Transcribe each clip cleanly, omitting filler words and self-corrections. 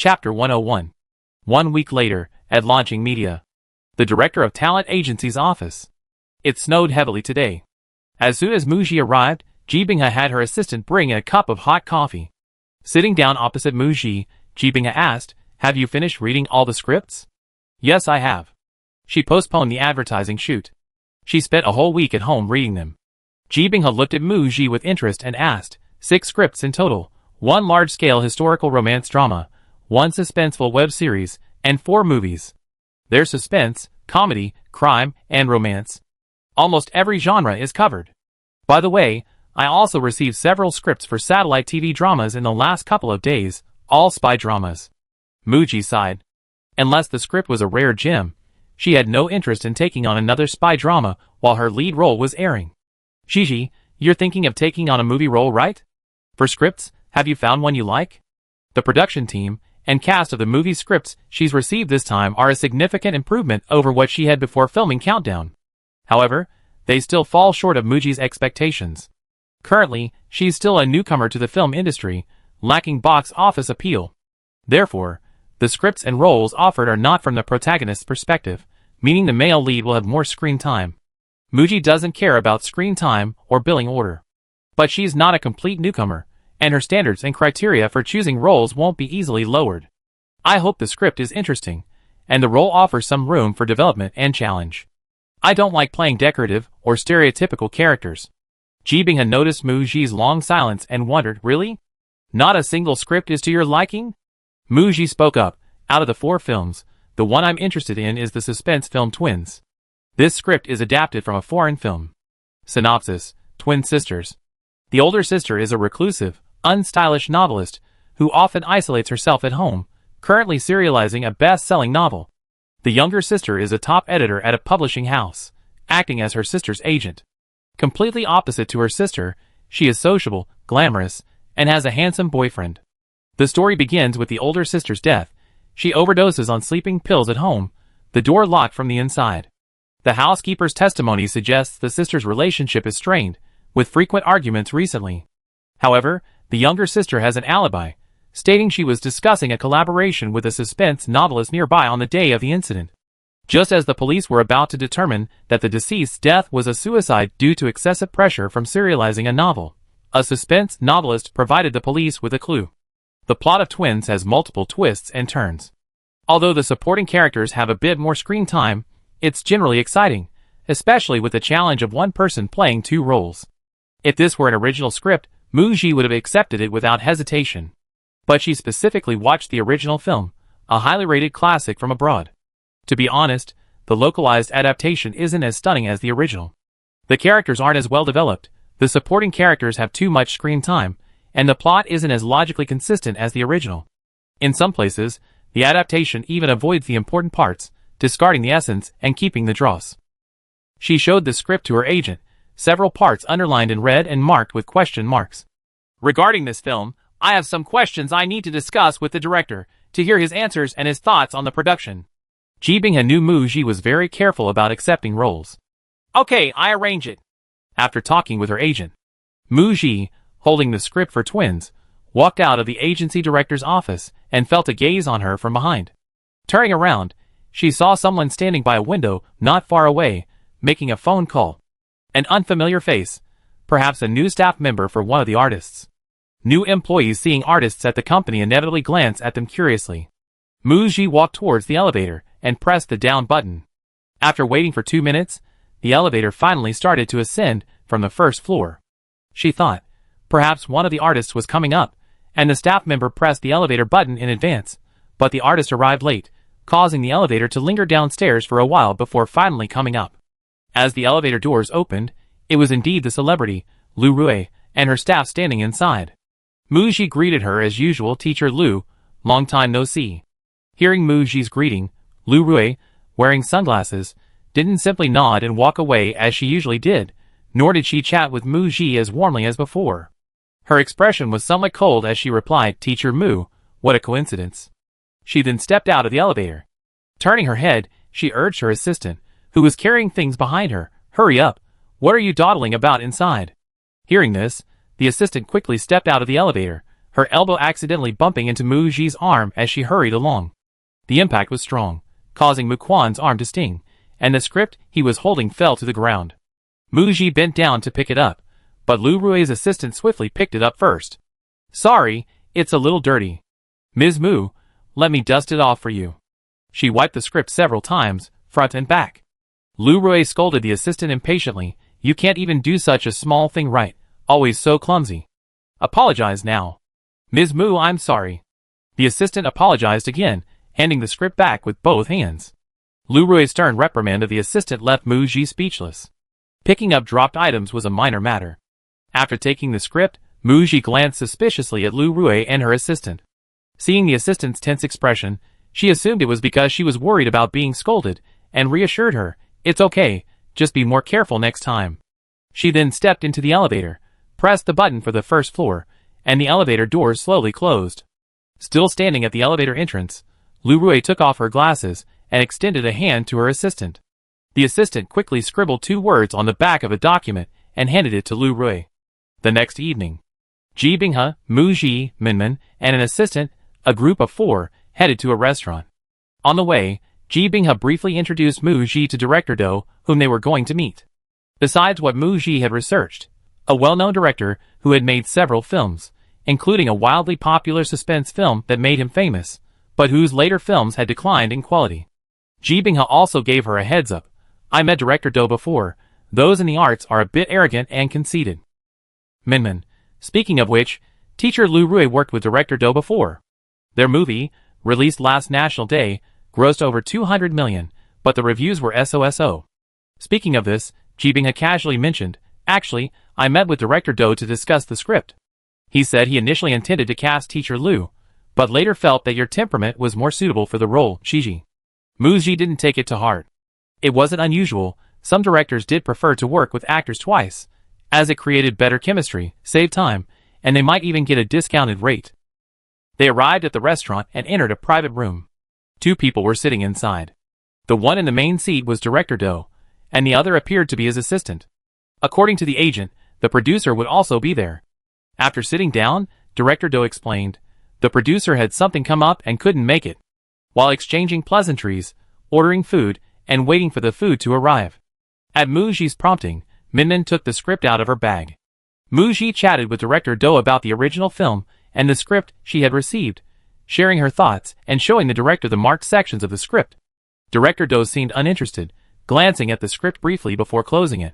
Chapter 101. 1 week later, at Launching Media. The Director of Talent Agency's office. It snowed heavily today. As soon as Muji arrived, Jibingha had her assistant bring in a cup of hot coffee. Sitting down opposite Muji, Jibingha asked, "Have you finished reading all the scripts?" "Yes, I have." She postponed the advertising shoot. She spent a whole week at home reading them. Jibingha looked at Muji with interest and asked, 6 scripts in total, 1 large-scale historical romance drama, 1 suspenseful web series, and 4 movies. There's suspense, comedy, crime, and romance. Almost every genre is covered. By the way, I also received several scripts for satellite TV dramas in the last couple of days, all spy dramas. Muji sighed. Unless the script was a rare gem, she had no interest in taking on another spy drama while her lead role was airing. "Gigi, you're thinking of taking on a movie role, right? For scripts, have you found one you like?" The production team and cast of the movie scripts she's received this time are a significant improvement over what she had before filming Countdown. However, they still fall short of Muji's expectations. Currently, she's still a newcomer to the film industry, lacking box office appeal. Therefore, the scripts and roles offered are not from the protagonist's perspective, meaning the male lead will have more screen time. Muji doesn't care about screen time or billing order. But she's not a complete newcomer, and her standards and criteria for choosing roles won't be easily lowered. I hope the script is interesting, and the role offers some room for development and challenge. I don't like playing decorative or stereotypical characters. Jibingha noticed Muji's long silence and wondered, "Really? Not a single script is to your liking?" Muji spoke up, "Out of the 4 films, the one I'm interested in is the suspense film Twins. This script is adapted from a foreign film." Synopsis: Twin sisters. The older sister is a reclusive, unstylish novelist who often isolates herself at home, currently serializing a best-selling novel. The younger sister is a top editor at a publishing house, acting as her sister's agent. Completely opposite to her sister, she is sociable, glamorous, and has a handsome boyfriend. The story begins with the older sister's death. She overdoses on sleeping pills at home, the door locked from the inside. The housekeeper's testimony suggests the sister's relationship is strained, with frequent arguments recently. However, the younger sister has an alibi, stating she was discussing a collaboration with a suspense novelist nearby on the day of the incident. Just as the police were about to determine that the deceased's death was a suicide due to excessive pressure from serializing a novel, a suspense novelist provided the police with a clue. The plot of Twins has multiple twists and turns. Although the supporting characters have a bit more screen time, it's generally exciting, especially with the challenge of one person playing 2 roles. If this were an original script, Muji would have accepted it without hesitation. But she specifically watched the original film, a highly rated classic from abroad. To be honest, the localized adaptation isn't as stunning as the original. The characters aren't as well developed, the supporting characters have too much screen time, and the plot isn't as logically consistent as the original. In some places, the adaptation even avoids the important parts, discarding the essence and keeping the dross. She showed the script to her agent, several parts underlined in red and marked with question marks. "Regarding this film, I have some questions I need to discuss with the director, to hear his answers and his thoughts on the production." Jibingha knew Muji was very careful about accepting roles. "Okay, I arrange it." After talking with her agent, Muji, holding the script for Twins, walked out of the agency director's office and felt a gaze on her from behind. Turning around, she saw someone standing by a window not far away, making a phone call. An unfamiliar face, perhaps a new staff member for one of the artists. New employees seeing artists at the company inevitably glance at them curiously. Muji walked towards the elevator and pressed the down button. After waiting for 2 minutes, the elevator finally started to ascend from the first floor. She thought, perhaps one of the artists was coming up, and the staff member pressed the elevator button in advance, but the artist arrived late, causing the elevator to linger downstairs for a while before finally coming up. As the elevator doors opened, it was indeed the celebrity, Lu Rui, and her staff standing inside. Muji greeted her as usual. "Teacher Lu, long time no see." Hearing Muji's greeting, Lu Rui, wearing sunglasses, didn't simply nod and walk away as she usually did, nor did she chat with Muji as warmly as before. Her expression was somewhat cold as she replied, "Teacher Mu, what a coincidence." She then stepped out of the elevator. Turning her head, she urged her assistant, who was carrying things behind her, "Hurry up, what are you dawdling about inside?" Hearing this, the assistant quickly stepped out of the elevator, her elbow accidentally bumping into Mu Ji's arm as she hurried along. The impact was strong, causing Mu Quan's arm to sting, and the script he was holding fell to the ground. Mu Ji bent down to pick it up, but Lu Rui's assistant swiftly picked it up first. "Sorry, it's a little dirty. Ms. Mu, let me dust it off for you." She wiped the script several times, front and back. Lu Rui scolded the assistant impatiently. "You can't even do such a small thing right, always so clumsy. Apologize now." "Ms. Mu, I'm sorry." The assistant apologized again, handing the script back with both hands. Lu Rui's stern reprimand of the assistant left Mu Ji speechless. Picking up dropped items was a minor matter. After taking the script, Mu Ji glanced suspiciously at Lu Rui and her assistant. Seeing the assistant's tense expression, she assumed it was because she was worried about being scolded, and reassured her, "It's okay, just be more careful next time." She then stepped into the elevator, pressed the button for the first floor, and the elevator doors slowly closed. Still standing at the elevator entrance, Lu Rui took off her glasses and extended a hand to her assistant. The assistant quickly scribbled 2 words on the back of a document and handed it to Lu Rui. The next evening, Ji Binghe, Mu Ji, Minmin, and an assistant, a group of 4, headed to a restaurant. On the way, Ji Binghe briefly introduced Mu Ji to Director Do, whom they were going to meet. Besides what Mu Ji had researched, a well-known director who had made several films, including a wildly popular suspense film that made him famous, but whose later films had declined in quality. Ji Binghe also gave her a heads-up. "I met Director Do before. Those in the arts are a bit arrogant and conceited." Minmin. Speaking of which, teacher Lu Rui worked with Director Do before. Their movie, released last National Day, grossed over 200 million, but the reviews were SOSO. Speaking of this, Ji Binghe casually mentioned, "Actually, I met with Director Do to discuss the script. He said he initially intended to cast teacher Lu, but later felt that your temperament was more suitable for the role, Shiji." Mu Ji didn't take it to heart. It wasn't unusual. Some directors did prefer to work with actors twice, as it created better chemistry, saved time, and they might even get a discounted rate. They arrived at the restaurant and entered a private room. 2 people were sitting inside. The one in the main seat was Director Do, and the other appeared to be his assistant. According to the agent, the producer would also be there. After sitting down, Director Do explained, the producer had something come up and couldn't make it. While exchanging pleasantries, ordering food, and waiting for the food to arrive. At Mu Ji's prompting, Minmin took the script out of her bag. Mu Ji chatted with Director Do about the original film and the script she had received, sharing her thoughts and showing the director the marked sections of the script. Director Do seemed uninterested, glancing at the script briefly before closing it.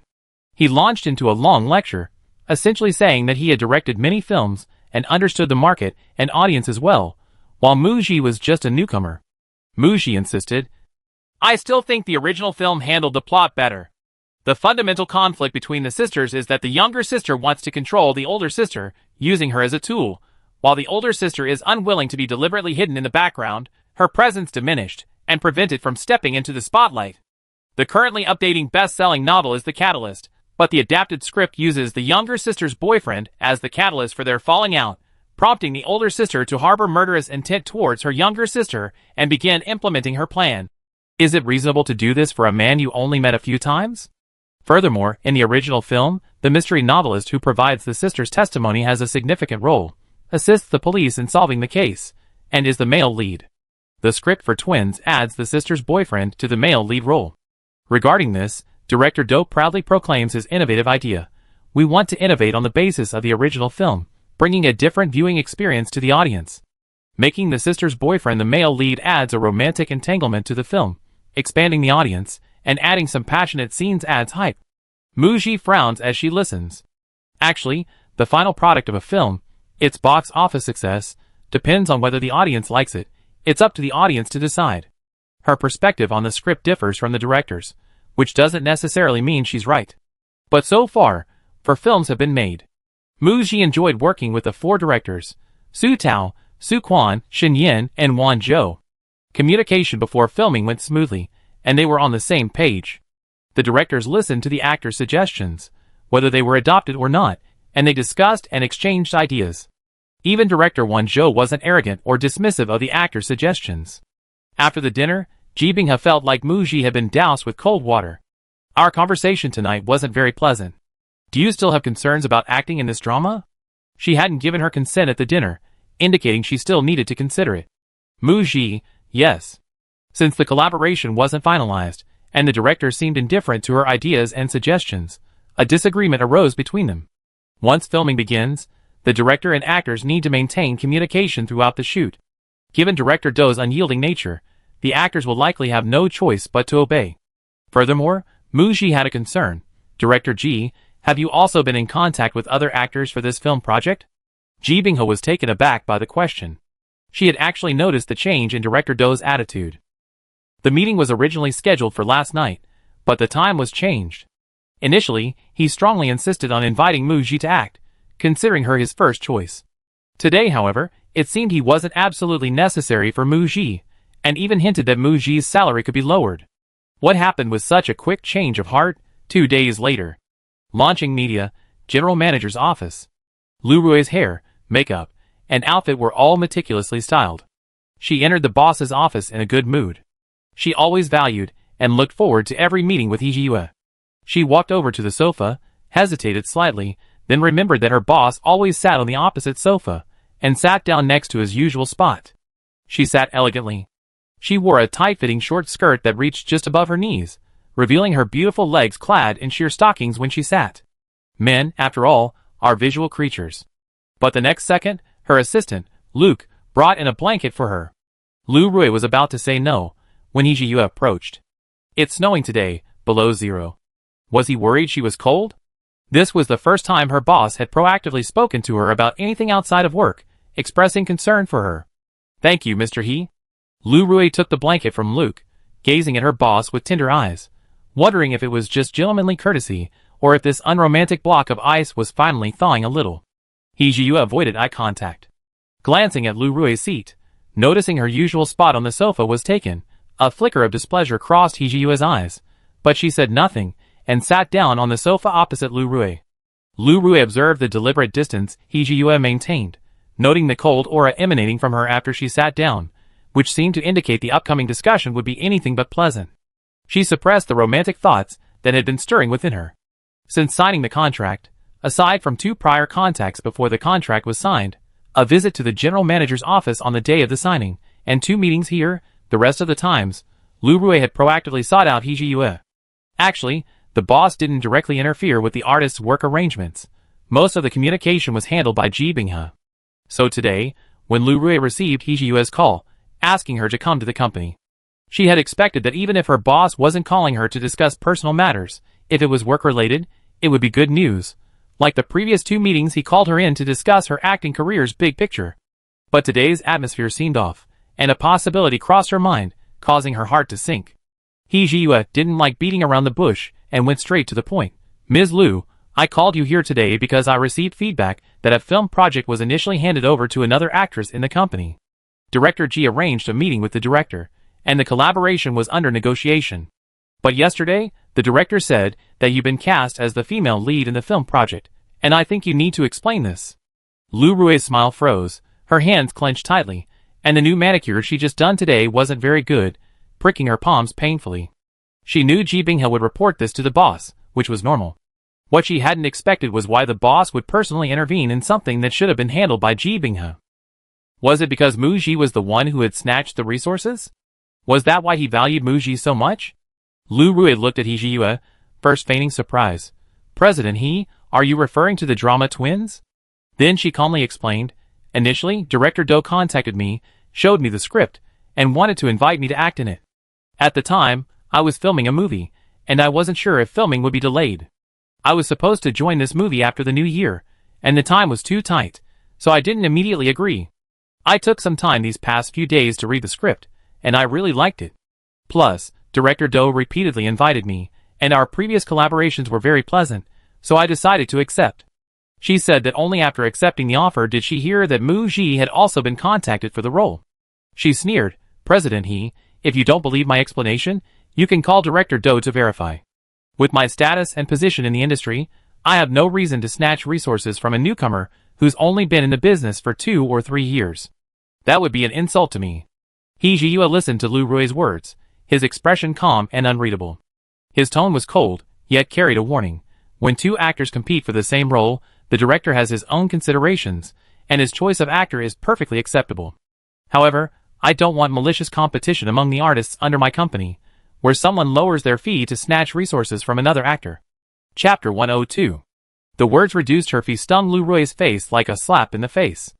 He launched into a long lecture, essentially saying that he had directed many films and understood the market and audience as well, while Mu Ji was just a newcomer. Mu Ji insisted, "I still think the original film handled the plot better. The fundamental conflict between the sisters is that the younger sister wants to control the older sister, using her as a tool, while the older sister is unwilling to be deliberately hidden in the background, her presence diminished, and prevented from stepping into the spotlight. The currently updating best-selling novel is the catalyst, but the adapted script uses the younger sister's boyfriend as the catalyst for their falling out, prompting the older sister to harbor murderous intent towards her younger sister and begin implementing her plan. Is it reasonable to do this for a man you only met a few times?" Furthermore, in the original film, the mystery novelist who provides the sister's testimony has a significant role, assists the police in solving the case, and is the male lead. The script for Twins adds the sister's boyfriend to the male lead role. Regarding this, Director Do proudly proclaims his innovative idea. "We want to innovate on the basis of the original film, bringing a different viewing experience to the audience. Making the sister's boyfriend the male lead adds a romantic entanglement to the film, expanding the audience, and adding some passionate scenes adds hype." Mu Ji frowns as she listens. Actually, the final product of a film, its box office success, depends on whether the audience likes it. It's up to the audience to decide. Her perspective on the script differs from the director's, which doesn't necessarily mean she's right. But so far, 4 films have been made. Mu Ji enjoyed working with the 4 directors, Su Tao, Su Quan, Shen Yin, and Wan Zhou. Communication before filming went smoothly, and they were on the same page. The directors listened to the actors' suggestions, whether they were adopted or not, and they discussed and exchanged ideas. Even director Wan Zhou wasn't arrogant or dismissive of the actors' suggestions. After the dinner, Ji Binghe felt like Mu Ji had been doused with cold water. "Our conversation tonight wasn't very pleasant. Do you still have concerns about acting in this drama?" She hadn't given her consent at the dinner, indicating she still needed to consider it. Mu Ji, yes. Since the collaboration wasn't finalized, and the director seemed indifferent to her ideas and suggestions, a disagreement arose between them. Once filming begins, the director and actors need to maintain communication throughout the shoot. Given director Do's unyielding nature, the actors will likely have no choice but to obey. Furthermore, Mu Ji had a concern. Director Ji, have you also been in contact with other actors for this film project? Ji Binghe was taken aback by the question. She had actually noticed the change in director Do's attitude. The meeting was originally scheduled for last night, but the time was changed. Initially, he strongly insisted on inviting Mu Ji to act, considering her his first choice. Today, however, it seemed he wasn't absolutely necessary for Mu Ji, and even hinted that Mu Ji's salary could be lowered. What happened with such a quick change of heart? 2 days later. Launching Media, General Manager's office. Lu Rui's hair, makeup, and outfit were all meticulously styled. She entered the boss's office in a good mood. She always valued and looked forward to every meeting with Hee-ji-woo. She walked over to the sofa, hesitated slightly, then remembered that her boss always sat on the opposite sofa, and sat down next to his usual spot. She sat elegantly. She wore a tight-fitting short skirt that reached just above her knees, revealing her beautiful legs clad in sheer stockings when she sat. Men, after all, are visual creatures. But the next second, her assistant, Luke, brought in a blanket for her. Lu Rui was about to say no, when Hee-ji-woo approached. It's snowing today, below zero. Was he worried she was cold? This was the first time her boss had proactively spoken to her about anything outside of work, expressing concern for her. Thank you, Mr. He. Lu Rui took the blanket from Luke, gazing at her boss with tender eyes, wondering if it was just gentlemanly courtesy, or if this unromantic block of ice was finally thawing a little. Hee-ji-woo avoided eye contact. Glancing at Lu Rui's seat, noticing her usual spot on the sofa was taken, a flicker of displeasure crossed Hee-ji-woo's eyes, but she said nothing, and sat down on the sofa opposite Lu Rui. Lu Rui observed the deliberate distance Hee-ji-woo maintained, noting the cold aura emanating from her after she sat down, which seemed to indicate the upcoming discussion would be anything but pleasant. She suppressed the romantic thoughts that had been stirring within her. Since signing the contract, aside from 2 prior contacts before the contract was signed, a visit to the general manager's office on the day of the signing, and 2 meetings here, the rest of the times, Lu Rui had proactively sought out Hee-ji-woo. Actually, the boss didn't directly interfere with the artist's work arrangements. Most of the communication was handled by Ji Binghe. So today, when Lu Rui received Hee-ji-woo's call, asking her to come to the company, she had expected that even if her boss wasn't calling her to discuss personal matters, if it was work-related, it would be good news. Like the previous 2 meetings, he called her in to discuss her acting career's big picture. But today's atmosphere seemed off, and a possibility crossed her mind, causing her heart to sink. Hee-ji-woo didn't like beating around the bush, and went straight to the point. Ms. Lu, I called you here today because I received feedback that a film project was initially handed over to another actress in the company. Director Ji arranged a meeting with the director, and the collaboration was under negotiation. But yesterday, the director said that you've been cast as the female lead in the film project, and I think you need to explain this. Lu Rui's smile froze, her hands clenched tightly, and the new manicure she just done today wasn't very good, pricking her palms painfully. She knew Ji Binghe would report this to the boss, which was normal. What she hadn't expected was why the boss would personally intervene in something that should have been handled by Ji Binghe. Was it because Mu Ji was the one who had snatched the resources? Was that why he valued Mu Ji so much? Lu Rui looked at Hee-ji-woo, first feigning surprise. President He, are you referring to the drama twins? Then she calmly explained, initially, Director Do contacted me, showed me the script, and wanted to invite me to act in it. At the time, I was filming a movie, and I wasn't sure if filming would be delayed. I was supposed to join this movie after the new year, and the time was too tight, so I didn't immediately agree. I took some time these past few days to read the script, and I really liked it. Plus, Director Do repeatedly invited me, and our previous collaborations were very pleasant, so I decided to accept. She said that only after accepting the offer did she hear that Mu Ji had also been contacted for the role. She sneered, President He, if you don't believe my explanation, you can call Director Do to verify. With my status and position in the industry, I have no reason to snatch resources from a newcomer who's only been in the business for 2 or 3 years. That would be an insult to me. Hee-ji-woo listened to Lu Rui's words, his expression calm and unreadable. His tone was cold, yet carried a warning. When 2 actors compete for the same role, the director has his own considerations, and his choice of actor is perfectly acceptable. However, I don't want malicious competition among the artists under my company, where someone lowers their fee to snatch resources from another actor. Chapter 102. The words reduced her fee stung Lu Rui's face like a slap in the face.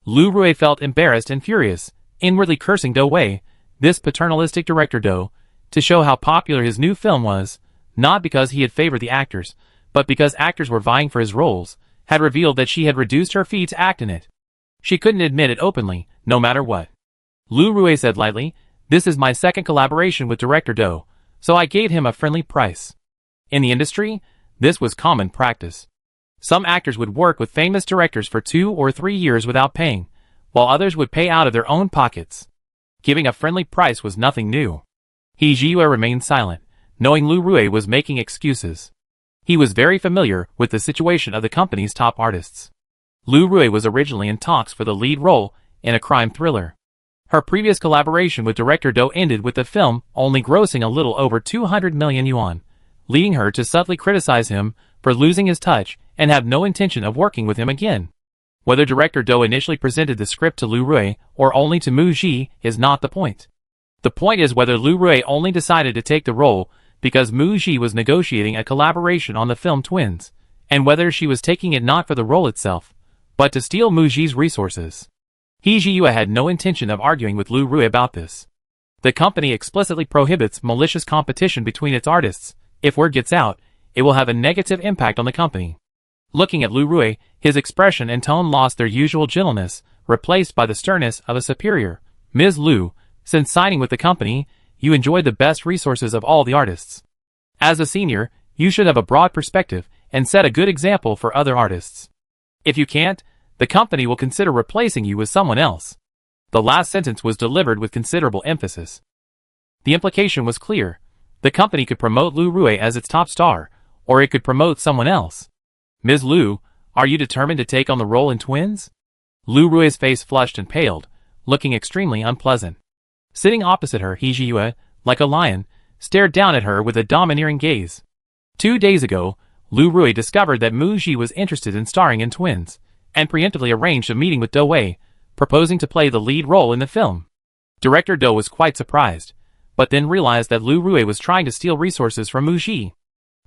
Lu Rui felt embarrassed and furious, inwardly cursing Do Wei, this paternalistic director Do, to show how popular his new film was, not because he had favored the actors, but because actors were vying for his roles, had revealed that she had reduced her fee to act in it. She couldn't admit it openly, no matter what. Lu Rui said lightly, "This is my second collaboration with director Do, so I gave him a friendly price." In the industry, this was common practice. Some actors would work with famous directors for 2 or 3 years without paying, while others would pay out of their own pockets. Giving a friendly price was nothing new. He Jiayue remained silent, knowing Lu Rui was making excuses. He was very familiar with the situation of the company's top artists. Lu Rui was originally in talks for the lead role in a crime thriller. Her previous collaboration with director Do ended with the film only grossing a little over 200 million yuan, leading her to subtly criticize him for losing his touch and have no intention of working with him again. Whether director Do initially presented the script to Lu Rui or only to Mu Ji is not the point. The point is whether Lu Rui only decided to take the role because Mu Ji was negotiating a collaboration on the film Twins, and whether she was taking it not for the role itself, but to steal Mu Ji's resources. He Jiayue had no intention of arguing with Lu Rui about this. The company explicitly prohibits malicious competition between its artists. If word gets out, it will have a negative impact on the company. Looking at Lu Rui, his expression and tone lost their usual gentleness, replaced by the sternness of a superior. "Ms. Lu, since signing with the company, you enjoy the best resources of all the artists. As a senior, you should have a broad perspective and set a good example for other artists. If you can't, the company will consider replacing you with someone else." The last sentence was delivered with considerable emphasis. The implication was clear. The company could promote Lu Rui as its top star, or it could promote someone else. "Ms. Lu, are you determined to take on the role in Twins?" Lu Rui's face flushed and paled, looking extremely unpleasant. Sitting opposite her, He Jiayue, like a lion, stared down at her with a domineering gaze. 2 days ago, Lu Rui discovered that Mu Ji was interested in starring in Twins, and preemptively arranged a meeting with Do Wei, proposing to play the lead role in the film. Director Do was quite surprised, but then realized that Lu Rui was trying to steal resources from Mu Ji.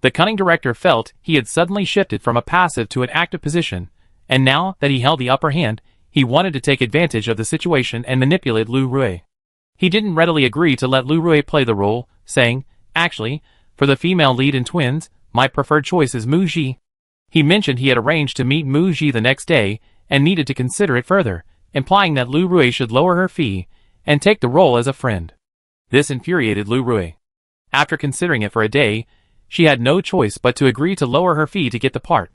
The cunning director felt he had suddenly shifted from a passive to an active position, and now that he held the upper hand, he wanted to take advantage of the situation and manipulate Lu Rui. He didn't readily agree to let Lu Rui play the role, saying, "Actually, for the female lead in Twins, my preferred choice is Mu Ji." He mentioned he had arranged to meet Mu Ji the next day and needed to consider it further, implying that Lu Rui should lower her fee and take the role as a friend. This infuriated Lu Rui. After considering it for a day, she had no choice but to agree to lower her fee to get the part.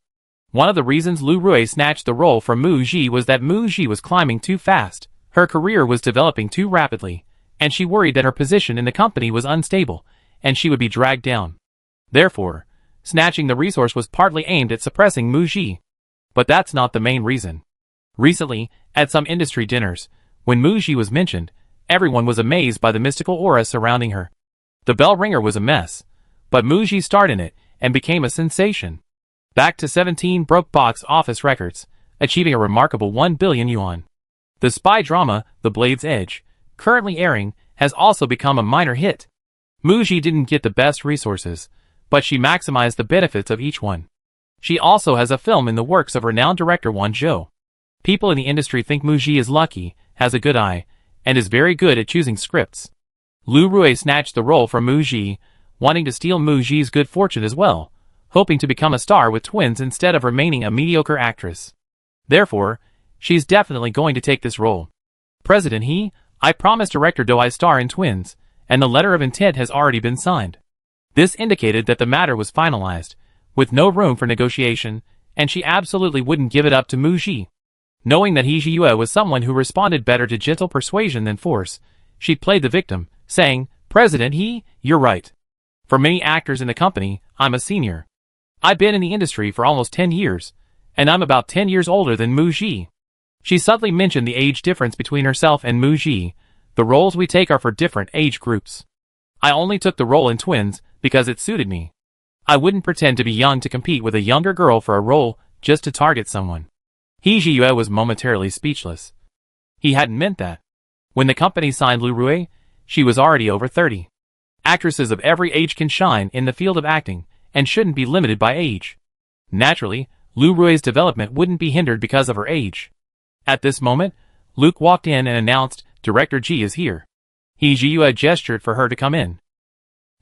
One of the reasons Lu Rui snatched the role from Mu Ji was that Mu Ji was climbing too fast, her career was developing too rapidly, and she worried that her position in the company was unstable, and she would be dragged down. Therefore, snatching the resource was partly aimed at suppressing Mu Ji. But that's not the main reason. Recently, at some industry dinners, when Mu Ji was mentioned, everyone was amazed by the mystical aura surrounding her. The bell ringer was a mess, but Mu Ji starred in it and became a sensation. Back to 17 broke box office records, achieving a remarkable 1 billion yuan. The spy drama, The Blade's Edge, currently airing, has also become a minor hit. Mu Ji didn't get the best resources, but she maximized the benefits of each one. She also has a film in the works of renowned director Wan Zhou. People in the industry think Mu Ji is lucky, has a good eye, and is very good at choosing scripts. Lu Rui snatched the role from Mu Ji, wanting to steal Mu Ji's good fortune as well, hoping to become a star with Twins instead of remaining a mediocre actress. Therefore, she's definitely going to take this role. President He, I promised director Do I star in Twins, and the letter of intent has already been signed. This indicated that the matter was finalized, with no room for negotiation, and she absolutely wouldn't give it up to Mu Ji. Knowing that He Jiayue was someone who responded better to gentle persuasion than force, she played the victim, saying, "President He, you're right. For many actors in the company, I'm a senior. I've been in the industry for almost 10 years, and I'm about 10 years older than Mu Ji." She subtly mentioned the age difference between herself and Mu Ji. "The roles we take are for different age groups. I only took the role in Twins because it suited me. I wouldn't pretend to be young to compete with a younger girl for a role just to target someone." He Jiyue was momentarily speechless. He hadn't meant that. When the company signed Lu Rui, she was already over 30. Actresses of every age can shine in the field of acting, and shouldn't be limited by age. Naturally, Lu Rui's development wouldn't be hindered because of her age. At this moment, Luke walked in and announced, "Director Ji is here." He Jiyue gestured for her to come in.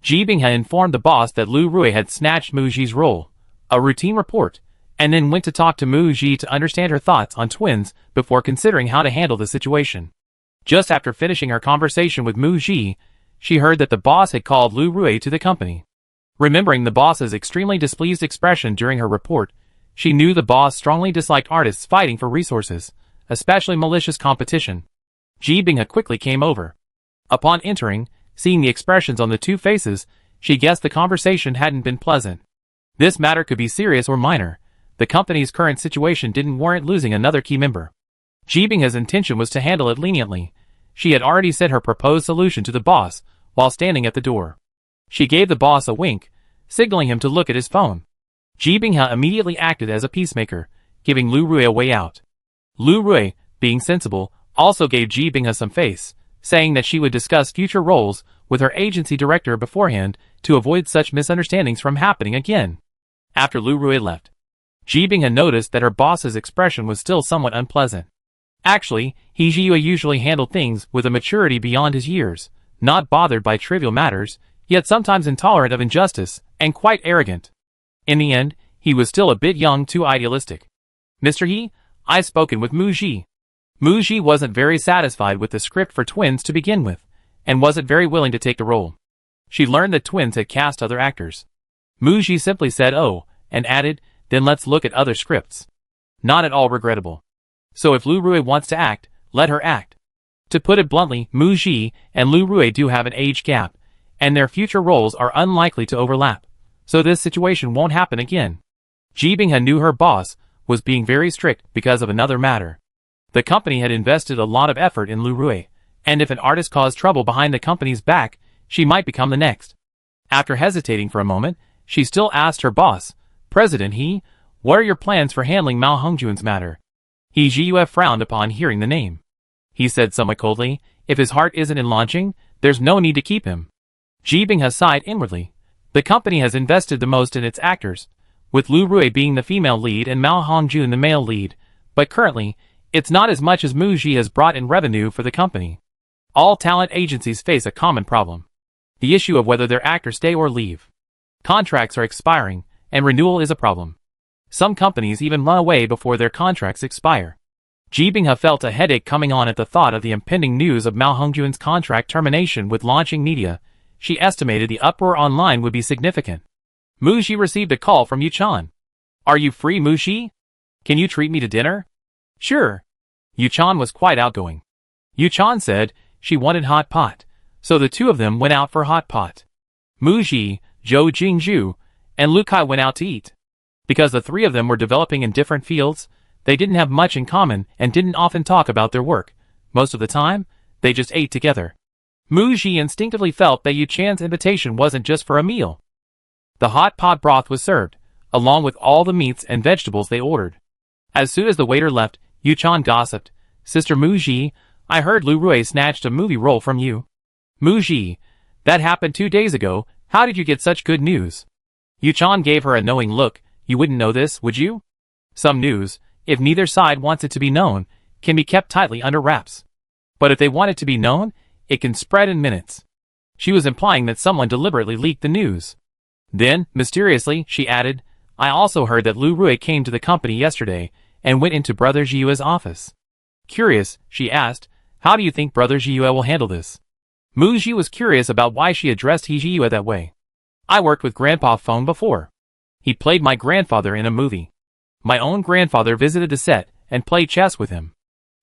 Ji Bing had informed the boss that Lu Rui had snatched Mu Ji's role, a routine report, and then went to talk to Mu Ji to understand her thoughts on twins before considering how to handle the situation. Just after finishing her conversation with Mu Ji, she heard that the boss had called Lu Rui to the company. Remembering the boss's extremely displeased expression during her report, she knew the boss strongly disliked artists fighting for resources, especially malicious competition. Ji Bing quickly came over. Upon entering, seeing the expressions on the two faces, she guessed the conversation hadn't been pleasant. This matter could be serious or minor. The company's current situation didn't warrant losing another key member. Ji Bing's intention was to handle it leniently. She had already said her proposed solution to the boss while standing at the door. She gave the boss a wink, signaling him to look at his phone. Ji Bing immediately acted as a peacemaker, giving Lu Rui a way out. Lu Rui, being sensible, also gave Ji Bing some face, saying that she would discuss future roles with her agency director beforehand to avoid such misunderstandings from happening again. After Lu Rui left, Ji Bing noticed that her boss's expression was still somewhat unpleasant. Actually, He Jiyue usually handled things with a maturity beyond his years, not bothered by trivial matters, yet sometimes intolerant of injustice, and quite arrogant. In the end, he was still a bit young, too idealistic. "Mr. He, I've spoken with Mu Ji." Mu Ji wasn't very satisfied with the script for twins to begin with, and wasn't very willing to take the role. She learned that twins had cast other actors. Mu Ji simply said "oh," and added, "then let's look at other scripts." Not at all regrettable. So if Lu Rui wants to act, let her act. To put it bluntly, Mu Ji and Lu Rui do have an age gap, and their future roles are unlikely to overlap, so this situation won't happen again. Ji Bing knew her boss was being very strict because of another matter. The company had invested a lot of effort in Lu Rui, and if an artist caused trouble behind the company's back, she might become the next. After hesitating for a moment, she still asked her boss, "President He, what are your plans for handling Mao Hongjun's matter?" He Jiyue frowned upon hearing the name. He said somewhat coldly, "If his heart isn't in launching, there's no need to keep him." Ji Bing sighed inwardly. The company has invested the most in its actors, with Lu Rui being the female lead and Mao Hongjun the male lead, but currently, it's not as much as Mu Ji has brought in revenue for the company. All talent agencies face a common problem: the issue of whether their actors stay or leave. Contracts are expiring, and renewal is a problem. Some companies even run away before their contracts expire. Ji Bing felt a headache coming on at the thought of the impending news of Mao Hongjun's contract termination with launching media. She estimated the uproar online would be significant. Mu Ji received a call from Yuchan. "Are you free, Mu Ji? Can you treat me to dinner?" "Sure." Yuchan was quite outgoing. Yuchan said she wanted hot pot, so the two of them went out for hot pot. Mu Ji, Zhou Jingzhu, and Lu Kai went out to eat. Because the three of them were developing in different fields, they didn't have much in common and didn't often talk about their work. Most of the time, they just ate together. Mu Ji instinctively felt that Yuchan's invitation wasn't just for a meal. The hot pot broth was served, along with all the meats and vegetables they ordered. As soon as the waiter left, Yuchan gossiped, "Sister Mu Ji, I heard Lu Rui snatched a movie role from you." "Mu Ji, that happened 2 days ago. How did you get such good news?" Yuchan gave her a knowing look. "You wouldn't know this, would you? Some news, if neither side wants it to be known, can be kept tightly under wraps. But if they want it to be known, it can spread in minutes." She was implying that someone deliberately leaked the news. Then, mysteriously, she added, "I also heard that Lu Rui came to the company yesterday and went into Brother Jiyue's office." Curious, she asked, "How do you think Brother Jiyue will handle this?" Mu Ji was curious about why she addressed He Jiyue that way. "I worked with Grandpa Feng before. He played my grandfather in a movie. My own grandfather visited the set and played chess with him.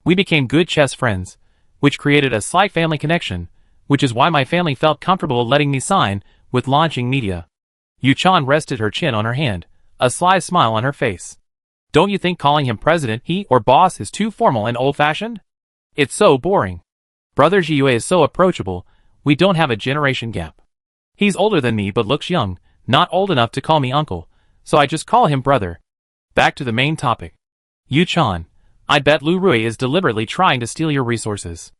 We became good chess friends, which created a slight family connection, which is why my family felt comfortable letting me sign with launching media." Yuchan rested her chin on her hand, a sly smile on her face. "Don't you think calling him president, he, or boss is too formal and old-fashioned? It's so boring. Brother Jiyue is so approachable, we don't have a generation gap. He's older than me but looks young, not old enough to call me uncle, so I just call him brother." Back to the main topic. Yu-chan, I bet Lu Rui is deliberately trying to steal your resources.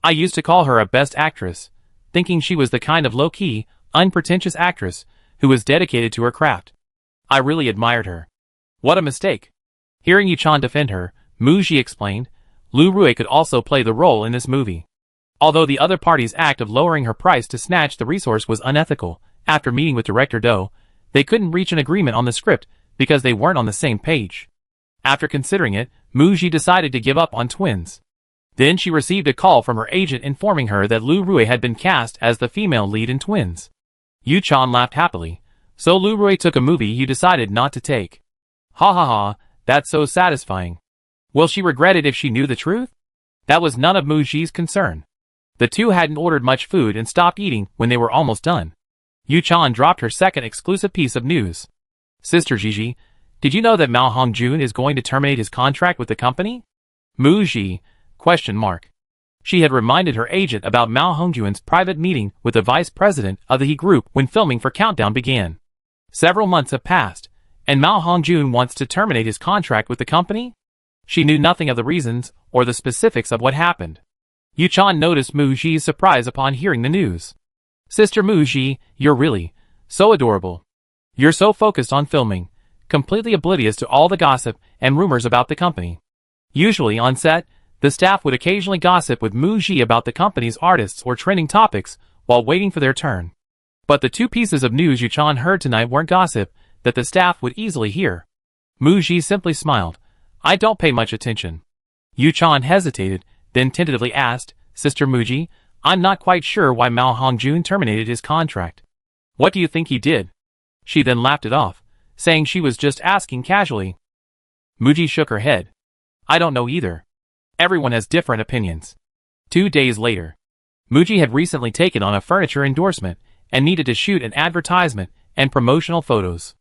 I used to call her a best actress, thinking she was the kind of low-key, unpretentious actress who was dedicated to her craft. I really admired her. What a mistake. Hearing Yu-chan defend her, Muji explained, Lu Rui could also play the role in this movie. Although the other party's act of lowering her price to snatch the resource was unethical, after meeting with director Do, they couldn't reach an agreement on the script because they weren't on the same page. After considering it, Muji decided to give up on twins. Then she received a call from her agent informing her that Lu Rui had been cast as the female lead in Twins. Yu-chan laughed happily. So Lu Rui took a movie you decided not to take. Ha ha ha, that's so satisfying. Will she regret it if she knew the truth? That was none of Muji's concern. The two hadn't ordered much food and stopped eating when they were almost done. Yu-chan dropped her second exclusive piece of news. Sister Gigi, did you know that Mao Hongjun is going to terminate his contract with the company? Muji, ? She had reminded her agent about Mao Hongjun's private meeting with the vice president of the He Group when filming for Countdown began. Several months have passed, and Mao Hongjun wants to terminate his contract with the company? She knew nothing of the reasons or the specifics of what happened. Yu-chan noticed Muji's surprise upon hearing the news. Sister Muji, you're really so adorable. You're so focused on filming, completely oblivious to all the gossip and rumors about the company. Usually on set, the staff would occasionally gossip with Muji about the company's artists or trending topics while waiting for their turn. But the two pieces of news Yu-chan heard tonight weren't gossip that the staff would easily hear. Muji simply smiled. I don't pay much attention. Yu-chan hesitated, then tentatively asked, Sister Muji, I'm not quite sure why Mao Hongjun terminated his contract. What do you think he did? She then laughed it off, saying she was just asking casually. Muji shook her head. I don't know either. Everyone has different opinions. 2 days later. Muji had recently taken on a furniture endorsement and needed to shoot an advertisement and promotional photos.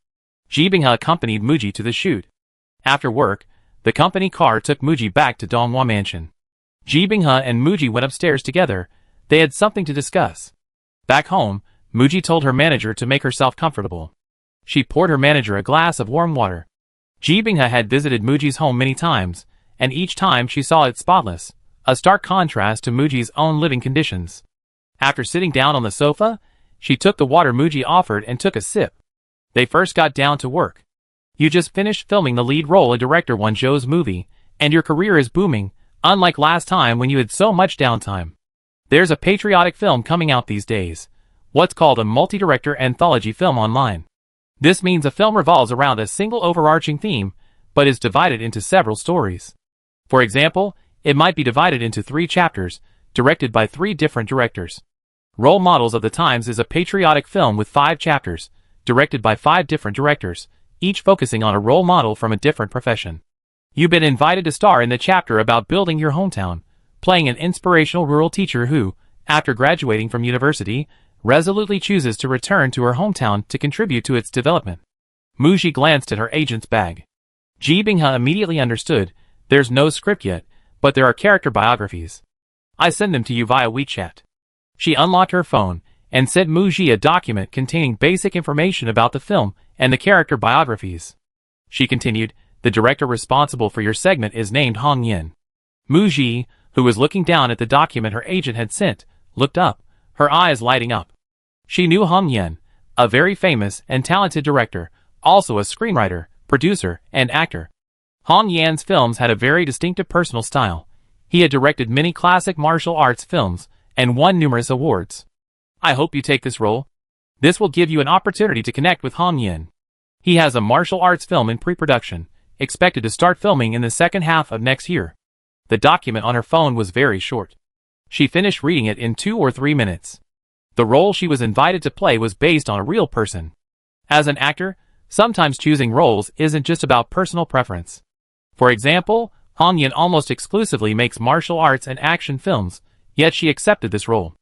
Ji Binghe accompanied Muji to the shoot. After work, the company car took Muji back to Donghua Mansion. Ji Binghe and Muji went upstairs together. They had something to discuss. Back home, Muji told her manager to make herself comfortable. She poured her manager a glass of warm water. Ji Binghe had visited Muji's home many times, and each time she saw it spotless, a stark contrast to Muji's own living conditions. After sitting down on the sofa, she took the water Muji offered and took a sip. They first got down to work. You just finished filming the lead role in Director Won Zhou's movie, and your career is booming, unlike last time when you had so much downtime. There's a patriotic film coming out these days, what's called a multi-director anthology film online. This means a film revolves around a single overarching theme, but is divided into several stories. For example, it might be divided into 3 chapters, directed by 3 different directors. Role Models of the Times is a patriotic film with 5 chapters, directed by 5 different directors, each focusing on a role model from a different profession. You've been invited to star in the chapter about building your hometown, playing an inspirational rural teacher who, after graduating from university, resolutely chooses to return to her hometown to contribute to its development. Muji glanced at her agent's bag. Ji Binghe immediately understood, there's no script yet, but there are character biographies. I send them to you via WeChat. She unlocked her phone and sent Muji a document containing basic information about the film and the character biographies. She continued, the director responsible for your segment is named Hong Yin. Muji, who was looking down at the document her agent had sent, looked up, her eyes lighting up. She knew Hong Yin, a very famous and talented director, also a screenwriter, producer, and actor. Hong Yan's films had a very distinctive personal style. He had directed many classic martial arts films and won numerous awards. I hope you take this role. This will give you an opportunity to connect with Hong Yin. He has a martial arts film in pre-production, expected to start filming in the second half of next year. The document on her phone was very short. She finished reading it in 2 or 3 minutes. The role she was invited to play was based on a real person. As an actor, sometimes choosing roles isn't just about personal preference. For example, Hong Yin almost exclusively makes martial arts and action films, yet she accepted this role.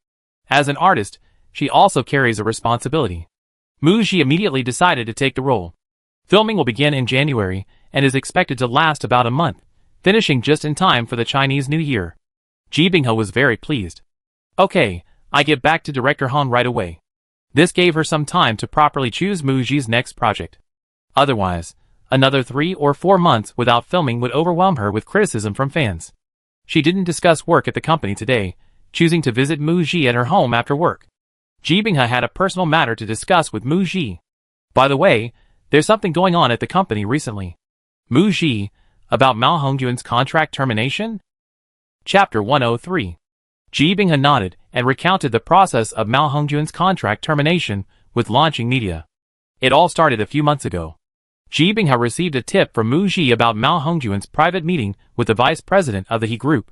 As an artist, she also carries a responsibility. Muji immediately decided to take the role. Filming will begin in January and is expected to last about a month, finishing just in time for the Chinese New Year. Ji Binghe was very pleased. Okay, I get back to Director Han right away. This gave her some time to properly choose Muji's next project. Otherwise, Another 3 or 4 months without filming would overwhelm her with criticism from fans. She didn't discuss work at the company today, choosing to visit Mu Ji at her home after work. Ji Binghe had a personal matter to discuss with Mu Ji. By the way, there's something going on at the company recently. Mu Ji, about Mao Hongyun's contract termination? Chapter 103. Ji Binghe nodded and recounted the process of Mao Hongyun's contract termination with launching media. It all started a few months ago. Ji Binghe received a tip from Mu Ji about Mao Hongyun's private meeting with the vice president of the He Group.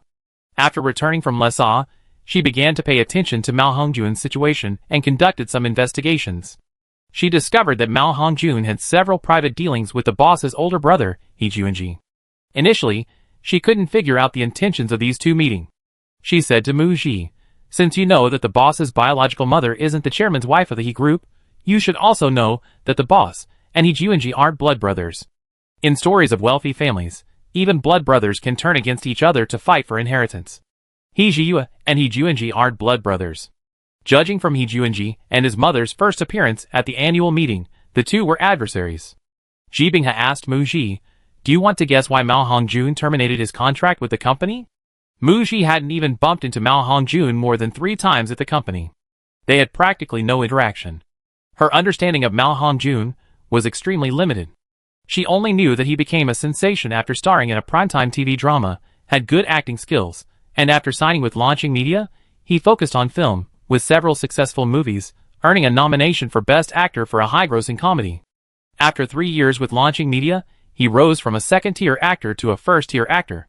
After returning from Lhasa, she began to pay attention to Mao Hongyun's situation and conducted some investigations. She discovered that Mao Hongjun had several private dealings with the boss's older brother, He Juanji. Initially, she couldn't figure out the intentions of these two meeting. She said to Mu Ji, "Since you know that the boss's biological mother isn't the chairman's wife of the He Group, you should also know that the boss and He Juanji aren't blood brothers. In stories of wealthy families, even blood brothers can turn against each other to fight for inheritance. He Jiyue and He Juanji aren't blood brothers. Judging from He Juanji and his mother's first appearance at the annual meeting, the two were adversaries." Ji Binghe asked Mu Ji, "Do you want to guess why Mao Hongjun terminated his contract with the company?" Mu Ji hadn't even bumped into Mao Hongjun more than 3 times at the company. They had practically no interaction. Her understanding of Mao Hongjun was extremely limited. She only knew that he became a sensation after starring in a primetime TV drama, had good acting skills, and after signing with Launching Media, he focused on film, with several successful movies, earning a nomination for Best Actor for a high-grossing comedy. After 3 years with Launching Media, he rose from a second-tier actor to a first-tier actor.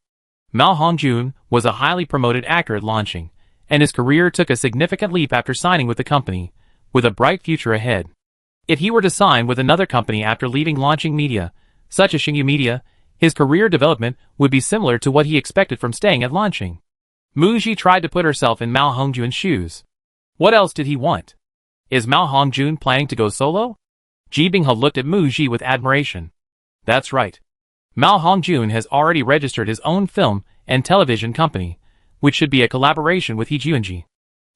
Mao Hongjun was a highly promoted actor at Launching, and his career took a significant leap after signing with the company, with a bright future ahead. If he were to sign with another company after leaving Launching Media, such as Xingyu Media, his career development would be similar to what he expected from staying at Launching. Mu Ji tried to put herself in Mao Hongjun's shoes. What else did he want? Is Mao Hongjun planning to go solo? Ji Binghe looked at Mu Ji with admiration. That's right. Mao Hongjun has already registered his own film and television company, which should be a collaboration with He Juanji.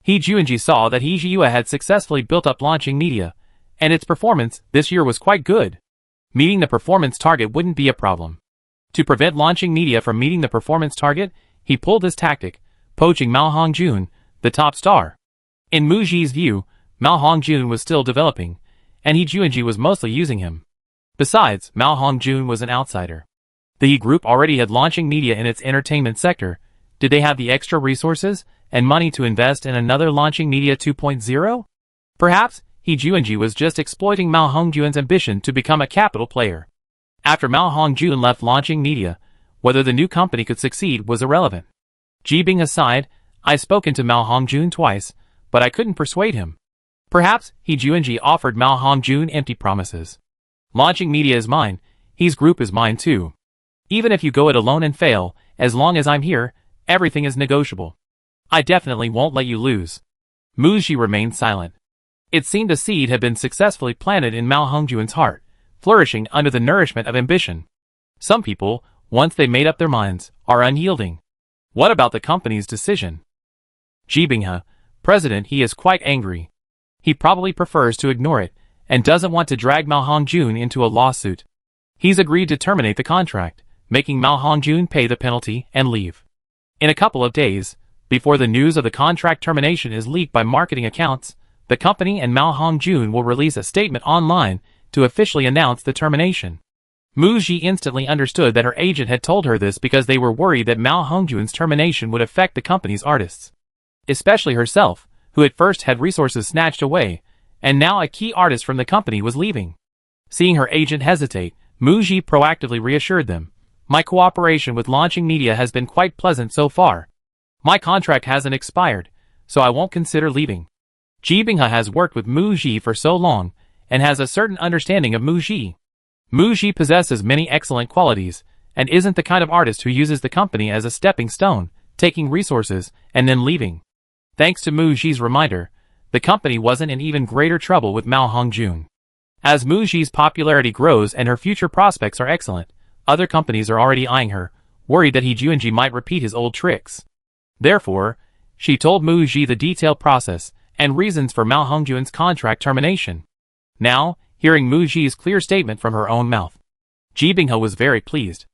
He Juanji saw that He Jiyue had successfully built up Launching Media, and its performance this year was quite good. Meeting the performance target wouldn't be a problem. To prevent Launching Media from meeting the performance target, he pulled this tactic, poaching Mao Hongjun, the top star. In Mu Ji's view, Mao Hongjun was still developing, and He Juanji was mostly using him. Besides, Mao Hongjun was an outsider. The He Group already had Launching Media in its entertainment sector. Did they have the extra resources and money to invest in another Launching Media 2.0? Perhaps He Juanji was just exploiting Mao Hongjun's ambition to become a capital player. After Mao Hongjun left Launching Media, whether the new company could succeed was irrelevant. Ji Binghe sighed, "I've spoken to Mao Hongjun twice, but I couldn't persuade him. Perhaps He Juanji offered Mao Hongjun empty promises. Launching Media is mine, He's Group is mine too. Even if you go it alone and fail, as long as I'm here, everything is negotiable. I definitely won't let you lose." Mu Ji remained silent. It seemed a seed had been successfully planted in Mao Hongjun's heart, flourishing under the nourishment of ambition. Some people, once they made up their minds, are unyielding. What about the company's decision? Ji Binghe, president, he is quite angry. He probably prefers to ignore it, and doesn't want to drag Mao Hongjun into a lawsuit. He's agreed to terminate the contract, making Mao Hongjun pay the penalty and leave. In a couple of days, before the news of the contract termination is leaked by marketing accounts, the company and Mao Hongjun will release a statement online to officially announce the termination. Mu Ji instantly understood that her agent had told her this because they were worried that Mao Hongjun's termination would affect the company's artists. Especially herself, who at first had resources snatched away, and now a key artist from the company was leaving. Seeing her agent hesitate, Mu Ji proactively reassured them. "My cooperation with Launching Media has been quite pleasant so far. My contract hasn't expired, so I won't consider leaving." Ji Binghe has worked with Mu Ji for so long, and has a certain understanding of Mu Ji. Mu Ji possesses many excellent qualities, and isn't the kind of artist who uses the company as a stepping stone, taking resources, and then leaving. Thanks to Mu Ji's reminder, the company wasn't in even greater trouble with Mao Hongjun. As Mu Ji's popularity grows and her future prospects are excellent, other companies are already eyeing her, worried that He Juanji might repeat his old tricks. Therefore, she told Mu Ji the detailed process and reasons for Mao Hongjun's contract termination. Now, hearing Mu Ji's clear statement from her own mouth, Ji Binghe was very pleased.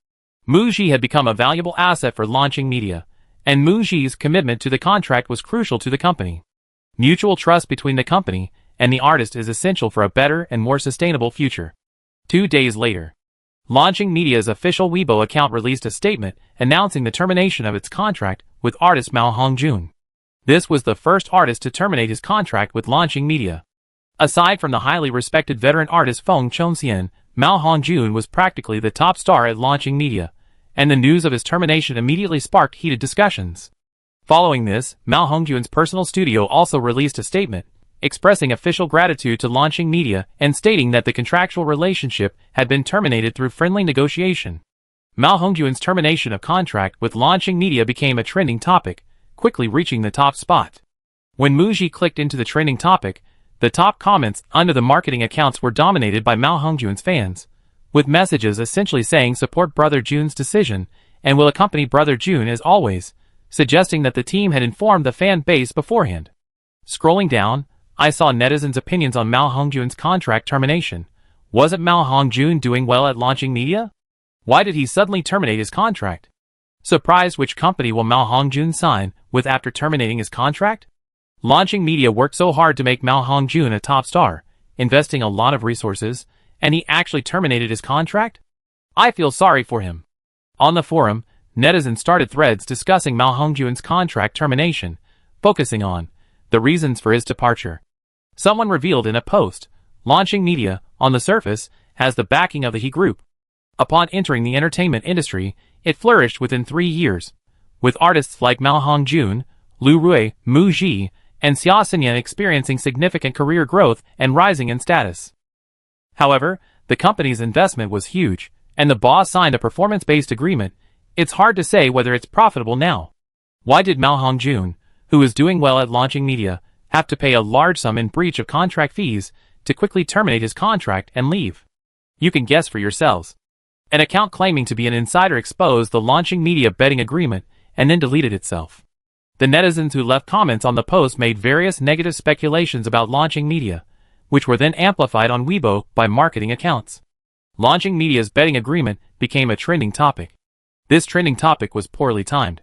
Mu Ji had become a valuable asset for launching media, and Mu Ji's commitment to the contract was crucial to the company. Mutual trust between the company and the artist is essential for a better and more sustainable future. 2 days later, Launching Media's official Weibo account released a statement announcing the termination of its contract with artist Mao Hongjun. This was the first artist to terminate his contract with Launching Media. Aside from the highly respected veteran artist Feng Chongxian, Mao Hongjun was practically the top star at Launching Media, and the news of his termination immediately sparked heated discussions. Following this, Mao Hongjun's personal studio also released a statement, expressing official gratitude to Launching Media and stating that the contractual relationship had been terminated through friendly negotiation. Mao Hongjun's termination of contract with Launching Media became a trending topic, quickly reaching the top spot. When Mu Ji clicked into the trending topic, the top comments under the marketing accounts were dominated by Mao Hongjun's fans, with messages essentially saying support Brother Jun's decision and will accompany Brother Jun as always, suggesting that the team had informed the fan base beforehand. Scrolling down, I saw netizens' opinions on Mao Hongjun's contract termination. Wasn't Mao Hongjun doing well at Launching Media? Why did he suddenly terminate his contract? Surprised, which company will Mao Hongjun sign with after terminating his contract? Launching Media worked so hard to make Mao Hongjun a top star, investing a lot of resources, and he actually terminated his contract? I feel sorry for him. On the forum, netizens started threads discussing Mao Hongjun's contract termination, focusing on the reasons for his departure. Someone revealed in a post, Launching Media, on the surface, has the backing of the He Group. Upon entering the entertainment industry, it flourished within 3 years, with artists like Mao Hongjun, Lu Rui, Mu Ji, and Xia Xinyan experiencing significant career growth and rising in status. However, the company's investment was huge, and the boss signed a performance-based agreement. It's hard to say whether it's profitable now. Why did Mao Hongjun, who is doing well at Launching Media, have to pay a large sum in breach of contract fees to quickly terminate his contract and leave? You can guess for yourselves. An account claiming to be an insider exposed the Launching Media betting agreement and then deleted itself. The netizens who left comments on the post made various negative speculations about Launching Media, which were then amplified on Weibo by marketing accounts. Launching Media's betting agreement became a trending topic. This trending topic was poorly timed.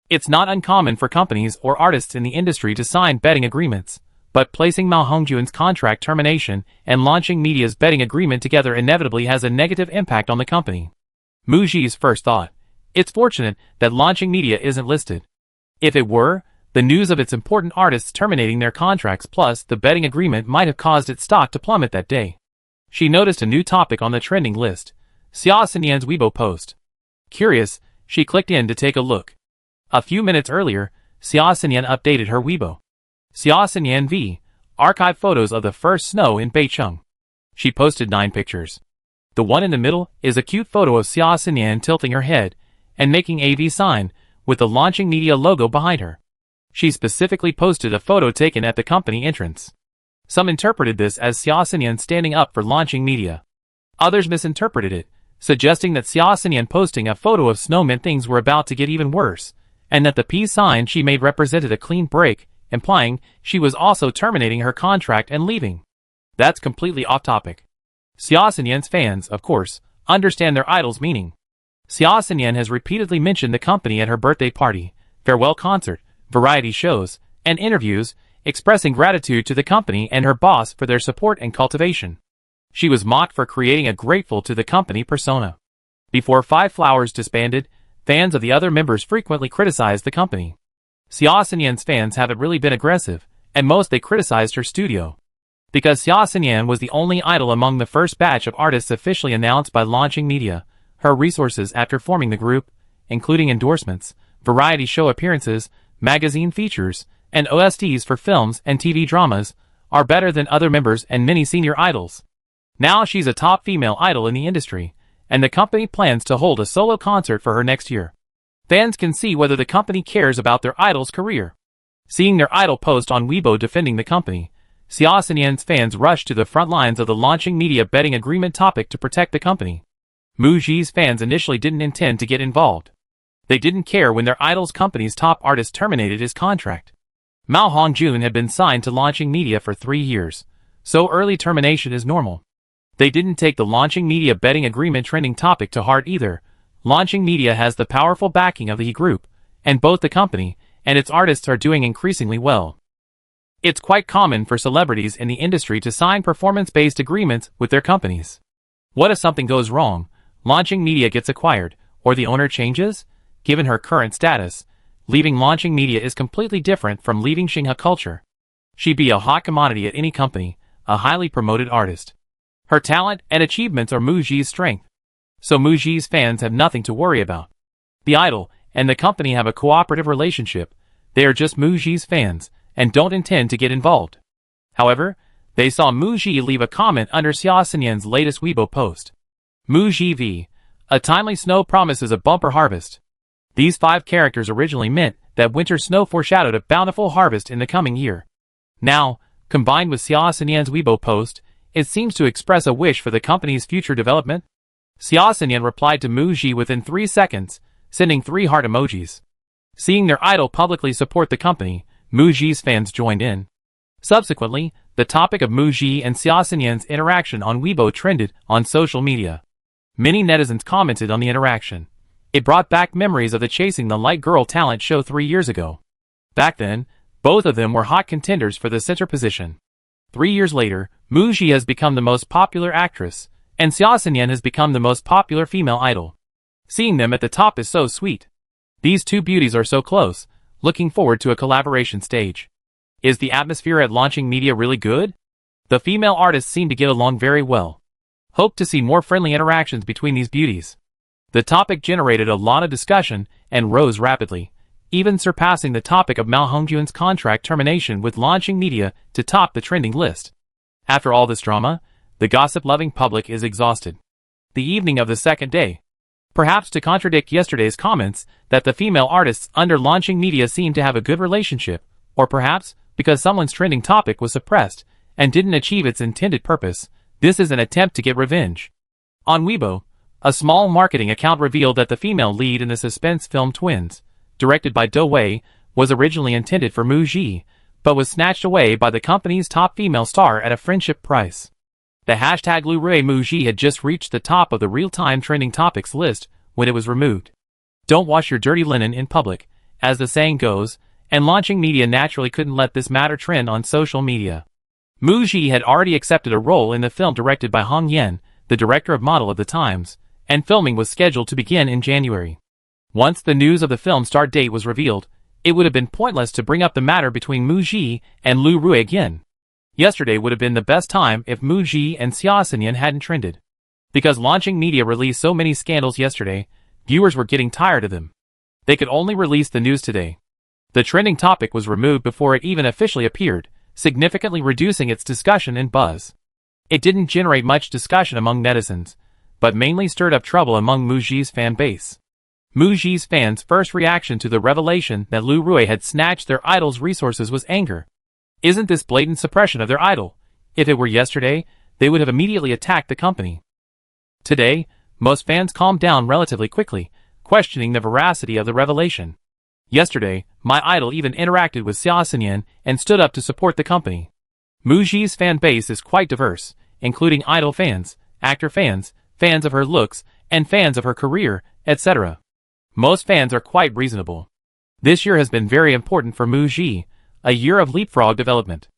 It's not uncommon for companies or artists in the industry to sign betting agreements, but placing Mao Hongjun's contract termination and Launching Media's betting agreement together inevitably has a negative impact on the company. Mu Ji's first thought: it's fortunate that Launching Media isn't listed. If it were, the news of its important artists terminating their contracts plus the betting agreement might have caused its stock to plummet that day. She noticed a new topic on the trending list: Xia Xinyan's Weibo post. Curious, she clicked in to take a look. A few minutes earlier, Xia Xinyan updated her Weibo. Xia Xinyan V. archived photos of the first snow in Beicheng. She posted 9 pictures. The one in the middle is a cute photo of Xia Xinyan tilting her head and making a V sign with the Launching Media logo behind her. She specifically posted a photo taken at the company entrance. Some interpreted this as Xia Xinyan standing up for Launching Media. Others misinterpreted it, suggesting that Xia Xinyan posting a photo of snow meant things were about to get even worse, and that the peace sign she made represented a clean break, implying she was also terminating her contract and leaving. That's completely off topic. Xia Xinyan's fans, of course, understand their idol's meaning. Xia Xinyan has repeatedly mentioned the company at her birthday party, farewell concert, variety shows, and interviews, expressing gratitude to the company and her boss for their support and cultivation. She was mocked for creating a grateful to the company persona. Before Five Flowers disbanded, fans of the other members frequently criticized the company. Xia Xinyan's fans haven't really been aggressive, and most they criticized her studio. Because Xia Xinyan was the only idol among the first batch of artists officially announced by Launching Media, her resources after forming the group, including endorsements, variety show appearances, magazine features, and OSTs for films and TV dramas, are better than other members and many senior idols. Now she's a top female idol in the industry, and the company plans to hold a solo concert for her next year. Fans can see whether the company cares about their idol's career. Seeing their idol post on Weibo defending the company, Xia Xinyan's fans rushed to the front lines of the Launching Media betting agreement topic to protect the company. Mu Ji's fans initially didn't intend to get involved. They didn't care when their idol's company's top artist terminated his contract. Mao Hongjun had been signed to Launching Media for 3 years, so early termination is normal. They didn't take the launching media betting agreement trending topic to heart either. Launching media has the powerful backing of the E Group, and both the company and its artists are doing increasingly well. It's quite common for celebrities in the industry to sign performance-based agreements with their companies. What if something goes wrong, launching media gets acquired, or the owner changes? Given her current status, leaving launching media is completely different from leaving Xinghe Culture. She'd be a hot commodity at any company, a highly promoted artist. Her talent and achievements are Muji's strength. So Muji's fans have nothing to worry about. The idol and the company have a cooperative relationship. They are just Muji's fans and don't intend to get involved. However, they saw Muji leave a comment under Xia Xinyan's latest Weibo post. Muji v. A timely snow promises a bumper harvest. These 5 characters originally meant that winter snow foreshadowed a bountiful harvest in the coming year. Now, combined with Xia Xinyan's Weibo post, it seems to express a wish for the company's future development. Xia Xinyan replied to Muji within 3 seconds, sending 3 heart emojis. Seeing their idol publicly support the company, Muji's fans joined in. Subsequently, the topic of Muji and Xia Xinyan's interaction on Weibo trended on social media. Many netizens commented on the interaction. It brought back memories of the Chasing the Light Girl talent show 3 years ago. Back then, both of them were hot contenders for the center position. 3 years later, Muji has become the most popular actress, and Xia Xinyan has become the most popular female idol. Seeing them at the top is so sweet. These two beauties are so close, looking forward to a collaboration stage. Is the atmosphere at launching media really good? The female artists seem to get along very well. Hope to see more friendly interactions between these beauties. The topic generated a lot of discussion and rose rapidly, even surpassing the topic of Mao Hongjuan's contract termination with launching media to top the trending list. After all this drama, the gossip-loving public is exhausted. The evening of the second day. Perhaps to contradict yesterday's comments that the female artists under launching media seem to have a good relationship, or perhaps because someone's trending topic was suppressed and didn't achieve its intended purpose, this is an attempt to get revenge. On Weibo, a small marketing account revealed that the female lead in the suspense film Twins, directed by Do Wei, was originally intended for Muji, but was snatched away by the company's top female star at a friendship price. The hashtag Lu Rui Muji had just reached the top of the real-time trending topics list when it was removed. Don't wash your dirty linen in public, as the saying goes, and launching media naturally couldn't let this matter trend on social media. Muji had already accepted a role in the film directed by Hong Yan, the director of Model of the Times, and filming was scheduled to begin in January. Once the news of the film start date was revealed, it would have been pointless to bring up the matter between Muji and Lu Rui again. Yesterday would have been the best time if Muji and Xia Xinyan hadn't trended. Because launching media released so many scandals yesterday, viewers were getting tired of them. They could only release the news today. The trending topic was removed before it even officially appeared, significantly reducing its discussion and buzz. It didn't generate much discussion among netizens, but mainly stirred up trouble among Muji's fan base. Muji's fans' first reaction to the revelation that Lu Rui had snatched their idol's resources was anger. Isn't this blatant suppression of their idol? If it were yesterday, they would have immediately attacked the company. Today, most fans calmed down relatively quickly, questioning the veracity of the revelation. Yesterday, my idol even interacted with Xia Xinyan and stood up to support the company. Muji's fan base is quite diverse, including idol fans, actor fans, fans of her looks, and fans of her career, etc. Most fans are quite reasonable. This year has been very important for Muji, a year of leapfrog development.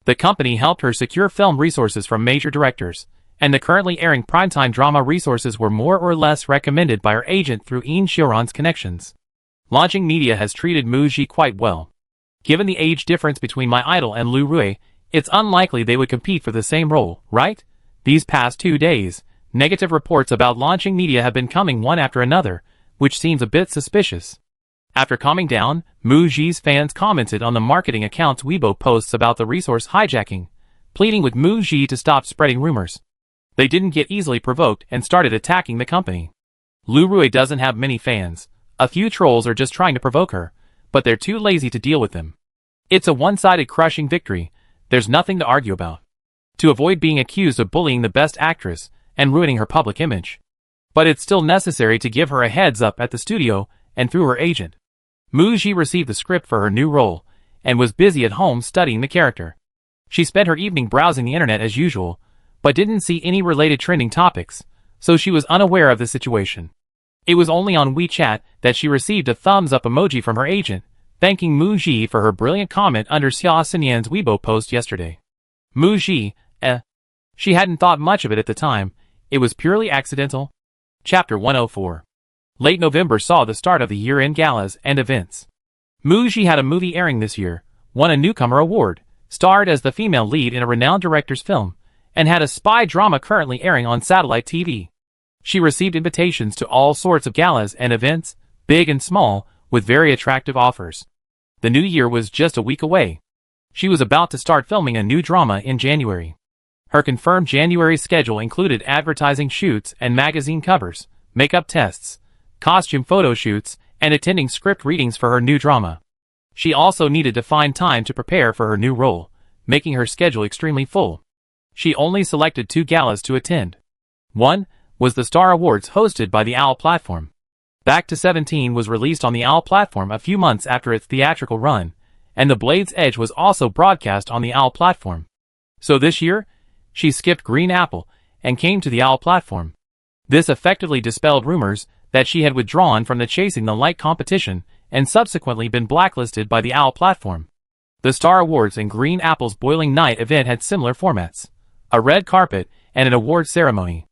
The company helped her secure film resources from major directors, and the currently airing primetime drama resources were more or less recommended by her agent through Yin Xiuran's connections. Launching media has treated Muji quite well. Given the age difference between my idol and Lu Rui, it's unlikely they would compete for the same role, right? These past 2 days, negative reports about launching media have been coming one after another, which seems a bit suspicious. After calming down, Muji's fans commented on the marketing account's Weibo posts about the resource hijacking, pleading with Muji to stop spreading rumors. They didn't get easily provoked and started attacking the company. Lu Rui doesn't have many fans. A few trolls are just trying to provoke her, but they're too lazy to deal with them. It's a one-sided crushing victory. There's nothing to argue about. To avoid being accused of bullying the best actress and ruining her public image. But it's still necessary to give her a heads up at the studio and through her agent. Muji received the script for her new role and was busy at home studying the character. She spent her evening browsing the internet as usual, but didn't see any related trending topics, so she was unaware of the situation. It was only on WeChat that she received a thumbs-up emoji from her agent, thanking Muji for her brilliant comment under Xia Xinyan's Weibo post yesterday. Muji, she hadn't thought much of it at the time, it was purely accidental. Chapter 104. Late November saw the start of the year-end galas and events. Muji had a movie airing this year, won a newcomer award, starred as the female lead in a renowned director's film, and had a spy drama currently airing on satellite TV. She received invitations to all sorts of galas and events, big and small, with very attractive offers. The new year was just a week away. She was about to start filming a new drama in January. Her confirmed January schedule included advertising shoots and magazine covers, makeup tests, costume photo shoots, and attending script readings for her new drama. She also needed to find time to prepare for her new role, making her schedule extremely full. She only selected 2 galas to attend. One was the Star Awards hosted by the OWL platform. Back to 17 was released on the OWL platform a few months after its theatrical run, and The Blade's Edge was also broadcast on the OWL platform. So this year, she skipped Green Apple and came to the OWL platform. This effectively dispelled rumors that she had withdrawn from the Chasing the Light competition and subsequently been blacklisted by the OWL platform. The Star Awards and Green Apple's Boiling Night event had similar formats: a red carpet and an award ceremony.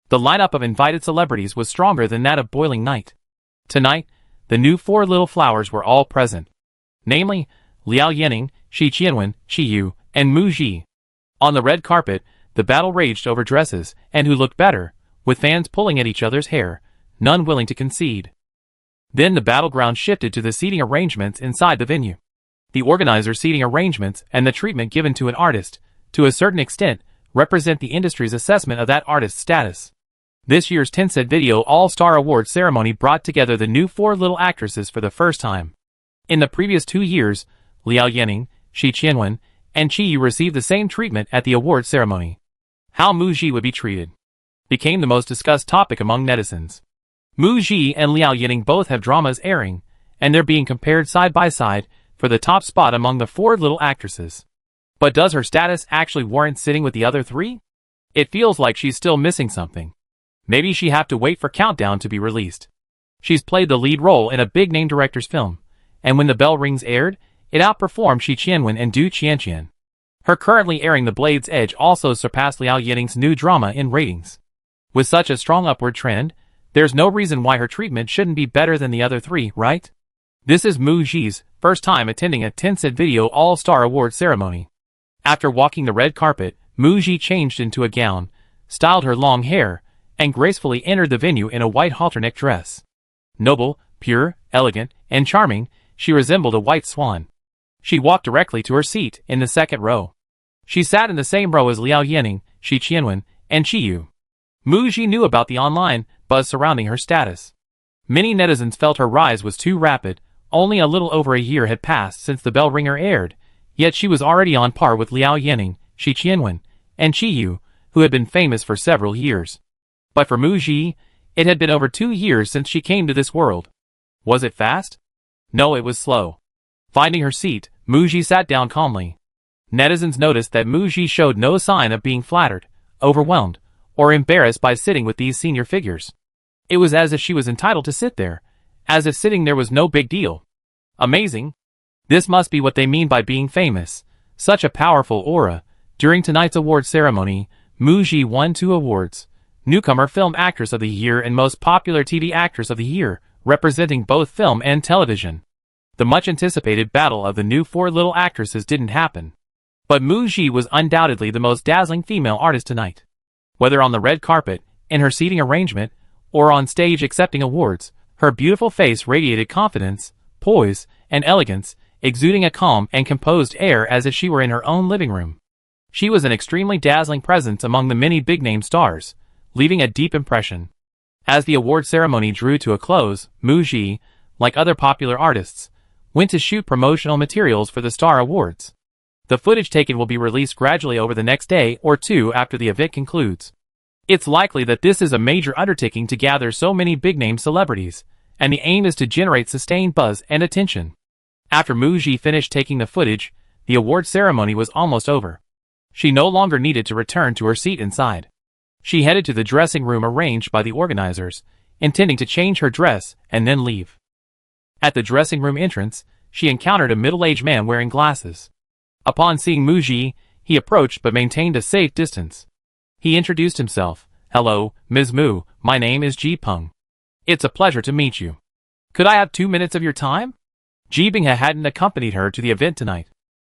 The lineup of invited celebrities was stronger than that of Boiling Night. Tonight, the new 4 little flowers were all present, namely Liao Yanning, Shi Qianwen, Qi Yu, and Mu Ji. On the red carpet, the battle raged over dresses and who looked better, with fans pulling at each other's hair, none willing to concede. Then the battleground shifted to the seating arrangements inside the venue. The organizer seating arrangements and the treatment given to an artist, to a certain extent, represent the industry's assessment of that artist's status. This year's Tencent Video All-Star Awards ceremony brought together the new 4 little actresses for the first time. In the previous 2 years, Liao Yanning, Shi Qianwen, and Qi Yu received the same treatment at the award ceremony. How Mu Ji would be treated became the most discussed topic among netizens. Mu Ji and Liao Yanning both have dramas airing, and they're being compared side by side for the top spot among the 4 little actresses. But does her status actually warrant sitting with the other 3? It feels like she's still missing something. Maybe she have to wait for Countdown to be released. She's played the lead role in a big-name director's film, and when The Bell Rings aired, it outperformed Shi Qianwen and Du Qianqian. Her currently airing The Blade's Edge also surpassed Liao Yanning's new drama in ratings. With such a strong upward trend, there's no reason why her treatment shouldn't be better than the other 3, right? This is Mu Ji's first time attending a Tencent Video All-Star Award ceremony. After walking the red carpet, Mu Ji changed into a gown, styled her long hair, and gracefully entered the venue in a white halter-neck dress. Noble, pure, elegant, and charming, she resembled a white swan. She walked directly to her seat in the second row. She sat in the same row as Liao Yanning, Shi Qianwen, and Qi Yu. Mu Ji knew about the online buzz surrounding her status. Many netizens felt her rise was too rapid. Only a little over a year had passed since The Bell Ringer aired, yet she was already on par with Liao Yanning, Shi Qianwen, and Qi Yu, who had been famous for several years. But for Mu Ji, it had been over 2 years since she came to this world. Was it fast? No, it was slow. Finding her seat, Mu Ji sat down calmly. Netizens noticed that Mu Ji showed no sign of being flattered, overwhelmed, or embarrassed by sitting with these senior figures. It was as if she was entitled to sit there, as if sitting there was no big deal. Amazing. This must be what they mean by being famous. Such a powerful aura. During tonight's award ceremony, Mu Ji won 2 awards: Newcomer Film Actress of the Year and Most Popular TV Actress of the Year, representing both film and television. The much-anticipated battle of the new 4 little actresses didn't happen. But Mu Ji was undoubtedly the most dazzling female artist tonight. Whether on the red carpet, in her seating arrangement, or on stage accepting awards, her beautiful face radiated confidence, poise, and elegance, exuding a calm and composed air as if she were in her own living room. She was an extremely dazzling presence among the many big-name stars, leaving a deep impression. As the award ceremony drew to a close, Mu Ji, like other popular artists, went to shoot promotional materials for the Star Awards. The footage taken will be released gradually over the next day or 2 after the event concludes. It's likely that this is a major undertaking to gather so many big-name celebrities, and the aim is to generate sustained buzz and attention. After Mu Ji finished taking the footage, the award ceremony was almost over. She no longer needed to return to her seat inside. She headed to the dressing room arranged by the organizers, intending to change her dress and then leave. At the dressing room entrance, she encountered a middle-aged man wearing glasses. Upon seeing Muji, he approached but maintained a safe distance. He introduced himself. "Hello, Ms. Mu, my name is Ji Peng. It's a pleasure to meet you. Could I have 2 minutes of your time?" Ji Binghe hadn't accompanied her to the event tonight.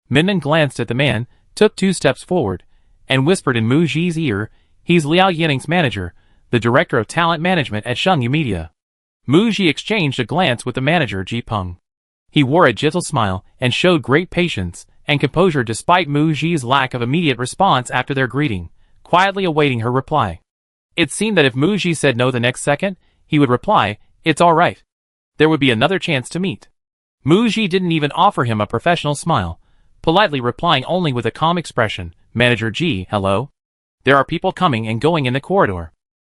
Minden glanced at the man, took 2 steps forward, and whispered in Muji's ear, "He's Liao Yining's manager, the director of talent management at Shengyu Media." Muji exchanged a glance with the manager, Ji Peng. He wore a gentle smile and showed great patience and composure despite Muji's lack of immediate response after their greeting, quietly awaiting her reply. It seemed that if Muji said no the next second, he would reply, "It's all right." There would be another chance to meet. Muji didn't even offer him a professional smile, politely replying only with a calm expression, "Manager Ji, hello? There are people coming and going in the corridor.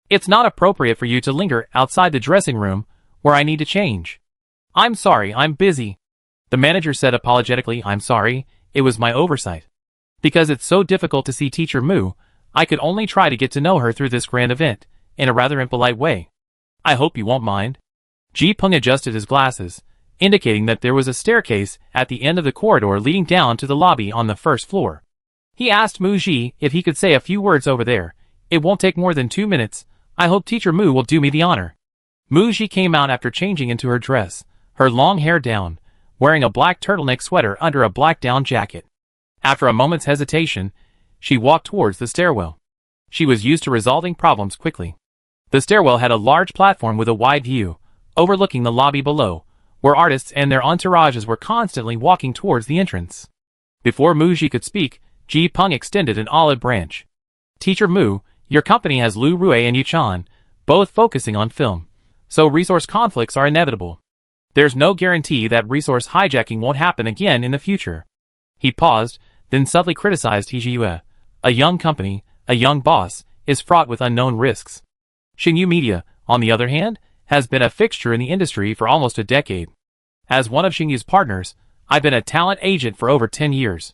It's not appropriate for you to linger outside the dressing room, where I need to change." "I'm sorry, I'm busy." The manager said apologetically, "I'm sorry, it was my oversight. Because it's so difficult to see Teacher Mu, I could only try to get to know her through this grand event, in a rather impolite way. I hope you won't mind." Ji Peng adjusted his glasses, indicating that there was a staircase at the end of the corridor leading down to the lobby on the first floor. He asked Muji if he could say a few words over there. "It won't take more than 2 minutes. I hope Teacher Mu will do me the honor." Muji came out after changing into her dress, her long hair down, wearing a black turtleneck sweater under a black down jacket. After a moment's hesitation, she walked towards the stairwell. She was used to resolving problems quickly. The stairwell had a large platform with a wide view, overlooking the lobby below, where artists and their entourages were constantly walking towards the entrance. Before Muji could speak, Ji Peng extended an olive branch. "Teacher Mu, your company has Lu Rui and Yuchan, both focusing on film, so resource conflicts are inevitable. There's no guarantee that resource hijacking won't happen again in the future." He paused, then subtly criticized Hijiyue. "A young company, a young boss, is fraught with unknown risks. Shengyu Media, on the other hand, has been a fixture in the industry for almost a decade. As one of Shengyu's partners, I've been a talent agent for over 10 years.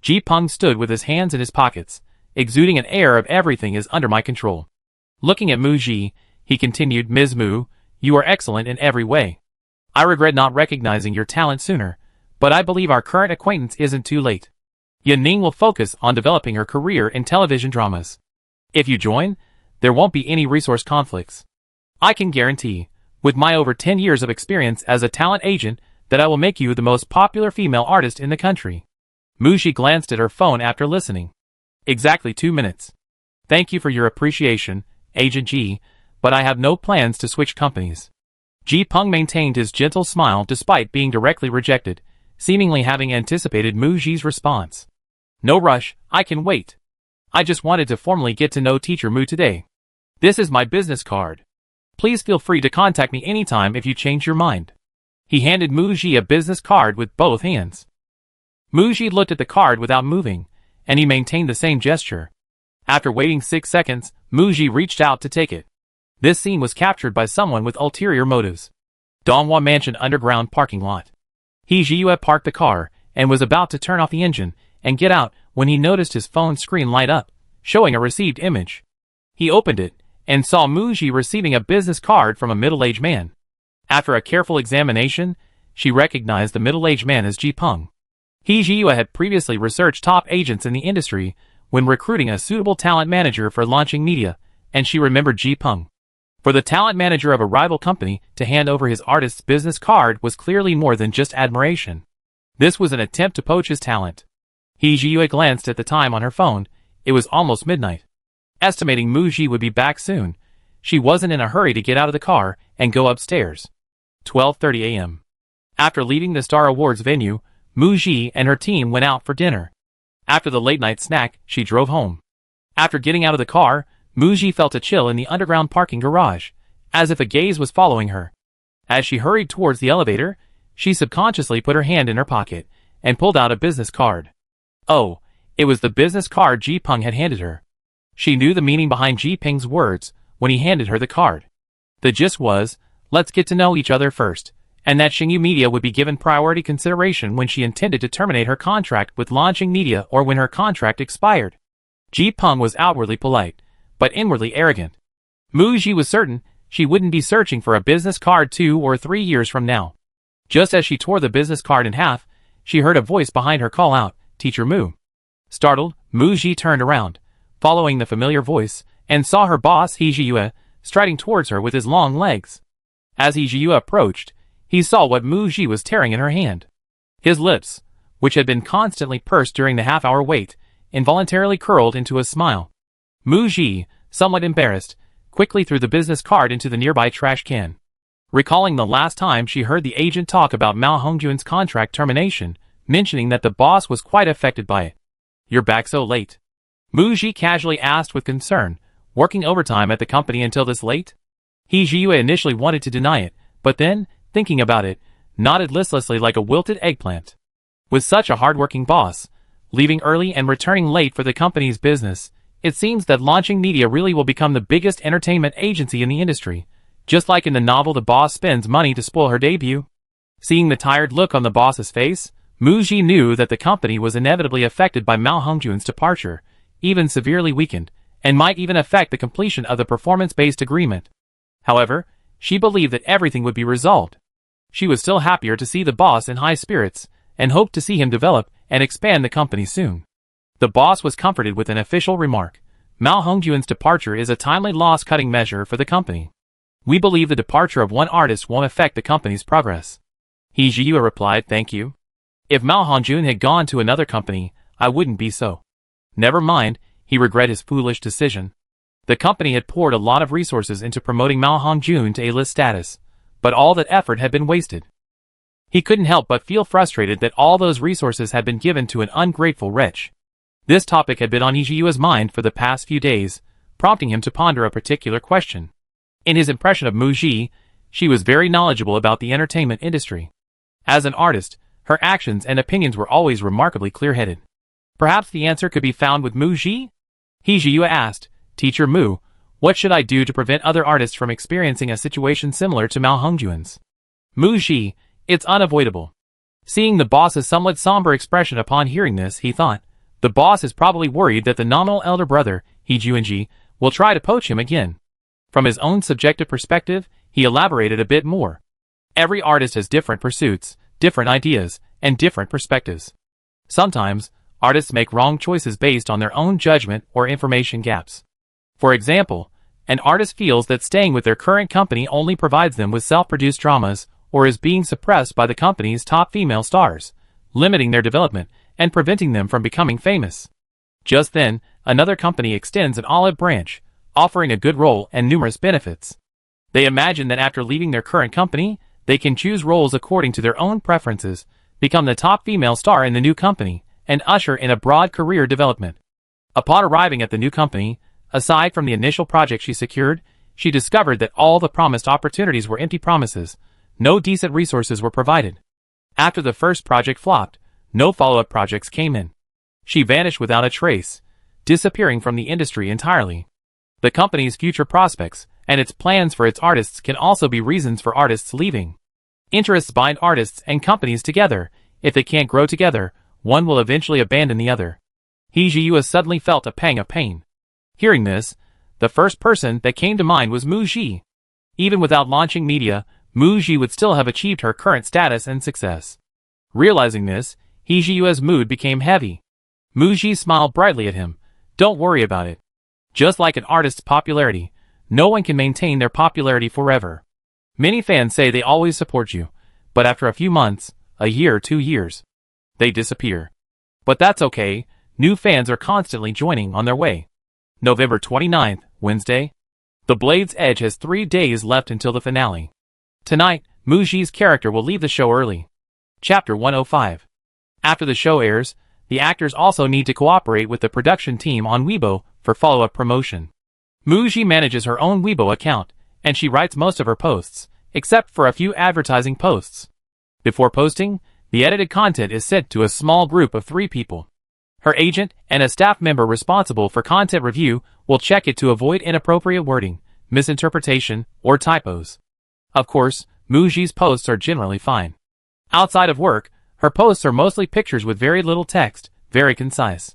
Ji Peng stood with his hands in his pockets, exuding an air of everything is under my control. Looking at Muji, he continued, "Ms. Mu, you are excellent in every way. I regret not recognizing your talent sooner, but I believe our current acquaintance isn't too late. Yan Ning will focus on developing her career in television dramas. If you join, there won't be any resource conflicts. I can guarantee, with my over 10 years of experience as a talent agent, that I will make you the most popular female artist in the country." Muji glanced at her phone after listening. "Exactly 2 minutes. Thank you for your appreciation, Agent Ji, but I have no plans to switch companies." Ji Peng maintained his gentle smile despite being directly rejected, seemingly having anticipated Muji's response. "No rush, I can wait. I just wanted to formally get to know Teacher Mu today. This is my business card. Please feel free to contact me anytime if you change your mind." He handed Muji a business card with both hands. Muji looked at the card without moving, and he maintained the same gesture. After waiting 6 seconds, Muji reached out to take it. This scene was captured by someone with ulterior motives. Donghua Mansion underground parking lot. He Jiyue parked the car, and was about to turn off the engine and get out when he noticed his phone screen light up, showing a received image. He opened it, and saw Muji receiving a business card from a middle-aged man. After a careful examination, she recognized the middle-aged man as Ji Peng. He Jiyue had previously researched top agents in the industry when recruiting a suitable talent manager for launching media, and she remembered Ji Peng. For the talent manager of a rival company to hand over his artist's business card was clearly more than just admiration. This was an attempt to poach his talent. He Jiyue glanced at the time on her phone. It was almost midnight. Estimating Muji would be back soon, she wasn't in a hurry to get out of the car and go upstairs. 12:30 a.m. After leaving the Star Awards venue, Muji and her team went out for dinner. After the late-night snack, she drove home. After getting out of the car, Muji felt a chill in the underground parking garage, as if a gaze was following her. As she hurried towards the elevator, she subconsciously put her hand in her pocket and pulled out a business card. Oh, it was the business card Ji Peng had handed her. She knew the meaning behind Ji Peng's words when he handed her the card. The gist was, "Let's get to know each other first, and that Xingyu Media would be given priority consideration when she intended to terminate her contract with Launching Media or when her contract expired. Ji Peng was outwardly polite, but inwardly arrogant. Mu Ji was certain she wouldn't be searching for a business card 2 or 3 years from now. Just as she tore the business card in half, she heard a voice behind her call out, "Teacher Mu." Startled, Mu Ji turned around, following the familiar voice, and saw her boss He Jiyue striding towards her with his long legs. As He Jiyue approached, he saw what Mu Ji was tearing in her hand. His lips, which had been constantly pursed during the half-hour wait, involuntarily curled into a smile. Mu Ji, somewhat embarrassed, quickly threw the business card into the nearby trash can. Recalling the last time she heard the agent talk about Mao Hongjuan's contract termination, mentioning that the boss was quite affected by it. "You're back so late?" Mu Ji casually asked with concern, working overtime at the company until this late? He Jiyue initially wanted to deny it, but then, thinking about it, nodded listlessly like a wilted eggplant. With such a hard-working boss, leaving early and returning late for the company's business, it seems that Launching Media really will become the biggest entertainment agency in the industry, just like in the novel the boss spends money to spoil her debut. Seeing the tired look on the boss's face, Mu Ji knew that the company was inevitably affected by Mao Hongjuan's departure, even severely weakened, and might even affect the completion of the performance-based agreement. However, she believed that everything would be resolved. She was still happier to see the boss in high spirits, and hoped to see him develop and expand the company soon. The boss was comforted with an official remark. "Mao Hongjuan's departure is a timely loss-cutting measure for the company. We believe the departure of one artist won't affect the company's progress." He Jiyue replied, "Thank you. If Mao Hongjun had gone to another company, I wouldn't be so." Never mind, he regretted his foolish decision. The company had poured a lot of resources into promoting Mao Hongjun to A-list status, but all that effort had been wasted. He couldn't help but feel frustrated that all those resources had been given to an ungrateful wretch. This topic had been on Ijiyu's mind for the past few days, prompting him to ponder a particular question. In his impression of Mu Ji, she was very knowledgeable about the entertainment industry. As an artist, her actions and opinions were always remarkably clear-headed. Perhaps the answer could be found with Mu Ji? He Jiyue asked, "Teacher Mu, what should I do to prevent other artists from experiencing a situation similar to Mao Hongjuan's?" Mu Ji, "It's unavoidable." Seeing the boss's somewhat somber expression upon hearing this, he thought, the boss is probably worried that the nominal elder brother, He Juanji, will try to poach him again. From his own subjective perspective, he elaborated a bit more. Every artist has different pursuits, different ideas, and different perspectives. Sometimes, artists make wrong choices based on their own judgment or information gaps. For example, an artist feels that staying with their current company only provides them with self-produced dramas, or is being suppressed by the company's top female stars, limiting their development and preventing them from becoming famous. Just then, another company extends an olive branch, offering a good role and numerous benefits. They imagine that after leaving their current company, they can choose roles according to their own preferences, become the top female star in the new company, and usher in a broad career development. Upon arriving at the new company, aside from the initial project she secured, she discovered that all the promised opportunities were empty promises. No decent resources were provided. After the first project flopped, no follow-up projects came in. She vanished without a trace, disappearing from the industry entirely. The company's future prospects and its plans for its artists can also be reasons for artists leaving. Interests bind artists and companies together. If they can't grow together, one will eventually abandon the other. He Jiyue suddenly felt a pang of pain. Hearing this, the first person that came to mind was Mu Ji. Even without launching media, Mu Ji would still have achieved her current status and success. Realizing this, He Jiyue's mood became heavy. Mu Ji smiled brightly at him. "Don't worry about it. Just like an artist's popularity, no one can maintain their popularity forever. Many fans say they always support you, but after a few months, a year, 2 years, they disappear. But that's okay, new fans are constantly joining on their way." November 29th, Wednesday. The Blade's Edge has 3 days left until the finale. Tonight, Mu Ji's character will leave the show early. Chapter 105. After the show airs, the actors also need to cooperate with the production team on Weibo for follow-up promotion. Mu Ji manages her own Weibo account, and she writes most of her posts, except for a few advertising posts. Before posting, the edited content is sent to a small group of 3 people. Her agent and a staff member responsible for content review will check it to avoid inappropriate wording, misinterpretation, or typos. Of course, Muji's posts are generally fine. Outside of work, her posts are mostly pictures with very little text, very concise.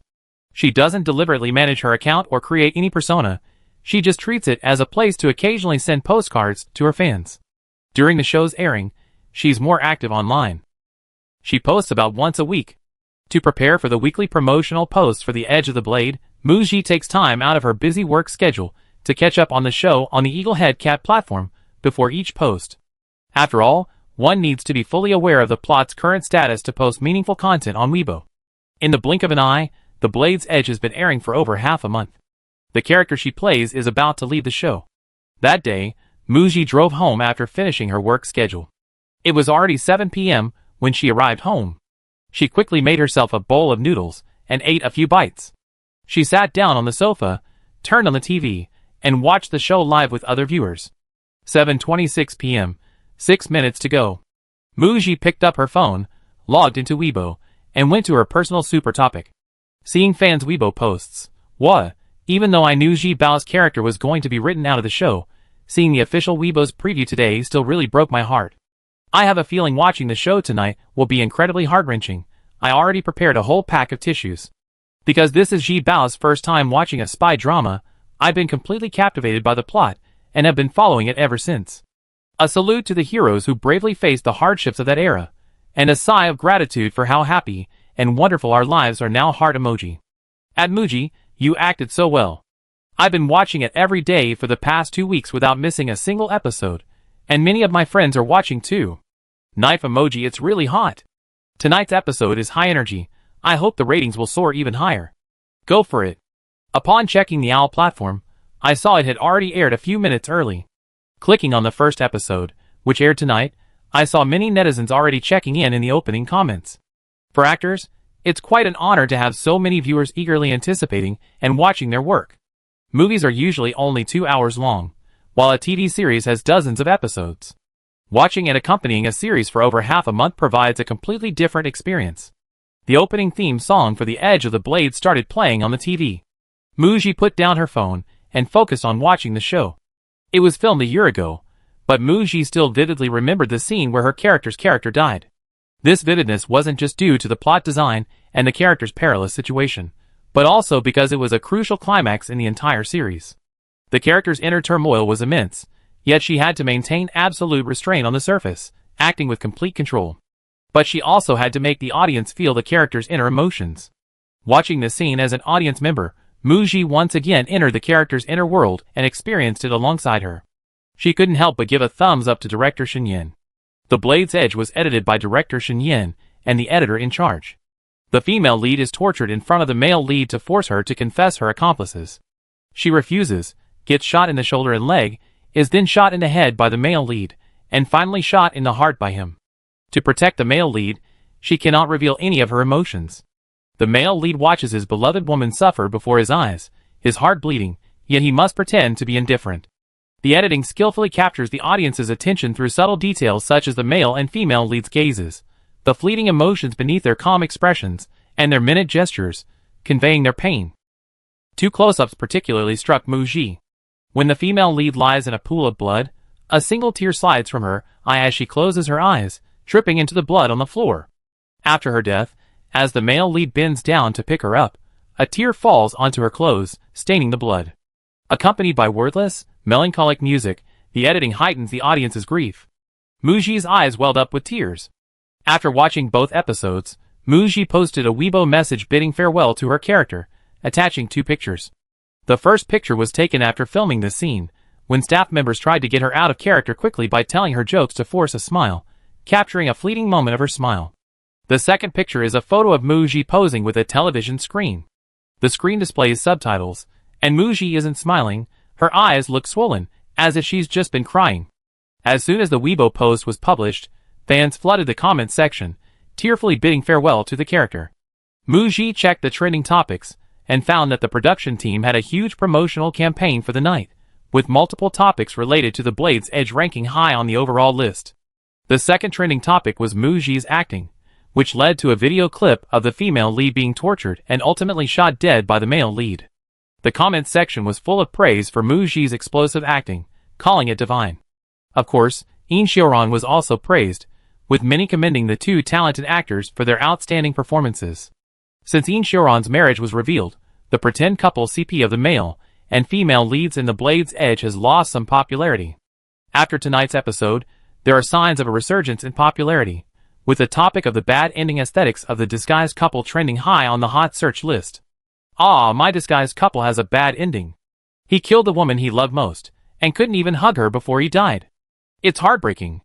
She doesn't deliberately manage her account or create any persona, she just treats it as a place to occasionally send postcards to her fans. During the show's airing, she's more active online. She posts about once a week. To prepare for the weekly promotional posts for The Edge of the Blade, Muji takes time out of her busy work schedule to catch up on the show on the Eaglehead Cat platform before each post. After all, one needs to be fully aware of the plot's current status to post meaningful content on Weibo. In the blink of an eye, The Blade's Edge has been airing for over half a month. The character she plays is about to leave the show. That day, Muji drove home after finishing her work schedule. It was already 7 p.m. when she arrived home. She quickly made herself a bowl of noodles and ate a few bites. She sat down on the sofa, turned on the TV, and watched the show live with other viewers. 7:26 p.m., 6 minutes to go. Muji picked up her phone, logged into Weibo, and went to her personal super topic. Seeing fans' Weibo posts. Even though I knew Ji Bao's character was going to be written out of the show, seeing the official Weibo's preview today still really broke my heart. I have a feeling watching the show tonight will be incredibly heart-wrenching. I already prepared a whole pack of tissues. Because this is Ji Bao's first time watching a spy drama, I've been completely captivated by the plot, and have been following it ever since. A salute to the heroes who bravely faced the hardships of that era, and a sigh of gratitude for how happy and wonderful our lives are now. Heart emoji. At Muji, you acted so well. I've been watching it every day for the past 2 weeks without missing a single episode, and many of my friends are watching too. Knife emoji. It's really hot. Tonight's episode is high energy. I hope the ratings will soar even higher. Go for it. Upon checking the OWL platform, I saw it had already aired a few minutes early. Clicking on the first episode, which aired tonight, I saw many netizens already checking in the opening comments. For actors, it's quite an honor to have so many viewers eagerly anticipating and watching their work. Movies are usually only 2 hours long, while a TV series has dozens of episodes. Watching and accompanying a series for over half a month provides a completely different experience. The opening theme song for The Edge of the Blade started playing on the TV. Muji put down her phone and focused on watching the show. It was filmed a year ago, but Muji still vividly remembered the scene where her character's character died. This vividness wasn't just due to the plot design and the character's perilous situation, but also because it was a crucial climax in the entire series. The character's inner turmoil was immense, yet she had to maintain absolute restraint on the surface, acting with complete control. But she also had to make the audience feel the character's inner emotions. Watching this scene as an audience member, Muji once again entered the character's inner world and experienced it alongside her. She couldn't help but give a thumbs up to director Shen Yin. The Blade's Edge was edited by director Shen Yin and the editor in charge. The female lead is tortured in front of the male lead to force her to confess her accomplices. She refuses, gets shot in the shoulder and leg, is then shot in the head by the male lead, and finally shot in the heart by him. To protect the male lead, she cannot reveal any of her emotions. The male lead watches his beloved woman suffer before his eyes, his heart bleeding, yet he must pretend to be indifferent. The editing skillfully captures the audience's attention through subtle details such as the male and female leads' gazes, the fleeting emotions beneath their calm expressions, and their minute gestures, conveying their pain. 2 close-ups particularly struck Muji. When the female lead lies in a pool of blood, a single tear slides from her eye as she closes her eyes, dripping into the blood on the floor. After her death, as the male lead bends down to pick her up, a tear falls onto her clothes, staining the blood. Accompanied by wordless, melancholic music, the editing heightens the audience's grief. Muji's eyes welled up with tears. After watching both episodes, Muji posted a Weibo message bidding farewell to her character, attaching 2 pictures. The first picture was taken after filming this scene, when staff members tried to get her out of character quickly by telling her jokes to force a smile, capturing a fleeting moment of her smile. The second picture is a photo of Muji posing with a television screen. The screen displays subtitles, and Muji isn't smiling, her eyes look swollen, as if she's just been crying. As soon as the Weibo post was published, fans flooded the comments section, tearfully bidding farewell to the character. Muji checked the trending topics, and found that the production team had a huge promotional campaign for the night, with multiple topics related to the Blade's Edge ranking high on the overall list. The second trending topic was Muji's acting, which led to a video clip of the female lead being tortured and ultimately shot dead by the male lead. The comments section was full of praise for Muji's explosive acting, calling it divine. Of course, Yin Xiaoran was also praised, with many commending the two talented actors for their outstanding performances. Since Yin Xiaoran's marriage was revealed, the pretend couple CP of the male and female leads in The Blade's Edge has lost some popularity. After tonight's episode, there are signs of a resurgence in popularity, with the topic of the bad ending aesthetics of the disguised couple trending high on the hot search list. "Ah, my disguised couple has a bad ending. He killed the woman he loved most, and couldn't even hug her before he died. It's heartbreaking.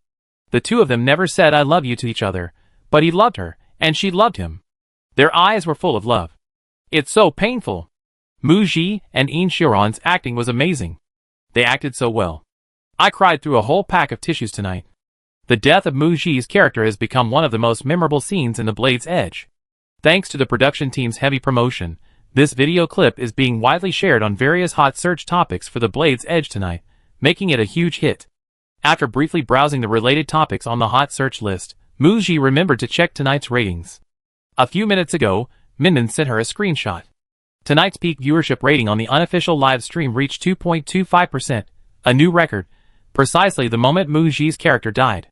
The two of them never said I love you to each other, but he loved her, and she loved him. Their eyes were full of love. It's so painful." Mu Ji and Yin Xiaoran's acting was amazing. They acted so well. I cried through a whole pack of tissues tonight. The death of Mu Ji's character has become one of the most memorable scenes in The Blade's Edge. Thanks to the production team's heavy promotion, this video clip is being widely shared on various hot search topics for The Blade's Edge tonight, making it a huge hit. After briefly browsing the related topics on the hot search list, Mu Ji remembered to check tonight's ratings. A few minutes ago, Minmin sent her a screenshot. Tonight's peak viewership rating on the unofficial live stream reached 2.25%, a new record, precisely the moment Mu Ji's character died.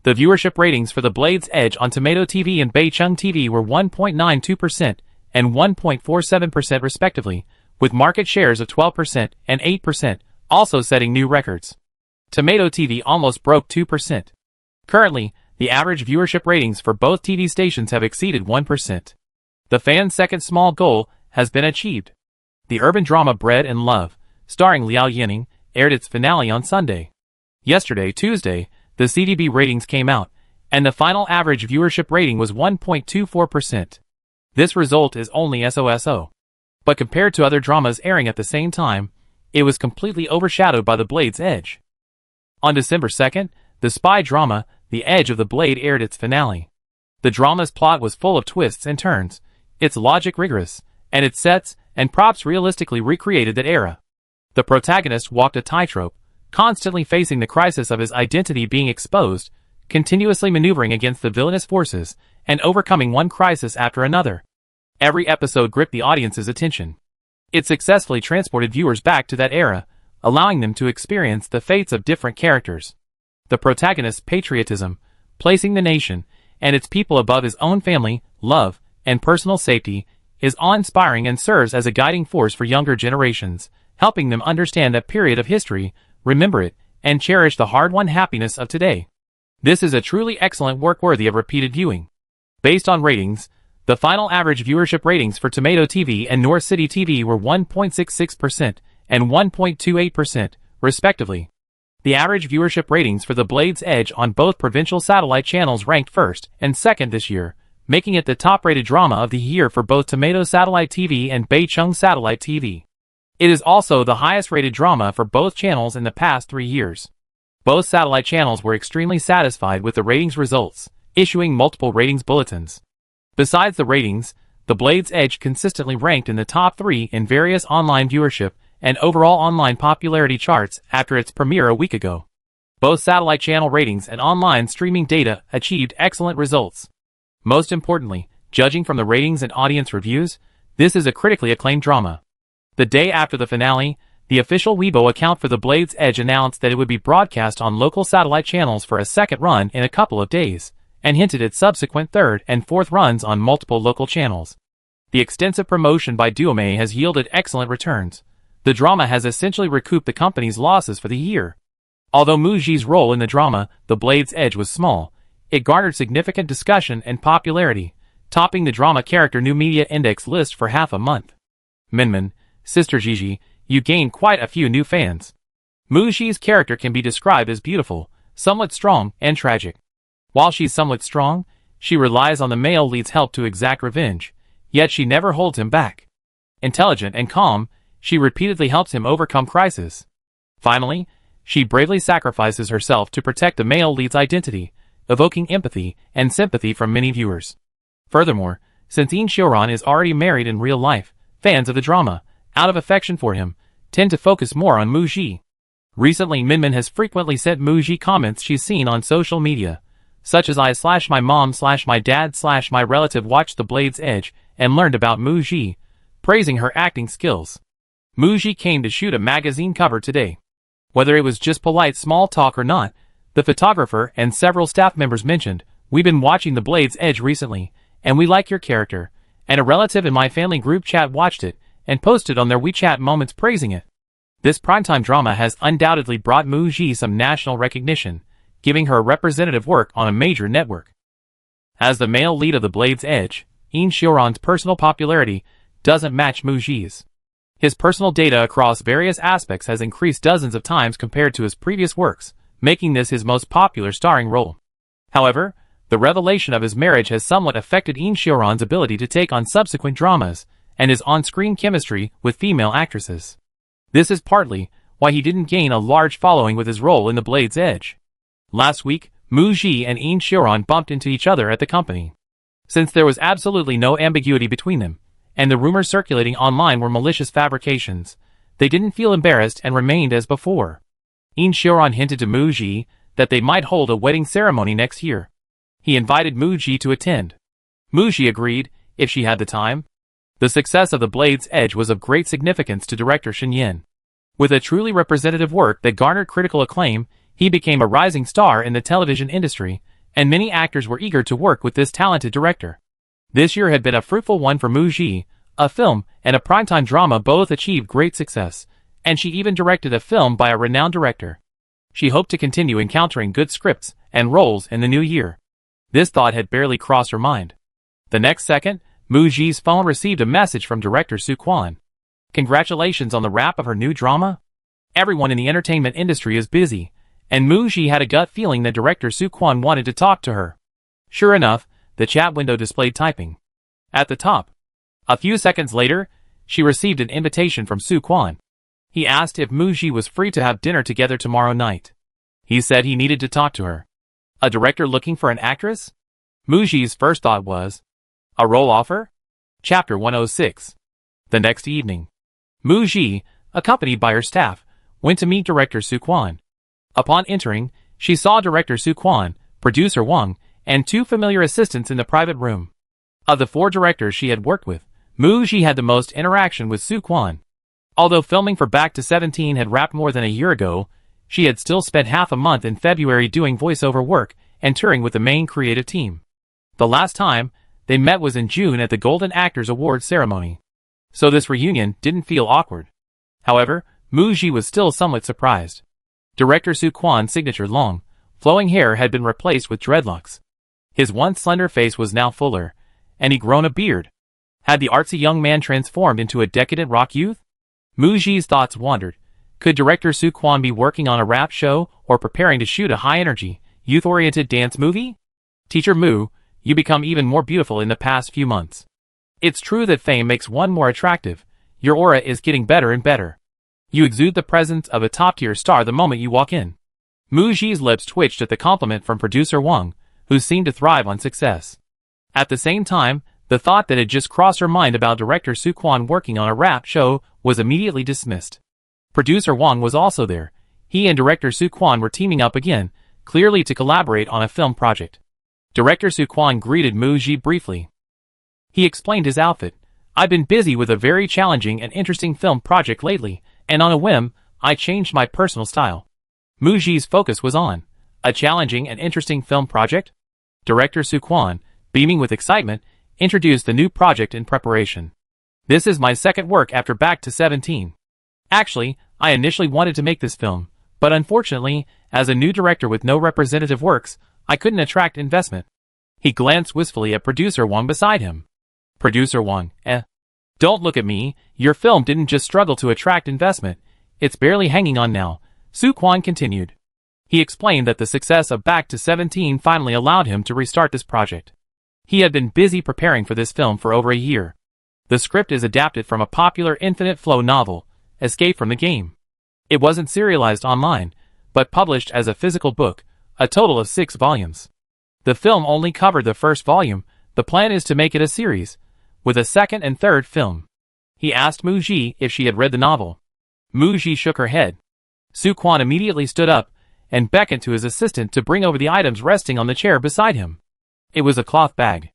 The viewership ratings for The Blade's Edge on Tomato TV and Beicheng TV were 1.92% and 1.47% respectively, with market shares of 12% and 8%, also setting new records. Tomato TV almost broke 2%. Currently, the average viewership ratings for both TV stations have exceeded 1%. The fans' second small goal has been achieved. The urban drama Bread and Love, starring Liao Yining, aired its finale on Sunday. Yesterday, Tuesday, the CDB ratings came out, and the final average viewership rating was 1.24%. This result is only SOSO. But compared to other dramas airing at the same time, it was completely overshadowed by The Blade's Edge. On December 2nd, the spy drama, The Edge of the Blade aired its finale. The drama's plot was full of twists and turns, its logic rigorous, and its sets and props realistically recreated that era. The protagonist walked a tightrope, constantly facing the crisis of his identity being exposed, continuously maneuvering against the villainous forces, and overcoming one crisis after another. Every episode gripped the audience's attention. It successfully transported viewers back to that era, allowing them to experience the fates of different characters. The protagonist's patriotism, placing the nation and its people above his own family, love, and personal safety, is awe-inspiring and serves as a guiding force for younger generations, helping them understand that period of history, remember it, and cherish the hard-won happiness of today. This is a truly excellent work worthy of repeated viewing. Based on ratings, the final average viewership ratings for Tomato TV and North City TV were 1.66% and 1.28%, respectively. The average viewership ratings for The Blade's Edge on both provincial satellite channels ranked first and second this year, making it the top-rated drama of the year for both Tomato Satellite TV and Beicheng Satellite TV. It is also the highest-rated drama for both channels in the past 3 years. Both satellite channels were extremely satisfied with the ratings results, issuing multiple ratings bulletins. Besides the ratings, The Blade's Edge consistently ranked in the top 3 in various online viewership and overall online popularity charts after its premiere a week ago. Both satellite channel ratings and online streaming data achieved excellent results. Most importantly, judging from the ratings and audience reviews, this is a critically acclaimed drama. The day after the finale, the official Weibo account for The Blade's Edge announced that it would be broadcast on local satellite channels for a second run in a couple of days, and hinted at subsequent third and fourth runs on multiple local channels. The extensive promotion by Duomei has yielded excellent returns. The drama has essentially recouped the company's losses for the year. Although Mu Ji's role in the drama, The Blade's Edge, was small, it garnered significant discussion and popularity, topping the drama character new media index list for half a month. Minmin, Sister Gigi, you gained quite a few new fans. Mu Ji's character can be described as beautiful, somewhat strong, and tragic. While she's somewhat strong, she relies on the male lead's help to exact revenge, yet she never holds him back. Intelligent and calm, she repeatedly helps him overcome crises. Finally, she bravely sacrifices herself to protect the male lead's identity, evoking empathy and sympathy from many viewers. Furthermore, since Yin Xiaoran is already married in real life, fans of the drama, out of affection for him, tend to focus more on Mu Ji. Recently, Minmin has frequently sent Mu Ji comments she's seen on social media, such as my mom my dad my relative watched The Blade's Edge and learned about Mu Ji, praising her acting skills. Mu Ji came to shoot a magazine cover today. Whether it was just polite small talk or not, The photographer and several staff members mentioned, "We've been watching The Blade's Edge recently, and we like your character," and a relative in my family group chat watched it and posted on their WeChat moments praising it. This primetime drama has undoubtedly brought Mu Ji some national recognition, giving her representative work on a major network. As the male lead of The Blade's Edge, Yin Xiaoran's personal popularity doesn't match Mu Ji's. His personal data across various aspects has increased dozens of times compared to his previous works, making this his most popular starring role. However, the revelation of his marriage has somewhat affected Yin Xiaoran's ability to take on subsequent dramas, and his on-screen chemistry with female actresses. This is partly why he didn't gain a large following with his role in The Blade's Edge. Last week, Mu Ji and Yin Xiaoran bumped into each other at the company. Since there was absolutely no ambiguity between them, and the rumors circulating online were malicious fabrications, they didn't feel embarrassed and remained as before. Yin Xiaoran hinted to Mu Ji that they might hold a wedding ceremony next year. He invited Mu Ji to attend. Mu Ji agreed, if she had the time. The success of The Blade's Edge was of great significance to director Shen Yin. With a truly representative work that garnered critical acclaim, he became a rising star in the television industry, and many actors were eager to work with this talented director. This year had been a fruitful one for Mu Ji. A film and a primetime drama both achieved great success, and she even directed a film by a renowned director. She hoped to continue encountering good scripts and roles in the new year. This thought had barely crossed her mind. The next second, Mu Ji's phone received a message from director Su Quan. "Congratulations on the wrap of her new drama." Everyone in the entertainment industry is busy, and Mu Ji had a gut feeling that director Su Quan wanted to talk to her. Sure enough, the chat window displayed typing at the top. A few seconds later, she received an invitation from Su Quan. He asked if Mu Ji was free to have dinner together tomorrow night. He said he needed to talk to her. A director looking for an actress? Mu Ji's first thought was, a role offer? Chapter 106. The next evening, Mu Ji, accompanied by her staff, went to meet director Su Quan. Upon entering, she saw director Su Quan, producer Wang, and two familiar assistants in the private room. Of the four directors she had worked with, Mu Ji had the most interaction with Su Quan. Although filming for Back to 17 had wrapped more than a year ago, she had still spent half a month in February doing voiceover work and touring with the main creative team. The last time they met was in June at the Golden Actors Awards ceremony. So this reunion didn't feel awkward. However, Mu Ji was still somewhat surprised. Director Su Quan's signature long, flowing hair had been replaced with dreadlocks. His once slender face was now fuller, and he'd grown a beard. Had the artsy young man transformed into a decadent rock youth? Mu Ji's thoughts wandered. Could director Su Quan be working on a rap show or preparing to shoot a high-energy, youth-oriented dance movie? Teacher Mu, you become even more beautiful in the past few months. It's true that fame makes one more attractive. Your aura is getting better and better. You exude the presence of a top-tier star the moment you walk in. Mu Ji's lips twitched at the compliment from producer Wang, who seemed to thrive on success. At the same time, the thought that had just crossed her mind about director Su Quan working on a rap show was immediately dismissed. Producer Wang was also there. He and director Su Quan were teaming up again, clearly to collaborate on a film project. Director Su Quan greeted Mu Ji briefly. He explained his outfit. I've been busy with a very challenging and interesting film project lately, and on a whim, I changed my personal style. Mu Ji's focus was on a challenging and interesting film project. Director Su Quan, beaming with excitement, introduced the new project in preparation. This is my second work after Back to 17. Actually, I initially wanted to make this film, but unfortunately, as a new director with no representative works, I couldn't attract investment. He glanced wistfully at producer Wang beside him. Producer Wang, Don't look at me, your film didn't just struggle to attract investment, it's barely hanging on now, Su Quan continued. He explained that the success of Back to 17 finally allowed him to restart this project. He had been busy preparing for this film for over a year. The script is adapted from a popular Infinite Flow novel, Escape from the Game. It wasn't serialized online, but published as a physical book, a total of 6 volumes. The film only covered the first volume. The plan is to make it a series, with a second and third film. He asked Mu Ji if she had read the novel. Mu Ji shook her head. Su Quan immediately stood up and beckoned to his assistant to bring over the items resting on the chair beside him. It was a cloth bag.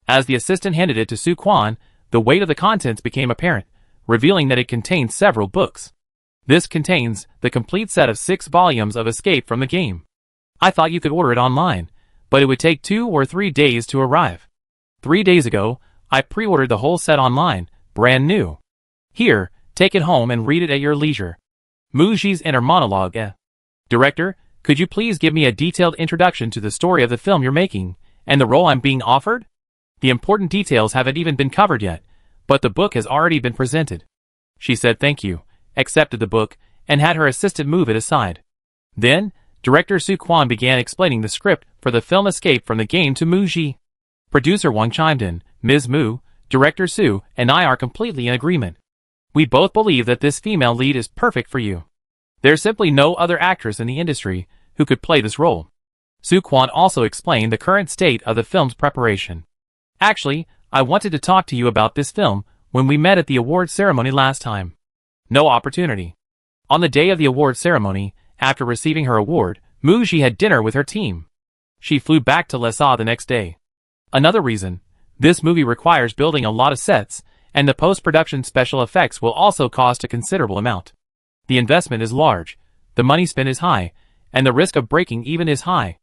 As the assistant handed it to Su Quan, the weight of the contents became apparent, revealing that it contained several books. This contains the complete set of 6 volumes of Escape from the Game. I thought you could order it online, but it would take 2 or 3 days to arrive. 3 days ago, I pre-ordered the whole set online, brand new. Here, take it home and read it at your leisure. Muji's inner monologue. Director, could you please give me a detailed introduction to the story of the film you're making, and the role I'm being offered? The important details haven't even been covered yet, but the book has already been presented. She said thank you, accepted the book, and had her assistant move it aside. Then, Director Su Quan began explaining the script for the film Escape from the Game to Muji. Producer Wang chimed in, Ms. Mu, Director Su, and I are completely in agreement. We both believe that this female lead is perfect for you. There's simply no other actress in the industry who could play this role. Su Quan also explained the current state of the film's preparation. Actually, I wanted to talk to you about this film when we met at the award ceremony last time. No opportunity. On the day of the award ceremony, after receiving her award, Muji had dinner with her team. She flew back to Lhasa the next day. Another reason, this movie requires building a lot of sets, and the post-production special effects will also cost a considerable amount. The investment is large, the money spent is high, and the risk of breaking even is high.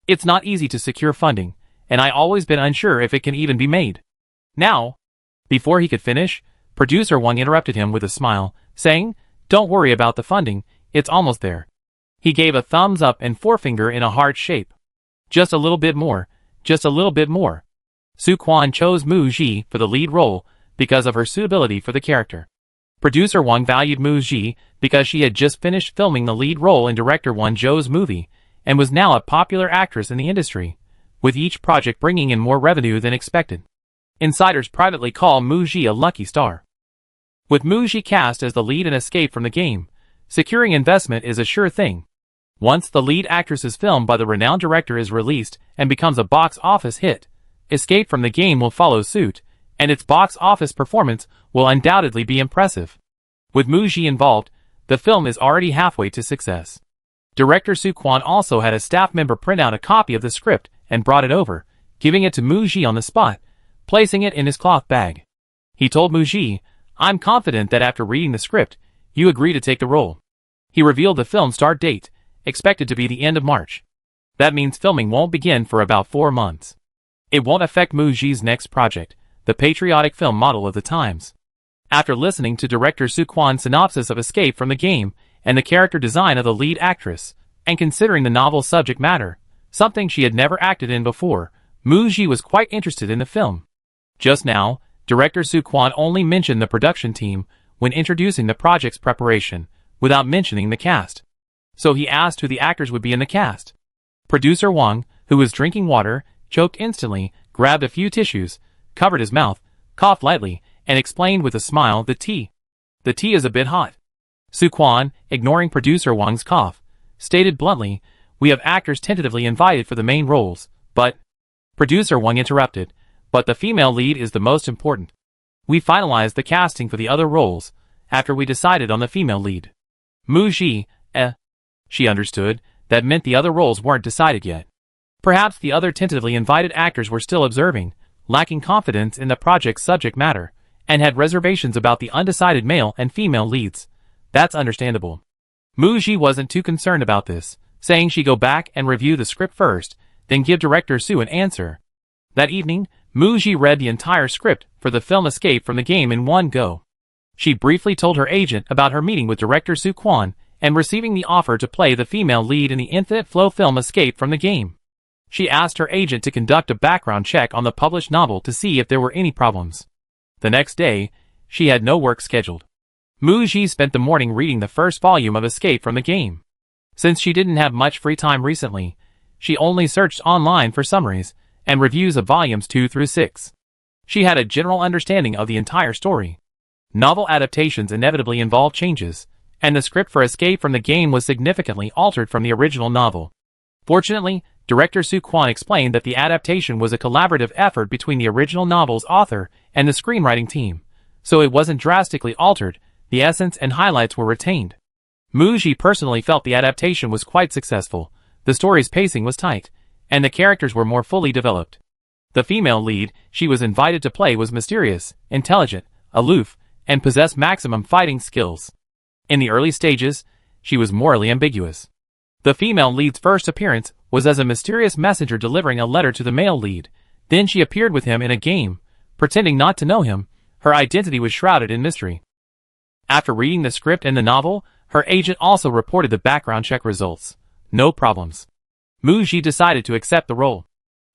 It's not easy to secure funding, and I always been unsure if it can even be made. Now, before he could finish, producer Wang interrupted him with a smile, saying, Don't worry about the funding, it's almost there. He gave a thumbs up and forefinger in a heart shape. Just a little bit more, just a little bit more. Su Quan chose Mu Ji for the lead role because of her suitability for the character. Producer Wang valued Mu Ji because she had just finished filming the lead role in director Wan Zhou's movie and was now a popular actress in the industry, with each project bringing in more revenue than expected. Insiders privately call Mu Ji a lucky star. With Mu Ji cast as the lead in Escape from the Game, securing investment is a sure thing. Once the lead actress's film by the renowned director is released and becomes a box office hit, Escape from the Game will follow suit, and its box office performance will undoubtedly be impressive. With Mu Ji involved, the film is already halfway to success. Director Su Quan also had a staff member print out a copy of the script and brought it over, giving it to Mu Ji on the spot, placing it in his cloth bag. He told Mu Ji, I'm confident that after reading the script, you agree to take the role. He revealed the film's start date, expected to be the end of March. That means filming won't begin for about 4 months. It won't affect Mu Ji's next project, the patriotic film Model of the Times. After listening to director Su Quan's synopsis of Escape from the Game and the character design of the lead actress, and considering the novel's subject matter, something she had never acted in before, Mu Ji was quite interested in the film. Just now, director Su Quan only mentioned the production team when introducing the project's preparation, without mentioning the cast. So he asked who the actors would be in the cast. Producer Wang, who was drinking water, choked instantly, grabbed a few tissues, covered his mouth, coughed lightly, and explained with a smile the tea. The tea is a bit hot. Su Quan, ignoring producer Wang's cough, stated bluntly, we have actors tentatively invited for the main roles, but... Producer Wang interrupted, but the female lead is the most important. We finalized the casting for the other roles, after we decided on the female lead. Mu Ji, She understood, that meant the other roles weren't decided yet. Perhaps the other tentatively invited actors were still observing, lacking confidence in the project's subject matter, and had reservations about the undecided male and female leads. That's understandable. Mu Ji wasn't too concerned about this, saying she'd go back and review the script first, then give director Su an answer. That evening, Mu Ji read the entire script for the film Escape from the Game in one go. She briefly told her agent about her meeting with director Su Quan and receiving the offer to play the female lead in the Infinite Flow film Escape from the Game. She asked her agent to conduct a background check on the published novel to see if there were any problems. The next day, she had no work scheduled. Mu Ji spent the morning reading the first volume of Escape from the Game. Since she didn't have much free time recently, she only searched online for summaries and reviews of volumes 2 through 6. She had a general understanding of the entire story. Novel adaptations inevitably involve changes, and the script for Escape from the Game was significantly altered from the original novel. Fortunately, director Su Quan explained that the adaptation was a collaborative effort between the original novel's author and the screenwriting team, so it wasn't drastically altered, the essence and highlights were retained. Mu Ji personally felt the adaptation was quite successful, the story's pacing was tight, and the characters were more fully developed. The female lead she was invited to play was mysterious, intelligent, aloof, and possessed maximum fighting skills. In the early stages, she was morally ambiguous. The female lead's first appearance was as a mysterious messenger delivering a letter to the male lead. Then she appeared with him in a game. Pretending not to know him, her identity was shrouded in mystery. After reading the script and the novel, her agent also reported the background check results. No problems. Muji decided to accept the role.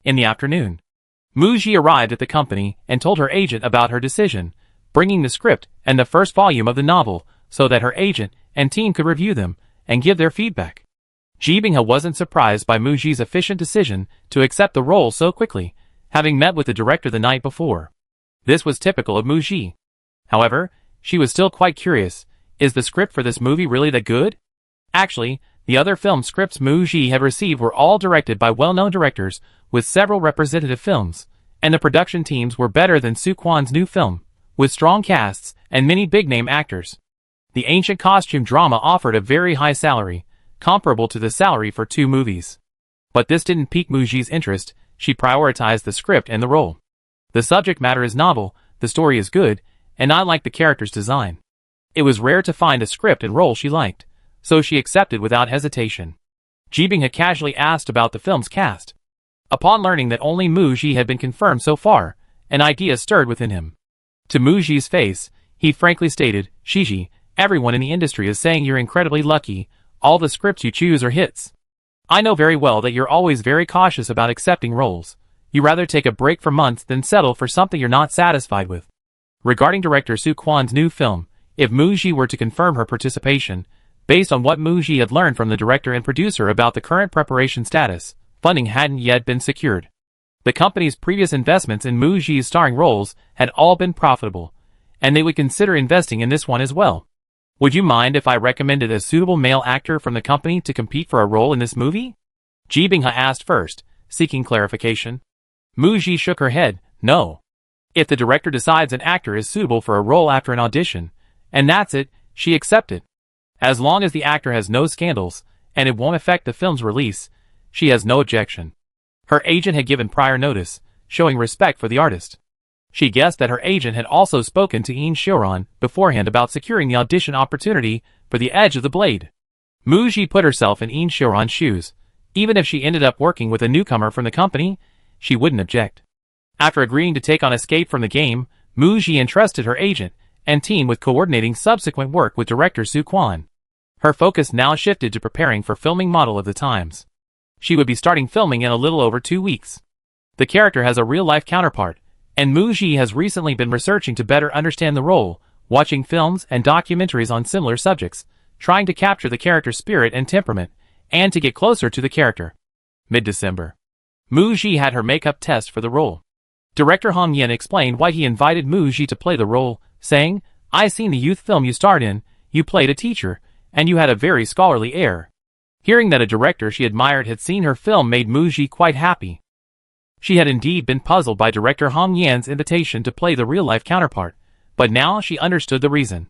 In the afternoon, Muji arrived at the company and told her agent about her decision, bringing the script and the first volume of the novel so that her agent and team could review them and give their feedback. Ji Bingha wasn't surprised by Muji's efficient decision to accept the role so quickly, having met with the director the night before. This was typical of Muji. However, she was still quite curious. Is the script for this movie really that good? Actually, the other film scripts Muji had received were all directed by well-known directors with several representative films, and the production teams were better than Su Kwan's new film, with strong casts and many big-name actors. The ancient costume drama offered a very high salary, comparable to the salary for 2 movies. But this didn't pique Muji's interest. She prioritized the script and the role. The subject matter is novel, the story is good, and I like the character's design. It was rare to find a script and role she liked, so she accepted without hesitation. Ji Bingha casually asked about the film's cast. Upon learning that only Muji had been confirmed so far, an idea stirred within him. To Muji's face, he frankly stated, "Shiji, everyone in the industry is saying you're incredibly lucky. All the scripts you choose are hits. I know very well that you're always very cautious about accepting roles. You rather take a break for months than settle for something you're not satisfied with." Regarding director Su Kwan's new film, if Muji were to confirm her participation, based on what Muji had learned from the director and producer about the current preparation status, funding hadn't yet been secured. The company's previous investments in Muji's starring roles had all been profitable, and they would consider investing in this one as well. "Would you mind if I recommended a suitable male actor from the company to compete for a role in this movie?" Ji Bingha asked first, seeking clarification. Muji shook her head, "No. If the director decides an actor is suitable for a role after an audition, and that's it, she accepted. As long as the actor has no scandals, and it won't affect the film's release, she has no objection." Her agent had given prior notice, showing respect for the artist. She guessed that her agent had also spoken to Yin Xiuran beforehand about securing the audition opportunity for The Edge of the Blade. Muji put herself in Yin Xiuran's shoes. Even if she ended up working with a newcomer from the company, she wouldn't object. After agreeing to take on Escape from the Game, Muji entrusted her agent and team with coordinating subsequent work with director Su Kwan. Her focus now shifted to preparing for filming Model of the Times. She would be starting filming in a little over 2 weeks. The character has a real-life counterpart, and Muji has recently been researching to better understand the role, watching films and documentaries on similar subjects, trying to capture the character's spirit and temperament, and to get closer to the character. Mid-December. Muji had her makeup test for the role. Director Hong Yen explained why he invited Muji to play the role, saying, "I seen the youth film you starred in, you played a teacher, and you had a very scholarly air." Hearing that a director she admired had seen her film made Muji quite happy. She had indeed been puzzled by director Hong Yan's invitation to play the real-life counterpart, but now she understood the reason.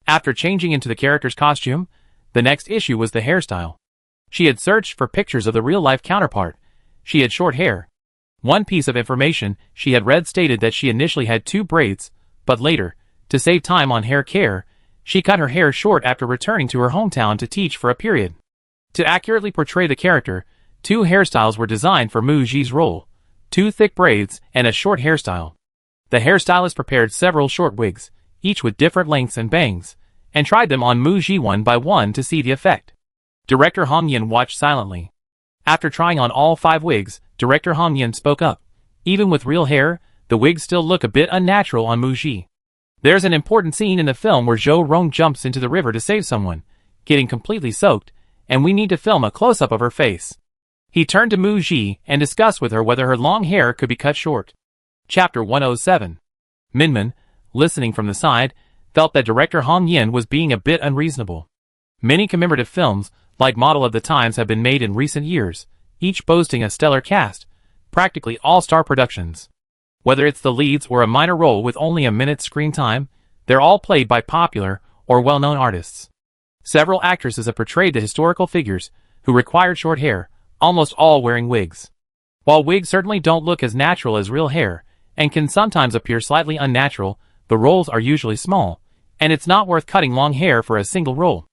After changing into the character's costume, the next issue was the hairstyle. She had searched for pictures of the real-life counterpart. She had short hair. One piece of information she had read stated that she initially had 2 braids, but later, to save time on hair care, she cut her hair short after returning to her hometown to teach for a period. To accurately portray the character, 2 hairstyles were designed for Muji's role, 2 thick braids and a short hairstyle. The hairstylist prepared several short wigs, each with different lengths and bangs, and tried them on Muji one by one to see the effect. Director Hong Yen watched silently. After trying on all 5 wigs, director Hong Yen spoke up. "Even with real hair, the wigs still look a bit unnatural on Muji. There's an important scene in the film where Zhou Rong jumps into the river to save someone, getting completely soaked, and we need to film a close-up of her face." He turned to Muji and discussed with her whether her long hair could be cut short. Chapter 107. Minmin, listening from the side, felt that director Hong Yen was being a bit unreasonable. Many commemorative films, like Model of the Times, have been made in recent years, each boasting a stellar cast, practically all-star productions. Whether it's the leads or a minor role with only a minute's screen time, they're all played by popular or well-known artists. Several actresses have portrayed the historical figures who required short hair, almost all wearing wigs. While wigs certainly don't look as natural as real hair, and can sometimes appear slightly unnatural, the roles are usually small, and it's not worth cutting long hair for a single role.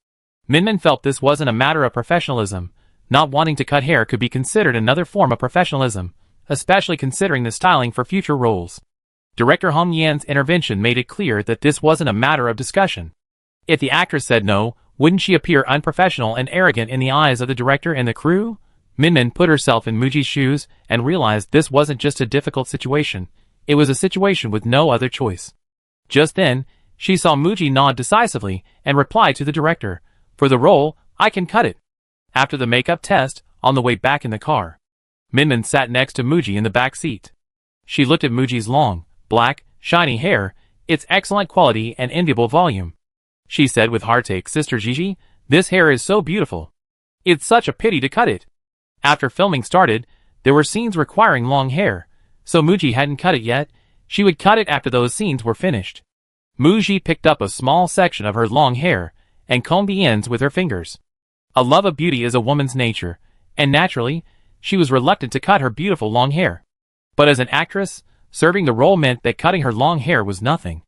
Minmin felt this wasn't a matter of professionalism, Not wanting to cut hair could be considered another form of professionalism, especially considering the styling for future roles. Director Hong Yan's intervention made it clear that this wasn't a matter of discussion. If the actress said no, wouldn't she appear unprofessional and arrogant in the eyes of the director and the crew? Minmin put herself in Muji's shoes and realized this wasn't just a difficult situation, it was a situation with no other choice. Just then, she saw Muji nod decisively and reply to the director, "For the role, I can cut it." After the makeup test, on the way back in the car, Minmin sat next to Muji in the back seat. She looked at Muji's long, black, shiny hair, its excellent quality and enviable volume. She said with heartache, "Sister Gigi, this hair is so beautiful. It's such a pity to cut it." After filming started, there were scenes requiring long hair, so Muji hadn't cut it yet. She would cut it after those scenes were finished. Muji picked up a small section of her long hair and combed the ends with her fingers. A love of beauty is a woman's nature, and naturally, she was reluctant to cut her beautiful long hair. But as an actress, serving the role meant that cutting her long hair was nothing.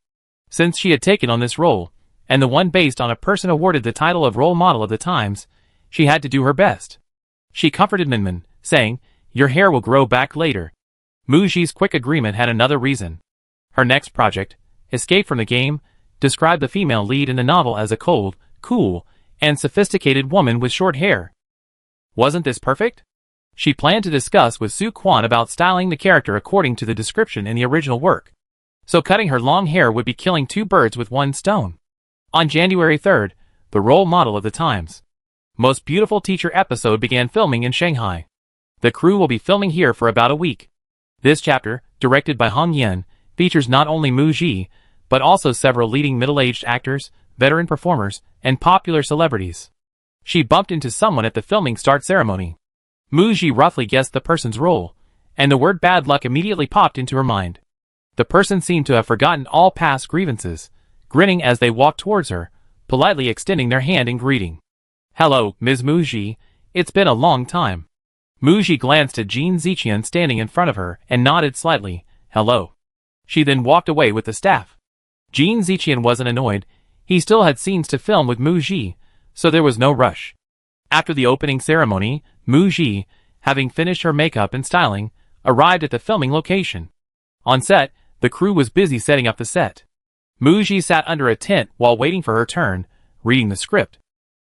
Since she had taken on this role, and the one based on a person awarded the title of role model of the times, she had to do her best. She comforted Minmin, saying, "Your hair will grow back later." Muji's quick agreement had another reason. Her next project, Escape from the Game, described the female lead in the novel as a cold, cool, and sophisticated woman with short hair. Wasn't this perfect? She planned to discuss with Su Quan about styling the character according to the description in the original work. So cutting her long hair would be killing two birds with one stone. On January 3rd, the role model of the Times Most Beautiful Teacher episode began filming in Shanghai. The crew will be filming here for about a week. This chapter, directed by Hong Yan, features not only Muji, but also several leading middle-aged actors, veteran performers, and popular celebrities. She bumped into someone at the filming start ceremony. Muji roughly guessed the person's role, and the word bad luck immediately popped into her mind. The person seemed to have forgotten all past grievances, grinning as they walked towards her, politely extending their hand in greeting. "Hello, Ms. Muji, it's been a long time." Muji glanced at Jin Ziqian standing in front of her and nodded slightly, "Hello." She then walked away with the staff. Jin Ziqian wasn't annoyed, he still had scenes to film with Muji, so there was no rush. After the opening ceremony, Muji, having finished her makeup and styling, arrived at the filming location. On set, the crew was busy setting up the set. Muji sat under a tent while waiting for her turn, reading the script.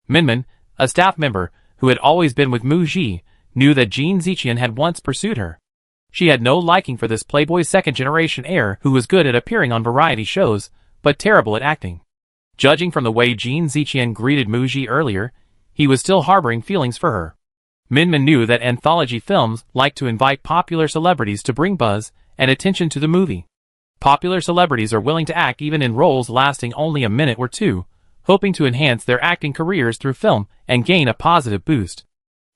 Minmin, a staff member who had always been with Muji, knew that Jin Ziqian had once pursued her. She had no liking for this playboy second-generation heir who was good at appearing on variety shows, but terrible at acting. Judging from the way Jin Ziqian greeted Muji earlier, he was still harboring feelings for her. Minmin knew that anthology films like to invite popular celebrities to bring buzz and attention to the movie. Popular celebrities are willing to act even in roles lasting only a minute or two, hoping to enhance their acting careers through film and gain a positive boost.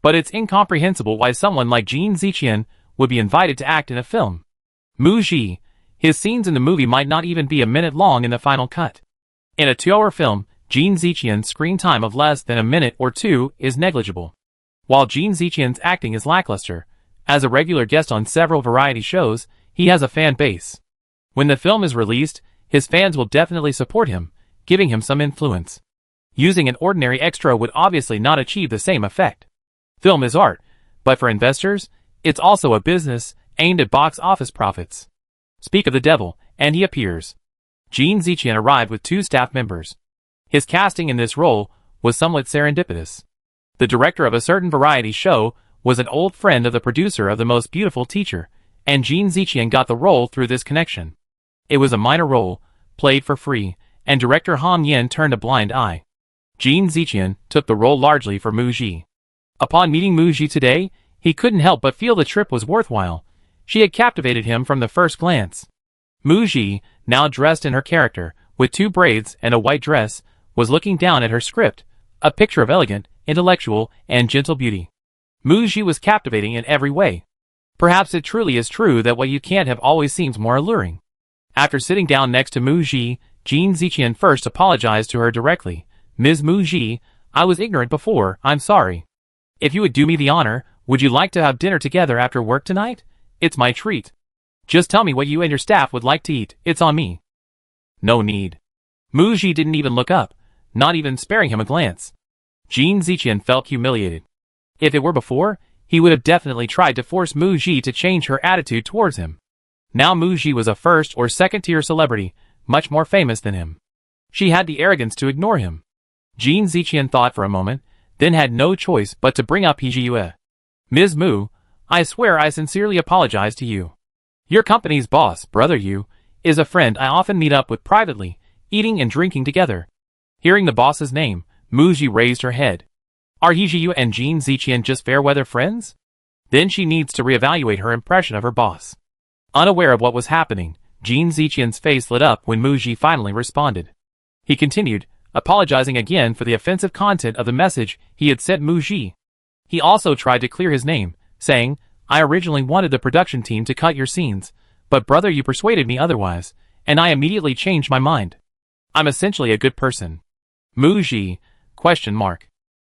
But it's incomprehensible why someone like Jin Ziqian would be invited to act in a film. Muji, his scenes in the movie might not even be a minute long in the final cut. In a 2-hour film, Jin Ziqian's screen time of less than a minute or two is negligible. While Jin Ziqian's acting is lackluster, as a regular guest on several variety shows, he has a fan base. When the film is released, his fans will definitely support him, giving him some influence. Using an ordinary extra would obviously not achieve the same effect. Film is art, but for investors, it's also a business aimed at box office profits. Speak of the devil, and he appears. Jin Ziqian arrived with 2 staff members. His casting in this role was somewhat serendipitous. The director of a certain variety show was an old friend of the producer of The Most Beautiful Teacher, and Jin Ziqian got the role through this connection. It was a minor role, played for free, and director Han Yen turned a blind eye. Jin Ziqian took the role largely for Muji. Upon meeting Muji today, he couldn't help but feel the trip was worthwhile. She had captivated him from the first glance. Muji, now dressed in her character, with 2 braids and a white dress, was looking down at her script, a picture of elegant, intellectual, and gentle beauty. Muji was captivating in every way. Perhaps it truly is true that what you can't have always seems more alluring. After sitting down next to Muji, Jin Ziqian first apologized to her directly. "Ms. Muji, I was ignorant before, I'm sorry. If you would do me the honor, would you like to have dinner together after work tonight? It's my treat. Just tell me what you and your staff would like to eat, it's on me." "No need." Muji didn't even look up, not even sparing him a glance. Jin Ziqian felt humiliated. If it were before, he would have definitely tried to force Mu Ji to change her attitude towards him. Now Mu Ji was a first or second-tier celebrity, much more famous than him. She had the arrogance to ignore him. Jin Ziqian thought for a moment, then had no choice but to bring up Hijiyue. Ms. Mu, I swear I sincerely apologize to you. Your company's boss, Brother Yu, is a friend I often meet up with privately, eating and drinking together. Hearing the boss's name, Mu Ji raised her head. Are Hijiyue and Jin Ziqian just fair-weather friends? Then she needs to reevaluate her impression of her boss. Unaware of what was happening, Jin Ziqian's face lit up when Mu Ji finally responded. He continued, apologizing again for the offensive content of the message he had sent Mu Ji. He also tried to clear his name, saying, I originally wanted the production team to cut your scenes, but brother you persuaded me otherwise, and I immediately changed my mind. I'm essentially a good person. Mu Ji, ?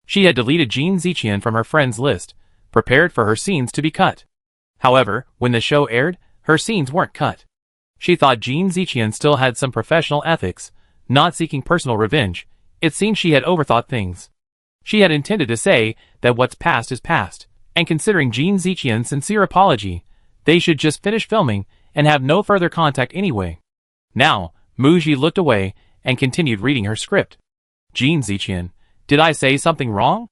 She had deleted Jin Ziqian from her friends list, prepared for her scenes to be cut. However, when the show aired, her scenes weren't cut. She thought Jin Ziqian still had some professional ethics, not seeking personal revenge. It seemed she had overthought things. She had intended to say that what's past is past, and considering Jin Ziqian's sincere apology, they should just finish filming and have no further contact anyway. Now, Mu Ji looked away and continued reading her script. Jin Ziqian, did I say something wrong?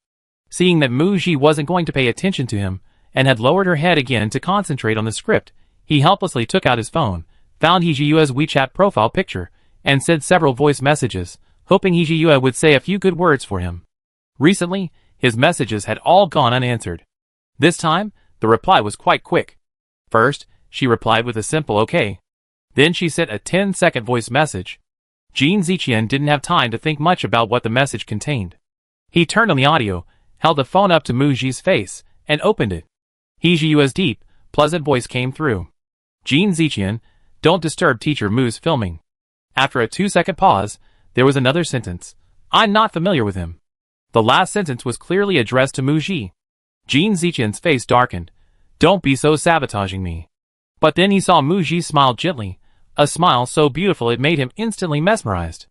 Seeing that Mu Ji wasn't going to pay attention to him, and had lowered her head again to concentrate on the script, he helplessly took out his phone, found Hijiyue's WeChat profile picture, and sent several voice messages, hoping Hijiyue would say a few good words for him. Recently, his messages had all gone unanswered. This time, the reply was quite quick. First, she replied with a simple okay. Then she sent a 10-second voice message. Jin Ziqian didn't have time to think much about what the message contained. He turned on the audio, held the phone up to Mu Ji's face, and opened it. Hijiyue's deep, pleasant voice came through. Jin Ziqian, don't disturb teacher Mu's filming. After a 2-second pause, there was another sentence. I'm not familiar with him. The last sentence was clearly addressed to Mu Ji. Jin Ziqian's face darkened. Don't be so sabotaging me. But then he saw Mu Ji smile gently, a smile so beautiful it made him instantly mesmerized.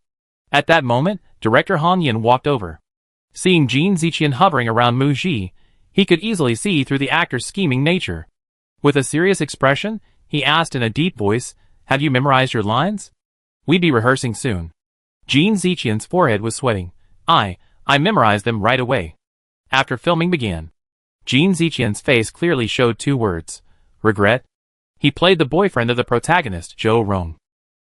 At that moment, director Han Yin walked over. Seeing Jin Ziqian hovering around Mu Ji, he could easily see through the actor's scheming nature. With a serious expression, he asked in a deep voice, have you memorized your lines? We'd be rehearsing soon. Jin Ziqian's forehead was sweating. I memorized them right away. After filming began, Jin Ziqian's face clearly showed 2 words. Regret. He played the boyfriend of the protagonist, Zhou Rong.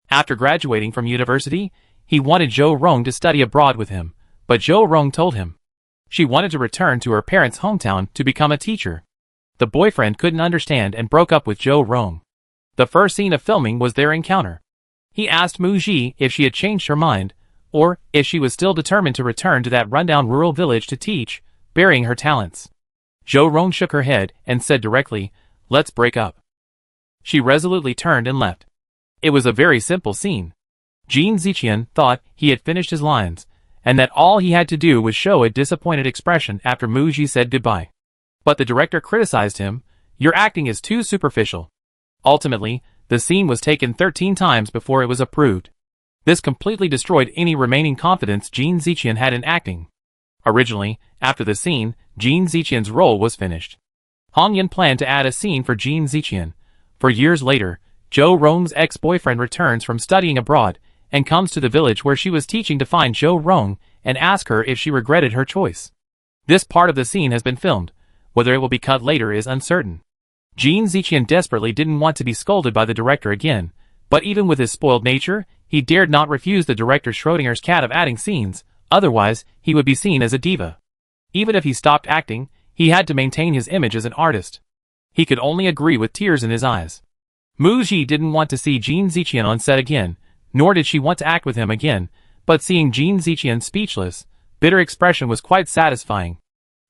After graduating from university, he wanted Zhou Rong to study abroad with him, but Zhou Rong told him she wanted to return to her parents' hometown to become a teacher. The boyfriend couldn't understand and broke up with Zhou Rong. The first scene of filming was their encounter. He asked Mu Ji if she had changed her mind, or if she was still determined to return to that rundown rural village to teach, burying her talents. Zhou Rong shook her head and said directly, let's break up. She resolutely turned and left. It was a very simple scene. Jin Ziqian thought he had finished his lines, and that all he had to do was show a disappointed expression after Mu Ji said goodbye. But the director criticized him, your acting is too superficial. Ultimately, the scene was taken 13 times before it was approved. This completely destroyed any remaining confidence Jin Ziqian had in acting. Originally, after the scene, Jin Ziqian's role was finished. Han Yin planned to add a scene for Jin Ziqian. For years later, Zhou Rong's ex-boyfriend returns from studying abroad and comes to the village where she was teaching to find Zhou Rong and ask her if she regretted her choice. This part of the scene has been filmed. Whether it will be cut later is uncertain. Jin Ziqian desperately didn't want to be scolded by the director again, but even with his spoiled nature, he dared not refuse the director Schrodinger's cat of adding scenes, otherwise he would be seen as a diva. Even if he stopped acting, he had to maintain his image as an artist. He could only agree with tears in his eyes. Mu Ji didn't want to see Jin Ziqian on set again, nor did she want to act with him again, but seeing Jin Ziqian's speechless, bitter expression was quite satisfying.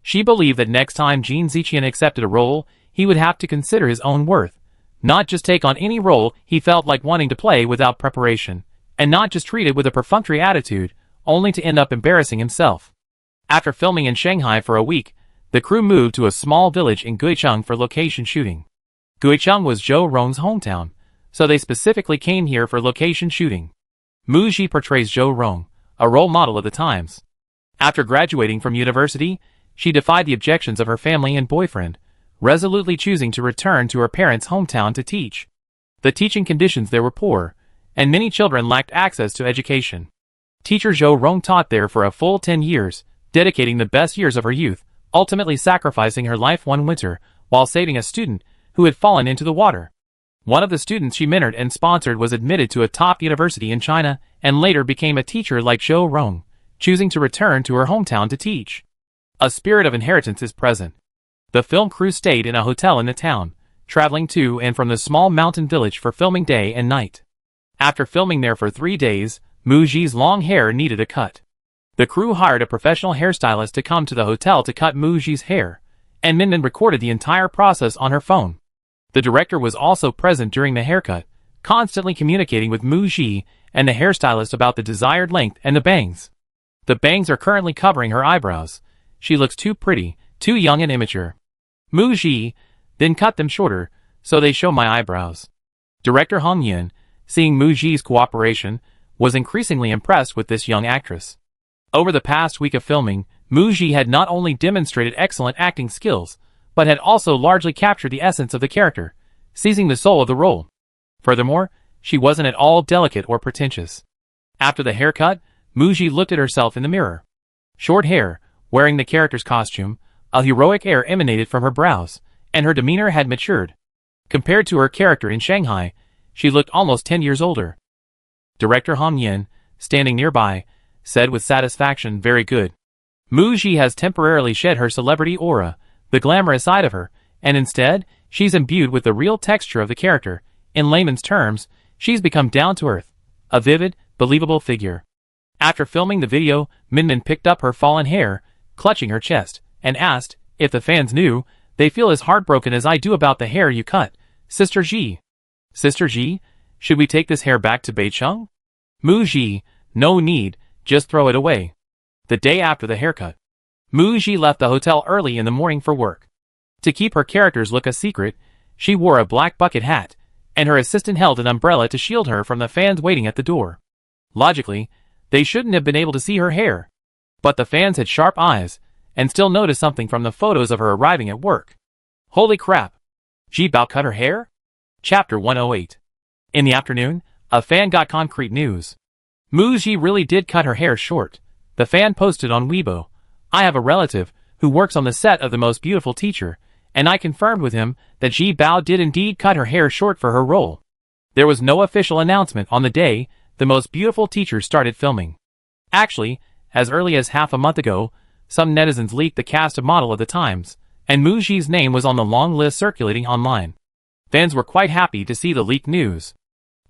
She believed that next time Jin Ziqian accepted a role, he would have to consider his own worth, not just take on any role he felt like wanting to play without preparation, and not just treat it with a perfunctory attitude, only to end up embarrassing himself. After filming in Shanghai for a week, the crew moved to a small village in Guicheng for location shooting. Guicheng was Zhou Rong's hometown, so they specifically came here for location shooting. Mu Ji portrays Zhou Rong, a role model of the times. After graduating from university, She defied the objections of her family and boyfriend, resolutely choosing to return to her parents' hometown to teach. The teaching conditions there were poor, and many children lacked access to education. Teacher Zhou Rong taught there for a full 10 years, dedicating the best years of her youth, ultimately sacrificing her life one winter, while saving a student who had fallen into the water. One of the students she mentored and sponsored was admitted to a top university in China, and later became a teacher like Zhou Rong, choosing to return to her hometown to teach. A spirit of inheritance is present. The film crew stayed in a hotel in the town, traveling to and from the small mountain village for filming day and night. After filming there for 3 days, Muji's long hair needed a cut. The crew hired a professional hairstylist to come to the hotel to cut Muji's hair, and Minmin recorded the entire process on her phone. The director was also present during the haircut, constantly communicating with Muji and the hairstylist about the desired length and the bangs. The bangs are currently covering her eyebrows. She looks too pretty, too young and immature. Muji then cut them shorter, so they show my eyebrows. Director Hong Yin, seeing Muji's cooperation, was increasingly impressed with this young actress. Over the past week of filming, Muji had not only demonstrated excellent acting skills, but had also largely captured the essence of the character, seizing the soul of the role. Furthermore, she wasn't at all delicate or pretentious. After the haircut, Muji looked at herself in the mirror. Short hair, wearing the character's costume, a heroic air emanated from her brows, and her demeanor had matured. Compared to her character in Shanghai, she looked almost 10 years older. Director Hong Yin, standing nearby, said with satisfaction, "Very good. Muji has temporarily shed her celebrity aura, the glamorous side of her, and instead, she's imbued with the real texture of the character. In layman's terms, she's become down-to-earth, a vivid, believable figure." After filming the video, Minmin picked up her fallen hair, clutching her chest, and asked, "If the fans knew, they feel as heartbroken as I do about the hair you cut, Sister Ji." "Sister Ji, should we take this hair back to Beicheng?" Muji, "No need, just throw it away." The day after the haircut, Muji left the hotel early in the morning for work. To keep her character's look a secret, she wore a black bucket hat, and her assistant held an umbrella to shield her from the fans waiting at the door. Logically, they shouldn't have been able to see her hair. But the fans had sharp eyes, and still noticed something from the photos of her arriving at work. Holy crap! Ji Bao cut her hair? Chapter 108. In the afternoon, a fan got concrete news. Muji really did cut her hair short. The fan posted on Weibo, "I have a relative who works on the set of The Most Beautiful Teacher, and I confirmed with him that Ji Bao did indeed cut her hair short for her role." There was no official announcement on the day The Most Beautiful Teacher started filming. Actually, as early as half a month ago, some netizens leaked the cast of Model of the Times, and Muji's name was on the long list circulating online. Fans were quite happy to see the leaked news.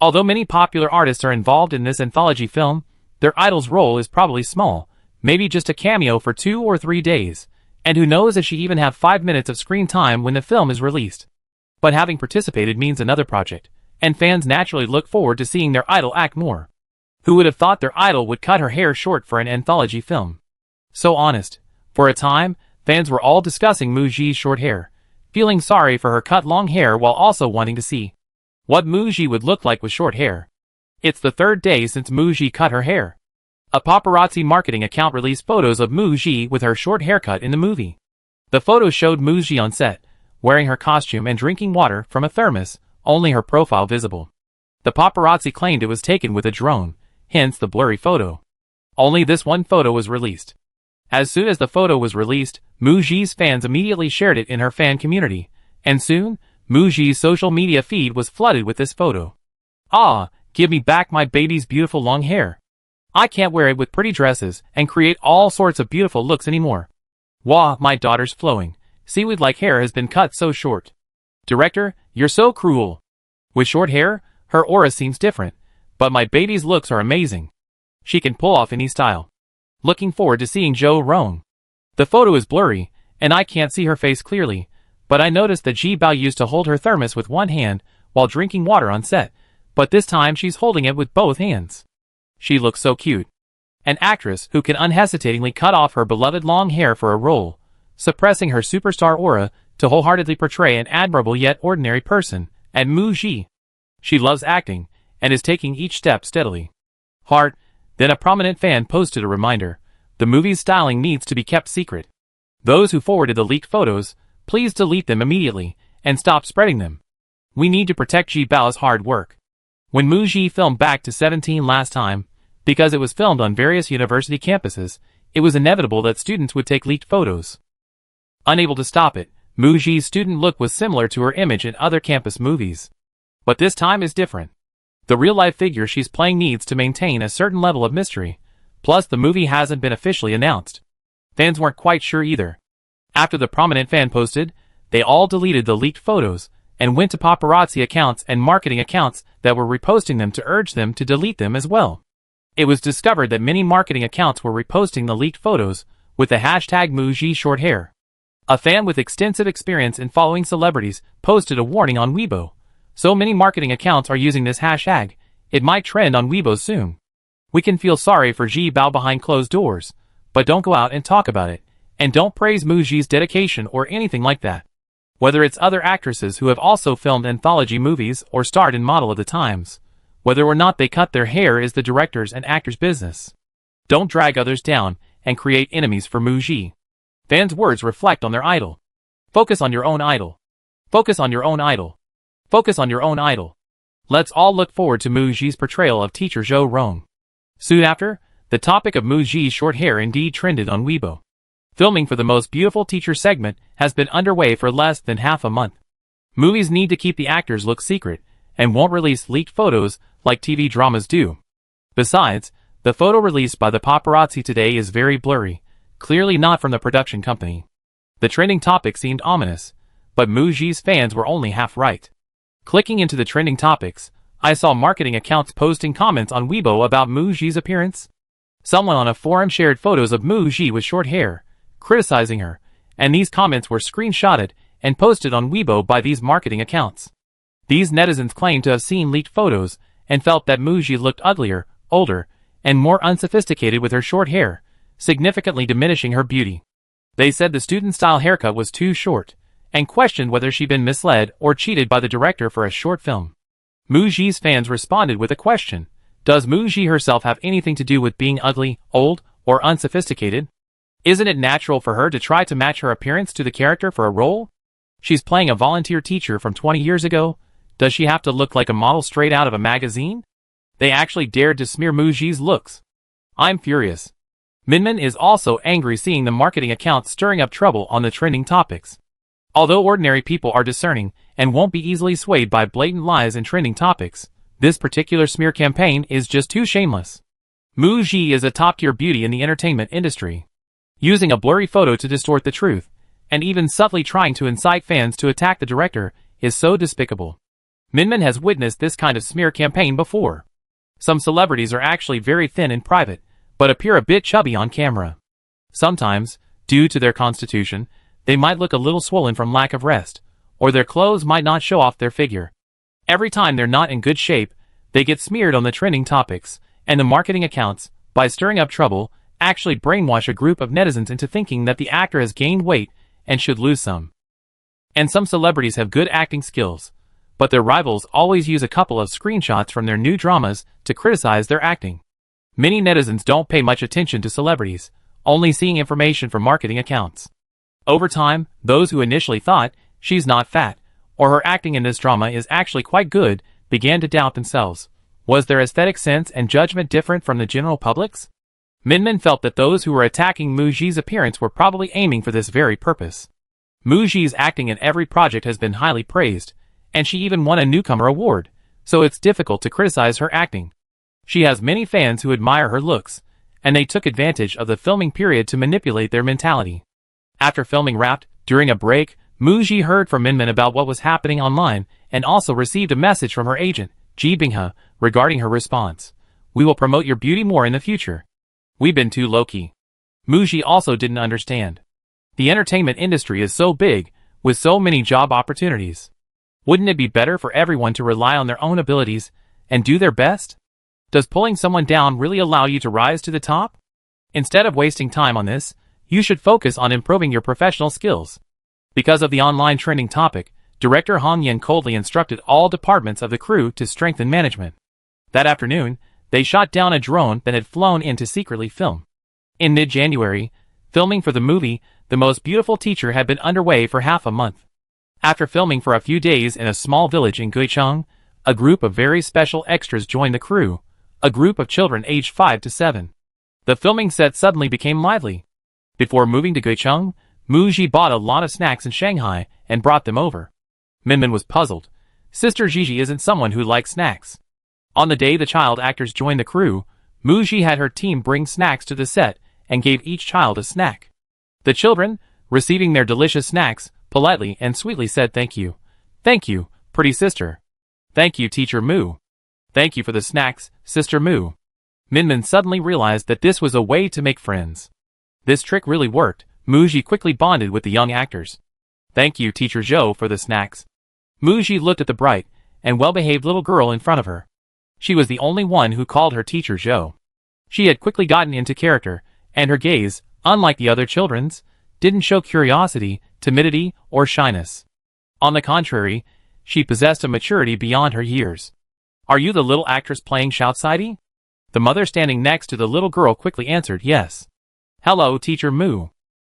Although many popular artists are involved in this anthology film, their idol's role is probably small, maybe just a cameo for 2 or 3 days, and who knows if she even have 5 minutes of screen time when the film is released. But having participated means another project, and fans naturally look forward to seeing their idol act more. Who would have thought their idol would cut her hair short for an anthology film? So honest. For a time, fans were all discussing Muji's short hair, feeling sorry for her cut long hair while also wanting to see what Muji would look like with short hair. It's the 3rd day since Muji cut her hair. A paparazzi marketing account released photos of Muji with her short haircut in the movie. The photos showed Muji on set, wearing her costume and drinking water from a thermos, only her profile visible. The paparazzi claimed it was taken with a drone, hence the blurry photo. Only this one photo was released. As soon as the photo was released, Muji's fans immediately shared it in her fan community, and soon, Muji's social media feed was flooded with this photo. "Ah, give me back my baby's beautiful long hair. I can't wear it with pretty dresses and create all sorts of beautiful looks anymore. Wah, my daughter's flowing, seaweed-like hair has been cut so short. Director, you're so cruel. With short hair, her aura seems different, but my baby's looks are amazing. She can pull off any style. Looking forward to seeing Zhou Rong. The photo is blurry, and I can't see her face clearly, but I noticed that Ji Bao used to hold her thermos with one hand while drinking water on set, but this time she's holding it with both hands. She looks so cute. An actress who can unhesitatingly cut off her beloved long hair for a role, suppressing her superstar aura to wholeheartedly portray an admirable yet ordinary person, and Muji. She loves acting, and is taking each step steadily. Heart. Then a prominent fan posted a reminder. The movie's styling needs to be kept secret. Those who forwarded the leaked photos, please delete them immediately and stop spreading them. We need to protect Ji Bao's hard work. When Muji filmed Back to 17 last time, because it was filmed on various university campuses, it was inevitable that students would take leaked photos. Unable to stop it, Muji's student look was similar to her image in other campus movies. But this time is different. The real-life figure she's playing needs to maintain a certain level of mystery, plus the movie hasn't been officially announced. Fans weren't quite sure either. After the prominent fan posted, they all deleted the leaked photos and went to paparazzi accounts and marketing accounts that were reposting them to urge them to delete them as well. It was discovered that many marketing accounts were reposting the leaked photos with the hashtag #MujiShortHair. A fan with extensive experience in following celebrities posted a warning on Weibo. So many marketing accounts are using this hashtag, it might trend on Weibo soon. We can feel sorry for Ji Bao behind closed doors, but don't go out and talk about it, and don't praise Muji's dedication or anything like that. Whether it's other actresses who have also filmed anthology movies or starred in Model of the Times, whether or not they cut their hair is the director's and actor's business. Don't drag others down and create enemies for Muji. Fans' words reflect on their idol. Focus on your own idol. Focus on your own idol. Focus on your own idol. Let's all look forward to Muji's portrayal of teacher Zhou Rong. Soon after, the topic of Muji's short hair indeed trended on Weibo. Filming for the Most Beautiful Teacher segment has been underway for less than half a month. Movies need to keep the actors' look secret and won't release leaked photos like TV dramas do. Besides, the photo released by the paparazzi today is very blurry, clearly not from the production company. The trending topic seemed ominous, but Muji's fans were only half right. Clicking into the trending topics, I saw marketing accounts posting comments on Weibo about Muji's appearance. Someone on a forum shared photos of Muji with short hair, criticizing her, and these comments were screenshotted and posted on Weibo by these marketing accounts. These netizens claimed to have seen leaked photos and felt that Muji looked uglier, older, and more unsophisticated with her short hair, significantly diminishing her beauty. They said the student-style haircut was too short, and questioned whether she'd been misled or cheated by the director for a short film. Muji's fans responded with a question: does Muji herself have anything to do with being ugly, old, or unsophisticated? Isn't it natural for her to try to match her appearance to the character for a role? She's playing a volunteer teacher from 20 years ago. Does she have to look like a model straight out of a magazine? They actually dared to smear Muji's looks. I'm furious. Minmin is also angry seeing the marketing accounts stirring up trouble on the trending topics. Although ordinary people are discerning and won't be easily swayed by blatant lies and trending topics, this particular smear campaign is just too shameless. Muji is a top-tier beauty in the entertainment industry. Using a blurry photo to distort the truth, and even subtly trying to incite fans to attack the director, is so despicable. Minmin has witnessed this kind of smear campaign before. Some celebrities are actually very thin in private, but appear a bit chubby on camera. Sometimes, due to their constitution, they might look a little swollen from lack of rest, or their clothes might not show off their figure. Every time they're not in good shape, they get smeared on the trending topics, and the marketing accounts, by stirring up trouble, actually brainwash a group of netizens into thinking that the actor has gained weight and should lose some. And some celebrities have good acting skills, but their rivals always use a couple of screenshots from their new dramas to criticize their acting. Many netizens don't pay much attention to celebrities, only seeing information from marketing accounts. Over time, those who initially thought she's not fat, or her acting in this drama is actually quite good, began to doubt themselves. Was their aesthetic sense and judgment different from the general public's? Minmin felt that those who were attacking Muji's appearance were probably aiming for this very purpose. Muji's acting in every project has been highly praised, and she even won a newcomer award, so it's difficult to criticize her acting. She has many fans who admire her looks, and they took advantage of the filming period to manipulate their mentality. After filming wrapped, during a break, Muji heard from Minmin about what was happening online and also received a message from her agent, Ji Binghe, regarding her response. "We will promote your beauty more in the future. We've been too low-key." Muji also didn't understand. The entertainment industry is so big, with so many job opportunities. Wouldn't it be better for everyone to rely on their own abilities and do their best? Does pulling someone down really allow you to rise to the top? Instead of wasting time on this, you should focus on improving your professional skills. Because of the online trending topic, director Han Yen coldly instructed all departments of the crew to strengthen management. That afternoon, they shot down a drone that had flown in to secretly film. In mid-January, Filming for the movie, The Most Beautiful Teacher had been underway for half a month. After filming for a few days in a small village in Guicheng, a group of very special extras joined the crew, a group of children aged 5 to 7. The filming set suddenly became lively. Before moving to Guicheng, Mu Ji bought a lot of snacks in Shanghai and brought them over. Minmin was puzzled. Sister Gigi isn't someone who likes snacks. On the day the child actors joined the crew, Mu Ji had her team bring snacks to the set and gave each child a snack. The children, receiving their delicious snacks, politely and sweetly said thank you. Thank you, pretty sister. Thank you, Teacher Mu. Thank you for the snacks, Sister Mu. Minmin suddenly realized that this was a way to make friends. This trick really worked. Mu Ji quickly bonded with the young actors. Thank you, Teacher Zhou, for the snacks. Mu Ji looked at the bright and well-behaved little girl in front of her. She was the only one who called her Teacher Zhou. She had quickly gotten into character, and her gaze, unlike the other children's, didn't show curiosity, timidity, or shyness. On the contrary, she possessed a maturity beyond her years. Are you the little actress playing Xiaocaidi? The mother standing next to the little girl quickly answered yes. Hello, Teacher Mu.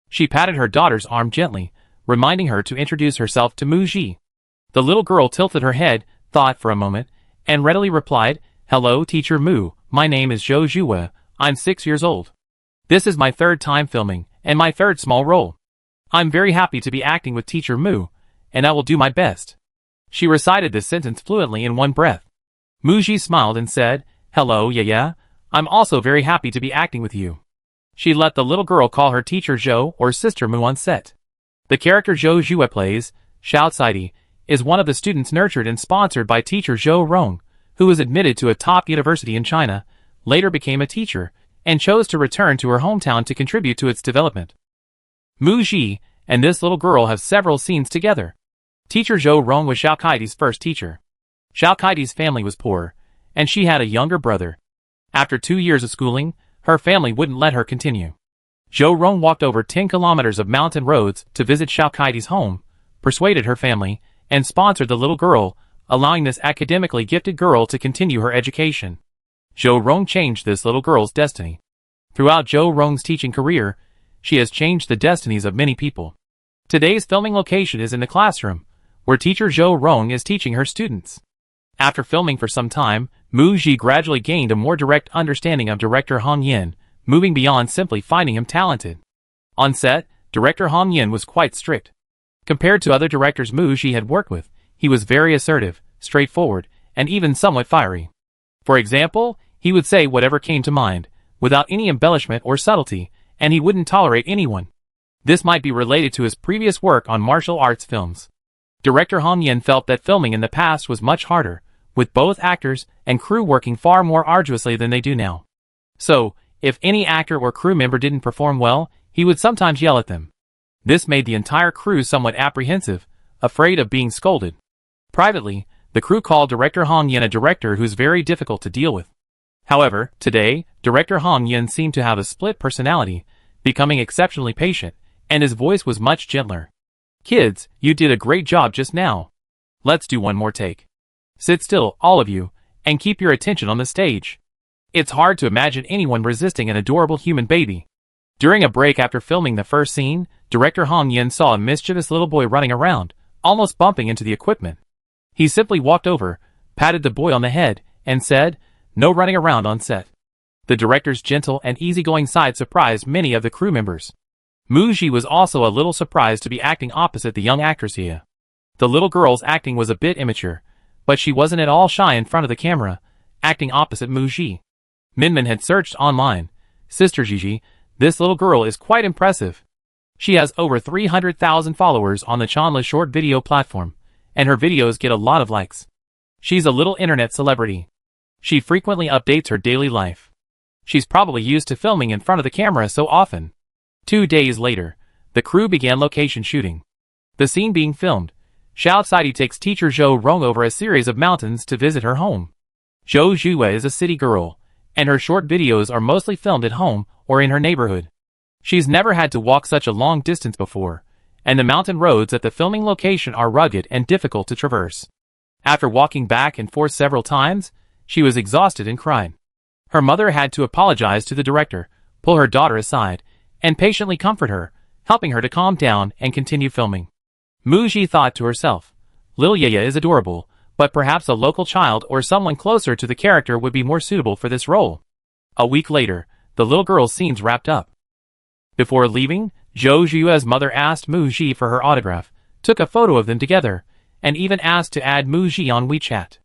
She patted her daughter's arm gently, reminding her to introduce herself to Mu Ji. The little girl tilted her head, thought for a moment, and readily replied, Hello, Teacher Mu, my name is Zhou Zhuwe, I'm 6 years old. This is my third time filming, and my third small role. I'm very happy to be acting with Teacher Mu, and I will do my best. She recited this sentence fluently in one breath. Mu Ji smiled and said, Hello, yeah, I'm also very happy to be acting with you. She let the little girl call her Teacher Zhou or Sister Mu on set. The character Zhou Zhuwe plays, Xiaocaidi, is one of the students nurtured and sponsored by Teacher Zhou Rong, who was admitted to a top university in China, later became a teacher, and chose to return to her hometown to contribute to its development. Mu Ji and this little girl have several scenes together. Teacher Zhou Rong was Xiaocaidi's first teacher. Xiaocaidi's family was poor, and she had a younger brother. After 2 years of schooling, her family wouldn't let her continue. Zhou Rong walked over 10 kilometers of mountain roads to visit Xiaocaidi's home, persuaded her family, and sponsored the little girl, allowing this academically gifted girl to continue her education. Zhou Rong changed this little girl's destiny. Throughout Zhou Rong's teaching career, she has changed the destinies of many people. Today's filming location is in the classroom, where Teacher Zhou Rong is teaching her students. After filming for some time, Mu Ji gradually gained a more direct understanding of director Hong Yin, moving beyond simply finding him talented. On set, director Hong Yin was quite strict. Compared to other directors Mu Ji had worked with, he was very assertive, straightforward, and even somewhat fiery. For example, he would say whatever came to mind, without any embellishment or subtlety, and he wouldn't tolerate anyone. This might be related to his previous work on martial arts films. Director Hong Yin felt that filming in the past was much harder, with both actors and crew working far more arduously than they do now. So, if any actor or crew member didn't perform well, he would sometimes yell at them. This made the entire crew somewhat apprehensive, afraid of being scolded. Privately, the crew called director Hong Yin a director who's very difficult to deal with. However, today, director Hong Yin seemed to have a split personality, becoming exceptionally patient, and his voice was much gentler. Kids, you did a great job just now. Let's do one more take. Sit still, all of you, and keep your attention on the stage. It's hard to imagine anyone resisting an adorable human baby. During a break after filming the first scene, director Hong Yin saw a mischievous little boy running around, almost bumping into the equipment. He simply walked over, patted the boy on the head, and said, No running around on set. The director's gentle and easygoing side surprised many of the crew members. Mu Ji was also a little surprised to be acting opposite the young actress here. The little girl's acting was a bit immature, but she wasn't at all shy in front of the camera, acting opposite Mu Ji. Minmin had searched online. Sister Gigi, this little girl is quite impressive. She has over 300,000 followers on the Chanla short video platform, and her videos get a lot of likes. She's a little internet celebrity. She frequently updates her daily life. She's probably used to filming in front of the camera so often. 2 days later, the crew began location shooting. The scene being filmed, Xiaocaidi takes Teacher Zhou Rong over a series of mountains to visit her home. Zhou Zhuwe is a city girl, and her short videos are mostly filmed at home or in her neighborhood. She's never had to walk such a long distance before, and the mountain roads at the filming location are rugged and difficult to traverse. After walking back and forth several times, she was exhausted and cried. Her mother had to apologize to the director, pull her daughter aside, and patiently comfort her, helping her to calm down and continue filming. Mu Ji thought to herself, "Little Yaya is adorable, but perhaps a local child or someone closer to the character would be more suitable for this role." A week later, the little girl's scenes wrapped up. Before leaving, Zhou Zhiyue's mother asked Mu Ji for her autograph, took a photo of them together, and even asked to add Mu Ji on WeChat.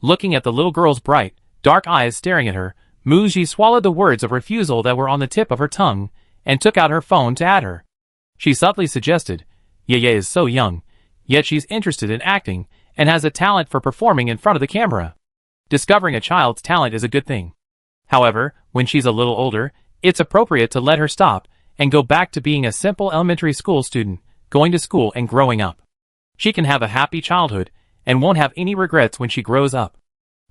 Looking at the little girl's bright, dark eyes staring at her, Mu Ji swallowed the words of refusal that were on the tip of her tongue, and took out her phone to add her. She subtly suggested, "Yaya is so young, yet she's interested in acting, and has a talent for performing in front of the camera." Discovering a child's talent is a good thing. However, when she's a little older, it's appropriate to let her stop and go back to being a simple elementary school student, going to school and growing up. She can have a happy childhood, and won't have any regrets when she grows up.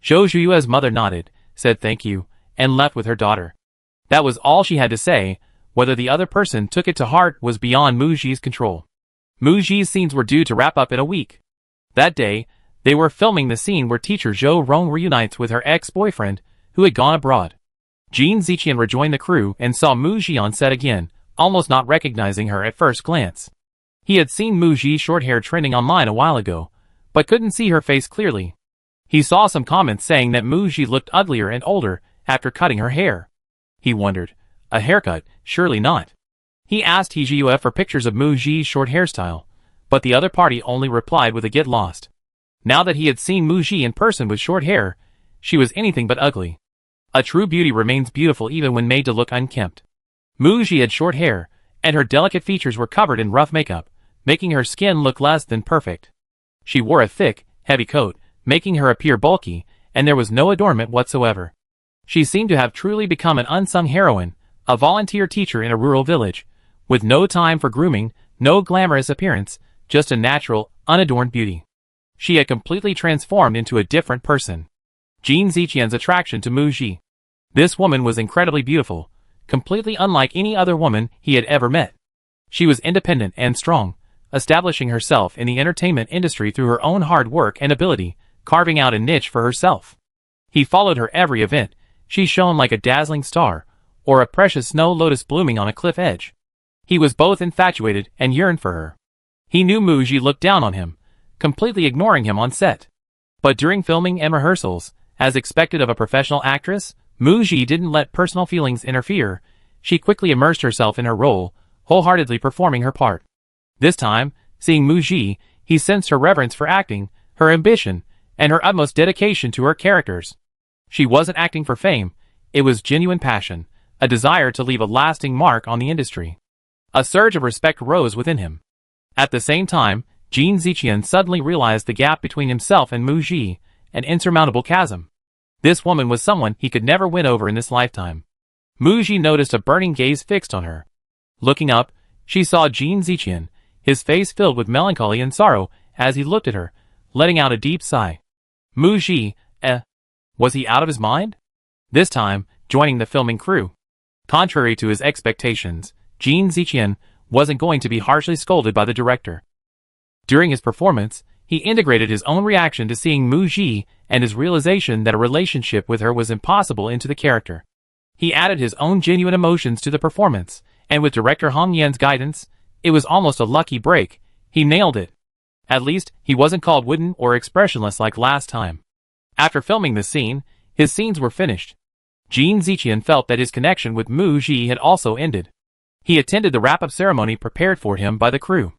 Zhou Zhiyue's mother nodded, said thank you, and left with her daughter. That was all she had to say. Whether the other person took it to heart was beyond Mu Ji's control. Mu Ji's scenes were due to wrap up in a week. That day, they were filming the scene where teacher Zhou Rong reunites with her ex-boyfriend, who had gone abroad. Jin Ziqian rejoined the crew and saw Mu Ji on set again, almost not recognizing her at first glance. He had seen Mu Ji's short hair trending online a while ago, but couldn't see her face clearly. He saw some comments saying that Mu Ji looked uglier and older after cutting her hair. He wondered, a haircut? Surely not. He asked He Zhiyue for pictures of Mu Ji's short hairstyle, but the other party only replied with a "get lost." Now that he had seen Mu Ji in person with short hair, she was anything but ugly. A true beauty remains beautiful even when made to look unkempt. Mu Ji had short hair, and her delicate features were covered in rough makeup, making her skin look less than perfect. She wore a thick, heavy coat, making her appear bulky, and there was no adornment whatsoever. She seemed to have truly become an unsung heroine, a volunteer teacher in a rural village, with no time for grooming, no glamorous appearance, just a natural, unadorned beauty. She had completely transformed into a different person. Jin Ziqian's attraction to Mu Ji. This woman was incredibly beautiful, completely unlike any other woman he had ever met. She was independent and strong, establishing herself in the entertainment industry through her own hard work and ability, carving out a niche for herself. He followed her every event. She shone like a dazzling star, or a precious snow lotus blooming on a cliff edge. He was both infatuated and yearned for her. He knew Mu Ji looked down on him, completely ignoring him on set. But during filming and rehearsals, as expected of a professional actress, Mu Ji didn't let personal feelings interfere. She quickly immersed herself in her role, wholeheartedly performing her part. This time, seeing Mu Ji, he sensed her reverence for acting, her ambition, and her utmost dedication to her characters. She wasn't acting for fame, it was genuine passion, a desire to leave a lasting mark on the industry. A surge of respect rose within him. At the same time, Jin Ziqian suddenly realized the gap between himself and Mu Ji, an insurmountable chasm. This woman was someone he could never win over in this lifetime. Mu Ji noticed a burning gaze fixed on her. Looking up, she saw Jin Ziqian, his face filled with melancholy and sorrow as he looked at her, letting out a deep sigh. Mu Ji, was he out of his mind? This time, joining the filming crew. Contrary to his expectations, Jin Ziqian wasn't going to be harshly scolded by the director. During his performance, he integrated his own reaction to seeing Mu Ji and his realization that a relationship with her was impossible into the character. He added his own genuine emotions to the performance, and with director Hong Yan's guidance, it was almost a lucky break. He nailed it. At least, he wasn't called wooden or expressionless like last time. After filming the scene, his scenes were finished. Jin Ziqian felt that his connection with Mu Ji had also ended. He attended the wrap-up ceremony prepared for him by the crew.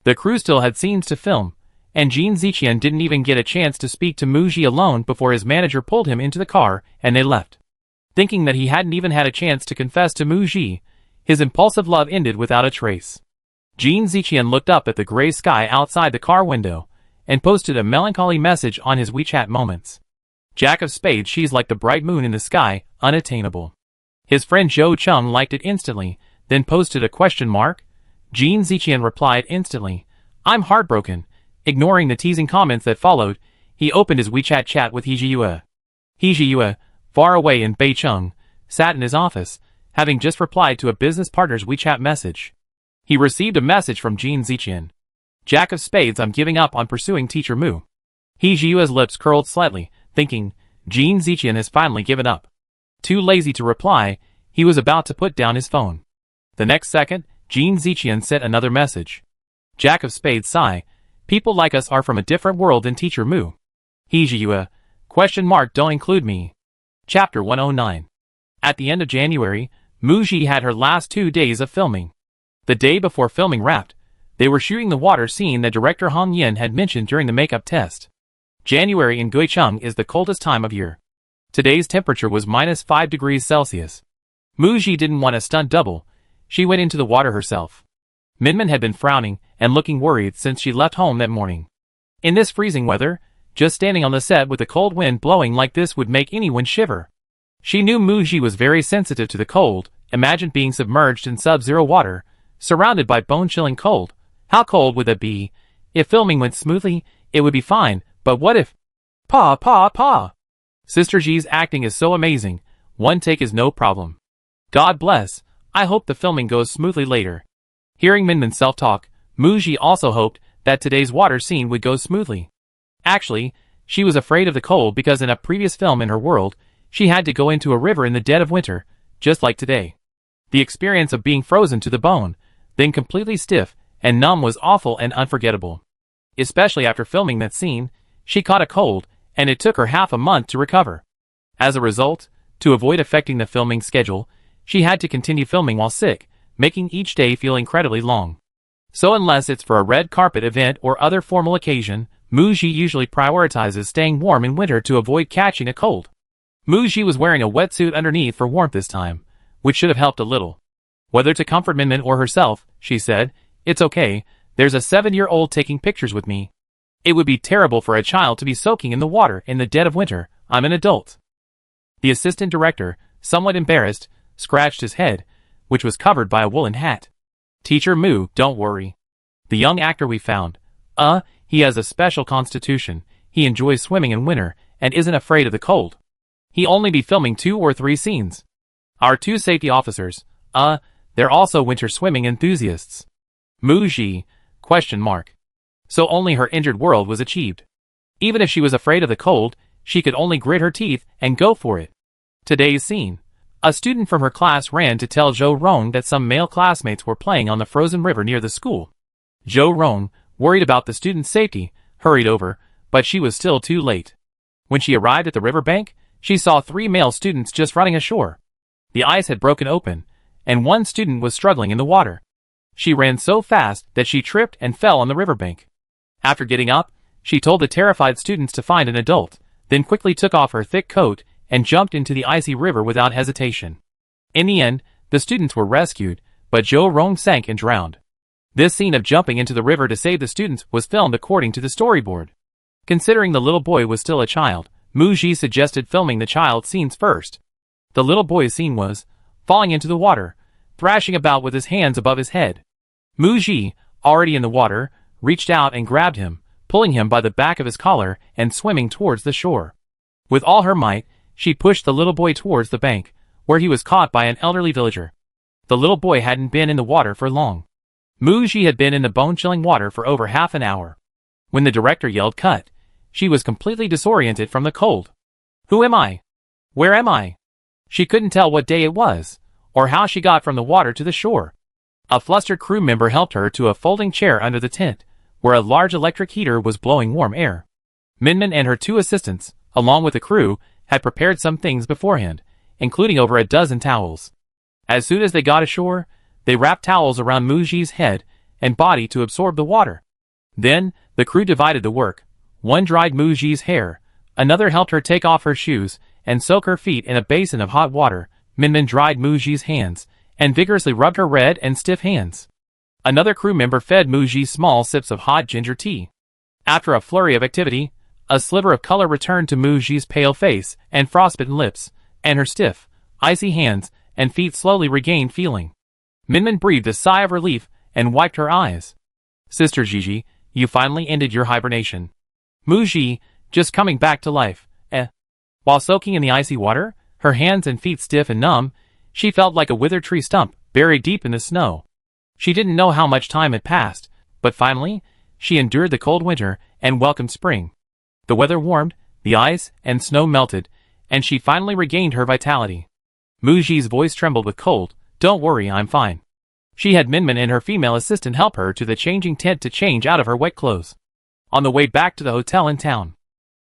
The crew still had scenes to film, and Jin Ziqian didn't even get a chance to speak to Mu Ji alone before his manager pulled him into the car and they left. Thinking that he hadn't even had a chance to confess to Mu Ji, his impulsive love ended without a trace. Jin Ziqian looked up at the gray sky outside the car window and posted a melancholy message on his WeChat Moments. Jack of Spades, she's like the bright moon in the sky, unattainable. His friend Zhou Chung liked it instantly, then posted a question mark. Jin Ziqian replied instantly, I'm heartbroken. Ignoring the teasing comments that followed, he opened his WeChat chat with He Zhiyue. He Zhiyue, far away in Beicheng, sat in his office, having just replied to a business partner's WeChat message. He received a message from Jin Ziqian. Jack of Spades, I'm giving up on pursuing teacher Mu. He Zhiyue's lips curled slightly, thinking, Jin Ziqian has finally given up. Too lazy to reply, he was about to put down his phone. The next second, Jean Zichian sent another message. Jack of Spades sigh. People like us are from a different world than Teacher Mu. Hijiyua. ? Don't include me. Chapter 109. At the end of January, Muji had her last 2 days of filming. The day before filming wrapped, they were shooting the water scene that director Han Yin had mentioned during the makeup test. January in Guicheng is the coldest time of year. Today's temperature was -5 degrees Celsius. Muji didn't want a stunt double. She went into the water herself. Minmin had been frowning and looking worried since she left home that morning. In this freezing weather, just standing on the set with the cold wind blowing like this would make anyone shiver. She knew Muji was very sensitive to the cold. Imagine being submerged in sub-zero water, surrounded by bone-chilling cold. How cold would that be? If filming went smoothly, it would be fine, but what if... Pa! Sister G's acting is so amazing. One take is no problem. God bless. I hope the filming goes smoothly later. Hearing Minmin's self-talk, Muji also hoped that today's water scene would go smoothly. Actually, she was afraid of the cold because in a previous film in her world, she had to go into a river in the dead of winter, just like today. The experience of being frozen to the bone, then completely stiff and numb was awful and unforgettable. Especially after filming that scene, she caught a cold, and it took her half a month to recover. As a result, to avoid affecting the filming schedule, she had to continue filming while sick, making each day feel incredibly long. So unless it's for a red carpet event or other formal occasion, Muji usually prioritizes staying warm in winter to avoid catching a cold. Muji was wearing a wetsuit underneath for warmth this time, which should have helped a little. Whether to comfort Minmin or herself, she said, "It's okay, there's a 7-year-old taking pictures with me. It would be terrible for a child to be soaking in the water in the dead of winter. I'm an adult." The assistant director, somewhat embarrassed, scratched his head, which was covered by a woolen hat. "Teacher Mu, don't worry. The young actor we found, he has a special constitution. He enjoys swimming in winter and isn't afraid of the cold. He'll only be filming 2 or 3 scenes. Our 2 safety officers, they're also winter swimming enthusiasts." Muji, ? So only her injured world was achieved. Even if she was afraid of the cold, she could only grit her teeth and go for it. Today's scene. A student from her class ran to tell Zhou Rong that some male classmates were playing on the frozen river near the school. Zhou Rong, worried about the student's safety, hurried over, but she was still too late. When she arrived at the riverbank, she saw 3 male students just running ashore. The ice had broken open, and one student was struggling in the water. She ran so fast that she tripped and fell on the riverbank. After getting up, she told the terrified students to find an adult, then quickly took off her thick coat and jumped into the icy river without hesitation. In the end, the students were rescued, but Zhou Rong sank and drowned. This scene of jumping into the river to save the students was filmed according to the storyboard. Considering the little boy was still a child, Muji suggested filming the child scenes first. The little boy's scene was falling into the water, thrashing about with his hands above his head. Muji, already in the water, reached out and grabbed him, pulling him by the back of his collar and swimming towards the shore. With all her might, she pushed the little boy towards the bank, where he was caught by an elderly villager. The little boy hadn't been in the water for long. Muji had been in the bone-chilling water for over half an hour. When the director yelled cut, she was completely disoriented from the cold. Who am I? Where am I? She couldn't tell what day it was, or how she got from the water to the shore. A flustered crew member helped her to a folding chair under the tent, where a large electric heater was blowing warm air. Minmin and her 2 assistants, along with the crew, had prepared some things beforehand, including over a dozen towels. As soon as they got ashore, they wrapped towels around Muji's head and body to absorb the water. Then, the crew divided the work. One dried Muji's hair, another helped her take off her shoes and soak her feet in a basin of hot water. Minmin dried Muji's hands and vigorously rubbed her red and stiff hands. Another crew member fed Muji small sips of hot ginger tea. After a flurry of activity, a sliver of color returned to Muji's pale face and frostbitten lips, and her stiff, icy hands and feet slowly regained feeling. Minmin breathed a sigh of relief and wiped her eyes. Sister Gigi, you finally ended your hibernation. Muji, just coming back to life, While soaking in the icy water, her hands and feet stiff and numb, she felt like a withered tree stump buried deep in the snow. She didn't know how much time had passed, but finally, she endured the cold winter and welcomed spring. The weather warmed, the ice and snow melted, and she finally regained her vitality. Muji's voice trembled with cold. Don't worry, I'm fine. She had Minmin and her female assistant help her to the changing tent to change out of her wet clothes. On the way back to the hotel in town,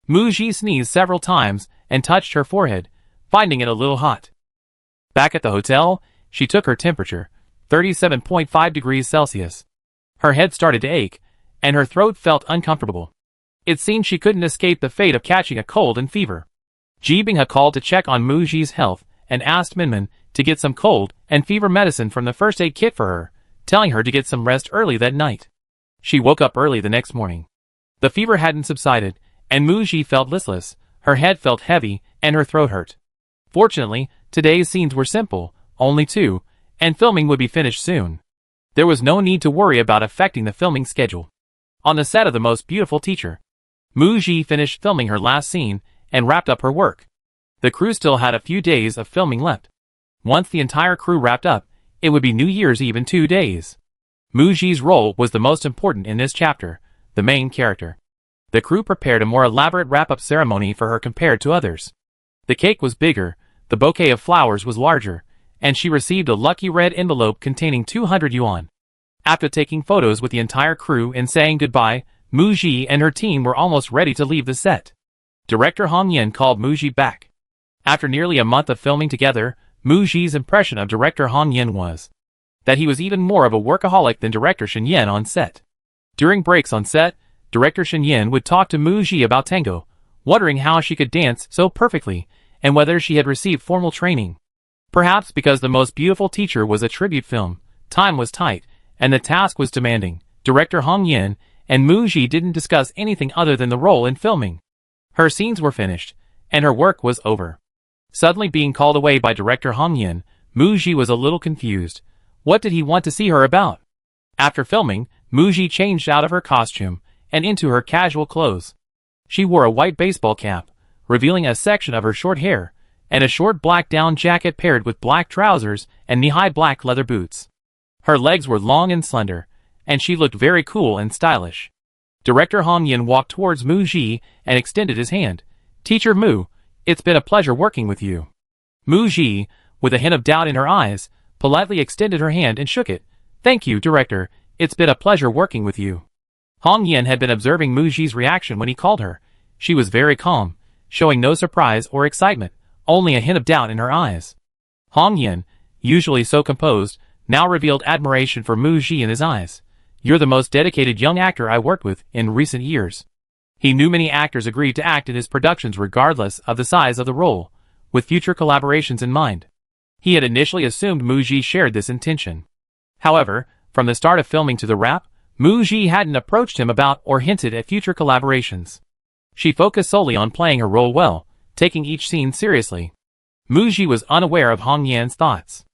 Muji sneezed several times and touched her forehead, finding it a little hot. Back at the hotel, she took her temperature, 37.5 degrees Celsius. Her head started to ache, and her throat felt uncomfortable. It seemed she couldn't escape the fate of catching a cold and fever. Ji Binghe called to check on Muji's health and asked Minmin to get some cold and fever medicine from the first aid kit for her, telling her to get some rest early that night. She woke up early the next morning. The fever hadn't subsided, and Muji felt listless, her head felt heavy, and her throat hurt. Fortunately, today's scenes were simple, only 2, and filming would be finished soon. There was no need to worry about affecting the filming schedule. On the set of The Most Beautiful Teacher, Muji finished filming her last scene and wrapped up her work. The crew still had a few days of filming left. Once the entire crew wrapped up, it would be New Year's Eve in 2 days. Muji's role was the most important in this chapter, the main character. The crew prepared a more elaborate wrap-up ceremony for her compared to others. The cake was bigger, the bouquet of flowers was larger, and she received a lucky red envelope containing 200 yuan. After taking photos with the entire crew and saying goodbye, Muji and her team were almost ready to leave the set. Director Hong Yin called Muji back. After nearly a month of filming together, Muji's impression of Director Hong Yin was that he was even more of a workaholic than Director Shen Yin on set. During breaks on set, Director Shen Yin would talk to Muji about tango, wondering how she could dance so perfectly and whether she had received formal training. Perhaps because The Most Beautiful Teacher was a tribute film, time was tight, and the task was demanding. Director Hong Yin and Muji didn't discuss anything other than the role in filming. Her scenes were finished, and her work was over. Suddenly being called away by Director Hong Yin, Muji was a little confused. What did he want to see her about? After filming, Muji changed out of her costume and into her casual clothes. She wore a white baseball cap, revealing a section of her short hair, and a short black down jacket paired with black trousers and knee-high black leather boots. Her legs were long and slender, and she looked very cool and stylish. Director Hong Yin walked towards Muji and extended his hand. "Teacher Mu, it's been a pleasure working with you." Muji, with a hint of doubt in her eyes, politely extended her hand and shook it. "Thank you, Director. It's been a pleasure working with you." Hong Yin had been observing Muji's reaction when he called her. She was very calm, showing no surprise or excitement, only a hint of doubt in her eyes. Hong Yin, usually so composed, now revealed admiration for Muji in his eyes. "You're the most dedicated young actor I worked with in recent years." He knew many actors agreed to act in his productions regardless of the size of the role, with future collaborations in mind. He had initially assumed Muji shared this intention. However, from the start of filming to the wrap, Muji hadn't approached him about or hinted at future collaborations. She focused solely on playing her role well, taking each scene seriously. Muji was unaware of Hong Yin's thoughts.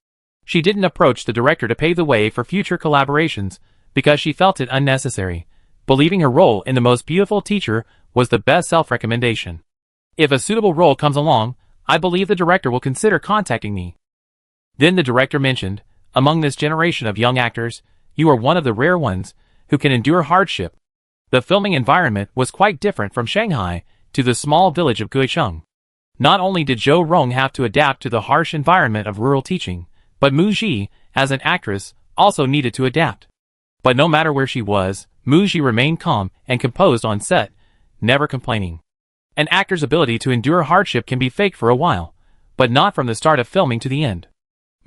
She didn't approach the director to pave the way for future collaborations because she felt it unnecessary, believing her role in The Most Beautiful Teacher was the best self-recommendation. "If a suitable role comes along, I believe the director will consider contacting me." Then the director mentioned, "Among this generation of young actors, you are one of the rare ones who can endure hardship." The filming environment was quite different from Shanghai to the small village of Guicheng. Not only did Zhou Rong have to adapt to the harsh environment of rural teaching, but Muji, as an actress, also needed to adapt. But no matter where she was, Muji remained calm and composed on set, never complaining. An actor's ability to endure hardship can be faked for a while, but not from the start of filming to the end.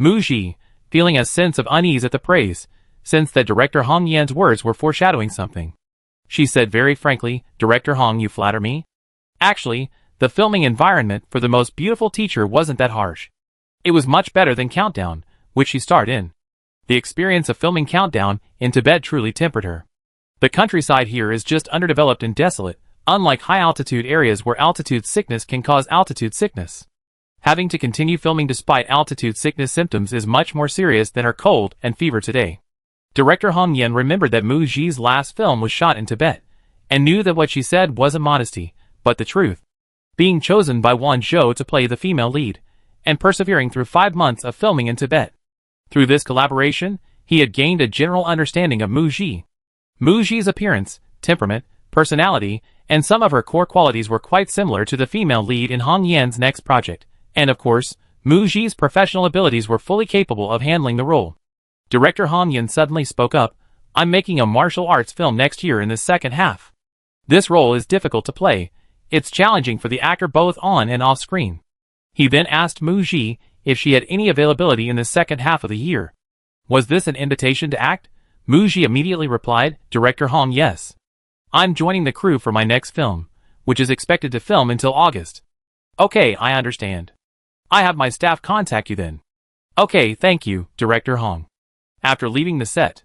Muji, feeling a sense of unease at the praise, sensed that Director Hong Yin's words were foreshadowing something. She said very frankly, "Director Hong, you flatter me?" Actually, the filming environment for The Most Beautiful Teacher wasn't that harsh. It was much better than Countdown, which she starred in. The experience of filming Countdown in Tibet truly tempered her. The countryside here is just underdeveloped and desolate, unlike high-altitude areas where altitude sickness can cause altitude sickness. Having to continue filming despite altitude sickness symptoms is much more serious than her cold and fever today. Director Hong Yin remembered that Muji's last film was shot in Tibet, and knew that what she said wasn't modesty, but the truth. Being chosen by Wan Zhou to play the female lead, and persevering through 5 months of filming in Tibet. Through this collaboration, he had gained a general understanding of Muji. Muji's appearance, temperament, personality, and some of her core qualities were quite similar to the female lead in Hong Yin's next project, and of course, Muji's professional abilities were fully capable of handling the role. Director Hong Yin suddenly spoke up. I'm making a martial arts film next year in the second half. This role is difficult to play. It's challenging for the actor both on and off screen. He then asked Mu Ji if she had any availability in the second half of the year. Was this an invitation to act? Mu Ji immediately replied, Director Hong, yes. I'm joining the crew for my next film, which is expected to film until August. Okay, I understand. I have my staff contact you then. Okay, thank you, Director Hong. After leaving the set,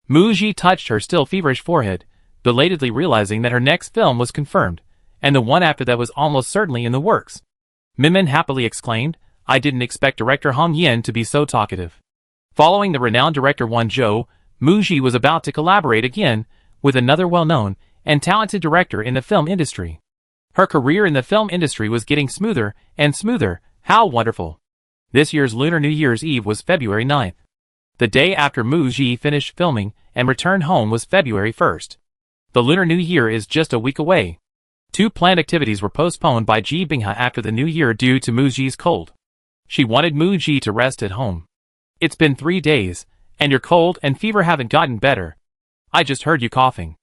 Mu Ji touched her still feverish forehead, belatedly realizing that her next film was confirmed, and the one after that was almost certainly in the works. Minmin happily exclaimed, I didn't expect Director Hong Yin to be so talkative. Following the renowned director Wan Zhou, Mu Ji was about to collaborate again with another well-known and talented director in the film industry. Her career in the film industry was getting smoother and smoother. How wonderful! This year's Lunar New Year's Eve was February 9th. The day after Mu Ji finished filming and returned home was February 1st. The Lunar New Year is just a week away. 2 planned activities were postponed by Ji Binghe after the New Year due to Mu Ji's cold. She wanted Mu Ji to rest at home. It's been 3 days, and your cold and fever haven't gotten better. I just heard you coughing.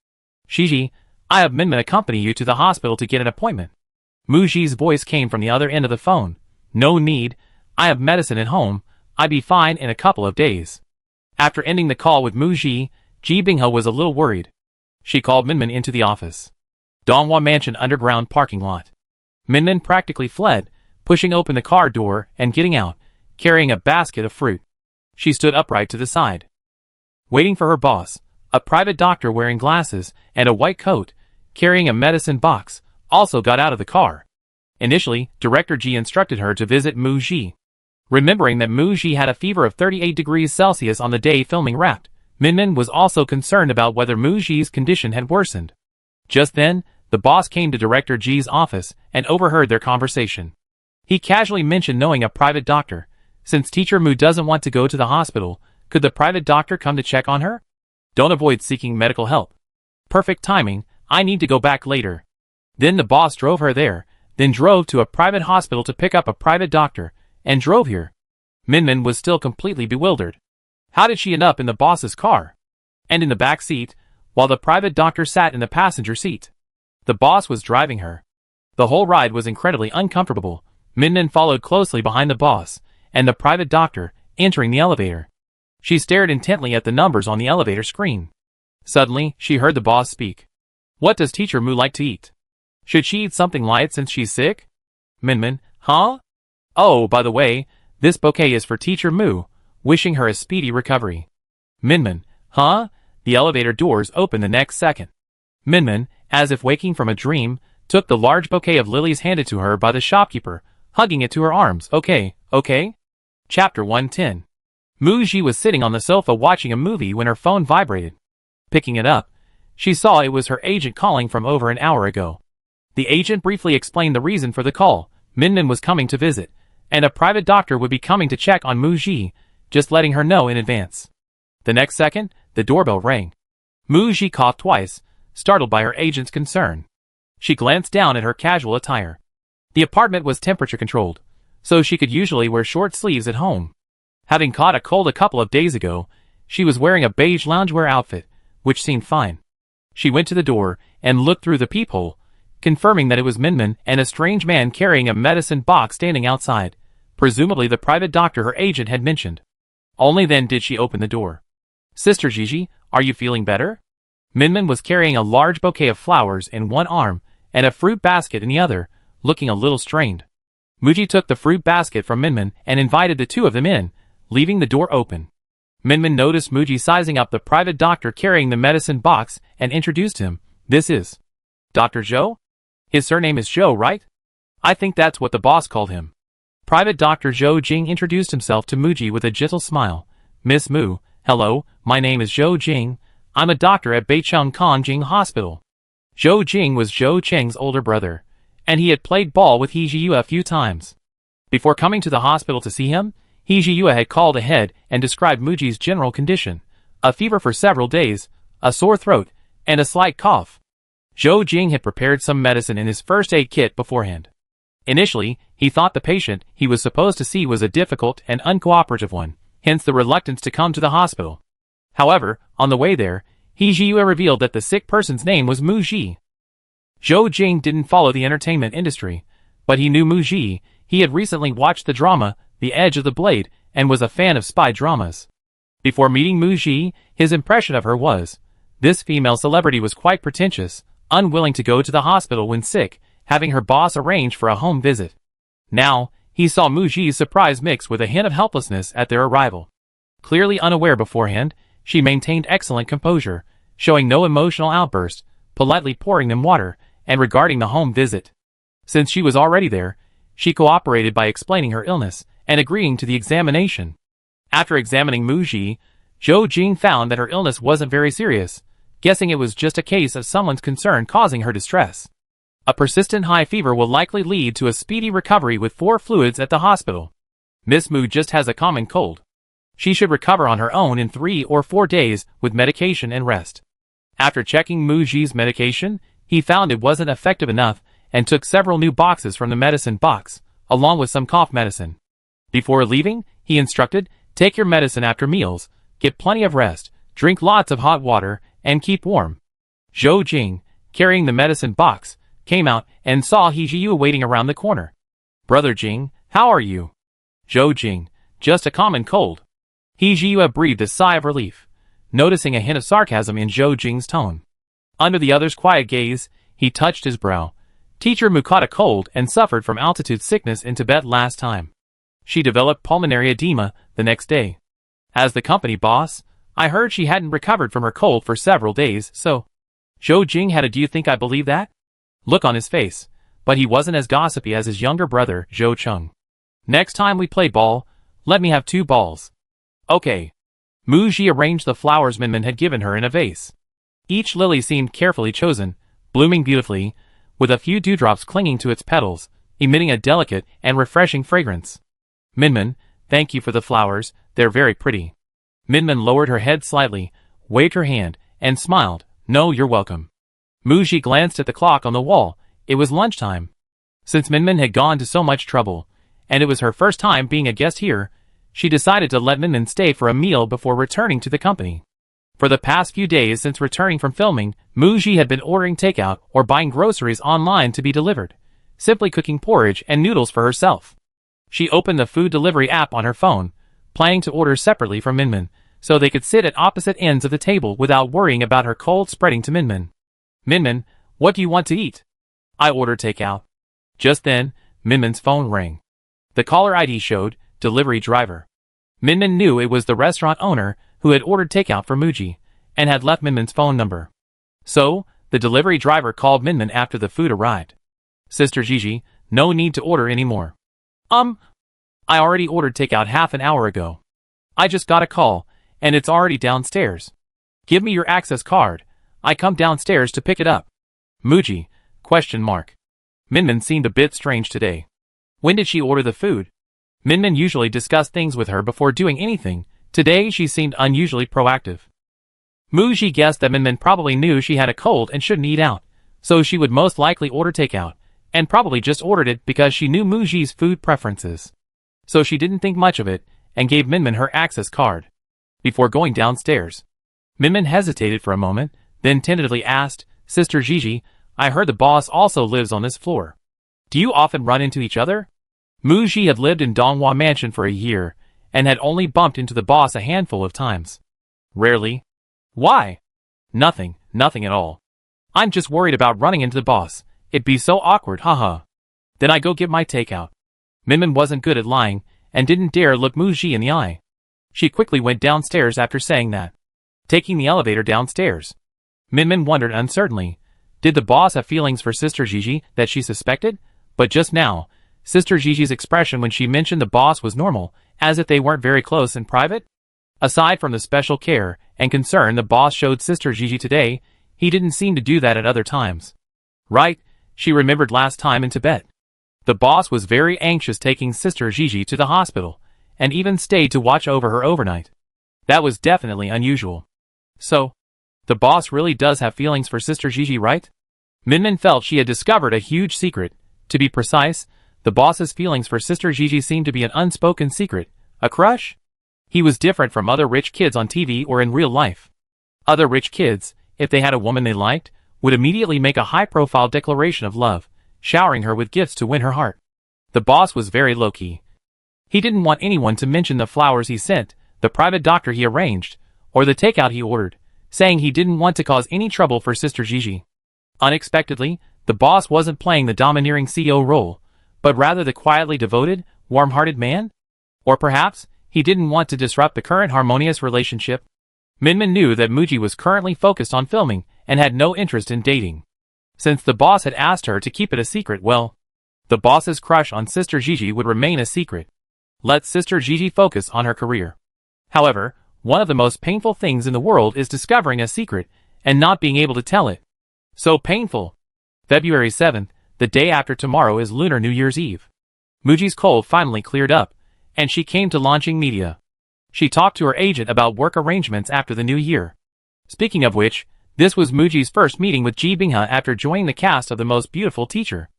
Shiji, I have Minmin accompany you to the hospital to get an appointment. Mu Ji's voice came from the other end of the phone. No need, I have medicine at home, I'd be fine in a couple of days. After ending the call with Mu Ji, Ji Binghe was a little worried. She called Minmin into the office. Donghua Mansion underground parking lot. Minmin practically fled, pushing open the car door and getting out, carrying a basket of fruit. She stood upright to the side, waiting for her boss, a private doctor wearing glasses and a white coat, carrying a medicine box, also got out of the car. Initially, Director Ji instructed her to visit Mu Ji. Remembering that Mu Ji had a fever of 38 degrees Celsius on the day filming wrapped, Minmin was also concerned about whether Mu Ji's condition had worsened. Just then, the boss came to Director Ji's office and overheard their conversation. He casually mentioned knowing a private doctor. Since Teacher Mu doesn't want to go to the hospital, could the private doctor come to check on her? Don't avoid seeking medical help. Perfect timing, I need to go back later. Then the boss drove her there, then drove to a private hospital to pick up a private doctor, and drove here. Minmin was still completely bewildered. How did she end up in the boss's car? And in the back seat, while the private doctor sat in the passenger seat. The boss was driving her. The whole ride was incredibly uncomfortable. Minmin followed closely behind the boss, and the private doctor, entering the elevator. She stared intently at the numbers on the elevator screen. Suddenly, she heard the boss speak. What does Teacher Mu like to eat? Should she eat something light since she's sick? Minmin, huh? Oh, by the way, this bouquet is for Teacher Mu, wishing her a speedy recovery. Minmin, huh? The elevator doors opened the next second. Minmin, as if waking from a dream, took the large bouquet of lilies handed to her by the shopkeeper, hugging it to her arms. Okay. Chapter 110. Mu Ji was sitting on the sofa watching a movie when her phone vibrated. Picking it up, she saw it was her agent calling from over an hour ago. The agent briefly explained the reason for the call. Minmin was coming to visit, and a private doctor would be coming to check on Mu Ji, just letting her know in advance. The next second, the doorbell rang. Mu Ji coughed twice, startled by her agent's concern. She glanced down at her casual attire. The apartment was temperature controlled, so she could usually wear short sleeves at home. Having caught a cold a couple of days ago, she was wearing a beige loungewear outfit, which seemed fine. She went to the door and looked through the peephole, confirming that it was Minmin and a strange man carrying a medicine box standing outside, presumably the private doctor her agent had mentioned. Only then did she open the door. Sister Gigi, are you feeling better? Minmin was carrying a large bouquet of flowers in one arm and a fruit basket in the other, looking a little strained. Mu Ji took the fruit basket from Minmin and invited the two of them in, leaving the door open. Minmin noticed Mu Ji sizing up the private doctor carrying the medicine box and introduced him. This is Dr. Zhou? His surname is Zhou, right? I think that's what the boss called him. Private Dr. Zhou Jing introduced himself to Mu Ji with a gentle smile. Miss Mu, hello, my name is Zhou Jing. I'm a doctor at Beicheng Kongjing Hospital. Zhou Jing was Zhou Cheng's older brother, and he had played ball with He Jiyue a few times. Before coming to the hospital to see him, He Jiyue had called ahead and described Mu Ji's general condition: a fever for several days, a sore throat, and a slight cough. Zhou Jing had prepared some medicine in his first aid kit beforehand. Initially, he thought the patient he was supposed to see was a difficult and uncooperative one. hence the reluctance to come to the hospital. However, on the way there, He Jiyue revealed that the sick person's name was Mu Ji. Zhou Jing didn't follow the entertainment industry, but he knew Mu Ji. He had recently watched the drama, The Edge of the Blade, and was a fan of spy dramas. Before meeting Mu Ji, his impression of her was, this female celebrity was quite pretentious, unwilling to go to the hospital when sick, having her boss arrange for a home visit. Now, he saw Mu Ji's surprise mixed with a hint of helplessness at their arrival. Clearly unaware beforehand, she maintained excellent composure, showing no emotional outburst, politely pouring them water, and regarding the home visit. Since she was already there, she cooperated by explaining her illness and agreeing to the examination. After examining Mu Ji, Zhou Jing found that her illness wasn't very serious, guessing it was just a case of someone's concern causing her distress. A persistent high fever will likely lead to a speedy recovery with 4 fluids at the hospital. Miss Mu just has a common cold. She should recover on her own in 3 or 4 days with medication and rest. After checking Mu Ji's medication, he found it wasn't effective enough and took several new boxes from the medicine box, along with some cough medicine. Before leaving, he instructed, take your medicine after meals, get plenty of rest, drink lots of hot water, and keep warm. Zhou Jing, carrying the medicine box, came out and saw He Jiyue waiting around the corner. Brother Jing, how are you? Zhou Jing, just a common cold. He Jiyue breathed a sigh of relief, noticing a hint of sarcasm in Zhou Jing's tone. Under the other's quiet gaze, he touched his brow. Teacher Mu caught a cold and suffered from altitude sickness in Tibet last time. She developed pulmonary edema the next day. As the company boss, I heard she hadn't recovered from her cold for several days, so... Zhou Jing had a "do you think I believe that?" look on his face, but he wasn't as gossipy as his younger brother, Zhou Cheng. Next time we play ball, let me have 2 balls. Okay. Mu Ji arranged the flowers Minmin had given her in a vase. Each lily seemed carefully chosen, blooming beautifully, with a few dewdrops clinging to its petals, emitting a delicate and refreshing fragrance. Minmin, thank you for the flowers, they're very pretty. Minmin lowered her head slightly, waved her hand, and smiled. No, you're welcome. Mu Ji glanced at the clock on the wall. It was lunchtime. Since Minmin had gone to so much trouble, and it was her first time being a guest here, she decided to let Minmin stay for a meal before returning to the company. For the past few days since returning from filming, Mu Ji had been ordering takeout or buying groceries online to be delivered, simply cooking porridge and noodles for herself. She opened the food delivery app on her phone, planning to order separately from Minmin, so they could sit at opposite ends of the table without worrying about her cold spreading to Minmin. Minmin, what do you want to eat? I ordered takeout. Just then, Minmin's phone rang. The caller ID showed, delivery driver. Minmin knew it was the restaurant owner who had ordered takeout for Mu Ji, and had left Minmin's phone number. So, the delivery driver called Minmin after the food arrived. Sister Gigi, no need to order anymore. I already ordered takeout half an hour ago. I just got a call, and it's already downstairs. Give me your access card. I come downstairs to pick it up. Mu Ji, ? Minmin seemed a bit strange today. When did she order the food? Minmin usually discussed things with her before doing anything. Today she seemed unusually proactive. Mu Ji guessed that Minmin probably knew she had a cold and shouldn't eat out, so she would most likely order takeout, and probably just ordered it because she knew Mu Ji's food preferences. So she didn't think much of it, and gave Minmin her access card. Before going downstairs, Minmin hesitated for a moment, then tentatively asked, Sister Gigi, I heard the boss also lives on this floor. Do you often run into each other? Mu Ji had lived in Donghua Mansion for a year, and had only bumped into the boss a handful of times. Rarely. Why? Nothing at all. I'm just worried about running into the boss. It'd be so awkward, haha. Then I go get my takeout. Minmin wasn't good at lying, and didn't dare look Mu Ji in the eye. She quickly went downstairs after saying that. Taking the elevator downstairs, Minmin wondered uncertainly, did the boss have feelings for Sister Gigi that she suspected? But just now, Sister Gigi's expression when she mentioned the boss was normal, as if they weren't very close in private. Aside from the special care and concern the boss showed Sister Gigi today, he didn't seem to do that at other times. Right, she remembered last time in Tibet. The boss was very anxious taking Sister Gigi to the hospital, and even stayed to watch over her overnight. That was definitely unusual. So, the boss really does have feelings for Sister Gigi, right? Minmin felt she had discovered a huge secret. To be precise, the boss's feelings for Sister Gigi seemed to be an unspoken secret. A crush? He was different from other rich kids on TV or in real life. Other rich kids, if they had a woman they liked, would immediately make a high-profile declaration of love, showering her with gifts to win her heart. The boss was very low-key. He didn't want anyone to mention the flowers he sent, the private doctor he arranged, or the takeout he ordered, saying he didn't want to cause any trouble for Sister Gigi. Unexpectedly, the boss wasn't playing the domineering CEO role, but rather the quietly devoted, warm-hearted man? Or perhaps, he didn't want to disrupt the current harmonious relationship. Minmin knew that Muji was currently focused on filming and had no interest in dating. Since the boss had asked her to keep it a secret, well, the boss's crush on Sister Gigi would remain a secret. Let Sister Gigi focus on her career. However, one of the most painful things in the world is discovering a secret and not being able to tell it. So painful. February 7th, the day after tomorrow, is Lunar New Year's Eve. Muji's cold finally cleared up, and she came to launching media. She talked to her agent about work arrangements after the new year. Speaking of which, this was Muji's first meeting with Ji Binghe after joining the cast of The Most Beautiful Teacher.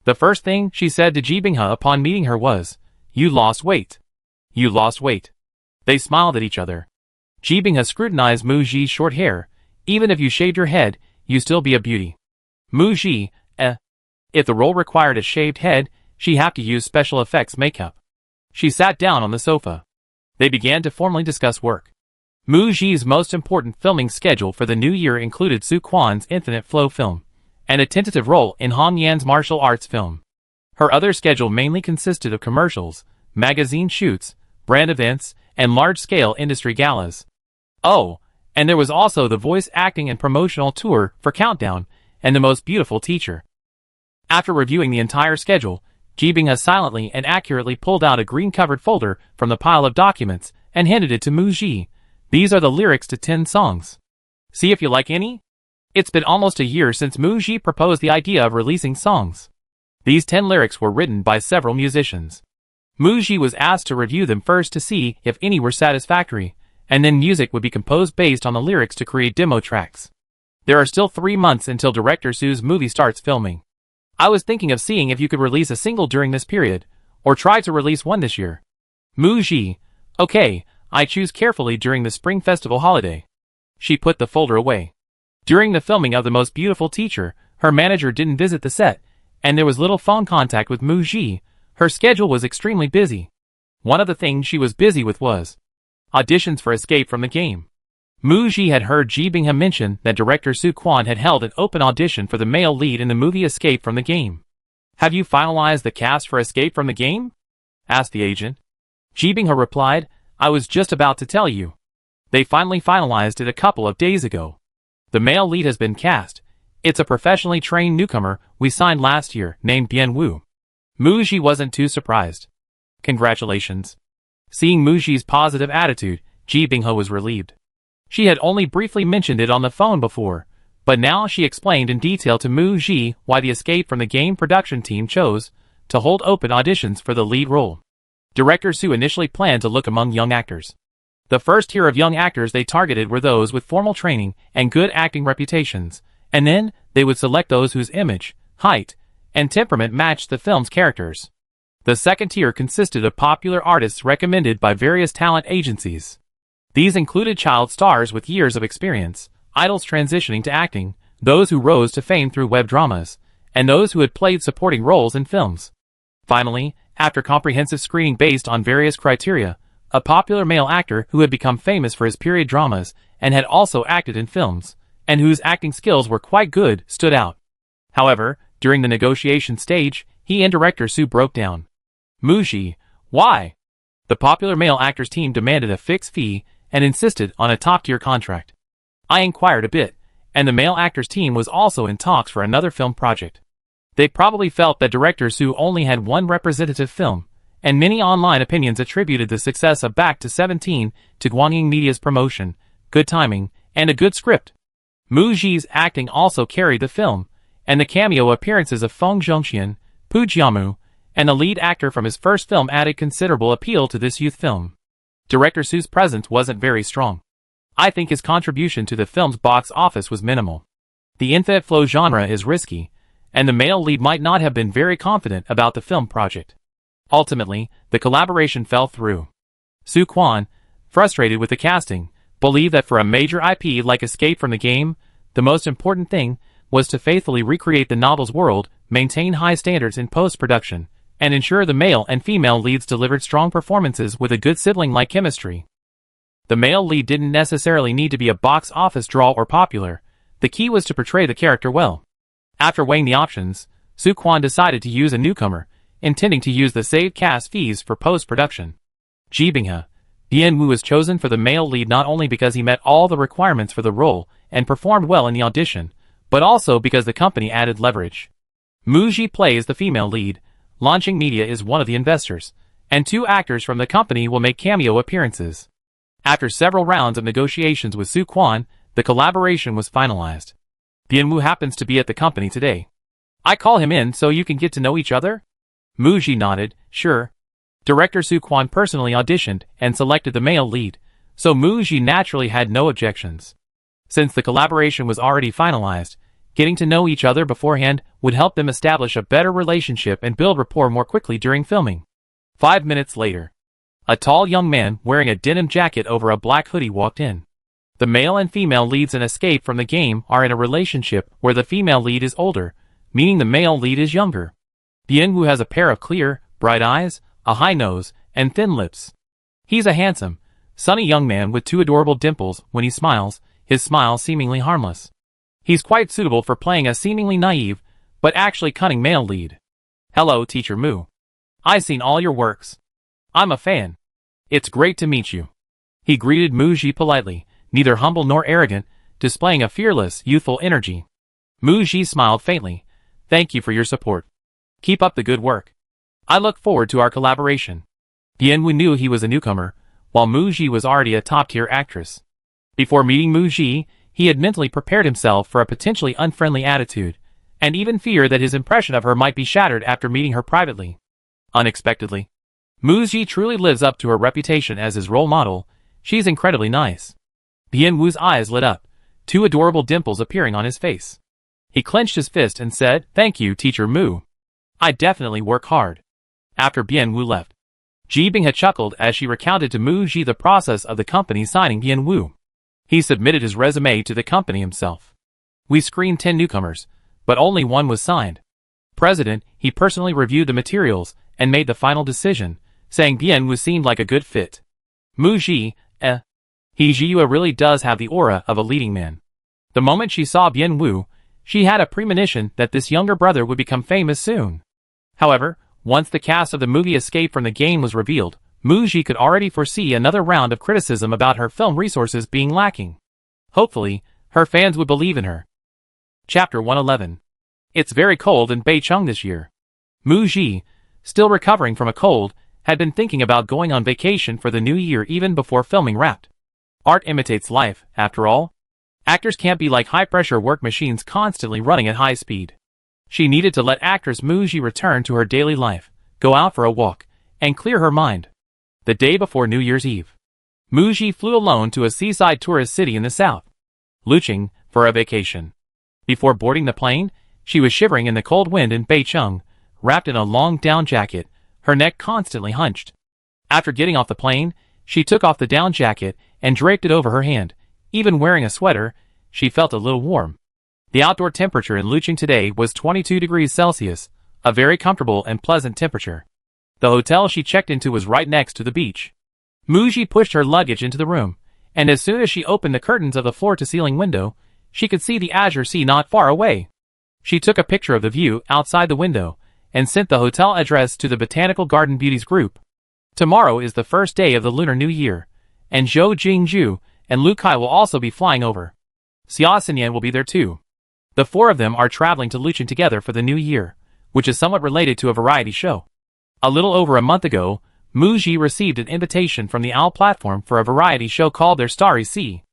The first thing she said to Ji Binghe upon meeting her was, "You lost weight. You lost weight." They smiled at each other. Ji Binghe scrutinized Muji's short hair. "Even if you shaved your head, you still be a beauty." Muji, If the role required a shaved head, she'd have to use special effects makeup. She sat down on the sofa. They began to formally discuss work. Muji's most important filming schedule for the new year included Su Kwan's Infinite Flow film, and a tentative role in Han Yan's martial arts film. Her other schedule mainly consisted of commercials, magazine shoots, brand events, and large-scale industry galas. Oh, and there was also the voice acting and promotional tour for Countdown and The Most Beautiful Teacher. After reviewing the entire schedule, Ji Binghe silently and accurately pulled out a green-covered folder from the pile of documents and handed it to Muji. "These are the lyrics to 10 songs. See if you like any?" It's been almost a year since Muji proposed the idea of releasing songs. These 10 lyrics were written by several musicians. Muji was asked to review them first to see if any were satisfactory, and then music would be composed based on the lyrics to create demo tracks. There are still 3 months until director Su's movie starts filming. I was thinking of seeing if you could release a single during this period, or try to release one this year. Muji, okay, I choose carefully during the Spring Festival holiday. She put the folder away. During the filming of The Most Beautiful Teacher, her manager didn't visit the set, and there was little phone contact with Muji. Her schedule was extremely busy. One of the things she was busy with was auditions for Escape from the Game. Muji had heard Ji Binghe mention that director Su Kwan had held an open audition for the male lead in the movie Escape from the Game. "Have you finalized the cast for Escape from the Game?" asked the agent. Ji Binghe replied, "I was just about to tell you. They finally finalized it a couple of days ago. The male lead has been cast. It's a professionally trained newcomer we signed last year named Bien Wu." Muji wasn't too surprised. "Congratulations." Seeing Muji's positive attitude, Ji Binghe was relieved. She had only briefly mentioned it on the phone before, but now she explained in detail to Muji why the Escape from the Game production team chose to hold open auditions for the lead role. Director Su initially planned to look among young actors. The first tier of young actors they targeted were those with formal training and good acting reputations, and then they would select those whose image, height, and temperament matched the film's characters. The second tier consisted of popular artists recommended by various talent agencies. These included child stars with years of experience, idols transitioning to acting, those who rose to fame through web dramas, and those who had played supporting roles in films. Finally, after comprehensive screening based on various criteria, a popular male actor who had become famous for his period dramas and had also acted in films, and whose acting skills were quite good, stood out. However, during the negotiation stage, he and director Su broke down. "Muji, why?" The popular male actors team demanded a fixed fee and insisted on a top-tier contract. I inquired a bit, and the male actors team was also in talks for another film project. They probably felt that director Su only had one representative film, and many online opinions attributed the success of Back to 17 to Guangying Media's promotion, good timing, and a good script. Muji's acting also carried the film, and the cameo appearances of Feng Zhongxian, Pu Jiamu, and the lead actor from his first film added considerable appeal to this youth film. Director Su's presence wasn't very strong. I think his contribution to the film's box office was minimal. The Infinite Flow genre is risky, and the male lead might not have been very confident about the film project. Ultimately, the collaboration fell through. Su Kwan, frustrated with the casting, believed that for a major IP like Escape from the Game, the most important thing was to faithfully recreate the novel's world, maintain high standards in post-production, and ensure the male and female leads delivered strong performances with a good sibling-like chemistry. The male lead didn't necessarily need to be a box office draw or popular. The key was to portray the character well. After weighing the options, Soo Kwon decided to use a newcomer, intending to use the saved cast fees for post-production. Ji Bing-ha. Bien Woo was chosen for the male lead not only because he met all the requirements for the role and performed well in the audition, but also because the company added leverage. Moo Ji plays the female lead, Launching Media is one of the investors, and 2 actors from the company will make cameo appearances. After several rounds of negotiations with Soo Kwon, the collaboration was finalized. Bien Woo happens to be at the company today. I call him in so you can get to know each other? Moo Ji nodded, sure. Director Soo Kwon personally auditioned and selected the male lead, so Moo Ji naturally had no objections. Since the collaboration was already finalized, getting to know each other beforehand would help them establish a better relationship and build rapport more quickly during filming. 5 minutes later, a tall young man wearing a denim jacket over a black hoodie walked in. The male and female leads in Escape from the Game are in a relationship where the female lead is older, meaning the male lead is younger. Bien Woo has a pair of clear, bright eyes, a high nose, and thin lips. He's a handsome, sunny young man with 2 adorable dimples when he smiles, his smile seemingly harmless. He's quite suitable for playing a seemingly naive, but actually cunning male lead. Hello, Teacher Moo. I've seen all your works. I'm a fan. It's great to meet you. He greeted Moo Ji politely, neither humble nor arrogant, displaying a fearless, youthful energy. Moo Ji smiled faintly. Thank you for your support. Keep up the good work. I look forward to our collaboration. Bien Woo knew he was a newcomer, while Moo Ji was already a top-tier actress. Before meeting Moo Ji, he had mentally prepared himself for a potentially unfriendly attitude, and even feared that his impression of her might be shattered after meeting her privately. Unexpectedly, Moo Ji truly lives up to her reputation as his role model. She's incredibly nice. Bien Woo's eyes lit up, 2 adorable dimples appearing on his face. He clenched his fist and said, Thank you, Teacher Moo. I definitely work hard. After Bien Woo left, Ji Bing-ha chuckled as she recounted to Moo Ji the process of the company signing Bien Woo. He submitted his resume to the company himself. We screened 10 newcomers, but only 1 was signed. President, he personally reviewed the materials and made the final decision, saying Bien Woo seemed like a good fit. Moo Ji, Ji really does have the aura of a leading man. The moment she saw Bien Woo, she had a premonition that this younger brother would become famous soon. However, once the cast of the movie Escape from the Game was revealed, Moo Ji could already foresee another round of criticism about her film resources being lacking. Hopefully, her fans would believe in her. Chapter 111. It's very cold in Beicheng this year. Moo Ji, still recovering from a cold, had been thinking about going on vacation for the new year even before filming wrapped. Art imitates life, after all. Actors can't be like high-pressure work machines constantly running at high speed. She needed to let actress Moo Ji return to her daily life, go out for a walk, and clear her mind. The day before New Year's Eve, Moo Ji flew alone to a seaside tourist city in the south, Lucheng, for a vacation. Before boarding the plane, she was shivering in the cold wind in Beicheng, wrapped in a long down jacket, her neck constantly hunched. After getting off the plane, she took off the down jacket and draped it over her hand. Even wearing a sweater, she felt a little warm. The outdoor temperature in Lucheng today was 22 degrees Celsius, a very comfortable and pleasant temperature. The hotel she checked into was right next to the beach. Moo Ji pushed her luggage into the room, and as soon as she opened the curtains of the floor-to-ceiling window, she could see the azure sea not far away. She took a picture of the view outside the window, and sent the hotel address to the Botanical Garden Beauties group. Tomorrow is the first day of the Lunar New Year, and Zhou Jingju and Lu Kai will also be flying over. Xia Xinyan will be there too. The 4 of them are traveling to Lucheng together for the new year, which is somewhat related to a variety show. A little over a month ago, Moo Ji received an invitation from the OWL platform for a variety show called Their Starry Sea.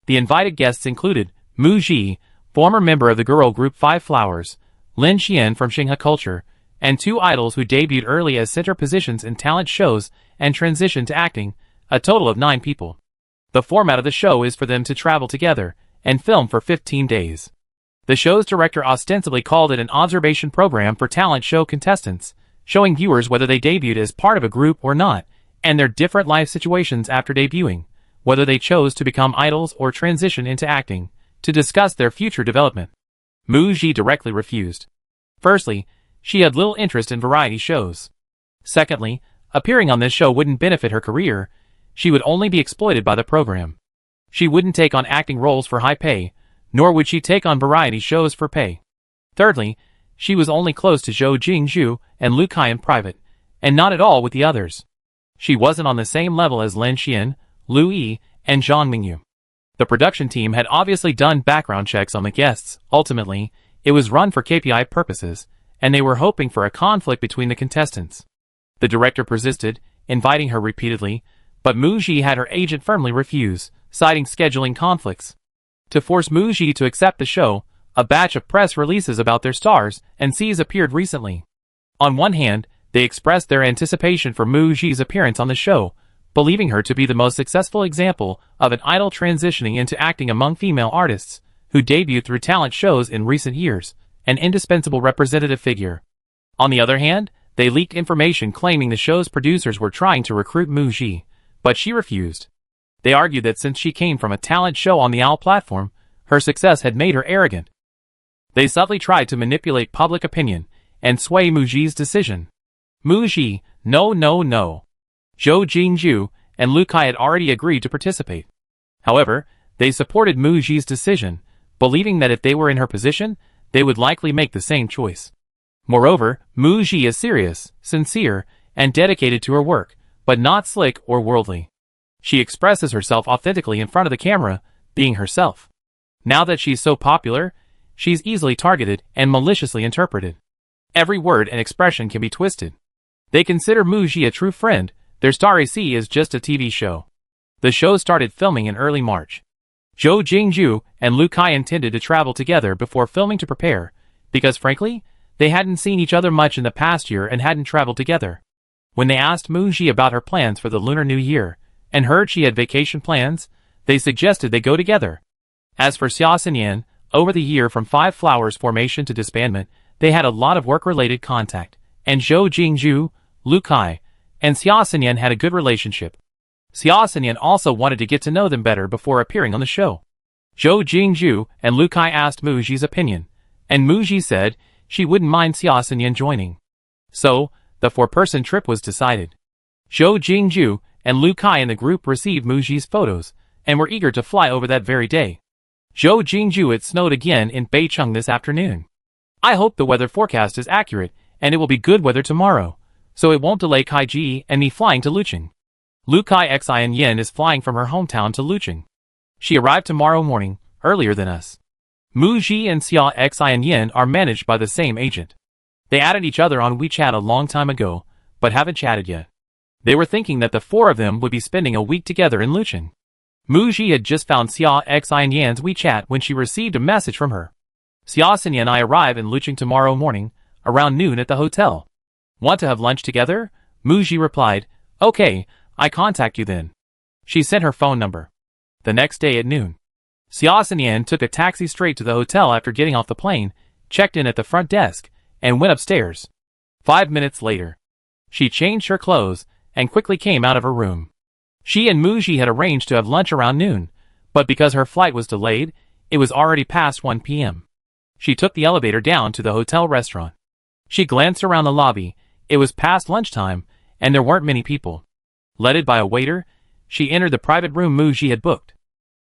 The invited guests included Moo Ji, former member of the girl group Five Flowers, Lin Xian from Xinghe Culture, and 2 idols who debuted early as center positions in talent shows and transitioned to acting, a total of 9 people. The format of the show is for them to travel together and film for 15 days. The show's director ostensibly called it an observation program for talent show contestants, showing viewers whether they debuted as part of a group or not, and their different life situations after debuting, whether they chose to become idols or transition into acting, to discuss their future development. Muji directly refused. Firstly, she had little interest in variety shows. Secondly, appearing on this show wouldn't benefit her career, she would only be exploited by the program. She wouldn't take on acting roles for high pay, nor would she take on variety shows for pay. Thirdly, she was only close to Zhou Jingzhu and Lu Kai in private, and not at all with the others. She wasn't on the same level as Lin Xian, Lu Yi, and Zhang Mingyu. The production team had obviously done background checks on the guests. Ultimately, it was run for KPI purposes, and they were hoping for a conflict between the contestants. The director persisted, inviting her repeatedly, but Muji had her agent firmly refuse, citing scheduling conflicts. To force Muji to accept the show, a batch of press releases about their stars and C's appeared recently. On one hand, they expressed their anticipation for Muji's appearance on the show, believing her to be the most successful example of an idol transitioning into acting among female artists, who debuted through talent shows in recent years, an indispensable representative figure. On the other hand, they leaked information claiming the show's producers were trying to recruit Muji, but she refused. They argued that since she came from a talent show on the OWL platform, her success had made her arrogant. They subtly tried to manipulate public opinion and sway Muji's decision. Muji, no. Zhou Jingzhu and Lu Kai had already agreed to participate. However, they supported Muji's decision, believing that if they were in her position, they would likely make the same choice. Moreover, Muji is serious, sincere, and dedicated to her work, but not slick or worldly. She expresses herself authentically in front of the camera, being herself. Now that she's so popular, she's easily targeted and maliciously interpreted. Every word and expression can be twisted. They consider Muji a true friend. Their star AC is just a TV show. The show started filming in early March. Zhou Jingzhu and Lu Kai intended to travel together before filming to prepare, because frankly, they hadn't seen each other much in the past year and hadn't traveled together. When they asked Muji about her plans for the Lunar New Year, and heard she had vacation plans, they suggested they go together. As for Xia Xinyan, over the year from Five Flowers formation to disbandment, they had a lot of work-related contact, and Zhou Jingzhu, Lu Kai, and Xia Xinyan had a good relationship. Xia Xinyan also wanted to get to know them better before appearing on the show. Zhou Jingzhu and Lu Kai asked Muji's opinion, and Muji said she wouldn't mind Xia Xinyan joining. So, the 4-person trip was decided. Zhou Jingzhu and Lu Kai in the group received Muji's photos, and were eager to fly over that very day. Zhou Jingzhu, it snowed again in Beicheng this afternoon. I hope the weather forecast is accurate, and it will be good weather tomorrow, so it won't delay Kai Ji and me flying to Lucheng. Lu Kai Xian Yin is flying from her hometown to Lucheng. She arrived tomorrow morning, earlier than us. Muji and Xia Xian Yin are managed by the same agent. They added each other on WeChat a long time ago, but haven't chatted yet. They were thinking that the 4 of them would be spending a week together in Lucheng. Muji had just found Xia Xian Yan's WeChat when she received a message from her. Xia Xinyan and I arrive in Lucheng tomorrow morning, around noon at the hotel. Want to have lunch together? Muji replied, okay, I contact you then. She sent her phone number. The next day at noon, Xia Xinyan took a taxi straight to the hotel after getting off the plane, checked in at the front desk, and went upstairs. 5 minutes later, she changed her clothes and quickly came out of her room. She and Muji had arranged to have lunch around noon, but because her flight was delayed, it was already past 1 p.m. She took the elevator down to the hotel restaurant. She glanced around the lobby. It was past lunchtime, and there weren't many people. Led by a waiter, she entered the private room Muji had booked.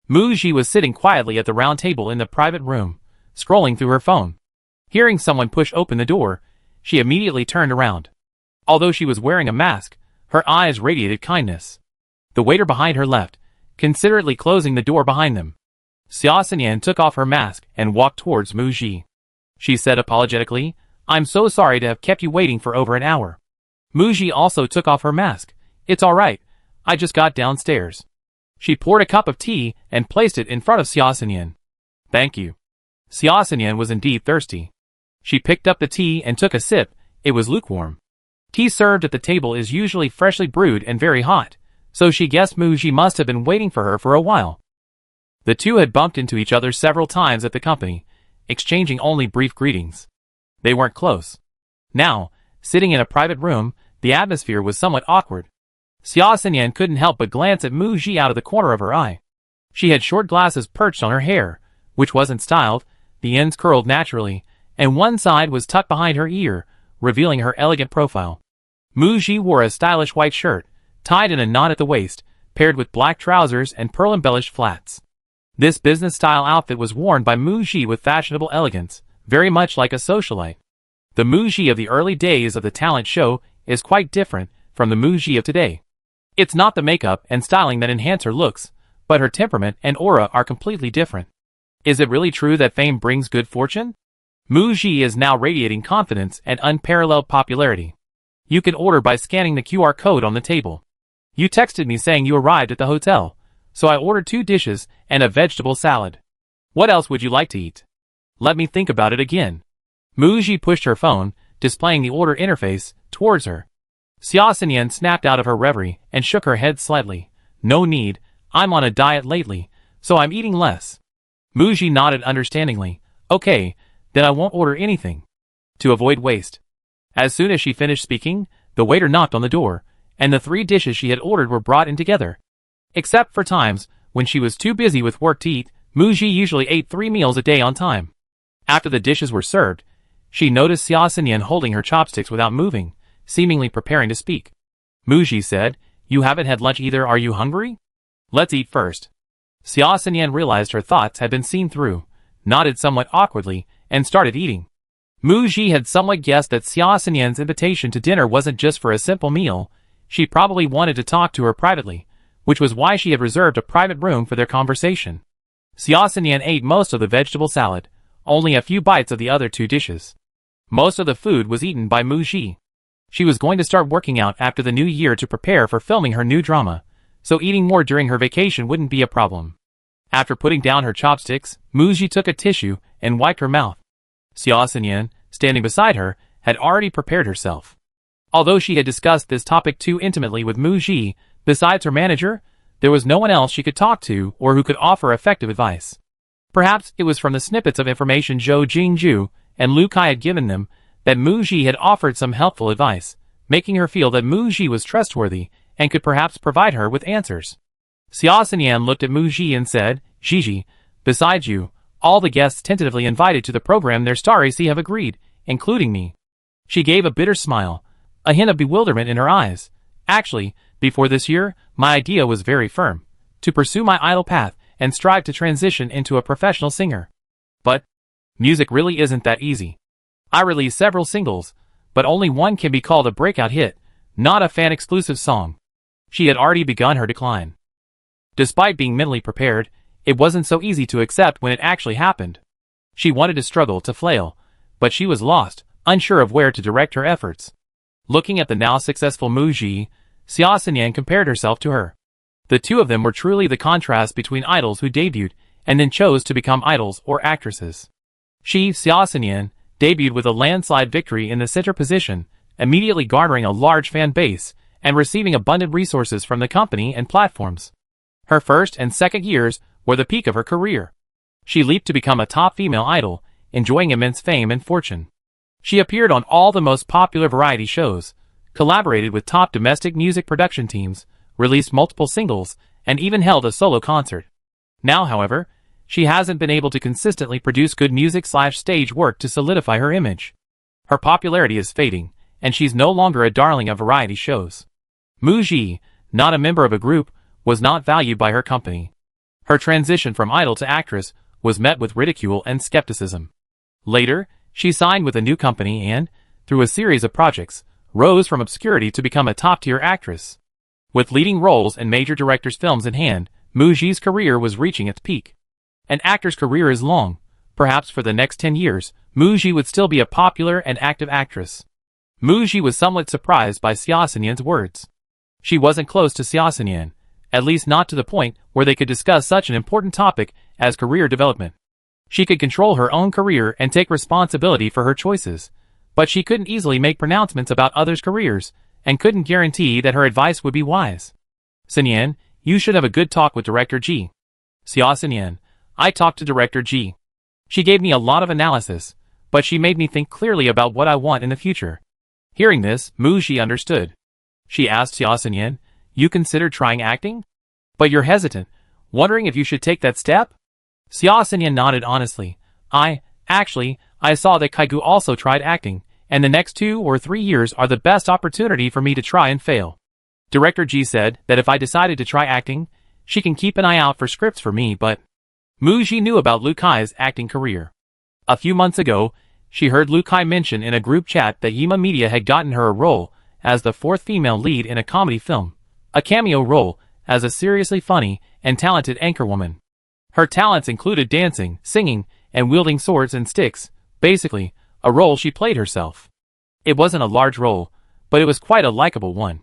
Muji was sitting quietly at the round table in the private room, scrolling through her phone. Hearing someone push open the door, she immediately turned around. Although she was wearing a mask, her eyes radiated kindness. The waiter behind her left, considerately closing the door behind them. Xia Xinyan took off her mask and walked towards Muji. She said apologetically, I'm so sorry to have kept you waiting for over an hour. Muji also took off her mask. It's alright, I just got downstairs. She poured a cup of tea and placed it in front of Xia Xinyan. Thank you. Xia Xinyan was indeed thirsty. She picked up the tea and took a sip. It was lukewarm. Tea served at the table is usually freshly brewed and very hot, so she guessed Muji must have been waiting for her for a while. The two had bumped into each other several times at the company, exchanging only brief greetings. They weren't close. Now, sitting in a private room, the atmosphere was somewhat awkward. Xia Xinyan couldn't help but glance at Mu Ji out of the corner of her eye. She had short glasses perched on her hair, which wasn't styled, the ends curled naturally, and one side was tucked behind her ear, revealing her elegant profile. Mu Ji wore a stylish white shirt, tied in a knot at the waist, paired with black trousers and pearl-embellished flats. This business-style outfit was worn by Mu Ji with fashionable elegance, very much like a socialite. The Mu Ji of the early days of the talent show is quite different from the Mu Ji of today. It's not the makeup and styling that enhance her looks, but her temperament and aura are completely different. Is it really true that fame brings good fortune? Mu Ji is now radiating confidence and unparalleled popularity. You can order by scanning the QR code on the table. You texted me saying you arrived at the hotel, so I ordered 2 dishes and a vegetable salad. What else would you like to eat? Let me think about it again. Mu Ji pushed her phone, displaying the order interface, towards her. Xia Xinyan snapped out of her reverie and shook her head slightly. No need, I'm on a diet lately, so I'm eating less. Mu Ji nodded understandingly. Okay, then I won't order anything. To avoid waste. As soon as she finished speaking, the waiter knocked on the door, and the 3 dishes she had ordered were brought in together. Except for times when she was too busy with work to eat, Mu Ji usually ate 3 meals a day on time. After the dishes were served, she noticed Xia Xinyan holding her chopsticks without moving, seemingly preparing to speak. Mu Ji said, "You haven't had lunch either, are you hungry? Let's eat first." Xia Xinyan realized her thoughts had been seen through, nodded somewhat awkwardly, and started eating. Mu Ji had somewhat guessed that Xia Xinyan's invitation to dinner wasn't just for a simple meal. She probably wanted to talk to her privately, which was why she had reserved a private room for their conversation. Xia Xinyan ate most of the vegetable salad, only a few bites of the other 2 dishes. Most of the food was eaten by Mu Ji. She was going to start working out after the new year to prepare for filming her new drama, so eating more during her vacation wouldn't be a problem. After putting down her chopsticks, Mu Ji took a tissue and wiped her mouth. Xia Xinyan, standing beside her, had already prepared herself. Although she had discussed this topic too intimately with Mu Ji, besides her manager, there was no one else she could talk to or who could offer effective advice. Perhaps it was from the snippets of information Zhou Jingju and Lu Kai had given them that Mu Ji had offered some helpful advice, making her feel that Mu Ji was trustworthy and could perhaps provide her with answers. Xia Xinyan looked at Mu Ji and said, "Gigi, besides you, all the guests tentatively invited to the program their star AC have agreed, including me." She gave a bitter smile, a hint of bewilderment in her eyes. "Actually, before this year, my idea was very firm, to pursue my idol path and strive to transition into a professional singer. But music really isn't that easy. I released several singles, but only one can be called a breakout hit, not a fan-exclusive song." She had already begun her decline. Despite being mentally prepared, it wasn't so easy to accept when it actually happened. She wanted to struggle, to flail, but she was lost, unsure of where to direct her efforts. Looking at the now successful Mu Ji, Xia Xinyan compared herself to her. The 2 of them were truly the contrast between idols who debuted and then chose to become idols or actresses. She, Xia Xinyan, debuted with a landslide victory in the center position, immediately garnering a large fan base and receiving abundant resources from the company and platforms. Her first and second years were the peak of her career. She leaped to become a top female idol, enjoying immense fame and fortune. She appeared on all the most popular variety shows, collaborated with top domestic music production teams, released multiple singles, and even held a solo concert. Now, however, she hasn't been able to consistently produce good music/stage work to solidify her image. Her popularity is fading, and she's no longer a darling of variety shows. Mu Ji, not a member of a group, was not valued by her company. Her transition from idol to actress was met with ridicule and skepticism. Later, she signed with a new company and, through a series of projects, rose from obscurity to become a top-tier actress. With leading roles in major directors' films in hand, Mu Ji's career was reaching its peak. An actor's career is long. Perhaps for the next 10 years, Mu Ji would still be a popular and active actress. Mu Ji was somewhat surprised by Xia Xinyan's words. She wasn't close to Xia Xinyan, at least not to the point where they could discuss such an important topic as career development. She could control her own career and take responsibility for her choices, but she couldn't easily make pronouncements about others' careers, and couldn't guarantee that her advice would be wise. "Xinyan, you should have a good talk with Director Ji." "Xia Xinyan, I talked to Director Ji. She gave me a lot of analysis, but she made me think clearly about what I want in the future." Hearing this, Mu Ji understood. She asked Xia Xinyan, You considered trying acting? But you're hesitant, wondering if you should take that step? Xia Xinyan nodded honestly. I saw that Kaigu also tried acting, and the next 2 or 3 years are the best opportunity for me to try and fail. Director Ji said that if I decided to try acting, she can keep an eye out for scripts for me, but Mu Ji knew about Lu Kai's acting career. A few months ago, she heard Lu Kai mention in a group chat that Yima Media had gotten her a role as the 4th female lead in a comedy film, a cameo role as a seriously funny and talented anchorwoman. Her talents included dancing, singing, and wielding swords and sticks, basically, a role she played herself. It wasn't a large role, but it was quite a likable one.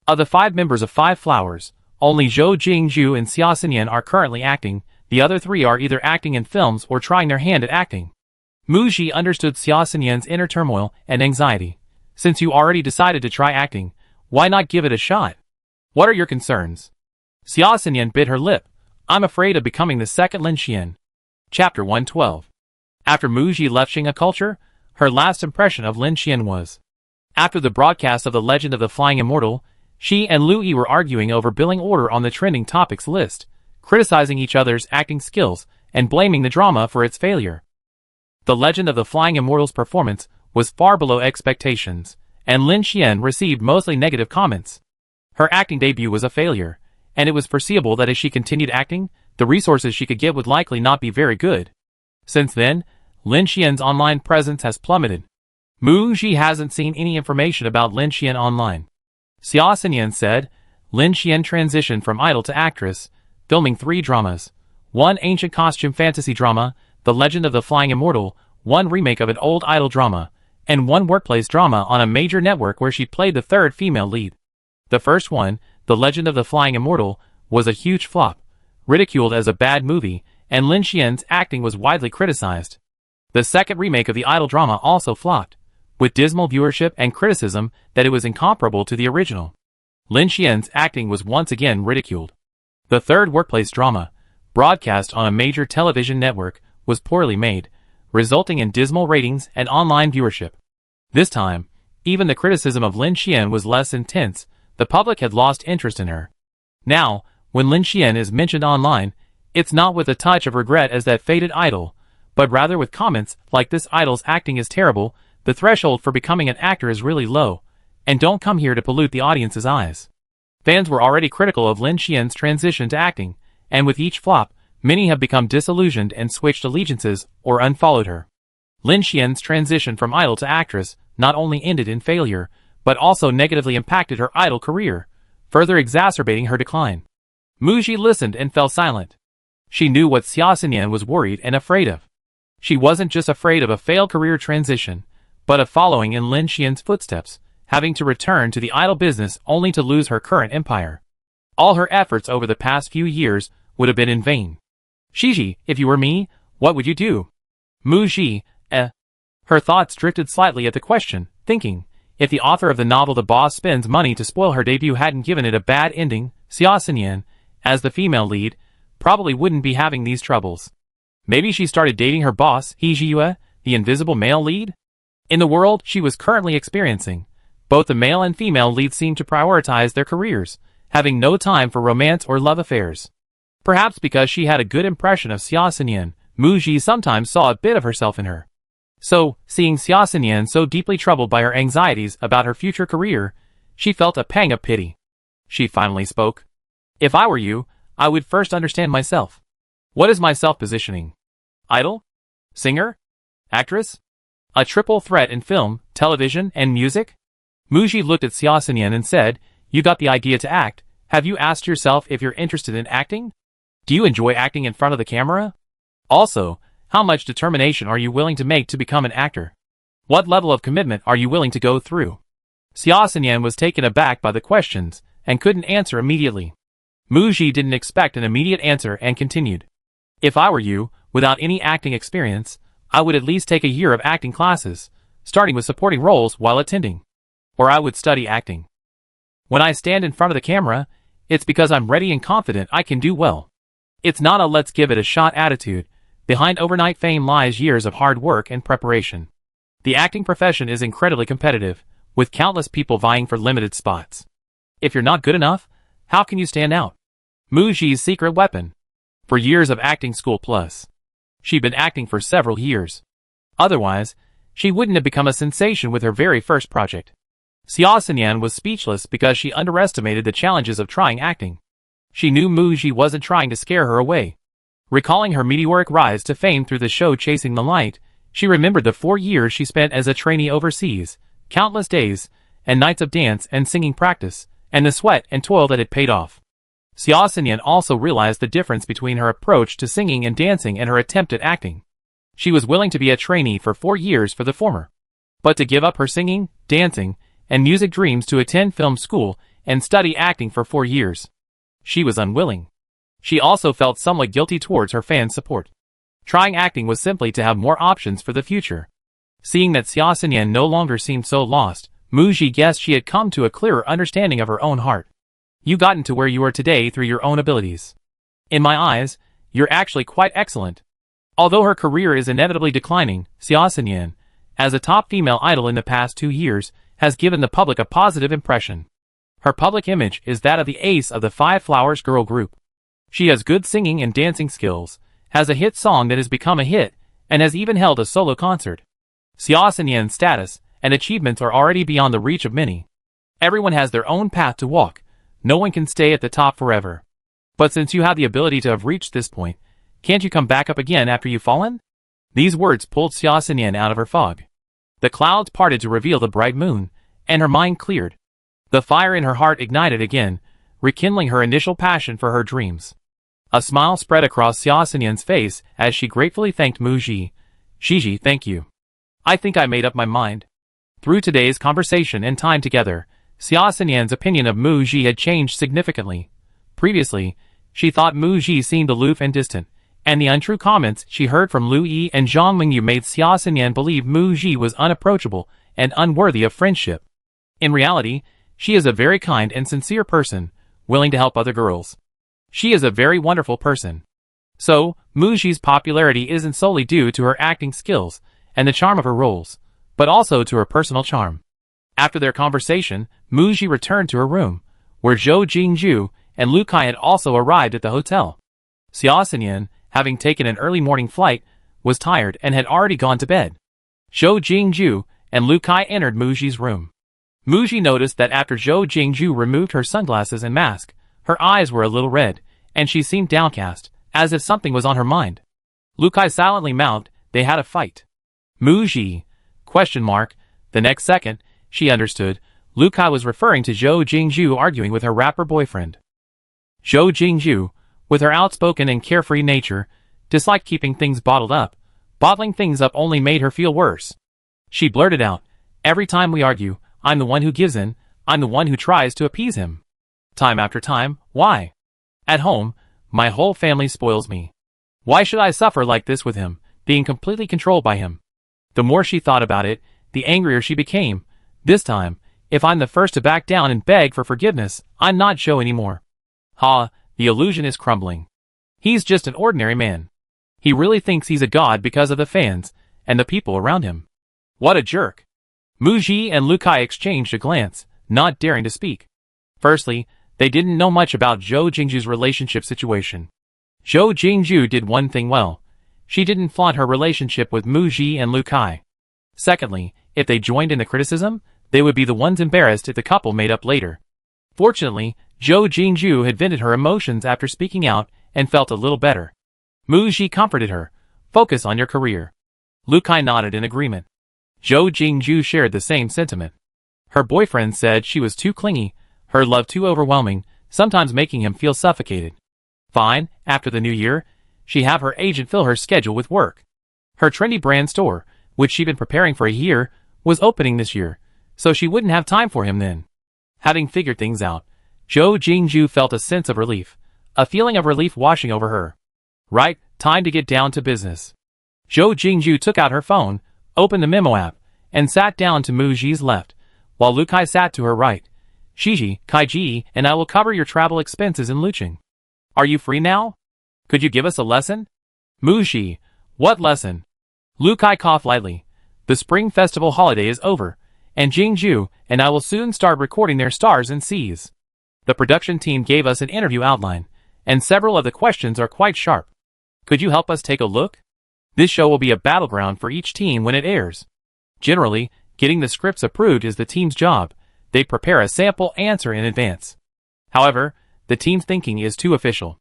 Of the 5 members of 5 Flowers, only Zhou Jingzhu and Xia Xinyan are currently acting, the other 3 are either acting in films or trying their hand at acting. Mu Ji understood Xia Xinyan's inner turmoil and anxiety. Since you already decided to try acting, why not give it a shot? What are your concerns? Xia Xinyan bit her lip. I'm afraid of becoming the second Lin Xian. Chapter 112. After Mu Ji left Xing'e Culture, her last impression of Lin Xian was. After the broadcast of The Legend of the Flying Immortal, she and Lu Yi were arguing over billing order on the trending topics list, criticizing each other's acting skills and blaming the drama for its failure. The Legend of the Flying Immortal's performance was far below expectations, and Lin Xian received mostly negative comments. Her acting debut was a failure, and it was foreseeable that as she continued acting, the resources she could get would likely not be very good. Since then, Lin Xian's online presence has plummeted. Mu Ji hasn't seen any information about Lin Xian online. Xia Xinyan said, Lin Xian transitioned from idol to actress, filming 3 dramas. 1 ancient costume fantasy drama, The Legend of the Flying Immortal, 1 remake of an old idol drama, and 1 workplace drama on a major network where she played the 3rd female lead. The first one, The Legend of the Flying Immortal, was a huge flop, ridiculed as a bad movie, and Lin Xian's acting was widely criticized. The second remake of the idol drama also flopped, with dismal viewership and criticism that it was incomparable to the original. Lin Xian's acting was once again ridiculed. The third workplace drama, broadcast on a major television network, was poorly made, resulting in dismal ratings and online viewership. This time, even the criticism of Lin Xian was less intense. The public had lost interest in her. Now, when Lin Xian is mentioned online, it's not with a touch of regret as that faded idol, but rather with comments like this idol's acting is terrible, the threshold for becoming an actor is really low, and don't come here to pollute the audience's eyes. Fans were already critical of Lin Xian's transition to acting, and with each flop, many have become disillusioned and switched allegiances or unfollowed her. Lin Xian's transition from idol to actress not only ended in failure, but also negatively impacted her idol career, further exacerbating her decline. Mu Ji listened and fell silent. She knew what Xia Xinyan was worried and afraid of. She wasn't just afraid of a failed career transition, but of following in Lin Xian's footsteps, having to return to the idol business only to lose her current empire. All her efforts over the past few years would have been in vain. Shiji, if you were me, what would you do? Mu Ji, Her thoughts drifted slightly at the question, thinking, if the author of the novel The Boss Spends Money to Spoil Her Debut hadn't given it a bad ending, Xia Xinyan, as the female lead, probably wouldn't be having these troubles. Maybe she started dating her boss, He Jiyue, the invisible male lead? In the world she was currently experiencing, both the male and female leads seemed to prioritize their careers, having no time for romance or love affairs. Perhaps because she had a good impression of Xia Xinyan, Mu Ji sometimes saw a bit of herself in her. So, seeing Xia Xinyan so deeply troubled by her anxieties about her future career, she felt a pang of pity. She finally spoke. If I were you, I would first understand myself. What is my self-positioning? Idol? Singer? Actress? A triple threat in film, television, and music? Mu Ji looked at Xia Xinyan and said, you got the idea to act. Have you asked yourself if you're interested in acting? Do you enjoy acting in front of the camera? Also, how much determination are you willing to make to become an actor? What level of commitment are you willing to go through? Xia Xinyan was taken aback by the questions, and couldn't answer immediately. Mu Ji didn't expect an immediate answer and continued. If I were you, without any acting experience, I would at least take a year of acting classes, starting with supporting roles while attending. Or I would study acting. When I stand in front of the camera, it's because I'm ready and confident I can do well. It's not a let's give it a shot attitude. Behind overnight fame lies years of hard work and preparation. The acting profession is incredibly competitive, with countless people vying for limited spots. If you're not good enough, How can you stand out? Muji's secret weapon. For years of acting school plus. She'd been acting for several years. Otherwise, she wouldn't have become a sensation with her very first project. Xiaoxinyan was speechless because she underestimated the challenges of trying acting. She knew Muji wasn't trying to scare her away. Recalling her meteoric rise to fame through the show Chasing the Light, she remembered the 4 years she spent as a trainee overseas, countless days and nights of dance and singing practice, and the sweat and toil that had paid off. Xiaoxinyan also realized the difference between her approach to singing and dancing and her attempt at acting. She was willing to be a trainee for 4 years for the former. But to give up her singing, dancing, and music dreams to attend film school and study acting for 4 years. She was unwilling. She also felt somewhat guilty towards her fans' support. Trying acting was simply to have more options for the future. Seeing that Xiaoxinyan no longer seemed so lost, Muji guessed she had come to a clearer understanding of her own heart. You've gotten to where you are today through your own abilities. In my eyes, you're actually quite excellent. Although her career is inevitably declining, Xiaoxinyan, as a top female idol in the past 2 years, has given the public a positive impression. Her public image is that of the ace of the Five Flowers girl group. She has good singing and dancing skills, has a hit song that has become a hit, and has even held a solo concert. Xiaoxinyan's status and achievements are already beyond the reach of many. Everyone has their own path to walk. No one can stay at the top forever. But since you have the ability to have reached this point, can't you come back up again after you've fallen? These words pulled Xiaoxinyan out of her fog. The clouds parted to reveal the bright moon, and her mind cleared. The fire in her heart ignited again, rekindling her initial passion for her dreams. A smile spread across Xiaoxinyan's face as she gratefully thanked Muji. Shiji, thank you. I think I made up my mind. Through today's conversation and time together, Xiaoxinyan's opinion of Muji had changed significantly. Previously, she thought Muji seemed aloof and distant, and the untrue comments she heard from Lu Yi and Zhang Mingyu made Xiaoxinyan believe Muji was unapproachable and unworthy of friendship. In reality, she is a very kind and sincere person, willing to help other girls. She is a very wonderful person. So, Muji's popularity isn't solely due to her acting skills and the charm of her roles, but also to her personal charm. After their conversation, Muji returned to her room, where Zhou Jingju and Lu Kai had also arrived at the hotel. Xiaoxinyan, having taken an early morning flight, was tired and had already gone to bed. Zhou Jingju and Lu Kai entered Muji's room. Muji noticed that after Zhou Jingju removed her sunglasses and mask, her eyes were a little red, and she seemed downcast, as if something was on her mind. Lu Kai silently mouthed, "They had a fight." Muji? ? The next second, she understood, Lu Kai was referring to Zhou Jingju arguing with her rapper boyfriend. Zhou Jingju, with her outspoken and carefree nature, disliked keeping things bottled up. Bottling things up only made her feel worse. She blurted out, "Every time we argue, I'm the one who gives in, I'm the one who tries to appease him. Time after time, why? At home, my whole family spoils me. Why should I suffer like this with him, being completely controlled by him?" The more she thought about it, the angrier she became. This time, if I'm the first to back down and beg for forgiveness, I'm not Zhou anymore. Ha, the illusion is crumbling. He's just an ordinary man. He really thinks he's a god because of the fans and the people around him. What a jerk. Muji and Lu Kai exchanged a glance, not daring to speak. Firstly, they didn't know much about Zhou Jingju's relationship situation. Zhou Jingju did one thing well. She didn't flaunt her relationship with Muji and Lu Kai. Secondly, if they joined in the criticism, they would be the ones embarrassed if the couple made up later. Fortunately, Zhou Jingju had vented her emotions after speaking out and felt a little better. Muji comforted her. "Focus on your career." Lu Kai nodded in agreement. Zhou Jingju shared the same sentiment. Her boyfriend said she was too clingy, her love too overwhelming, sometimes making him feel suffocated. Fine, after the new year, she'd have her agent fill her schedule with work. Her trendy brand store, which she'd been preparing for a year, was opening this year, so she wouldn't have time for him then. Having figured things out, Zhou Jingju felt a sense of relief, a feeling of relief washing over her. Right, time to get down to business. Zhou Jingju took out her phone, opened the memo app, and sat down to Muji's left, while Lu Kai sat to her right. "Shiji, Kaiji, and I will cover your travel expenses in Lucheng. Are you free now? Could you give us a lesson?" Muji, what lesson? Lu Kai coughed lightly. "The Spring Festival holiday is over, and Jingju and I will soon start recording their stars and seas. The production team gave us an interview outline, and several of the questions are quite sharp. Could you help us take a look? This show will be a battleground for each team when it airs. Generally, getting the scripts approved is the team's job. They prepare a sample answer in advance. However, the team's thinking is too official.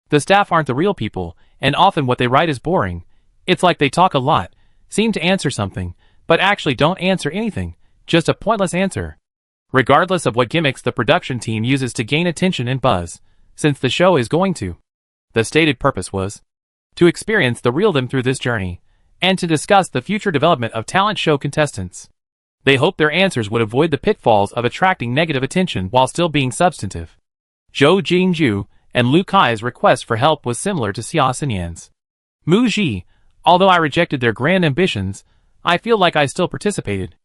The staff aren't the real people, and often what they write is boring. It's like they talk a lot, seem to answer something, but actually don't answer anything, just a pointless answer. Regardless of what gimmicks the production team uses to gain attention and buzz, since the show is going to. The stated purpose was to experience the real them through this journey, and to discuss the future development of talent show contestants. They hoped their answers would avoid the pitfalls of attracting negative attention while still being substantive. Zhou Jingju and Lu Kai's request for help was similar to Xia Xinyan's. Mu Ji, although I rejected their grand ambitions, I feel like I still participated.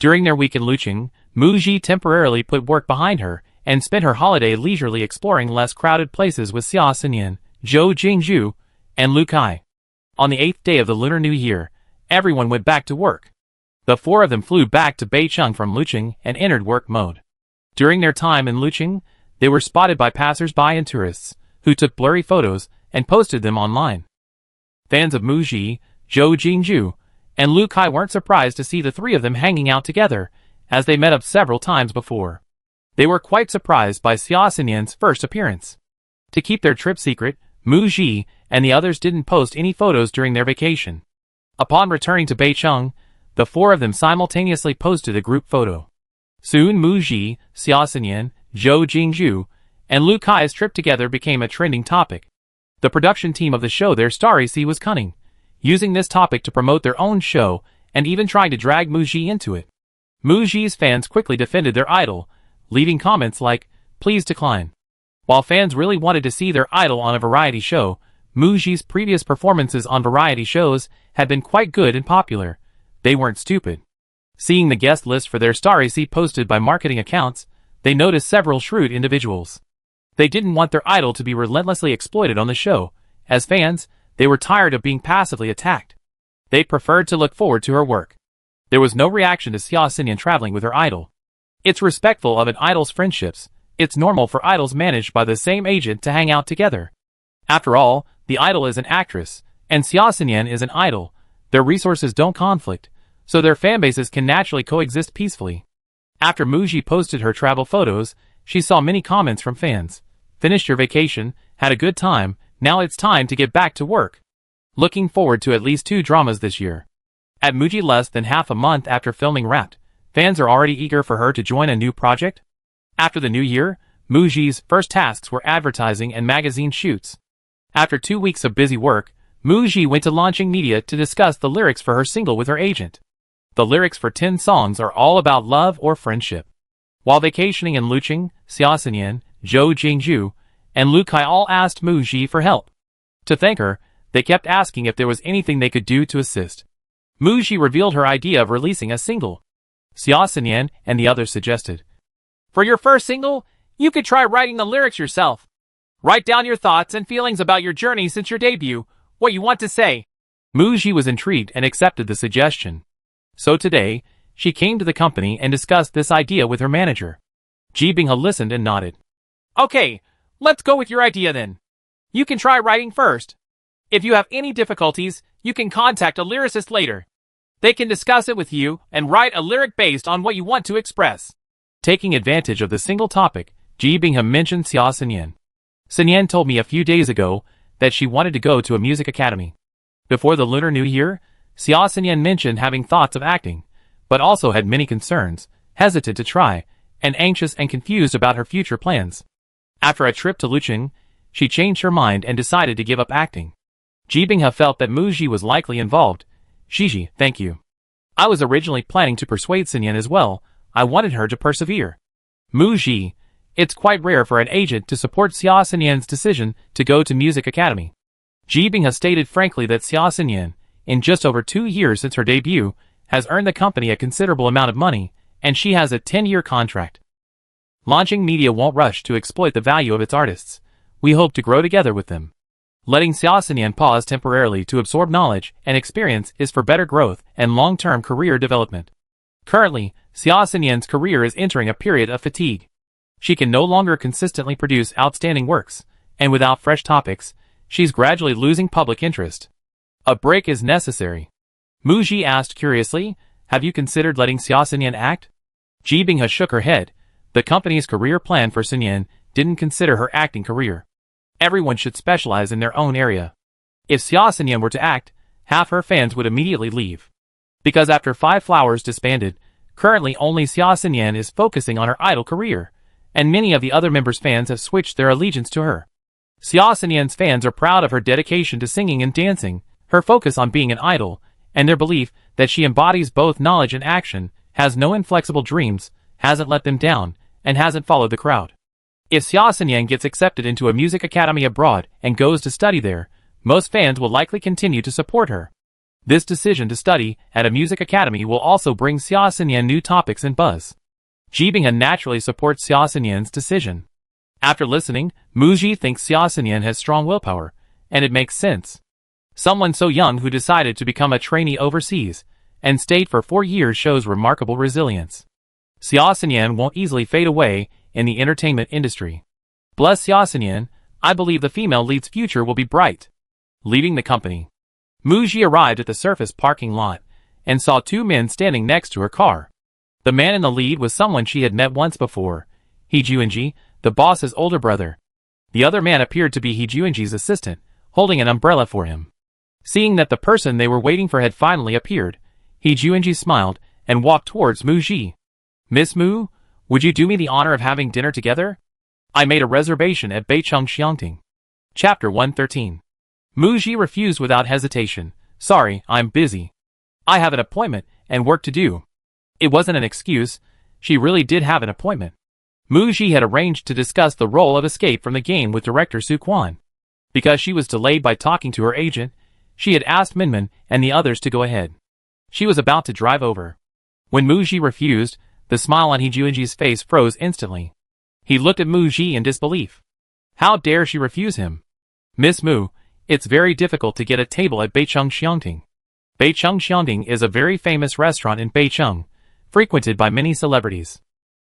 During their week in Luqing, Mu Ji temporarily put work behind her and spent her holiday leisurely exploring less crowded places with Xia Xinyan, Zhou Jingju, and Lu Kai. On the 8th day of the Lunar New Year, everyone went back to work. The four of them flew back to Beicheng from Luqing and entered work mode. During their time in Luqing, they were spotted by passers-by and tourists, who took blurry photos and posted them online. Fans of Mu Ji, Zhou Jingju, and Lu Kai weren't surprised to see the three of them hanging out together, as they met up several times before. They were quite surprised by Xia Xinyan's first appearance. To keep their trip secret, Mu Ji and the others didn't post any photos during their vacation. Upon returning to Beicheng, the four of them simultaneously posted a group photo. Soon Mu Ji, Xia Xinyan, Zhou Jingju, and Lu Kai's trip together became a trending topic. The production team of the show Their Starry Sea was cunning, using this topic to promote their own show and even trying to drag Mu Ji into it. Mu Ji's fans quickly defended their idol, leaving comments like, "Please decline." While fans really wanted to see their idol on a variety show, Mu Ji's previous performances on variety shows had been quite good and popular. They weren't stupid. Seeing the guest list for Their Starry Sea posted by marketing accounts, they noticed several shrewd individuals. They didn't want their idol to be relentlessly exploited on the show. As fans, they were tired of being passively attacked. They preferred to look forward to her work. There was no reaction to Xia Xinyan traveling with her idol. It's respectful of an idol's friendships. It's normal for idols managed by the same agent to hang out together. After all, the idol is an actress, and Xia Xinyan is an idol. Their resources don't conflict, so their fanbases can naturally coexist peacefully. After Mu Ji posted her travel photos, she saw many comments from fans. "Finished your vacation, had a good time, now it's time to get back to work." Looking forward to at least 2 dramas this year. At Mu Ji less than half a month after filming Wrapped, fans are already eager for her to join a new project. After the new year, Mu Ji's first tasks were advertising and magazine shoots. After 2 weeks of busy work, Mu Ji went to launching media to discuss the lyrics for her single with her agent. The lyrics for 10 songs are all about love or friendship. While vacationing in Luqing, Xia Xinyan, Zhou Jingju, and Lu Kai all asked Mu Ji for help. To thank her, they kept asking if there was anything they could do to assist. Mu Ji revealed her idea of releasing a single. Xia Xinyan and the others suggested, "For your first single, you could try writing the lyrics yourself. Write down your thoughts and feelings about your journey since your debut, what you want to say." Mu Ji was intrigued and accepted the suggestion. So today, she came to the company and discussed this idea with her manager. Ji Binghe listened and nodded. "Okay, let's go with your idea then. You can try writing first. If you have any difficulties, you can contact a lyricist later. They can discuss it with you and write a lyric based on what you want to express." Taking advantage of the single topic, Ji Binghe mentioned Xia Xinyan. Xinyan told me a few days ago that she wanted to go to a music academy. Before the Lunar New Year, Xia Xinyan mentioned having thoughts of acting, but also had many concerns, hesitant to try, and anxious and confused about her future plans. After a trip to Luqing, she changed her mind and decided to give up acting. Ji Binghe felt that Mu Ji was likely involved. "Shiji, thank you. I was originally planning to persuade Xinyan as well. I wanted her to persevere." Mu Ji, it's quite rare for an agent to support Xia Xinyan's decision to go to music academy. Ji Binghe stated frankly that Xia Xinyan, in just over 2 years since her debut, has earned the company a considerable amount of money, and she has a 10-year contract. Launching media won't rush to exploit the value of its artists. We hope to grow together with them. Letting Xia Xinyan pause temporarily to absorb knowledge and experience is for better growth and long-term career development. Currently, Xia Xinyan's career is entering a period of fatigue. She can no longer consistently produce outstanding works, and without fresh topics, she's gradually losing public interest. A break is necessary. Mu Ji asked curiously, have you considered letting Xia Xinyan act? Ji Binghe shook her head. The company's career plan for Xinyan didn't consider her acting career. Everyone should specialize in their own area. If Xia Xinyan were to act, half her fans would immediately leave. Because after Five Flowers disbanded, currently only Xia Xinyan is focusing on her idol career, and many of the other members' fans have switched their allegiance to her. Xia Xinyan's fans are proud of her dedication to singing and dancing, her focus on being an idol, and their belief that she embodies both knowledge and action, has no inflexible dreams, hasn't let them down, and hasn't followed the crowd. If Xia Xinyan gets accepted into a music academy abroad and goes to study there, most fans will likely continue to support her. This decision to study at a music academy will also bring Xia Xinyan new topics and buzz. Ji Binghe naturally supports Xia Xinyan's decision. After listening, Mu Ji thinks Xia Xinyan has strong willpower, and it makes sense. Someone so young who decided to become a trainee overseas and stayed for 4 years shows remarkable resilience. Xia Xinyan won't easily fade away in the entertainment industry. Bless Xia Xinyan, I believe the female lead's future will be bright. Leaving the company, Mu Ji arrived at the surface parking lot and saw 2 men standing next to her car. The man in the lead was someone she had met once before, He Juanji, the boss's older brother. The other man appeared to be He Juanji's assistant, holding an umbrella for him. Seeing that the person they were waiting for had finally appeared, He Juanji smiled and walked towards Mu Ji. Miss Mu, would you do me the honor of having dinner together? I made a reservation at Beicheng Xiangting. Chapter 113. Mu Ji refused without hesitation. Sorry, I'm busy. I have an appointment and work to do. It wasn't an excuse, she really did have an appointment. Mu Ji had arranged to discuss the role of Escape from the game with director Su Quan. Because she was delayed by talking to her agent, she had asked Minmin and the others to go ahead. She was about to drive over. When Mu Ji refused, the smile on He Juanji's face froze instantly. He looked at Mu Ji in disbelief. How dare she refuse him? Miss Mu, it's very difficult to get a table at Beicheng Xiangting. Beicheng Xiangting is a very famous restaurant in Beicheng, frequented by many celebrities.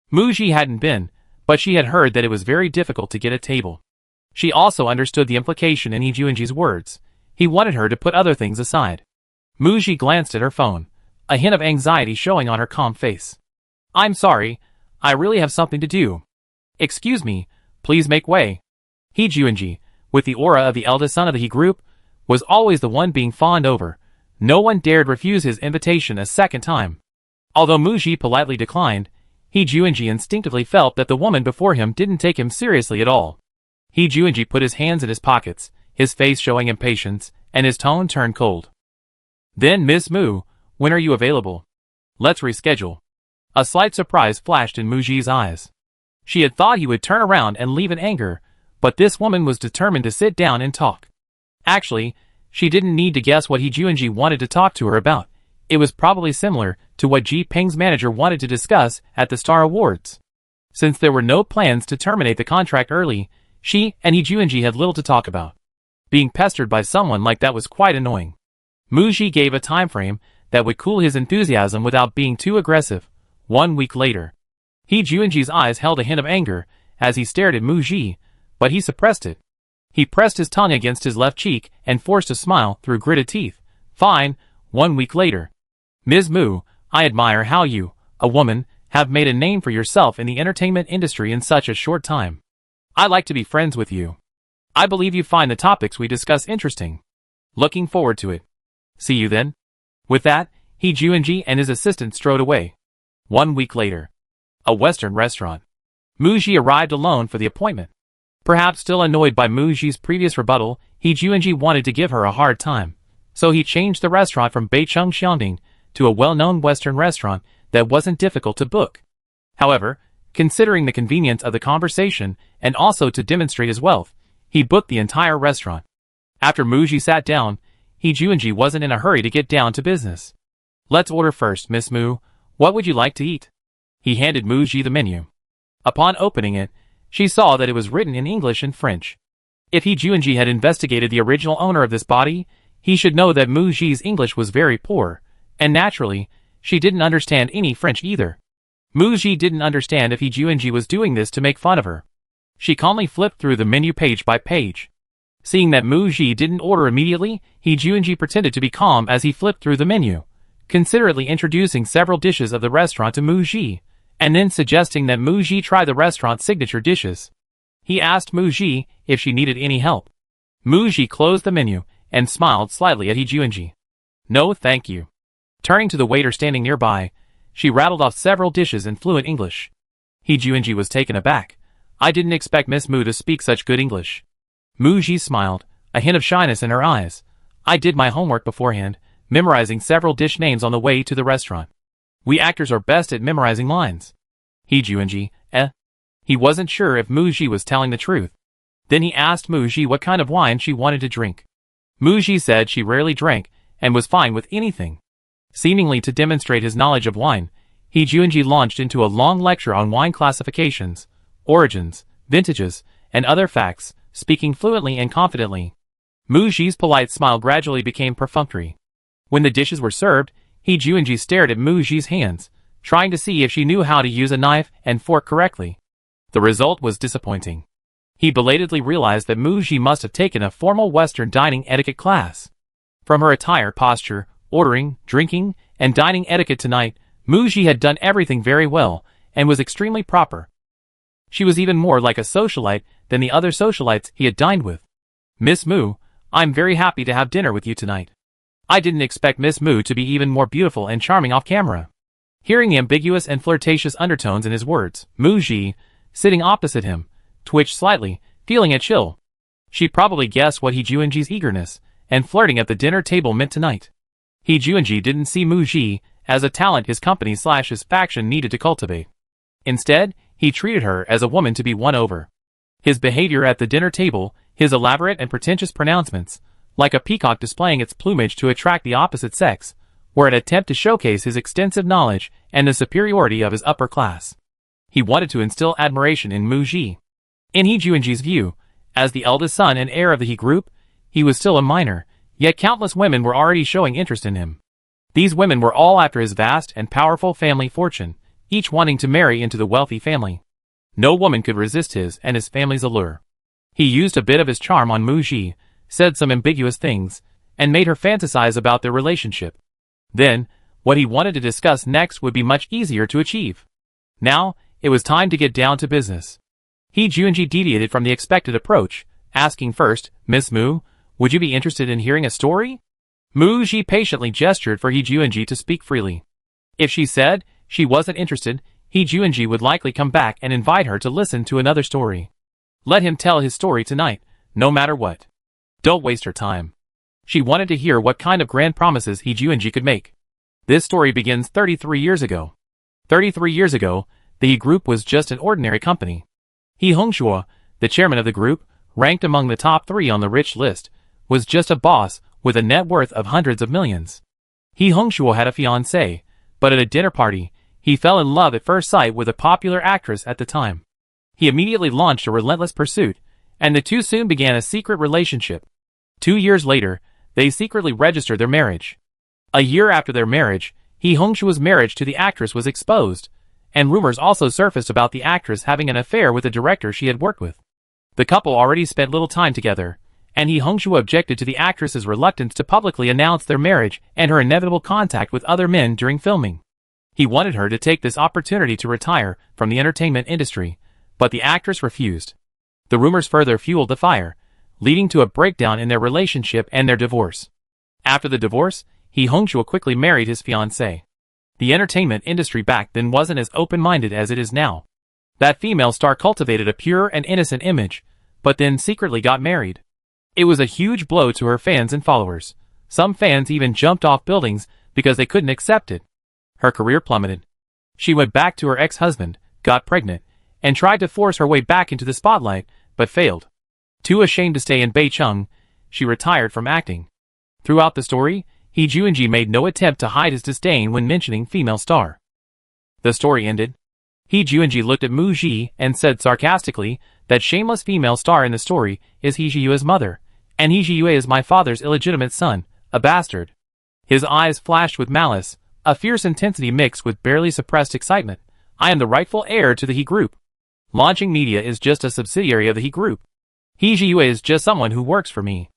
Mu Ji hadn't been, but she had heard that it was very difficult to get a table. She also understood the implication in He Juanji's words. He wanted her to put other things aside. Mu Ji glanced at her phone, a hint of anxiety showing on her calm face. I'm sorry, I really have something to do. Excuse me, please make way. He Juanji, with the aura of the eldest son of the He group, was always the one being fawned over. No one dared refuse his invitation a second time. Although Mu Ji politely declined, He Juanji instinctively felt that the woman before him didn't take him seriously at all. He Juanji put his hands in his pockets, his face showing impatience, and his tone turned cold. Then, Miss Mu, when are you available? Let's reschedule. A slight surprise flashed in Mu Ji's eyes. She had thought he would turn around and leave in anger, but this woman was determined to sit down and talk. Actually, she didn't need to guess what He Juanji wanted to talk to her about. It was probably similar to what Ji Peng's manager wanted to discuss at the Star Awards. Since there were no plans to terminate the contract early, she and He Juanji had little to talk about. Being pestered by someone like that was quite annoying. Mu Ji gave a time frame that would cool his enthusiasm without being too aggressive. 1 week later. He Juanji's eyes held a hint of anger as he stared at Mu Ji, but he suppressed it. He pressed his tongue against his left cheek and forced a smile through gritted teeth. Fine, 1 week later. Ms. Mu, I admire how you, a woman, have made a name for yourself in the entertainment industry in such a short time. I'd like to be friends with you. I believe you find the topics we discuss interesting. Looking forward to it. See you then. With that, He Juanji and his assistant strode away. 1 week later. A Western restaurant. Mu Ji arrived alone for the appointment. Perhaps still annoyed by Mu Ji's previous rebuttal, He Juanji wanted to give her a hard time. So he changed the restaurant from Beicheng Xiangting to a well-known Western restaurant that wasn't difficult to book. However, considering the convenience of the conversation and also to demonstrate his wealth, he booked the entire restaurant. After Mu Ji sat down, He Juanji wasn't in a hurry to get down to business. Let's order first, Miss Mu. What would you like to eat? He handed Mu Ji the menu. Upon opening it, she saw that it was written in English and French. If He Juanji had investigated the original owner of this body, he should know that Mu Ji's English was very poor, and naturally, she didn't understand any French either. Mu Ji didn't understand if He Junji was doing this to make fun of her. She calmly flipped through the menu page by page. Seeing that Mu Ji didn't order immediately, He Junji pretended to be calm as he flipped through the menu, considerately introducing several dishes of the restaurant to Mu Ji, and then suggesting that Mu Ji try the restaurant's signature dishes. He asked Mu Ji if she needed any help. Mu Ji closed the menu and smiled slightly at He Junji. "No, thank you." Turning to the waiter standing nearby, she rattled off several dishes in fluent English. He Junji was taken aback. "I didn't expect Miss Mu to speak such good English." Mu Ji smiled, a hint of shyness in her eyes. "I did my homework beforehand, memorizing several dish names on the way to the restaurant. We actors are best at memorizing lines." He Junji, He wasn't sure if Mu Ji was telling the truth. Then he asked Mu Ji what kind of wine she wanted to drink. Mu Ji said she rarely drank and was fine with anything. Seemingly to demonstrate his knowledge of wine, He Junji launched into a long lecture on wine classifications, origins, vintages, and other facts, speaking fluently and confidently. Mu Ji's polite smile gradually became perfunctory. When the dishes were served, He Junji stared at Mu Ji's hands, trying to see if she knew how to use a knife and fork correctly. The result was disappointing. He belatedly realized that Mu Ji must have taken a formal Western dining etiquette class. From her attire, posture, ordering, drinking, and dining etiquette tonight, Mu Ji had done everything very well, and was extremely proper. She was even more like a socialite than the other socialites he had dined with. "Miss Mu, I'm very happy to have dinner with you tonight. I didn't expect Miss Mu to be even more beautiful and charming off camera." Hearing the ambiguous and flirtatious undertones in his words, Mu Ji, sitting opposite him, twitched slightly, feeling a chill. She probably guessed what He Junji's eagerness and flirting at the dinner table meant tonight. He Junji didn't see Mu Ji as a talent his company/his faction needed to cultivate. Instead, he treated her as a woman to be won over. His behavior at the dinner table, his elaborate and pretentious pronouncements, like a peacock displaying its plumage to attract the opposite sex, were an attempt to showcase his extensive knowledge and the superiority of his upper class. He wanted to instill admiration in Mu Ji. In He Junji's view, as the eldest son and heir of the He group, he was still a minor, yet countless women were already showing interest in him. These women were all after his vast and powerful family fortune, each wanting to marry into the wealthy family. No woman could resist his and his family's allure. He used a bit of his charm on Mu Ji, said some ambiguous things, and made her fantasize about their relationship. Then, what he wanted to discuss next would be much easier to achieve. Now, it was time to get down to business. He Junji deviated from the expected approach, asking first, "Miss Mu, would you be interested in hearing a story?" Mu Ji patiently gestured for He Junji to speak freely. If she said she wasn't interested, He Junji would likely come back and invite her to listen to another story. Let him tell his story tonight, no matter what. Don't waste her time. She wanted to hear what kind of grand promises He Junji could make. This story begins 33 years ago. 33 years ago, the He Group was just an ordinary company. He Hongshuo, the chairman of the group, ranked among the top 3 on the rich list, was just a boss with a net worth of hundreds of millions. He Hongshuo had a fiancée, but at a dinner party, he fell in love at first sight with a popular actress at the time. He immediately launched a relentless pursuit, and the two soon began a secret relationship. 2 years later, they secretly registered their marriage. A year after their marriage, He Hongshuo's marriage to the actress was exposed, and rumors also surfaced about the actress having an affair with a director she had worked with. The couple already spent little time together, and He Hongshuo objected to the actress's reluctance to publicly announce their marriage and her inevitable contact with other men during filming. He wanted her to take this opportunity to retire from the entertainment industry, but the actress refused. The rumors further fueled the fire, leading to a breakdown in their relationship and their divorce. After the divorce, He Hongshuo quickly married his fiancée. The entertainment industry back then wasn't as open-minded as it is now. That female star cultivated a pure and innocent image, but then secretly got married. It was a huge blow to her fans and followers. Some fans even jumped off buildings because they couldn't accept it. Her career plummeted. She went back to her ex-husband, got pregnant, and tried to force her way back into the spotlight, but failed. Too ashamed to stay in Beicheng, she retired from acting. Throughout the story, He Junji made no attempt to hide his disdain when mentioning female star. The story ended. He Junji looked at Mu Ji and said sarcastically that shameless female star in the story is He Jiyue's mother, and He Jiyue is my father's illegitimate son, a bastard. His eyes flashed with malice, a fierce intensity mixed with barely suppressed excitement, I am the rightful heir to the He Group. Launching Media is just a subsidiary of the He Group. He Jiu is just someone who works for me.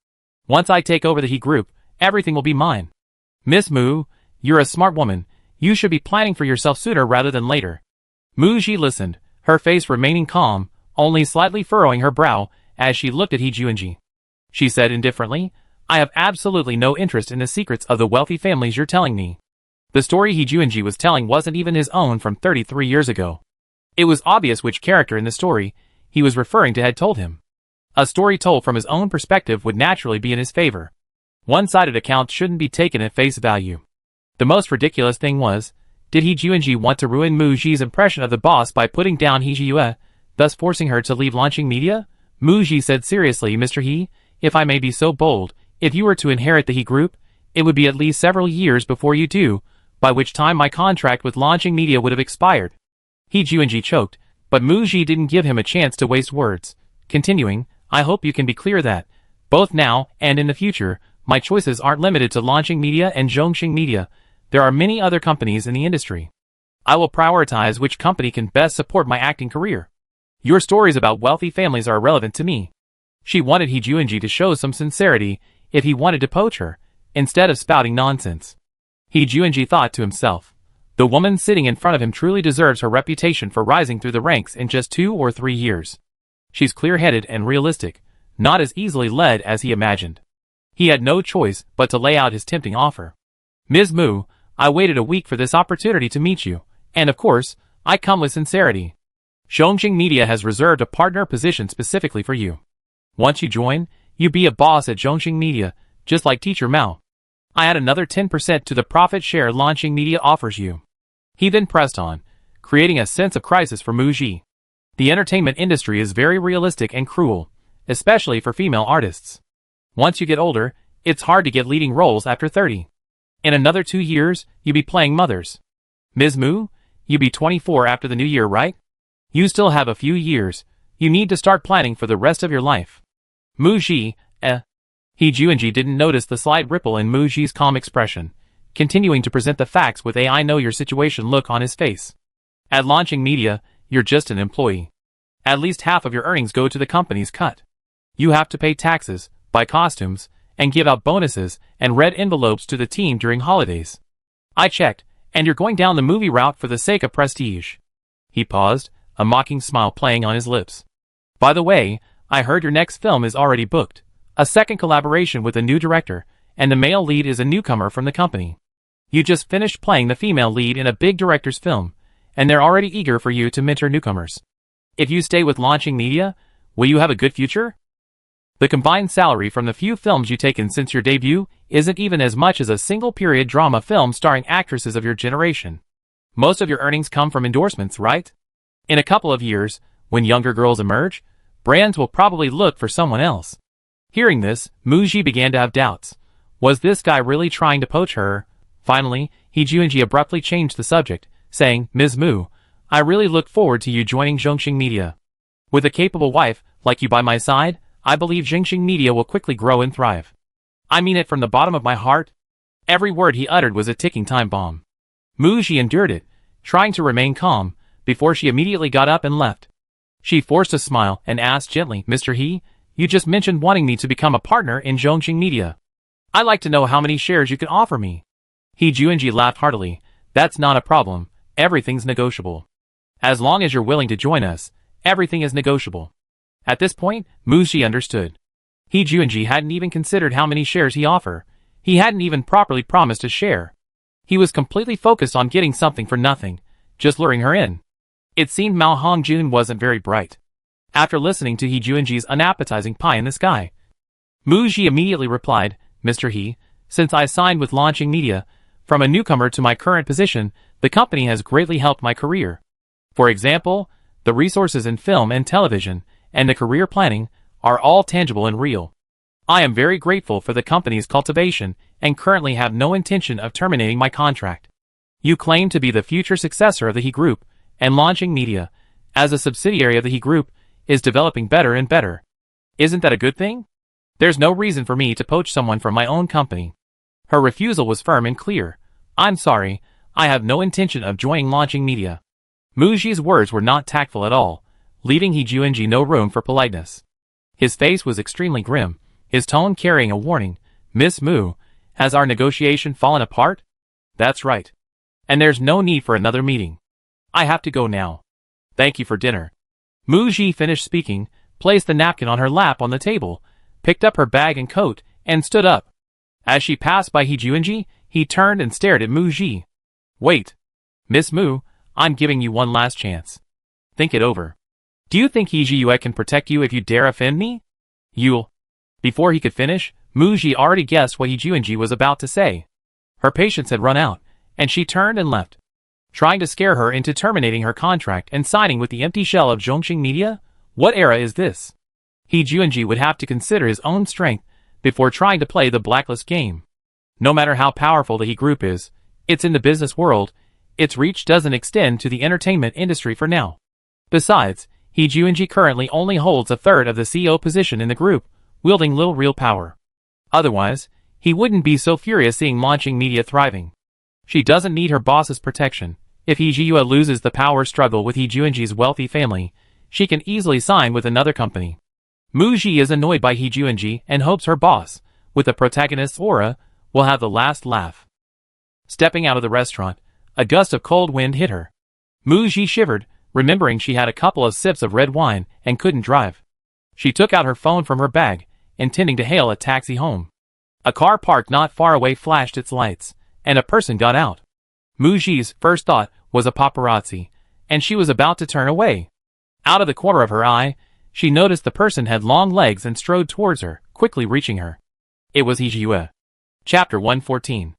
Once I take over the He Group, everything will be mine. Miss Mu, you're a smart woman. You should be planning for yourself sooner rather than later. Mu Ji listened, her face remaining calm, only slightly furrowing her brow as she looked at He Jiunji. She said indifferently, I have absolutely no interest in the secrets of the wealthy families you're telling me. The story He Jiunji was telling wasn't even his own from 33 years ago. It was obvious which character in the story he was referring to had told him. A story told from his own perspective would naturally be in his favor. One-sided accounts shouldn't be taken at face value. The most ridiculous thing was, did He Jiunji want to ruin Mu Ji's impression of the boss by putting down He Jiue, thus forcing her to leave Launching Media? Mu Ji said seriously, Mr. He, if I may be so bold, if you were to inherit the He Group, it would be at least several years before you do, by which time my contract with Launching Media would have expired. He Jiunji choked, but Mu Ji didn't give him a chance to waste words. Continuing, I hope you can be clear that, both now and in the future, my choices aren't limited to Launching Media and Zhongxing Media. There are many other companies in the industry. I will prioritize which company can best support my acting career. Your stories about wealthy families are irrelevant to me. She wanted He Jiunji to show some sincerity if he wanted to poach her, instead of spouting nonsense. He Jiunji thought to himself, the woman sitting in front of him truly deserves her reputation for rising through the ranks in just 2 or 3 years. She's clear-headed and realistic, not as easily led as he imagined. He had no choice but to lay out his tempting offer. Ms. Mu, I waited a week for this opportunity to meet you, and of course, I come with sincerity. Zhongxing Media has reserved a partner position specifically for you. Once you join, you be a boss at Zhongxing Media, just like Teacher Mao. I add another 10% to the profit share Launching Media offers you. He then pressed on, creating a sense of crisis for Mu Ji. The entertainment industry is very realistic and cruel, especially for female artists. Once you get older, it's hard to get leading roles after 30. In another 2 years, you be playing mothers. Ms. Mu, you be 24 after the new year, right? You still have a few years. You need to start planning for the rest of your life. Mu Ji, He Jiunji didn't notice the slight ripple in Mu Ji's calm expression, continuing to present the facts with a I know your situation look on his face. At Launching Media, you're just an employee. At least half of your earnings go to the company's cut. You have to pay taxes, buy costumes, and give out bonuses and red envelopes to the team during holidays. I checked, and you're going down the movie route for the sake of prestige. He paused, a mocking smile playing on his lips. By the way, I heard your next film is already booked. A second collaboration with a new director, and the male lead is a newcomer from the company. You just finished playing the female lead in a big director's film, and they're already eager for you to mentor newcomers. If you stay with Launching Media, will you have a good future? The combined salary from the few films you've taken since your debut isn't even as much as a single-period drama film starring actresses of your generation. Most of your earnings come from endorsements, right? In a couple of years, when younger girls emerge, brands will probably look for someone else. Hearing this, Mu Ji began to have doubts. Was this guy really trying to poach her? Finally, He Jiunji abruptly changed the subject, saying, Ms. Mu, I really look forward to you joining Zhongxing Media. With a capable wife like you by my side, I believe Zhongxing Media will quickly grow and thrive. I mean it from the bottom of my heart. Every word he uttered was a ticking time bomb. Mu Ji endured it, trying to remain calm, before she immediately got up and left. She forced a smile and asked gently, Mr. He, you just mentioned wanting me to become a partner in Zhongxing Media. I'd like to know how many shares you can offer me. He Jiunji laughed heartily. That's not a problem. Everything's negotiable. As long as you're willing to join us, everything is negotiable. At this point, Mu Ji understood. He Jiunji hadn't even considered how many shares he offered. He hadn't even properly promised a share. He was completely focused on getting something for nothing, just luring her in. It seemed Mao Hongjun wasn't very bright. After listening to He Jiunji's unappetizing pie in the sky, Mu Ji immediately replied, Mr. He, since I signed with Launching Media, from a newcomer to my current position, the company has greatly helped my career. For example, the resources in film and television, and the career planning, are all tangible and real. I am very grateful for the company's cultivation and currently have no intention of terminating my contract. You claim to be the future successor of the He Group, and Launching Media, as a subsidiary of the He Group, is developing better and better. Isn't that a good thing? There's no reason for me to poach someone from my own company. Her refusal was firm and clear. I'm sorry, I have no intention of joining Launching Media. Muji's words were not tactful at all, leaving He Junji no room for politeness. His face was extremely grim, his tone carrying a warning. Miss Mu, has our negotiation fallen apart? That's right. And there's no need for another meeting. I have to go now. Thank you for dinner. Muji finished speaking, placed the napkin on her lap on the table, picked up her bag and coat, and stood up. As she passed by He Junji, he turned and stared at Muji. Wait. Miss Mu, I'm giving you one last chance. Think it over. Do you think He Junji can protect you if you dare offend me? You'll... Before he could finish, Muji already guessed what He Junji was about to say. Her patience had run out, and she turned and left. Trying to scare her into terminating her contract and siding with the empty shell of Zhongxing Media? What era is this? He Junji would have to consider his own strength before trying to play the blacklist game. No matter how powerful the He Group is, it's in the business world, its reach doesn't extend to the entertainment industry for now. Besides, He Junji currently only holds a third of the CEO position in the group, wielding little real power. Otherwise, he wouldn't be so furious seeing Launching Media thriving. She doesn't need her boss's protection. If He Junji loses the power struggle with He Junji's wealthy family, she can easily sign with another company. Muji is annoyed by He Junji and hopes her boss, with the protagonist's aura, will have the last laugh. Stepping out of the restaurant, a gust of cold wind hit her. Muji shivered, remembering she had a couple of sips of red wine and couldn't drive. She took out her phone from her bag, intending to hail a taxi home. A car parked not far away flashed its lights, and a person got out. Muji's first thought was a paparazzi, and she was about to turn away. Out of the corner of her eye, she noticed the person had long legs and strode towards her, quickly reaching her. It was He Junji. Chapter 114.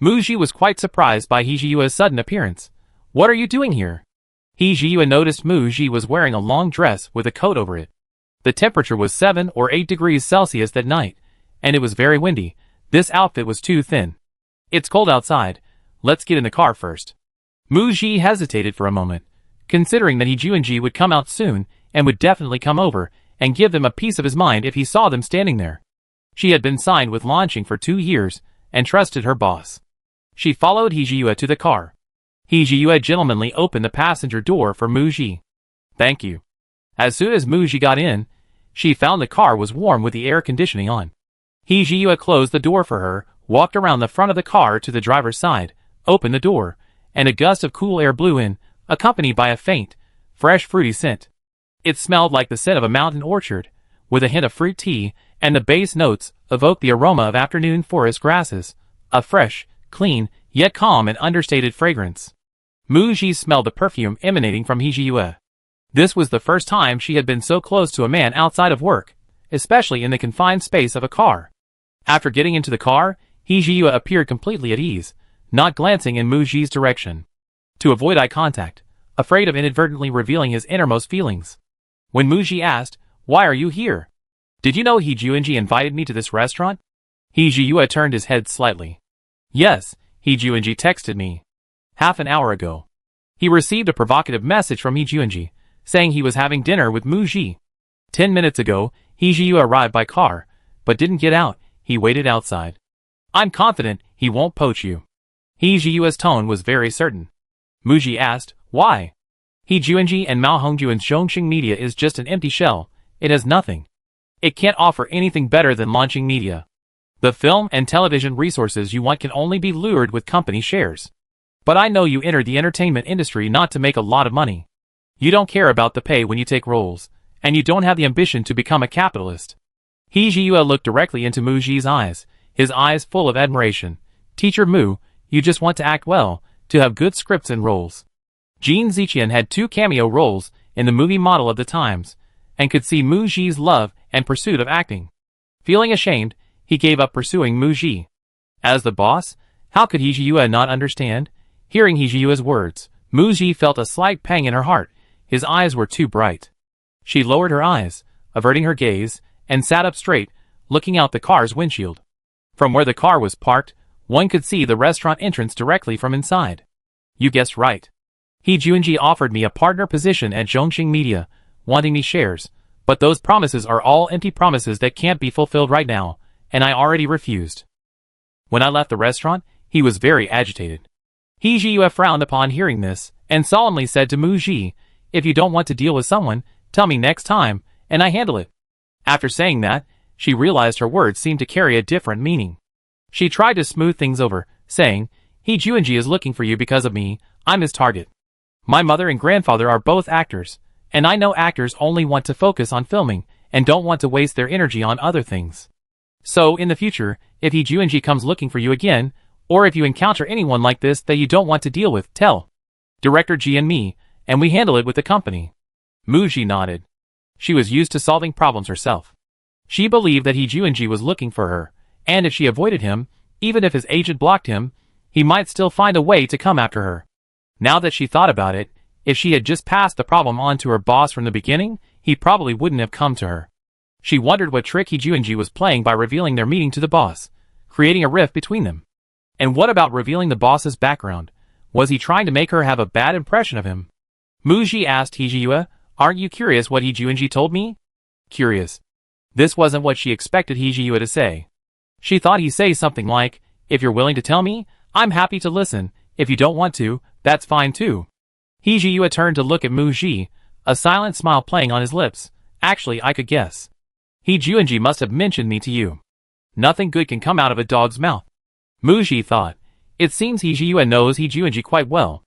Muji was quite surprised by He Junji's sudden appearance. What are you doing here? He Junji noticed Muji was wearing a long dress with a coat over it. The temperature was 7 or 8 degrees Celsius that night, and it was very windy. This outfit was too thin. It's cold outside. Let's get in the car first. Muji hesitated for a moment, considering that He Junji would come out soon and would definitely come over and give them a piece of his mind if he saw them standing there. She had been signed with Launching for 2 years and trusted her boss. She followed He Junji to the car. He Junji gentlemanly opened the passenger door for Muji. Thank you. As soon as Muji got in, she found the car was warm with the air conditioning on. He Junji closed the door for her, walked around the front of the car to the driver's side, opened the door, and a gust of cool air blew in, accompanied by a faint, fresh fruity scent. It smelled like the scent of a mountain orchard, with a hint of fruit tea, and the base notes evoked the aroma of afternoon forest grasses, a fresh, clean, yet calm and understated fragrance. Muji smelled the perfume emanating from He Junji. This was the first time she had been so close to a man outside of work, especially in the confined space of a car. After getting into the car, He Junji appeared completely at ease, not glancing in Muji's direction. To avoid eye contact, afraid of inadvertently revealing his innermost feelings. When Muji asked, "Why are you here? Did you know He Junji invited me to this restaurant?" He Junji turned his head slightly. Yes, He Junji texted me. Half an hour ago. He received a provocative message from He Junji, saying he was having dinner with Muji. 10 minutes ago, He Junji arrived by car, but didn't get out. He waited outside. I'm confident he won't poach you. He Junji's tone was very certain. Muji asked, why? He Junji and Mao Hongjuan's Zhongxing Media is just an empty shell. It has nothing. It can't offer anything better than Launching Media. The film and television resources you want can only be lured with company shares. But I know you entered the entertainment industry not to make a lot of money. You don't care about the pay when you take roles, and you don't have the ambition to become a capitalist. He Junji looked directly into Muji's eyes, his eyes full of admiration. Teacher Mu, you just want to act well, to have good scripts and roles. Jin Ziqian had 2 cameo roles in the movie Model of the Times, and could see Muji's love and pursuit of acting. Feeling ashamed, he gave up pursuing Muji. As the boss, how could He Junji not understand? Hearing He Junji's words, Muji felt a slight pang in her heart. His eyes were too bright. She lowered her eyes, averting her gaze, and sat up straight, looking out the car's windshield. From where the car was parked, one could see the restaurant entrance directly from inside. You guessed right. He Junji offered me a partner position at Zhongxing Media, wanting me shares, but those promises are all empty promises that can't be fulfilled right now, and I already refused. When I left the restaurant, he was very agitated. He Jiyue frowned upon hearing this, and solemnly said to Mu Ji, "If you don't want to deal with someone, tell me next time, and I handle it." After saying that, she realized her words seemed to carry a different meaning. She tried to smooth things over, saying, "He Juanji is looking for you because of me. I'm his target. My mother and grandfather are both actors, and I know actors only want to focus on filming, and don't want to waste their energy on other things. So, in the future, if He Juanji comes looking for you again, or if you encounter anyone like this that you don't want to deal with, tell Director Ji and me, and we handle it with the company." Mu Ji nodded. She was used to solving problems herself. She believed that He Juanji was looking for her, and if she avoided him, even if his agent blocked him, he might still find a way to come after her. Now that she thought about it, if she had just passed the problem on to her boss from the beginning, he probably wouldn't have come to her. She wondered what trick He Juanji was playing by revealing their meeting to the boss, creating a rift between them. And what about revealing the boss's background? Was he trying to make her have a bad impression of him? Mu Ji asked He Jiyue, "Aren't you curious what He Juanji told me?" Curious. This wasn't what she expected He Jiyue to say. She thought he'd say something like, "If you're willing to tell me, I'm happy to listen. If you don't want to, that's fine too." He Jiyue turned to look at Mu Ji, a silent smile playing on his lips. "Actually, I could guess. He Juanji must have mentioned me to you. Nothing good can come out of a dog's mouth." Mu Ji thought. It seems He Jiyue knows He Juanji quite well.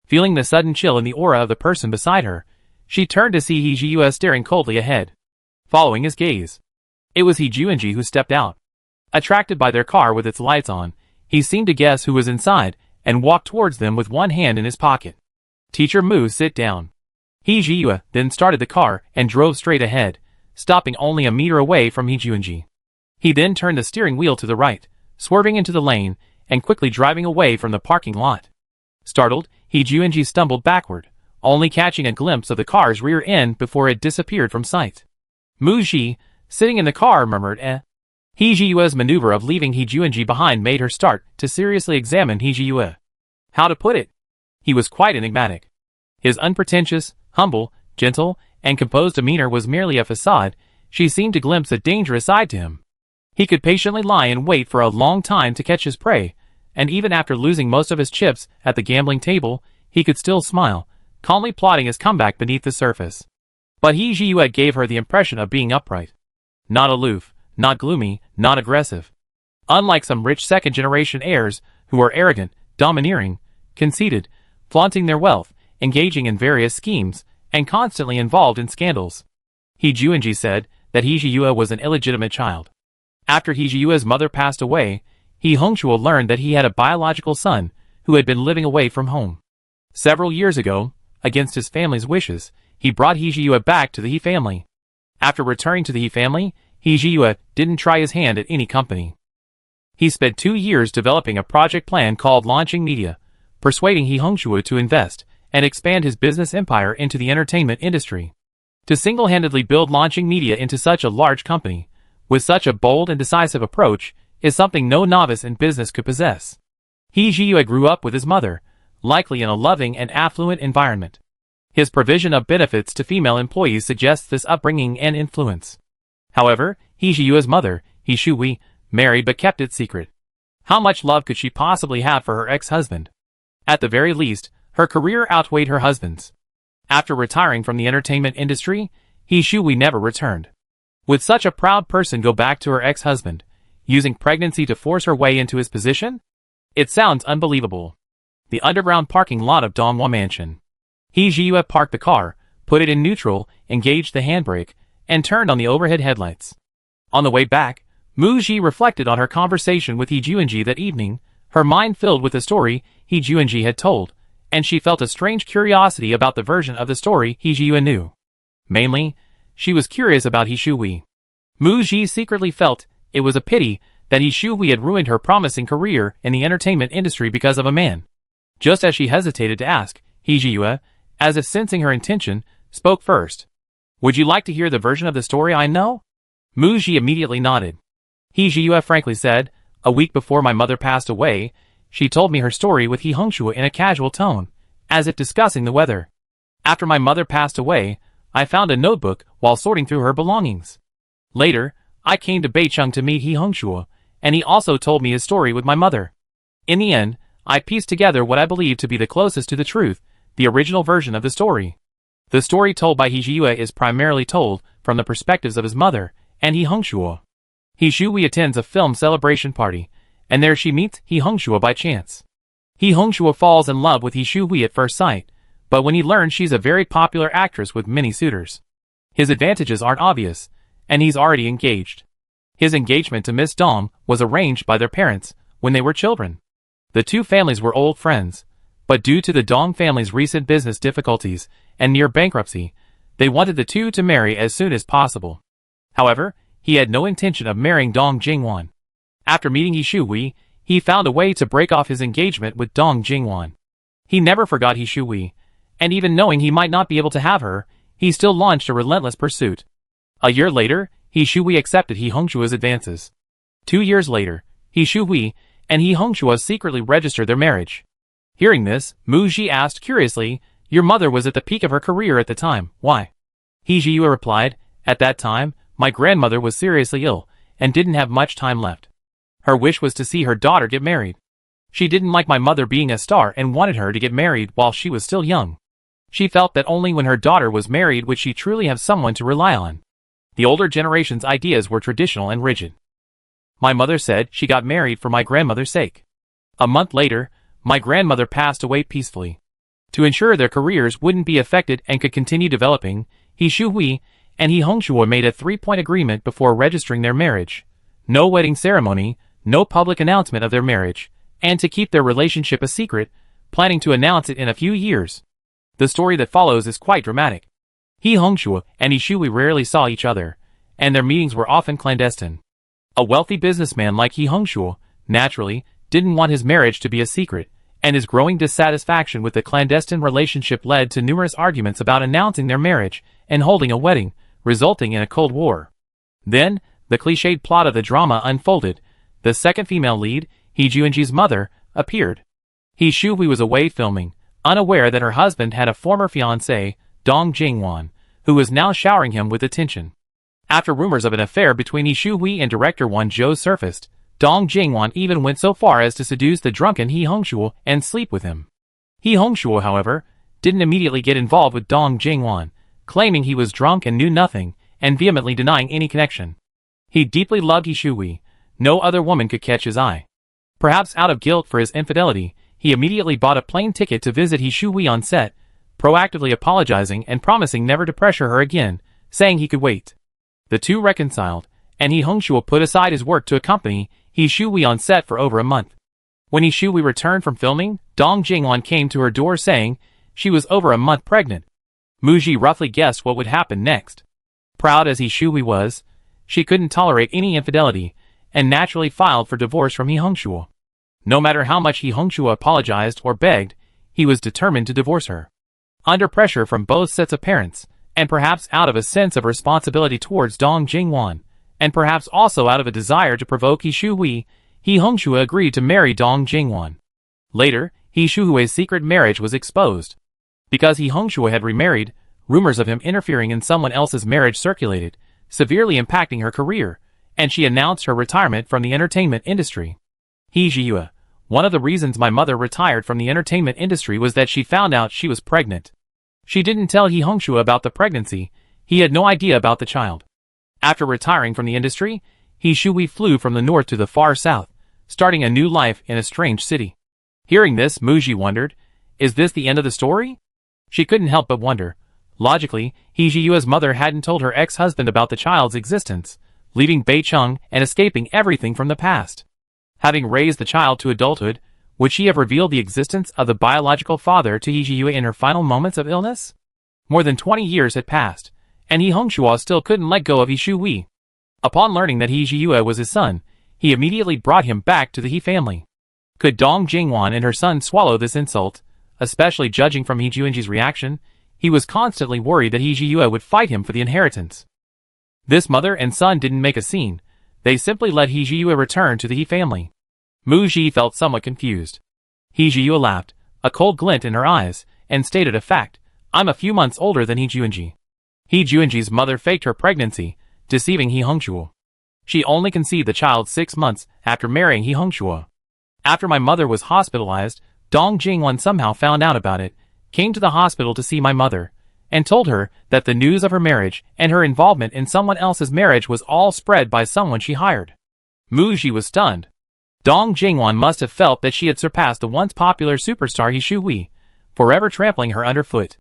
Feeling the sudden chill in the aura of the person beside her, she turned to see He Jiyue staring coldly ahead. Following his gaze, it was He Juanji who stepped out. Attracted by their car with its lights on, he seemed to guess who was inside, and walked towards them with one hand in his pocket. "Teacher Mu, sit down." He Jiyue then started the car and drove straight ahead, stopping only a meter away from He Juanji. He then turned the steering wheel to the right, swerving into the lane, and quickly driving away from the parking lot. Startled, He Juanji stumbled backward, only catching a glimpse of the car's rear end before it disappeared from sight. Mu Ji, sitting in the car, murmured, "Eh." He Jiyue's maneuver of leaving He Juanji behind made her start to seriously examine He Jiyue. How to put it? He was quite enigmatic. His unpretentious, humble, gentle, and composed demeanor was merely a facade. She seemed to glimpse a dangerous side to him. He could patiently lie in wait for a long time to catch his prey, and even after losing most of his chips at the gambling table, he could still smile, calmly plotting his comeback beneath the surface. But He Jiyue gave her the impression of being upright. Not aloof, not gloomy, not aggressive. Unlike some rich second-generation heirs who are arrogant, domineering, conceited, flaunting their wealth, engaging in various schemes, and constantly involved in scandals. He Juanji said that He Jiyue was an illegitimate child. After He Jiyue's mother passed away, He Hongchuo learned that he had a biological son who had been living away from home. Several years ago, against his family's wishes, he brought He Jiyue back to the He family. After returning to the He family, He Jiyue didn't try his hand at any company. He spent 2 years developing a project plan called Launching Media, persuading He Hongchuo to invest and expand his business empire into the entertainment industry. To single-handedly build Launching Media into such a large company, with such a bold and decisive approach, is something no novice in business could possess. He Jiyue grew up with his mother, likely in a loving and affluent environment. His provision of benefits to female employees suggests this upbringing and influence. However, He Jiyue's mother, He Shui, married but kept it secret. How much love could she possibly have for her ex-husband? At the very least, her career outweighed her husband's. After retiring from the entertainment industry, He Shui never returned. Would such a proud person go back to her ex-husband, using pregnancy to force her way into his position? It sounds unbelievable. The underground parking lot of Donghua Mansion. He Jiyue parked the car, put it in neutral, engaged the handbrake, and turned on the overhead headlights. On the way back, Mu Ji reflected on her conversation with He Juanji that evening, her mind filled with the story He Juanji had told, and she felt a strange curiosity about the version of the story He Jiyue knew. Mainly, she was curious about He Shui. Mu Ji secretly felt it was a pity that He Shui had ruined her promising career in the entertainment industry because of a man. Just as she hesitated to ask, He Jiyue, as if sensing her intention, spoke first. "Would you like to hear the version of the story I know?" Mu Ji immediately nodded. He Jiyue frankly said, "A week before my mother passed away, she told me her story with He Hongchuo in a casual tone, as if discussing the weather. After my mother passed away, I found a notebook while sorting through her belongings. Later, I came to Beicheng to meet He Hongchuo, and he also told me his story with my mother. In the end, I pieced together what I believe to be the closest to the truth, the original version of the story. The story told by He Jiyue is primarily told from the perspectives of his mother and He Hongshuo. He Shui attends a film celebration party, and there she meets He Hongshuo by chance. He Hongshuo falls in love with He Shui at first sight, but when he learns she's a very popular actress with many suitors, his advantages aren't obvious, and he's already engaged. His engagement to Miss Dong was arranged by their parents when they were children. The two families were old friends, but due to the Dong family's recent business difficulties and near bankruptcy, they wanted the two to marry as soon as possible. However, he had no intention of marrying Dong Jingwan. After meeting He Shui, he found a way to break off his engagement with Dong Jingwan. He never forgot He Shui, and even knowing he might not be able to have her, he still launched a relentless pursuit. A year later, He Shui accepted He Hongshuo's advances. 2 years later, He Shui and He Hongshuo secretly registered their marriage. Hearing this, Mu Ji asked curiously, "Your mother was at the peak of her career at the time, why?" He Jiyue replied, "At that time, my grandmother was seriously ill and didn't have much time left. Her wish was to see her daughter get married. She didn't like my mother being a star and wanted her to get married while she was still young. She felt that only when her daughter was married would she truly have someone to rely on. The older generation's ideas were traditional and rigid. My mother said she got married for my grandmother's sake. A month later, my grandmother passed away peacefully. To ensure their careers wouldn't be affected and could continue developing, He Shui and He Hongshuo made a 3-point agreement before registering their marriage. No wedding ceremony, no public announcement of their marriage, and to keep their relationship a secret, planning to announce it in a few years. The story that follows is quite dramatic. He Hongshuo and He Shui rarely saw each other, and their meetings were often clandestine. A wealthy businessman like He Hongshuo, naturally, didn't want his marriage to be a secret, and his growing dissatisfaction with the clandestine relationship led to numerous arguments about announcing their marriage and holding a wedding, resulting in a Cold War. Then, the cliched plot of the drama unfolded. The second female lead, He Juanji's mother, appeared. He Shui was away filming, unaware that her husband had a former fiancée, Dong Jingwan, who was now showering him with attention. After rumors of an affair between He Shui and director Wan Zhou surfaced, Dong Jingwan even went so far as to seduce the drunken He Hongshuo and sleep with him. He Hongshuo, however, didn't immediately get involved with Dong Jingwan, claiming he was drunk and knew nothing, and vehemently denying any connection. He deeply loved He Shui. No other woman could catch his eye. Perhaps out of guilt for his infidelity, he immediately bought a plane ticket to visit He Shui on set, proactively apologizing and promising never to pressure her again, saying he could wait. The two reconciled, and He Hongshuo put aside his work to accompany He Shui on set for over a month. When He Shui returned from filming, Dong Jingwan came to her door saying she was over a month pregnant. Mu Ji roughly guessed what would happen next. Proud as He Shui was, she couldn't tolerate any infidelity, and naturally filed for divorce from He Hongshuo. No matter how much He Hongshuo apologized or begged, he was determined to divorce her. Under pressure from both sets of parents, and perhaps out of a sense of responsibility towards Dong Jingwan, and perhaps also out of a desire to provoke He Shui, He Hongshuo agreed to marry Dong Jingwan. Later, He Shui's secret marriage was exposed. Because He Hongshuo had remarried, rumors of him interfering in someone else's marriage circulated, severely impacting her career, and she announced her retirement from the entertainment industry. He Jiyue, one of the reasons my mother retired from the entertainment industry was that she found out she was pregnant. She didn't tell He Hongshuo about the pregnancy. He had no idea about the child. After retiring from the industry, He Shui flew from the north to the far south, starting a new life in a strange city. Hearing this, Mu Ji wondered, is this the end of the story? She couldn't help but wonder. Logically, He Jiyue's mother hadn't told her ex-husband about the child's existence, leaving Beicheng and escaping everything from the past. Having raised the child to adulthood, would she have revealed the existence of the biological father to He Jiyue in her final moments of illness? More than 20 years had passed, and He Hongshuo still couldn't let go of He Shui. Upon learning that He Jiyue was his son, he immediately brought him back to the He family. Could Dong Jingwan and her son swallow this insult? Especially judging from He Juanji's reaction, he was constantly worried that He Jiyue would fight him for the inheritance. This mother and son didn't make a scene. They simply let He Jiyue return to the He family. Mu Ji felt somewhat confused. He Jiyue laughed, a cold glint in her eyes, and stated a fact. I'm a few months older than He Juanji. He Juanji's mother faked her pregnancy, deceiving He Hongshuo. She only conceived the child 6 months after marrying He Hongshuo. After my mother was hospitalized, Dong Jingwon somehow found out about it, came to the hospital to see my mother, and told her that the news of her marriage and her involvement in someone else's marriage was all spread by someone she hired. Muji was stunned. Dong Jingwon must have felt that she had surpassed the once popular superstar He Shui, forever trampling her underfoot.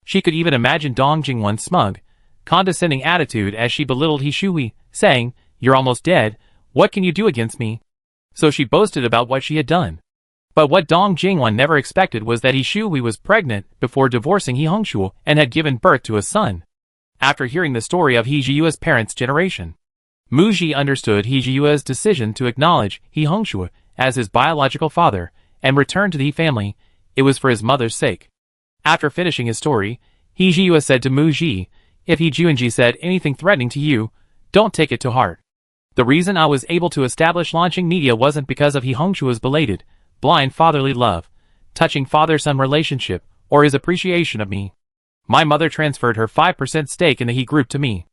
She could even imagine Dong Jingwon's smug, condescending attitude as she belittled He Shui, saying, "You're almost dead, what can you do against me?" So she boasted about what she had done. But what Dong Jingwon never expected was that He Shui was pregnant before divorcing He Hongshuo and had given birth to a son. After hearing the story of He Jiyue's parents' generation, Muji understood He Jiyue's decision to acknowledge He Hongshuo as his biological father and return to the He family. It was for his mother's sake. After finishing his story, He Jiyue said to Muji, "If He Juanji said anything threatening to you, don't take it to heart. The reason I was able to establish launching media wasn't because of He Hongshuo's belated, blind fatherly love, touching father-son relationship, or his appreciation of me. My mother transferred her 5% stake in the He Group to me.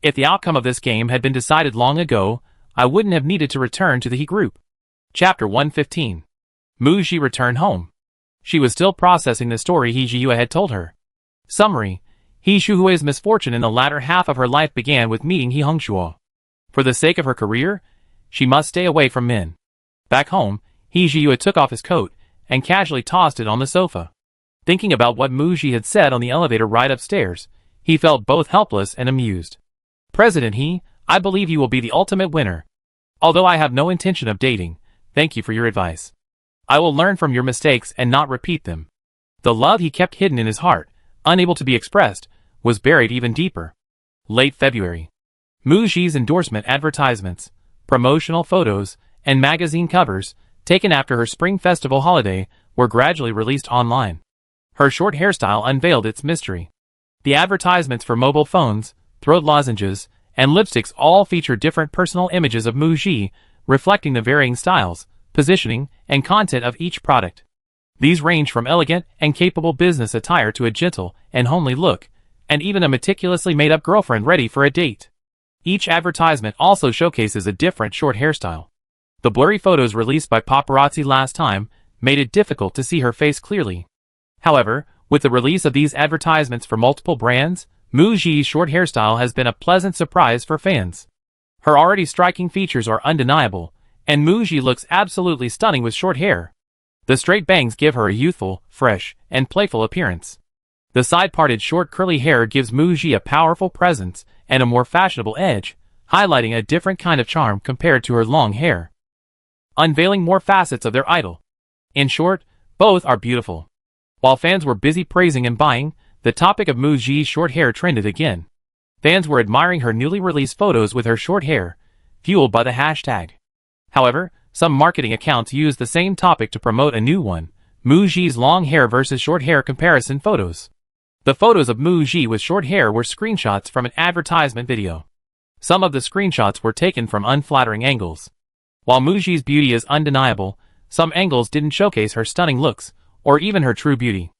If the outcome of this game had been decided long ago, I wouldn't have needed to return to the He Group." Chapter 115. Muji returned home. She was still processing the story He Jiyue had told her. Summary: He Shuhui's misfortune in the latter half of her life began with meeting He Hongshuo. For the sake of her career, she must stay away from men. Back home, He Jiyue took off his coat and casually tossed it on the sofa. Thinking about what Muji had said on the elevator ride upstairs, he felt both helpless and amused. "President He, I believe you will be the ultimate winner. Although I have no intention of dating, thank you for your advice. I will learn from your mistakes and not repeat them." The love he kept hidden in his heart, unable to be expressed, was buried even deeper. Late February. Muji's endorsement advertisements, promotional photos, and magazine covers, taken after her Spring Festival holiday, were gradually released online. Her short hairstyle unveiled its mystery. The advertisements for mobile phones, throat lozenges, and lipsticks all feature different personal images of Muji, reflecting the varying styles, positioning, and content of each product. These range from elegant and capable business attire to a gentle and homely look, and even a meticulously made-up girlfriend ready for a date. Each advertisement also showcases a different short hairstyle. The blurry photos released by paparazzi last time made it difficult to see her face clearly. However, with the release of these advertisements for multiple brands, Muji's short hairstyle has been a pleasant surprise for fans. Her already striking features are undeniable, and Muji looks absolutely stunning with short hair. The straight bangs give her a youthful, fresh, and playful appearance. The side-parted short curly hair gives Muji a powerful presence and a more fashionable edge, highlighting a different kind of charm compared to her long hair. Unveiling more facets of their idol. In short, both are beautiful. While fans were busy praising and buying, the topic of Muji's short hair trended again. Fans were admiring her newly released photos with her short hair, fueled by the hashtag. However, some marketing accounts used the same topic to promote a new one, Muji's long hair versus short hair comparison photos. The photos of Muji with short hair were screenshots from an advertisement video. Some of the screenshots were taken from unflattering angles. While Muji's beauty is undeniable, some angles didn't showcase her stunning looks, or even her true beauty.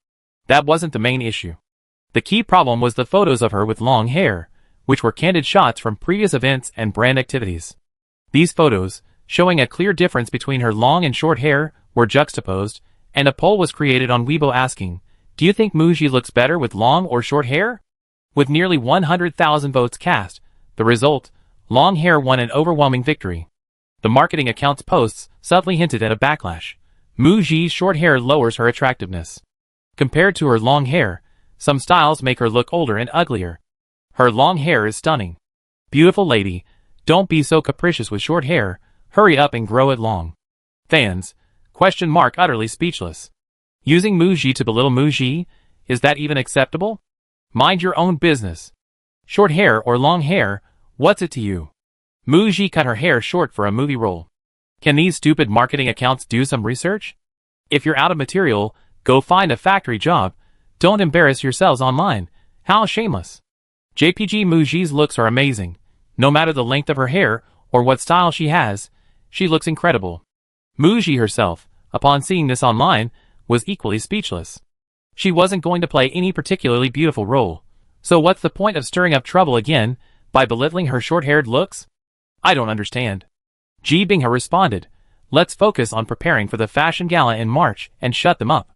That wasn't the main issue. The key problem was the photos of her with long hair, which were candid shots from previous events and brand activities. These photos, showing a clear difference between her long and short hair, were juxtaposed, and a poll was created on Weibo asking, "Do you think Muji looks better with long or short hair?" With nearly 100,000 votes cast, the result, long hair won an overwhelming victory. The marketing account's posts subtly hinted at a backlash. Muji's short hair lowers her attractiveness. Compared to her long hair, some styles make her look older and uglier. Her long hair is stunning. Beautiful lady, don't be so capricious with short hair, hurry up and grow it long. Fans, ? Utterly speechless. Using Muji to belittle Muji, is that even acceptable? Mind your own business. Short hair or long hair, what's it to you? Muji cut her hair short for a movie role. Can these stupid marketing accounts do some research? If you're out of material, go find a factory job. Don't embarrass yourselves online. How shameless. JPG Muji's looks are amazing. No matter the length of her hair or what style she has, she looks incredible. Muji herself, upon seeing this online, was equally speechless. She wasn't going to play any particularly beautiful role. So what's the point of stirring up trouble again by belittling her short-haired looks? I don't understand. Ji Binghe responded, let's focus on preparing for the fashion gala in March and shut them up.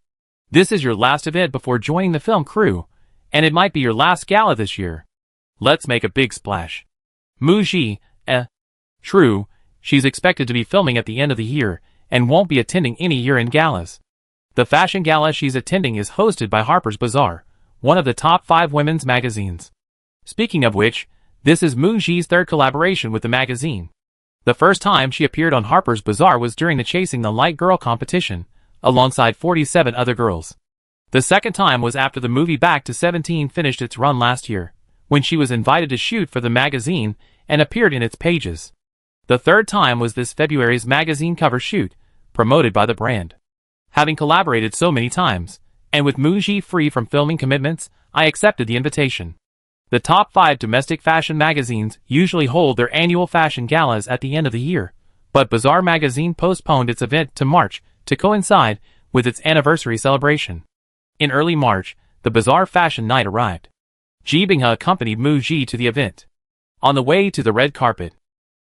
This is your last event before joining the film crew, and it might be your last gala this year. Let's make a big splash. Muji, True, she's expected to be filming at the end of the year and won't be attending any year-end galas. The fashion gala she's attending is hosted by Harper's Bazaar, one of the top 5 women's magazines. Speaking of which, this is Muji's third collaboration with the magazine. The first time she appeared on Harper's Bazaar was during the Chasing the Light Girl competition, alongside 47 other girls. The second time was after the movie Back to 17 finished its run last year, when she was invited to shoot for the magazine and appeared in its pages. The third time was this February's magazine cover shoot, promoted by the brand. Having collaborated so many times, and with Muji free from filming commitments, I accepted the invitation. The top 5 domestic fashion magazines usually hold their annual fashion galas at the end of the year, but Bazaar magazine postponed its event to March to coincide with its anniversary celebration. In early March, the Bazaar Fashion Night arrived. Ji Bingha accompanied Muji to the event. On the way to the red carpet,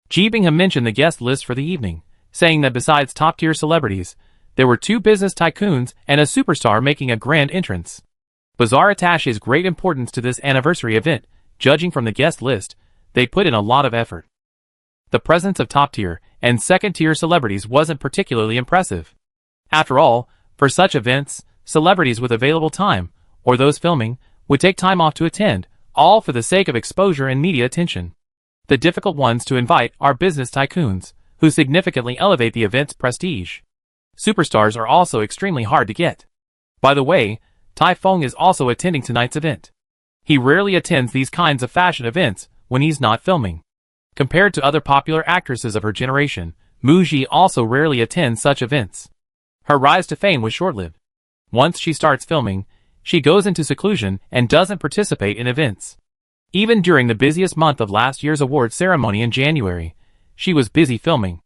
Ji Bingha mentioned the guest list for the evening, saying that besides top-tier celebrities, there were 2 business tycoons and a superstar making a grand entrance. Bazaar attaches great importance to this anniversary event. Judging from the guest list, they put in a lot of effort. The presence of top-tier and second-tier celebrities wasn't particularly impressive. After all, for such events, celebrities with available time, or those filming, would take time off to attend, all for the sake of exposure and media attention. The difficult ones to invite are business tycoons, who significantly elevate the event's prestige. Superstars are also extremely hard to get. By the way, Tai Feng is also attending tonight's event. He rarely attends these kinds of fashion events when he's not filming. Compared to other popular actresses of her generation, Muji also rarely attends such events. Her rise to fame was short-lived. Once she starts filming, she goes into seclusion and doesn't participate in events. Even during the busiest month of last year's awards ceremony in January, she was busy filming.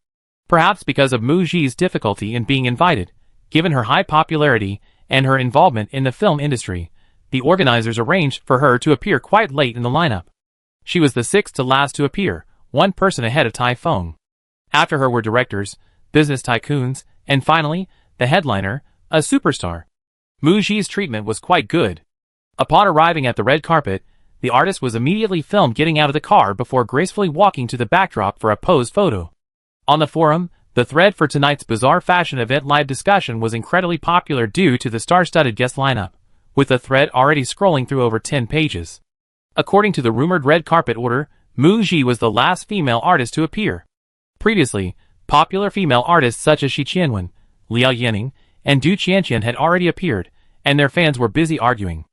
Perhaps because of Muji's difficulty in being invited, given her high popularity and her involvement in the film industry, the organizers arranged for her to appear quite late in the lineup. She was the 6th to last to appear, 1 person ahead of Tai Feng. After her were directors, business tycoons, and finally, the headliner, a superstar. Muji's treatment was quite good. Upon arriving at the red carpet, the artist was immediately filmed getting out of the car before gracefully walking to the backdrop for a posed photo. On the forum, the thread for tonight's Bazaar fashion event live discussion was incredibly popular due to the star-studded guest lineup, with the thread already scrolling through over 10 pages. According to the rumored red carpet order, Muji was the last female artist to appear. Previously, popular female artists such as Shi Qianwen, Liao Yanning, and Du Qianqian had already appeared, and their fans were busy arguing.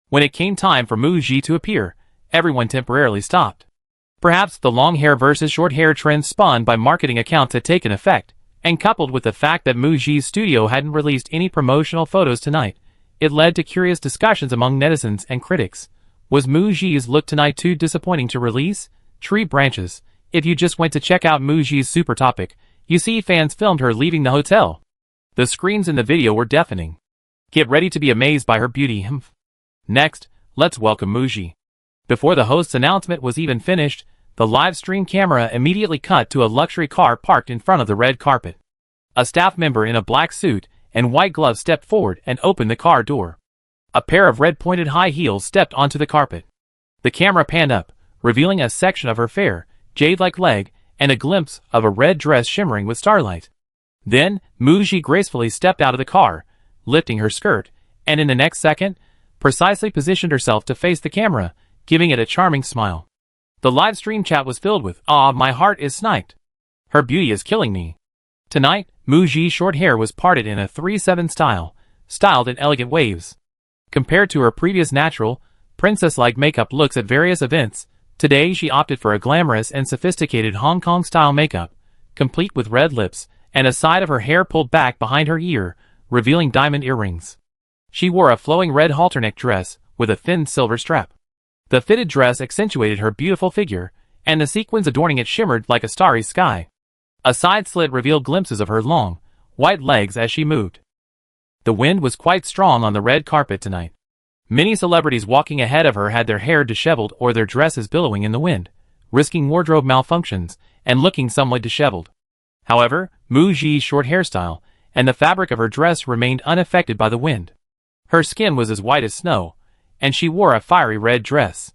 When it came time for Muji to appear, everyone temporarily stopped. Perhaps the long hair versus short hair trend spun by marketing accounts had taken effect, and coupled with the fact that Muji's studio hadn't released any promotional photos tonight, it led to curious discussions among netizens and critics. Was Muji's look tonight too disappointing to release? Tree branches. If you just went to check out Muji's super topic, you see fans filmed her leaving the hotel. The screams in the video were deafening. Get ready to be amazed by her beauty. Next, let's welcome Muji. Before the host's announcement was even finished, the live stream camera immediately cut to a luxury car parked in front of the red carpet. A staff member in a black suit and white gloves stepped forward and opened the car door. A pair of red-pointed high heels stepped onto the carpet. The camera panned up, revealing a section of her fair, jade-like leg and a glimpse of a red dress shimmering with starlight. Then, Muji gracefully stepped out of the car, lifting her skirt, and in the next second, precisely positioned herself to face the camera, giving it a charming smile. The live stream chat was filled with, "Ah, my heart is sniped. Her beauty is killing me." Tonight, Muji's short hair was parted in a 3/7 style, styled in elegant waves. Compared to her previous natural, princess-like makeup looks at various events, today she opted for a glamorous and sophisticated Hong Kong-style makeup, complete with red lips, and a side of her hair pulled back behind her ear, revealing diamond earrings. She wore a flowing red halter-neck dress with a thin silver strap. The fitted dress accentuated her beautiful figure, and the sequins adorning it shimmered like a starry sky. A side slit revealed glimpses of her long, white legs as she moved. The wind was quite strong on the red carpet tonight. Many celebrities walking ahead of her had their hair disheveled or their dresses billowing in the wind, risking wardrobe malfunctions and looking somewhat disheveled. However, Mu Ji's short hairstyle, and the fabric of her dress remained unaffected by the wind. Her skin was as white as snow, and she wore a fiery red dress.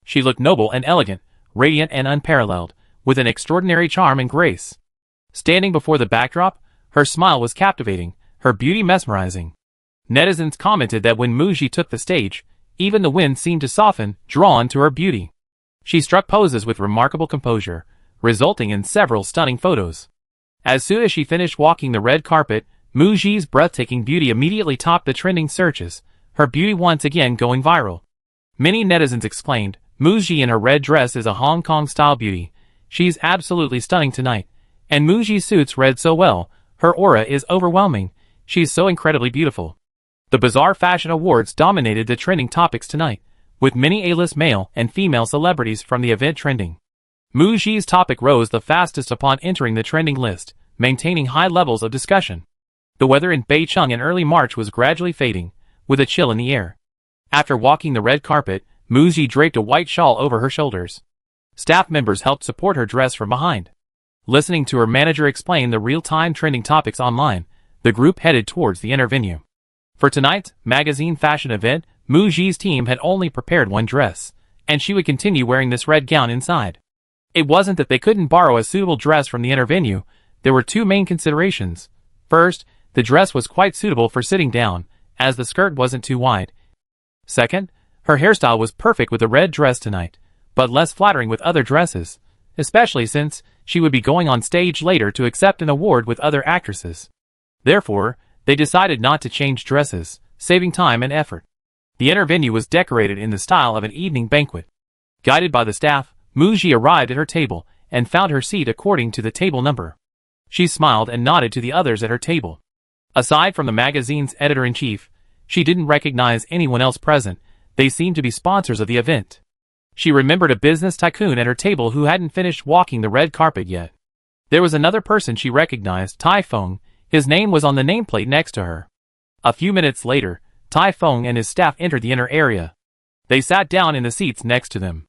She looked noble and elegant, radiant and unparalleled, with an extraordinary charm and grace. Standing before the backdrop, her smile was captivating, her beauty mesmerizing. Netizens commented that when Mu Ji took the stage, even the wind seemed to soften, drawn to her beauty. She struck poses with remarkable composure, resulting in several stunning photos. As soon as she finished walking the red carpet, Mu Ji's breathtaking beauty immediately topped the trending searches, her beauty once again going viral. Many netizens exclaimed, "Mu Ji in her red dress is a Hong Kong-style beauty. She's absolutely stunning tonight. And Mu Ji suits red so well, her aura is overwhelming. She's so incredibly beautiful." The Bazaar Fashion Awards dominated the trending topics tonight, with many A-list male and female celebrities from the event trending. Mu Ji's topic rose the fastest upon entering the trending list, maintaining high levels of discussion. The weather in Beicheng in early March was gradually fading, with a chill in the air. After walking the red carpet, Mu Ji draped a white shawl over her shoulders. Staff members helped support her dress from behind. Listening to her manager explain the real-time trending topics online, the group headed towards the inner venue. For tonight's magazine fashion event, Mu Ji's team had only prepared one dress, and she would continue wearing this red gown inside. It wasn't that they couldn't borrow a suitable dress from the inner venue. There were two main considerations. First, the dress was quite suitable for sitting down, as the skirt wasn't too wide. Second, her hairstyle was perfect with the red dress tonight, but less flattering with other dresses, especially since she would be going on stage later to accept an award with other actresses. Therefore, they decided not to change dresses, saving time and effort. The inner venue was decorated in the style of an evening banquet. Guided by the staff, Mu Ji arrived at her table and found her seat according to the table number. She smiled and nodded to the others at her table. Aside from the magazine's editor-in-chief, she didn't recognize anyone else present. They seemed to be sponsors of the event. She remembered a business tycoon at her table who hadn't finished walking the red carpet yet. There was another person she recognized, Tai Feng. His name was on the nameplate next to her. A few minutes later, Tai Feng and his staff entered the inner area. They sat down in the seats next to them.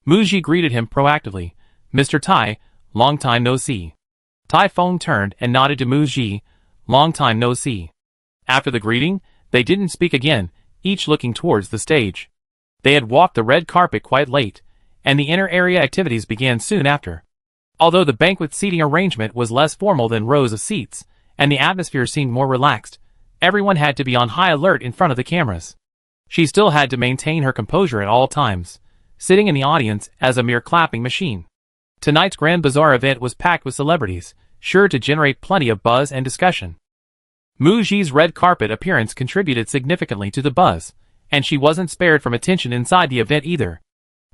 Mu Ji greeted him proactively. "Mr. Tai, long time no see." Tai Feng turned and nodded to Mu Ji. "Long time no see." After the greeting, they didn't speak again, each looking towards the stage. They had walked the red carpet quite late, and the inner area activities began soon after. Although the banquet seating arrangement was less formal than rows of seats, and the atmosphere seemed more relaxed, everyone had to be on high alert in front of the cameras. She still had to maintain her composure at all times, sitting in the audience as a mere clapping machine. Tonight's Grand Bazaar event was packed with celebrities, sure to generate plenty of buzz and discussion. Mu Ji's red carpet appearance contributed significantly to the buzz, and she wasn't spared from attention inside the event either.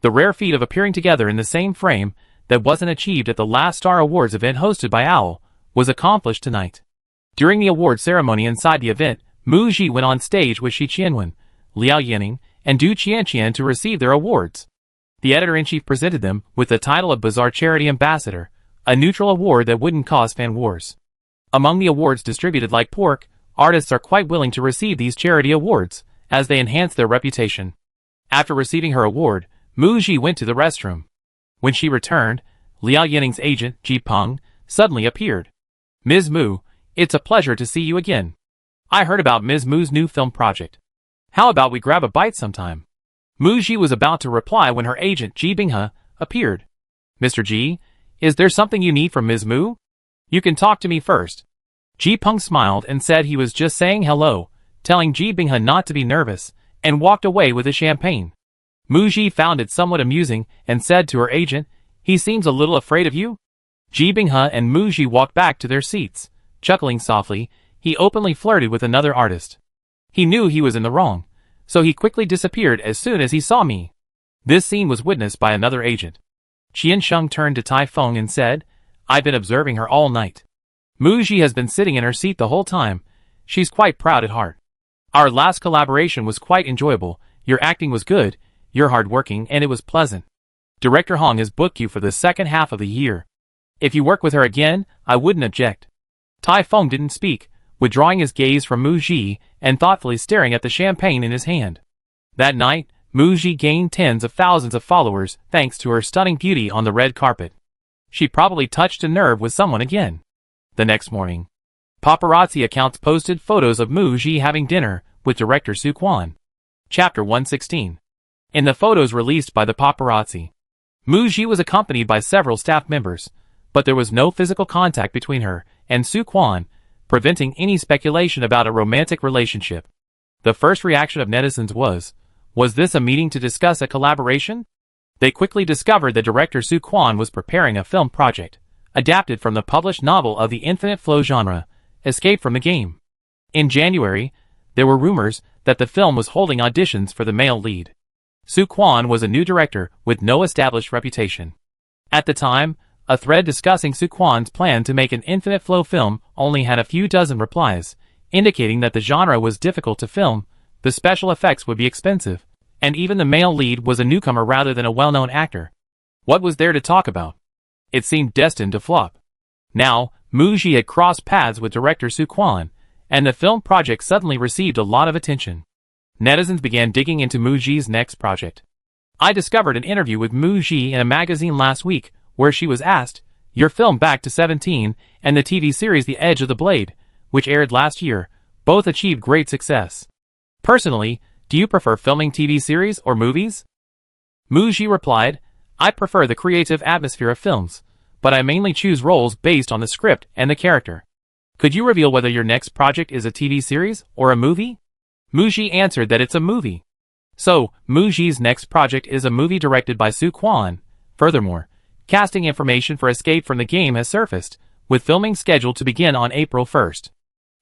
The rare feat of appearing together in the same frame that wasn't achieved at the last Star Awards event hosted by Owl was accomplished tonight. During the award ceremony inside the event, Mu Ji went on stage with Shi Qianwen, Liao Yanning, and Du Qianqian to receive their awards. The editor-in-chief presented them with the title of Bazaar Charity Ambassador, a neutral award that wouldn't cause fan wars. Among the awards distributed like pork, artists are quite willing to receive these charity awards, as they enhance their reputation. After receiving her award, Mu Ji went to the restroom. When she returned, Liao Yanning's agent, Ji Peng, suddenly appeared. "Ms. Mu, it's a pleasure to see you again. I heard about Ms. Mu's new film project. How about we grab a bite sometime?" Mu Ji was about to reply when her agent, Ji Binghe, appeared. "Mr. Ji, is there something you need from Ms. Mu? You can talk to me first." Ji Peng smiled and said he was just saying hello, telling Ji Binghe not to be nervous, and walked away with the champagne. Mu Ji found it somewhat amusing and said to her agent, "He seems a little afraid of you?" Ji Binghe and Mu Ji walked back to their seats. Chuckling softly, he openly flirted with another artist. He knew he was in the wrong, so he quickly disappeared as soon as he saw me. This scene was witnessed by another agent. Qian Sheng turned to Tai Feng and said, "I've been observing her all night. Mu Ji has been sitting in her seat the whole time. She's quite proud at heart. Our last collaboration was quite enjoyable. Your acting was good, you're hardworking, and it was pleasant. Director Hong has booked you for the second half of the year. If you work with her again, I wouldn't object." Tai Feng didn't speak, withdrawing his gaze from Mu Ji and thoughtfully staring at the champagne in his hand. That night, Mu Ji gained tens of thousands of followers thanks to her stunning beauty on the red carpet. She probably touched a nerve with someone again. The next morning, paparazzi accounts posted photos of Mu Ji having dinner with director Soo Kwon. Chapter 116. In the photos released by the paparazzi, Mu Ji was accompanied by several staff members, but there was no physical contact between her and Soo Kwon, preventing any speculation about a romantic relationship. The first reaction of netizens was this a meeting to discuss a collaboration? They quickly discovered that director Soo Kwon was preparing a film project, adapted from the published novel of the Infinite Flow genre, Escape from the Game. In January, there were rumors that the film was holding auditions for the male lead. Soo Kwon was a new director with no established reputation. At the time, a thread discussing Soo Kwon's plan to make an Infinite Flow film only had a few dozen replies, indicating that the genre was difficult to film, the special effects would be expensive, and even the male lead was a newcomer rather than a well-known actor. What was there to talk about? It seemed destined to flop. Now, Mu Ji had crossed paths with director Soo Kwon, and the film project suddenly received a lot of attention. Netizens began digging into Mu Ji's next project. I discovered an interview with Mu Ji in a magazine last week where she was asked, "Your film Back to 17 and the TV series The Edge of the Blade, which aired last year, both achieved great success. Personally, do you prefer filming TV series or movies?" Mu Ji replied, "I prefer the creative atmosphere of films, but I mainly choose roles based on the script and the character. Could you reveal whether your next project is a TV series or a movie?" Mu Ji answered that it's a movie. So, Mu Ji's next project is a movie directed by Soo Kwon. Furthermore, casting information for Escape from the Game has surfaced, with filming scheduled to begin on April 1st.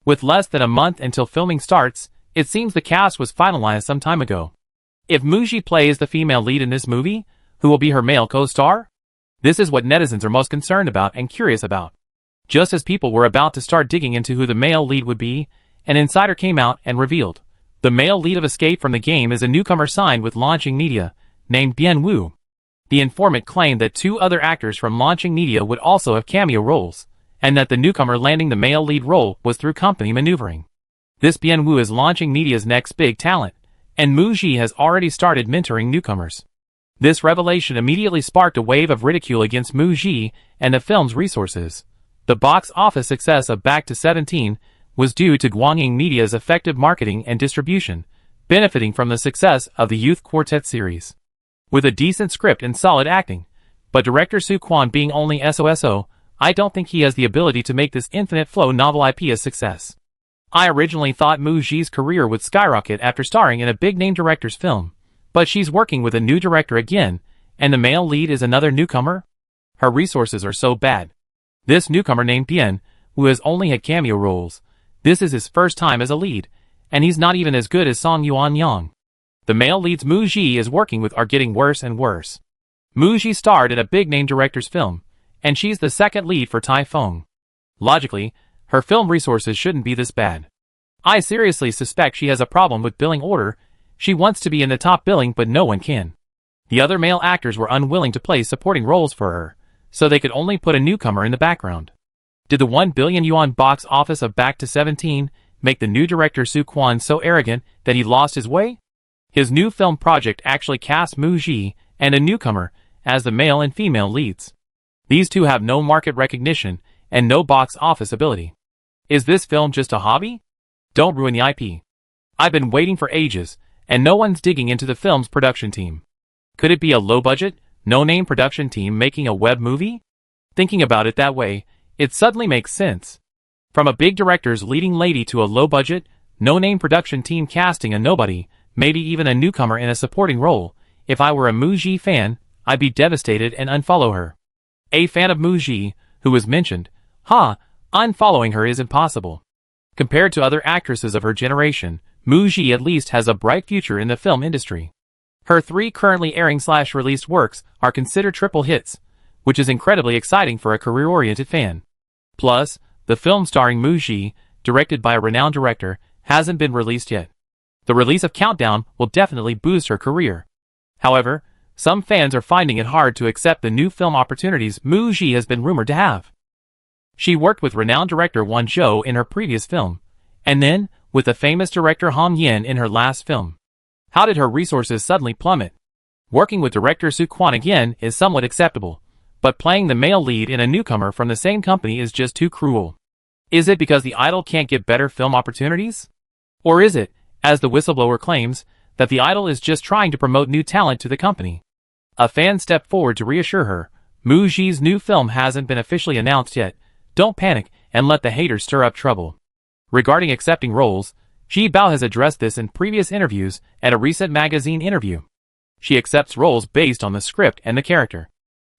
With less than a month until filming starts, it seems the cast was finalized some time ago. If Mu Ji plays the female lead in this movie, who will be her male co-star? This is what netizens are most concerned about and curious about. Just as people were about to start digging into who the male lead would be, an insider came out and revealed, the male lead of Escape from the Game is a newcomer signed with Launching Media, named Bien Woo. The informant claimed that two other actors from Launching Media would also have cameo roles, and that the newcomer landing the male lead role was through company maneuvering. This Bien Woo is Launching Media's next big talent, and Mu Ji has already started mentoring newcomers. This revelation immediately sparked a wave of ridicule against Mu Ji and the film's resources. The box office success of Back to 17 was due to Launching Media's effective marketing and distribution, benefiting from the success of the Youth Quartet series. With a decent script and solid acting, but director Soo Kwon being only SOSO, I don't think he has the ability to make this Infinite Flow novel IP a success. I originally thought Mu Ji's career would skyrocket after starring in a big-name director's film, but she's working with a new director again, and the male lead is another newcomer? Her resources are so bad. This newcomer named Bien, who has only had cameo roles, this is his first time as a lead, and he's not even as good as Song Yuan Yang. The male leads Mu Ji is working with are getting worse and worse. Mu Ji starred in a big-name director's film, and she's the second lead for Tai Fong. Logically, her film resources shouldn't be this bad. I seriously suspect she has a problem with billing order. She wants to be in the top billing but no one can. The other male actors were unwilling to play supporting roles for her, so they could only put a newcomer in the background. Did the 1 billion yuan box office of Back to 17 make the new director Soo Kwon so arrogant that he lost his way? His new film project actually cast Mu Ji and a newcomer as the male and female leads. These two have no market recognition and no box office ability. Is this film just a hobby? Don't ruin the IP. I've been waiting for ages, and no one's digging into the film's production team. Could it be a low-budget, no-name production team making a web movie? Thinking about it that way, it suddenly makes sense. From a big director's leading lady to a low-budget, no-name production team casting a nobody, maybe even a newcomer in a supporting role. If I were a Mu Ji fan, I'd be devastated and unfollow her. A fan of Mu Ji, who was mentioned, unfollowing her is impossible. Compared to other actresses of her generation, Mu Ji at least has a bright future in the film industry. Her 3 currently airing/released works are considered triple hits, which is incredibly exciting for a career-oriented fan. Plus, the film starring Mu Ji, directed by a renowned director, hasn't been released yet. The release of Countdown will definitely boost her career. However, some fans are finding it hard to accept the new film opportunities Mu Ji has been rumored to have. She worked with renowned director Won Zhou in her previous film, and then with the famous director Hong Yin in her last film. How did her resources suddenly plummet? Working with director Soo Kwon again is somewhat acceptable, but playing the male lead in a newcomer from the same company is just too cruel. Is it because the idol can't get better film opportunities? Or is it, as the whistleblower claims, that the idol is just trying to promote new talent to the company? A fan stepped forward to reassure her, Muji's new film hasn't been officially announced yet. Don't panic and let the haters stir up trouble. Regarding accepting roles, Ji Bao has addressed this in previous interviews and a recent magazine interview. She accepts roles based on the script and the character.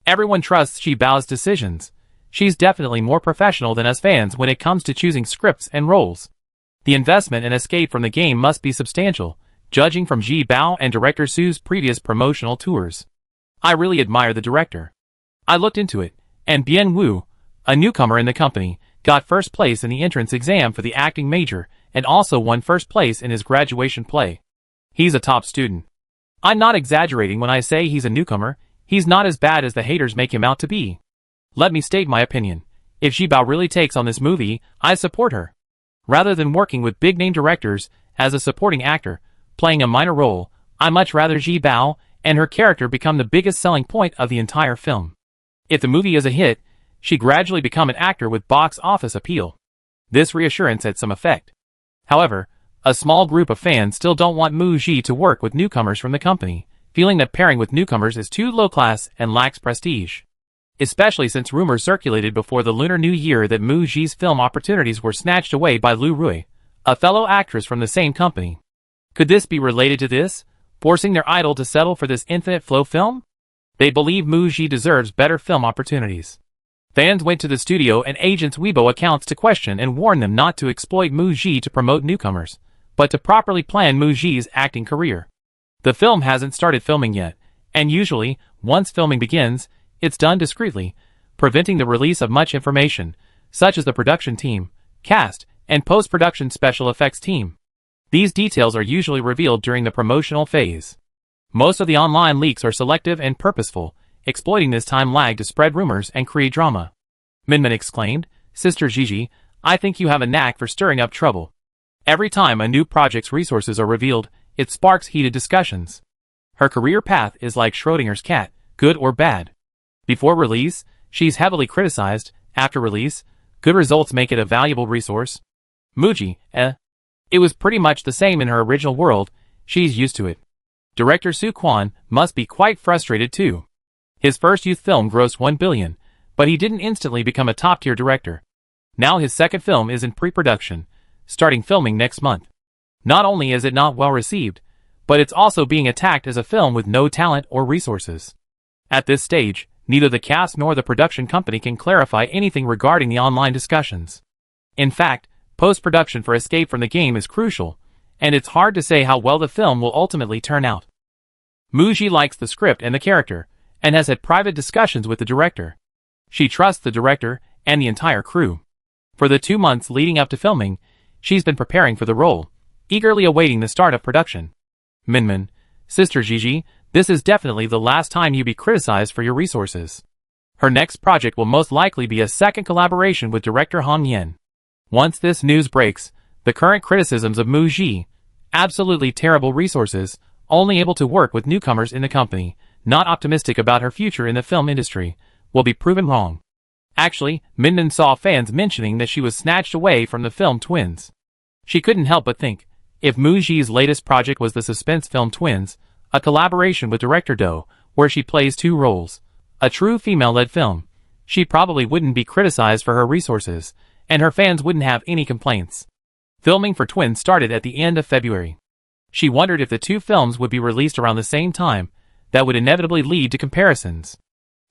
Everyone trusts Ji Bao's decisions. She's definitely more professional than us fans when it comes to choosing scripts and roles. The investment and escape from the game must be substantial, judging from Ji Bao and director Su's previous promotional tours. I really admire the director. I looked into it, and Bien Wu, a newcomer in the company, got first place in the entrance exam for the acting major and also won first place in his graduation play. He's a top student. I'm not exaggerating when I say he's a newcomer. He's not as bad as the haters make him out to be. Let me state my opinion. If Ji Bao really takes on this movie, I support her. Rather than working with big-name directors as a supporting actor, playing a minor role, I much rather Ji Bao and her character become the biggest selling point of the entire film. If the movie is a hit, she gradually become an actor with box office appeal. This reassurance had some effect. However, a small group of fans still don't want Muji to work with newcomers from the company, feeling that pairing with newcomers is too low-class and lacks prestige. Especially since rumors circulated before the Lunar New Year that Muji's film opportunities were snatched away by Lu Rui, a fellow actress from the same company. Could this be related to this, forcing their idol to settle for this infinite flow film? They believe Muji deserves better film opportunities. Fans went to the studio and agents' Weibo accounts to question and warn them not to exploit Muji to promote newcomers, but to properly plan Muji's acting career. The film hasn't started filming yet, and usually, once filming begins, it's done discreetly, preventing the release of much information, such as the production team, cast, and post-production special effects team. These details are usually revealed during the promotional phase. Most of the online leaks are selective and purposeful, exploiting this time lag to spread rumors and create drama. Minmin exclaimed, Sister Gigi, I think you have a knack for stirring up trouble. Every time a new project's resources are revealed, it sparks heated discussions. Her career path is like Schrodinger's cat, good or bad. Before release, she's heavily criticized. After release, good results make it a valuable resource. Muji, It was pretty much the same in her original world. She's used to it. Director Su Quan must be quite frustrated too. His first youth film grossed 1 billion, but he didn't instantly become a top-tier director. Now his second film is in pre-production, starting filming next month. Not only is it not well received, but it's also being attacked as a film with no talent or resources. At this stage, neither the cast nor the production company can clarify anything regarding the online discussions. In fact, post-production for Escape from the Game is crucial, and it's hard to say how well the film will ultimately turn out. Muji likes the script and the character, and has had private discussions with the director. She trusts the director and the entire crew. For the 2 months leading up to filming, she's been preparing for the role, eagerly awaiting the start of production. Minmin, Sister Gigi, this is definitely the last time you be criticized for your resources. Her next project will most likely be a second collaboration with director Han Yen. Once this news breaks, the current criticisms of Muji, absolutely terrible resources, only able to work with newcomers in the company, not optimistic about her future in the film industry, will be proven wrong. Actually, Minmin saw fans mentioning that she was snatched away from the film Twins. She couldn't help but think, if Muji's latest project was the suspense film Twins, a collaboration with director Do, where she plays 2 roles, a true female-led film, she probably wouldn't be criticized for her resources, and her fans wouldn't have any complaints. Filming for Twins started at the end of February. She wondered if the 2 films would be released around the same time. That would inevitably lead to comparisons.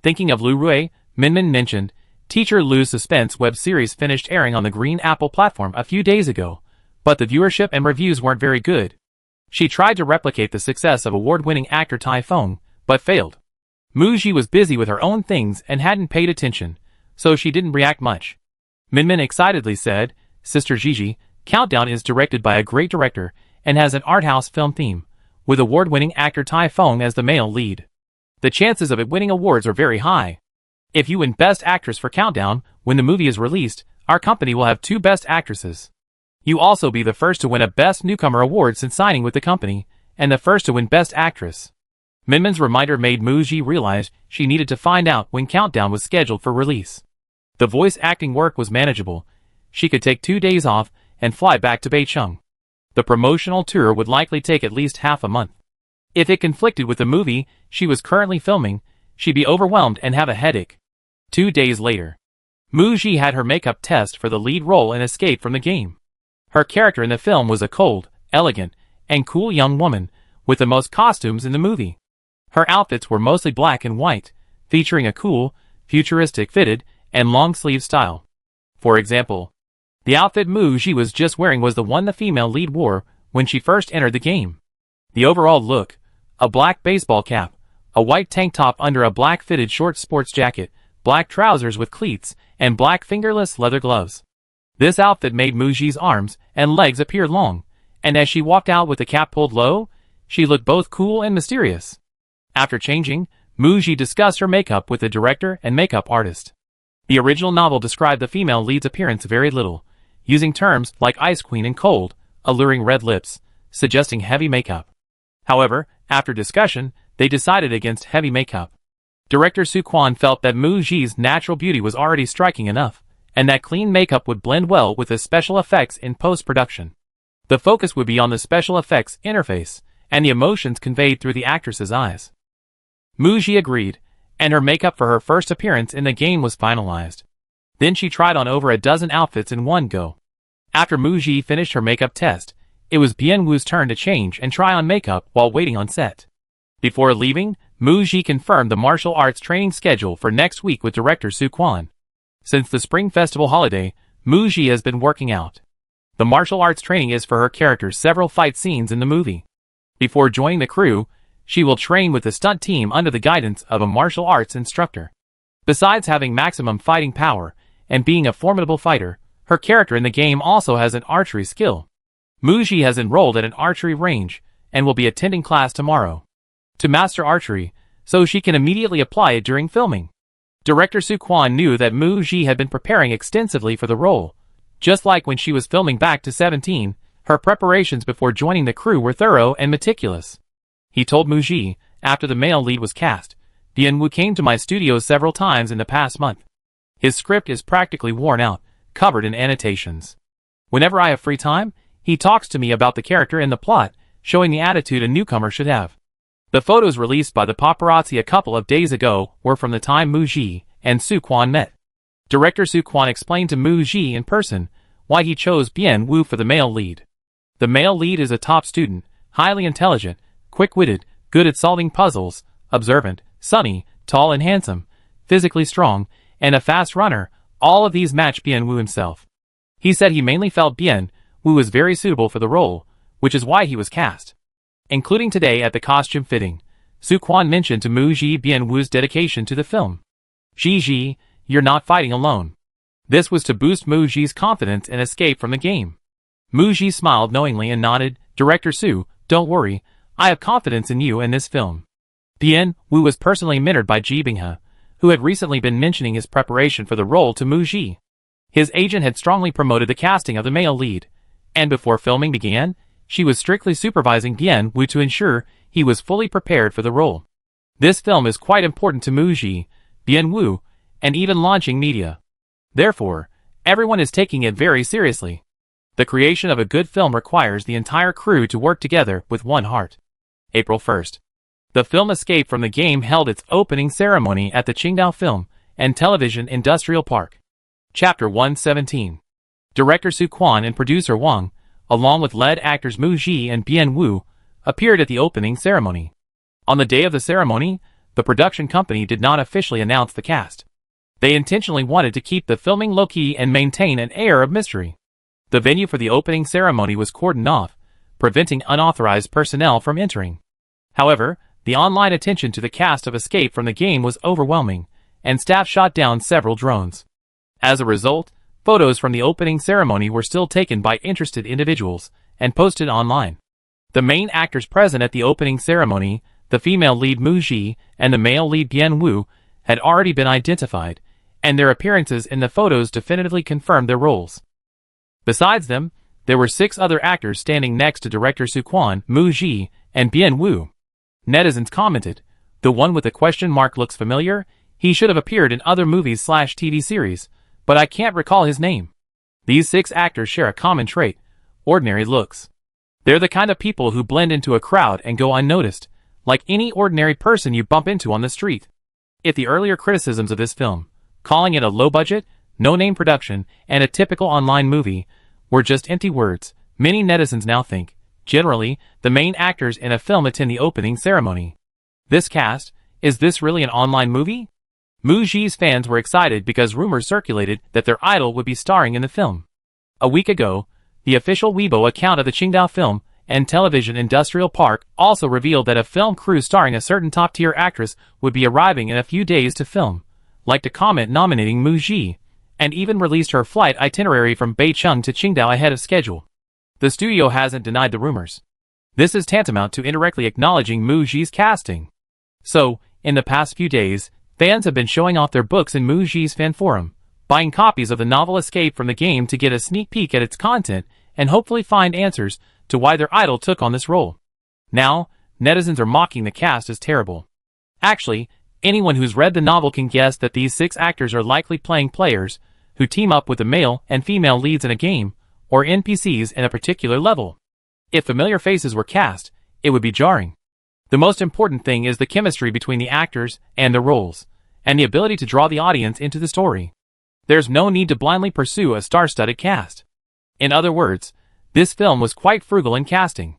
Thinking of Lu Rui, Minmin mentioned, Teacher Lu's suspense web series finished airing on the Green Apple platform a few days ago, but the viewership and reviews weren't very good. She tried to replicate the success of award-winning actor Tai Feng, but failed. Muji was busy with her own things and hadn't paid attention, so she didn't react much. Minmin excitedly said, Sister Gigi, Countdown is directed by a great director and has an art house film theme, with award-winning actor Tai Feng as the male lead. The chances of it winning awards are very high. If you win Best Actress for Countdown, when the movie is released, our company will have 2 Best Actresses. You also be the first to win a Best Newcomer award since signing with the company, and the first to win Best Actress. Minmin's reminder made Muji realize she needed to find out when Countdown was scheduled for release. The voice acting work was manageable. she could take 2 days off and fly back to Beicheng. The promotional tour would likely take at least half a month. If it conflicted with the movie she was currently filming, she'd be overwhelmed and have a headache. 2 days later, Mu Ji had her makeup test for the lead role in Escape from the Game. Her character in the film was a cold, elegant, and cool young woman, with the most costumes in the movie. Her outfits were mostly black and white, featuring a cool, futuristic fitted, and long-sleeve style. For example, the outfit Mu Ji was just wearing was the one the female lead wore when she first entered the game. The overall look: a black baseball cap, a white tank top under a black fitted short sports jacket, black trousers with cleats, and black fingerless leather gloves. This outfit made Mu Ji's arms and legs appear long, and as she walked out with the cap pulled low, she looked both cool and mysterious. After changing, Mu Ji discussed her makeup with the director and makeup artist. The original novel described the female lead's appearance very little, using terms like ice queen and cold, alluring red lips, suggesting heavy makeup. However, after discussion, they decided against heavy makeup. Director Su Quan felt that Mu Ji's natural beauty was already striking enough, and that clean makeup would blend well with the special effects in post-production. The focus would be on the special effects interface, and the emotions conveyed through the actress's eyes. Mu Ji agreed, and her makeup for her first appearance in the game was finalized. Then she tried on over a dozen outfits in one go. After Mu Ji finished her makeup test, it was Bien Wu's turn to change and try on makeup while waiting on set. Before leaving, Mu Ji confirmed the martial arts training schedule for next week with director Su Quan. Since the Spring Festival holiday, Mu Ji has been working out. The martial arts training is for her character's several fight scenes in the movie. Before joining the crew, she will train with the stunt team under the guidance of a martial arts instructor. Besides having maximum fighting power and being a formidable fighter, her character in the game also has an archery skill. Mu Ji has enrolled at an archery range and will be attending class tomorrow to master archery, so she can immediately apply it during filming. Director Su Quan knew that Mu Ji had been preparing extensively for the role. Just like when she was filming Back to 17, her preparations before joining the crew were thorough and meticulous. He told Mu Ji, after the male lead was cast, "Bien Wu came to my studio several times in the past month. His script is practically worn out, covered in annotations. Whenever I have free time, he talks to me about the character and the plot, showing the attitude a newcomer should have." The photos released by the paparazzi a couple of days ago were from the time Mu Ji and Su Quan met. Director Su Quan explained to Mu Ji in person why he chose Bien Wu for the male lead. The male lead is a top student, highly intelligent, quick-witted, good at solving puzzles, observant, sunny, tall and handsome, physically strong, and a fast runner. All of these match Bien Wu himself. He said he mainly felt Bien Wu was very suitable for the role, which is why he was cast. Including today at the costume fitting, Su Quan mentioned to Mu Ji Bien Wu's dedication to the film. "Ji, you're not fighting alone." This was to boost Mu Ji's confidence and escape from the game. Mu Ji smiled knowingly and nodded, "Director Su, don't worry, I have confidence in you and this film." Bien Wu was personally mentored by Ji Binghe, who had recently been mentioning his preparation for the role to Mu Ji. His agent had strongly promoted the casting of the male lead, and before filming began, she was strictly supervising Bien Wu to ensure he was fully prepared for the role. This film is quite important to Mu Ji, Bien Wu, and even launching media. Therefore, everyone is taking it very seriously. The creation of a good film requires the entire crew to work together with one heart. April 1st. The film Escape from the Game held its opening ceremony at the Qingdao Film and Television Industrial Park. Chapter 117. Director Su Quan and producer Wang, along with lead actors Mu Ji and Bien Wu, appeared at the opening ceremony. On the day of the ceremony, the production company did not officially announce the cast. They intentionally wanted to keep the filming low-key and maintain an air of mystery. The venue for the opening ceremony was cordoned off, preventing unauthorized personnel from entering. However, the online attention to the cast of Escape from the Game was overwhelming, and staff shot down several drones. As a result, photos from the opening ceremony were still taken by interested individuals and posted online. The main actors present at the opening ceremony, the female lead Mu Ji and the male lead Bien Wu, had already been identified, and their appearances in the photos definitively confirmed their roles. Besides them, there were 6 other actors standing next to director Su Quan, Mu Ji, and Bien Wu. Netizens commented, "The one with the question mark looks familiar, he should have appeared in other movies/TV series, but I can't recall his name." These 6 actors share a common trait: ordinary looks. They're the kind of people who blend into a crowd and go unnoticed, like any ordinary person you bump into on the street. If the earlier criticisms of this film, calling it a low-budget, no-name production, and a typical online movie, were just empty words, many netizens now think, generally, the main actors in a film attend the opening ceremony. This cast, is this really an online movie? Muji's fans were excited because rumors circulated that their idol would be starring in the film. A week ago, the official Weibo account of the Qingdao Film and Television Industrial Park also revealed that a film crew starring a certain top-tier actress would be arriving in a few days to film, liked a comment nominating Muji, and even released her flight itinerary from Beicheng to Qingdao ahead of schedule. The studio hasn't denied the rumors. This is tantamount to indirectly acknowledging Muji's casting. So, in the past few days, fans have been showing off their books in Muji's fan forum, buying copies of the novel Escape from the Game to get a sneak peek at its content and hopefully find answers to why their idol took on this role. Now, netizens are mocking the cast as terrible. Actually, anyone who's read the novel can guess that these 6 actors are likely playing players who team up with the male and female leads in a game, or NPCs in a particular level. If familiar faces were cast, it would be jarring. The most important thing is the chemistry between the actors and their roles, and the ability to draw the audience into the story. There's no need to blindly pursue a star-studded cast. In other words, this film was quite frugal in casting.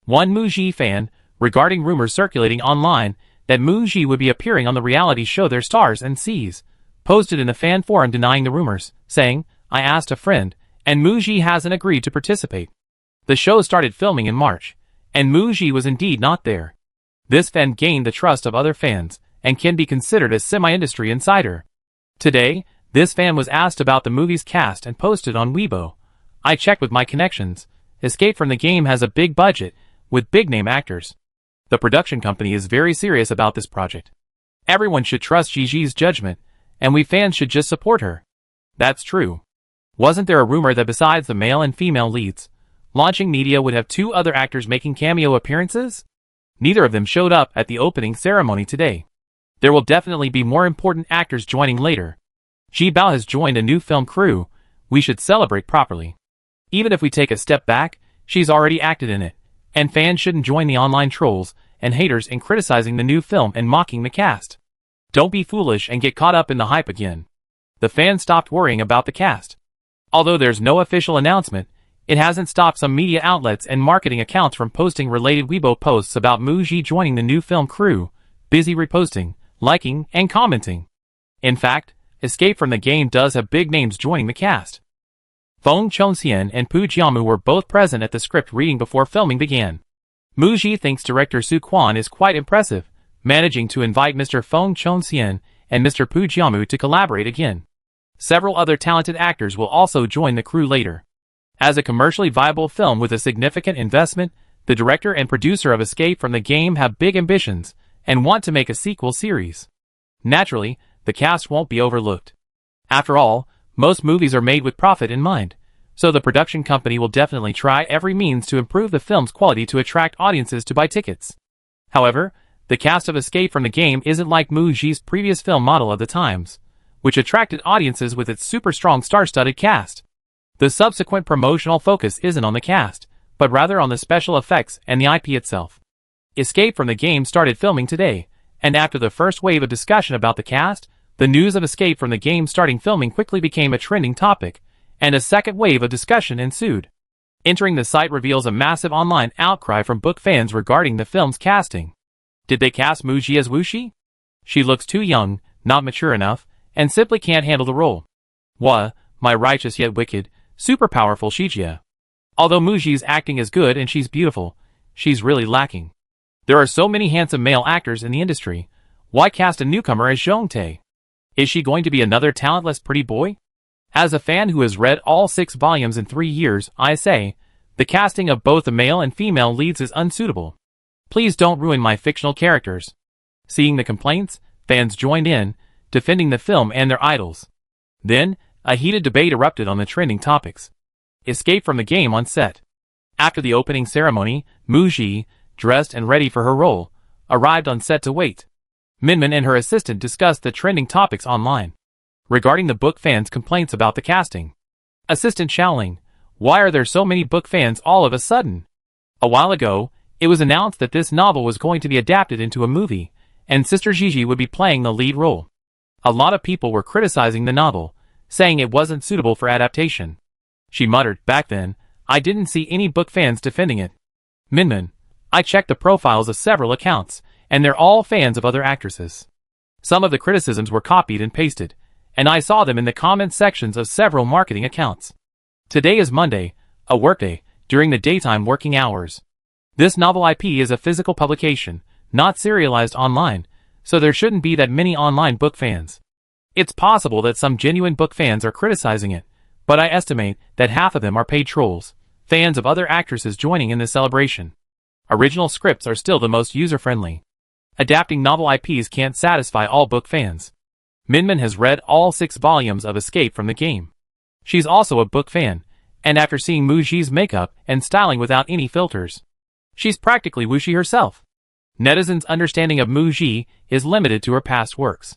One Muji fan, regarding rumors circulating online that Muji would be appearing on the reality show Their Stars and Seas, posted in the fan forum denying the rumors, saying, "I asked a friend, and Muji hasn't agreed to participate." The show started filming in March, and Muji was indeed not there. This fan gained the trust of other fans, and can be considered a semi-industry insider. Today, this fan was asked about the movie's cast and posted on Weibo, "I checked with my connections. Escape from the Game has a big budget, with big-name actors. The production company is very serious about this project. Everyone should trust Gigi's judgment, and we fans should just support her." That's true. Wasn't there a rumor that besides the male and female leads, launching media would have 2 other actors making cameo appearances? Neither of them showed up at the opening ceremony today. There will definitely be more important actors joining later. Ji Bao has joined a new film crew. We should celebrate properly. Even if we take a step back, she's already acted in it, and fans shouldn't join the online trolls and haters in criticizing the new film and mocking the cast. Don't be foolish and get caught up in the hype again. The fans stopped worrying about the cast. Although there's no official announcement, it hasn't stopped some media outlets and marketing accounts from posting related Weibo posts about Muji joining the new film crew, busy reposting, liking, and commenting. In fact, Escape from the Game does have big names joining the cast. Feng Chongxian and Pu Jiamu were both present at the script reading before filming began. Muji thinks director Su Quan is quite impressive, managing to invite Mr. Feng Chongxian and Mr. Pu Jiamu to collaborate again. Several other talented actors will also join the crew later. As a commercially viable film with a significant investment, the director and producer of Escape from the Game have big ambitions and want to make a sequel series. Naturally, the cast won't be overlooked. After all, most movies are made with profit in mind, so the production company will definitely try every means to improve the film's quality to attract audiences to buy tickets. However, the cast of Escape from the Game isn't like Muji's previous film Model of the Times, which attracted audiences with its super strong star-studded cast. The subsequent promotional focus isn't on the cast, but rather on the special effects and the IP itself. Escape from the Game started filming today, and after the first wave of discussion about the cast, the news of Escape from the Game starting filming quickly became a trending topic, and a second wave of discussion ensued. Entering the site reveals a massive online outcry from book fans regarding the film's casting. Did they cast Muji as Wuxi? She looks too young, not mature enough, and simply can't handle the role. Wah, my righteous yet wicked, super powerful Shijia. Although Muji's acting is good and she's beautiful, she's really lacking. There are so many handsome male actors in the industry. Why cast a newcomer as Zhongtae? Is she going to be another talentless pretty boy? As a fan who has read all 6 volumes in 3 years, I say, the casting of both the male and female leads is unsuitable. Please don't ruin my fictional characters. Seeing the complaints, fans joined in, defending the film and their idols. Then, a heated debate erupted on the trending topics. Escape from the Game on set. After the opening ceremony, Muji, dressed and ready for her role, arrived on set to wait. Minmin and her assistant discussed the trending topics online. Regarding the book fans' complaints about the casting. Assistant Xiaoling, why are there so many book fans all of a sudden? A while ago, it was announced that this novel was going to be adapted into a movie, and Sister Gigi would be playing the lead role. A lot of people were criticizing the novel, saying it wasn't suitable for adaptation. She muttered, back then, I didn't see any book fans defending it. Minmin, I checked the profiles of several accounts, and they're all fans of other actresses. Some of the criticisms were copied and pasted, and I saw them in the comment sections of several marketing accounts. Today is Monday, a workday, during the daytime working hours. This novel IP is a physical publication, not serialized online, so there shouldn't be that many online book fans. It's possible that some genuine book fans are criticizing it, but I estimate that half of them are paid trolls, fans of other actresses joining in the celebration. Original scripts are still the most user-friendly. Adapting novel IPs can't satisfy all book fans. Minmin has read all 6 volumes of Escape from the Game. She's also a book fan, and after seeing Muji's makeup and styling without any filters, she's practically Wuxi herself. Netizens' understanding of Muji is limited to her past works.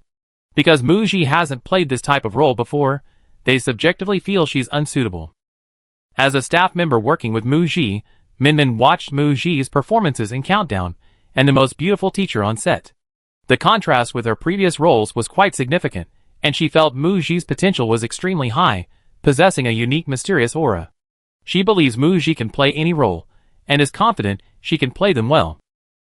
Because Muji hasn't played this type of role before, they subjectively feel she's unsuitable. As a staff member working with Muji, Minmin watched Muji's performances in Countdown and The Most Beautiful Teacher on set. The contrast with her previous roles was quite significant, and she felt Muji's potential was extremely high, possessing a unique mysterious aura. She believes Muji can play any role, and is confident she can play them well.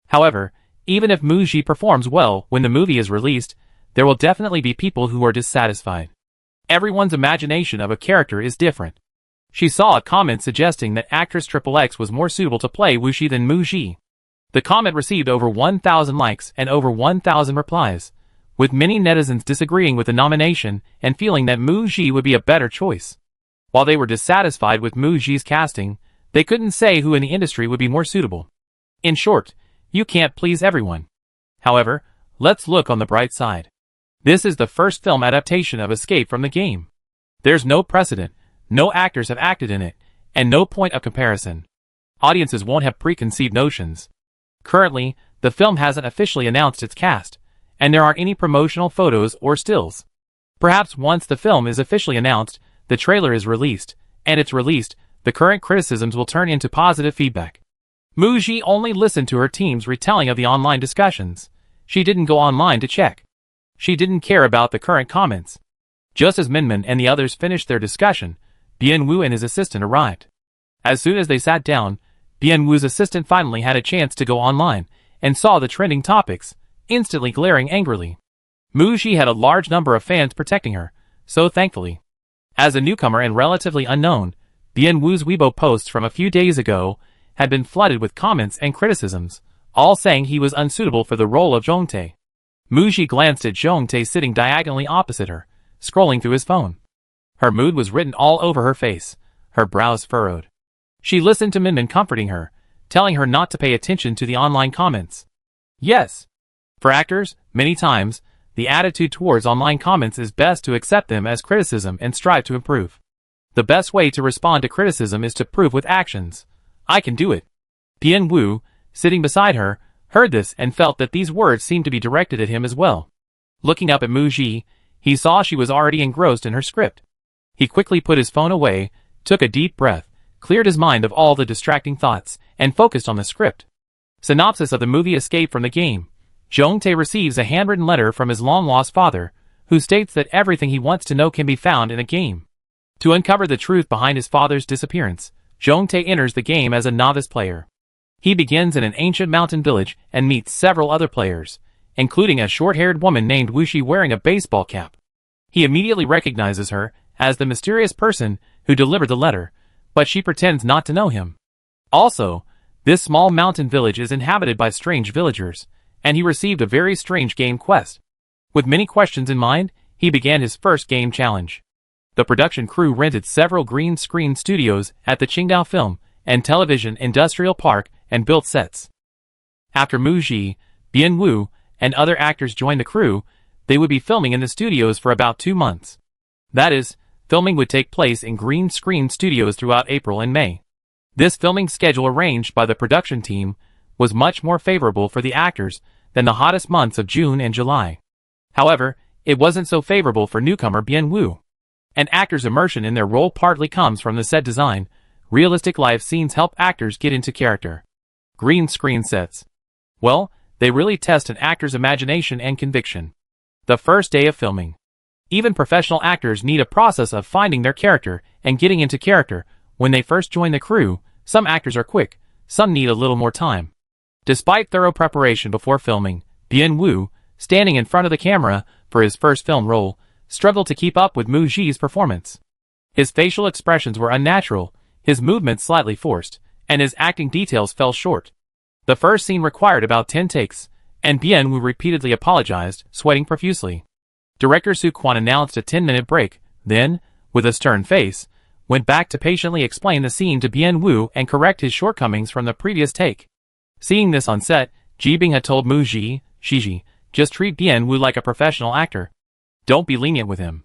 However, even if Muji performs well when the movie is released, there will definitely be people who are dissatisfied. Everyone's imagination of a character is different. She saw a comment suggesting that actress XXX was more suitable to play Wuxi than Muji. The comment received over 1,000 likes and over 1,000 replies, with many netizens disagreeing with the nomination and feeling that Muji would be a better choice. While they were dissatisfied with Muji's casting, they couldn't say who in the industry would be more suitable. In short, you can't please everyone. However, let's look on the bright side. This is the first film adaptation of Escape from the Game. There's no precedent, no actors have acted in it, and no point of comparison. Audiences won't have preconceived notions. Currently, the film hasn't officially announced its cast, and there aren't any promotional photos or stills. Perhaps once the film is officially announced, the trailer is released, and it's released, the current criticisms will turn into positive feedback. Muji only listened to her team's retelling of the online discussions. She didn't go online to check. She didn't care about the current comments. Just as Minmin and the others finished their discussion, Bianwu and his assistant arrived. As soon as they sat down, Bianwu's assistant finally had a chance to go online, and saw the trending topics, instantly glaring angrily. Muji had a large number of fans protecting her, so thankfully. As a newcomer and relatively unknown, Bianwu's Weibo posts from a few days ago had been flooded with comments and criticisms, all saying he was unsuitable for the role of Zhongtae. Muji glanced at Zhongtae sitting diagonally opposite her, scrolling through his phone. Her mood was written all over her face, her brows furrowed. She listened to Minmin comforting her, telling her not to pay attention to the online comments. Yes. For actors, many times, the attitude towards online comments is best to accept them as criticism and strive to improve. The best way to respond to criticism is to prove with actions. I can do it. Bianwu, sitting beside her, heard this and felt that these words seemed to be directed at him as well. Looking up at Muji, he saw she was already engrossed in her script. He quickly put his phone away, took a deep breath, cleared his mind of all the distracting thoughts, and focused on the script. Synopsis of the movie Escape from the Game. Zhongtae receives a handwritten letter from his long-lost father, who states that everything he wants to know can be found in a game. To uncover the truth behind his father's disappearance, Zhongtae enters the game as a novice player. He begins in an ancient mountain village and meets several other players, including a short-haired woman named Wuxi wearing a baseball cap. He immediately recognizes her as the mysterious person who delivered the letter, but she pretends not to know him. Also, this small mountain village is inhabited by strange villagers, and he received a very strange game quest. With many questions in mind, he began his first game challenge. The production crew rented several green screen studios at the Qingdao Film and Television Industrial Park and built sets. After Muji, Bianwu, and other actors joined the crew, they would be filming in the studios for about 2 months. That is, filming would take place in green screen studios throughout April and May. This filming schedule arranged by the production team was much more favorable for the actors than the hottest months of June and July. However, it wasn't so favorable for newcomer Bianwu. An actor's immersion in their role partly comes from the set design. Realistic life scenes help actors get into character. Green screen sets. Well, they really test an actor's imagination and conviction. The first day of filming. Even professional actors need a process of finding their character and getting into character. When they first join the crew, some actors are quick, some need a little more time. Despite thorough preparation before filming, Bien-woo, standing in front of the camera for his first film role, struggled to keep up with Moo-ji's performance. His facial expressions were unnatural, his movements slightly forced, and his acting details fell short. The first scene required about 10 takes, and Bien-woo repeatedly apologized, sweating profusely. Director Soo-kwon announced a 10-minute break, then, with a stern face, went back to patiently explain the scene to Bien-woo and correct his shortcomings from the previous take. Seeing this on set, Ji Bing had told Moo-ji, "Shiji, just treat Bien-woo like a professional actor. Don't be lenient with him.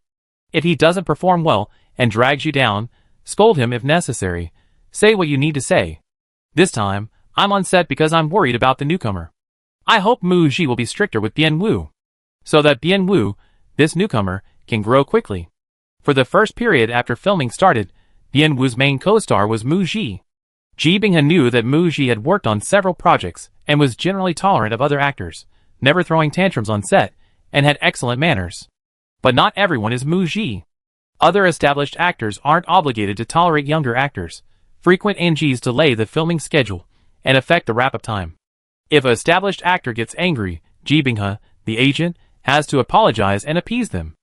If he doesn't perform well and drags you down, scold him if necessary. Say what you need to say. This time, I'm on set because I'm worried about the newcomer. I hope Moo-ji will be stricter with Bien-woo, so that Bien-woo, this newcomer, can grow quickly." For the first period after filming started, Bien-woo's main co-star was Moo-ji. Ji Bing-ha knew that Moo-ji had worked on several projects and was generally tolerant of other actors, never throwing tantrums on set, and had excellent manners. But not everyone is Moo-ji. Other established actors aren't obligated to tolerate younger actors. Frequent NGs delay the filming schedule and affect the wrap-up time. If an established actor gets angry, Ji Bing-ha, the agent, has to apologize and appease them.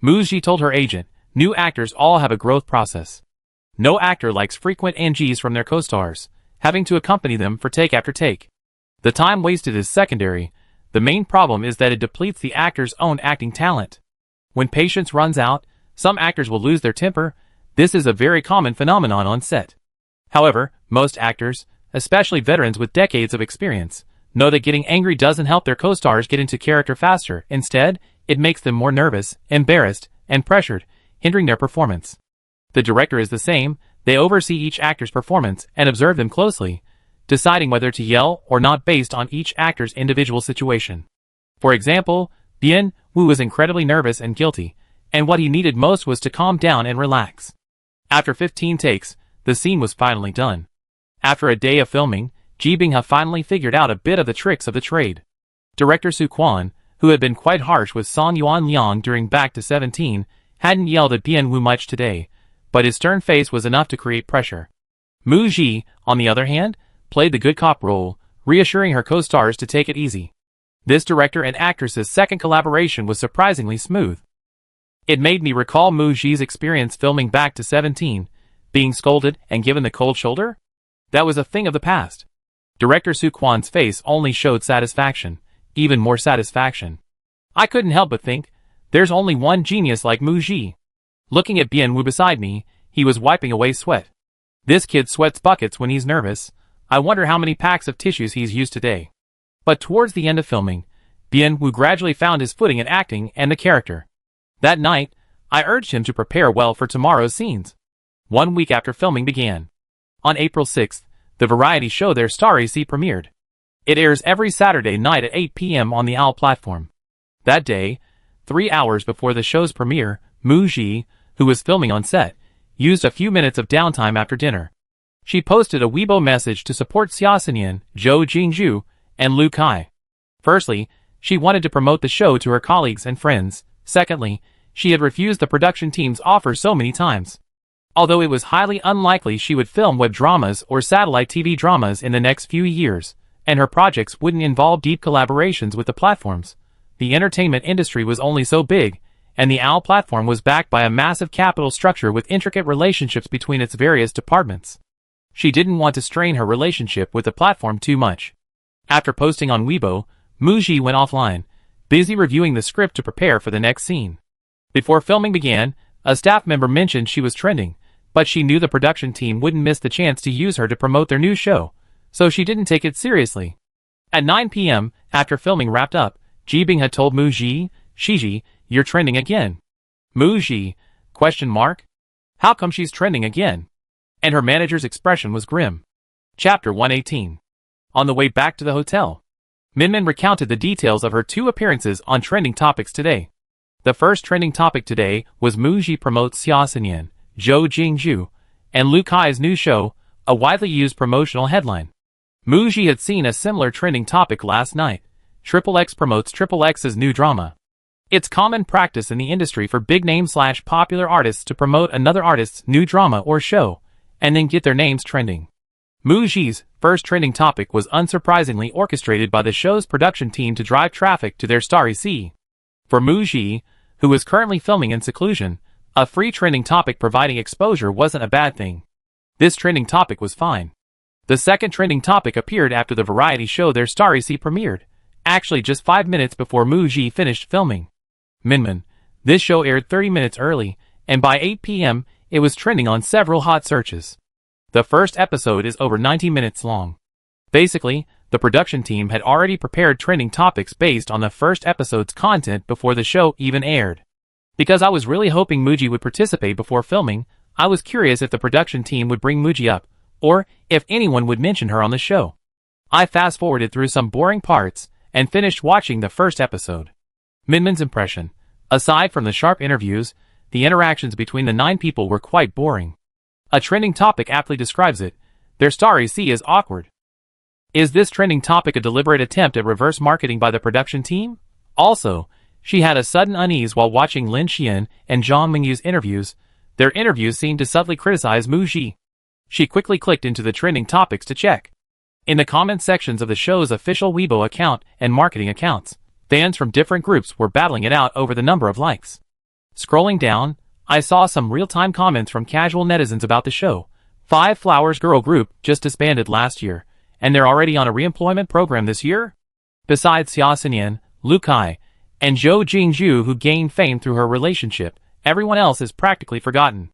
Moo-ji told her agent, "New actors all have a growth process. No actor likes frequent NGs from their co-stars, having to accompany them for take after take. The time wasted is secondary. The main problem is that it depletes the actor's own acting talent. When patience runs out, some actors will lose their temper. This is a very common phenomenon on set. However, most actors, especially veterans with decades of experience, know that getting angry doesn't help their co-stars get into character faster. Instead, it makes them more nervous, embarrassed, and pressured, hindering their performance. The director is the same. They oversee each actor's performance and observe them closely, deciding whether to yell or not based on each actor's individual situation. For example, Bien-woo was incredibly nervous and guilty, and what he needed most was to calm down and relax. After 15 takes, the scene was finally done. After a day of filming, Ji Bing-ha finally figured out a bit of the tricks of the trade. Director Soo-kwon, who had been quite harsh with Song Yuan-lyong during Back to 17, hadn't yelled at Bien-woo much today, but his stern face was enough to create pressure. Moo-ji, on the other hand, played the good cop role, reassuring her co-stars to take it easy. This director and actress's second collaboration was surprisingly smooth. It made me recall Moo-ji's experience filming Back to 17, being scolded and given the cold shoulder. That was a thing of the past. Director Soo-kwon's face only showed satisfaction, even more satisfaction. I couldn't help but think, there's only one genius like Moo-ji. Looking at Bien-woo beside me, he was wiping away sweat. This kid sweats buckets when he's nervous. I wonder how many packs of tissues he's used today. But towards the end of filming, Bien-woo gradually found his footing in acting and the character. That night, I urged him to prepare well for tomorrow's scenes. 1 week after filming began. On April 6th, the variety show Their Starry Sea premiered. It airs every Saturday night at 8 p.m. on the OWL platform. That day, 3 hours before the show's premiere, Moo-ji, who was filming on set, used a few minutes of downtime after dinner. She posted a Weibo message to support Xia Xinyan, Zhou Jingju, and Lu Kai. Firstly, she wanted to promote the show to her colleagues and friends. Secondly, she had refused the production team's offer so many times. Although it was highly unlikely she would film web dramas or satellite TV dramas in the next few years, and her projects wouldn't involve deep collaborations with the platforms, the entertainment industry was only so big, and the OWL platform was backed by a massive capital structure with intricate relationships between its various departments. She didn't want to strain her relationship with the platform too much. After posting on Weibo, Moo-ji went offline, busy reviewing the script to prepare for the next scene. Before filming began, a staff member mentioned she was trending, but she knew the production team wouldn't miss the chance to use her to promote their new show, so she didn't take it seriously. At 9 p.m., after filming wrapped up, Ji Bing had told Moo-ji, "Shiji, you're trending again." Moo-ji, ? How come she's trending again? And her manager's expression was grim. Chapter 118. On the way back to the hotel, Min Min recounted the details of her 2 appearances on trending topics today. The first trending topic today was Muji promotes Xia Xinyan, Zhou Jingzhu, and Lu Kai's new show, a widely used promotional headline. Muji had seen a similar trending topic last night. XXX promotes XXX's new drama. It's common practice in the industry for big-name/popular artists to promote another artist's new drama or show, and then get their names trending. Muji's first trending topic was unsurprisingly orchestrated by the show's production team to drive traffic to their starry sea. For Muji, who is currently filming in seclusion, a free trending topic providing exposure wasn't a bad thing. This trending topic was fine. The second trending topic appeared after the variety show Their Starry Sea premiered, actually just 5 minutes before Muji finished filming. Minmin. This show aired 30 minutes early, and by 8 p.m., it was trending on several hot searches. The first episode is over 90 minutes long. Basically, the production team had already prepared trending topics based on the first episode's content before the show even aired. Because I was really hoping Muji would participate before filming, I was curious if the production team would bring Muji up, or if anyone would mention her on the show. I fast-forwarded through some boring parts, and finished watching the first episode. Minmin's impression. Aside from the sharp interviews, the interactions between the 9 people were quite boring. A trending topic aptly describes it. Their starry sea is awkward. Is this trending topic a deliberate attempt at reverse marketing by the production team? Also, she had a sudden unease while watching Lin Xian and Zhang Mingyu's interviews. Their interviews seemed to subtly criticize Muji. She quickly clicked into the trending topics to check. In the comment sections of the show's official Weibo account and marketing accounts, fans from different groups were battling it out over the number of likes. Scrolling down, I saw some real-time comments from casual netizens about the show. 5 Flowers girl group just disbanded last year, and they're already on a re-employment program this year? Besides Xia Xinyan, Lu Kai, and Zhou Jingzhu, who gained fame through her relationship, everyone else is practically forgotten.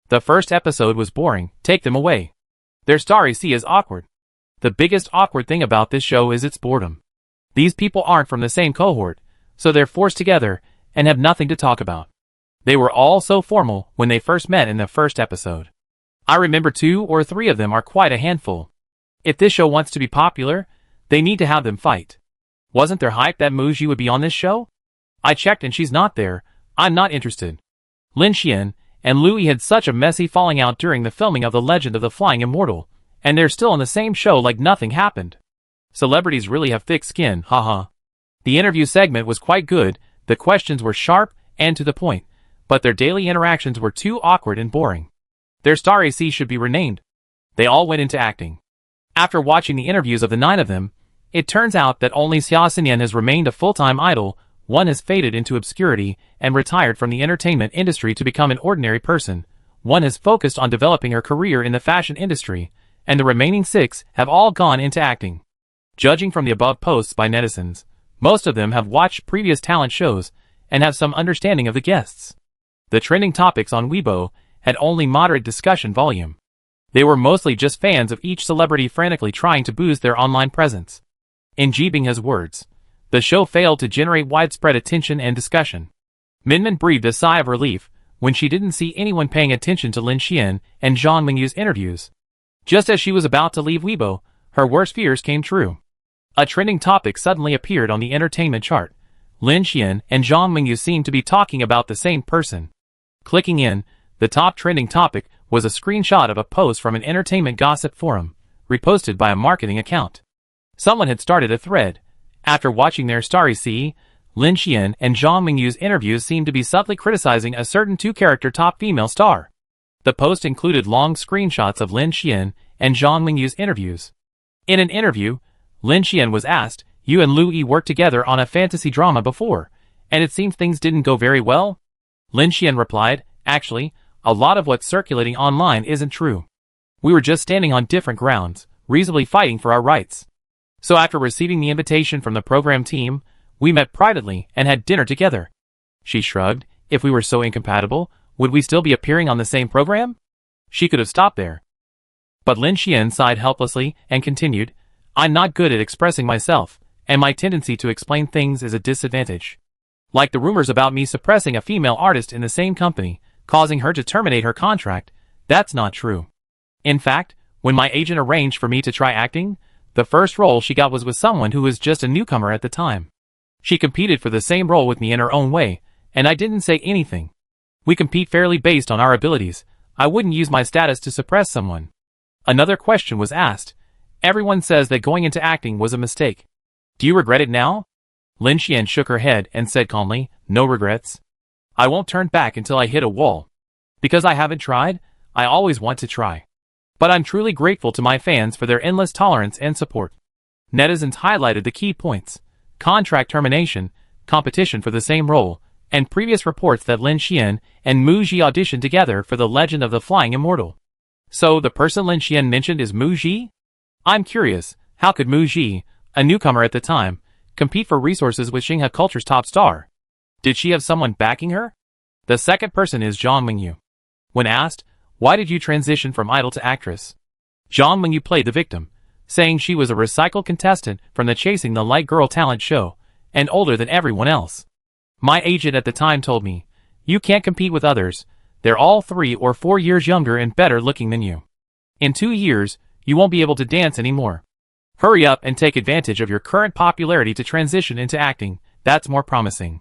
The first episode was boring. Take them away. Their starry sea is awkward. The biggest awkward thing about this show is its boredom. These people aren't from the same cohort, so they're forced together and have nothing to talk about. They were all so formal when they first met in the first episode. I remember 2 or 3 of them are quite a handful. If this show wants to be popular, they need to have them fight. Wasn't there hype that Muji would be on this show? I checked and she's not there. I'm not interested. Lin Xian and Louis had such a messy falling out during the filming of The Legend of the Flying Immortal, and they're still on the same show like nothing happened. Celebrities really have thick skin, haha. The interview segment was quite good, the questions were sharp and to the point, but their daily interactions were too awkward and boring. Their starry sea should be renamed. They all went into acting. After watching the interviews of the 9 of them, it turns out that only Xia Xinyan has remained a full-time idol. One has faded into obscurity and retired from the entertainment industry to become an ordinary person. One has focused on developing her career in the fashion industry, and the remaining 6 have all gone into acting. Judging from the above posts by netizens, most of them have watched previous talent shows and have some understanding of the guests. The trending topics on Weibo had only moderate discussion volume. They were mostly just fans of each celebrity frantically trying to boost their online presence. In Jibing's words, the show failed to generate widespread attention and discussion. Minmin breathed a sigh of relief when she didn't see anyone paying attention to Lin Xian and Zhang Mingyu's interviews. Just as she was about to leave Weibo, her worst fears came true. A trending topic suddenly appeared on the entertainment chart. Lin Xian and Zhang Mingyu seemed to be talking about the same person. Clicking in, the top trending topic was a screenshot of a post from an entertainment gossip forum, reposted by a marketing account. Someone had started a thread. After watching Their Starry Sea, Lin Xian and Zhang Mingyu's interviews seemed to be subtly criticizing a certain 2-character top female star. The post included long screenshots of Lin Xian and Zhang Mingyu's interviews. In an interview, Lin Xian was asked, "You and Lu Yi worked together on a fantasy drama before, and it seems things didn't go very well?" Lin Xian replied, "Actually, a lot of what's circulating online isn't true. We were just standing on different grounds, reasonably fighting for our rights. So after receiving the invitation from the program team, we met privately and had dinner together." She shrugged. If we were so incompatible, would we still be appearing on the same program? She could have stopped there. But Lin Xian sighed helplessly and continued, "I'm not good at expressing myself, and my tendency to explain things is a disadvantage. Like the rumors about me suppressing a female artist in the same company, causing her to terminate her contract, that's not true. In fact, when my agent arranged for me to try acting, the first role she got was with someone who was just a newcomer at the time. She competed for the same role with me in her own way, and I didn't say anything. We compete fairly based on our abilities. I wouldn't use my status to suppress someone. Another question was asked. Everyone says that going into acting was a mistake. Do you regret it now? Lin Xian shook her head and said calmly, no regrets. I won't turn back until I hit a wall. Because I haven't tried, I always want to try. But I'm truly grateful to my fans for their endless tolerance and support. Netizens highlighted the key points: contract termination, competition for the same role, and previous reports that Lin Xian and Mu Ji auditioned together for The Legend of the Flying Immortal. So the person Lin Xian mentioned is Mu Ji? I'm curious, how could Mu Ji, a newcomer at the time, compete for resources with Xinghe Culture's top star? Did she have someone backing her? The second person is Zhang Mingyu. When asked, why did you transition from idol to actress? Zhang Mingyu played the victim, saying she was a recycled contestant from the Chasing the Light Girl talent show, and older than everyone else. My agent at the time told me, you can't compete with others, they're all 3 or 4 years younger and better looking than you. In 2 years, you won't be able to dance anymore. Hurry up and take advantage of your current popularity to transition into acting, that's more promising.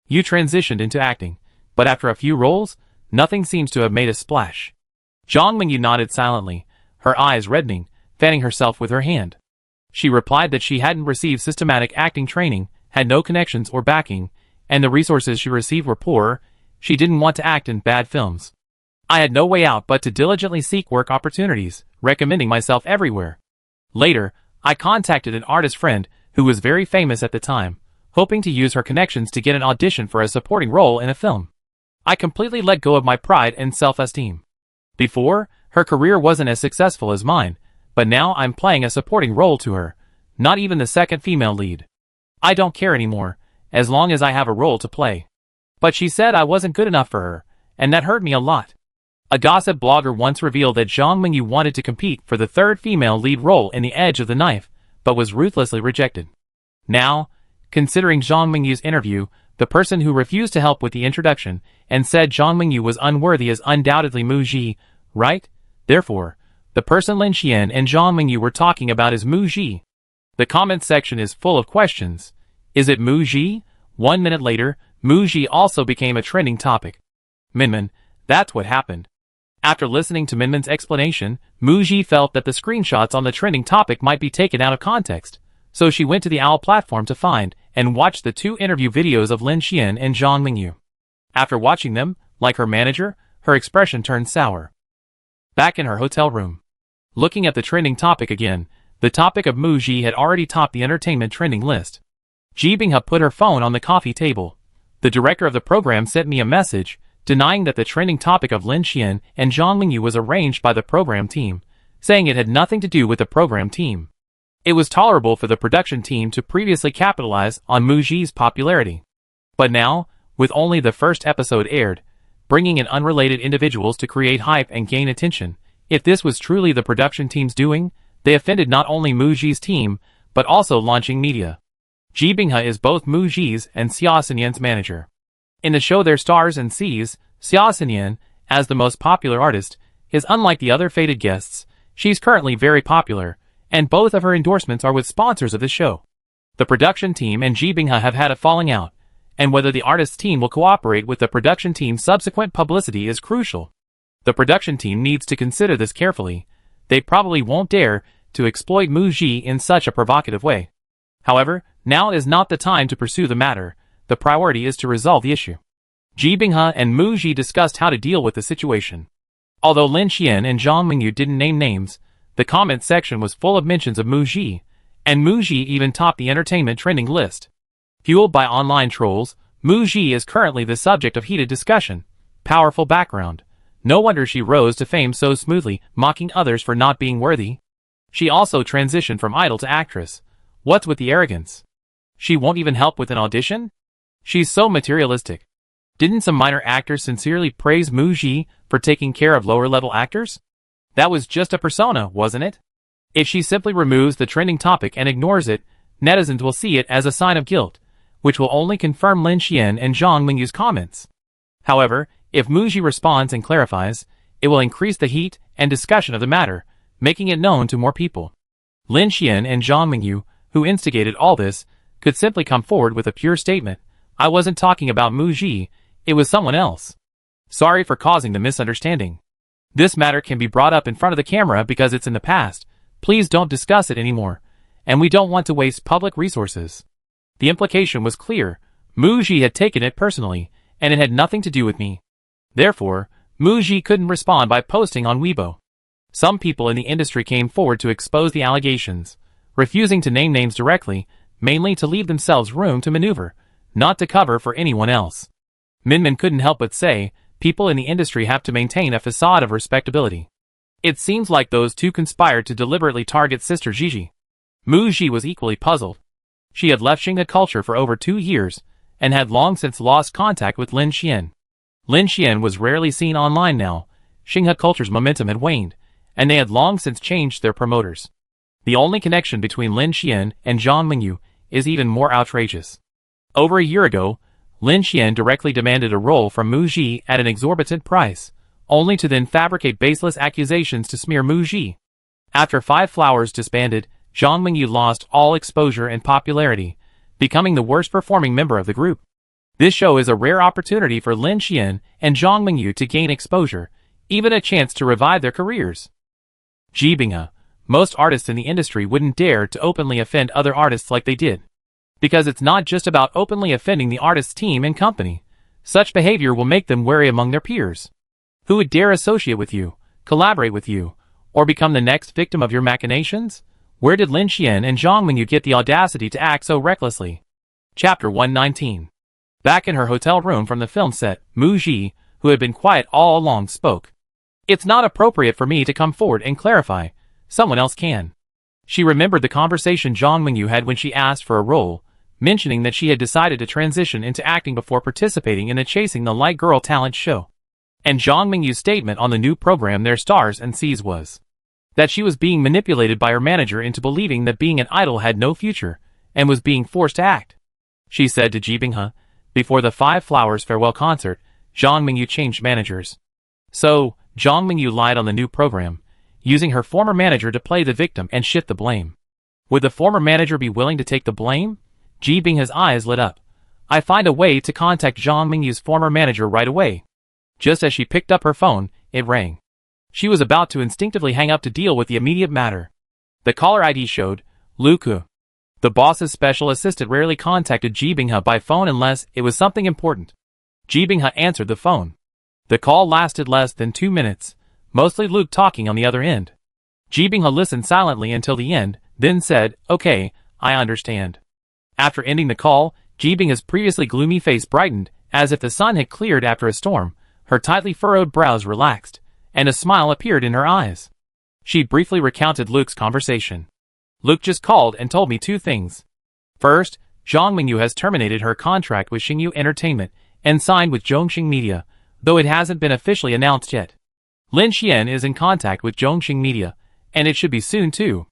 You transitioned into acting, but after a few roles, nothing seems to have made a splash. Zhang Mingyu nodded silently, her eyes reddening, fanning herself with her hand. She replied that she hadn't received systematic acting training, had no connections or backing, and the resources she received were poor. She didn't want to act in bad films. I had no way out but to diligently seek work opportunities, recommending myself everywhere. Later, I contacted an artist friend who was very famous at the time, hoping to use her connections to get an audition for a supporting role in a film. I completely let go of my pride and self-esteem. Before, her career wasn't as successful as mine, but now I'm playing a supporting role to her, not even the second female lead. I don't care anymore, as long as I have a role to play. But she said I wasn't good enough for her, and that hurt me a lot. A gossip blogger once revealed that Zhang Mingyu wanted to compete for the third female lead role in The Edge of the Knife, but was ruthlessly rejected. Now, considering Zhang Mingyu's interview, the person who refused to help with the introduction and said Zhang Mingyu was unworthy is undoubtedly Mu Ji, right? Therefore, the person Lin Xian and Zhang Mingyu were talking about is Mu Ji. The comment section is full of questions. Is it Mu Ji? 1 minute later, Mu Ji also became a trending topic. Minmin, that's what happened. After listening to Minmin's explanation, Mu Ji felt that the screenshots on the trending topic might be taken out of context, so she went to the OWL platform to find and watch the 2 interview videos of Lin Xian and Zhang Mingyu. After watching them, like her manager, her expression turned sour. Back in her hotel room, looking at the trending topic again, the topic of Mu Ji had already topped the entertainment trending list. Ji Binghe put her phone on the coffee table. The director of the program sent me a message, denying that the trending topic of Lin Xian and Zhang Mingyu was arranged by the program team, saying it had nothing to do with the program team. It was tolerable for the production team to previously capitalize on Mu Ji's popularity. But now, with only the first episode aired, bringing in unrelated individuals to create hype and gain attention, if this was truly the production team's doing, they offended not only Mu Ji's team, but also launching media. Ji Binghe is both Mu Ji's and Xia Xinyan's manager. In the show Their Stars and Seas, Xia Xinyan, as the most popular artist, is unlike the other fated guests. She's currently very popular, and both of her endorsements are with sponsors of the show. The production team and Ji Binghe have had a falling out, and whether the artist's team will cooperate with the production team's subsequent publicity is crucial. The production team needs to consider this carefully. They probably won't dare to exploit Mu Ji in such a provocative way. However, now is not the time to pursue the matter. The priority is to resolve the issue. Ji Binghe and Mu Ji discussed how to deal with the situation. Although Lin Xian and Zhang Mingyu didn't name names, the comment section was full of mentions of Mu Ji, and Mu Ji even topped the entertainment trending list. Fueled by online trolls, Mu Ji is currently the subject of heated discussion. Powerful background. No wonder she rose to fame so smoothly, mocking others for not being worthy. She also transitioned from idol to actress. What's with the arrogance? She won't even help with an audition? She's so materialistic. Didn't some minor actors sincerely praise Mu Ji for taking care of lower-level actors? That was just a persona, wasn't it? If she simply removes the trending topic and ignores it, netizens will see it as a sign of guilt, which will only confirm Lin Xian and Zhang Mingyu's comments. However, if Mu Ji responds and clarifies, it will increase the heat and discussion of the matter, making it known to more people. Lin Xian and Zhang Mingyu, who instigated all this, could simply come forward with a pure statement. I wasn't talking about Mu Ji, It was someone else. Sorry for causing the misunderstanding. This matter can be brought up in front of the camera because it's in the past. Please don't discuss it anymore. And we don't want to waste public resources. The implication was clear. Muji had taken it personally, and it had nothing to do with me. Therefore, Muji couldn't respond by posting on Weibo. Some people in the industry came forward to expose the allegations, refusing to name names directly, mainly to leave themselves room to maneuver, not to cover for anyone else. Minmin couldn't help but say, people in the industry have to maintain a facade of respectability. It seems like those two conspired to deliberately target Sister Gigi. Muji was equally puzzled. She had left Xinghe culture for over 2 years, and had long since lost contact with Lin Xian. Lin Xian was rarely seen online now. Xinghe culture's momentum had waned, and they had long since changed their promoters. The only connection between Lin Xian and Zhang Mingyu is even more outrageous. Over a year ago, Lin Xian directly demanded a role from Muji at an exorbitant price, only to then fabricate baseless accusations to smear Muji. After Five Flowers disbanded, Zhang Mingyu lost all exposure and popularity, becoming the worst performing member of the group. This show is a rare opportunity for Lin Xian and Zhang Mingyu to gain exposure, even a chance to revive their careers. Jibinghe, most artists in the industry wouldn't dare to openly offend other artists like they did. Because it's not just about openly offending the artist's team and company. Such behavior will make them wary among their peers. Who would dare associate with you, collaborate with you, or become the next victim of your machinations? Where did Lin Xian and Zhang Mingyu get the audacity to act so recklessly? Chapter 119. Back in her hotel room from the film set, Muji, who had been quiet all along, spoke. It's not appropriate for me to come forward and clarify. Someone else can. She remembered the conversation Zhang Mingyu had when she asked for a role, mentioning that she had decided to transition into acting before participating in the Chasing the Light Girl talent show. And Zhang Mingyu's statement on the new program Their Stars and Seas was that she was being manipulated by her manager into believing that being an idol had no future, and was being forced to act. She said to Jibinghe, before the Five Flowers farewell concert, Zhang Mingyu changed managers. So, Zhang Mingyu lied on the new program, using her former manager to play the victim and shift the blame. Would the former manager be willing to take the blame? Jibinghe's eyes lit up. I find a way to contact Zhang Mingyu's former manager right away. Just as she picked up her phone, it rang. She was about to instinctively hang up to deal with the immediate matter. The caller ID showed, Luku. The boss's special assistant rarely contacted Jibinghe by phone unless it was something important. Jibinghe answered the phone. The call lasted less than 2 minutes, mostly Luke talking on the other end. Jibinghe listened silently until the end, then said, okay, I understand. After ending the call, Jibinghe's previously gloomy face brightened, as if the sun had cleared after a storm. Her tightly furrowed brows relaxed, and a smile appeared in her eyes. She briefly recounted Luke's conversation. Luke just called and told me 2 things. First, Zhang Mingyu has terminated her contract with Xingyu Entertainment and signed with Zhongxing Media, though it hasn't been officially announced yet. Lin Xian is in contact with Zhongxing Media, and it should be soon too.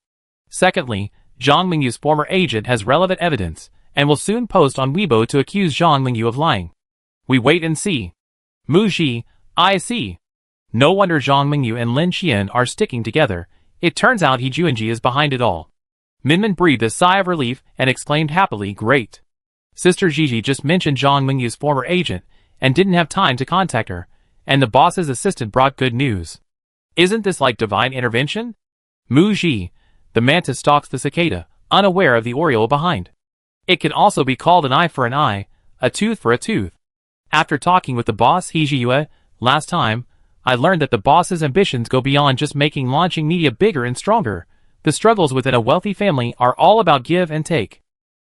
Secondly, Zhang Mingyu's former agent has relevant evidence, and will soon post on Weibo to accuse Zhang Mingyu of lying. We wait and see. Muji, I see. No wonder Zhang Mingyu and Lin Xian are sticking together. It turns out He Juanji is behind it all. Minmin breathed a sigh of relief and exclaimed happily, great. Sister Gigi just mentioned Zhang Mingyu's former agent, and didn't have time to contact her, and the boss's assistant brought good news. Isn't this like divine intervention? Muji, the mantis stalks the cicada, unaware of the oriole behind. It can also be called an eye for an eye, a tooth for a tooth. After talking with the boss He Jue last time, I learned that the boss's ambitions go beyond just making launching media bigger and stronger. The struggles within a wealthy family are all about give and take.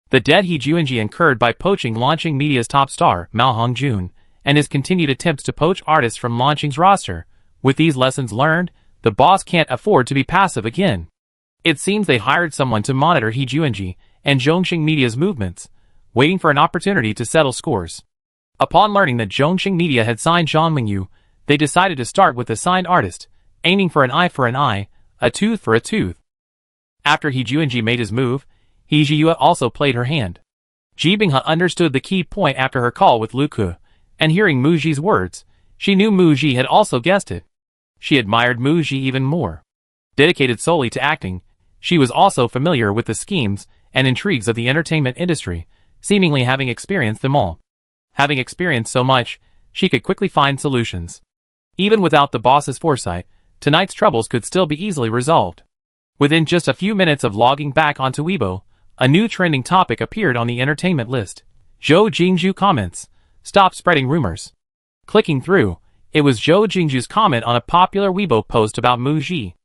The debt He Juanji incurred by poaching launching media's top star, Mao Hongjun, and his continued attempts to poach artists from launching's roster. With these lessons learned, the boss can't afford to be passive again. It seems they hired someone to monitor He Juanji and Zhongxing Media's movements, waiting for an opportunity to settle scores. Upon learning that Zhongxing Media had signed Zhang Mingyu, they decided to start with the signed artist, aiming for an eye, a tooth for a tooth. After He Juanji made his move, He Jue also played her hand. Jibinghe understood the key point after her call with Luku, and hearing Muji's words, she knew Muji had also guessed it. She admired Muji even more. Dedicated solely to acting, she was also familiar with the schemes and intrigues of the entertainment industry, seemingly having experienced them all. Having experienced so much, she could quickly find solutions. Even without the boss's foresight, tonight's troubles could still be easily resolved. Within just a few minutes of logging back onto Weibo, a new trending topic appeared on the entertainment list. Zhou Jingzhu comments, "Stop spreading rumors." Clicking through, it was Zhou Jingzhu's comment on a popular Weibo post about Mu Ji.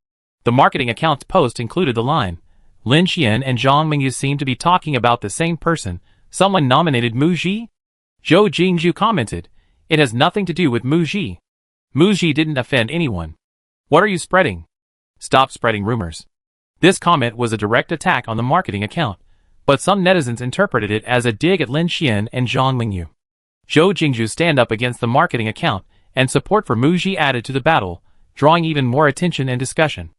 The marketing account's post included the line, "Lin Xian and Zhang Mingyu seem to be talking about the same person. Someone nominated Mu Ji?" Zhou Jingzhu commented, "It has nothing to do with Mu Ji. Mu Ji didn't offend anyone. What are you spreading? Stop spreading rumors." This comment was a direct attack on the marketing account, but some netizens interpreted it as a dig at Lin Xian and Zhang Mingyu. Zhou Jingzhu's stand up against the marketing account and support for Mu Ji added to the battle, drawing even more attention and discussion.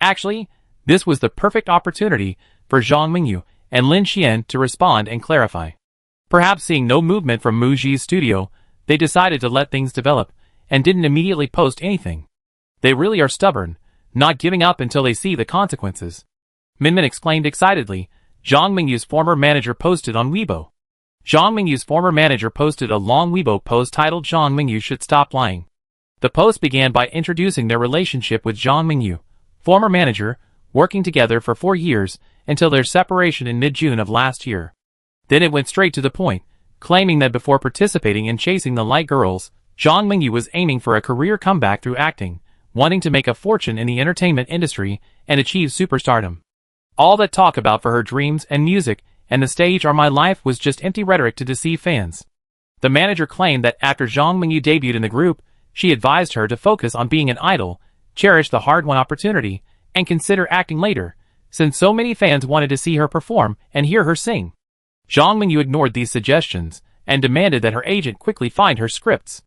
Actually, this was the perfect opportunity for Zhang Mingyu and Lin Xian to respond and clarify. Perhaps seeing no movement from Mu Ji's studio, they decided to let things develop and didn't immediately post anything. They really are stubborn, not giving up until they see the consequences. Minmin exclaimed excitedly. Zhang Mingyu's former manager posted on Weibo. Zhang Mingyu's former manager posted a long Weibo post titled "Zhang Mingyu Should Stop Lying." The post began by introducing their relationship with Zhang Mingyu, former manager, working together for 4 years until their separation in mid-June of last year. Then it went straight to the point, claiming that before participating in chasing the light girls, Zhang Mingyu was aiming for a career comeback through acting, wanting to make a fortune in the entertainment industry and achieve superstardom. All that talk about for her dreams and music and the stage or my life was just empty rhetoric to deceive fans. The manager claimed that after Zhang Mingyu debuted in the group, she advised her to focus on being an idol, cherish the hard-won opportunity, and consider acting later, since so many fans wanted to see her perform and hear her sing. Zhang Mingyu ignored these suggestions and demanded that her agent quickly find her scripts.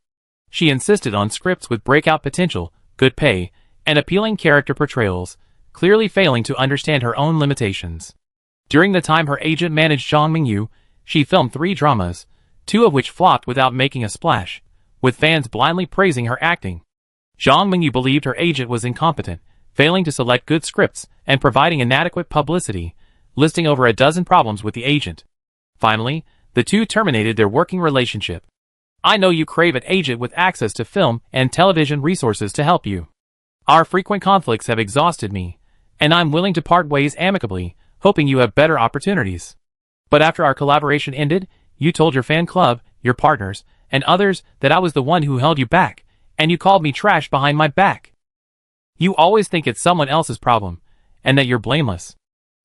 She insisted on scripts with breakout potential, good pay, and appealing character portrayals, clearly failing to understand her own limitations. During the time her agent managed Zhang Mingyu, she filmed 3 dramas, 2 of which flopped without making a splash, with fans blindly praising her acting. Zhang Mingyu believed her agent was incompetent, failing to select good scripts and providing inadequate publicity, listing over a dozen problems with the agent. Finally, the two terminated their working relationship. "I know you crave an agent with access to film and television resources to help you. Our frequent conflicts have exhausted me, and I'm willing to part ways amicably, hoping you have better opportunities. But after our collaboration ended, you told your fan club, your partners, and others that I was the one who held you back, and you called me trash behind my back. You always think it's someone else's problem, and that you're blameless.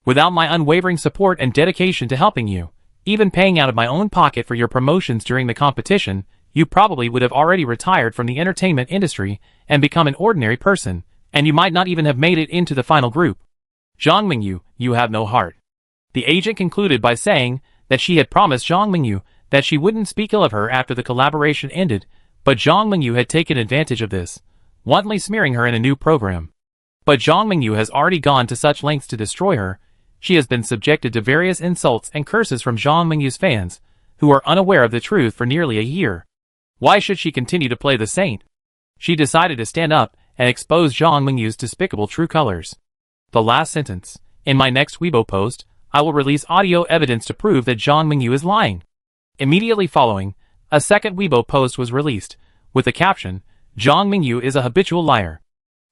Without my unwavering support and dedication to helping you, even paying out of my own pocket for your promotions during the competition, you probably would have already retired from the entertainment industry and become an ordinary person, and you might not even have made it into the final group. Zhang Mingyu, you have no heart." The agent concluded by saying that she had promised Zhang Mingyu that she wouldn't speak ill of her after the collaboration ended, but Zhang Mingyu had taken advantage of this, wantonly smearing her in a new program. But Zhang Mingyu has already gone to such lengths to destroy her. She has been subjected to various insults and curses from Zhang Mingyu's fans, who are unaware of the truth for nearly a year. Why should she continue to play the saint? She decided to stand up and expose Zhang Mingyu's despicable true colors. The last sentence. In my next Weibo post, I will release audio evidence to prove that Zhang Mingyu is lying. Immediately following, a second Weibo post was released, with the caption, Zhang Mingyu is a habitual liar.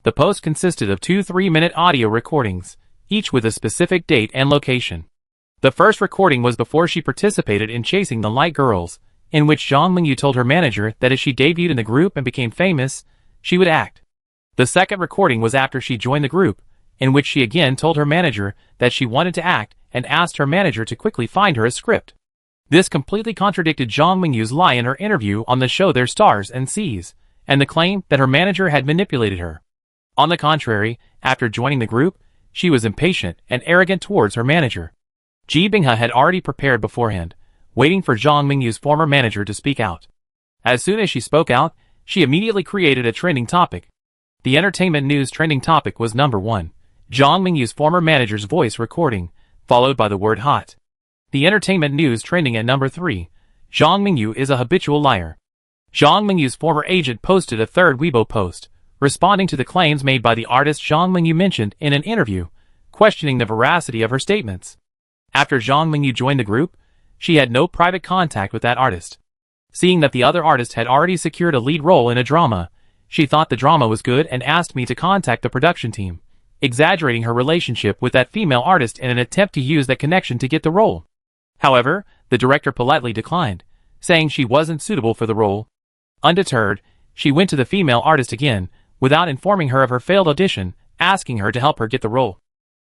The post consisted of 2 3-minute audio recordings, each with a specific date and location. The first recording was before she participated in Chasing the Light Girls, in which Zhang Mingyu told her manager that if she debuted in the group and became famous, she would act. The second recording was after she joined the group, in which she again told her manager that she wanted to act and asked her manager to quickly find her a script. This completely contradicted Zhang Mingyu's lie in her interview on the show Their Stars and Seas, and the claim that her manager had manipulated her. On the contrary, after joining the group, she was impatient and arrogant towards her manager. Ji Binghe had already prepared beforehand, waiting for Zhang Mingyu's former manager to speak out. As soon as she spoke out, she immediately created a trending topic. The entertainment news trending topic was number 1, Zhang Mingyu's former manager's voice recording, followed by the word hot. The entertainment news trending at number 3, Zhang Mingyu is a habitual liar. Zhang Mingyu's former agent posted a third Weibo post, responding to the claims made by the artist Zhang Mingyu mentioned in an interview, questioning the veracity of her statements. After Zhang Mingyu joined the group, she had no private contact with that artist. Seeing that the other artist had already secured a lead role in a drama, she thought the drama was good and asked me to contact the production team, exaggerating her relationship with that female artist in an attempt to use that connection to get the role. However, the director politely declined, saying she wasn't suitable for the role. Undeterred, she went to the female artist again, without informing her of her failed audition, asking her to help her get the role.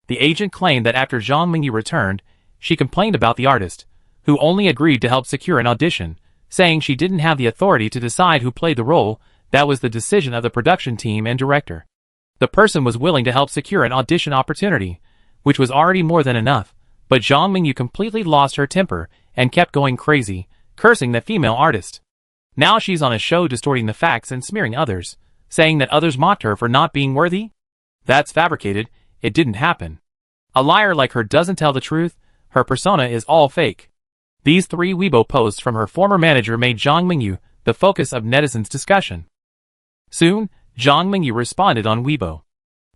The agent claimed that after Zhang Mingyu returned, she complained about the artist, who only agreed to help secure an audition, saying she didn't have the authority to decide who played the role. That was the decision of the production team and director. The person was willing to help secure an audition opportunity, which was already more than enough, but Zhang Mingyu completely lost her temper and kept going crazy, cursing the female artist. Now she's on a show distorting the facts and smearing others, saying that others mocked her for not being worthy? That's fabricated, it didn't happen. A liar like her doesn't tell the truth, her persona is all fake. These 3 Weibo posts from her former manager made Zhang Mingyu the focus of netizens' discussion. Soon, Zhang Mingyu responded on Weibo.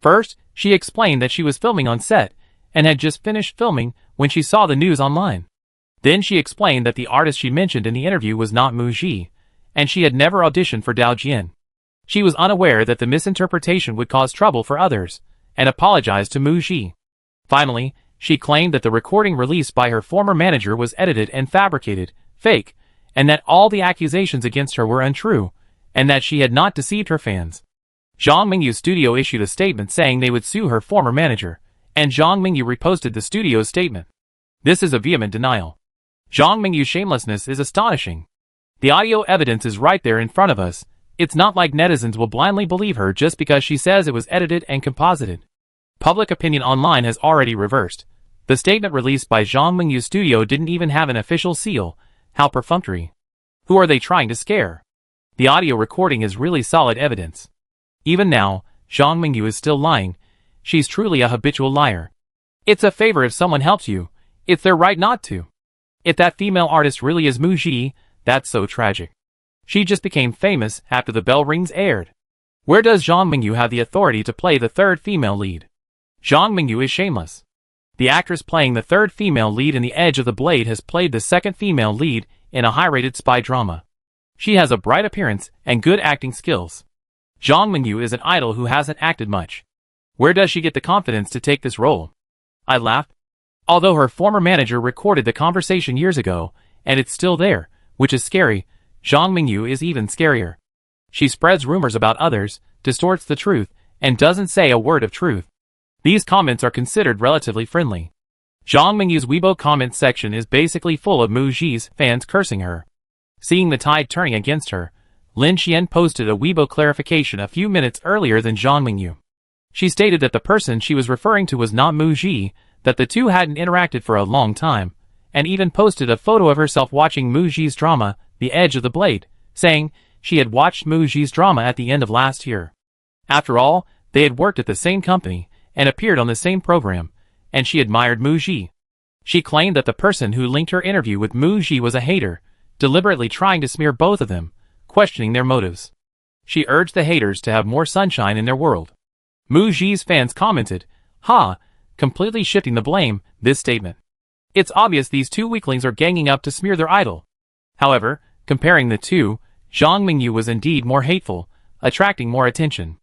First, she explained that she was filming on set, and had just finished filming when she saw the news online. Then she explained that the artist she mentioned in the interview was not Mu Ji, and she had never auditioned for Dao Jian. She was unaware that the misinterpretation would cause trouble for others, and apologized to Mu Ji. Finally, she claimed that the recording released by her former manager was edited and fabricated, fake, and that all the accusations against her were untrue, and that she had not deceived her fans. Zhang Mingyu's studio issued a statement saying they would sue her former manager, and Zhang Mingyu reposted the studio's statement. This is a vehement denial. Zhang Mingyu's shamelessness is astonishing. The audio evidence is right there in front of us. It's not like netizens will blindly believe her just because she says it was edited and composited. Public opinion online has already reversed. The statement released by Zhang Mingyu's studio didn't even have an official seal. How perfunctory. Who are they trying to scare? The audio recording is really solid evidence. Even now, Zhang Mingyu is still lying. She's truly a habitual liar. It's a favor if someone helps you. It's their right not to. If that female artist really is Mu Ji, that's so tragic. She just became famous after The Bell Rings aired. Where does Zhang Mingyu have the authority to play the third female lead? Zhang Mingyu is shameless. The actress playing the third female lead in The Edge of the Blade has played the second female lead in a high-rated spy drama. She has a bright appearance and good acting skills. Zhang Mingyu is an idol who hasn't acted much. Where does she get the confidence to take this role? I laughed. Although her former manager recorded the conversation years ago, and it's still there, which is scary, Zhang Mingyu is even scarier. She spreads rumors about others, distorts the truth, and doesn't say a word of truth. These comments are considered relatively friendly. Zhang Mingyu's Weibo comment section is basically full of Mu Ji's fans cursing her. Seeing the tide turning against her, Lin Xian posted a Weibo clarification a few minutes earlier than Zhang Mingyu. She stated that the person she was referring to was not Mu Ji, that the two hadn't interacted for a long time, and even posted a photo of herself watching Mu Ji's drama, The Edge of the Blade, saying she had watched Mu Ji's drama at the end of last year. After all, they had worked at the same company, and appeared on the same program, and she admired Mu Ji. She claimed that the person who linked her interview with Mu Ji was a hater, deliberately trying to smear both of them, questioning their motives. She urged the haters to have more sunshine in their world. Mu Ji's fans commented, "Ha," completely shifting the blame, this statement. It's obvious these two weaklings are ganging up to smear their idol. However, comparing the two, Zhang Mingyu was indeed more hateful, attracting more attention.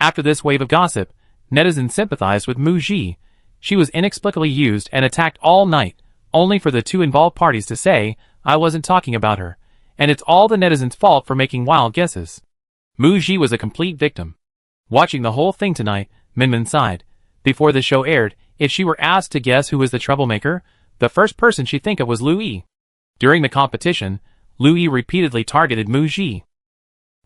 After this wave of gossip, netizens sympathized with Mu Ji. She was inexplicably used and attacked all night, only for the two involved parties to say, "I wasn't talking about her," and it's all the netizens' fault for making wild guesses. Mu Ji was a complete victim. Watching the whole thing tonight, Minmin sighed. Before the show aired, if she were asked to guess who was the troublemaker, the first person she'd think of was Lu Yi. During the competition, Lu Yi repeatedly targeted Mu Ji.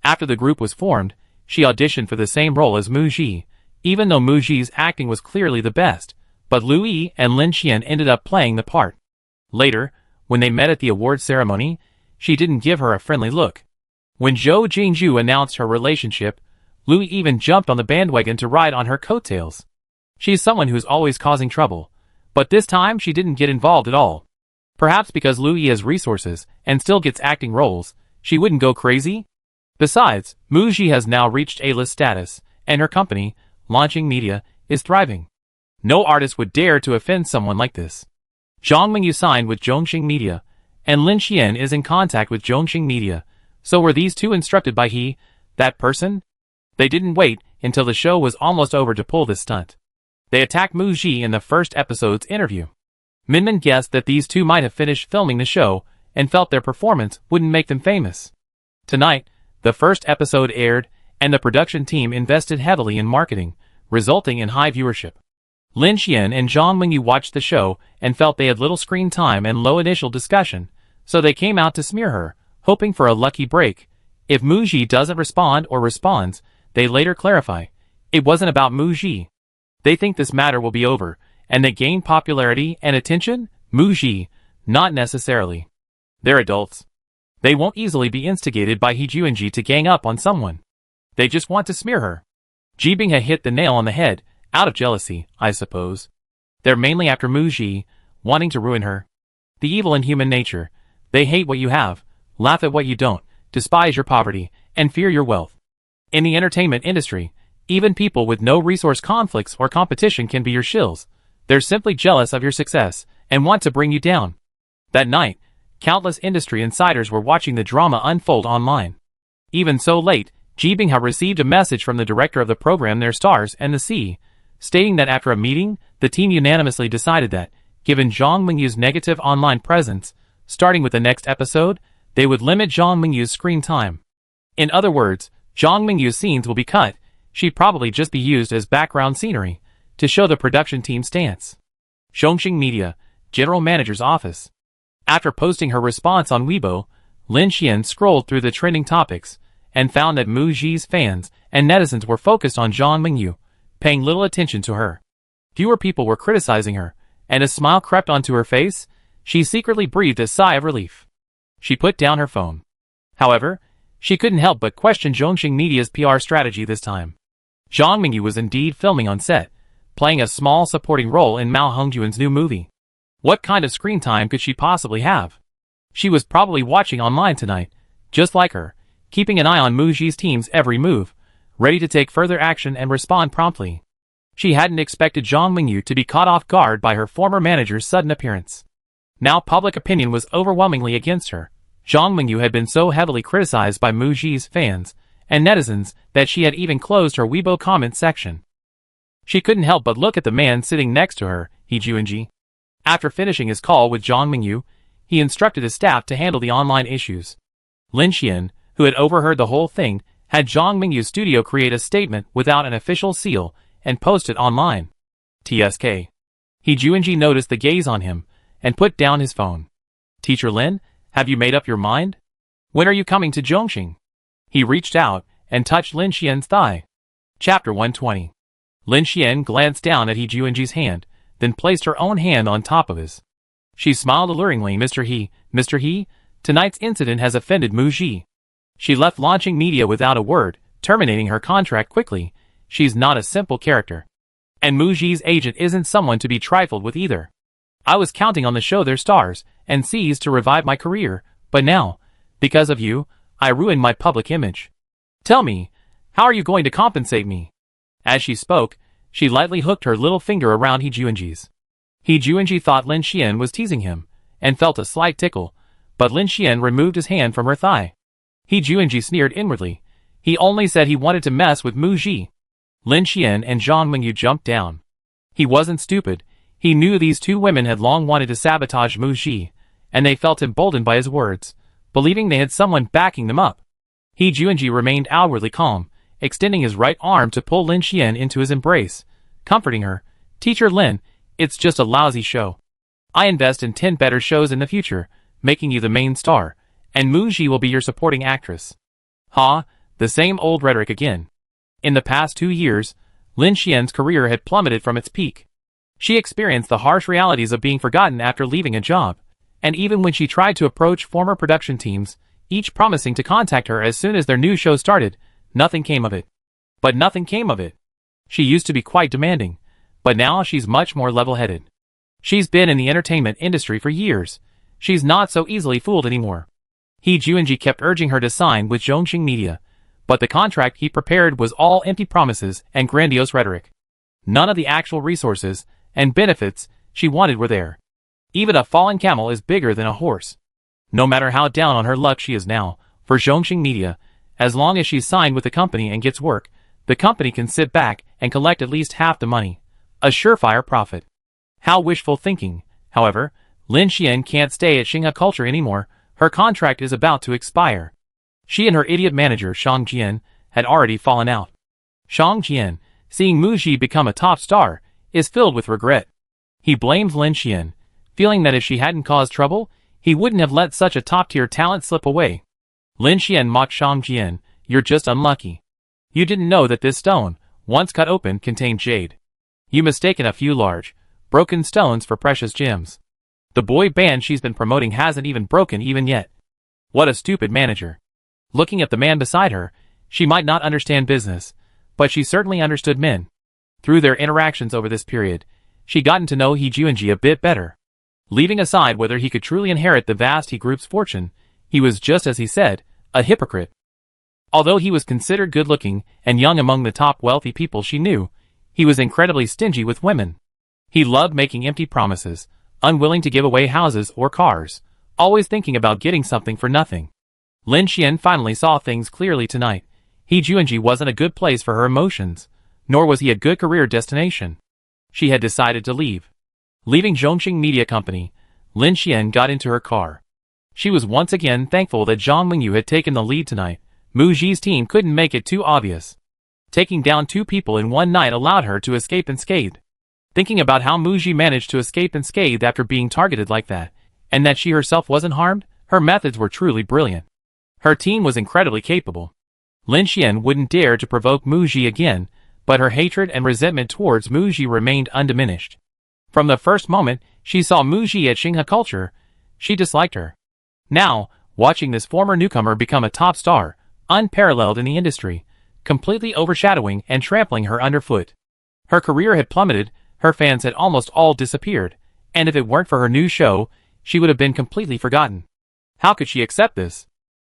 After the group was formed, she auditioned for the same role as Mu Ji, even though Mu Ji's acting was clearly the best, but Lu Yi and Lin Xian ended up playing the part. Later, when they met at the awards ceremony, she didn't give her a friendly look. When Zhou Jingju announced her relationship, Lu Yi even jumped on the bandwagon to ride on her coattails. She's someone who's always causing trouble, but this time she didn't get involved at all. Perhaps because Lu Yi has resources and still gets acting roles, she wouldn't go crazy? Besides, Mu Ji has now reached A-list status, and her company, Launching Media, is thriving. No artist would dare to offend someone like this. Zhang Mingyu signed with Zhongxing Media, and Lin Xian is in contact with Zhongxing Media. So were these two instructed by that person? They didn't wait until the show was almost over to pull this stunt. They attacked Mu Ji in the first episode's interview. Minmin guessed that these two might have finished filming the show and felt their performance wouldn't make them famous. Tonight, the first episode aired, and the production team invested heavily in marketing, resulting in high viewership. Lin Xian and Zhang Mingyu watched the show and felt they had little screen time and low initial discussion, so they came out to smear her, hoping for a lucky break. If Mu Ji doesn't respond or responds, they later clarify, it wasn't about Mu Ji. They think this matter will be over, and they gain popularity and attention? Mu Ji, not necessarily. They're adults. They won't easily be instigated by He Juanji to gang up on someone. They just want to smear her. Ji Binghe hit the nail on the head, out of jealousy, I suppose. They're mainly after Mu Ji, wanting to ruin her. The evil in human nature. They hate what you have, laugh at what you don't, despise your poverty, and fear your wealth. In the entertainment industry, even people with no resource conflicts or competition can be your shills. They're simply jealous of your success, and want to bring you down. That night, countless industry insiders were watching the drama unfold online. Even so late, Ji Binghe received a message from the director of the program Their Stars and the Sea, stating that after a meeting, the team unanimously decided that, given Zhang Mingyu's negative online presence, starting with the next episode, they would limit Zhang Mingyu's screen time. In other words, Zhang Mingyu's scenes will be cut. She'd probably just be used as background scenery, to show the production team's stance. Zhongxing Media, General Manager's Office. After posting her response on Weibo, Lin Xian scrolled through the trending topics, and found that Mu Ji's fans and netizens were focused on Zhang Mingyu, paying little attention to her. Fewer people were criticizing her, and a smile crept onto her face. She secretly breathed a sigh of relief. She put down her phone. However, she couldn't help but question Zhongxing Media's PR strategy this time. Zhang Mingyu was indeed filming on set, playing a small supporting role in Mao Hongjuan's new movie. What kind of screen time could she possibly have? She was probably watching online tonight, just like her, keeping an eye on Mu Ji's team's every move, ready to take further action and respond promptly. She hadn't expected Zhang Mingyu to be caught off guard by her former manager's sudden appearance. Now public opinion was overwhelmingly against her. Zhang Mingyu had been so heavily criticized by Mu Ji's fans and netizens that she had even closed her Weibo comment section. She couldn't help but look at the man sitting next to her, He Juanji. After finishing his call with Zhang Mingyu, he instructed his staff to handle the online issues. Lin Xian, who had overheard the whole thing, had Zhang Mingyu's studio create a statement without an official seal and post it online. TSK. He Juanji noticed the gaze on him and put down his phone. Teacher Lin, have you made up your mind? When are you coming to Zhongxing? He reached out and touched Lin Xian's thigh. Chapter 120. Lin Xian glanced down at He Juanji's hand, then placed her own hand on top of his. She smiled alluringly. Mr. He, tonight's incident has offended Mu Ji. She left launching media without a word, terminating her contract quickly. She's not a simple character. And Mu Ji's agent isn't someone to be trifled with either. I was counting on the show Their Stars and Seas to revive my career, but now, because of you, I ruined my public image. Tell me, how are you going to compensate me? As she spoke, she lightly hooked her little finger around He Juanji's. He Juanji thought Lin Xian was teasing him, and felt a slight tickle, but Lin Xian removed his hand from her thigh. He Juanji sneered inwardly. He only said he wanted to mess with Mu Ji. Lin Xian and Zhang Mingyu jumped down. He wasn't stupid. He knew these two women had long wanted to sabotage Mu Ji, and they felt emboldened by his words, believing they had someone backing them up. He Juanji remained outwardly calm, extending his right arm to pull Lin Xian into his embrace, comforting her. Teacher Lin, it's just a lousy show. I invest in 10 better shows in the future, making you the main star, and Mu Ji will be your supporting actress. The same old rhetoric again. In the past 2 years, Lin Xian's career had plummeted from its peak. She experienced the harsh realities of being forgotten after leaving a job, and even when she tried to approach former production teams, each promising to contact her as soon as their new show started, nothing came of it. But nothing came of it. She used to be quite demanding, but now she's much more level-headed. She's been in the entertainment industry for years. She's not so easily fooled anymore. He Juanji kept urging her to sign with Zhongxing Media, but the contract he prepared was all empty promises and grandiose rhetoric. None of the actual resources and benefits she wanted were there. Even a fallen camel is bigger than a horse. No matter how down on her luck she is now, for Zhongxing Media, as long as she's signed with the company and gets work, the company can sit back and collect at least half the money. A surefire profit. How wishful thinking. However, Lin Xian can't stay at Xinghe Culture anymore. Her contract is about to expire. She and her idiot manager Shang Jian had already fallen out. Shang Jian, seeing Mu Ji become a top star, is filled with regret. He blames Lin Xian, feeling that if she hadn't caused trouble, he wouldn't have let such a top-tier talent slip away. Lin Xian mocked Shang Jian, "You're just unlucky. You didn't know that this stone, once cut open, contained jade. You mistaken a few large, broken stones for precious gems. The boy band she's been promoting hasn't even broken even yet. What a stupid manager." Looking at the man beside her, she might not understand business, but she certainly understood men. Through their interactions over this period, she gotten to know He Juanji a bit better. Leaving aside whether he could truly inherit the vast He Group's fortune, he was, just as he said, a hypocrite. Although he was considered good-looking and young among the top wealthy people she knew, he was incredibly stingy with women. He loved making empty promises, unwilling to give away houses or cars, always thinking about getting something for nothing. Lin Xian finally saw things clearly tonight. He Juanji wasn't a good place for her emotions, nor was he a good career destination. She had decided to leave. Leaving Zhongxing Media Company, Lin Xian got into her car. She was once again thankful that Zhang Mingyu had taken the lead tonight. Mu Ji's team couldn't make it too obvious. Taking down 2 people in one night allowed her to escape unscathed. Thinking about how Mu Ji managed to escape unscathed after being targeted like that, and that she herself wasn't harmed, her methods were truly brilliant. Her team was incredibly capable. Lin Xian wouldn't dare to provoke Mu Ji again, but her hatred and resentment towards Mu Ji remained undiminished. From the first moment she saw Mu Ji at Xinghe Culture, she disliked her. Now, watching this former newcomer become a top star, unparalleled in the industry, completely overshadowing and trampling her underfoot. Her career had plummeted, her fans had almost all disappeared, and if it weren't for her new show, she would have been completely forgotten. How could she accept this?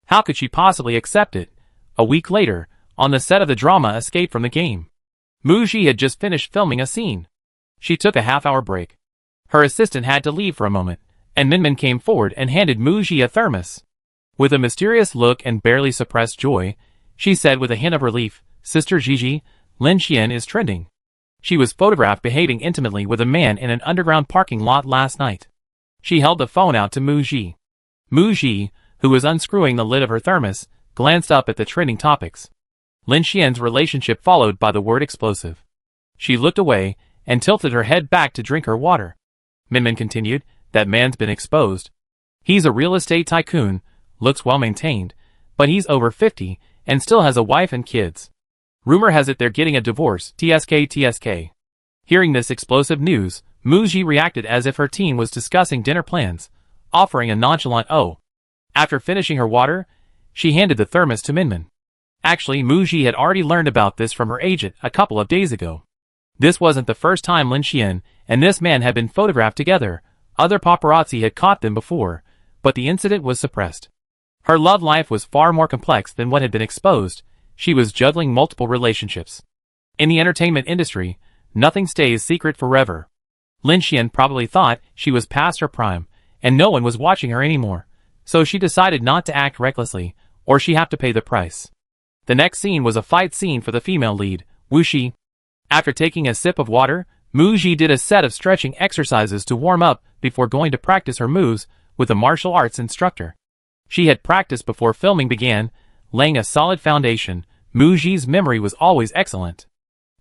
How could she possibly accept it? A week later, on the set of the drama Escape from the Game, Mu Ji had just finished filming a scene. She took a half-hour break. Her assistant had to leave for a moment, and Minmin came forward and handed Mu Ji a thermos. With a mysterious look and barely suppressed joy, she said with a hint of relief, "Sister Gigi, Lin Xian is trending. She was photographed behaving intimately with a man in an underground parking lot last night." She held the phone out to Mu Ji. Mu Ji, who was unscrewing the lid of her thermos, glanced up at the trending topics. Lin Xian's relationship followed by the word explosive. She looked away and tilted her head back to drink her water. Minmin continued, "That man's been exposed. He's a real estate tycoon, looks well-maintained, but he's over 50 and still has a wife and kids. Rumor has it they're getting a divorce, TSK. Hearing this explosive news, Mu Ji reacted as if her team was discussing dinner plans, offering a nonchalant "oh." After finishing her water, she handed the thermos to Minmin. Actually, Mu Ji had already learned about this from her agent a couple of days ago. This wasn't the first time Lin Xian and this man had been photographed together. Other paparazzi had caught them before, but the incident was suppressed. Her love life was far more complex than what had been exposed. She was juggling multiple relationships. In the entertainment industry, nothing stays secret forever. Lin Xian probably thought she was past her prime, and no one was watching her anymore, so she decided not to act recklessly, or she'd have to pay the price. The next scene was a fight scene for the female lead, Wu Xi. After taking a sip of water, Mu Ji did a set of stretching exercises to warm up before going to practice her moves with a martial arts instructor. She had practiced before filming began, laying a solid foundation. Mu Ji's memory was always excellent.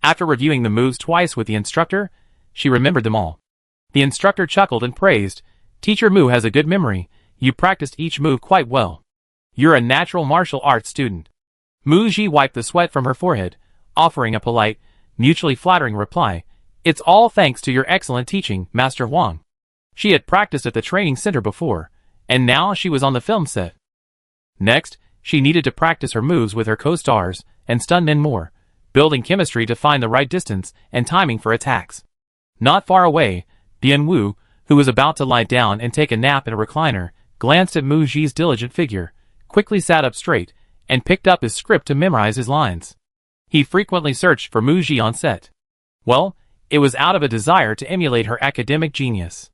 After reviewing the moves twice with the instructor, she remembered them all. The instructor chuckled and praised, "Teacher Mu has a good memory. You practiced each move quite well. You're a natural martial arts student." Mu Ji wiped the sweat from her forehead, offering a polite, mutually flattering reply, "It's all thanks to your excellent teaching, Master Huang." She had practiced at the training center before, and now she was on the film set. Next, she needed to practice her moves with her co-stars and stuntmen more, building chemistry to find the right distance and timing for attacks. Not far away, Bian Wu, who was about to lie down and take a nap in a recliner, glanced at Mu Ji's diligent figure, quickly sat up straight, and picked up his script to memorize his lines. He frequently searched for Mu Ji on set. Well, it was out of a desire to emulate her academic genius.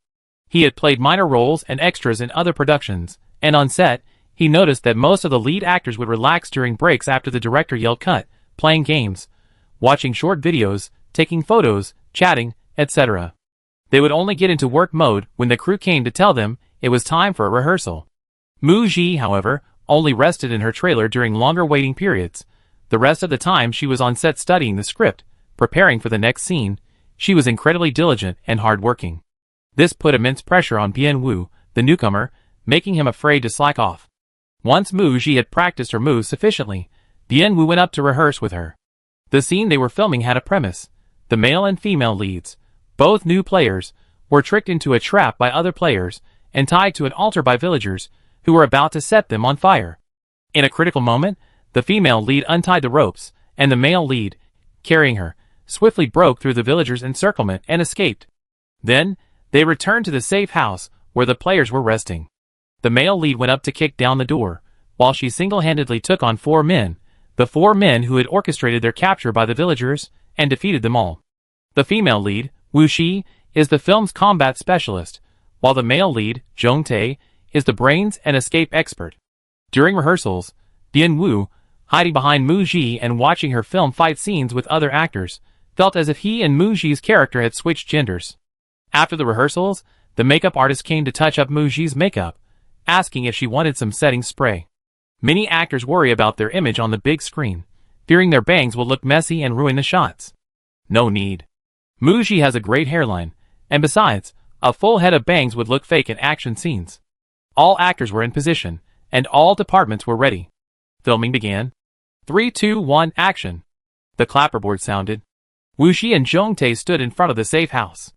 He had played minor roles and extras in other productions, and on set, he noticed that most of the lead actors would relax during breaks after the director yelled cut, playing games, watching short videos, taking photos, chatting, etc. They would only get into work mode when the crew came to tell them it was time for a rehearsal. Mu Ji, however, only rested in her trailer during longer waiting periods. The rest of the time she was on set studying the script, preparing for the next scene. She was incredibly diligent and hard-working. This put immense pressure on Bien-woo, the newcomer, making him afraid to slack off. Once Mu Ji had practiced her moves sufficiently, Bien-woo went up to rehearse with her. The scene they were filming had a premise. The male and female leads, both new players, were tricked into a trap by other players and tied to an altar by villagers who were about to set them on fire. In a critical moment, the female lead untied the ropes, and the male lead, carrying her, swiftly broke through the villagers' encirclement and escaped. Then, they returned to the safe house where the players were resting. The male lead went up to kick down the door, while she single-handedly took on 4 men, the 4 men who had orchestrated their capture by the villagers, and defeated them all. The female lead, Woo Shi, is the film's combat specialist, while the male lead, Jong Tae, is the brains and escape expert. During rehearsals, Bien-woo, hiding behind Mu Ji and watching her film fight scenes with other actors, felt as if he and Mu Ji's character had switched genders. After the rehearsals, the makeup artist came to touch up Mu Ji's makeup, asking if she wanted some setting spray. Many actors worry about their image on the big screen, fearing their bangs will look messy and ruin the shots. No need. Mu Ji has a great hairline, and besides, a full head of bangs would look fake in action scenes. All actors were in position, and all departments were ready. Filming began. 3, 2, 1, action. The clapperboard sounded. Woo Shi and Jong Tae stood in front of the safe house.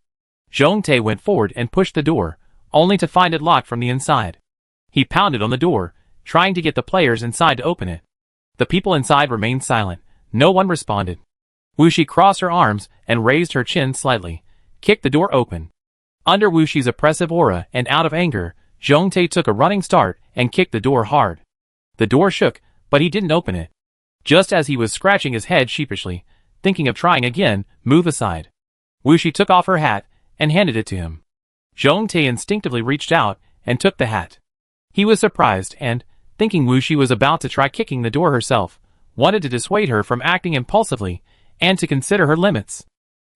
Jong Tae went forward and pushed the door, only to find it locked from the inside. He pounded on the door, trying to get the players inside to open it. The people inside remained silent. No one responded. Woo Shi crossed her arms and raised her chin slightly, kicked the door open. Under Woo Shi's oppressive aura and out of anger, Jong Tae took a running start and kicked the door hard. The door shook, but he didn't open it. Just as he was scratching his head sheepishly, thinking of trying again, move aside. Woo Shi took off her hat and handed it to him. Jong Tae instinctively reached out and took the hat. He was surprised and, thinking Woo Shi was about to try kicking the door herself, wanted to dissuade her from acting impulsively and to consider her limits.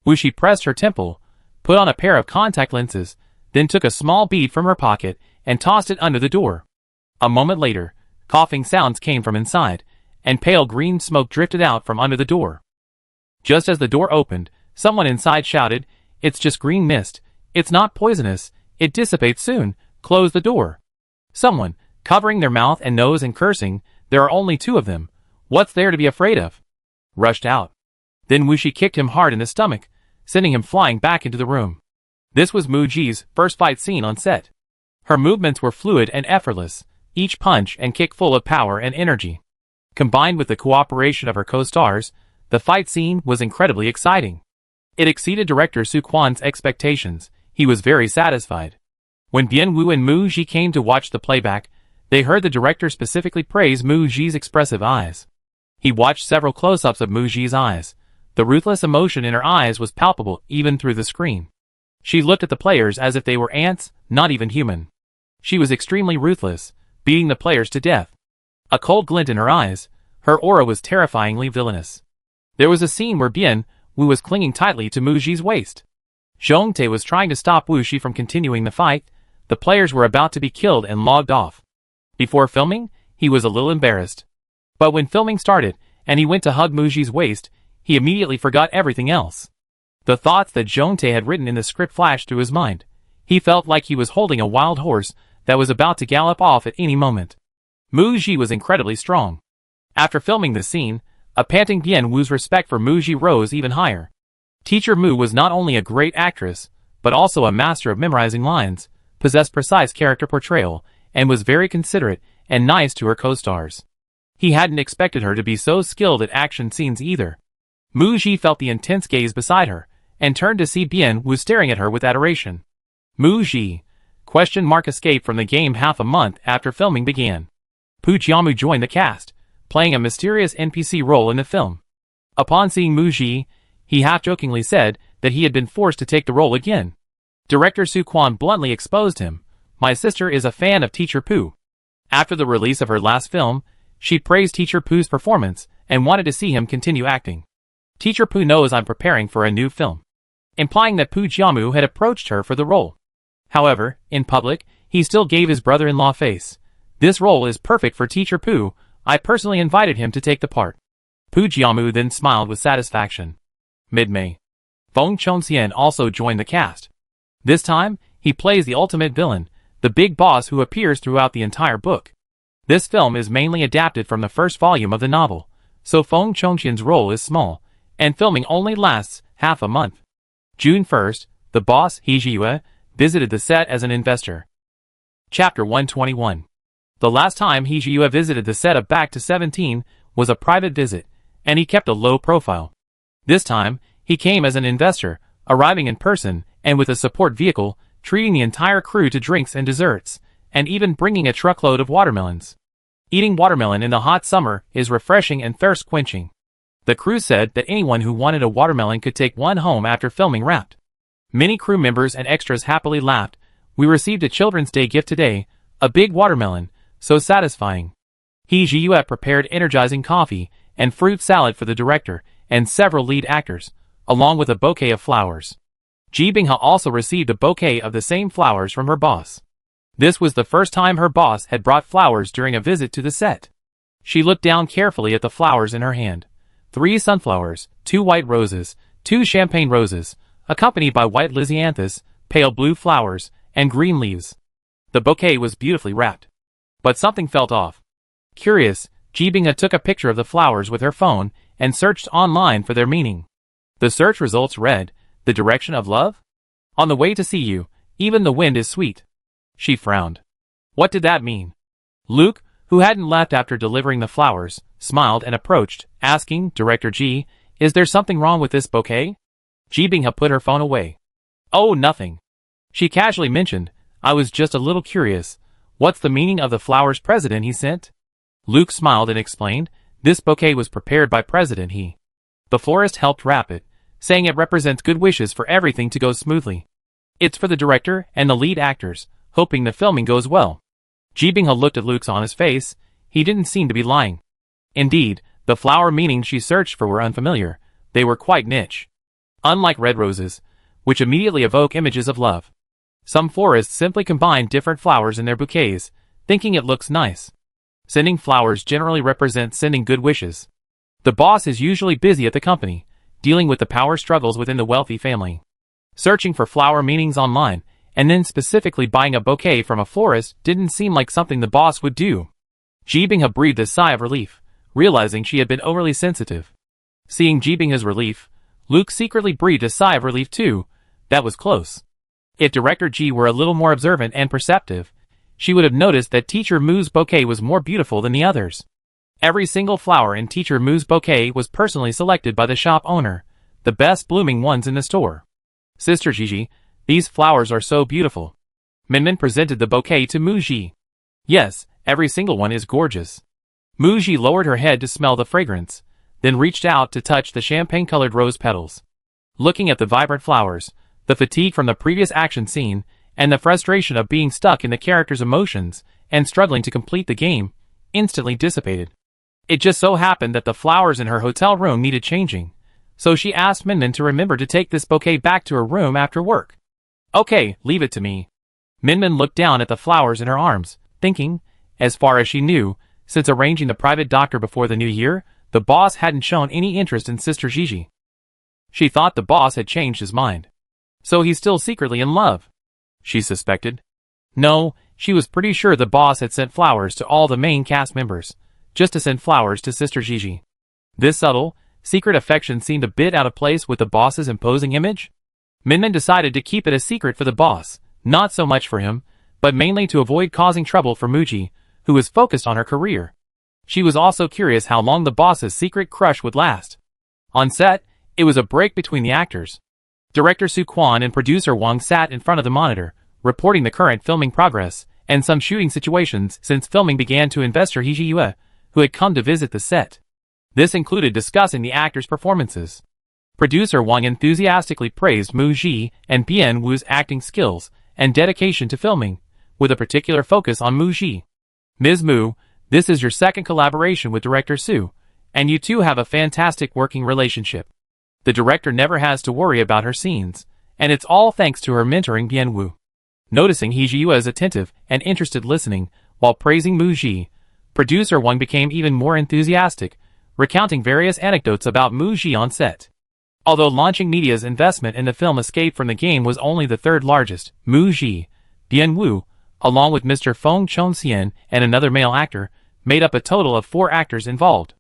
Woo Shi pressed her temple, put on a pair of contact lenses, then took a small bead from her pocket and tossed it under the door. A moment later, coughing sounds came from inside, and pale green smoke drifted out from under the door. Just as the door opened, someone inside shouted, "It's just green mist. It's not poisonous. It dissipates soon. Close the door." Someone, covering their mouth and nose and cursing, "There are only 2 of them. What's there to be afraid of?" rushed out. Then Woo Shi kicked him hard in the stomach, sending him flying back into the room. This was Mu Ji's first fight scene on set. Her movements were fluid and effortless, each punch and kick full of power and energy. Combined with the cooperation of her co-stars, the fight scene was incredibly exciting. It exceeded director Soo Kwon's expectations. He was very satisfied. When Bien-woo and Mu Ji came to watch the playback, they heard the director specifically praise Mu Ji's expressive eyes. He watched several close-ups of Mu Ji's eyes. The ruthless emotion in her eyes was palpable even through the screen. She looked at the players as if they were ants, not even human. She was extremely ruthless, beating the players to death. A cold glint in her eyes, her aura was terrifyingly villainous. There was a scene where Bien-woo was clinging tightly to Mu Ji's waist. Jong Tae was trying to stop Woo Shi from continuing the fight. The players were about to be killed and logged off. Before filming, he was a little embarrassed. But when filming started, and he went to hug Mu Ji's waist, he immediately forgot everything else. The thoughts that Jong Tae had written in the script flashed through his mind. He felt like he was holding a wild horse that was about to gallop off at any moment. Mu Ji was incredibly strong. After filming the scene, a panting Bien-woo's respect for Mu Ji rose even higher. Teacher Mu was not only a great actress, but also a master of memorizing lines, possessed precise character portrayal, and was very considerate and nice to her co-stars. He hadn't expected her to be so skilled at action scenes either. Mu Ji felt the intense gaze beside her, and turned to see Bien-woo staring at her with adoration. Mu Ji? ? Escaped from the game half a month after filming began. Poo Jiamu joined the cast, playing a mysterious NPC role in the film. Upon seeing Mu Ji, he half-jokingly said that he had been forced to take the role again. Director Su Quan bluntly exposed him. My sister is a fan of Teacher Pooh. After the release of her last film, she praised Teacher Pooh's performance and wanted to see him continue acting. Teacher Pooh knows I'm preparing for a new film, implying that Pooh Jiamu had approached her for the role. However, in public, he still gave his brother-in-law face. This role is perfect for Teacher Pooh. I personally invited him to take the part. Pooh Jiamu then smiled with satisfaction. Mid-May. Feng Chongxian also joined the cast. This time, he plays the ultimate villain, the big boss who appears throughout the entire book. This film is mainly adapted from the first volume of the novel, so Feng Chongxian's role is small, and filming only lasts half a month. June 1st, the boss, He Jiyue, visited the set as an investor. Chapter 121. The last time He Jiyue visited the set of Back to 17 was a private visit, and he kept a low profile. This time, he came as an investor, arriving in person and with a support vehicle, treating the entire crew to drinks and desserts, and even bringing a truckload of watermelons. Eating watermelon in the hot summer is refreshing and thirst-quenching. The crew said that anyone who wanted a watermelon could take one home after filming wrapped. Many crew members and extras happily laughed. We received a Children's Day gift today, a big watermelon, so satisfying. He Jiyue prepared energizing coffee and fruit salad for the director and several lead actors, along with a bouquet of flowers. Ji Binghe also received a bouquet of the same flowers from her boss. This was the first time her boss had brought flowers during a visit to the set. She looked down carefully at the flowers in her hand. 3 sunflowers, 2 white roses, 2 champagne roses, accompanied by white lisianthus, pale blue flowers, and green leaves. The bouquet was beautifully wrapped. But something felt off. Curious, Ji Binghe took a picture of the flowers with her phone and searched online for their meaning. The search results read, "The direction of love? On the way to see you, even the wind is sweet." She frowned. What did that mean? Luke, who hadn't left after delivering the flowers, smiled and approached, asking, "Director Ji, is there something wrong with this bouquet?" Ji Binghe put her phone away. "Oh, nothing." She casually mentioned, "I was just a little curious. What's the meaning of the flowers President He sent?" Luke smiled and explained, "This bouquet was prepared by President He. The florist helped wrap it, saying it represents good wishes for everything to go smoothly. It's for the director and the lead actors, hoping the filming goes well." Ji Binghe looked at Luke's honest face. He didn't seem to be lying. Indeed, the flower meanings she searched for were unfamiliar. They were quite niche. Unlike red roses, which immediately evoke images of love, some florists simply combine different flowers in their bouquets, thinking it looks nice. Sending flowers generally represents sending good wishes. The boss is usually busy at the company, dealing with the power struggles within the wealthy family. Searching for flower meanings online, and then specifically buying a bouquet from a florist didn't seem like something the boss would do. Ji Binghe breathed a sigh of relief, realizing she had been overly sensitive. Seeing Ji Binghe's relief, Luke secretly breathed a sigh of relief too. That was close. If Director Ji were a little more observant and perceptive, she would have noticed that Teacher Mu's bouquet was more beautiful than the others. Every single flower in Teacher Mu's bouquet was personally selected by the shop owner, the best blooming ones in the store. "Sister Gigi, these flowers are so beautiful." Minmin presented the bouquet to Mu Ji. "Yes, every single one is gorgeous." Mu Ji lowered her head to smell the fragrance, then reached out to touch the champagne-colored rose petals. Looking at the vibrant flowers, the fatigue from the previous action scene, and the frustration of being stuck in the character's emotions and struggling to complete the game, instantly dissipated. It just so happened that the flowers in her hotel room needed changing, so she asked Minmin to remember to take this bouquet back to her room after work. "Okay, leave it to me." Minmin looked down at the flowers in her arms, thinking, as far as she knew, since arranging the private doctor before the new year, the boss hadn't shown any interest in Sister Gigi. She thought the boss had changed his mind. So he's still secretly in love, she suspected. No, she was pretty sure the boss had sent flowers to all the main cast members, just to send flowers to Sister Gigi. This subtle, secret affection seemed a bit out of place with the boss's imposing image. Minmin decided to keep it a secret for the boss, not so much for him, but mainly to avoid causing trouble for Muji, who was focused on her career. She was also curious how long the boss's secret crush would last. On set, it was a break between the actors. Director Su Quan and producer Wang sat in front of the monitor, reporting the current filming progress and some shooting situations since filming began to investor He Jiyue, who had come to visit the set. This included discussing the actors' performances. Producer Wang enthusiastically praised Mu Ji and Bian Wu's acting skills and dedication to filming, with a particular focus on Mu Ji. Ms. Mu, this is your second collaboration with director Su, and you two have a fantastic working relationship. The director never has to worry about her scenes, and it's all thanks to her mentoring Bian Wu. Noticing He Jiyue's attentive and interested listening while praising Mu Ji, producer Wang became even more enthusiastic, recounting various anecdotes about Mu Ji on set. Although Launching Media's investment in the film Escape from the Game was only the third largest, Mu Ji, Bian Wu, along with Mr. Feng Chongxian and another male actor, made up a total of 4 actors involved.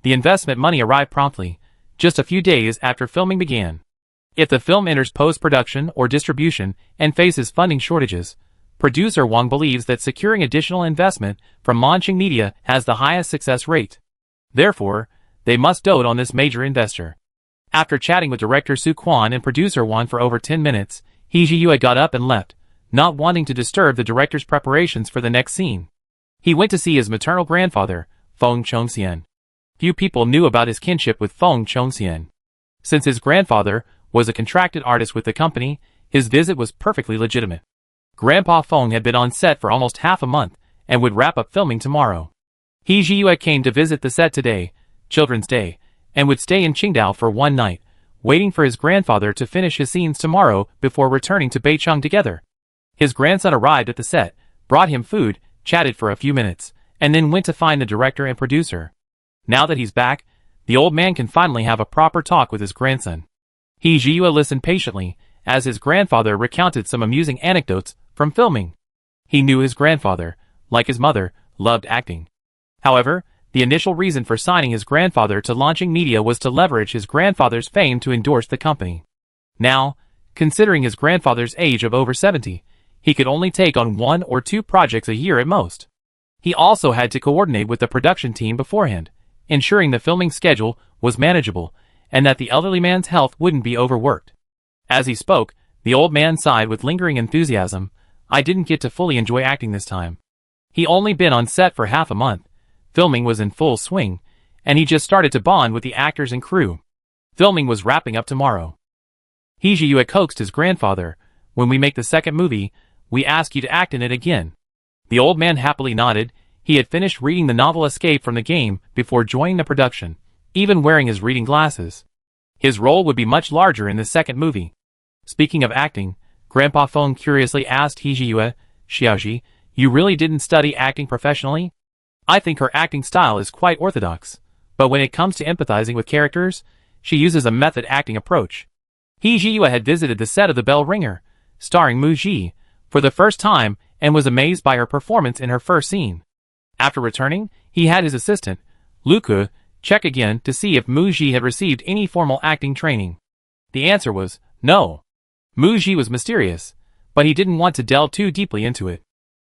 The investment money arrived promptly, just a few days after filming began. If the film enters post-production or distribution and faces funding shortages, producer Wang believes that securing additional investment from Launching Media has the highest success rate. Therefore, they must dote on this major investor. After chatting with director Su Quan and producer Wang for over 10 minutes, He Jiyue got up and left, not wanting to disturb the director's preparations for the next scene. He went to see his maternal grandfather, Feng Chongxian. Few people knew about his kinship with Feng Chongxian. Since his grandfather was a contracted artist with the company, his visit was perfectly legitimate. Grandpa Feng had been on set for almost half a month and would wrap up filming tomorrow. He Jiyue came to visit the set today, Children's Day, and would stay in Qingdao for one night, waiting for his grandfather to finish his scenes tomorrow before returning to Beicheng together. His grandson arrived at the set, brought him food, chatted for a few minutes, and then went to find the director and producer. Now that he's back, the old man can finally have a proper talk with his grandson. He Jiyue listened patiently, as his grandfather recounted some amusing anecdotes from filming. He knew his grandfather, like his mother, loved acting. However, the initial reason for signing his grandfather to Launching Media was to leverage his grandfather's fame to endorse the company. Now, considering his grandfather's age of over 70, he could only take on 1 or 2 projects a year at most. He also had to coordinate with the production team beforehand, ensuring the filming schedule was manageable and that the elderly man's health wouldn't be overworked. As he spoke, the old man sighed with lingering enthusiasm. I didn't get to fully enjoy acting this time. He only been on set for half a month. Filming was in full swing, and he just started to bond with the actors and crew. Filming was wrapping up tomorrow. He Jiyue coaxed his grandfather, when we make the second movie, we ask you to act in it again. The old man happily nodded. He had finished reading the novel Escape from the Game before joining the production, even wearing his reading glasses. His role would be much larger in the second movie. Speaking of acting, Grandpa Feng curiously asked He Jiyue, Xiaoji, you really didn't study acting professionally? I think her acting style is quite orthodox, but when it comes to empathizing with characters, she uses a method acting approach. He Jiyue had visited the set of The Bell Ringer, starring Mu Ji, for the first time and was amazed by her performance in her first scene. After returning, he had his assistant, Luke, check again to see if Mu Ji had received any formal acting training. The answer was no. Mu Ji was mysterious, but he didn't want to delve too deeply into it.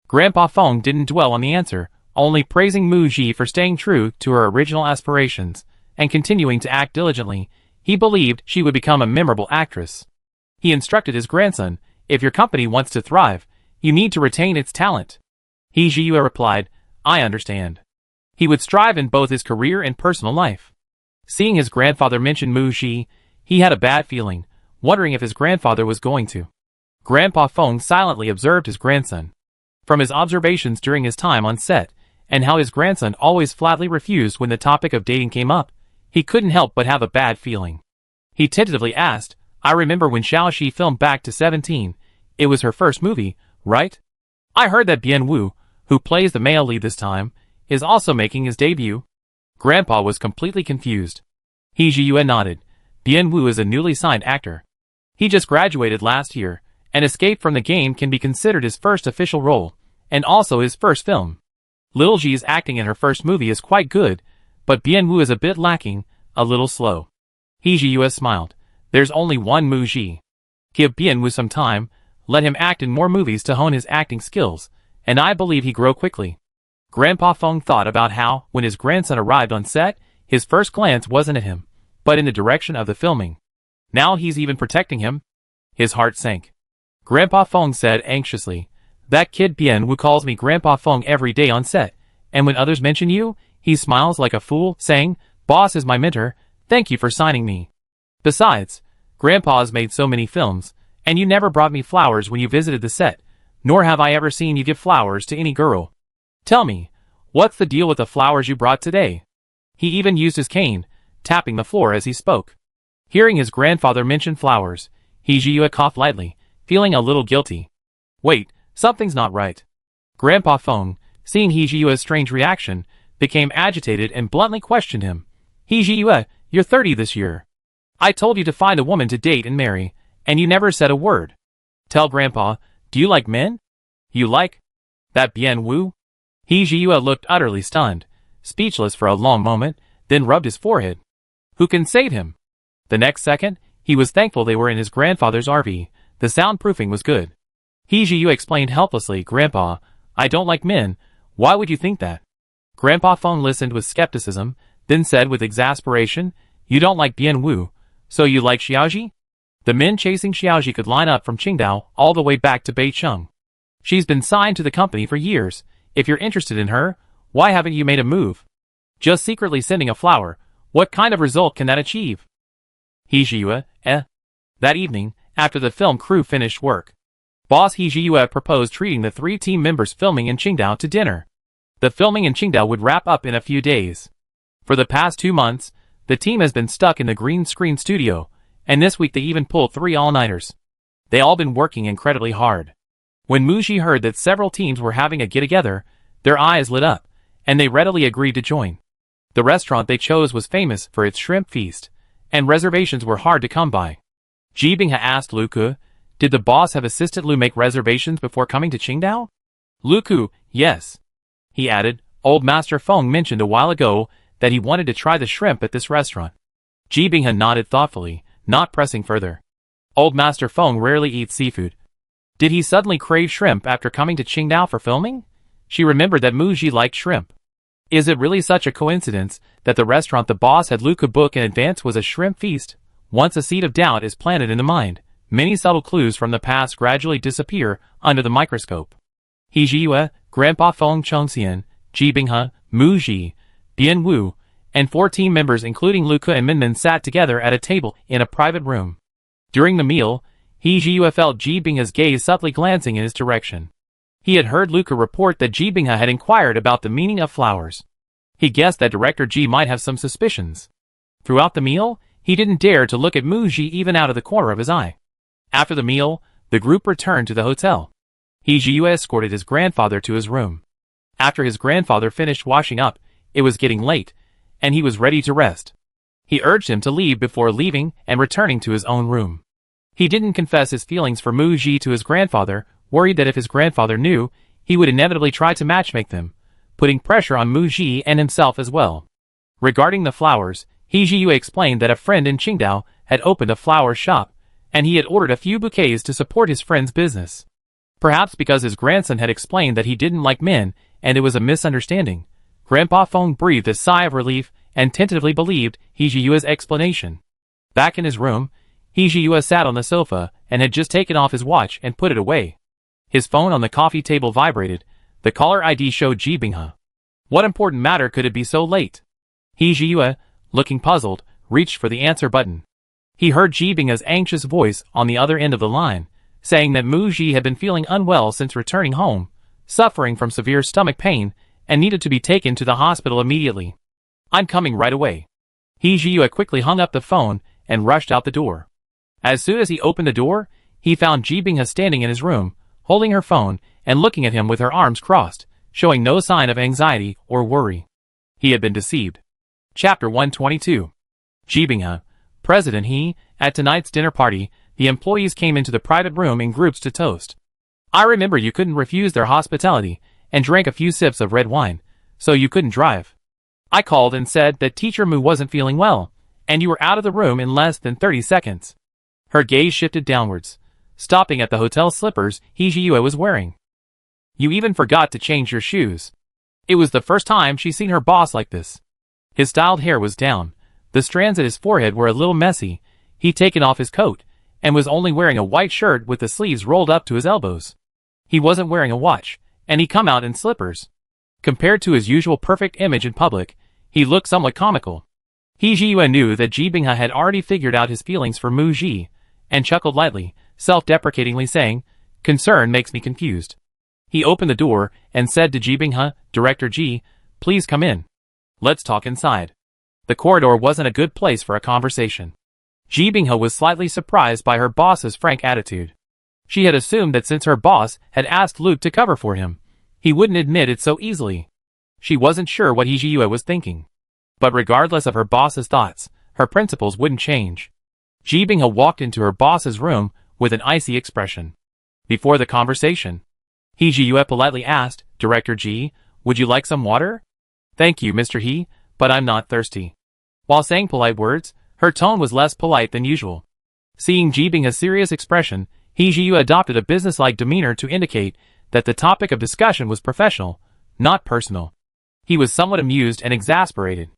Grandpa Feng didn't dwell on the answer, only praising Mu Ji for staying true to her original aspirations and continuing to act diligently. He believed she would become a memorable actress. He instructed his grandson, if your company wants to thrive, you need to retain its talent. He Jiyue replied, I understand. He would strive in both his career and personal life. Seeing his grandfather mention Mu Ji, he had a bad feeling, wondering if his grandfather was going to. Grandpa Feng silently observed his grandson. From his observations during his time on set, and how his grandson always flatly refused when the topic of dating came up, he couldn't help but have a bad feeling. He tentatively asked, I remember when Xiaoxi filmed Back to 17, it was her first movie, right? I heard that Bian Wu, who plays the male lead this time, is also making his debut. Grandpa was completely confused. He Jiyue nodded. Bian Wu is a newly signed actor. He just graduated last year, and Escape from the Game can be considered his first official role, and also his first film. Lil Ji's acting in her first movie is quite good, but Bian Wu is a bit lacking, a little slow. He Jiyue smiled. There's only one Mu Ji. Give Bian Wu some time, let him act in more movies to hone his acting skills, and I believe he grow quickly. Grandpa Feng thought about how, when his grandson arrived on set, his first glance wasn't at him, but in the direction of the filming. Now he's even protecting him. His heart sank. Grandpa Feng said anxiously, that kid Bian Wu calls me Grandpa Feng every day on set, and when others mention you, he smiles like a fool, saying, Boss is my mentor, thank you for signing me. Besides, Grandpa's made so many films, and you never brought me flowers when you visited the set, nor have I ever seen you give flowers to any girl. Tell me, what's the deal with the flowers you brought today? He even used his cane, tapping the floor as he spoke. Hearing his grandfather mention flowers, Hee-ji-yue coughed lightly, feeling a little guilty. Wait, something's not right. Grandpa Feng, seeing Hee-ji-yue's strange reaction, became agitated and bluntly questioned him. Hee-ji-yue, you're 30 this year. I told you to find a woman to date and marry, and you never said a word. Tell Grandpa, do you like men? You like that Bien Wu? Hee-ji-yue looked utterly stunned, speechless for a long moment, then rubbed his forehead. Who can save him? The next second, he was thankful they were in his grandfather's RV. The soundproofing was good. Hee-ji-yue explained helplessly, Grandpa, I don't like men. Why would you think that? Grandpa Feng listened with skepticism, then said with exasperation, You don't like Bien Wu, so you like Xiaoji? The men chasing Xiaoji could line up from Qingdao all the way back to Beicheng. She's been signed to the company for years. If you're interested in her, why haven't you made a move? Just secretly sending a flower, what kind of result can that achieve? Hee-ji-yue, That evening, after the film crew finished work, boss Hee-ji-yue proposed treating the 3 team members filming in Qingdao to dinner. The filming in Qingdao would wrap up in a few days. For the past 2 months, the team has been stuck in the green screen studio, and this week they even pulled 3 all-nighters. They all been working incredibly hard. When Muji heard that several teams were having a get-together, their eyes lit up, and they readily agreed to join. The restaurant they chose was famous for its shrimp feast, and reservations were hard to come by. Ji Binghe asked Lu Ke, did the boss have assistant Lu make reservations before coming to Qingdao? Lu Ke, yes. He added, Old Master Feng mentioned a while ago that he wanted to try the shrimp at this restaurant. Ji Binghe nodded thoughtfully, not pressing further. Old Master Feng rarely eats seafood. Did he suddenly crave shrimp after coming to Qingdao for filming? She remembered that Muji liked shrimp. Is it really such a coincidence that the restaurant the boss had Lu Ke book in advance was a shrimp feast? Once a seed of doubt is planted in the mind, many subtle clues from the past gradually disappear under the microscope. Hee-ji-yue, Grandpa Feng Chongxian, Ji Binghe, Muji, Bien Wu, and 4 team members including Lu Ke and Minmin sat together at a table in a private room. During the meal, Hee-ji-yue felt Ji Binghe's gaze subtly glancing in his direction. He had heard Lu Ke report that Ji Binghe had inquired about the meaning of flowers. He guessed that Director Ji might have some suspicions. Throughout the meal, he didn't dare to look at Muji even out of the corner of his eye. After the meal, the group returned to the hotel. Hee-ji-yue escorted his grandfather to his room. After his grandfather finished washing up, it was getting late, and he was ready to rest. He urged him to leave before leaving and returning to his own room. He didn't confess his feelings for Muji to his grandfather, worried that if his grandfather knew, he would inevitably try to matchmake them, putting pressure on Muji and himself as well. Regarding the flowers, Hee-ji-yue explained that a friend in Qingdao had opened a flower shop, and he had ordered a few bouquets to support his friend's business. Perhaps because his grandson had explained that he didn't like men, and it was a misunderstanding, Grandpa Feng breathed a sigh of relief and tentatively believed Hee-ji-yue's explanation. Back in his room, Hee-ji-yue sat on the sofa and had just taken off his watch and put it away. His phone on the coffee table vibrated. The caller ID showed Ji Binghe. What important matter could it be so late? Hee-ji-yue, looking puzzled, reached for the answer button. He heard Ji Binghe's anxious voice on the other end of the line, saying that Muji had been feeling unwell since returning home, suffering from severe stomach pain, and needed to be taken to the hospital immediately. I'm coming right away. Hee-ji-yue quickly hung up the phone and rushed out the door. As soon as he opened the door, he found Ji Binghe standing in his room, holding her phone and looking at him with her arms crossed, showing no sign of anxiety or worry. He had been deceived. Chapter 122. Ji Binghe, President He, at tonight's dinner party, the employees came into the private room in groups to toast. I remember you couldn't refuse their hospitality and drank a few sips of red wine, so you couldn't drive. I called and said that Teacher Mu wasn't feeling well, and you were out of the room in less than 30 seconds. Her gaze shifted downwards, stopping at the hotel slippers Hee-ji-yue was wearing. You even forgot to change your shoes. It was the first time she'd seen her boss like this. His styled hair was down, the strands at his forehead were a little messy, he'd taken off his coat, and was only wearing a white shirt with the sleeves rolled up to his elbows. He wasn't wearing a watch, and he'd come out in slippers. Compared to his usual perfect image in public, he looked somewhat comical. He Jiyue knew that Ji Binghe had already figured out his feelings for Mu Ji, and chuckled lightly, self-deprecatingly saying, "Concern makes me confused." He opened the door and said to Ji Binghe, "Director Ji, please come in. Let's talk inside." The corridor wasn't a good place for a conversation. Ji Binghe was slightly surprised by her boss's frank attitude. She had assumed that since her boss had asked Luke to cover for him, he wouldn't admit it so easily. She wasn't sure what He Jiyue was thinking. But regardless of her boss's thoughts, her principles wouldn't change. Ji Binghe walked into her boss's room with an icy expression. Before the conversation, He Jiyue politely asked, "Director Ji, would you like some water?" "Thank you, Mr. He, but I'm not thirsty." While saying polite words, her tone was less polite than usual. Seeing Ji Binghe's serious expression, He Jiyue adopted a businesslike demeanor to indicate that the topic of discussion was professional, not personal. He was somewhat amused and exasperated.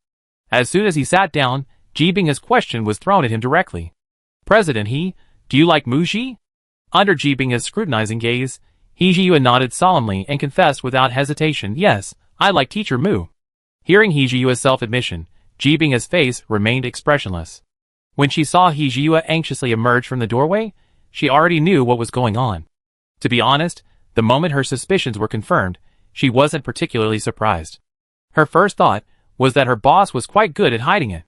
As soon as he sat down, Ji Binghe's question was thrown at him directly. "President He, do you like Mu Ji?" Under Ji Binghe's scrutinizing gaze, He Jiyue nodded solemnly and confessed without hesitation, "Yes, I like Teacher Mu." Hearing He Jiyue's self-admission, Ji Binghe's face remained expressionless. When she saw He Jiyue anxiously emerge from the doorway, she already knew what was going on. To be honest, the moment her suspicions were confirmed, she wasn't particularly surprised. Her first thought was that her boss was quite good at hiding it.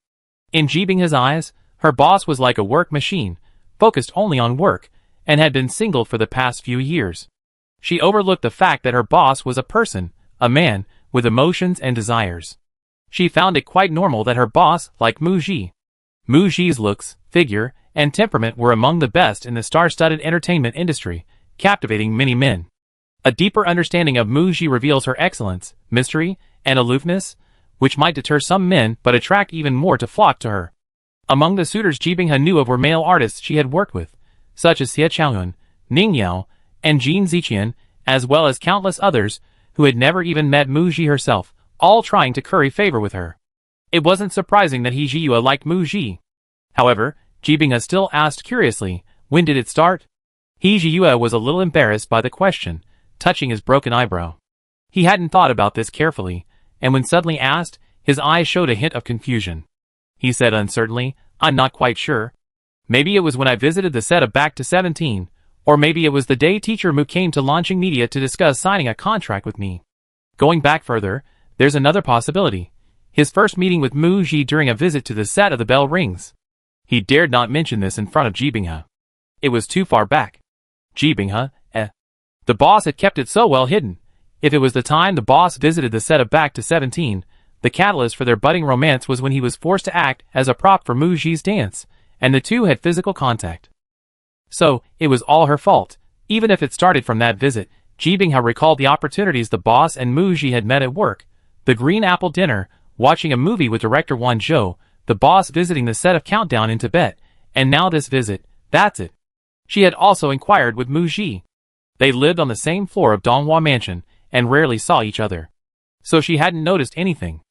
In Ji Binghe's eyes, her boss was like a work machine, focused only on work, and had been single for the past few years. She overlooked the fact that her boss was a person, a man, with emotions and desires. She found it quite normal that her boss liked Mu Ji. Mu Ji's looks, figure, and temperament were among the best in the star-studded entertainment industry, captivating many men. A deeper understanding of Mu Ji reveals her excellence, mystery, and aloofness, which might deter some men but attract even more to flock to her. Among the suitors Ji Binghe knew of were male artists she had worked with, such as Xie Chaoyun, Ning Yao, and Jin Ziqian, as well as countless others who had never even met Mu Ji herself, all trying to curry favor with her. It wasn't surprising that He Jiyue liked Mu Ji. However, Ji Binghe still asked curiously, "When did it start?" He Jiyue was a little embarrassed by the question, touching his broken eyebrow. He hadn't thought about this carefully, and when suddenly asked, his eyes showed a hint of confusion. He said uncertainly, "I'm not quite sure. Maybe it was when I visited the set of Back to 17, or maybe it was the day Teacher Mu came to Launching Media to discuss signing a contract with me. Going back further, there's another possibility. His first meeting with Mu Ji during a visit to the set of The Bell Rings." He dared not mention this in front of Ji Binghe. It was too far back. Ji Binghe, The boss had kept it so well hidden. If it was the time the boss visited the set of Back to 17, the catalyst for their budding romance was when he was forced to act as a prop for Mu Ji's dance, and the two had physical contact. So, it was all her fault. Even if it started from that visit, Ji Binghe recalled the opportunities the boss and Mu Ji had met at work, the Green Apple dinner, watching a movie with director Wan Zhou, the boss visiting the set of Countdown in Tibet, and now this visit. That's it. She had also inquired with Mu Ji. They lived on the same floor of Donghua Mansion, and rarely saw each other. So she hadn't noticed anything.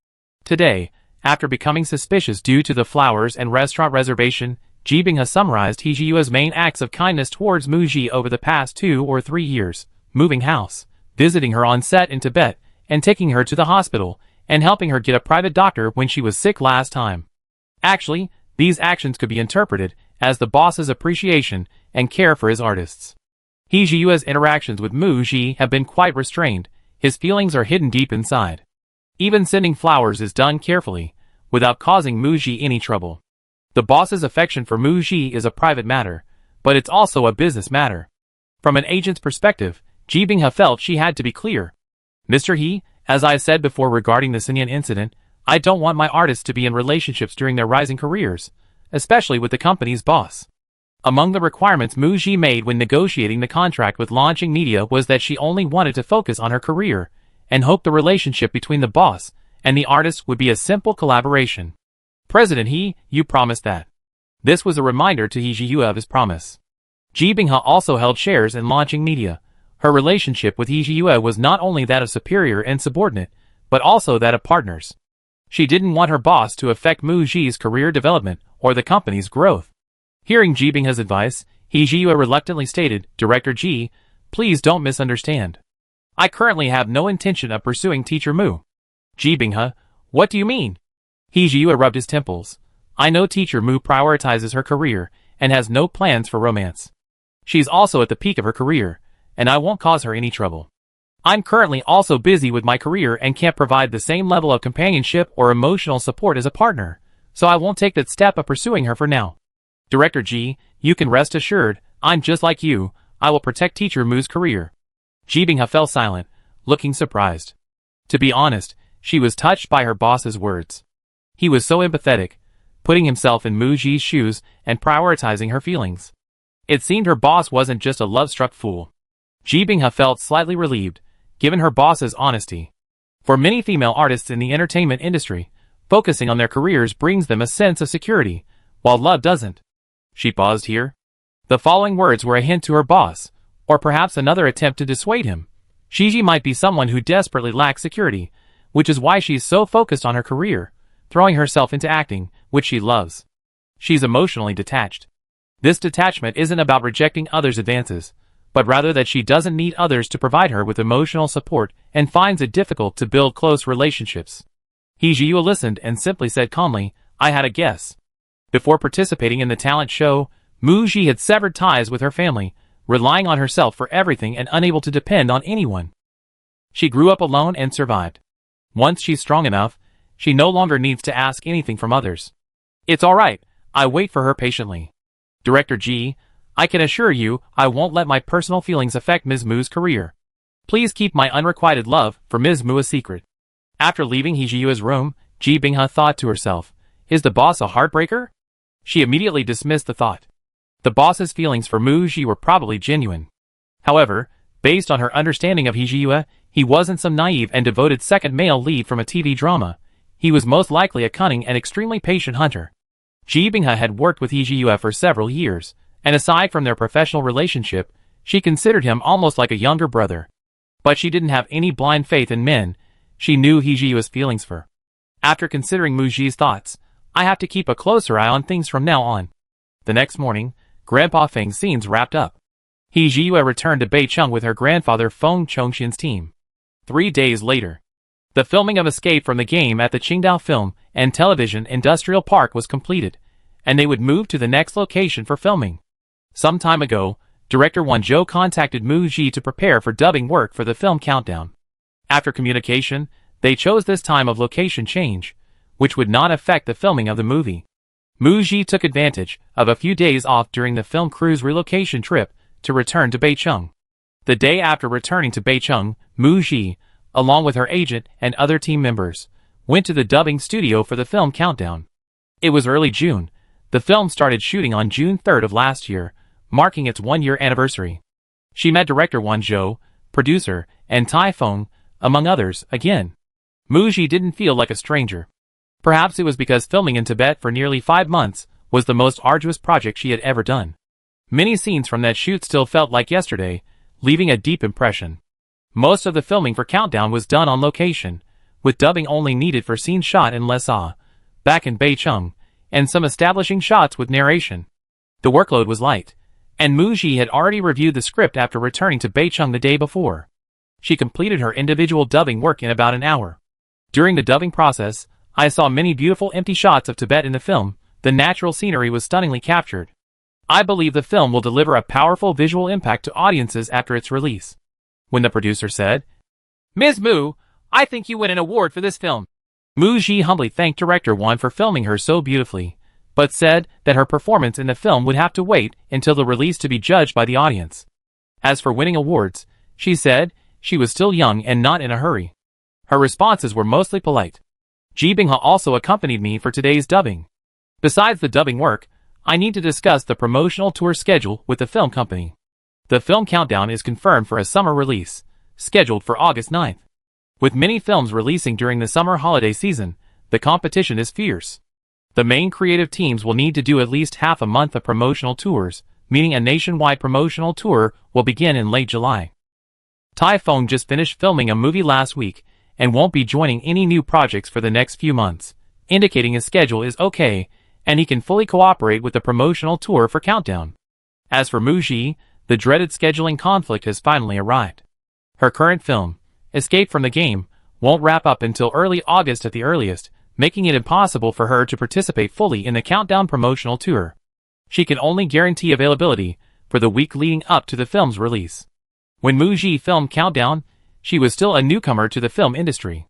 Today, after becoming suspicious due to the flowers and restaurant reservation, Ji Binghe summarized He Jiyue's main acts of kindness towards Mu Ji over the past 2 or 3 years, moving house, visiting her on set in Tibet, and taking her to the hospital, and helping her get a private doctor when she was sick last time. Actually, these actions could be interpreted as the boss's appreciation and care for his artists. He Jiyue's interactions with Mu Ji have been quite restrained. His feelings are hidden deep inside. Even sending flowers is done carefully, without causing Mu Ji any trouble. The boss's affection for Mu Ji is a private matter, but it's also a business matter. From an agent's perspective, Ji Binghe felt she had to be clear. "Mr. He, as I said before regarding the Sinyan incident, I don't want my artists to be in relationships during their rising careers, especially with the company's boss." Among the requirements Mu Ji made when negotiating the contract with Launching Media was that she only wanted to focus on her career, and hoped the relationship between the boss and the artist would be a simple collaboration. "President He, you promised that." This was a reminder to He Jiyue of his promise. Ji Binghe also held shares in Launching Media. Her relationship with He Jiyue was not only that of superior and subordinate, but also that of partners. She didn't want her boss to affect Mu Ji's career development or the company's growth. Hearing Ji Binghe's advice, He Jiyue reluctantly stated, "Director Ji, please don't misunderstand. I currently have no intention of pursuing Teacher Mu." "Ji Binghe, what do you mean?" Hee-ji rubbed his temples. I know teacher Mu prioritizes her career and has no plans for romance. She's also at the peak of her career, and I won't cause her any trouble. I'm currently also busy with my career and can't provide the same level of companionship or emotional support as a partner, so I won't take that step of pursuing her for now. Director Ji, you can rest assured, I'm just like you, I will protect teacher Mu's career. Ji Bingha fell silent, looking surprised. To be honest, she was touched by her boss's words. He was so empathetic, putting himself in Mu Ji's shoes and prioritizing her feelings. It seemed her boss wasn't just a love-struck fool. Ji Bingha felt slightly relieved, given her boss's honesty. For many female artists in the entertainment industry, focusing on their careers brings them a sense of security, while love doesn't. She paused here. The following words were a hint to her boss, or perhaps another attempt to dissuade him. Shiji might be someone who desperately lacks security, which is why she's so focused on her career, throwing herself into acting, which she loves. She's emotionally detached. This detachment isn't about rejecting others' advances, but rather that she doesn't need others to provide her with emotional support and finds it difficult to build close relationships. Hee-ji listened and simply said calmly, I had a guess. Before participating in the talent show, Mu Ji had severed ties with her family, relying on herself for everything and unable to depend on anyone. She grew up alone and survived. Once she's strong enough, she no longer needs to ask anything from others. It's alright, I wait for her patiently. Director Ji, I can assure you I won't let my personal feelings affect Ms. Mu's career. Please keep my unrequited love for Ms. Mu a secret. After leaving Hee-ji's room, Ji Bingha thought to herself, is the boss a heartbreaker? She immediately dismissed the thought. The boss's feelings for Mu Ji were probably genuine. However, based on her understanding of Hee-ji, he wasn't some naive and devoted second male lead from a TV drama. He was most likely a cunning and extremely patient hunter. Ji Bingha had worked with Hee-ji for several years, and aside from their professional relationship, she considered him almost like a younger brother. But she didn't have any blind faith in men. She knew Hee-ji's feelings for. After considering Mu Ji's thoughts, I have to keep a closer eye on things from now on. The next morning, Grandpa Feng's scenes wrapped up. Hee-ji returned to Beicheng with her grandfather Feng Chongqian's team. 3 days later, the filming of Escape from the Game at the Qingdao Film and Television Industrial Park was completed, and they would move to the next location for filming. Some time ago, director Wan Zhou contacted Mu Ji to prepare for dubbing work for the film Countdown. After communication, they chose this time of location change, which would not affect the filming of the movie. Mu Ji took advantage of a few days off during the film crew's relocation trip to return to Beicheng. The day after returning to Beicheng, Mu Ji, along with her agent and other team members, went to the dubbing studio for the film Countdown. It was early June. The film started shooting on June 3rd of last year, marking its one-year anniversary. She met director Wan Zhou, producer, and Tai Feng, among others, again. Mu Ji didn't feel like a stranger. Perhaps it was because filming in Tibet for nearly 5 months was the most arduous project she had ever done. Many scenes from that shoot still felt like yesterday, leaving a deep impression. Most of the filming for Countdown was done on location, with dubbing only needed for scenes shot in Lhasa, back in Beicheng, and some establishing shots with narration. The workload was light, and Mu Ji had already reviewed the script after returning to Beicheng the day before. She completed her individual dubbing work in about an hour. During the dubbing process, I saw many beautiful empty shots of Tibet in the film. The natural scenery was stunningly captured. I believe the film will deliver a powerful visual impact to audiences after its release. When the producer said, Ms. Mu, I think you win an award for this film. Mu Ji humbly thanked director Wan for filming her so beautifully, but said that her performance in the film would have to wait until the release to be judged by the audience. As for winning awards, she said she was still young and not in a hurry. Her responses were mostly polite. Ji Bingha also accompanied me for today's dubbing. Besides the dubbing work, I need to discuss the promotional tour schedule with the film company. The film Countdown is confirmed for a summer release, scheduled for August 9th. With many films releasing during the summer holiday season, the competition is fierce. The main creative teams will need to do at least half a month of promotional tours, meaning a nationwide promotional tour will begin in late July. Tai Feng just finished filming a movie last week and won't be joining any new projects for the next few months, indicating his schedule is okay and he can fully cooperate with the promotional tour for Countdown. As for Mu Ji, the dreaded scheduling conflict has finally arrived. Her current film, Escape from the Game, won't wrap up until early August at the earliest, making it impossible for her to participate fully in the Countdown promotional tour. She can only guarantee availability for the week leading up to the film's release. When Muji filmed Countdown, she was still a newcomer to the film industry.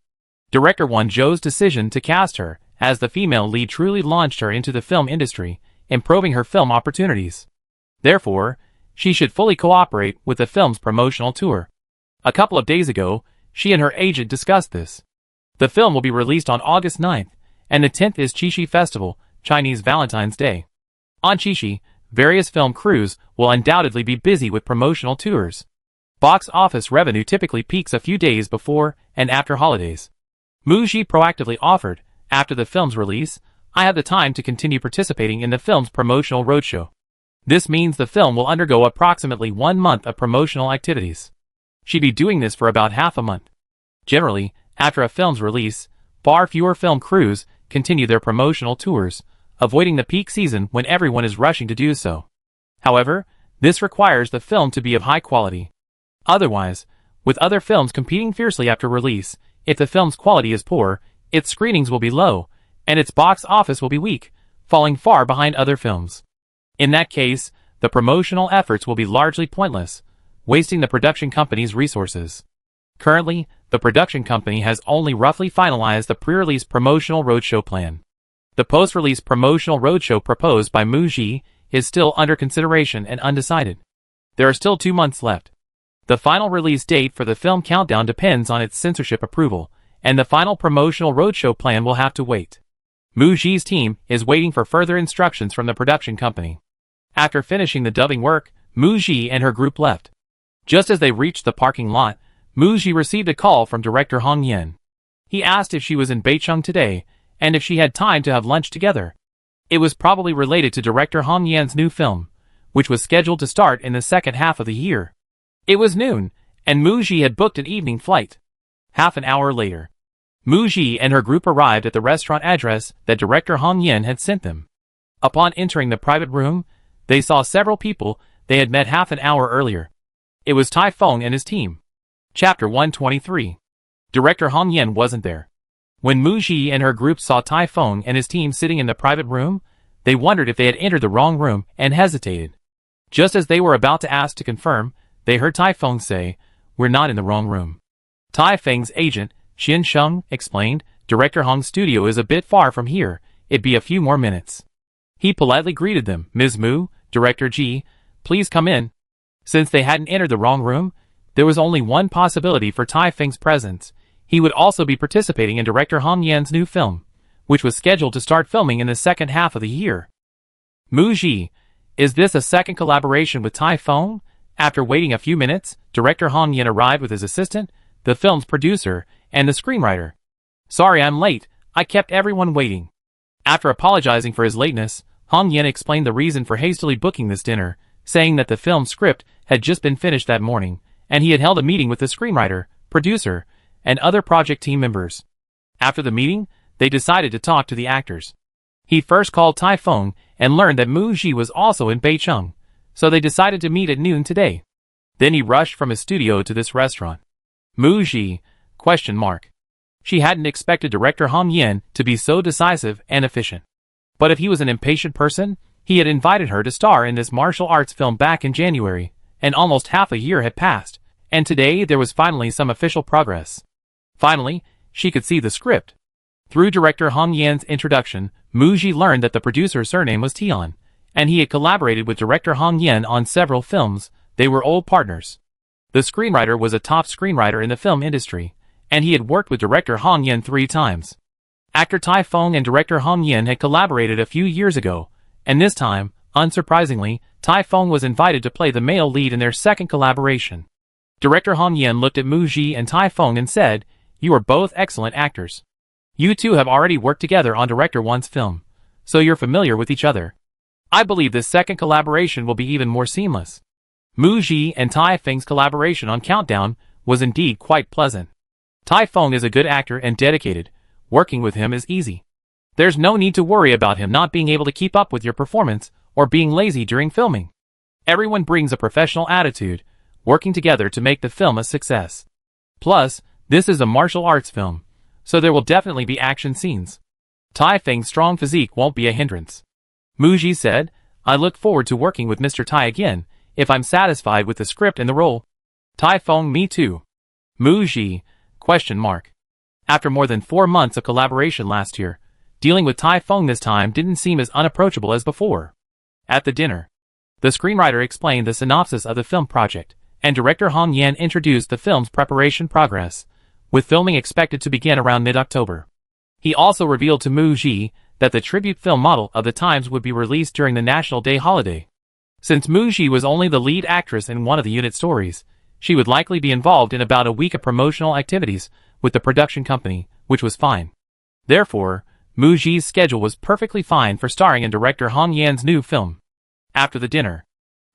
Director Won Jo's decision to cast her as the female lead truly launched her into the film industry, improving her film opportunities. Therefore, she should fully cooperate with the film's promotional tour. A couple of days ago, she and her agent discussed this. The film will be released on August 9th, and the 10th is Qixi Festival, Chinese Valentine's Day. On Qixi, various film crews will undoubtedly be busy with promotional tours. Box office revenue typically peaks a few days before and after holidays. Muji proactively offered, after the film's release, "I have the time to continue participating in the film's promotional roadshow." This means the film will undergo approximately 1 month of promotional activities. She'd be doing this for about half a month. Generally, after a film's release, far fewer film crews continue their promotional tours, avoiding the peak season when everyone is rushing to do so. However, this requires the film to be of high quality. Otherwise, with other films competing fiercely after release, if the film's quality is poor, its screenings will be low, and its box office will be weak, falling far behind other films. In that case, the promotional efforts will be largely pointless, wasting the production company's resources. Currently, the production company has only roughly finalized the pre-release promotional roadshow plan. The post-release promotional roadshow proposed by Muji is still under consideration and undecided. There are still 2 months left. The final release date for the film Countdown depends on its censorship approval, and the final promotional roadshow plan will have to wait. Muji's team is waiting for further instructions from the production company. After finishing the dubbing work, Muji and her group left. Just as they reached the parking lot, Muji received a call from director Hong Yen. He asked if she was in Beicheng today, and if she had time to have lunch together. It was probably related to director Hong Yen's new film, which was scheduled to start in the second half of the year. It was noon, and Muji had booked an evening flight. Half an hour later, Muji and her group arrived at the restaurant address that director Hong Yen had sent them. Upon entering the private room, they saw several people they had met half an hour earlier. It was Tai Feng and his team. Chapter 123. Director Hong Yen wasn't there. When Muji and her group saw Tai Feng and his team sitting in the private room, they wondered if they had entered the wrong room and hesitated. Just as they were about to ask to confirm, they heard Tai Feng say, "We're not in the wrong room." Tai Feng's agent, Xin Sheng, explained, "Director Hong's studio is a bit far from here, it'd be a few more minutes." He politely greeted them, "Ms. Mu, Director Ji, please come in." Since they hadn't entered the wrong room, there was only one possibility for Tai Feng's presence. He would also be participating in director Hong Yen's new film, which was scheduled to start filming in the second half of the year. Muji, is this a second collaboration with Tai Feng? After waiting a few minutes, director Hong Yen arrived with his assistant, the film's producer, and the screenwriter. "Sorry I'm late, I kept everyone waiting." After apologizing for his lateness, Hong Yen explained the reason for hastily booking this dinner, saying that the film script had just been finished that morning, and he had held a meeting with the screenwriter, producer, and other project team members. After the meeting, they decided to talk to the actors. He first called Tai Feng and learned that Muji was also in Beicheng, so they decided to meet at noon today. Then he rushed from his studio to this restaurant. Muji? ? She hadn't expected director Hong Yen to be so decisive and efficient. But if he was an impatient person, he had invited her to star in this martial arts film back in January, and almost half a year had passed, and today there was finally some official progress. Finally, she could see the script. Through director Hong Yen's introduction, Muji learned that the producer's surname was Tian, and he had collaborated with director Hong Yen on several films. They were old partners. The screenwriter was a top screenwriter in the film industry, and he had worked with director Hong Yen 3 times. Actor Tai Feng and director Hong Yen had collaborated a few years ago, and this time, unsurprisingly, Tai Feng was invited to play the male lead in their second collaboration. Director Hong Yen looked at Muji and Tai Feng and said, "You are both excellent actors. You two have already worked together on director Won's film, so you're familiar with each other. I believe this second collaboration will be even more seamless." Muji and Tai Feng's collaboration on Countdown was indeed quite pleasant. Tai Feng is a good actor and dedicated. Working with him is easy. There's no need to worry about him not being able to keep up with your performance or being lazy during filming. Everyone brings a professional attitude, working together to make the film a success. Plus, this is a martial arts film, so there will definitely be action scenes. Tai Feng's strong physique won't be a hindrance. Mu Ji said, I look forward to working with Mr. Tai again, if I'm satisfied with the script and the role. Tai Feng, me too. Mu Ji, ? After more than 4 months of collaboration last year, dealing with Tai Feng this time didn't seem as unapproachable as before. At the dinner, the screenwriter explained the synopsis of the film project, and director Hong Yan introduced the film's preparation progress, with filming expected to begin around mid-October. He also revealed to Mu Ji that the tribute film Model of the Times would be released during the National Day holiday. Since Mu Ji was only the lead actress in one of the unit stories, she would likely be involved in about a week of promotional activities with the production company, which was fine. Therefore, Mu Ji's schedule was perfectly fine for starring in director Hong Yan's new film. After the dinner,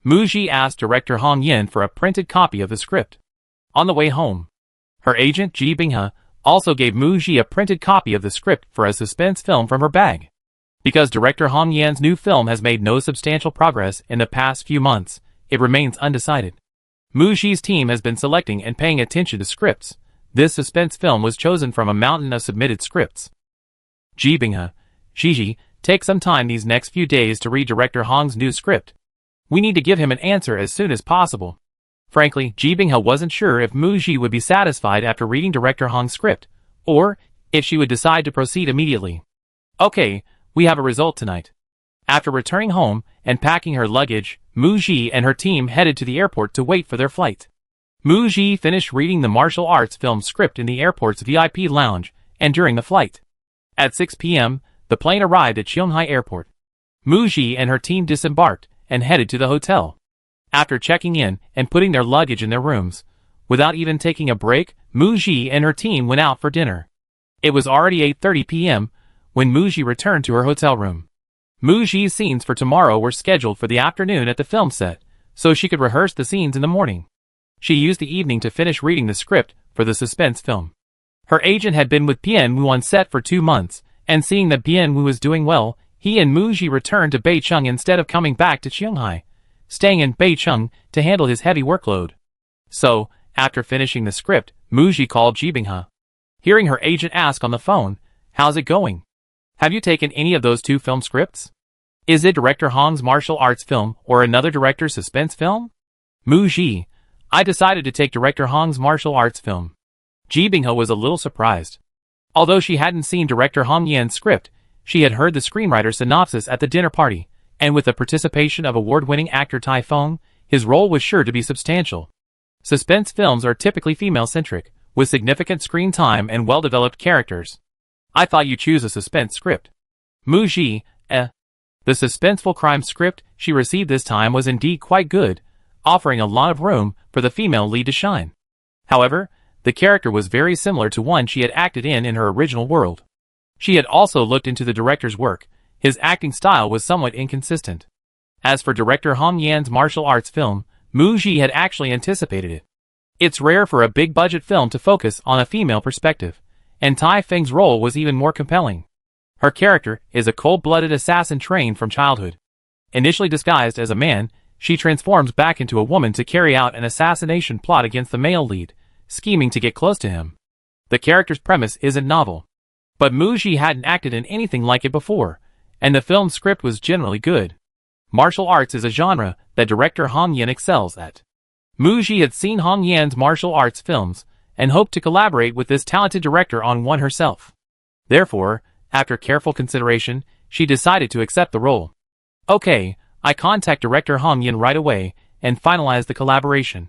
Mu Ji asked director Hong Yan for a printed copy of the script. On the way home, her agent Ji Binghe also gave Mu Ji a printed copy of the script for a suspense film from her bag. Because director Hong Yan's new film has made no substantial progress in the past few months, it remains undecided. Mu Ji's team has been selecting and paying attention to scripts. This suspense film was chosen from a mountain of submitted scripts. Ji Binghe, Gigi, take some time these next few days to read director Hong's new script. We need to give him an answer as soon as possible. Frankly, Ji Binghe wasn't sure if Mu Ji would be satisfied after reading director Hong's script, or if she would decide to proceed immediately. Okay, we have a result tonight. After returning home and packing her luggage, Mu Ji and her team headed to the airport to wait for their flight. Mu Ji finished reading the martial arts film script in the airport's VIP lounge and during the flight. At 6 p.m., the plane arrived at Qionghai Airport. Mu Ji and her team disembarked and headed to the hotel. After checking in and putting their luggage in their rooms, without even taking a break, Mu Ji and her team went out for dinner. It was already 8:30 p.m. when Mu Ji returned to her hotel room. Mu Ji's scenes for tomorrow were scheduled for the afternoon at the film set, so she could rehearse the scenes in the morning. She used the evening to finish reading the script for the suspense film. Her agent had been with Bien Wu on set for 2 months, and seeing that Bien Wu was doing well, he and Mu Ji returned to Beicheng instead of coming back to Qionghai, staying in Beicheng to handle his heavy workload. So, after finishing the script, Mu Ji called Ji Binghe. Hearing her agent ask on the phone, "How's it going? Have you taken any of those 2 film scripts? Is it director Hong's martial arts film or another director's suspense film?" Mu Ji, I decided to take director Hong's martial arts film. Ji Binghe was a little surprised. Although she hadn't seen director Hong Yan's script, she had heard the screenwriter's synopsis at the dinner party, and with the participation of award-winning actor Tai Feng, his role was sure to be substantial. Suspense films are typically female-centric, with significant screen time and well-developed characters. I thought you'd choose a suspense script. Mu Ji, The suspenseful crime script she received this time was indeed quite good, offering a lot of room for the female lead to shine. However, the character was very similar to one she had acted in her original world. She had also looked into the director's work. His acting style was somewhat inconsistent. As for director Hong Yan's martial arts film, Mu Ji had actually anticipated it. It's rare for a big-budget film to focus on a female perspective, and Tai Feng's role was even more compelling. Her character is a cold-blooded assassin trained from childhood. Initially disguised as a man, she transforms back into a woman to carry out an assassination plot against the male lead, scheming to get close to him. The character's premise isn't novel, but Mu Ji hadn't acted in anything like it before, and the film's script was generally good. Martial arts is a genre that director Hong Yan excels at. Mu Ji had seen Hong Yan's martial arts films, and hoped to collaborate with this talented director on one herself. Therefore, after careful consideration, she decided to accept the role. Okay, I contact director Hong Yan right away, and finalize the collaboration.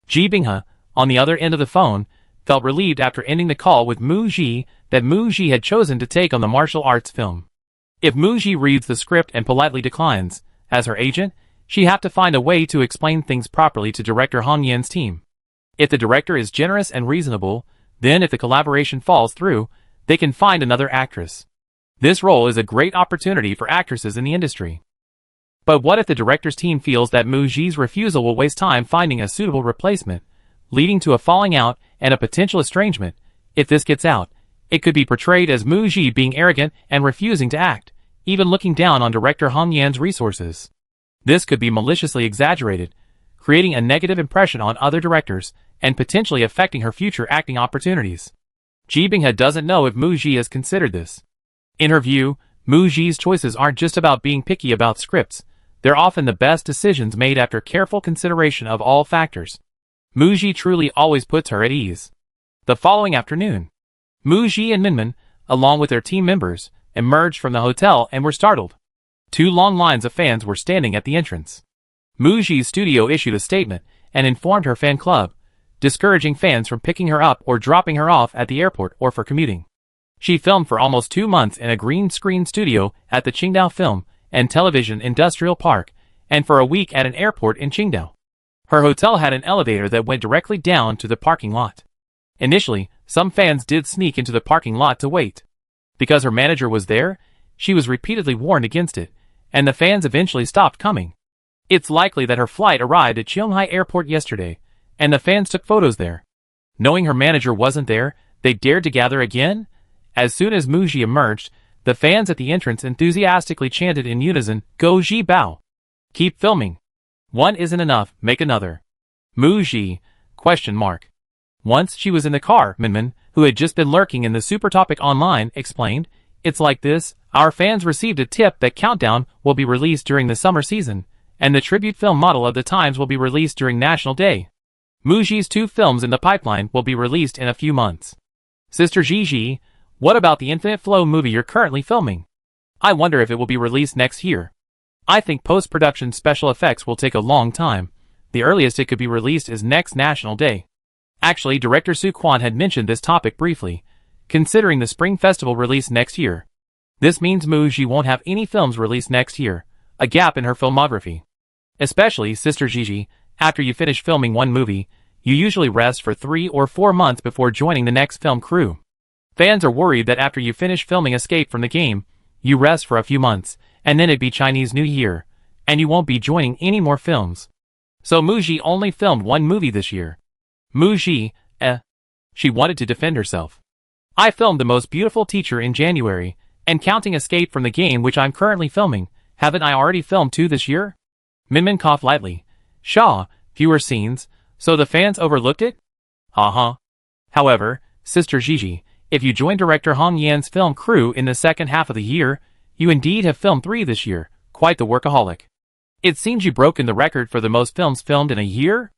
Ji Binghe, on the other end of the phone, felt relieved after ending the call with Mu Ji that Mu Ji had chosen to take on the martial arts film. If Mu Ji reads the script and politely declines, as her agent, she'd have to find a way to explain things properly to director Hong Yan's team. If the director is generous and reasonable, then if the collaboration falls through, they can find another actress. This role is a great opportunity for actresses in the industry. But what if the director's team feels that Mu Ji's refusal will waste time finding a suitable replacement, leading to a falling out and a potential estrangement? If this gets out, it could be portrayed as Mu Ji being arrogant and refusing to act, even looking down on director Hong Yan's resources. This could be maliciously exaggerated, creating a negative impression on other directors and potentially affecting her future acting opportunities. Ji Binghe doesn't know if Mu Ji has considered this. In her view, Muji's choices aren't just about being picky about scripts, they're often the best decisions made after careful consideration of all factors. Muji truly always puts her at ease. The following afternoon, Muji and Minmin, along with their team members, emerged from the hotel and were startled. Two long lines of fans were standing at the entrance. Muji's studio issued a statement and informed her fan club, discouraging fans from picking her up or dropping her off at the airport or for commuting. She filmed for almost 2 months in a green screen studio at the Qingdao Film and Television Industrial Park, and for a week at an airport in Qingdao. Her hotel had an elevator that went directly down to the parking lot. Initially, some fans did sneak into the parking lot to wait. Because her manager was there, she was repeatedly warned against it, and the fans eventually stopped coming. It's likely that her flight arrived at Qionghai Airport yesterday, and the fans took photos there. Knowing her manager wasn't there, they dared to gather again? As soon as Muji emerged, the fans at the entrance enthusiastically chanted in unison, "Go Ji Bao!" Keep filming. One isn't enough, make another. Muji? ? Once she was in the car, Minmin, who had just been lurking in the Super Topic Online, explained, "It's like this, our fans received a tip that Countdown will be released during the summer season, and the tribute film Model of the Times will be released during National Day. Muji's 2 films in the pipeline will be released in a few months. Sister Gigi, what about the Infinite Flow movie you're currently filming? I wonder if it will be released next year. I think post-production special effects will take a long time. The earliest it could be released is next National Day." Actually, director Su Quan had mentioned this topic briefly, considering the Spring Festival release next year. This means Muji won't have any films released next year, a gap in her filmography. Especially, Sister Gigi, after you finish filming one movie, you usually rest for 3 or 4 months before joining the next film crew. Fans are worried that after you finish filming Escape from the Game, you rest for a few months, and then it'd be Chinese New Year, and you won't be joining any more films. So Muji only filmed 1 movie this year. Muji, She wanted to defend herself. I filmed The Most Beautiful Teacher in January, and counting Escape from the Game which I'm currently filming, haven't I already filmed 2 this year? Minmin coughed lightly. Shaw, fewer scenes, so the fans overlooked it? However, Sister Gigi, if you join director Hong Yan's film crew in the second half of the year, you indeed have filmed 3 this year, quite the workaholic. It seems you've broken the record for the most films filmed in a year?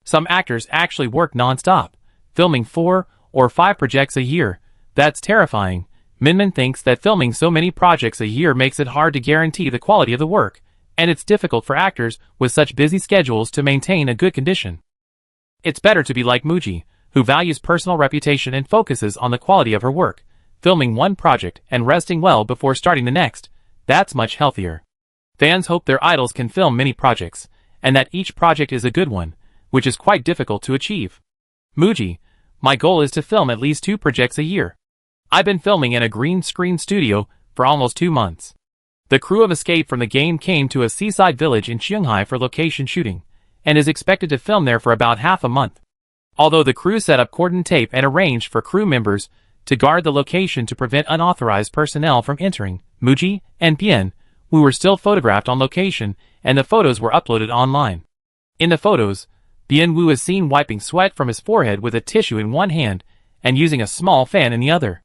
Some actors actually work non-stop, filming 4 or 5 projects a year. That's terrifying. Minmin thinks that filming so many projects a year makes it hard to guarantee the quality of the work, and it's difficult for actors with such busy schedules to maintain a good condition. It's better to be like Muji, who values personal reputation and focuses on the quality of her work, filming one project and resting well before starting the next. That's much healthier. Fans hope their idols can film many projects, and that each project is a good one, which is quite difficult to achieve. Muji, my goal is to film at least 2 projects a year. I've been filming in a green screen studio for almost 2 months. The crew of Escape from the Game came to a seaside village in Qionghai for location shooting, and is expected to film there for about half a month. Although the crew set up cordon tape and arranged for crew members to guard the location to prevent unauthorized personnel from entering, Muji and Bien, who were still photographed on location, and the photos were uploaded online. In the photos, Bien Wu is seen wiping sweat from his forehead with a tissue in one hand and using a small fan in the other.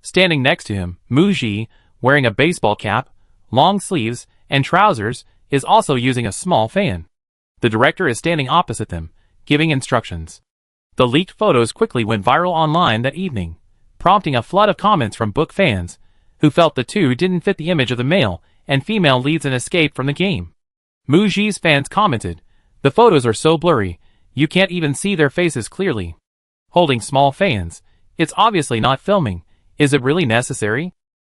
Standing next to him, Muji, wearing a baseball cap, long sleeves, and trousers, is also using a small fan. The director is standing opposite them, giving instructions. The leaked photos quickly went viral online that evening, prompting a flood of comments from book fans, who felt the two didn't fit the image of the male and female leads in Escape from the Game. Muji's fans commented, "The photos are so blurry, you can't even see their faces clearly." Holding small fans, it's obviously not filming. Is it really necessary?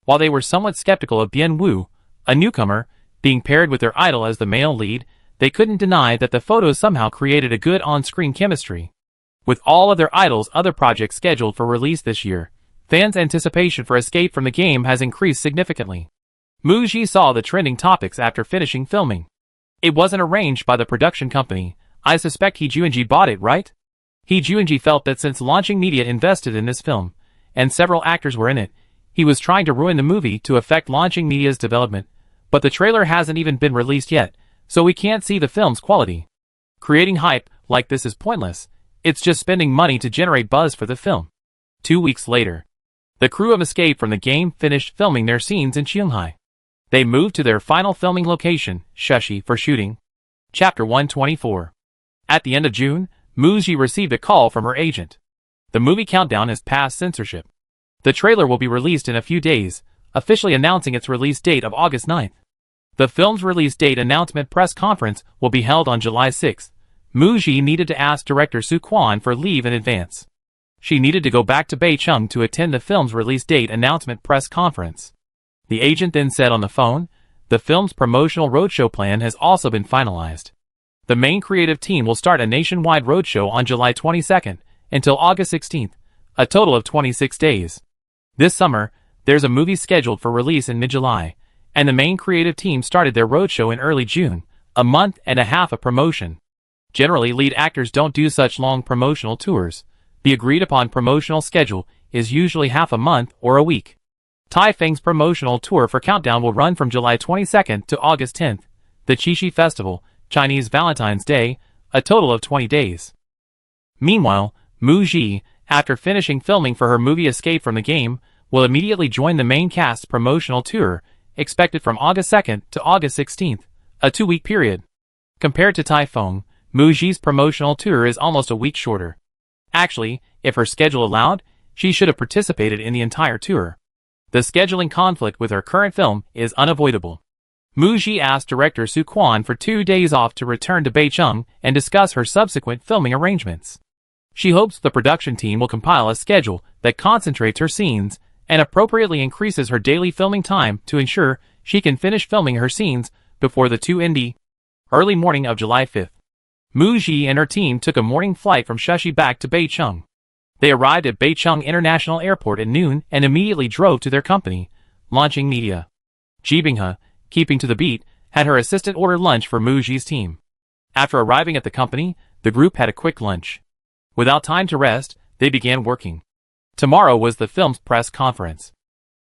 While they were somewhat skeptical of Bien Wu, a newcomer, being paired with their idol as the male lead, they couldn't deny that the photos somehow created a good on-screen chemistry. With all of their idols' other projects scheduled for release this year, fans' anticipation for Escape from the Game has increased significantly. Muji saw the trending topics after finishing filming. It wasn't arranged by the production company. I suspect He Juonji bought it, right? He Juonji felt that since launching media invested in this film, and several actors were in it, he was trying to ruin the movie to affect launching media's development, but the trailer hasn't even been released yet, so we can't see the film's quality. Creating hype like this is pointless. It's just spending money to generate buzz for the film. 2 weeks later, The crew of Escape from the Game finished filming their scenes in Shanghai. They moved to their final filming location, Shushi, for shooting. Chapter 124. At the end of June, Muji received a call from her agent. The movie Countdown has passed censorship. The trailer will be released in a few days, officially announcing its release date of August 9th. The film's release date announcement press conference will be held on July 6th. Muji needed to ask director Su Quan for leave in advance. She needed to go back to Beicheng to attend the film's release date announcement press conference. The agent then said on the phone, the film's promotional roadshow plan has also been finalized. The main creative team will start a nationwide roadshow on July 22nd until August 16th, a total of 26 days. This summer, there's a movie scheduled for release in mid-July, and the main creative team started their roadshow in early June, a month and a half of promotion. Generally, lead actors don't do such long promotional tours. The agreed-upon promotional schedule is usually half a month or a week. Tai Feng's promotional tour for Countdown will run from July 22nd to August 10th, the Qixi Festival, Chinese Valentine's Day, a total of 20 days. Meanwhile, Muji, after finishing filming for her movie Escape from the Game, will immediately join the main cast's promotional tour, expected from August 2nd to August 16th, a 2-week period. Compared to Tai Feng, Muji's promotional tour is almost a week shorter. Actually, if her schedule allowed, she should have participated in the entire tour. The scheduling conflict with her current film is unavoidable. Muji asked director Su Quan for 2 days off to return to Beicheng and discuss her subsequent filming arrangements. She hopes the production team will compile a schedule that concentrates her scenes and appropriately increases her daily filming time to ensure she can finish filming her scenes before the 2 early morning of July 5th. Muji and her team took a morning flight from Shushi back to Beicheng. They arrived at Beicheng International Airport at noon and immediately drove to their company, Launching Media. Ji Binghe, keeping to the beat, had her assistant order lunch for Muji's team. After arriving at the company, the group had a quick lunch. Without time to rest, they began working. Tomorrow was the film's press conference.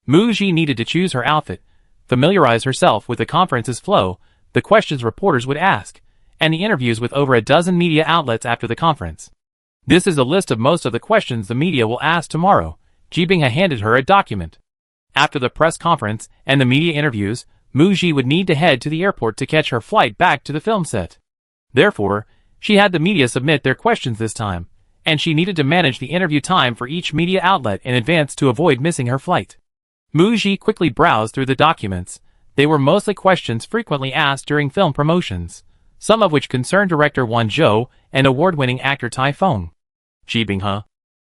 Muji needed to choose her outfit, familiarize herself with the conference's flow, the questions reporters would ask, and the interviews with over a dozen media outlets after the conference. This is a list of most of the questions the media will ask tomorrow. Ji Binghe handed her a document. After the press conference and the media interviews, Muji would need to head to the airport to catch her flight back to the film set. Therefore, she had the media submit their questions this time, and she needed to manage the interview time for each media outlet in advance to avoid missing her flight. Muji quickly browsed through the documents. They were mostly questions frequently asked during film promotions, some of which concerned director Wan Zhou and award-winning actor Tai Feng. Ji Binghe.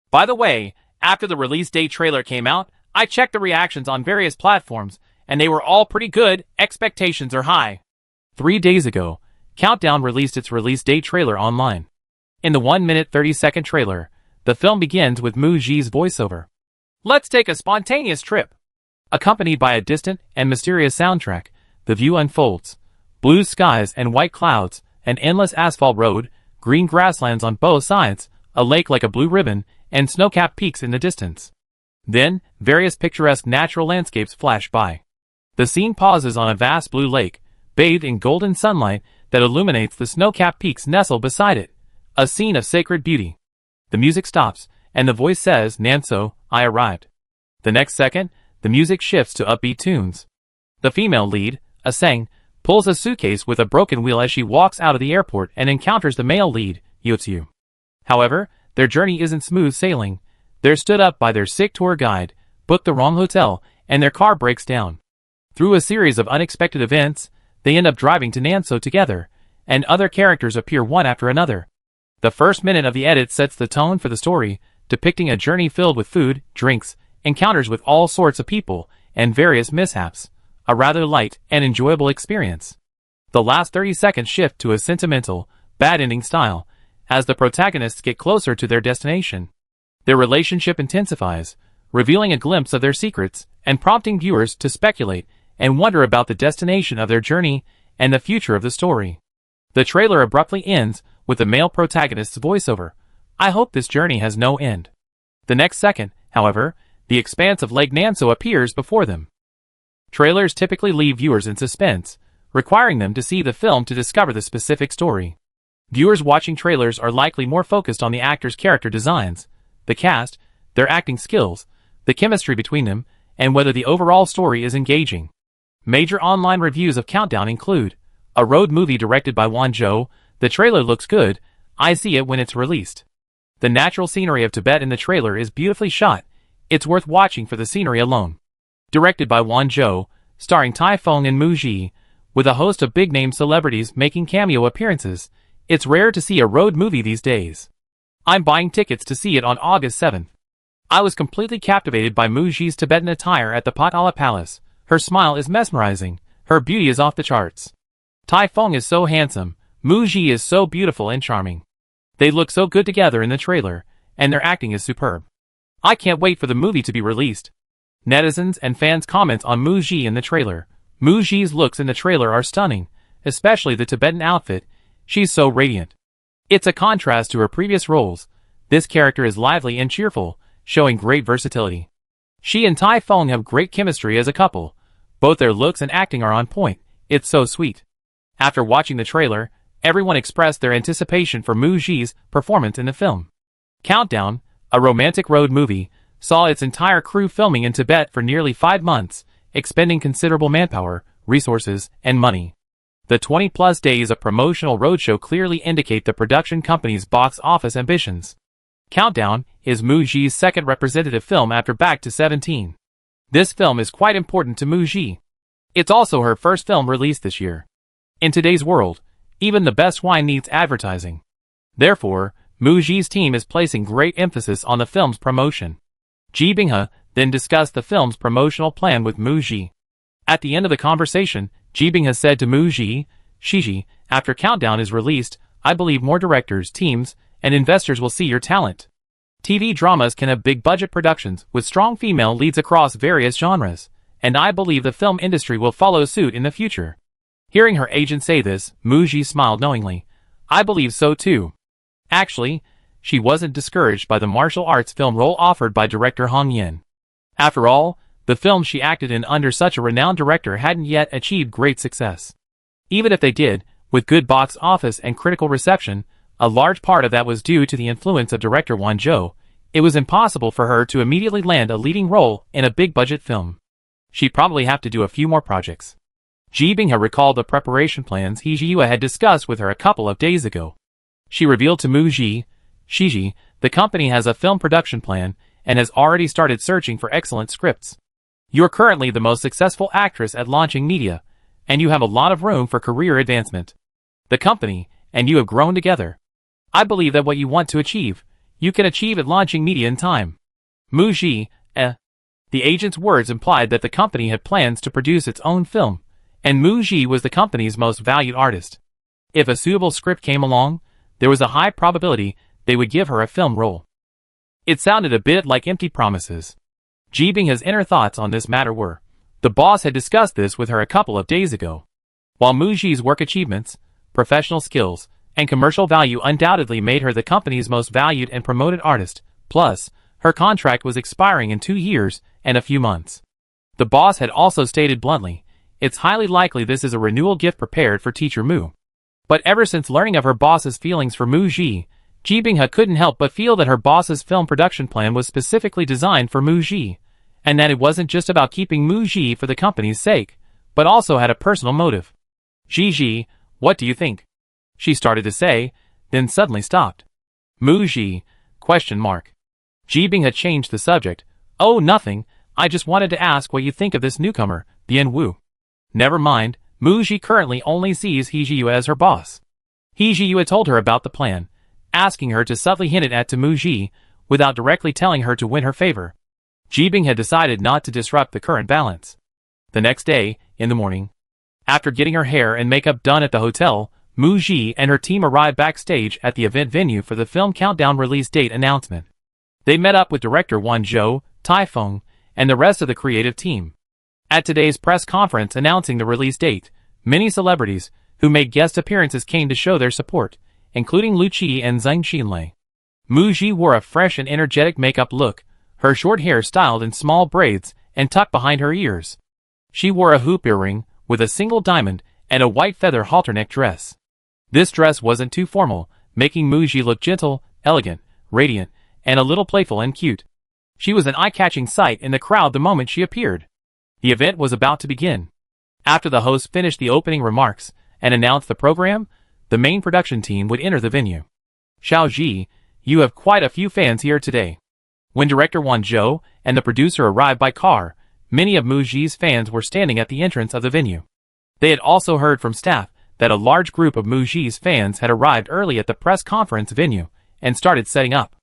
By the way, after the release date trailer came out, I checked the reactions on various platforms, and they were all pretty good. Expectations are high. 3 days ago, Countdown released its release date trailer online. In the 1-minute 30-second trailer, the film begins with Muji's voiceover. Let's take a spontaneous trip. Accompanied by a distant and mysterious soundtrack, the view unfolds. Blue skies and white clouds, an endless asphalt road, green grasslands on both sides, a lake like a blue ribbon, and snow-capped peaks in the distance. Then, various picturesque natural landscapes flash by. The scene pauses on a vast blue lake, bathed in golden sunlight that illuminates the snow-capped peaks nestled beside it, a scene of sacred beauty. The music stops, and the voice says, "Nanso, I arrived." The next second, the music shifts to upbeat tunes. The female lead, Aseng, pulls a suitcase with a broken wheel as she walks out of the airport and encounters the male lead, Yotsu. However, their journey isn't smooth sailing. They're stood up by their sick tour guide, booked the wrong hotel, and their car breaks down. Through a series of unexpected events, they end up driving to Nanso together, and other characters appear one after another. The first minute of the edit sets the tone for the story, depicting a journey filled with food, drinks, encounters with all sorts of people, and various mishaps, a rather light and enjoyable experience. The last 30 seconds shift to a sentimental, bad-ending style, as the protagonists get closer to their destination. Their relationship intensifies, revealing a glimpse of their secrets, and prompting viewers to speculate and wonder about the destination of their journey and the future of the story. The trailer abruptly ends with the male protagonist's voiceover, "I hope this journey has no end." The next second, however, the expanse of Lake Nanso appears before them. Trailers typically leave viewers in suspense, requiring them to see the film to discover the specific story. Viewers watching trailers are likely more focused on the actors' character designs, the cast, their acting skills, the chemistry between them, and whether the overall story is engaging. Major online reviews of Countdown include: a road movie directed by Won-jo, the trailer looks good, I see it when it's released. The natural scenery of Tibet in the trailer is beautifully shot, it's worth watching for the scenery alone. Directed by Won-jo, starring Tai Fung and Mu Ji, with a host of big-name celebrities making cameo appearances, it's rare to see a road movie these days. I'm buying tickets to see it on August 7th. I was completely captivated by Mu Ji's Tibetan attire at the Potala Palace. Her smile is mesmerizing, her beauty is off the charts. Tai Fung is so handsome, Mu Ji is so beautiful and charming. They look so good together in the trailer, and their acting is superb. I can't wait for the movie to be released. Netizens and fans comment on Mu Ji in the trailer. Mu Ji's looks in the trailer are stunning, especially the Tibetan outfit. She's so radiant. It's a contrast to her previous roles. This character is lively and cheerful, showing great versatility. She and Tai Fung have great chemistry as a couple. Both their looks and acting are on point. It's so sweet. After watching the trailer, everyone expressed their anticipation for Mu Ji's performance in the film. Countdown, a romantic road movie, saw its entire crew filming in Tibet for nearly 5 months, expending considerable manpower, resources, and money. The 20-plus days of promotional roadshow clearly indicate the production company's box office ambitions. Countdown is Mu Ji's second representative film after Back to 17. This film is quite important to Mu Ji. It's also her first film released this year. In today's world, even the best wine needs advertising. Therefore, Mu Ji's team is placing great emphasis on the film's promotion. Ji Binghe then discussed the film's promotional plan with Mu Ji. At the end of the conversation, Ji Binghe said to Mu Ji, "Shiji, after Countdown is released, I believe more directors, teams, and investors will see your talent. TV dramas can have big-budget productions with strong female leads across various genres, and I believe the film industry will follow suit in the future." Hearing her agent say this, Mu Ji smiled knowingly. I believe so too. Actually, she wasn't discouraged by the martial arts film role offered by director Hong Yin. After all, the films she acted in under such a renowned director hadn't yet achieved great success. Even if they did, with good box office and critical reception, a large part of that was due to the influence of director Won-jo. It was impossible for her to immediately land a leading role in a big-budget film. She'd probably have to do a few more projects. Ji Binghe recalled the preparation plans He Ji-yue had discussed with her a couple of days ago. She revealed to Mu Ji, "Shiji, the company has a film production plan and has already started searching for excellent scripts. You're currently the most successful actress at launching media, and you have a lot of room for career advancement. The company and you have grown together. I believe that what you want to achieve, you can achieve at launching media in time." Mu Ji, The agent's words implied that the company had plans to produce its own film, and Mu Ji was the company's most valued artist. If a suitable script came along, there was a high probability they would give her a film role. It sounded a bit like empty promises. Ji Binghe's inner thoughts on this matter were, the boss had discussed this with her a couple of days ago. While Mu Ji's work achievements, professional skills, and commercial value undoubtedly made her the company's most valued and promoted artist, plus, her contract was expiring in 2 years and a few months. The boss had also stated bluntly, it's highly likely this is a renewal gift prepared for teacher Mu. But ever since learning of her boss's feelings for Mu Ji, Ji Binghe couldn't help but feel that her boss's film production plan was specifically designed for Mu Ji, and that it wasn't just about keeping Mu Ji for the company's sake, but also had a personal motive. "Ji, what do you think?" she started to say, then suddenly stopped. "Mu Ji? Ji Binghe changed the subject. "Oh, nothing, I just wanted to ask what you think of this newcomer, Bien Wu." "Never mind, Mu Ji currently only sees He Ji-yue as her boss." He Ji-yue told her about the plan, asking her to subtly hint it at to Mu Ji, without directly telling her to win her favor. Ji Binghe had decided not to disrupt the current balance. The next day, in the morning, after getting her hair and makeup done at the hotel, Mu Ji and her team arrived backstage at the event venue for the film Countdown release date announcement. They met up with director Won-jo, Tai Fung, and the rest of the creative team. At today's press conference announcing the release date, many celebrities, who made guest appearances came to show their support, including Lu Qi and Zhang Xinlei. Mu Ji wore a fresh and energetic makeup look, her short hair styled in small braids and tucked behind her ears. She wore a hoop earring, with a single diamond, and a white feather halter-neck dress. This dress wasn't too formal, making Mu Ji look gentle, elegant, radiant, and a little playful and cute. She was an eye-catching sight in the crowd the moment she appeared. The event was about to begin. After the host finished the opening remarks and announced the program, the main production team would enter the venue. Xiao Ji, you have quite a few fans here today. When director Wan Zhou and the producer arrived by car, many of Mu Ji's fans were standing at the entrance of the venue. They had also heard from staff that a large group of Mu Ji's fans had arrived early at the press conference venue and started setting up.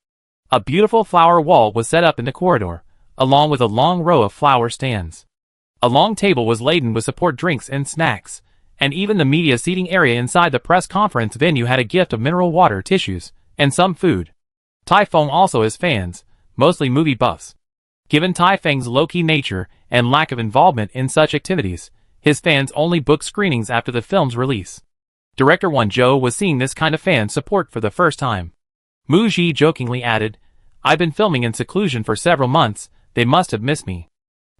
A beautiful flower wall was set up in the corridor, along with a long row of flower stands. A long table was laden with support drinks and snacks, and even the media seating area inside the press conference venue had a gift of mineral water, tissues, and some food. Tai Feng also has fans, mostly movie buffs. Given Tai Feng's low-key nature and lack of involvement in such activities, his fans only book screenings after the film's release. Director Wan Zhou was seeing this kind of fan support for the first time. Mu Ji jokingly added, "I've been filming in seclusion for several months, they must have missed me."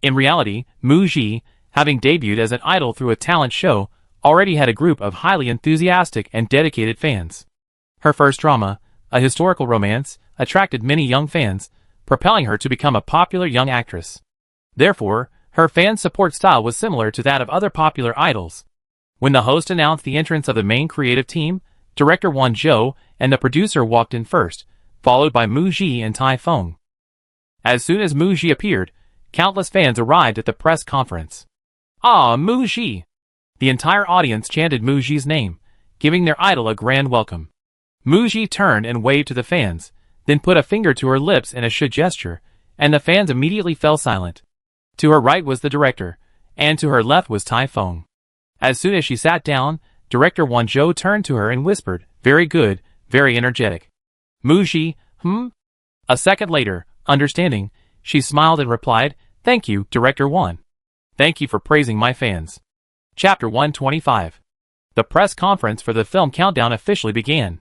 In reality, Mu Ji, having debuted as an idol through a talent show, already had a group of highly enthusiastic and dedicated fans. Her first drama, a historical romance, attracted many young fans, propelling her to become a popular young actress. Therefore, her fan support style was similar to that of other popular idols. When the host announced the entrance of the main creative team, director Wan Zhou and the producer walked in first, followed by Mu Ji and Tai Feng. As soon as Mu Ji appeared, countless fans arrived at the press conference. "Ah, Mu Ji!" The entire audience chanted Mu Ji's name, giving their idol a grand welcome. Mu Ji turned and waved to the fans, then put a finger to her lips in a sh gesture, and the fans immediately fell silent. To her right was the director, and to her left was Tai Feng. As soon as she sat down, director Wan Zhou turned to her and whispered, "Very good, very energetic." Mu Ji, A second later, understanding, she smiled and replied, "Thank you, Director Wan. Thank you for praising my fans." Chapter 125. The press conference for the film countdown officially began.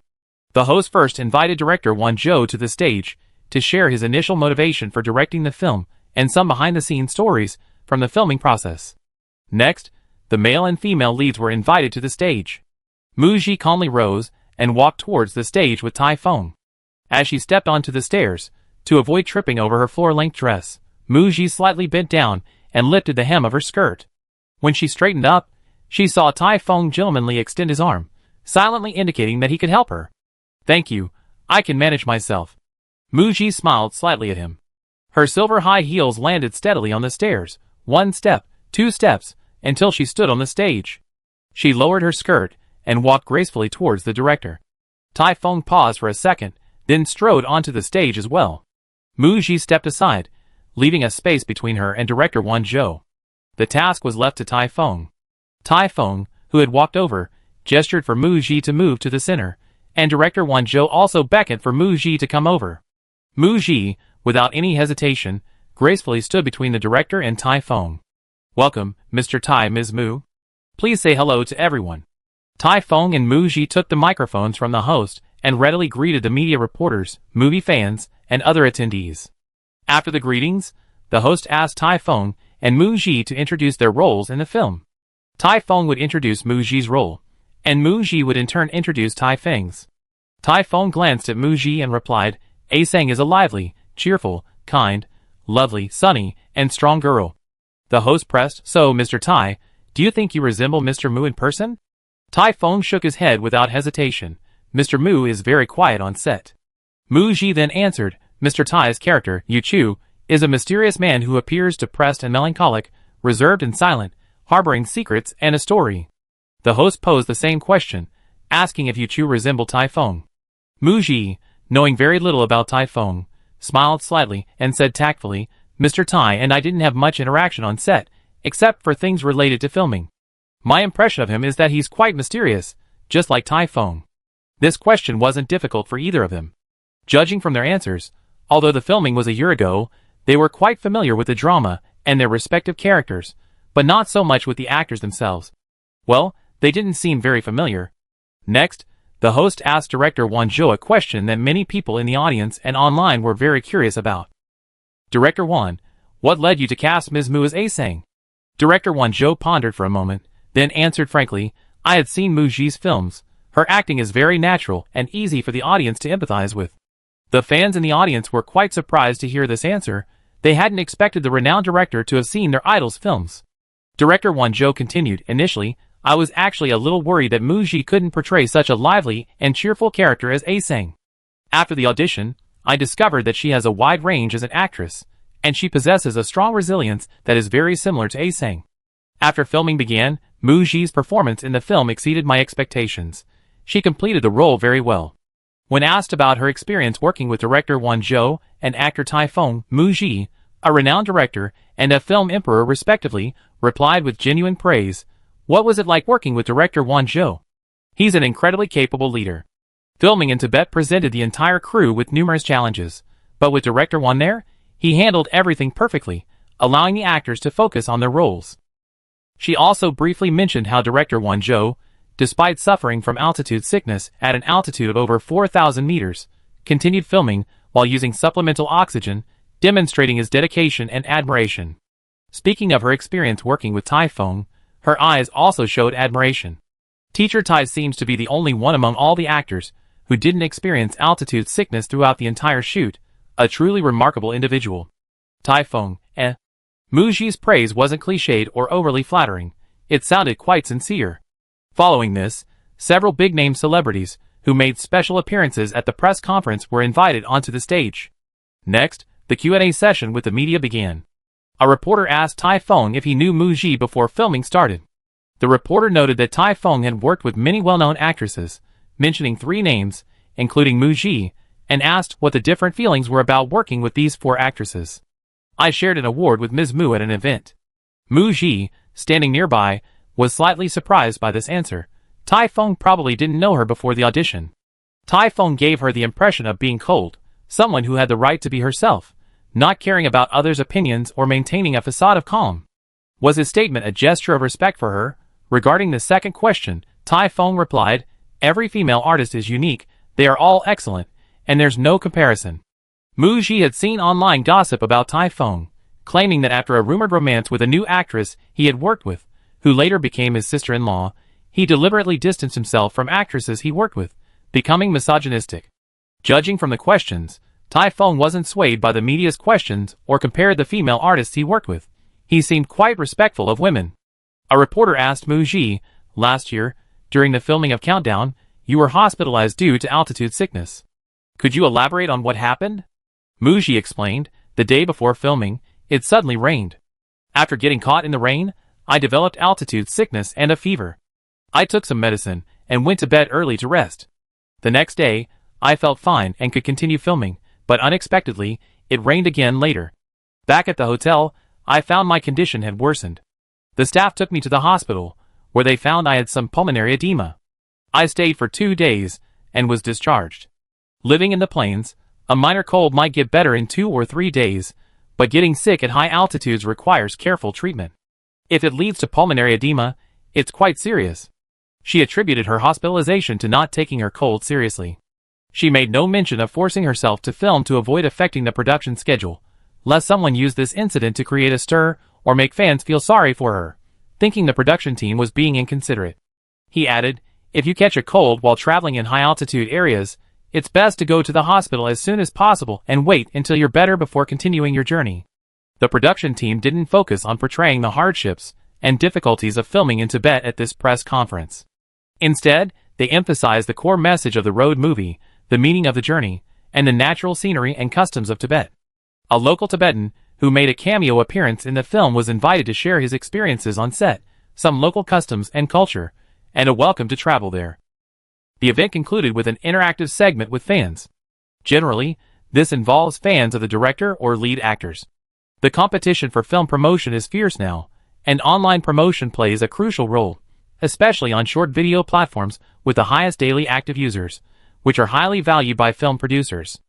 The host first invited director Wan Zhou to the stage to share his initial motivation for directing the film and some behind-the-scenes stories from the filming process. Next, the male and female leads were invited to the stage. Mu Ji calmly rose and walked towards the stage with Tai Feng. As she stepped onto the stairs, to avoid tripping over her floor-length dress, Mu Ji slightly bent down and lifted the hem of her skirt. When she straightened up, she saw Tai Feng gentlemanly extend his arm, silently indicating that he could help her. "Thank you, I can manage myself." Mu Ji smiled slightly at him. Her silver high heels landed steadily on the stairs, 1 step, 2 steps, until she stood on the stage. She lowered her skirt and walked gracefully towards the director. Tai Feng paused for a second, then strode onto the stage as well. Mu Ji stepped aside, leaving a space between her and director Wan Zhou. The task was left to Tai Feng. Tai Feng, who had walked over, gestured for Mu Ji to move to the center, and director Wan Zhou also beckoned for Mu Ji to come over. Mu Ji, without any hesitation, gracefully stood between the director and Tai Feng. "Welcome, Mr. Tai, Ms. Mu. Please say hello to everyone." Tai Feng and Mu Ji took the microphones from the host and readily greeted the media reporters, movie fans, and other attendees. After the greetings, the host asked Tai Feng and Mu Ji to introduce their roles in the film. Tai Feng would introduce Mu Ji's role, and Mu Ji would in turn introduce Tai Feng's. Tai Feng glanced at Mu Ji and replied, "A Sang is a lively, cheerful, kind, lovely, sunny, and strong girl." The host pressed, "So, Mr. Tai, do you think you resemble Mr. Mu in person?" Tai Feng shook his head without hesitation. "Mr. Mu is very quiet on set." Mu Ji then answered, "Mr. Tai's character, Yu Chu, is a mysterious man who appears depressed and melancholic, reserved and silent, harboring secrets and a story." The host posed the same question, asking if Yu Chu resembled Tai Feng. Mu Ji, knowing very little about Tai Feng, smiled slightly and said tactfully, "Mr. Tai and I didn't have much interaction on set, except for things related to filming. My impression of him is that he's quite mysterious, just like Tai Feng." This question wasn't difficult for either of them. Judging from their answers, although the filming was a year ago, they were quite familiar with the drama and their respective characters, but not so much with the actors themselves. Well, they didn't seem very familiar. Next, the host asked director Wan Zhou a question that many people in the audience and online were very curious about. "Director Wan, what led you to cast Ms. Mu as A Sang?" Director Wan Zhou pondered for a moment, then answered frankly, "I had seen Mu Ji's films. Her acting is very natural and easy for the audience to empathize with." The fans in the audience were quite surprised to hear this answer. They hadn't expected the renowned director to have seen their idol's films. Director Won Jo continued, "Initially, I was actually a little worried that Muji couldn't portray such a lively and cheerful character as A-sang. After the audition, I discovered that she has a wide range as an actress, and she possesses a strong resilience that is very similar to A-sang." After filming began, Muji's performance in the film exceeded my expectations. She completed the role very well. When asked about her experience working with director Won Jo and actor Taifeng, Muji, a renowned director and a film emperor respectively, replied with genuine praise, "What was it like working with director Won Jo? He's an incredibly capable leader." Filming in Tibet presented the entire crew with numerous challenges, but with director Won there, he handled everything perfectly, allowing the actors to focus on their roles. She also briefly mentioned how director Won Jo, despite suffering from altitude sickness at an altitude of over 4,000 meters, continued filming while using supplemental oxygen, demonstrating his dedication and admiration. Speaking of her experience working with Taifeng, her eyes also showed admiration. Teacher Tai seems to be the only one among all the actors who didn't experience altitude sickness throughout the entire shoot, a truly remarkable individual. Taifeng, Muji's praise wasn't cliched or overly flattering, it sounded quite sincere. Following this, several big-name celebrities who made special appearances at the press conference were invited onto the stage. Next, the Q&A session with the media began. A reporter asked Taifeng if he knew Muji before filming started. The reporter noted that Taifeng had worked with many well-known actresses, mentioning 3 names, including Muji, and asked what the different feelings were about working with these 4 actresses. "I shared an award with Ms. Mu at an event." Muji, standing nearby, was slightly surprised by this answer. Taifeng probably didn't know her before the audition. Taifeng gave her the impression of being cold, someone who had the right to be herself, not caring about others' opinions or maintaining a facade of calm. Was his statement a gesture of respect for her? Regarding the second question, Taifeng replied, "Every female artist is unique, they are all excellent, and there's no comparison." Muji had seen online gossip about Taifeng, claiming that after a rumored romance with a new actress he had worked with, who later became his sister-in-law, he deliberately distanced himself from actresses he worked with, becoming misogynistic. Judging from the questions, Taifeng wasn't swayed by the media's questions or compared the female artists he worked with. He seemed quite respectful of women. A reporter asked Muji, "Last year, during the filming of Countdown, you were hospitalized due to altitude sickness. Could you elaborate on what happened?" Muji explained, "The day before filming, it suddenly rained. After getting caught in the rain, I developed altitude sickness and a fever. I took some medicine and went to bed early to rest. The next day, I felt fine and could continue filming, but unexpectedly, it rained again later. Back at the hotel, I found my condition had worsened. The staff took me to the hospital, where they found I had some pulmonary edema. I stayed for 2 days and was discharged. Living in the plains, a minor cold might get better in 2 or 3 days, but getting sick at high altitudes requires careful treatment. If it leads to pulmonary edema, it's quite serious." She attributed her hospitalization to not taking her cold seriously. She made no mention of forcing herself to film to avoid affecting the production schedule, lest someone use this incident to create a stir or make fans feel sorry for her, thinking the production team was being inconsiderate. He added, "If you catch a cold while traveling in high-altitude areas, it's best to go to the hospital as soon as possible and wait until you're better before continuing your journey." The production team didn't focus on portraying the hardships and difficulties of filming in Tibet at this press conference. Instead, they emphasized the core message of the road movie, the meaning of the journey, and the natural scenery and customs of Tibet. A local Tibetan, who made a cameo appearance in the film, was invited to share his experiences on set, some local customs and culture, and a welcome to travel there. The event concluded with an interactive segment with fans. Generally, this involves fans of the director or lead actors. The competition for film promotion is fierce now, and online promotion plays a crucial role, especially on short video platforms with the highest daily active users, which are highly valued by film producers.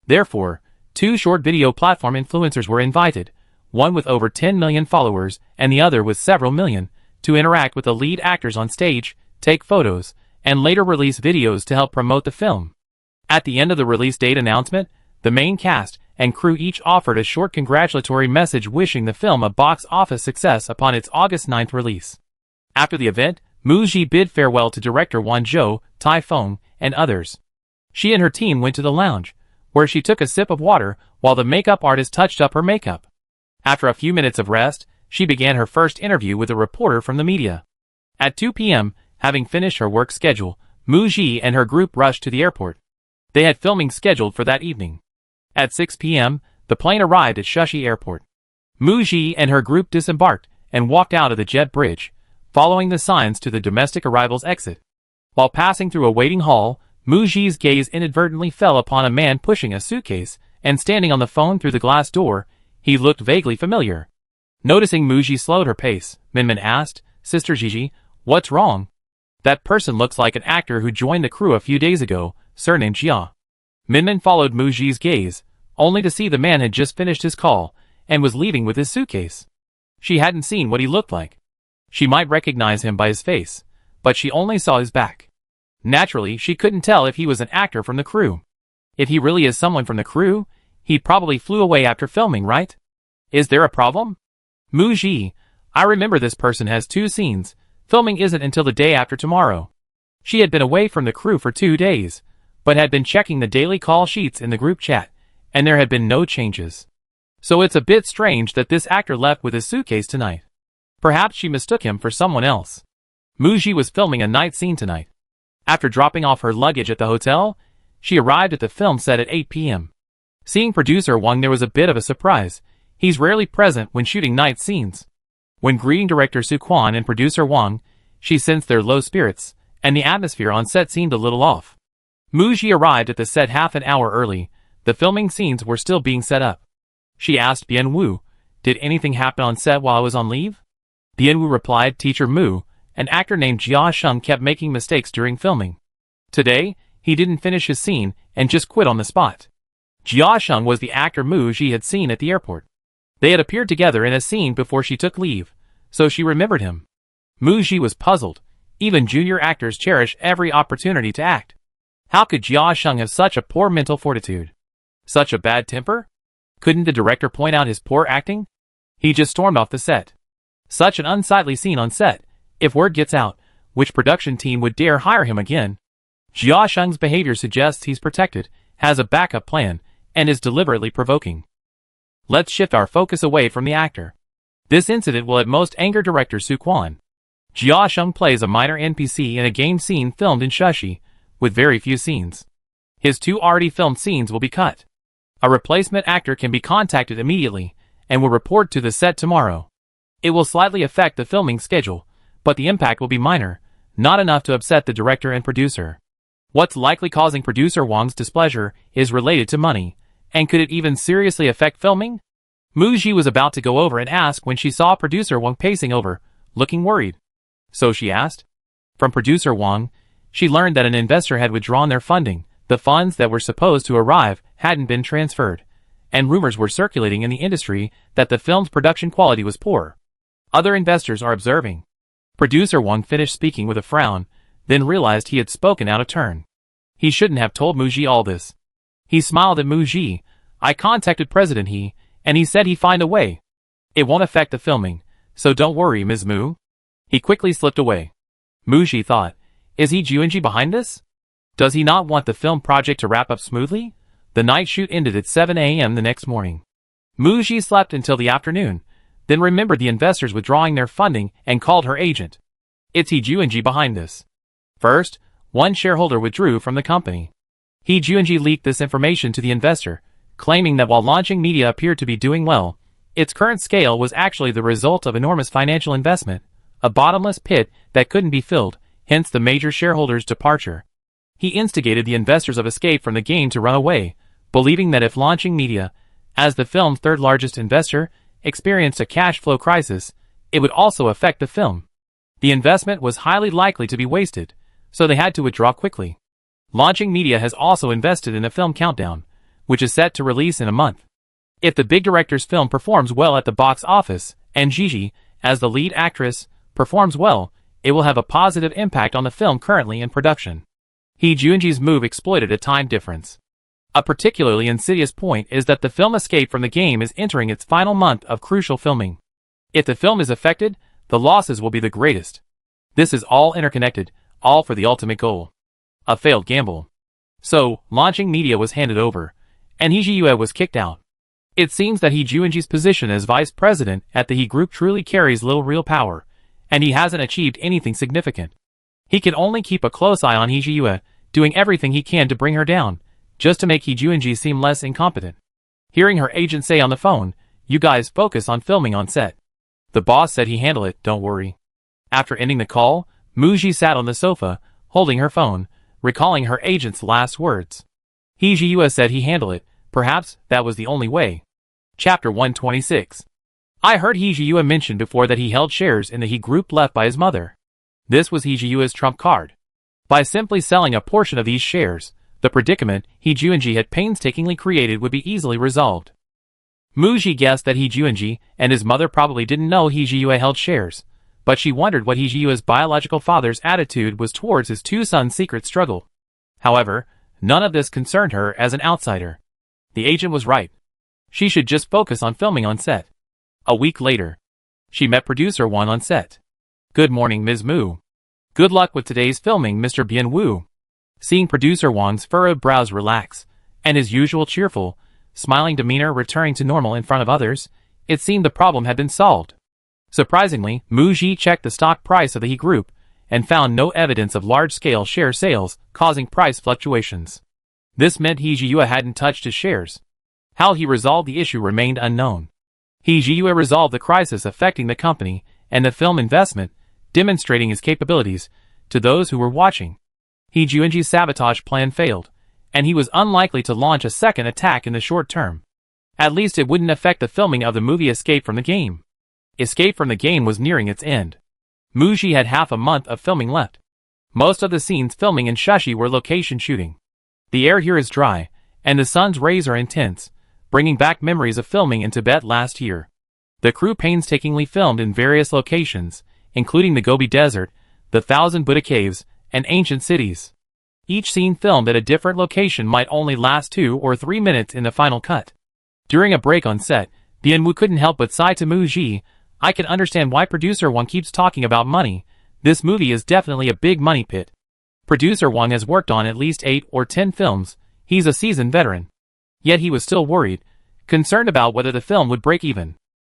Therefore, 2 short video platform influencers were invited, one with over 10 million followers and the other with several million, to interact with the lead actors on stage, take photos, and later release videos to help promote the film. At the end of the release date announcement, the main cast and crew each offered a short congratulatory message wishing the film a box office success upon its August 9th release. After the event, Muji bid farewell to director Won Jo, Taifeng, and others. She and her team went to the lounge, where she took a sip of water while the makeup artist touched up her makeup. After a few minutes of rest, she began her first interview with a reporter from the media. At 2 p.m., having finished her work schedule, Mu Ji and her group rushed to the airport. They had filming scheduled for that evening. At 6 p.m., the plane arrived at Shushi Airport. Mu Ji and her group disembarked and walked out of the jet bridge, following the signs to the domestic arrivals exit. While passing through a waiting hall, Mu Ji's gaze inadvertently fell upon a man pushing a suitcase and standing on the phone through the glass door. He looked vaguely familiar. Noticing Mu Ji slowed her pace, Minmin asked, "Sister Gigi, what's wrong?" "That person looks like an actor who joined the crew a few days ago, surnamed Jia." Minmin followed Mu Ji's gaze, only to see the man had just finished his call and was leaving with his suitcase. She hadn't seen what he looked like. She might recognize him by his face, but she only saw his back. Naturally, she couldn't tell if he was an actor from the crew. If he really is someone from the crew, he probably flew away after filming, right? Is there a problem? Mu Ji, I remember this person has 2 scenes. Filming isn't until the day after tomorrow. She had been away from the crew for 2 days, but had been checking the daily call sheets in the group chat, and there had been no changes. So it's a bit strange that this actor left with his suitcase tonight. Perhaps she mistook him for someone else. Mu Ji was filming a night scene tonight. After dropping off her luggage at the hotel, she arrived at the film set at 8 p.m. Seeing producer Wang, there was a bit of a surprise. He's rarely present when shooting night scenes. When greeting director Su Quan and producer Wang, she sensed their low spirits, and the atmosphere on set seemed a little off. Mu Ji arrived at the set half an hour early. The filming scenes were still being set up. She asked Bien Wu, "Did anything happen on set while I was on leave?" Bien Wu replied, "Teacher Mu, an actor named Jia Sheng, kept making mistakes during filming. Today, he didn't finish his scene and just quit on the spot." Jia Sheng was the actor Mu Ji had seen at the airport. They had appeared together in a scene before she took leave, so she remembered him. Mu Ji was puzzled. Even junior actors cherish every opportunity to act. How could Jia Sheng have such a poor mental fortitude? Such a bad temper? Couldn't the director point out his poor acting? He just stormed off the set. Such an unsightly scene on set. If word gets out, which production team would dare hire him again? Jia Sheng's behavior suggests he's protected, has a backup plan, and is deliberately provoking. Let's shift our focus away from the actor. This incident will at most anger director Su Quan. Jia Sheng plays a minor NPC in a game scene filmed in Shushi, with very few scenes. His 2 already filmed scenes will be cut. A replacement actor can be contacted immediately, and will report to the set tomorrow. It will slightly affect the filming schedule, but the impact will be minor, not enough to upset the director and producer. What's likely causing producer Wang's displeasure is related to money, and could it even seriously affect filming? Mu Ji was about to go over and ask when she saw producer Wang pacing over, looking worried. So she asked. From producer Wang, she learned that an investor had withdrawn their funding. The funds that were supposed to arrive hadn't been transferred, and rumors were circulating in the industry that the film's production quality was poor. Other investors are observing. Producer Wang finished speaking with a frown, then realized he had spoken out of turn. He shouldn't have told Mu Ji all this. He smiled at Mu Ji. "I contacted President He, and he said he'd find a way. It won't affect the filming, so don't worry, Ms. Mu." He quickly slipped away. Mu Ji thought, is he Juanji behind this? Does he not want the film project to wrap up smoothly? The night shoot ended at 7 a.m. the next morning. Mu Ji slept until the afternoon, then remembered the investors withdrawing their funding and called her agent. It's He Juanji behind this. First, one shareholder withdrew from the company. He Juanji leaked this information to the investor, claiming that while launching media appeared to be doing well, its current scale was actually the result of enormous financial investment, a bottomless pit that couldn't be filled, hence the major shareholder's departure. He instigated the investors of Escape from the game to run away, believing that if launching media, as the film's 3rd largest investor, experienced a cash flow crisis, it would also affect the film. The investment was highly likely to be wasted, so they had to withdraw quickly. Launching Media has also invested in a film Countdown, which is set to release in a month. If the big director's film performs well at the box office, and Gigi, as the lead actress, performs well, it will have a positive impact on the film currently in production. He Juanji's move exploited a time difference. A particularly insidious point is that the film Escape from the Game is entering its final month of crucial filming. If the film is affected, the losses will be the greatest. This is all interconnected, all for the ultimate goal. A failed gamble. So, launching media was handed over, and Hee Ji-yue was kicked out. It seems that Hee Ju-inji's position as vice president at the Hee Group truly carries little real power, and he hasn't achieved anything significant. He can only keep a close eye on Hee Ji-yue, doing everything he can to bring her down, just to make Hee Ju-inji seem less incompetent. Hearing her agent say on the phone, "You guys focus on filming on set." The boss said he handle it, don't worry. After ending the call, Moo-ji sat on the sofa, holding her phone, recalling her agent's last words. Hee Ji-yue said he handle it, perhaps that was the only way. Chapter 126. I heard Hee Ji-yue mention before that he held shares in the Hee Group left by his mother. This was Hee Ji-yue's trump card. By simply selling a portion of these shares, the predicament Hee Ju-inji had painstakingly created would be easily resolved. Moo-ji guessed that Hee Ju-inji and his mother probably didn't know Hee Ji-yue held shares, but she wondered what Hee Ji-yue's biological father's attitude was towards his two sons' secret struggle. However, none of this concerned her as an outsider. The agent was right. She should just focus on filming on set. A week later, she met producer Wan on set. "Good morning, Ms. Moo. Good luck with today's filming, Mr. Bien Woo." Seeing producer Wan's furrowed brows relax, and his usual cheerful, smiling demeanor returning to normal in front of others, it seemed the problem had been solved. Surprisingly, Moo-ji checked the stock price of the Hee Group, and found no evidence of large-scale share sales causing price fluctuations. This meant Hee Ji-yue hadn't touched his shares. How he resolved the issue remained unknown. Hee Ji-yue resolved the crisis affecting the company and the film investment, demonstrating his capabilities to those who were watching. Hee Ju-inji's sabotage plan failed, and he was unlikely to launch a second attack in the short term. At least it wouldn't affect the filming of the movie Escape from the Game. Escape from the Game was nearing its end. Moo-ji had half a month of filming left. Most of the scenes filming in Shushi were location shooting. The air here is dry, and the sun's rays are intense, bringing back memories of filming in Tibet last year. The crew painstakingly filmed in various locations, including the Gobi Desert, the Thousand Buddha Caves, and ancient cities. Each scene filmed at a different location might only last 2 or 3 minutes in the final cut. During a break on set, Bien Woo couldn't help but sigh to Moo-ji. "I can understand why producer Wang keeps talking about money. This movie is definitely a big money pit." Producer Wang has worked on at least 8 or 10 films. He's a seasoned veteran. Yet he was still worried, concerned about whether the film would break even.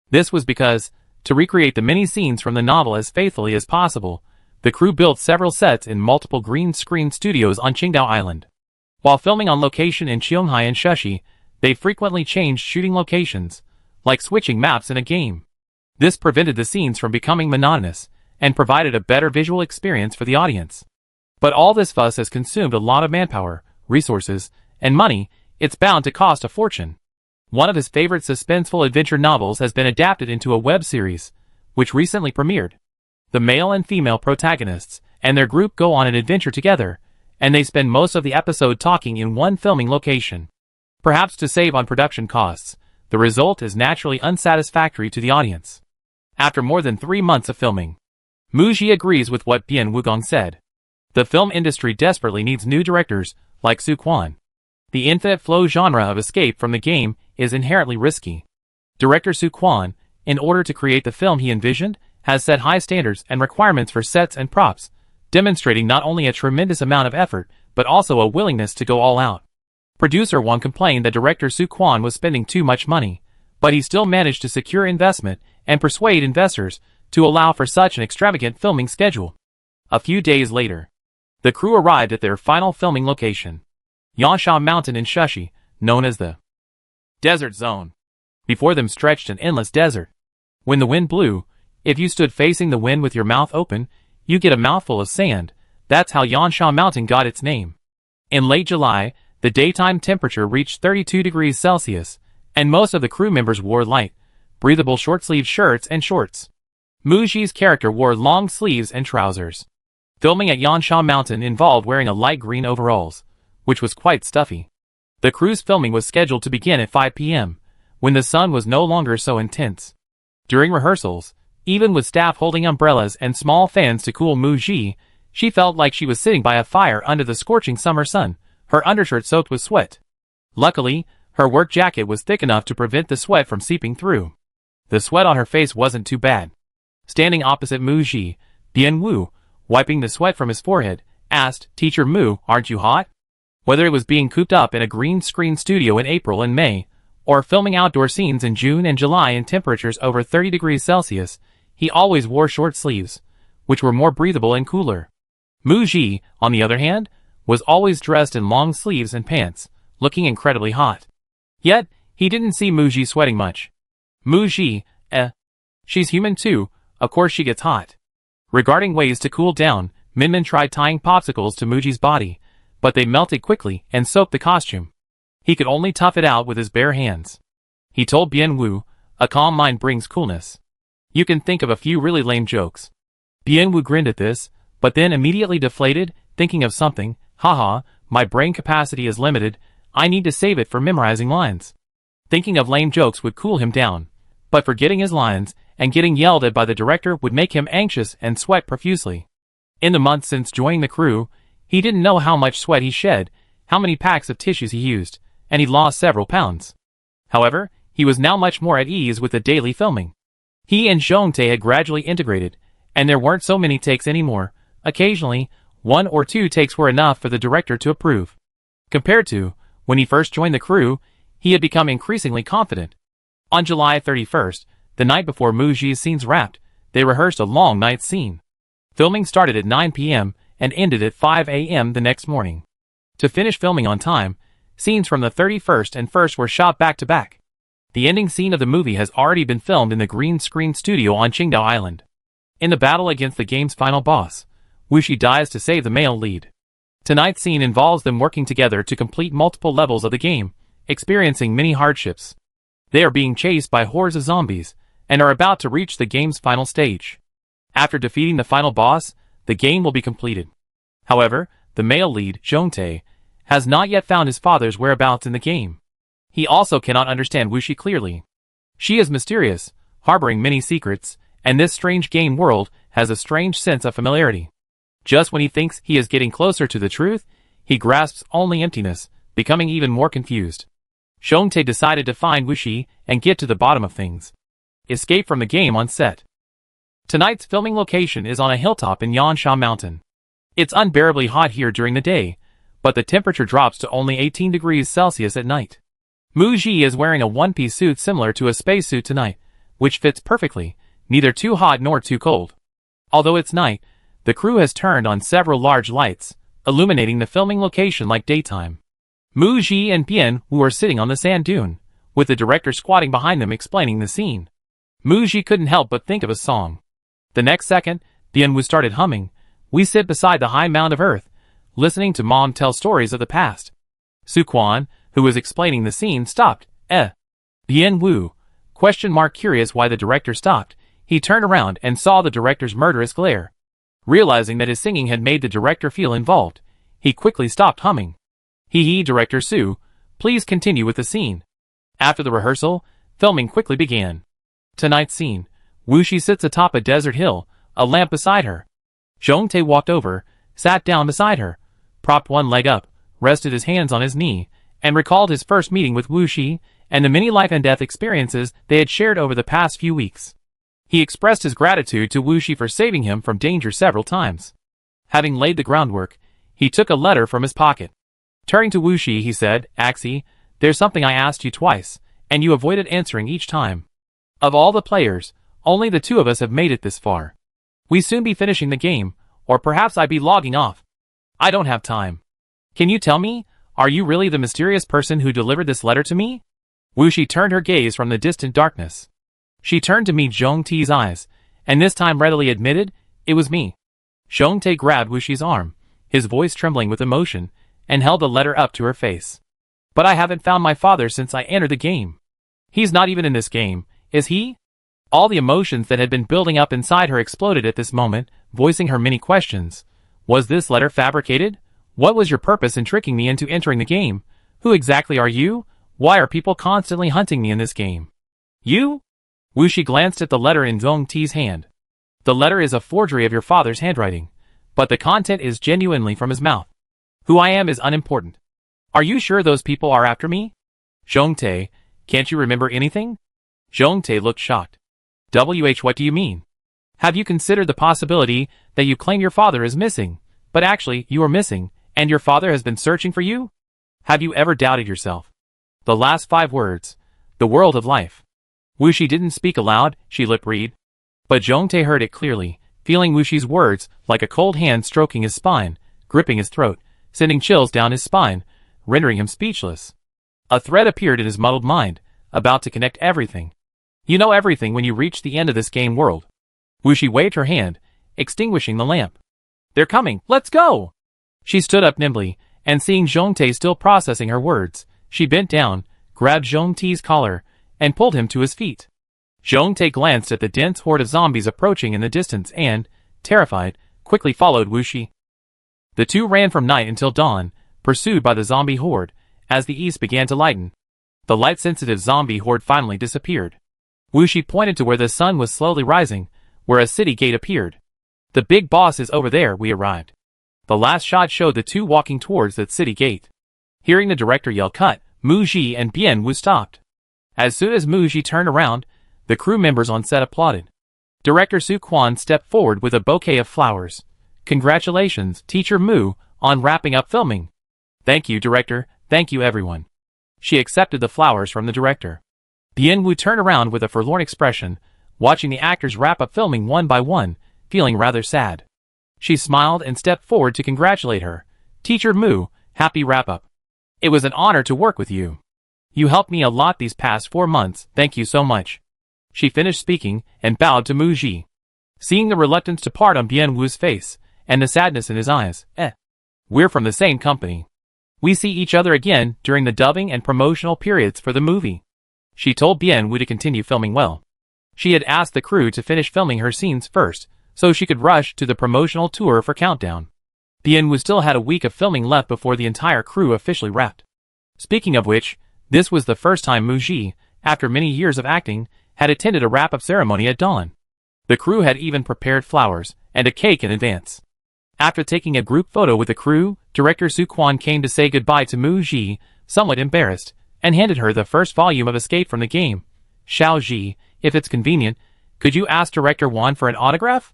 This was because, to recreate the many scenes from the novel as faithfully as possible, the crew built several sets in multiple green screen studios on Qingdao Island. While filming on location in Qionghai and Shushi, they frequently changed shooting locations, like switching maps in a game. This prevented the scenes from becoming monotonous, and provided a better visual experience for the audience. But all this fuss has consumed a lot of manpower, resources, and money. It's bound to cost a fortune. One of his favorite suspenseful adventure novels has been adapted into a web series, which recently premiered. The male and female protagonists and their group go on an adventure together, and they spend most of the episode talking in one filming location. Perhaps to save on production costs, the result is naturally unsatisfactory to the audience. After more than 3 months of filming, Moo-ji agrees with what Bien Woo-gong said. The film industry desperately needs new directors, like Su Quan. The infinite flow genre of Escape from the Game is inherently risky. Director Su Quan, in order to create the film he envisioned, has set high standards and requirements for sets and props, demonstrating not only a tremendous amount of effort, but also a willingness to go all out. Producer Wang complained that director Su Quan was spending too much money, but he still managed to secure investment and persuade investors to allow for such an extravagant filming schedule. A few days later, the crew arrived at their final filming location, Yansha Mountain in Shushi, known as the Desert Zone. Before them stretched an endless desert. When the wind blew, if you stood facing the wind with your mouth open, you get a mouthful of sand. That's how Yansha Mountain got its name. In late July, the daytime temperature reached 32 degrees Celsius, and most of the crew members wore light, breathable short-sleeved shirts and shorts. Moo-ji's character wore long sleeves and trousers. Filming at Yansha Mountain involved wearing a light green overalls, which was quite stuffy. The crew's filming was scheduled to begin at 5 p.m., when the sun was no longer so intense. During rehearsals, even with staff holding umbrellas and small fans to cool Moo-ji, she felt like she was sitting by a fire under the scorching summer sun, her undershirt soaked with sweat. Luckily, her work jacket was thick enough to prevent the sweat from seeping through. The sweat on her face wasn't too bad. Standing opposite Moo-ji, Bien Woo, wiping the sweat from his forehead, asked, "Teacher Moo, aren't you hot?" Whether it was being cooped up in a green screen studio in April and May, or filming outdoor scenes in June and July in temperatures over 30 degrees Celsius, he always wore short sleeves, which were more breathable and cooler. Mu Ji, on the other hand, was always dressed in long sleeves and pants, looking incredibly hot. Yet, he didn't see Mu Ji sweating much. Mu Ji, she's human too, of course she gets hot. Regarding ways to cool down, Minmin tried tying popsicles to Mu Ji's body, but they melted quickly and soaked the costume. He could only tough it out with his bare hands. He told Bien Wu, a calm mind brings coolness. You can think of a few really lame jokes. Bien Wu grinned at this, but then immediately deflated, thinking of something. Haha, my brain capacity is limited, I need to save it for memorizing lines. Thinking of lame jokes would cool him down, but forgetting his lines and getting yelled at by the director would make him anxious and sweat profusely. In the months since joining the crew, he didn't know how much sweat he shed, how many packs of tissues he used, and he lost several pounds. However, he was now much more at ease with the daily filming. He and Zhongtae had gradually integrated, and there weren't so many takes anymore. Occasionally, 1 or 2 takes were enough for the director to approve. Compared to when he first joined the crew, he had become increasingly confident. On July 31st, the night before Mu Ji's scenes wrapped, they rehearsed a long night scene. Filming started at 9 p.m. and ended at 5 a.m. the next morning. To finish filming on time, scenes from the 31st and 1st were shot back to back. The ending scene of the movie has already been filmed in the green screen studio on Qingdao Island. In the battle against the game's final boss, Wuxi dies to save the male lead. Tonight's scene involves them working together to complete multiple levels of the game, experiencing many hardships. They are being chased by hordes of zombies, and are about to reach the game's final stage. After defeating the final boss, the game will be completed. However, the male lead, Zhongtae, has not yet found his father's whereabouts in the game. He also cannot understand Wuxi clearly. She is mysterious, harboring many secrets, and this strange game world has a strange sense of familiarity. Just when he thinks he is getting closer to the truth, he grasps only emptiness, becoming even more confused. Zhongtae decided to find Wuxi and get to the bottom of things. Escape from the game on set. Tonight's filming location is on a hilltop in Yansha Mountain. It's unbearably hot here during the day, but the temperature drops to only 18 degrees Celsius at night. Mu Ji is wearing a one-piece suit similar to a spacesuit tonight, which fits perfectly, neither too hot nor too cold. Although it's night, the crew has turned on several large lights, illuminating the filming location like daytime. Mu Ji and Bien Wu are sitting on the sand dune, with the director squatting behind them explaining the scene. Mu Ji couldn't help but think of a song. The next second, Bien Wu started humming. We sit beside the high mound of earth, listening to Mom tell stories of the past. Su Quan, who was explaining the scene, stopped. Bien Wu? ? Curious why the director stopped, he turned around and saw the director's murderous glare. Realizing that his singing had made the director feel involved, he quickly stopped humming. Director Su, please continue with the scene. After the rehearsal, filming quickly began. Tonight's scene, Wuxi sits atop a desert hill, a lamp beside her. Zhongtae walked over, sat down beside her, propped one leg up, rested his hands on his knee, and recalled his first meeting with Wuxi and the many life and death experiences they had shared over the past few weeks. He expressed his gratitude to Wuxi for saving him from danger several times. Having laid the groundwork, he took a letter from his pocket. Turning to Wuxi, he said, Axie, there's something I asked you twice, and you avoided answering each time. Of all the players, only the 2 of us have made it this far. We soon be finishing the game, or perhaps I be logging off. I don't have time. Can you tell me, are you really the mysterious person who delivered this letter to me? Wuxi turned her gaze from the distant darkness. She turned to meet Zhongtae's eyes, and this time readily admitted, it was me. Zhongtae grabbed Wuxi's arm, his voice trembling with emotion, and held the letter up to her face. But I haven't found my father since I entered the game. He's not even in this game, is he? All the emotions that had been building up inside her exploded at this moment, voicing her many questions. Was this letter fabricated? What was your purpose in tricking me into entering the game? Who exactly are you? Why are people constantly hunting me in this game? You? Wuxi glanced at the letter in Zhongtae's hand. The letter is a forgery of your father's handwriting, but the content is genuinely from his mouth. Who I am is unimportant. Are you sure those people are after me? Zhongtae, can't you remember anything? Zhongtae looked shocked. What do you mean? Have you considered the possibility that you claim your father is missing, but actually you are missing, And your father has been searching for you? Have you ever doubted yourself? The last 5 words. The world of life. Wuxi didn't speak aloud, she lip-read. But Zhongtae heard it clearly, feeling Wuxi's words like a cold hand stroking his spine, gripping his throat, sending chills down his spine, rendering him speechless. A thread appeared in his muddled mind, about to connect everything. You know everything when you reach the end of this game world. Wuxi waved her hand, extinguishing the lamp. They're coming, let's go! She stood up nimbly, and seeing Zhongtae still processing her words, she bent down, grabbed Zhongtae's collar, and pulled him to his feet. Zhongtae glanced at the dense horde of zombies approaching in the distance and, terrified, quickly followed Wuxi. The two ran from night until dawn, pursued by the zombie horde, as the east began to lighten. The light-sensitive zombie horde finally disappeared. Wuxi pointed to where the sun was slowly rising, where a city gate appeared. The big boss is over there, we arrived. The last shot showed the two walking towards that city gate. Hearing the director yell cut, Mu Ji and Bian Wu stopped. As soon as Mu Ji turned around, the crew members on set applauded. Director Su Quan stepped forward with a bouquet of flowers. Congratulations, Teacher Mu, on wrapping up filming. Thank you, director, thank you everyone. She accepted the flowers from the director. Bian Wu turned around with a forlorn expression, watching the actors wrap up filming one by one, feeling rather sad. She smiled and stepped forward to congratulate her. Teacher Mu, happy wrap-up. It was an honor to work with you. You helped me a lot these past 4 months, thank you so much. She finished speaking and bowed to Mu Ji. Seeing the reluctance to part on Bian Wu's face, and the sadness in his eyes, we're from the same company. We see each other again during the dubbing and promotional periods for the movie. She told Bian Wu to continue filming well. She had asked the crew to finish filming her scenes first, so she could rush to the promotional tour for Countdown. Bian Wu still had a week of filming left before the entire crew officially wrapped. Speaking of which, this was the first time Mu Ji, after many years of acting, had attended a wrap-up ceremony at dawn. The crew had even prepared flowers and a cake in advance. After taking a group photo with the crew, Director Su Quan came to say goodbye to Mu Ji, somewhat embarrassed, and handed her the first volume of Escape from the Game. Xiao Ji, if it's convenient, could you ask Director Wan for an autograph?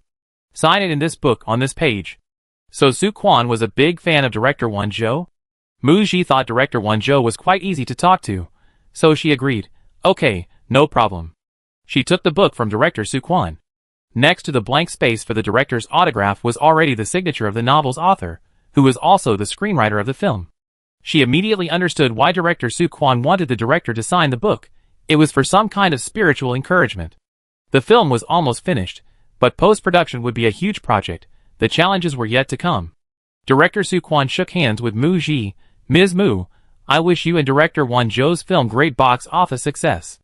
Sign it in this book on this page. So Su Quan was a big fan of Director Wan Zhou? Mu Ji thought Director Wan Zhou was quite easy to talk to, so she agreed. Okay, no problem. She took the book from Director Su Quan. Next to the blank space for the director's autograph was already the signature of the novel's author, who was also the screenwriter of the film. She immediately understood why Director Su Quan wanted the director to sign the book. It was for some kind of spiritual encouragement. The film was almost finished, but post-production would be a huge project. The challenges were yet to come. Director Su Quan shook hands with Mu Ji. Ms. Mu, I wish you and Director Wan Zhou's film great box office success.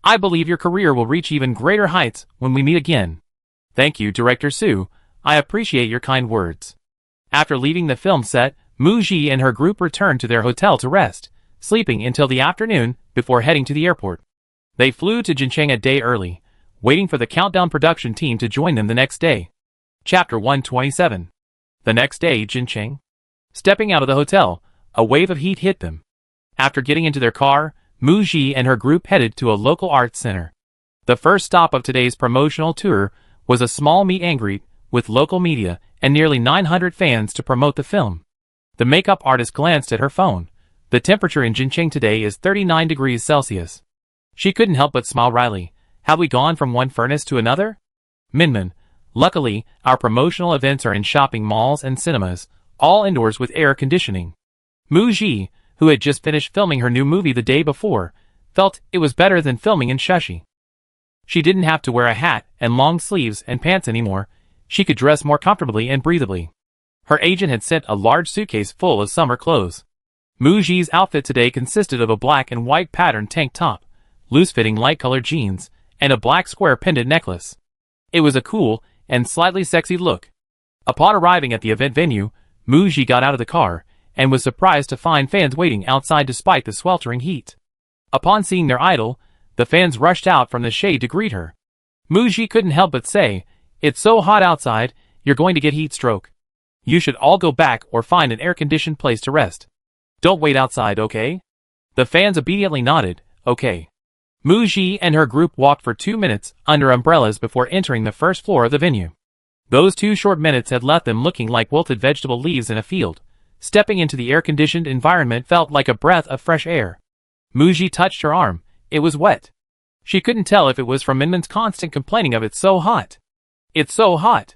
I believe your career will reach even greater heights when we meet again. Thank you, Director Su. I appreciate your kind words. After leaving the film set, Mu Ji and her group returned to their hotel to rest, sleeping until the afternoon before heading to the airport. They flew to Jincheng a day early, waiting for the Countdown production team to join them the next day. Chapter 127. The next day, Jincheng. Stepping out of the hotel, a wave of heat hit them. After getting into their car, Mu Ji and her group headed to a local arts center. The first stop of today's promotional tour was a small meet and greet with local media and nearly 900 fans to promote the film. The makeup artist glanced at her phone. The temperature in Jincheng today is 39 degrees Celsius. She couldn't help but smile wryly. Have we gone from one furnace to another? Minmin. Luckily, our promotional events are in shopping malls and cinemas, all indoors with air conditioning. Mu Ji, who had just finished filming her new movie the day before, felt it was better than filming in Shushi. She didn't have to wear a hat and long sleeves and pants anymore. She could dress more comfortably and breathably. Her agent had sent a large suitcase full of summer clothes. Mu Ji's outfit today consisted of a black and white patterned tank top, loose-fitting light-colored jeans, and a black square pendant necklace. It was a cool and slightly sexy look. Upon arriving at the event venue, Mu Ji got out of the car and was surprised to find fans waiting outside despite the sweltering heat. Upon seeing their idol, the fans rushed out from the shade to greet her. Mu Ji couldn't help but say, "It's so hot outside, you're going to get heat stroke. You should all go back or find an air-conditioned place to rest. Don't wait outside, okay?" The fans obediently nodded, okay. Mu Ji and her group walked for 2 minutes under umbrellas before entering the first floor of the venue. Those 2 short minutes had left them looking like wilted vegetable leaves in a field, Stepping into the air-conditioned environment felt like a breath of fresh air. Muji touched her arm. It was wet. She couldn't tell if it was from Minmin's constant complaining of "it's so hot. It's so hot."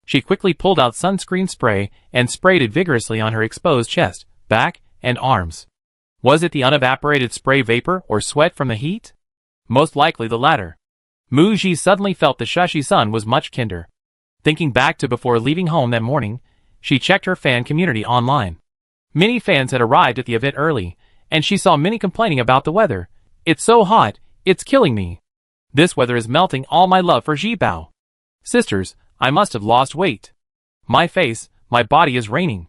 She quickly pulled out sunscreen spray and sprayed it vigorously on her exposed chest, back, and arms. Was it the unevaporated spray vapor or sweat from the heat? Most likely the latter. Muji suddenly felt the shushy sun was much kinder. Thinking back to before leaving home that morning, she checked her fan community online. Many fans had arrived at the event early, and she saw many complaining about the weather. "It's so hot, it's killing me. This weather is melting all my love for Jibao. Sisters, I must have lost weight. My face, my body is raining."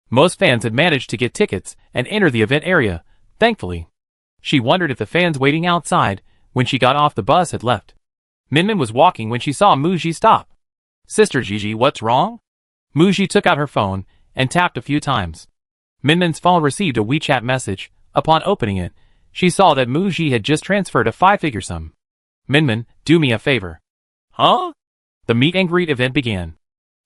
Most fans had managed to get tickets and enter the event area, thankfully. She wondered if the fans waiting outside when she got off the bus had left. Minmin was walking when she saw Muji stop. "Sister Gigi, what's wrong?" Muji took out her phone and tapped a few times. Minmin's phone received a WeChat message. Upon opening it, she saw that Muji had just transferred a 5-figure sum. "Minmin, do me a favor." "Huh?" The meet and greet event began.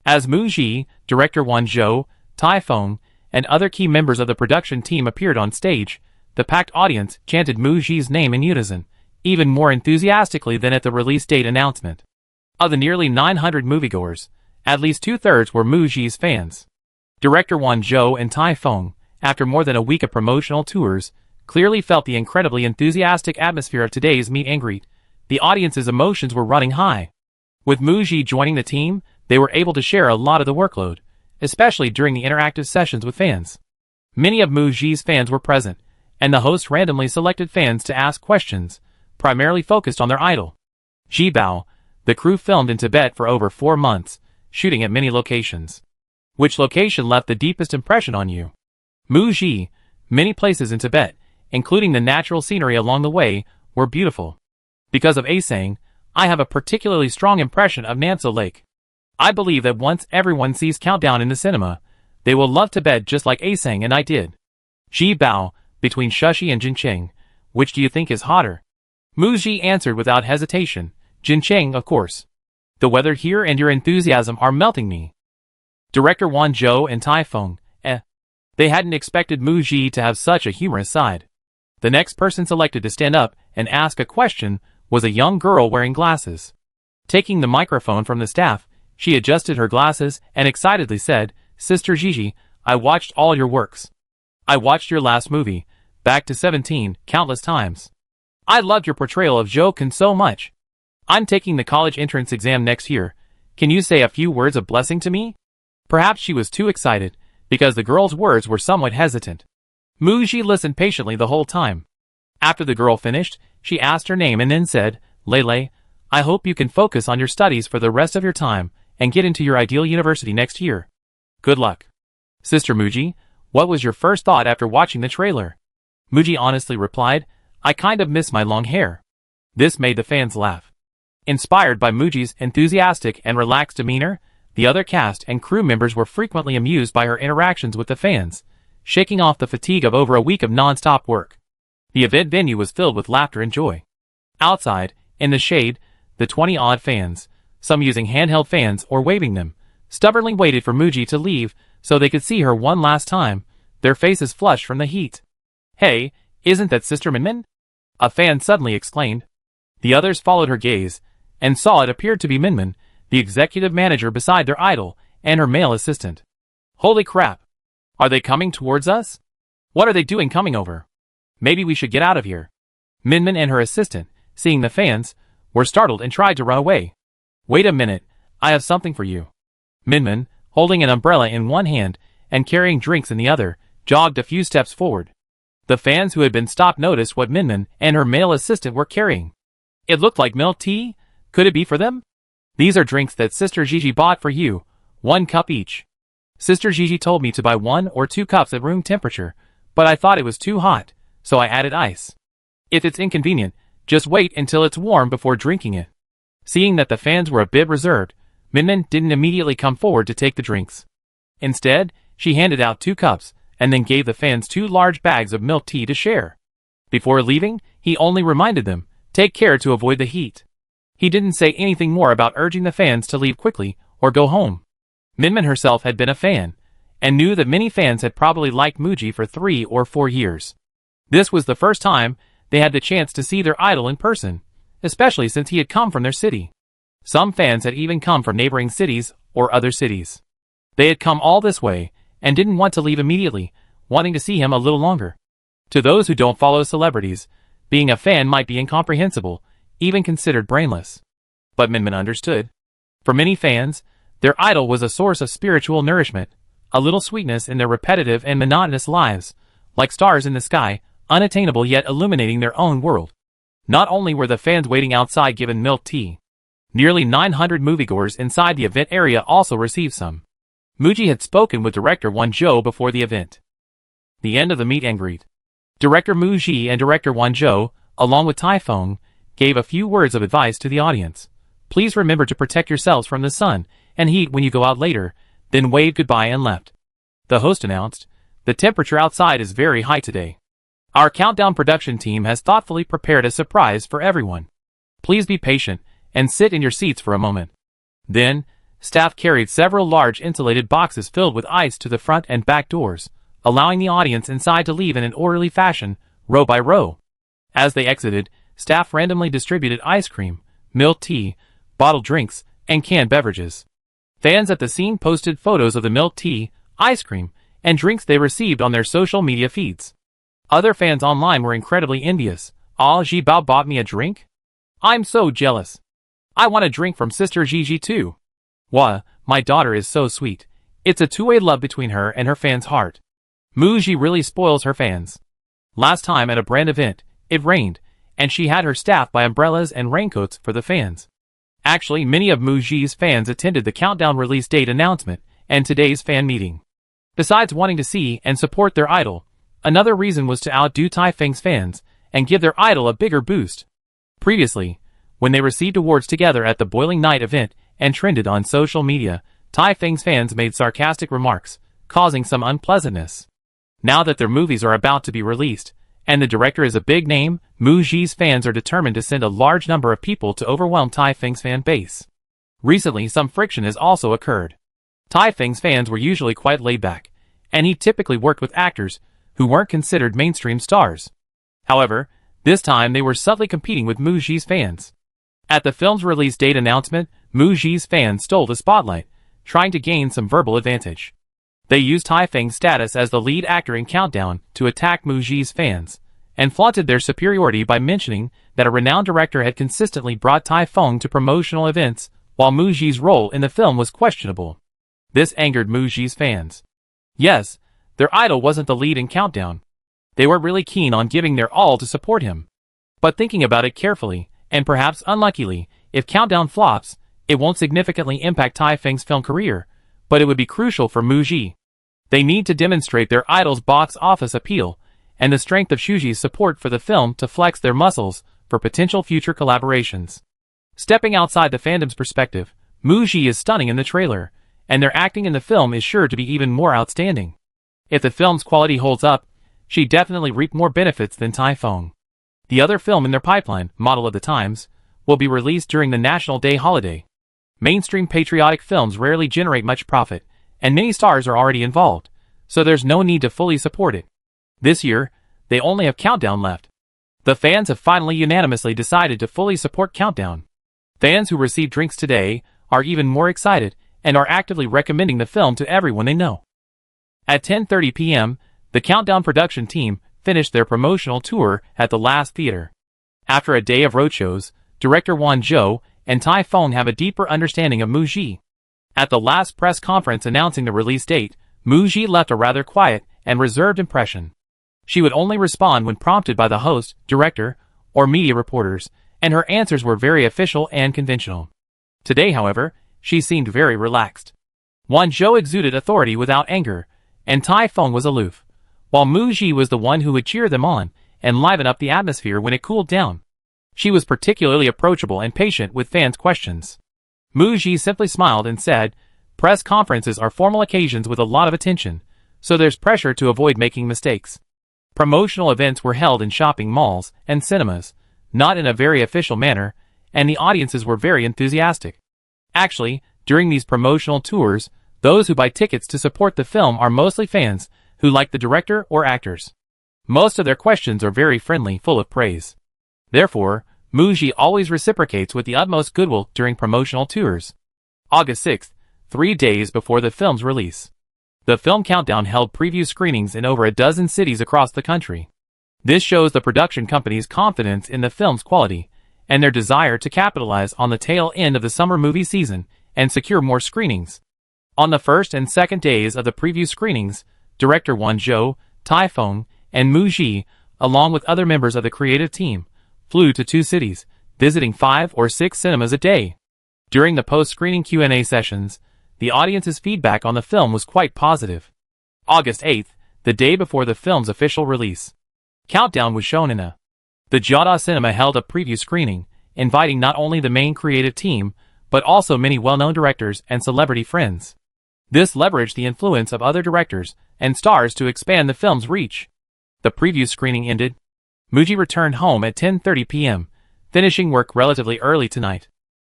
As Muji, director Wan Zhou, Typhoon, and other key members of the production team appeared on stage, the packed audience chanted Muji's name in unison, even more enthusiastically than at the release date announcement. Of the nearly 900 moviegoers, at least 2/3 were Muji's fans. Director Wan Zhou and Typhoon, after more than a week of promotional tours, clearly felt the incredibly enthusiastic atmosphere of today's meet and greet. The audience's emotions were running high. With Muji joining the team, they were able to share a lot of the workload, especially during the interactive sessions with fans. Many of Muji's fans were present, and the host randomly selected fans to ask questions, primarily focused on their idol. Jibao, the crew filmed in Tibet for over 4 months, shooting at many locations. Which location left the deepest impression on you? Muji, many places in Tibet, including the natural scenery along the way, were beautiful. Because of Asang, I have a particularly strong impression of Namso Lake. I believe that once everyone sees Countdown in the cinema, they will love Tibet just like Asang and I did. Jibao, between Shushi and Jincheng, which do you think is hotter? Muji answered without hesitation. Jincheng, of course. The weather here and your enthusiasm are melting me. Director Wan Zhou and Typhoon, They hadn't expected Muji to have such a humorous side. The next person selected to stand up and ask a question was a young girl wearing glasses. Taking the microphone from the staff, she adjusted her glasses and excitedly said, "Sister Gigi, I watched all your works. I watched your last movie, Back to 17, countless times. I loved your portrayal of Zhou Kun so much. I'm taking the college entrance exam next year. Can you say a few words of blessing to me?" Perhaps she was too excited, because the girl's words were somewhat hesitant. Muji listened patiently the whole time. After the girl finished, she asked her name and then said, "Lele, I hope you can focus on your studies for the rest of your time and get into your ideal university next year. Good luck." "Sister Muji, what was your first thought after watching the trailer?" Muji honestly replied, "I kind of miss my long hair." This made the fans laugh. Inspired by Muji's enthusiastic and relaxed demeanor, the other cast and crew members were frequently amused by her interactions with the fans, shaking off the fatigue of over a week of non-stop work. The event venue was filled with laughter and joy. Outside, in the shade, the 20-odd fans, some using handheld fans or waving them, stubbornly waited for Muji to leave so they could see her one last time, their faces flushed from the heat. "Hey, isn't that Sister Minmin?" a fan suddenly exclaimed. The others followed her gaze, and saw it appeared to be Minmin, the executive manager beside their idol, and her male assistant. "Holy crap! Are they coming towards us? What are they doing coming over? Maybe we should get out of here." Minmin and her assistant, seeing the fans, were startled and tried to run away. "Wait a minute, I have something for you." Minmin, holding an umbrella in one hand and carrying drinks in the other, jogged a few steps forward. The fans who had been stopped noticed what Minmin and her male assistant were carrying. It looked like milk tea. Could it be for them? "These are drinks that Sister Gigi bought for you, 1 cup each. Sister Gigi told me to buy 1 or 2 cups at room temperature, but I thought it was too hot, so I added ice. If it's inconvenient, just wait until it's warm before drinking it." Seeing that the fans were a bit reserved, Minmin didn't immediately come forward to take the drinks. Instead, she handed out 2 cups, and then gave the fans 2 large bags of milk tea to share. Before leaving, he only reminded them, take care to avoid the heat. He didn't say anything more about urging the fans to leave quickly or go home. Minmin herself had been a fan, and knew that many fans had probably liked Muji for 3 or 4 years. This was the first time they had the chance to see their idol in person, especially since he had come from their city. Some fans had even come from neighboring cities or other cities. They had come all this way and didn't want to leave immediately, wanting to see him a little longer. To those who don't follow celebrities, being a fan might be incomprehensible, even considered brainless. But Minmin understood. For many fans, their idol was a source of spiritual nourishment, a little sweetness in their repetitive and monotonous lives, like stars in the sky, unattainable yet illuminating their own world. Not only were the fans waiting outside given milk tea, nearly 900 moviegoers inside the event area also received some. Muji had spoken with director Won Jo before the event. The end of the meet and greet. Director Muji and director Won Jo, along with Tai Feng, gave a few words of advice to the audience. Please remember to protect yourselves from the sun and heat when you go out later, then waved goodbye and left. The host announced, the temperature outside is very high today. Our countdown production team has thoughtfully prepared a surprise for everyone. Please be patient and sit in your seats for a moment. Then, staff carried several large insulated boxes filled with ice to the front and back doors, allowing the audience inside to leave in an orderly fashion, row by row. As they exited, staff randomly distributed ice cream, milk tea, bottled drinks, and canned beverages. Fans at the scene posted photos of the milk tea, ice cream, and drinks they received on their social media feeds. Other fans online were incredibly envious. Ah, Ji Bao bought me a drink? I'm so jealous. I want a drink from Sister Gigi too. Wah, my daughter is so sweet. It's a two-way love between her and her fans' heart. Muji really spoils her fans. Last time at a brand event, it rained, and she had her staff buy umbrellas and raincoats for the fans. Actually, many of Muji's fans attended the countdown release date announcement and today's fan meeting. Besides wanting to see and support their idol, another reason was to outdo Tai Feng's fans and give their idol a bigger boost. Previously, when they received awards together at the Boiling Night event and trended on social media, Tai Feng's fans made sarcastic remarks, causing some unpleasantness. Now that their movies are about to be released, and the director is a big name, Muji's fans are determined to send a large number of people to overwhelm Tai Feng's fan base. Recently, some friction has also occurred. Tai Feng's fans were usually quite laid back, and he typically worked with actors who weren't considered mainstream stars. However, this time they were subtly competing with Muji's fans. At the film's release date announcement, Muji's fans stole the spotlight, trying to gain some verbal advantage. They used Tai Feng's status as the lead actor in Countdown to attack Muji's fans, and flaunted their superiority by mentioning that a renowned director had consistently brought Tai Feng to promotional events, while Muji's role in the film was questionable. This angered Muji's fans. Yes, their idol wasn't the lead in Countdown. They were really keen on giving their all to support him. But thinking about it carefully, and perhaps unluckily, if Countdown flops, it won't significantly impact Tai Feng's film career, but it would be crucial for Muji. They need to demonstrate their idol's box office appeal, and the strength of Shuji's support for the film to flex their muscles for potential future collaborations. Stepping outside the fandom's perspective, Muji is stunning in the trailer, and their acting in the film is sure to be even more outstanding. If the film's quality holds up, she definitely reaped more benefits than Tai Feng. The other film in their pipeline, Model of the Times, will be released during the National Day holiday. Mainstream patriotic films rarely generate much profit, and many stars are already involved, so there's no need to fully support it. This year, they only have Countdown left. The fans have finally unanimously decided to fully support Countdown. Fans who received drinks today are even more excited and are actively recommending the film to everyone they know. At 10:30 p.m., the Countdown production team finished their promotional tour at the last theater. After a day of roadshows, director Won Jo and Tai Feng have a deeper understanding of Muji. At the last press conference announcing the release date, Muji left a rather quiet and reserved impression. She would only respond when prompted by the host, director, or media reporters, and her answers were very official and conventional. Today, however, she seemed very relaxed. Won Jo exuded authority without anger, and Tai Feng was aloof, while Muji was the one who would cheer them on and liven up the atmosphere when it cooled down. She was particularly approachable and patient with fans' questions. Muji simply smiled and said, "Press conferences are formal occasions with a lot of attention, so there's pressure to avoid making mistakes." Promotional events were held in shopping malls and cinemas, not in a very official manner, and the audiences were very enthusiastic. Actually, during these promotional tours, Those who buy tickets to support the film are mostly fans who like the director or actors. Most of their questions are very friendly, full of praise. Therefore, Muji always reciprocates with the utmost goodwill during promotional tours. August 6th, 3 days before the film's release. The film Countdown held preview screenings in over a dozen cities across the country. This shows the production company's confidence in the film's quality and their desire to capitalize on the tail end of the summer movie season and secure more screenings. On the first and second days of the preview screenings, director Won Zhou, Typhoon, and Muji, along with other members of the creative team, flew to 2 cities, visiting 5 or 6 cinemas a day. During the post-screening Q&A sessions, the audience's feedback on the film was quite positive. August 8th, the day before the film's official release, Countdown was shown in the Jiada Cinema held a preview screening, inviting not only the main creative team, but also many well-known directors and celebrity friends. This leveraged the influence of other directors and stars to expand the film's reach. The preview screening ended. Muji returned home at 10:30 p.m., finishing work relatively early tonight.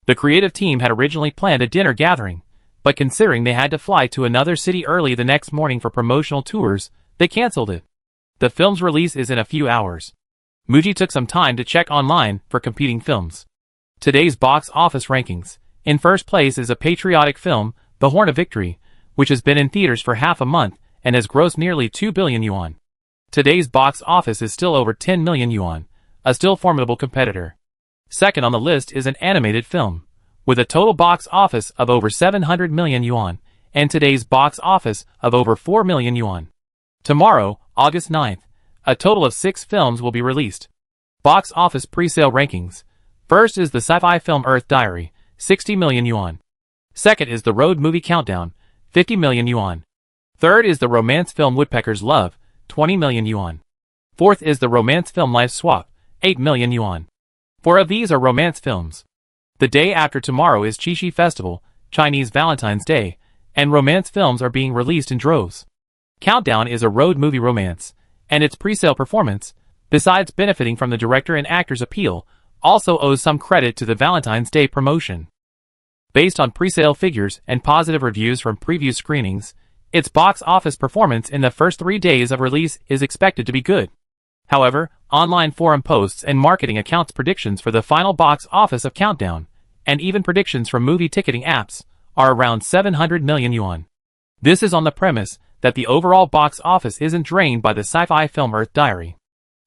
The creative team had originally planned a dinner gathering, but considering they had to fly to another city early the next morning for promotional tours, they cancelled it. The film's release is in a few hours. Muji took some time to check online for competing films. Today's box office rankings. In first place is a patriotic film, The Horn of Victory, which has been in theaters for half a month and has grossed nearly 2 billion yuan. Today's box office is still over 10 million yuan, a still formidable competitor. Second on the list is an animated film, with a total box office of over 700 million yuan, and today's box office of over 4 million yuan. Tomorrow, August 9th, a total of 6 films will be released. Box office pre-sale rankings. First is the sci-fi film Earth Diary, 60 million yuan. Second is the road movie Countdown, 50 million yuan. Third is the romance film Woodpecker's Love, 20 million yuan. Fourth is the romance film Life Swap, 8 million yuan. 4 of these are romance films. The day after tomorrow is Qixi Festival, Chinese Valentine's Day, and romance films are being released in droves. Countdown is a road movie romance, and its pre-sale performance, besides benefiting from the director and actor's appeal, also owes some credit to the Valentine's Day promotion. Based on pre-sale figures and positive reviews from preview screenings, its box office performance in the first 3 days of release is expected to be good. However, online forum posts and marketing accounts predictions for the final box office of Countdown, and even predictions from movie ticketing apps, are around 700 million yuan. This is on the premise that the overall box office isn't drained by the sci-fi film Earth Diary,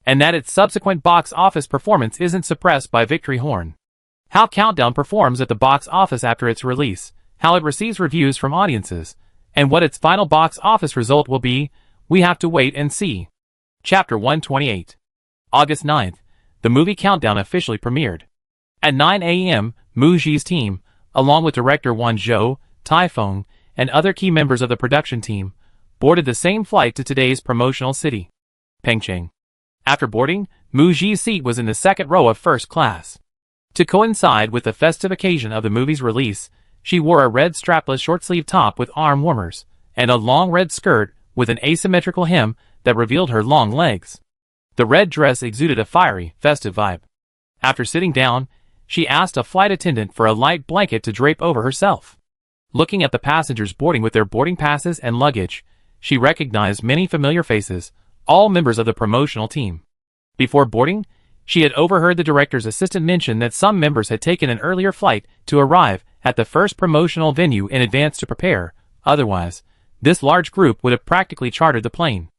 and that its subsequent box office performance isn't suppressed by Victory Horn. How Countdown performs at the box office after its release, how it receives reviews from audiences, and what its final box office result will be, we have to wait and see. Chapter 128. August 9th, the movie Countdown officially premiered. At 9 a.m., Muji's team, along with director Won Zhou, Typhoon, and other key members of the production team, boarded the same flight to today's promotional city, Pengcheng. After boarding, Muji's seat was in the second row of first class. To coincide with the festive occasion of the movie's release, she wore a red strapless short-sleeve top with arm warmers, and a long red skirt with an asymmetrical hem that revealed her long legs. The red dress exuded a fiery, festive vibe. After sitting down, she asked a flight attendant for a light blanket to drape over herself. Looking at the passengers boarding with their boarding passes and luggage, she recognized many familiar faces, all members of the promotional team. Before boarding, she had overheard the director's assistant mention that some members had taken an earlier flight to arrive at the first promotional venue in advance to prepare. Otherwise, this large group would have practically chartered the plane.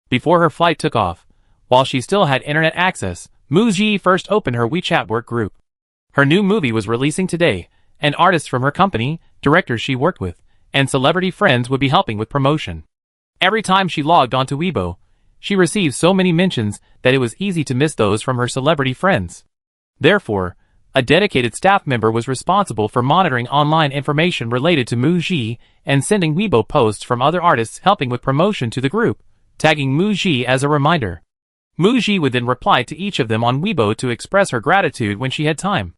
Before her flight took off, while she still had internet access, Muji first opened her WeChat work group. Her new movie was releasing today, and artists from her company, directors she worked with, and celebrity friends would be helping with promotion. Every time she logged onto Weibo, she received so many mentions that it was easy to miss those from her celebrity friends. Therefore, a dedicated staff member was responsible for monitoring online information related to Muji and sending Weibo posts from other artists helping with promotion to the group, tagging Muji as a reminder. Muji would then reply to each of them on Weibo to express her gratitude when she had time.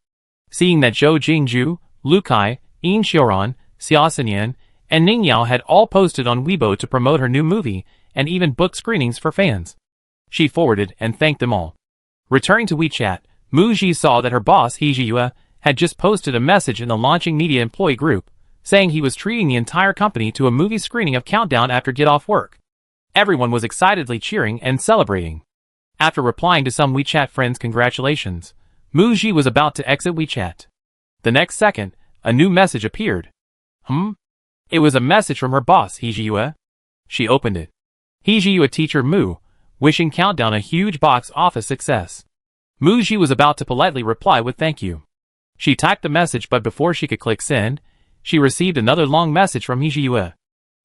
Seeing that Zhou Jingju, Lu Kai, Yin Xiaoran, Xia Xinyan, and Ning Yao had all posted on Weibo to promote her new movie and even booked screenings for fans, she forwarded and thanked them all. Returning to WeChat, Muji saw that her boss He Jiyue had just posted a message in the launching media employee group, saying he was treating the entire company to a movie screening of Countdown after get off work. Everyone was excitedly cheering and celebrating. After replying to some WeChat friends' congratulations, Muji was about to exit WeChat. The next second, a new message appeared. It was a message from her boss, Hijiyue. She opened it. Hijiyue teacher Mu, wishing Countdown a huge box office success. Muji was about to politely reply with thank you. She typed the message, but before she could click send, she received another long message from Hijiyue.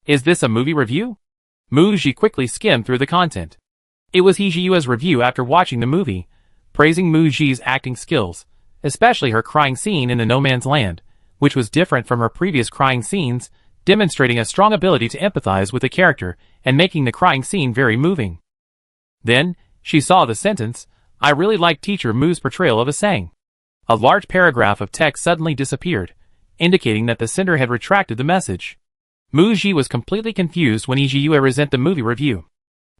Is this a movie review? Muji quickly skimmed through the content. It was Hijiyue's review after watching the movie, praising Muji's acting skills, especially her crying scene in the No Man's Land, which was different from her previous crying scenes, demonstrating a strong ability to empathize with the character and making the crying scene very moving. Then, she saw the sentence, "I really like teacher Mu's portrayal of a sang." A large paragraph of text suddenly disappeared, indicating that the sender had retracted the message. Muji was completely confused when Hijiyue sent the movie review.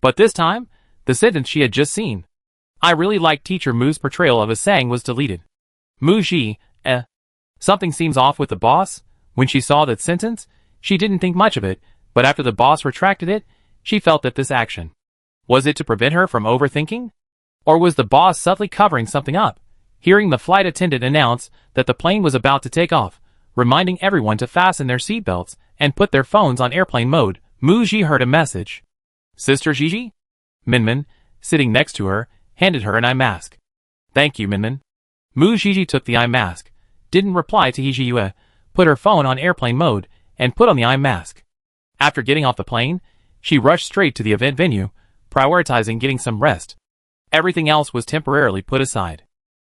But this time, the sentence she had just seen, "I really like teacher Mu's portrayal of a sang," was deleted. Muji, something seems off with the boss? When she saw that sentence, she didn't think much of it, but after the boss retracted it, she felt that this action. Was it to prevent her from overthinking? Or was the boss subtly covering something up? Hearing the flight attendant announce that the plane was about to take off, reminding everyone to fasten their seatbelts and put their phones on airplane mode, Muji heard a message. Sister Gigi? Minmin, sitting next to her, handed her an eye mask. Thank you, Minmin. Muji took the eye mask, didn't reply to Hijiyue, put her phone on airplane mode, and put on the eye mask. After getting off the plane, she rushed straight to the event venue, prioritizing getting some rest. Everything else was temporarily put aside.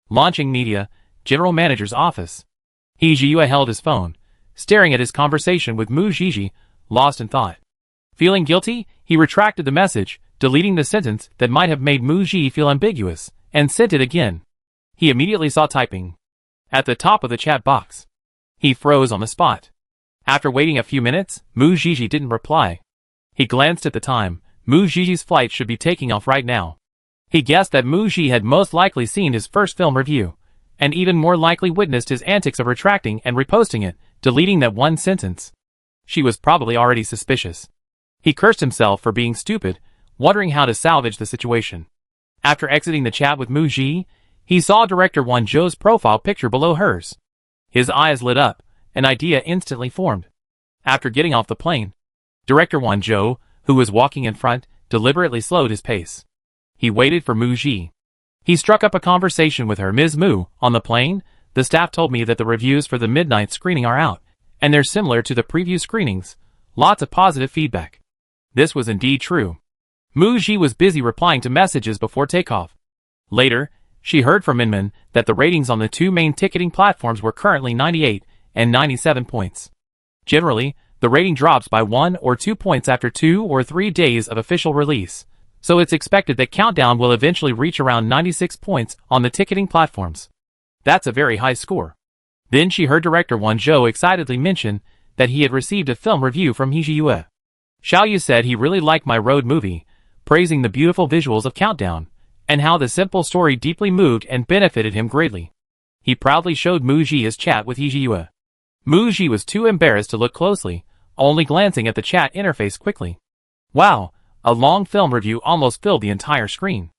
Launching media, general manager's office. Hijiyue held his phone, staring at his conversation with Muji, lost in thought. Feeling guilty, he retracted the message, deleting the sentence that might have made Muji feel ambiguous, and sent it again. He immediately saw typing at the top of the chat box. He froze on the spot. After waiting a few minutes, Muji didn't reply. He glanced at the time. Muji's flight should be taking off right now. He guessed that Muji had most likely seen his first film review, and even more likely witnessed his antics of retracting and reposting it, deleting that one sentence. She was probably already suspicious. He cursed himself for being stupid, wondering how to salvage the situation. After exiting the chat with Muji, he saw Director Wanzhou's profile picture below hers. His eyes lit up, an idea instantly formed. After getting off the plane, Director Wanzhou, who was walking in front, deliberately slowed his pace. He waited for Muji. He struck up a conversation with her. Ms. Mu, on the plane, the staff told me that the reviews for the midnight screening are out, and they're similar to the preview screenings. Lots of positive feedback. This was indeed true. Muji was busy replying to messages before takeoff. Later, she heard from Minmin that the ratings on the two main ticketing platforms were currently 98 and 97 points. Generally, the rating drops by 1 or 2 points after 2 or 3 days of official release, so it's expected that Countdown will eventually reach around 96 points on the ticketing platforms. That's a very high score. Then she heard Director Wanzhou excitedly mention that he had received a film review from Hijiyue. Xiaoyu said he really liked my road movie, praising the beautiful visuals of Countdown, and how the simple story deeply moved and benefited him greatly. He proudly showed Muji his chat with Hijiyue. Muji was too embarrassed to look closely, only glancing at the chat interface quickly. Wow, a long film review almost filled the entire screen.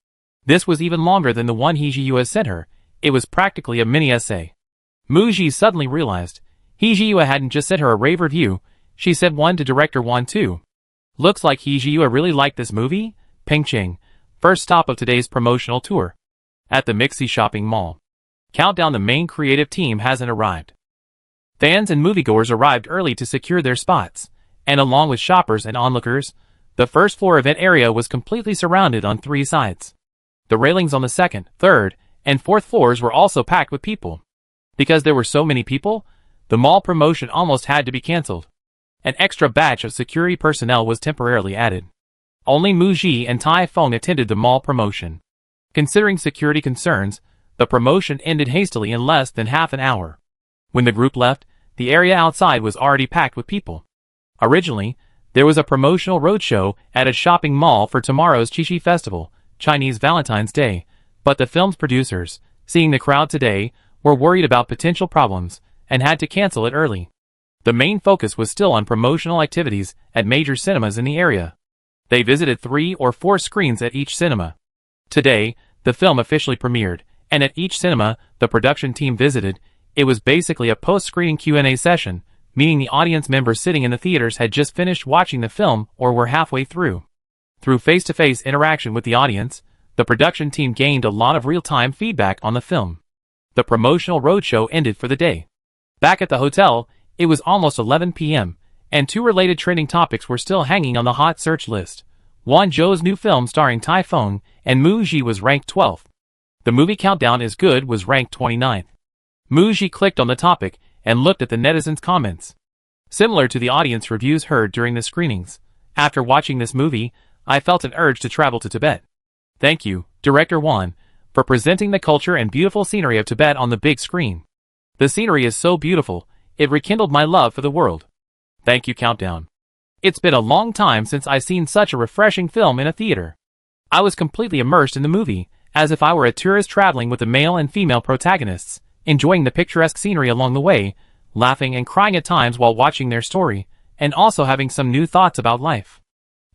This was even longer than the one Hijiyue sent her. It was practically a mini essay. Muji suddenly realized Hijiyue hadn't just sent her a rave review, she sent one to Director Wan too. Looks like Hijiyue really liked this movie. Pengcheng, first stop of today's promotional tour. At the Mixi Shopping Mall. Countdown. The main creative team hasn't arrived. Fans and moviegoers arrived early to secure their spots, and along with shoppers and onlookers, the first floor event area was completely surrounded on 3 sides. The railings on the second, third, and fourth floors were also packed with people. Because there were so many people, the mall promotion almost had to be cancelled. An extra batch of security personnel was temporarily added. Only Muji and Tai Feng attended the mall promotion. Considering security concerns, the promotion ended hastily in less than half an hour. When the group left, the area outside was already packed with people. Originally, there was a promotional roadshow at a shopping mall for tomorrow's Qixi Festival, Chinese Valentine's Day, but the film's producers, seeing the crowd today, were worried about potential problems and had to cancel it early. The main focus was still on promotional activities at major cinemas in the area. They visited 3 or 4 screens at each cinema. Today, the film officially premiered, and at each cinema the production team visited, it was basically a post-screening Q&A session, meaning the audience members sitting in the theaters had just finished watching the film or were halfway through. Through face-to-face interaction with the audience, the production team gained a lot of real-time feedback on the film. The promotional roadshow ended for the day. Back at the hotel, it was almost 11 p.m., and 2 related trending topics were still hanging on the hot search list. Won Zhou's new film starring Typhoon and Mu Ji was ranked 12th. The movie Countdown is Good was ranked 29th. Mu Ji clicked on the topic and looked at the netizens' comments. Similar to the audience reviews heard during the screenings, after watching this movie, I felt an urge to travel to Tibet. Thank you, Director Won, for presenting the culture and beautiful scenery of Tibet on the big screen. The scenery is so beautiful, it rekindled my love for the world. Thank you, Countdown. It's been a long time since I've seen such a refreshing film in a theater. I was completely immersed in the movie, as if I were a tourist traveling with the male and female protagonists, enjoying the picturesque scenery along the way, laughing and crying at times while watching their story, and also having some new thoughts about life.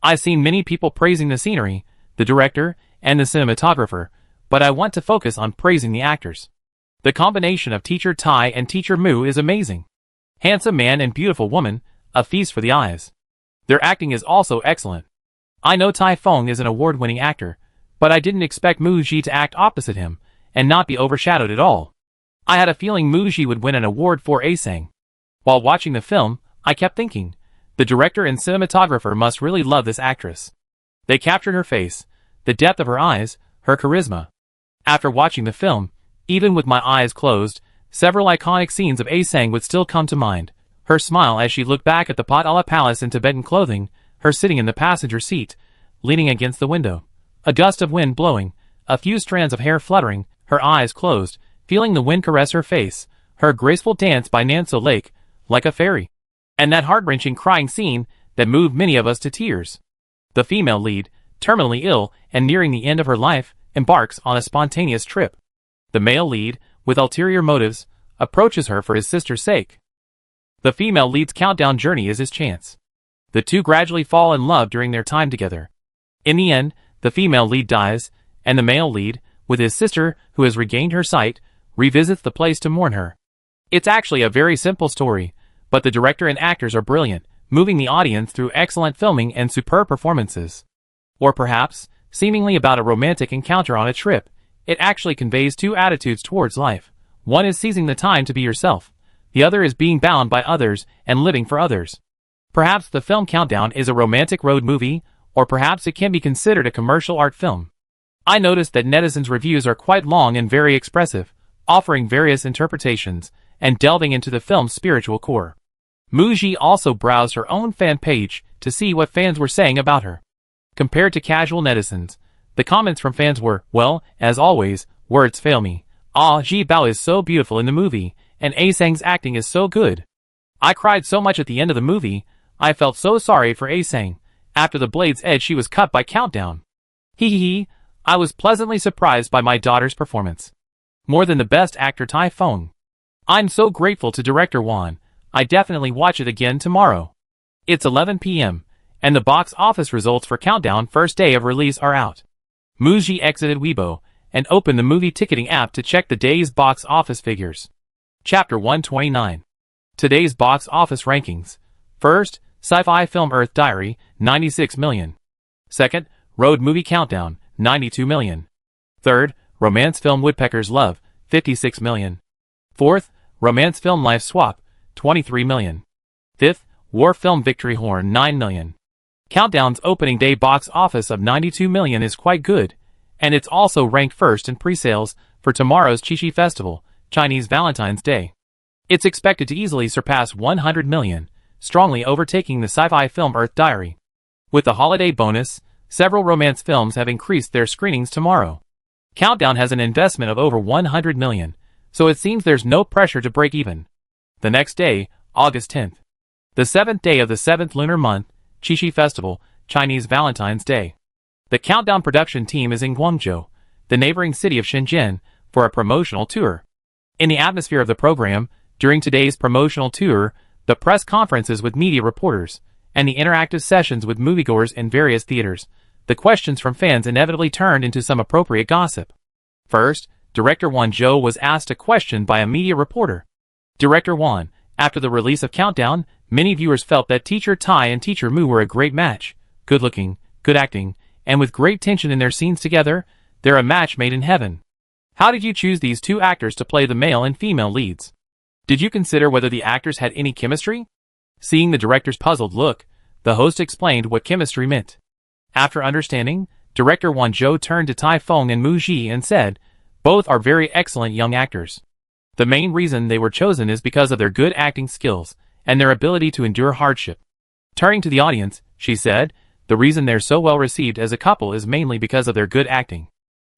I've seen many people praising the scenery, the director, and the cinematographer, but I want to focus on praising the actors. The combination of Teacher Tai and Teacher Mu is amazing. Handsome man and beautiful woman, a feast for the eyes. Their acting is also excellent. I know Typhoon is an award-winning actor, but I didn't expect Mu Ji to act opposite him, and not be overshadowed at all. I had a feeling Mu Ji would win an award for Asang. While watching the film, I kept thinking, the director and cinematographer must really love this actress. They captured her face, the depth of her eyes, her charisma. After watching the film, even with my eyes closed, several iconic scenes of Asang would still come to mind. Her smile as she looked back at the Potala Palace in Tibetan clothing, her sitting in the passenger seat, leaning against the window, a gust of wind blowing, a few strands of hair fluttering, her eyes closed, feeling the wind caress her face, her graceful dance by Nanso Lake, like a fairy, and that heart-wrenching crying scene that moved many of us to tears. The female lead, terminally ill and nearing the end of her life, embarks on a spontaneous trip. The male lead, with ulterior motives, approaches her for his sister's sake. The female lead's countdown journey is his chance. The two gradually fall in love during their time together. In the end, the female lead dies, and the male lead, with his sister, who has regained her sight, revisits the place to mourn her. It's actually a very simple story, but the director and actors are brilliant, moving the audience through excellent filming and superb performances. Or perhaps, seemingly about a romantic encounter on a trip, it actually conveys 2 attitudes towards life. One is seizing the time to be yourself. The other is being bound by others and living for others. Perhaps the film Countdown is a romantic road movie, or perhaps it can be considered a commercial art film. I noticed that netizens' reviews are quite long and very expressive, offering various interpretations, and delving into the film's spiritual core. Mu Ji also browsed her own fan page to see what fans were saying about her. Compared to casual netizens, the comments from fans were, well, as always, words fail me. Ah, Ji Bao is so beautiful in the movie, and Asang's acting is so good. I cried so much at the end of the movie, I felt so sorry for Asang. After the blade's edge she was cut by Countdown. Hee. I was pleasantly surprised by my daughter's performance. More than the best actor Typhoon. I'm so grateful to Director Won. I definitely watch it again tomorrow. It's 11 p.m., and the box office results for Countdown first day of release are out. Mu Ji exited Weibo, and opened the movie ticketing app to check the day's box office figures. Chapter 129. Today's box office rankings. First, sci-fi film Earth Diary, 96 million. Second, road movie Countdown, 92 million. Third, romance film Woodpecker's Love, 56 million. Fourth, romance film Life Swap, 23 million. Fifth, war film Victory Horn, 9 million. Countdown's opening day box office of 92 million is quite good, and it's also ranked first in pre-sales for tomorrow's Qixi Festival, Chinese Valentine's Day. It's expected to easily surpass 100 million, strongly overtaking the sci-fi film Earth Diary. With the holiday bonus, several romance films have increased their screenings tomorrow. Countdown has an investment of over 100 million, so it seems there's no pressure to break even. The next day, August 10th. The 7th day of the 7th lunar month, Qixi Festival, Chinese Valentine's Day. The Countdown production team is in Guangzhou, the neighboring city of Shenzhen, for a promotional tour. In the atmosphere of the program, during today's promotional tour, the The press conferences with media reporters, and the interactive sessions with moviegoers in various theaters, the questions from fans inevitably turned into some appropriate gossip. First, Director Won Jo was asked a question by a media reporter. Director Won, after the release of Countdown, many viewers felt that Teacher Tai and Teacher Moo were a great match. Good looking, good acting, and with great tension in their scenes together, they're a match made in heaven. How did you choose these two actors to play the male and female leads? Did you consider whether the actors had any chemistry? Seeing the director's puzzled look, the host explained what chemistry meant. After understanding, Director Won Jo turned to Tai Fong and Mu Ji and said, "Both are very excellent young actors. The main reason they were chosen is because of their good acting skills and their ability to endure hardship." Turning to the audience, she said, "The reason they're so well received as a couple is mainly because of their good acting.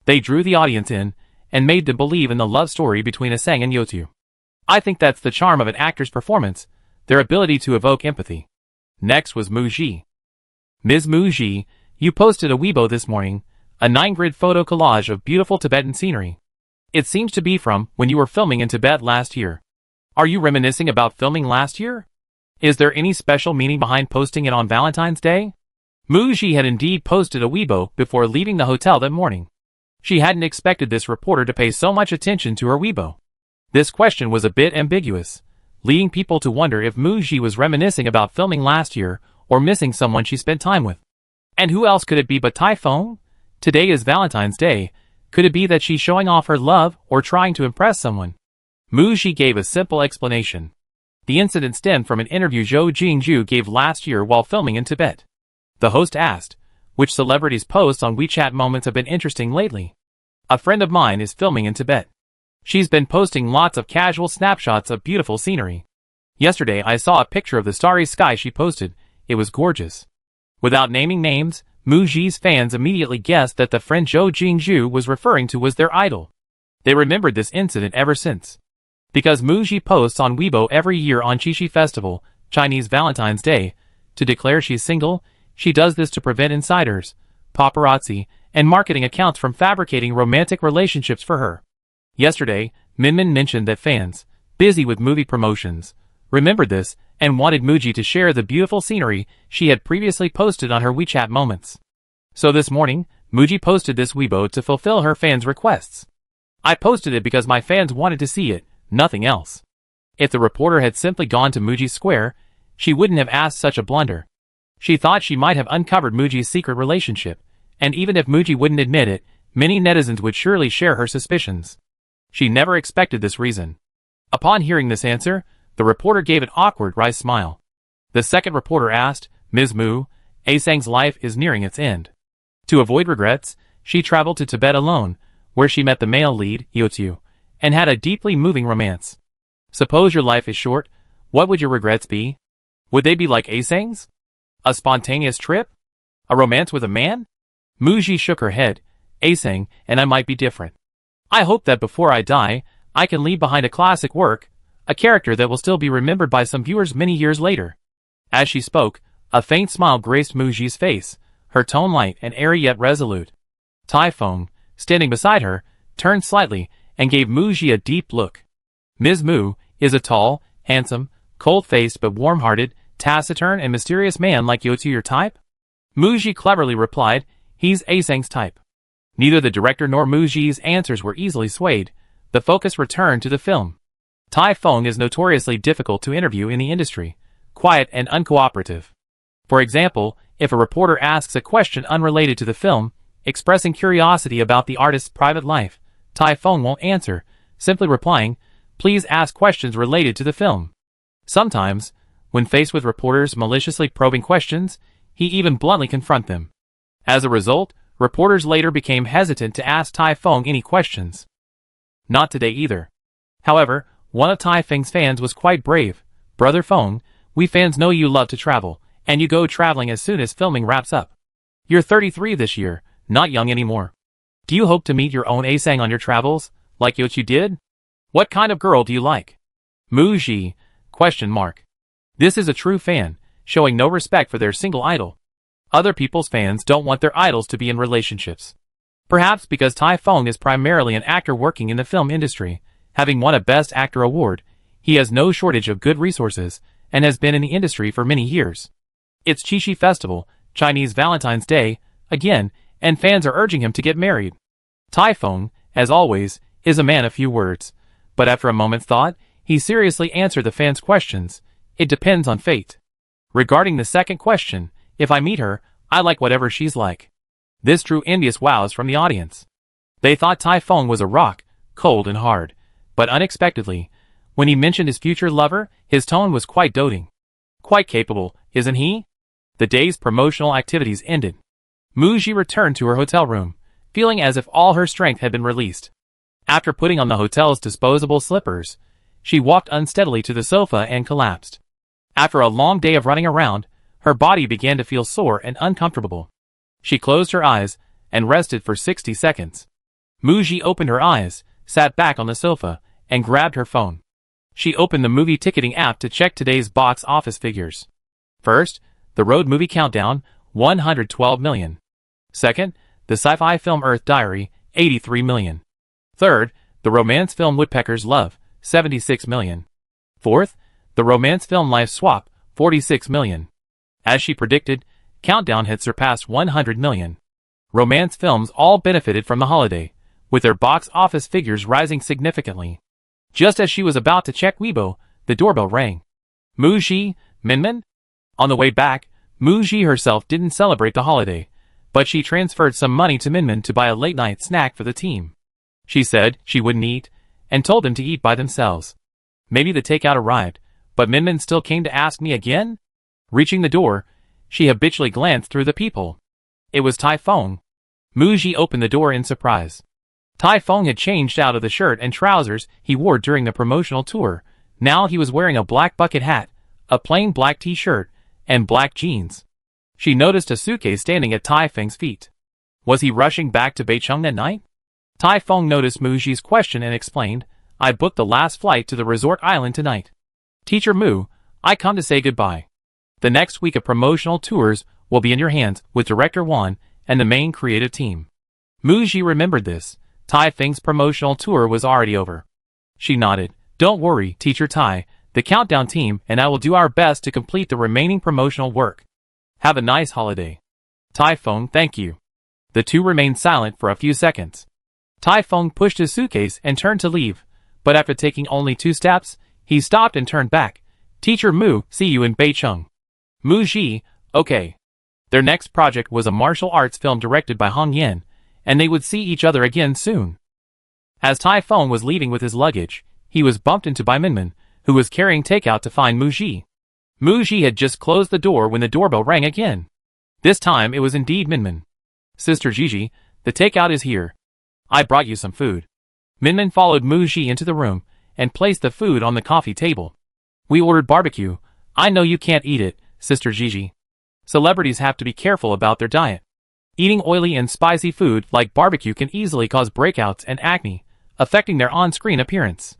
They drew the audience in and made them believe in the love story between Asang and Yeotu. I think that's the charm of an actor's performance, their ability to evoke empathy." Next was Mu Ji. "Ms. Mu Ji, you posted a Weibo this morning, a 9-grid photo collage of beautiful Tibetan scenery. It seems to be from when you were filming in Tibet last year. Are you reminiscing about filming last year? Is there any special meaning behind posting it on Valentine's Day?" Mu Ji had indeed posted a Weibo before leaving the hotel that morning. She hadn't expected this reporter to pay so much attention to her Weibo. This question was a bit ambiguous, leading people to wonder if Mu Ji was reminiscing about filming last year or missing someone she spent time with. And who else could it be but Tai Fong? Today is Valentine's Day. Could it be that she's showing off her love or trying to impress someone? Mu Ji gave a simple explanation. The incident stemmed from an interview Zhou Jingju gave last year while filming in Tibet. The host asked, "Which celebrities' posts on WeChat moments have been interesting lately?" "A friend of mine is filming in Tibet. She's been posting lots of casual snapshots of beautiful scenery. Yesterday I saw a picture of the starry sky she posted. It was gorgeous." Without naming names, Mu Ji's fans immediately guessed that the friend Zhou Jingju was referring to was their idol. They remembered this incident ever since. Because Mu Ji posts on Weibo every year on Qixi Festival, Chinese Valentine's Day, to declare she's single, she does this to prevent insiders, paparazzi, and marketing accounts from fabricating romantic relationships for her. Yesterday, Minmin mentioned that fans, busy with movie promotions, remembered this and wanted Mu Ji to share the beautiful scenery she had previously posted on her WeChat moments. So this morning, Mu Ji posted this Weibo to fulfill her fans' requests. "I posted it because my fans wanted to see it, nothing else." If the reporter had simply gone to Mu Ji's square, she wouldn't have asked such a blunder. She thought she might have uncovered Mu Ji's secret relationship, and even if Mu Ji wouldn't admit it, many netizens would surely share her suspicions. She never expected this reason. Upon hearing this answer, the reporter gave an awkward wry smile. The second reporter asked, "Ms. Mu, Asang's life is nearing its end. To avoid regrets, she traveled to Tibet alone, where she met the male lead, Yeotu, and had a deeply moving romance. Suppose your life is short, what would your regrets be? Would they be like Asang's? A spontaneous trip? A romance with a man?" Mu Ji shook her head. "Asang and I might be different. I hope that before I die, I can leave behind a classic work, a character that will still be remembered by some viewers many years later." As she spoke, a faint smile graced Mu Ji's face, her tone light and airy yet resolute. Tai Fong, standing beside her, turned slightly and gave Mu Ji a deep look. "Ms. Mu, is a tall, handsome, cold-faced but warm-hearted, taciturn and mysterious man like Yeotu your type?" Mu Ji cleverly replied, "He's Asang's type." Neither the director nor Mu Ji's answers were easily swayed. The focus returned to the film. Tai Fong is notoriously difficult to interview in the industry, quiet and uncooperative. For example, if a reporter asks a question unrelated to the film, expressing curiosity about the artist's private life, Tai Fong won't answer, simply replying, "Please ask questions related to the film." Sometimes, when faced with reporters maliciously probing questions, he even bluntly confront them. As a result, reporters later became hesitant to ask Tai Fong any questions. Not today either. However, one of Tai Feng's fans was quite brave. "Brother Fong, we fans know you love to travel, and you go traveling as soon as filming wraps up. You're 33 this year, not young anymore. Do you hope to meet your own Asang on your travels, like Yeotu did? What kind of girl do you like?" Mu Ji, ? This is a true fan, showing no respect for their single idol. Other people's fans don't want their idols to be in relationships. Perhaps because Tai Fong is primarily an actor working in the film industry, having won a Best Actor award, he has no shortage of good resources, and has been in the industry for many years. It's Qixi Festival, Chinese Valentine's Day, again, and fans are urging him to get married. Typhoon, as always, is a man of few words, but after a moment's thought, he seriously answered the fans' questions. It depends on fate. Regarding the second question, if I meet her, I like whatever she's like. This drew envious wows from the audience. They thought Typhoon was a rock, cold and hard, but unexpectedly, when he mentioned his future lover, his tone was quite doting. Quite capable, isn't he? The day's promotional activities ended. Muji returned to her hotel room, feeling as if all her strength had been released. After putting on the hotel's disposable slippers, she walked unsteadily to the sofa and collapsed. After a long day of running around, her body began to feel sore and uncomfortable. She closed her eyes and rested for 60 seconds. Muji opened her eyes, sat back on the sofa, and grabbed her phone. She opened the movie ticketing app to check today's box office figures. First, the road movie countdown, 112 million. Second, the sci-fi film Earth Diary, 83 million. Third, the romance film Woodpecker's Love, 76 million. Fourth, the romance film Life Swap, 46 million. As she predicted, Countdown had surpassed 100 million. Romance films all benefited from the holiday, with their box office figures rising significantly. Just as she was about to check Weibo, the doorbell rang. Muji, Minmin? On the way back, Muji herself didn't celebrate the holiday, but she transferred some money to Minmin to buy a late-night snack for the team. She said she wouldn't eat, and told them to eat by themselves. Maybe the takeout arrived, but Minmin still came to ask me again? Reaching the door, she habitually glanced through the peephole. It was Typhoon. Muji opened the door in surprise. Typhoon had changed out of the shirt and trousers he wore during the promotional tour. Now he was wearing a black bucket hat, a plain black t-shirt, and black jeans. She noticed a suitcase standing at Typhoon's feet. Was he rushing back to Beicheng that night? Typhoon noticed Muji's question and explained, I booked the last flight to the resort island tonight. Teacher Mu, I come to say goodbye. The next week of promotional tours will be in your hands with Director Wan and the main creative team. Muji remembered this. Typhoon's promotional tour was already over. She nodded. Don't worry, Teacher Tai, the Countdown team and I will do our best to complete the remaining promotional work. Have a nice holiday. Typhoon, thank you. The two remained silent for a few seconds. Typhoon pushed his suitcase and turned to leave, but after taking only 2 steps, he stopped and turned back. Teacher Mu, see you in Beicheng. Muji, okay. Their next project was a martial arts film directed by Hong Yen, and they would see each other again soon. As Typhoon was leaving with his luggage, he was bumped into by Minmin, who was carrying takeout to find Muji. Muji had just closed the door when the doorbell rang again. This time it was indeed Minmin. Sister Gigi, the takeout is here. I brought you some food. Minmin followed Muji into the room and placed the food on the coffee table. We ordered barbecue. I know you can't eat it, Sister Gigi. Celebrities have to be careful about their diet. Eating oily and spicy food like barbecue can easily cause breakouts and acne, affecting their on-screen appearance.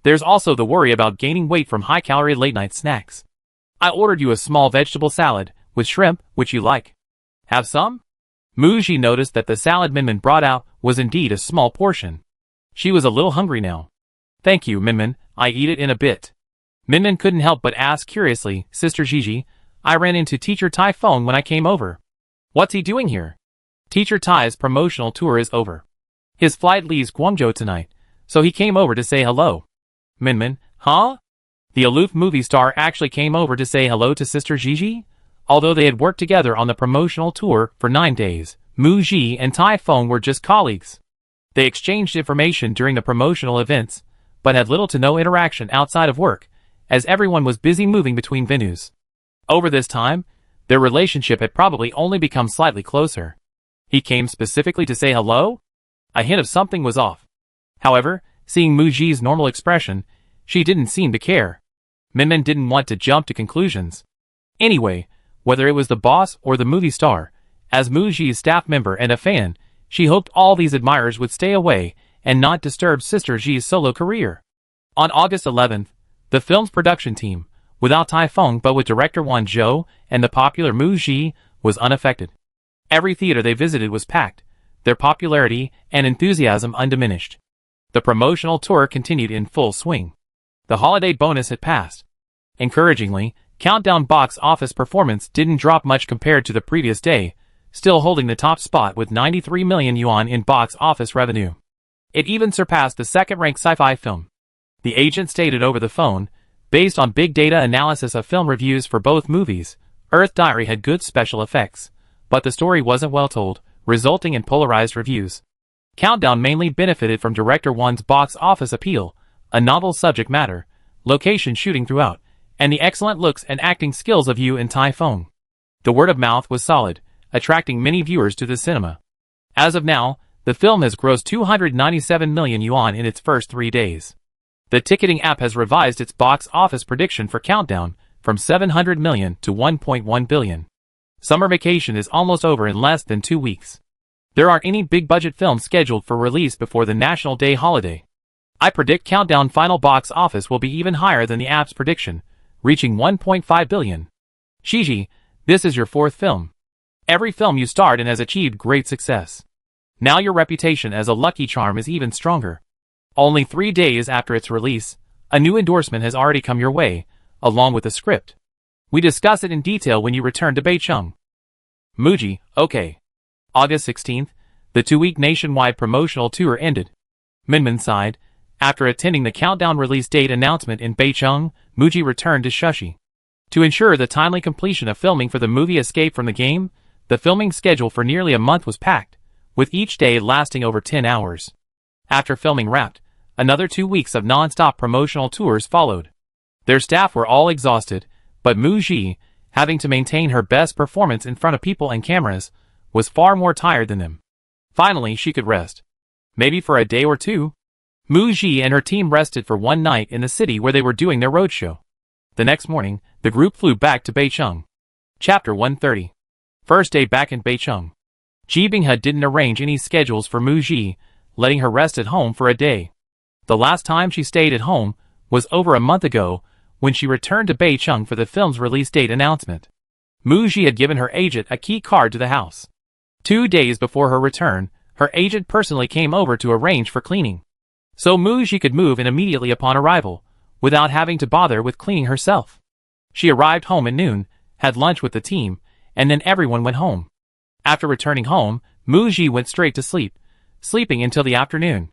There's also the worry about gaining weight from high-calorie late-night snacks. I ordered you a small vegetable salad with shrimp, which you like. Have some? Muji noticed that the salad Minmin brought out was indeed a small portion. She was a little hungry now. Thank you, Minmin, I eat it in a bit. Minmin couldn't help but ask curiously, Sister Gigi, I ran into Teacher Typhoon when I came over. What's he doing here? Teacher Ty's promotional tour is over. His flight leaves Guangzhou tonight, so he came over to say hello. Minmin, huh? The aloof movie star actually came over to say hello to Sister Gigi? Although they had worked together on the promotional tour for 9 days, Muji and Typhoon were just colleagues. They exchanged information during the promotional events, but had little to no interaction outside of work, as everyone was busy moving between venues. Over this time, their relationship had probably only become slightly closer. He came specifically to say hello? A hint of something was off. However, seeing Muji's normal expression, she didn't seem to care. Minmin didn't want to jump to conclusions. Anyway, whether it was the boss or the movie star, as Muji's staff member and a fan, she hoped all these admirers would stay away and not disturb Sister Ji's solo career. On August 11th, the film's production team, without Typhoon but with director Wan Zhou and the popular Muji, was unaffected. Every theater they visited was packed, their popularity and enthusiasm undiminished. The promotional tour continued in full swing. The holiday bonus had passed. Encouragingly, Countdown box office performance didn't drop much compared to the previous day, still holding the top spot with 93 million yuan in box office revenue. It even surpassed the second-ranked sci-fi film. The agent stated over the phone, based on big data analysis of film reviews for both movies, Earth Diary had good special effects, but the story wasn't well told, resulting in polarized reviews. Countdown mainly benefited from Director One's box office appeal, a novel subject matter, location shooting throughout, and the excellent looks and acting skills of Yu and Tai Feng. The word of mouth was solid, attracting many viewers to the cinema. As of now, the film has grossed 297 million yuan in its first 3 days. The ticketing app has revised its box office prediction for Countdown from 700 million to 1.1 billion. Summer vacation is almost over in less than 2 weeks. There aren't any big-budget films scheduled for release before the National Day holiday. I predict Countdown final box office will be even higher than the app's prediction, reaching 1.5 billion. Shiji, this is your 4th film. Every film you starred in has achieved great success. Now your reputation as a lucky charm is even stronger. Only 3 days after its release, a new endorsement has already come your way, along with a script. We discuss it in detail when you return to Beicheng. Muji, okay. August 16th, the 2-week nationwide promotional tour ended. Minmin sighed. After attending the Countdown release date announcement in Beicheng, Muji returned to Shushi. To ensure the timely completion of filming for the movie Escape from the Game, the filming schedule for nearly a month was packed, with each day lasting over 10 hours. After filming wrapped, another 2 weeks of non-stop promotional tours followed. Their staff were all exhausted, but Muji, having to maintain her best performance in front of people and cameras, was far more tired than them. Finally, she could rest. Maybe for a day or two. Muji and her team rested for one night in the city where they were doing their roadshow. The next morning, the group flew back to Beicheng. Chapter 130. First day back in Beicheng. Ji Binghe didn't arrange any schedules for Muji, letting her rest at home for a day. The last time she stayed at home was over a month ago, when she returned to Beicheng for the film's release date announcement. Muji had given her agent a key card to the house. 2 days before her return, her agent personally came over to arrange for cleaning. So Muji could move in immediately upon arrival, without having to bother with cleaning herself. She arrived home at noon, had lunch with the team, and then everyone went home. After returning home, Muji went straight to sleep, sleeping until the afternoon.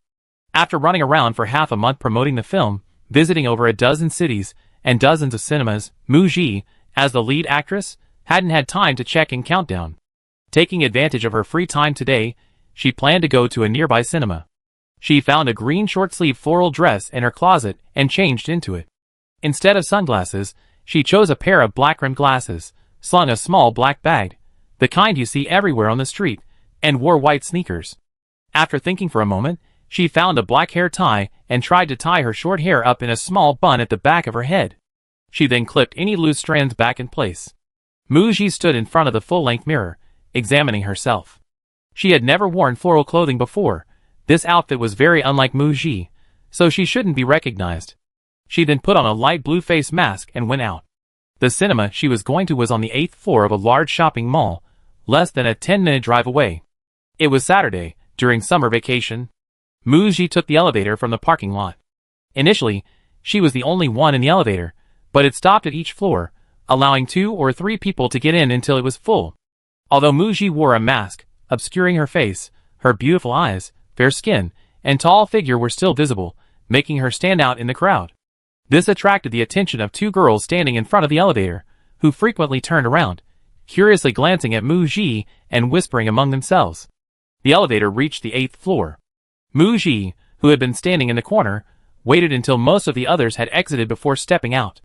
After running around for half a month promoting the film, visiting over a dozen cities and dozens of cinemas, Muji, as the lead actress, hadn't had time to check in Countdown. Taking advantage of her free time today, she planned to go to a nearby cinema. She found a green short-sleeve floral dress in her closet and changed into it. Instead of sunglasses, she chose a pair of black-rimmed glasses, slung a small black bag, the kind you see everywhere on the street, and wore white sneakers. After thinking for a moment, she found a black hair tie and tried to tie her short hair up in a small bun at the back of her head. She then clipped any loose strands back in place. Muji stood in front of the full-length mirror, examining herself. She had never worn floral clothing before. This outfit was very unlike Muji, so she shouldn't be recognized. She then put on a light blue face mask and went out. The cinema she was going to was on the 8th floor of a large shopping mall, less than a 10-minute drive away. It was Saturday, during summer vacation. Muji took the elevator from the parking lot. Initially, she was the only one in the elevator, but it stopped at each floor, allowing 2 or 3 people to get in until it was full. Although Muji wore a mask, obscuring her face, her beautiful eyes, fair skin, and tall figure were still visible, making her stand out in the crowd. This attracted the attention of 2 girls standing in front of the elevator, who frequently turned around, curiously glancing at Muji and whispering among themselves. The elevator reached the 8th floor. Muji, who had been standing in the corner, waited until most of the others had exited before stepping out.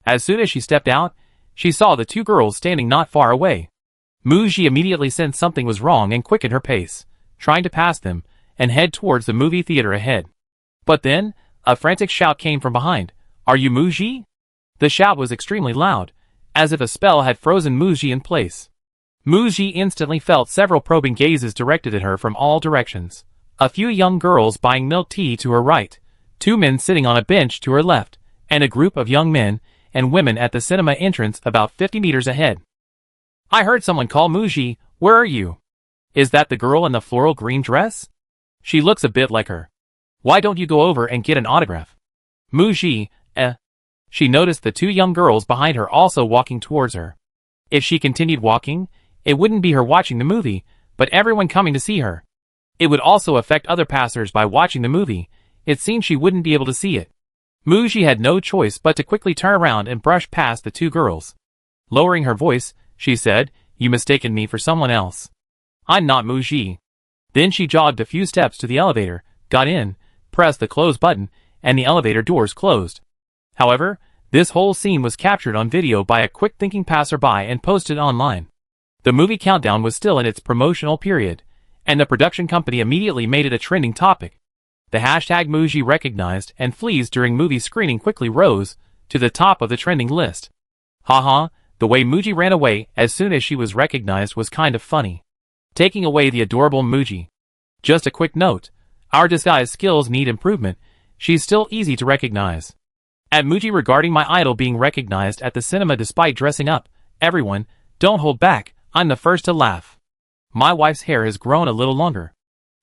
As soon as she stepped out, she saw the 2 girls standing not far away. Muji immediately sensed something was wrong and quickened her pace, trying to pass them and head towards the movie theater ahead. But then, a frantic shout came from behind. "Are you Muji?" The shout was extremely loud, as if a spell had frozen Muji in place. Muji instantly felt several probing gazes directed at her from all directions. A few young girls buying milk tea to her right, 2 men sitting on a bench to her left, and a group of young men and women at the cinema entrance about 50 meters ahead. "I heard someone call Muji. Where are you? Is that the girl in the floral green dress? She looks a bit like her. Why don't you go over and get an autograph?" Muji, She noticed the two young girls behind her also walking towards her. If she continued walking, it wouldn't be her watching the movie, but everyone coming to see her. It would also affect other passers-by watching the movie. It seemed she wouldn't be able to see it. Muji had no choice but to quickly turn around and brush past the two girls. Lowering her voice, she said, "You mistaken me for someone else. I'm not Muji." Then she jogged a few steps to the elevator, got in, pressed the close button, and the elevator doors closed. However, this whole scene was captured on video by a quick-thinking passerby and posted online. The movie countdown was still in its promotional period, and the production company immediately made it a trending topic. The hashtag Muji recognized and fleas during movie screening quickly rose to the top of the trending list. Haha, the way Muji ran away as soon as she was recognized was kind of funny. Taking away the adorable Muji. Just a quick note, our disguise skills need improvement. She's still easy to recognize. At Muji regarding my idol being recognized at the cinema despite dressing up, everyone, don't hold back, I'm the first to laugh. My wife's hair has grown a little longer.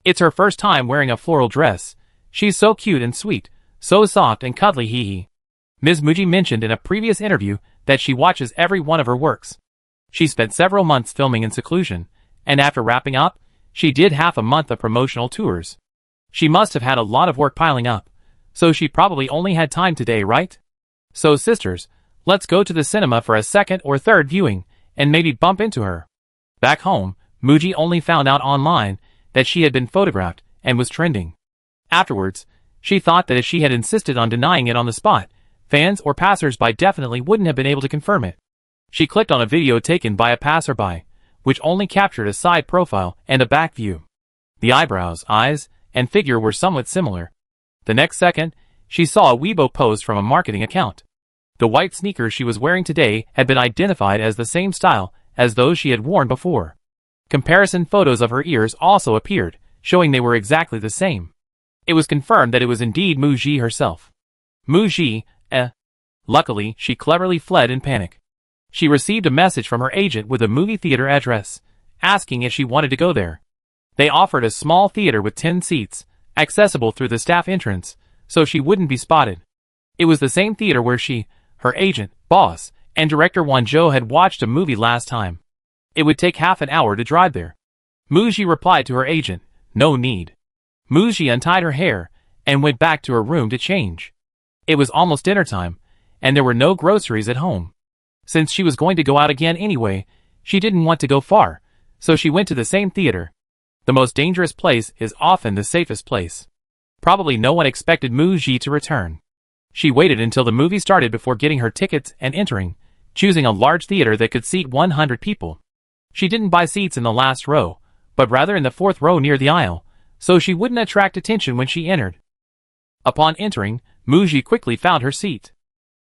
It's her first time wearing a floral dress. She's so cute and sweet, so soft and cuddly hee hee. Ms. Muji mentioned in a previous interview that she watches every one of her works. She spent several months filming in seclusion, and after wrapping up, she did half a month of promotional tours. She must have had a lot of work piling up, so she probably only had time today, right? So sisters, let's go to the cinema for a second or third viewing, and maybe bump into her. Back home, Muji only found out online that she had been photographed and was trending. Afterwards, she thought that if she had insisted on denying it on the spot, fans or passers-by definitely wouldn't have been able to confirm it. She clicked on a video taken by a passerby, which only captured a side profile and a back view. The eyebrows, eyes, and figure were somewhat similar. The next second, she saw a Weibo post from a marketing account. The white sneakers she was wearing today had been identified as the same style as those she had worn before. Comparison photos of her ears also appeared, showing they were exactly the same. It was confirmed that it was indeed Muji herself. Muji, Luckily, she cleverly fled in panic. She received a message from her agent with a movie theater address, asking if she wanted to go there. They offered a small theater with 10 seats, accessible through the staff entrance, so she wouldn't be spotted. It was the same theater where she, her agent, boss, and director Wanzhou had watched a movie last time. It would take half an hour to drive there. Muji replied to her agent, "No need." Muji untied her hair and went back to her room to change. It was almost dinner time, and there were no groceries at home. Since she was going to go out again anyway, she didn't want to go far, so she went to the same theater. The most dangerous place is often the safest place. Probably no one expected Muji to return. She waited until the movie started before getting her tickets and entering, choosing a large theater that could seat 100 people. She didn't buy seats in the last row, but rather in the fourth row near the aisle, so she wouldn't attract attention when she entered. Upon entering, Muji quickly found her seat.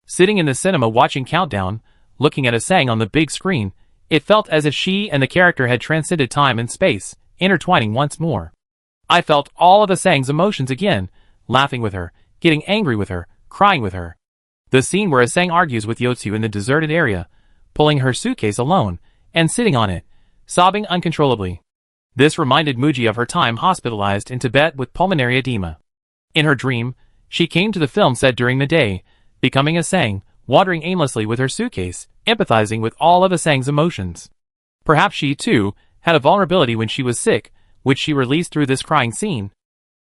Sitting in the cinema watching Countdown, looking at a sang on the big screen, it felt as if she and the character had transcended time and space, intertwining once more. I felt all of the sang's emotions again, laughing with her, getting angry with her, crying with her. The scene where a sang argues with Yotsu in the deserted area, pulling her suitcase alone, and sitting on it, sobbing uncontrollably. This reminded Muji of her time hospitalized in Tibet with pulmonary edema. In her dream, she came to the film set during the day, becoming a sang, wandering aimlessly with her suitcase, empathizing with all of the sang's emotions. Perhaps she, too, had a vulnerability when she was sick, which she released through this crying scene.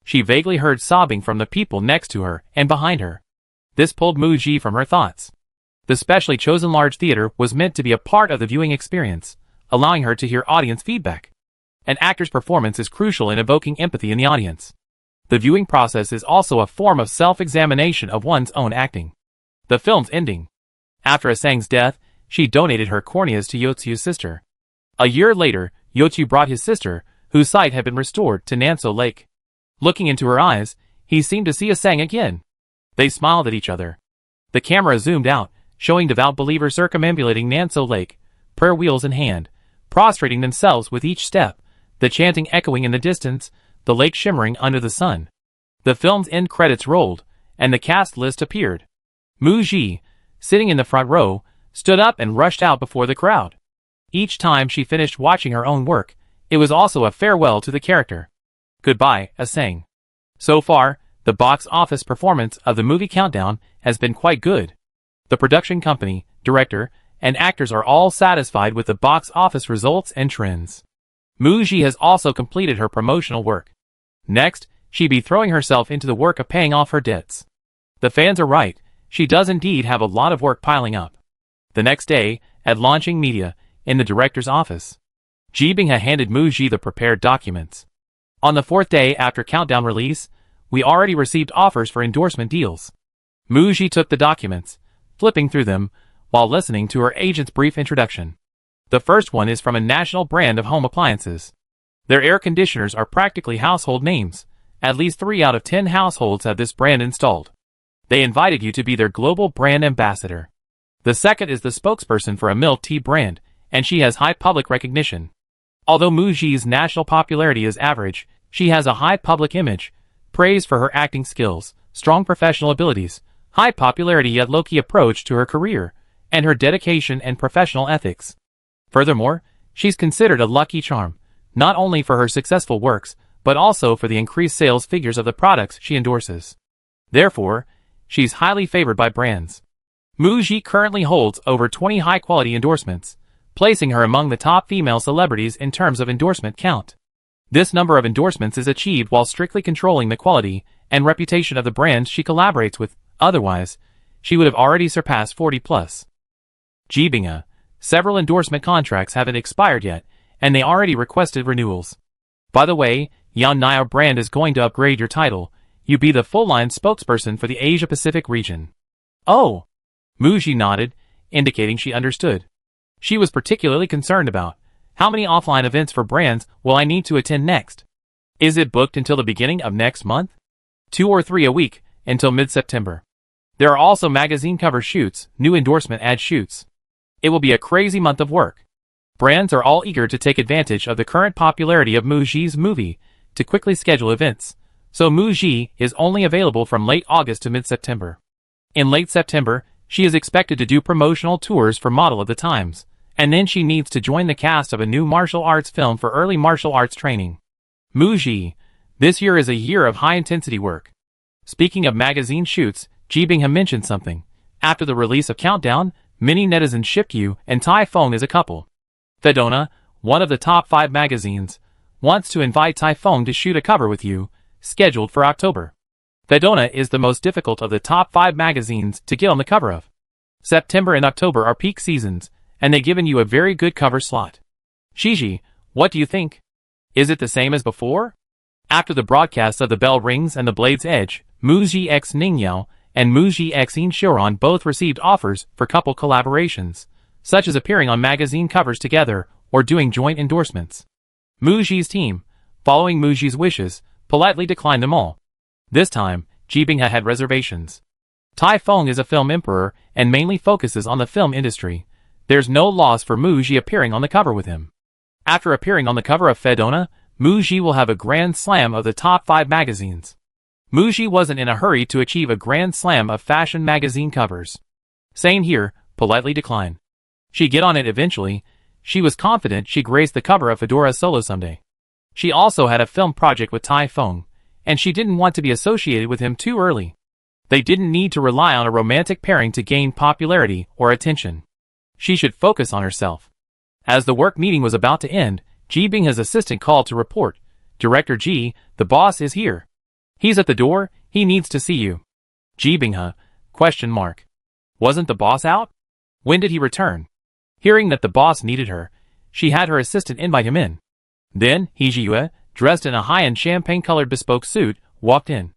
She vaguely heard sobbing from the people next to her and behind her. This pulled Muji from her thoughts. The specially chosen large theater was meant to be a part of the viewing experience, allowing her to hear audience feedback. An actor's performance is crucial in evoking empathy in the audience. The viewing process is also a form of self-examination of one's own acting. The film's ending. After Asang's death, she donated her corneas to Yotsu's sister. A year later, Yotsu brought his sister, whose sight had been restored, to Nanso Lake. Looking into her eyes, he seemed to see Asang again. They smiled at each other. The camera zoomed out, showing devout believers circumambulating Nanso Lake, prayer wheels in hand, prostrating themselves with each step, the chanting echoing in the distance, the lake shimmering under the sun. The film's end credits rolled, and the cast list appeared. Muji, sitting in the front row, stood up and rushed out before the crowd. Each time she finished watching her own work, it was also a farewell to the character. Goodbye, Asang. So far, the box office performance of the movie Countdown has been quite good. The production company, director, and actors are all satisfied with the box office results and trends. Muji has also completed her promotional work. Next, she'd be throwing herself into the work of paying off her debts. The fans are right, she does indeed have a lot of work piling up. The next day, at launching media, in the director's office, Ji Binghe handed Muji the prepared documents. On the 4th day after Countdown release, we already received offers for endorsement deals. Muji took the documents, flipping through them, while listening to her agent's brief introduction. The first one is from a national brand of home appliances. Their air conditioners are practically household names. At least 3 out of 10 households have this brand installed. They invited you to be their global brand ambassador. The second is the spokesperson for a milk tea brand, and she has high public recognition. Although Muji's national popularity is average, she has a high public image, praised for her acting skills, strong professional abilities, high popularity yet low-key approach to her career, and her dedication and professional ethics. Furthermore, she's considered a lucky charm, not only for her successful works, but also for the increased sales figures of the products she endorses. Therefore, she's highly favored by brands. Muji currently holds over 20 high-quality endorsements, placing her among the top female celebrities in terms of endorsement count. This number of endorsements is achieved while strictly controlling the quality and reputation of the brands she collaborates with. Otherwise, she would have already surpassed 40+. Ji Binghe, several endorsement contracts haven't expired yet, and they already requested renewals. By the way, Yan Naya brand is going to upgrade your title. You be the full-line spokesperson for the Asia-Pacific region. Oh! Muji nodded, indicating she understood. She was particularly concerned about, how many offline events for brands will I need to attend next? Is it booked until the beginning of next month? 2 or 3 a week, until mid-September. There are also magazine cover shoots, new endorsement ad shoots. It will be a crazy month of work. Brands are all eager to take advantage of the current popularity of Muji's movie to quickly schedule events, so Muji is only available from late August to mid-September. In late September, she is expected to do promotional tours for Model of the Times, and then she needs to join the cast of a new martial arts film for early martial arts training. Muji, this year is a year of high-intensity work. Speaking of magazine shoots, Ji Binghe mentioned something. After the release of Countdown, many netizens shipped you and Tai Fong as a couple. Fedona, one of the top 5 magazines, wants to invite Tai Fong to shoot a cover with you, scheduled for October. Fedona is the most difficult of the top 5 magazines to get on the cover of. September and October are peak seasons, and they've given you a very good cover slot. Shiji, what do you think? Is it the same as before? After the broadcast of The Bell Rings and The Blade's Edge, Muji x Ningyao and Muji x In Xiuran both received offers for couple collaborations, such as appearing on magazine covers together or doing joint endorsements. Muji's team, following Muji's wishes, politely declined them all. This time, Ji Binghe had reservations. Tai Fong is a film emperor and mainly focuses on the film industry. There's no loss for Muji appearing on the cover with him. After appearing on the cover of Fedona, Muji will have a grand slam of the top 5 magazines. Muji wasn't in a hurry to achieve a grand slam of fashion magazine covers. Saying here, politely decline. She'd get on it eventually. She was confident she'd grace the cover of Fedora Solo someday. She also had a film project with Tai Fong, and she didn't want to be associated with him too early. They didn't need to rely on a romantic pairing to gain popularity or attention. She should focus on herself. As the work meeting was about to end, Ji Binghe's assistant called to report, "Director Ji, the boss is here. He's at the door, he needs to see you." Ji Binghe? Wasn't the boss out? When did he return? Hearing that the boss needed her, she had her assistant invite him in. Then, He Jiyue, dressed in a high-end champagne-colored bespoke suit, walked in.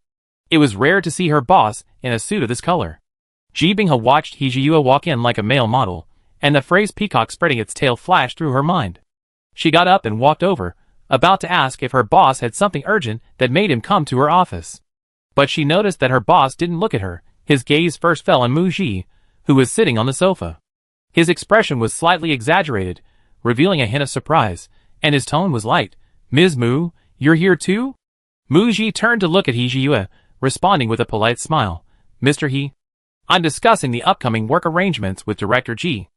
It was rare to see her boss in a suit of this color. Ji Binghe watched He Jiyue walk in like a male model, and the phrase peacock spreading its tail flashed through her mind. She got up and walked over, about to ask if her boss had something urgent that made him come to her office. But she noticed that her boss didn't look at her. His gaze first fell on Muji, who was sitting on the sofa. His expression was slightly exaggerated, revealing a hint of surprise, and his tone was light. "Ms. Mu, you're here too?" Muji turned to look at He Jiyue, responding with a polite smile. "Mr. He? I'm discussing the upcoming work arrangements with Director Ji."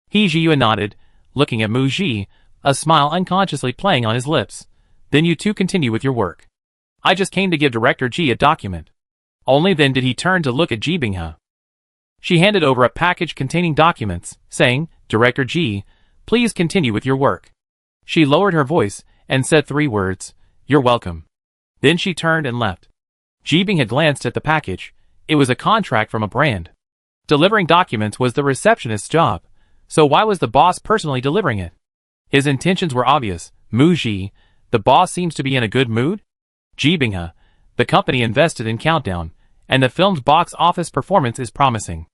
He Jiyue nodded, looking at Muji, a smile unconsciously playing on his lips. "Then you two continue with your work. I just came to give Director Ji a document." Only then did he turn to look at Ji Binghe. She handed over a package containing documents, saying, "Director G, please continue with your work." She lowered her voice and said 3 words, "You're welcome." Then she turned and left. Jibing had glanced at the package. It was a contract from a brand. Delivering documents was the receptionist's job, so why was the boss personally delivering it? His intentions were obvious. Muji, the boss seems to be in a good mood? Jibingha, the company invested in Countdown, and the film's box office performance is promising.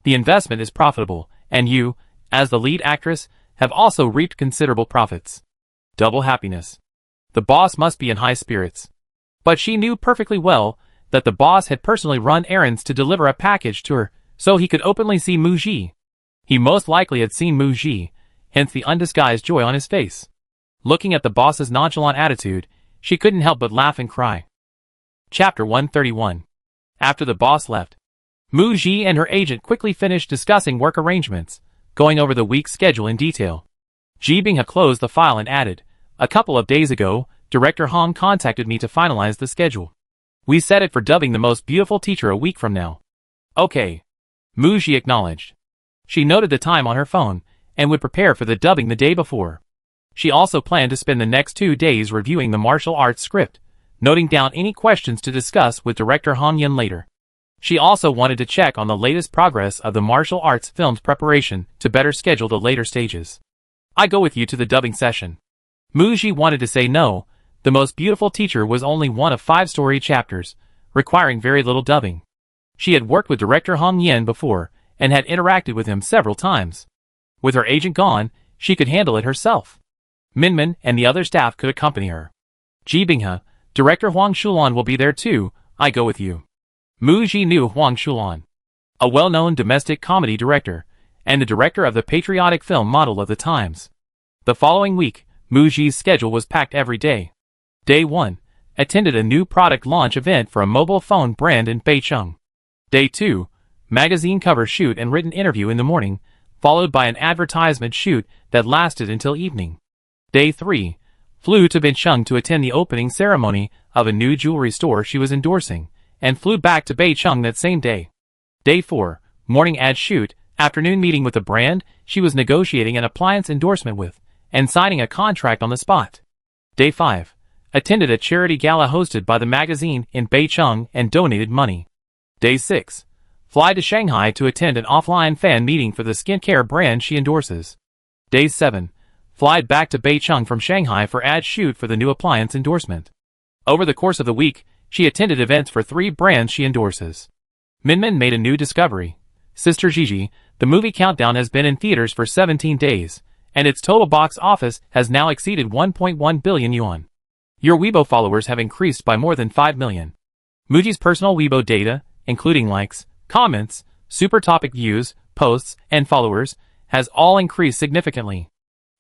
The investment is profitable, and you, as the lead actress, have also reaped considerable profits. Double happiness. The boss must be in high spirits. But she knew perfectly well that the boss had personally run errands to deliver a package to her, so he could openly see Muji. He most likely had seen Muji, hence the undisguised joy on his face. Looking at the boss's nonchalant attitude, she couldn't help but laugh and cry. Chapter 131. After the boss left, Muji and her agent quickly finished discussing work arrangements, going over the week's schedule in detail. Jibing had closed the file and added, "A couple of days ago, Director Hong contacted me to finalize the schedule. We set it for dubbing the most beautiful teacher a week from now." "Okay." Muji acknowledged. She noted the time on her phone, and would prepare for the dubbing the day before. She also planned to spend the next 2 days reviewing the martial arts script, noting down any questions to discuss with Director Hong Yin later. She also wanted to check on the latest progress of the martial arts film's preparation to better schedule the later stages. "I go with you to the dubbing session." Muji wanted to say no. The Most Beautiful Teacher was only one of 5 story chapters, requiring very little dubbing. She had worked with Director Hong Yin before, and had interacted with him several times. With her agent gone, she could handle it herself. Minmin and the other staff could accompany her. "Jibingha, Director Huang Shulan will be there too, I go with you." Muji knew Huang Shulan, a well-known domestic comedy director, and the director of the patriotic film Model of the Times. The following week, Muji's schedule was packed every day. Day 1, attended a new product launch event for a mobile phone brand in Beicheng. Day 2, magazine cover shoot and written interview in the morning, followed by an advertisement shoot that lasted until evening. Day 3, flew to Beicheng to attend the opening ceremony of a new jewelry store she was endorsing, and flew back to Beicheng that same day. Day 4, morning ad shoot, afternoon meeting with the brand she was negotiating an appliance endorsement with, and signing a contract on the spot. Day 5, attended a charity gala hosted by the magazine in Beicheng and donated money. Day 6, fly to Shanghai to attend an offline fan meeting for the skincare brand she endorses. Day 7, fly back to Beicheng from Shanghai for ad shoot for the new appliance endorsement. Over the course of the week, she attended events for 3 brands she endorses. Minmin made a new discovery. Sister Gigi, the movie Countdown has been in theaters for 17 days, and its total box office has now exceeded 1.1 billion yuan. Your Weibo followers have increased by more than 5 million. Muji's personal Weibo data, including likes, comments, super topic views, posts, and followers, has all increased significantly.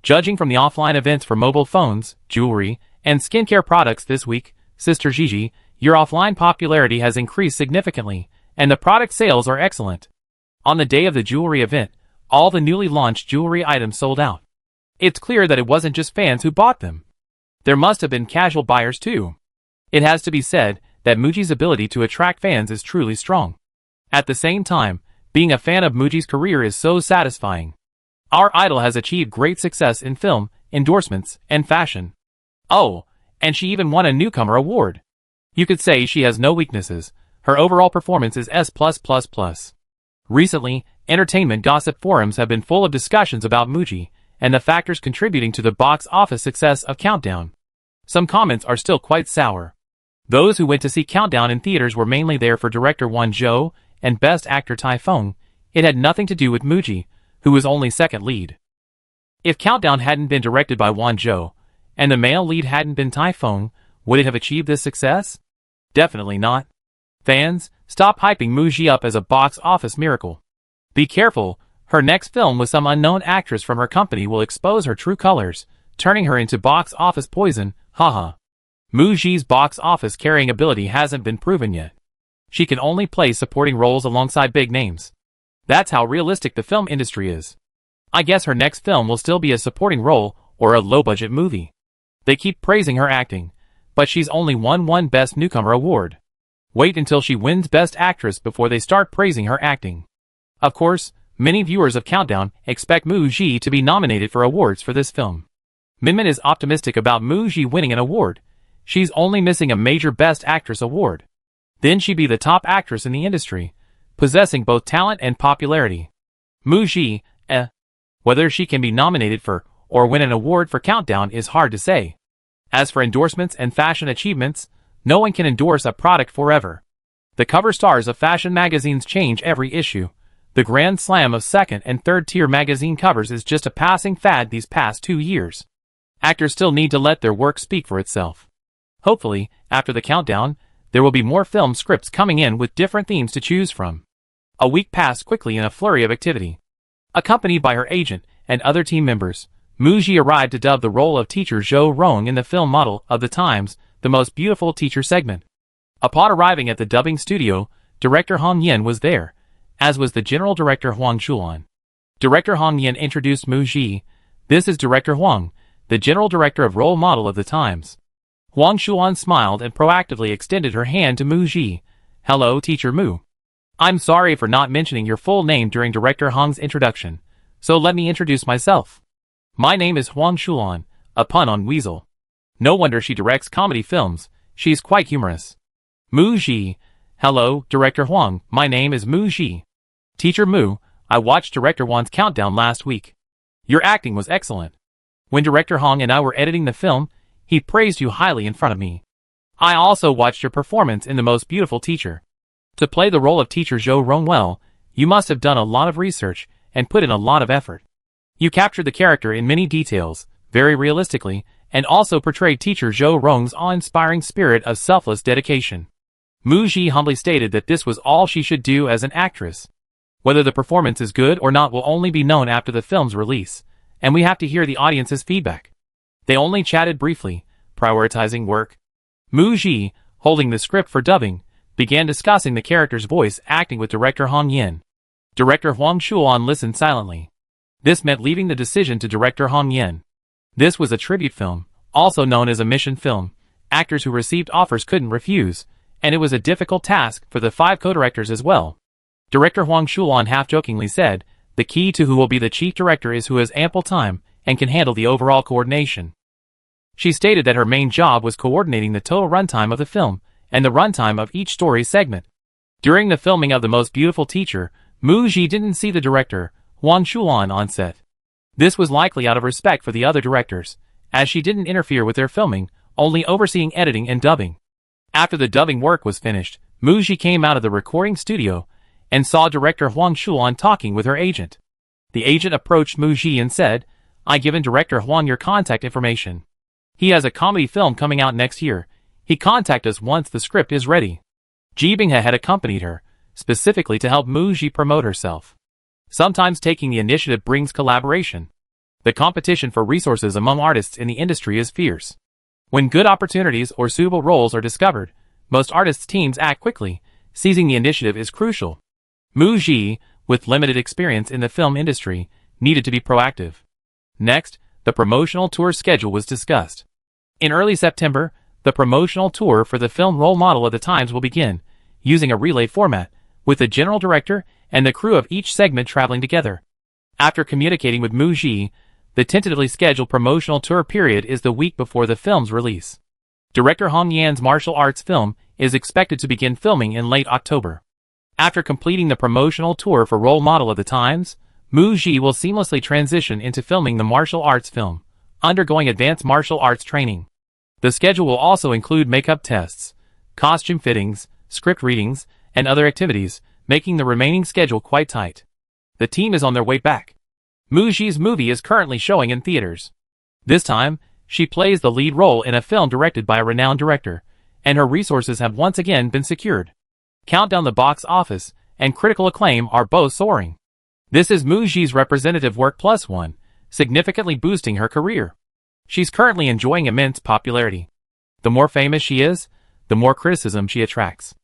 Judging from the offline events for mobile phones, jewelry, and skincare products this week, Sister Gigi, your offline popularity has increased significantly, and the product sales are excellent. On the day of the jewelry event, all the newly launched jewelry items sold out. It's clear that it wasn't just fans who bought them. There must have been casual buyers too. It has to be said that Muji's ability to attract fans is truly strong. At the same time, being a fan of Muji's career is so satisfying. Our idol has achieved great success in film, endorsements, and fashion. Oh, and she even won a newcomer award. You could say she has no weaknesses. Her overall performance is S+++. Recently, entertainment gossip forums have been full of discussions about Muji and the factors contributing to the box office success of Countdown. Some comments are still quite sour. Those who went to see Countdown in theaters were mainly there for director Wan Zhou and best actor Tai Feng. It had nothing to do with Muji, who was only second lead. If Countdown hadn't been directed by Wan Zhou, and the male lead hadn't been Tai Feng, would it have achieved this success? Definitely not. Fans, stop hyping Muji up as a box office miracle. Be careful, her next film with some unknown actress from her company will expose her true colors, turning her into box office poison, haha. Muji's box office carrying ability hasn't been proven yet. She can only play supporting roles alongside big names. That's how realistic the film industry is. I guess her next film will still be a supporting role or a low-budget movie. They keep praising her acting, but she's only won one Best Newcomer award. Wait until she wins Best Actress before they start praising her acting. Of course, many viewers of Countdown expect Mu Ji to be nominated for awards for this film. Minmin is optimistic about Mu Ji winning an award. She's only missing a major Best Actress award. Then she'd be the top actress in the industry, possessing both talent and popularity. Mu Ji, whether she can be nominated for or win an award for Countdown is hard to say. As for endorsements and fashion achievements, no one can endorse a product forever. The cover stars of fashion magazines change every issue. The grand slam of second and third tier magazine covers is just a passing fad these past 2 years. Actors still need to let their work speak for itself. Hopefully, after the Countdown, there will be more film scripts coming in with different themes to choose from. A week passed quickly in a flurry of activity. Accompanied by her agent and other team members, Mu Ji arrived to dub the role of teacher Zhou Rong in the film Model of the Times, the Most Beautiful Teacher segment. Upon arriving at the dubbing studio, director Hong Yen was there, as was the general director Huang Shulan. Director Hong Yen introduced Mu Ji. This is Director Huang, the general director of Role Model of the Times. Huang Shulan smiled and proactively extended her hand to Mu Ji. Hello, Teacher Mu. I'm sorry for not mentioning your full name during Director Hong's introduction, so let me introduce myself. My name is Huang Shulan, a pun on Weasel. No wonder she directs comedy films, she's quite humorous. Mu Ji. Hello, Director Huang, my name is Mu Ji. Teacher Mu, I watched Director Huang's Countdown last week. Your acting was excellent. When Director Hong and I were editing the film, he praised you highly in front of me. I also watched your performance in The Most Beautiful Teacher. To play the role of Teacher Zhou Rong well, you must have done a lot of research and put in a lot of effort. You captured the character in many details, very realistically, and also portrayed Teacher Zhou Rong's awe-inspiring spirit of selfless dedication. Mu Ji humbly stated that this was all she should do as an actress. Whether the performance is good or not will only be known after the film's release, and we have to hear the audience's feedback. They only chatted briefly, prioritizing work. Mu Ji, holding the script for dubbing, began discussing the character's voice acting with director Hong Yen. Director Huang Shulan listened silently. This meant leaving the decision to director Hong Yen. This was a tribute film, also known as a mission film. Actors who received offers couldn't refuse, and it was a difficult task for the 5 co-directors as well. Director Huang Shulan half-jokingly said, the key to who will be the chief director is who has ample time and can handle the overall coordination. She stated that her main job was coordinating the total runtime of the film and the runtime of each story segment. During the filming of The Most Beautiful Teacher, Mu Ji didn't see the director, Huang Shulan, on set. This was likely out of respect for the other directors, as she didn't interfere with their filming, only overseeing editing and dubbing. After the dubbing work was finished, Mu Ji came out of the recording studio and saw director Huang Shulan talking with her agent. The agent approached Mu Ji and said, "I've given director Huang your contact information. He has a comedy film coming out next year. He contact us once the script is ready." Ji Binghe had accompanied her, specifically to help Mu Ji promote herself. Sometimes taking the initiative brings collaboration. The competition for resources among artists in the industry is fierce. When good opportunities or suitable roles are discovered, most artists' teams act quickly. Seizing the initiative is crucial. Mu Ji, with limited experience in the film industry, needed to be proactive. Next, the promotional tour schedule was discussed. In early September, the promotional tour for the film Role Model of the Times will begin, using a relay format, with the general director and the crew of each segment traveling together. After communicating with Mu Ji, the tentatively scheduled promotional tour period is the week before the film's release. Director Hong Yan's martial arts film is expected to begin filming in late October. After completing the promotional tour for Role Model of the Times, Mu Ji will seamlessly transition into filming the martial arts film, undergoing advanced martial arts training. The schedule will also include makeup tests, costume fittings, script readings, and other activities, making the remaining schedule quite tight. The team is on their way back. Mu Ji's movie is currently showing in theaters. This time, she plays the lead role in a film directed by a renowned director, and her resources have once again been secured. Countdown, the box office, and critical acclaim are both soaring. This is Mu Ji's representative work plus one, significantly boosting her career. She's currently enjoying immense popularity. The more famous she is, the more criticism she attracts.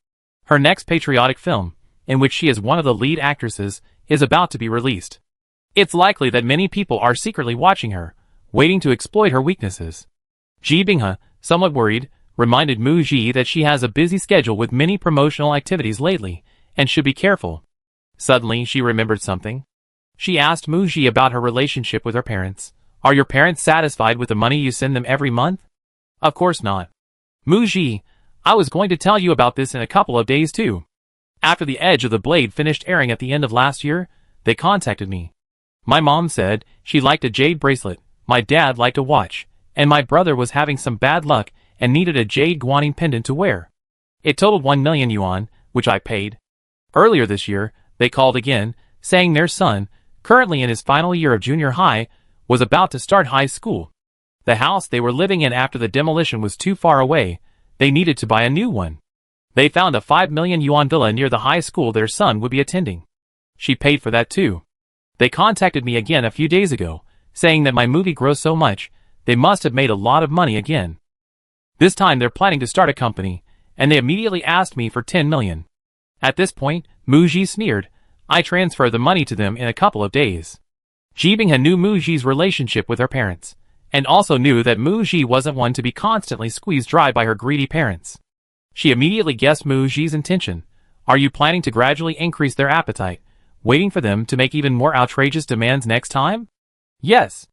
Her next patriotic film, in which she is one of the lead actresses, is about to be released. It's likely that many people are secretly watching her, waiting to exploit her weaknesses. Ji Binghe, somewhat worried, reminded Mu Ji that she has a busy schedule with many promotional activities lately, and should be careful. Suddenly, she remembered something. She asked Muji about her relationship with her parents. Are your parents satisfied with the money you send them every month? Of course not. Muji, I was going to tell you about this in a couple of days too. After The Edge of the Blade finished airing at the end of last year, they contacted me. My mom said she liked a jade bracelet, my dad liked a watch, and my brother was having some bad luck and needed a jade guanine pendant to wear. It totaled 1 million yuan, which I paid. Earlier this year, they called again, saying their son, currently in his final year of junior high, was about to start high school. The house they were living in after the demolition was too far away. They needed to buy a new one. They found a 5 million yuan villa near the high school their son would be attending. She paid for that too. They contacted me again a few days ago, saying that my movie grossed so much, they must have made a lot of money again. This time they're planning to start a company, and they immediately asked me for 10 million. At this point, Muji sneered, I transfer the money to them in a couple of days. Jibinghe knew Muji's relationship with her parents, and also knew that Muji wasn't one to be constantly squeezed dry by her greedy parents. She immediately guessed Muji's intention. Are you planning to gradually increase their appetite, waiting for them to make even more outrageous demands next time? Yes.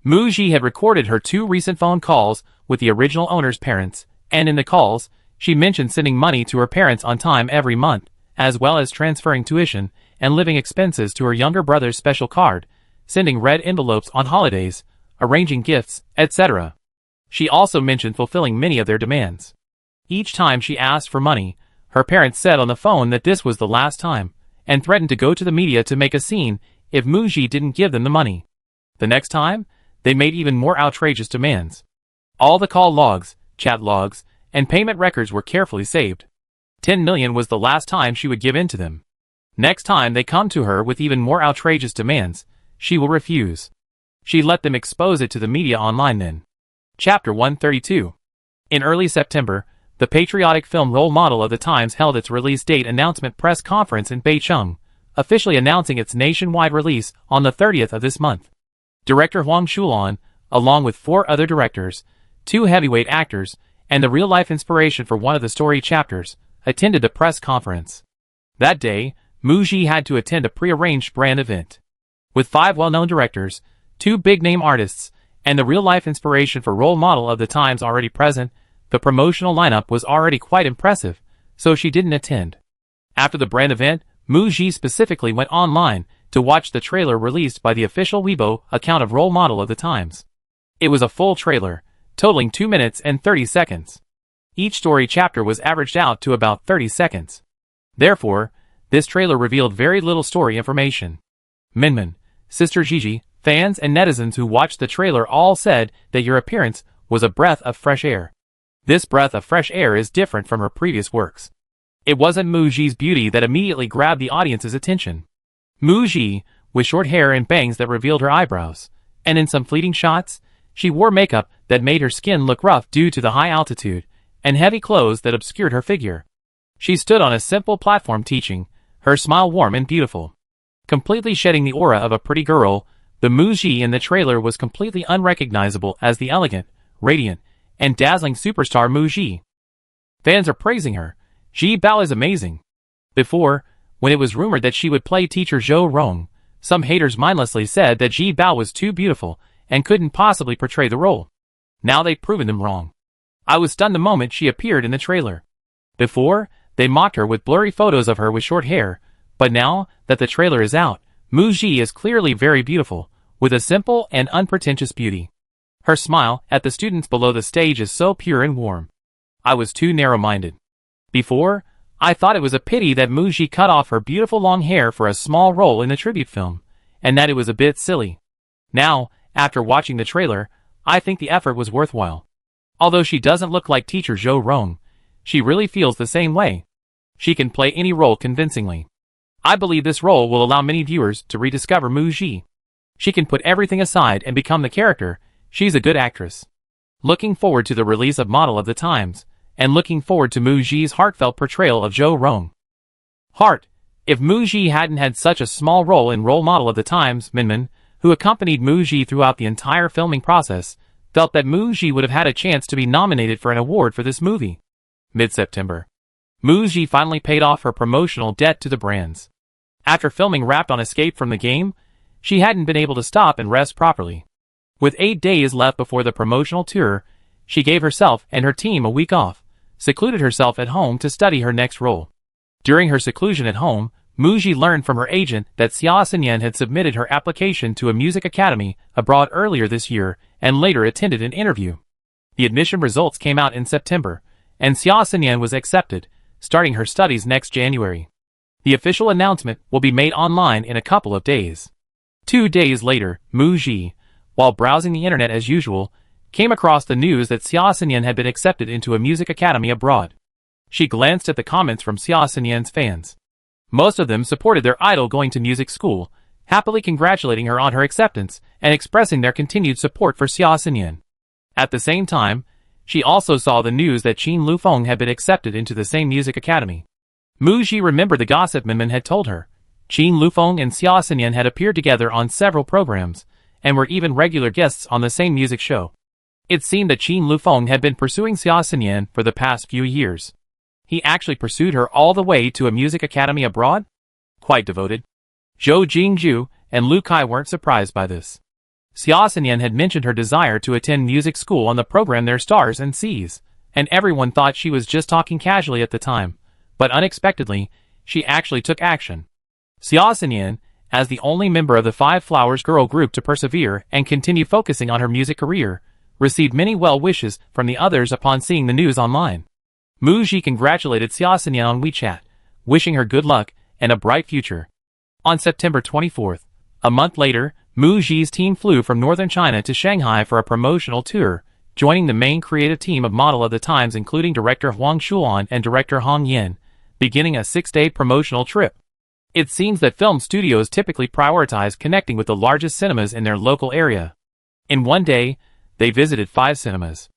Muji had recorded her 2 recent phone calls with the original owner's parents, and in the calls, she mentioned sending money to her parents on time every month, as well as transferring tuition and living expenses to her younger brother's special card, sending red envelopes on holidays, arranging gifts, etc. She also mentioned fulfilling many of their demands. Each time she asked for money, her parents said on the phone that this was the last time, and threatened to go to the media to make a scene if Muji didn't give them the money. The next time, they made even more outrageous demands. All the call logs, chat logs, and payment records were carefully saved. 10 million was the last time she would give in to them. Next time they come to her with even more outrageous demands, she will refuse. She let them expose it to the media online then. Chapter 132. In early September, the patriotic film Role Model of the Times held its release date announcement press conference in Beicheng, officially announcing its nationwide release on the 30th of this month. Director Huang Shulan, along with 4 other directors, 2 heavyweight actors, and the real-life inspiration for one of the story chapters, attended the press conference. That day, Muji had to attend a pre-arranged brand event. With 5 well-known directors, 2 big-name artists, and the real-life inspiration for Role Model of the Times already present, the promotional lineup was already quite impressive, so she didn't attend. After the brand event, Muji specifically went online to watch the trailer released by the official Weibo account of Role Model of the Times. It was a full trailer, totaling 2 minutes and 30 seconds. Each story chapter was averaged out to about 30 seconds. Therefore, this trailer revealed very little story information. Minmin, Sister Gigi, fans and netizens who watched the trailer all said that your appearance was a breath of fresh air. This breath of fresh air is different from her previous works. It wasn't Muji's beauty that immediately grabbed the audience's attention. Muji, with short hair and bangs that revealed her eyebrows, and in some fleeting shots, she wore makeup that made her skin look rough due to the high altitude, and heavy clothes that obscured her figure. She stood on a simple platform teaching, her smile warm and beautiful. Completely shedding the aura of a pretty girl, the Muji in the trailer was completely unrecognizable as the elegant, radiant, and dazzling superstar Muji. Fans are praising her. Ji Bao is amazing. Before, when it was rumored that she would play teacher Zhou Rong, some haters mindlessly said that Ji Bao was too beautiful and couldn't possibly portray the role. Now they've proven them wrong. I was stunned the moment she appeared in the trailer. Before, they mocked her with blurry photos of her with short hair, but now that the trailer is out, Muji is clearly very beautiful, with a simple and unpretentious beauty. Her smile at the students below the stage is so pure and warm. I was too narrow-minded. Before, I thought it was a pity that Muji cut off her beautiful long hair for a small role in the tribute film, and that it was a bit silly. Now, after watching the trailer, I think the effort was worthwhile. Although she doesn't look like teacher Zhou Rong, she really feels the same way. She can play any role convincingly. I believe this role will allow many viewers to rediscover Muji. She can put everything aside and become the character. She's a good actress. Looking forward to the release of Model of the Times, and looking forward to Muji's heartfelt portrayal of Zhou Rong. Heart. If Muji hadn't had such a small role in Role Model of the Times, Minmin, who accompanied Muji throughout the entire filming process, felt that Muji would have had a chance to be nominated for an award for this movie. Mid-September. Muji finally paid off her promotional debt to the brands. After filming wrapped on Escape from the Game, she hadn't been able to stop and rest properly. With 8 days left before the promotional tour, she gave herself and her team a week off, secluded herself at home to study her next role. During her seclusion at home, Muji learned from her agent that Xia Xinyan had submitted her application to a music academy abroad earlier this year and later attended an interview. The admission results came out in September, and Xia Xinyan was accepted, starting her studies next January. The official announcement will be made online in a couple of days. 2 days later, Muji, while browsing the internet as usual, came across the news that Xia Xinyan had been accepted into a music academy abroad. She glanced at the comments from Xia Xinyan's fans. Most of them supported their idol going to music school, happily congratulating her on her acceptance and expressing their continued support for Xia Xinyan. At the same time, she also saw the news that Qin Lufeng had been accepted into the same music academy. Muji remembered the gossip Minmin had told her. Qin Lufeng and Xia Xinyan had appeared together on several programs, and were even regular guests on the same music show. It seemed that Qin Lufeng had been pursuing Xia Xinyan for the past few years. He actually pursued her all the way to a music academy abroad? Quite devoted. Zhou Jingju and Lu Kai weren't surprised by this. Xia Xinyan had mentioned her desire to attend music school on the program Their Stars and Seas, and everyone thought she was just talking casually at the time, but unexpectedly, she actually took action. Xia Xinyan, as the only member of the Five Flowers girl group to persevere and continue focusing on her music career, received many well wishes from the others upon seeing the news online. Muji congratulated Xia Xinyan on WeChat, wishing her good luck and a bright future. On September 24th, a month later, Muji's team flew from northern China to Shanghai for a promotional tour, joining the main creative team of Model of the Times including director Huang Shulan and director Hong Yin, beginning a 6-day promotional trip. It seems that film studios typically prioritize connecting with the largest cinemas in their local area. In one day, they visited 5 cinemas.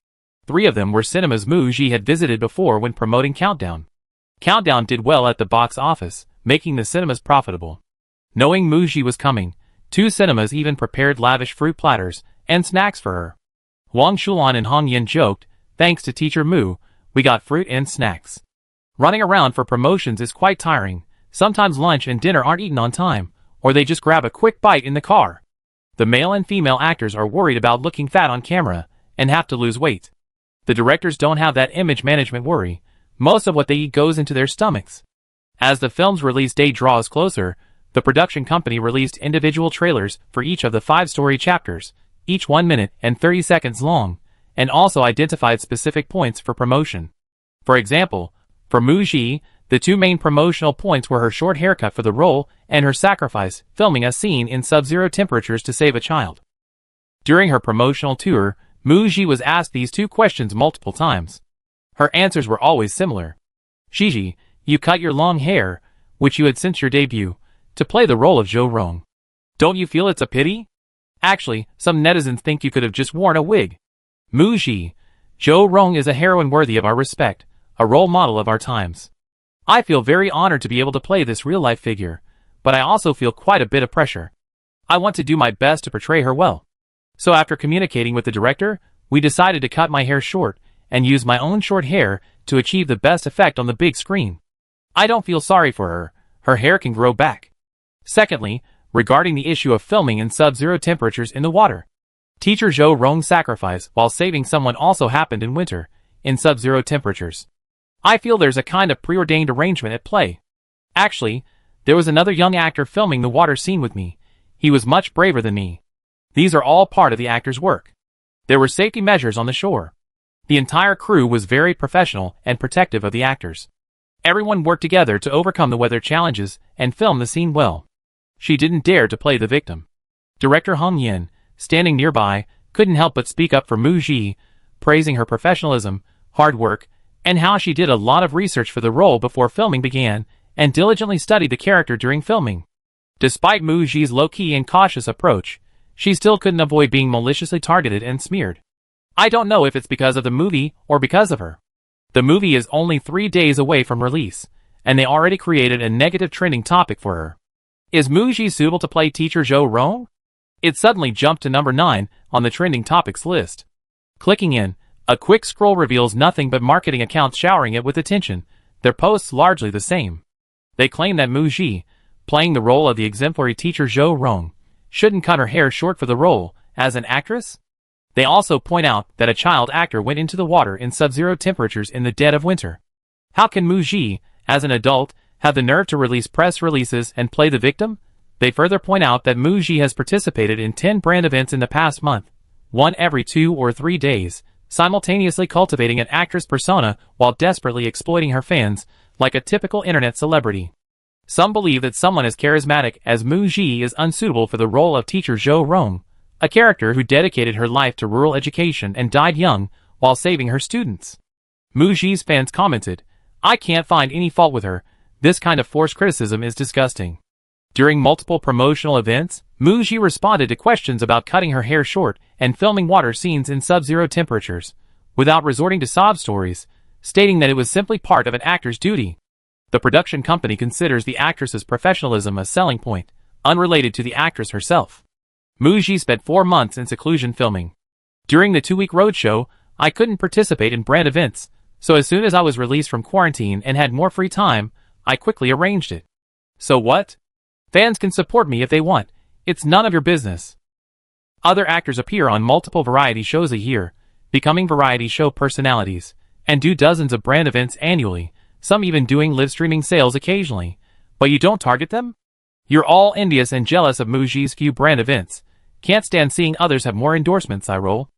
3 of them were cinemas Muji had visited before when promoting Countdown. Countdown did well at the box office, making the cinemas profitable. Knowing Muji was coming, 2 cinemas even prepared lavish fruit platters and snacks for her. Huang Shulan and Hong Yin joked, "Thanks to Teacher Mu, we got fruit and snacks." Running around for promotions is quite tiring. Sometimes lunch and dinner aren't eaten on time, or they just grab a quick bite in the car. The male and female actors are worried about looking fat on camera and have to lose weight. The directors don't have that image management worry. Most of what they eat goes into their stomachs. As the film's release date draws closer, the production company released individual trailers for each of the 5 story chapters, each 1 minute and 30 seconds long, and also identified specific points for promotion. For example, for Muji, the 2 main promotional points were her short haircut for the role and her sacrifice, filming a scene in sub-zero temperatures to save a child. During her promotional tour, Muji was asked these 2 questions multiple times. Her answers were always similar. "Gigi, you cut your long hair, which you had since your debut, to play the role of Zhou Rong. Don't you feel it's a pity? Actually, some netizens think you could have just worn a wig." Muji, "Zhou Rong is a heroine worthy of our respect, a role model of our times. I feel very honored to be able to play this real-life figure, but I also feel quite a bit of pressure. I want to do my best to portray her well. So after communicating with the director, we decided to cut my hair short and use my own short hair to achieve the best effect on the big screen. I don't feel sorry for her hair can grow back." Secondly, regarding the issue of filming in sub-zero temperatures in the water. Teacher Zhou Rong's sacrifice while saving someone also happened in winter, in sub-zero temperatures. I feel there's a kind of preordained arrangement at play. Actually, there was another young actor filming the water scene with me. He was much braver than me. These are all part of the actor's work. There were safety measures on the shore. The entire crew was very professional and protective of the actors. Everyone worked together to overcome the weather challenges and film the scene well. She didn't dare to play the victim. Director Hong Yin, standing nearby, couldn't help but speak up for Muji, praising her professionalism, hard work, and how she did a lot of research for the role before filming began, and diligently studied the character during filming. Despite Muji's low-key and cautious approach, she still couldn't avoid being maliciously targeted and smeared. I don't know if it's because of the movie or because of her. The movie is only 3 days away from release, and they already created a negative trending topic for her. Is Muji suitable to play Teacher Zhou Rong? It suddenly jumped to number 9 on the trending topics list. Clicking in, a quick scroll reveals nothing but marketing accounts showering it with attention, their posts largely the same. They claim that Muji, playing the role of the exemplary teacher Zhou Rong, shouldn't cut her hair short for the role as an actress? They also point out that a child actor went into the water in sub-zero temperatures in the dead of winter. How can Mu Ji, as an adult, have the nerve to release press releases and play the victim? They further point out that Mu Ji has participated in 10 brand events in the past month, one every 2 or 3 days, simultaneously cultivating an actress persona while desperately exploiting her fans, like a typical internet celebrity. Some believe that someone as charismatic as Mu Ji is unsuitable for the role of teacher Zhou Rong, a character who dedicated her life to rural education and died young while saving her students. Mu Ji's fans commented, "I can't find any fault with her. This kind of forced criticism is disgusting." During multiple promotional events, Mu Ji responded to questions about cutting her hair short and filming water scenes in sub-zero temperatures, without resorting to sob stories, stating that it was simply part of an actor's duty. The production company considers the actress's professionalism a selling point, unrelated to the actress herself. Mu Ji spent 4 months in seclusion filming. During the 2-week roadshow, I couldn't participate in brand events, so as soon as I was released from quarantine and had more free time, I quickly arranged it. So what? Fans can support me if they want. It's none of your business. Other actors appear on multiple variety shows a year, becoming variety show personalities, and do dozens of brand events annually, some even doing live streaming sales occasionally. But you don't target them? You're all envious and jealous of Mu Ji's few brand events. Can't stand seeing others have more endorsements, I roll.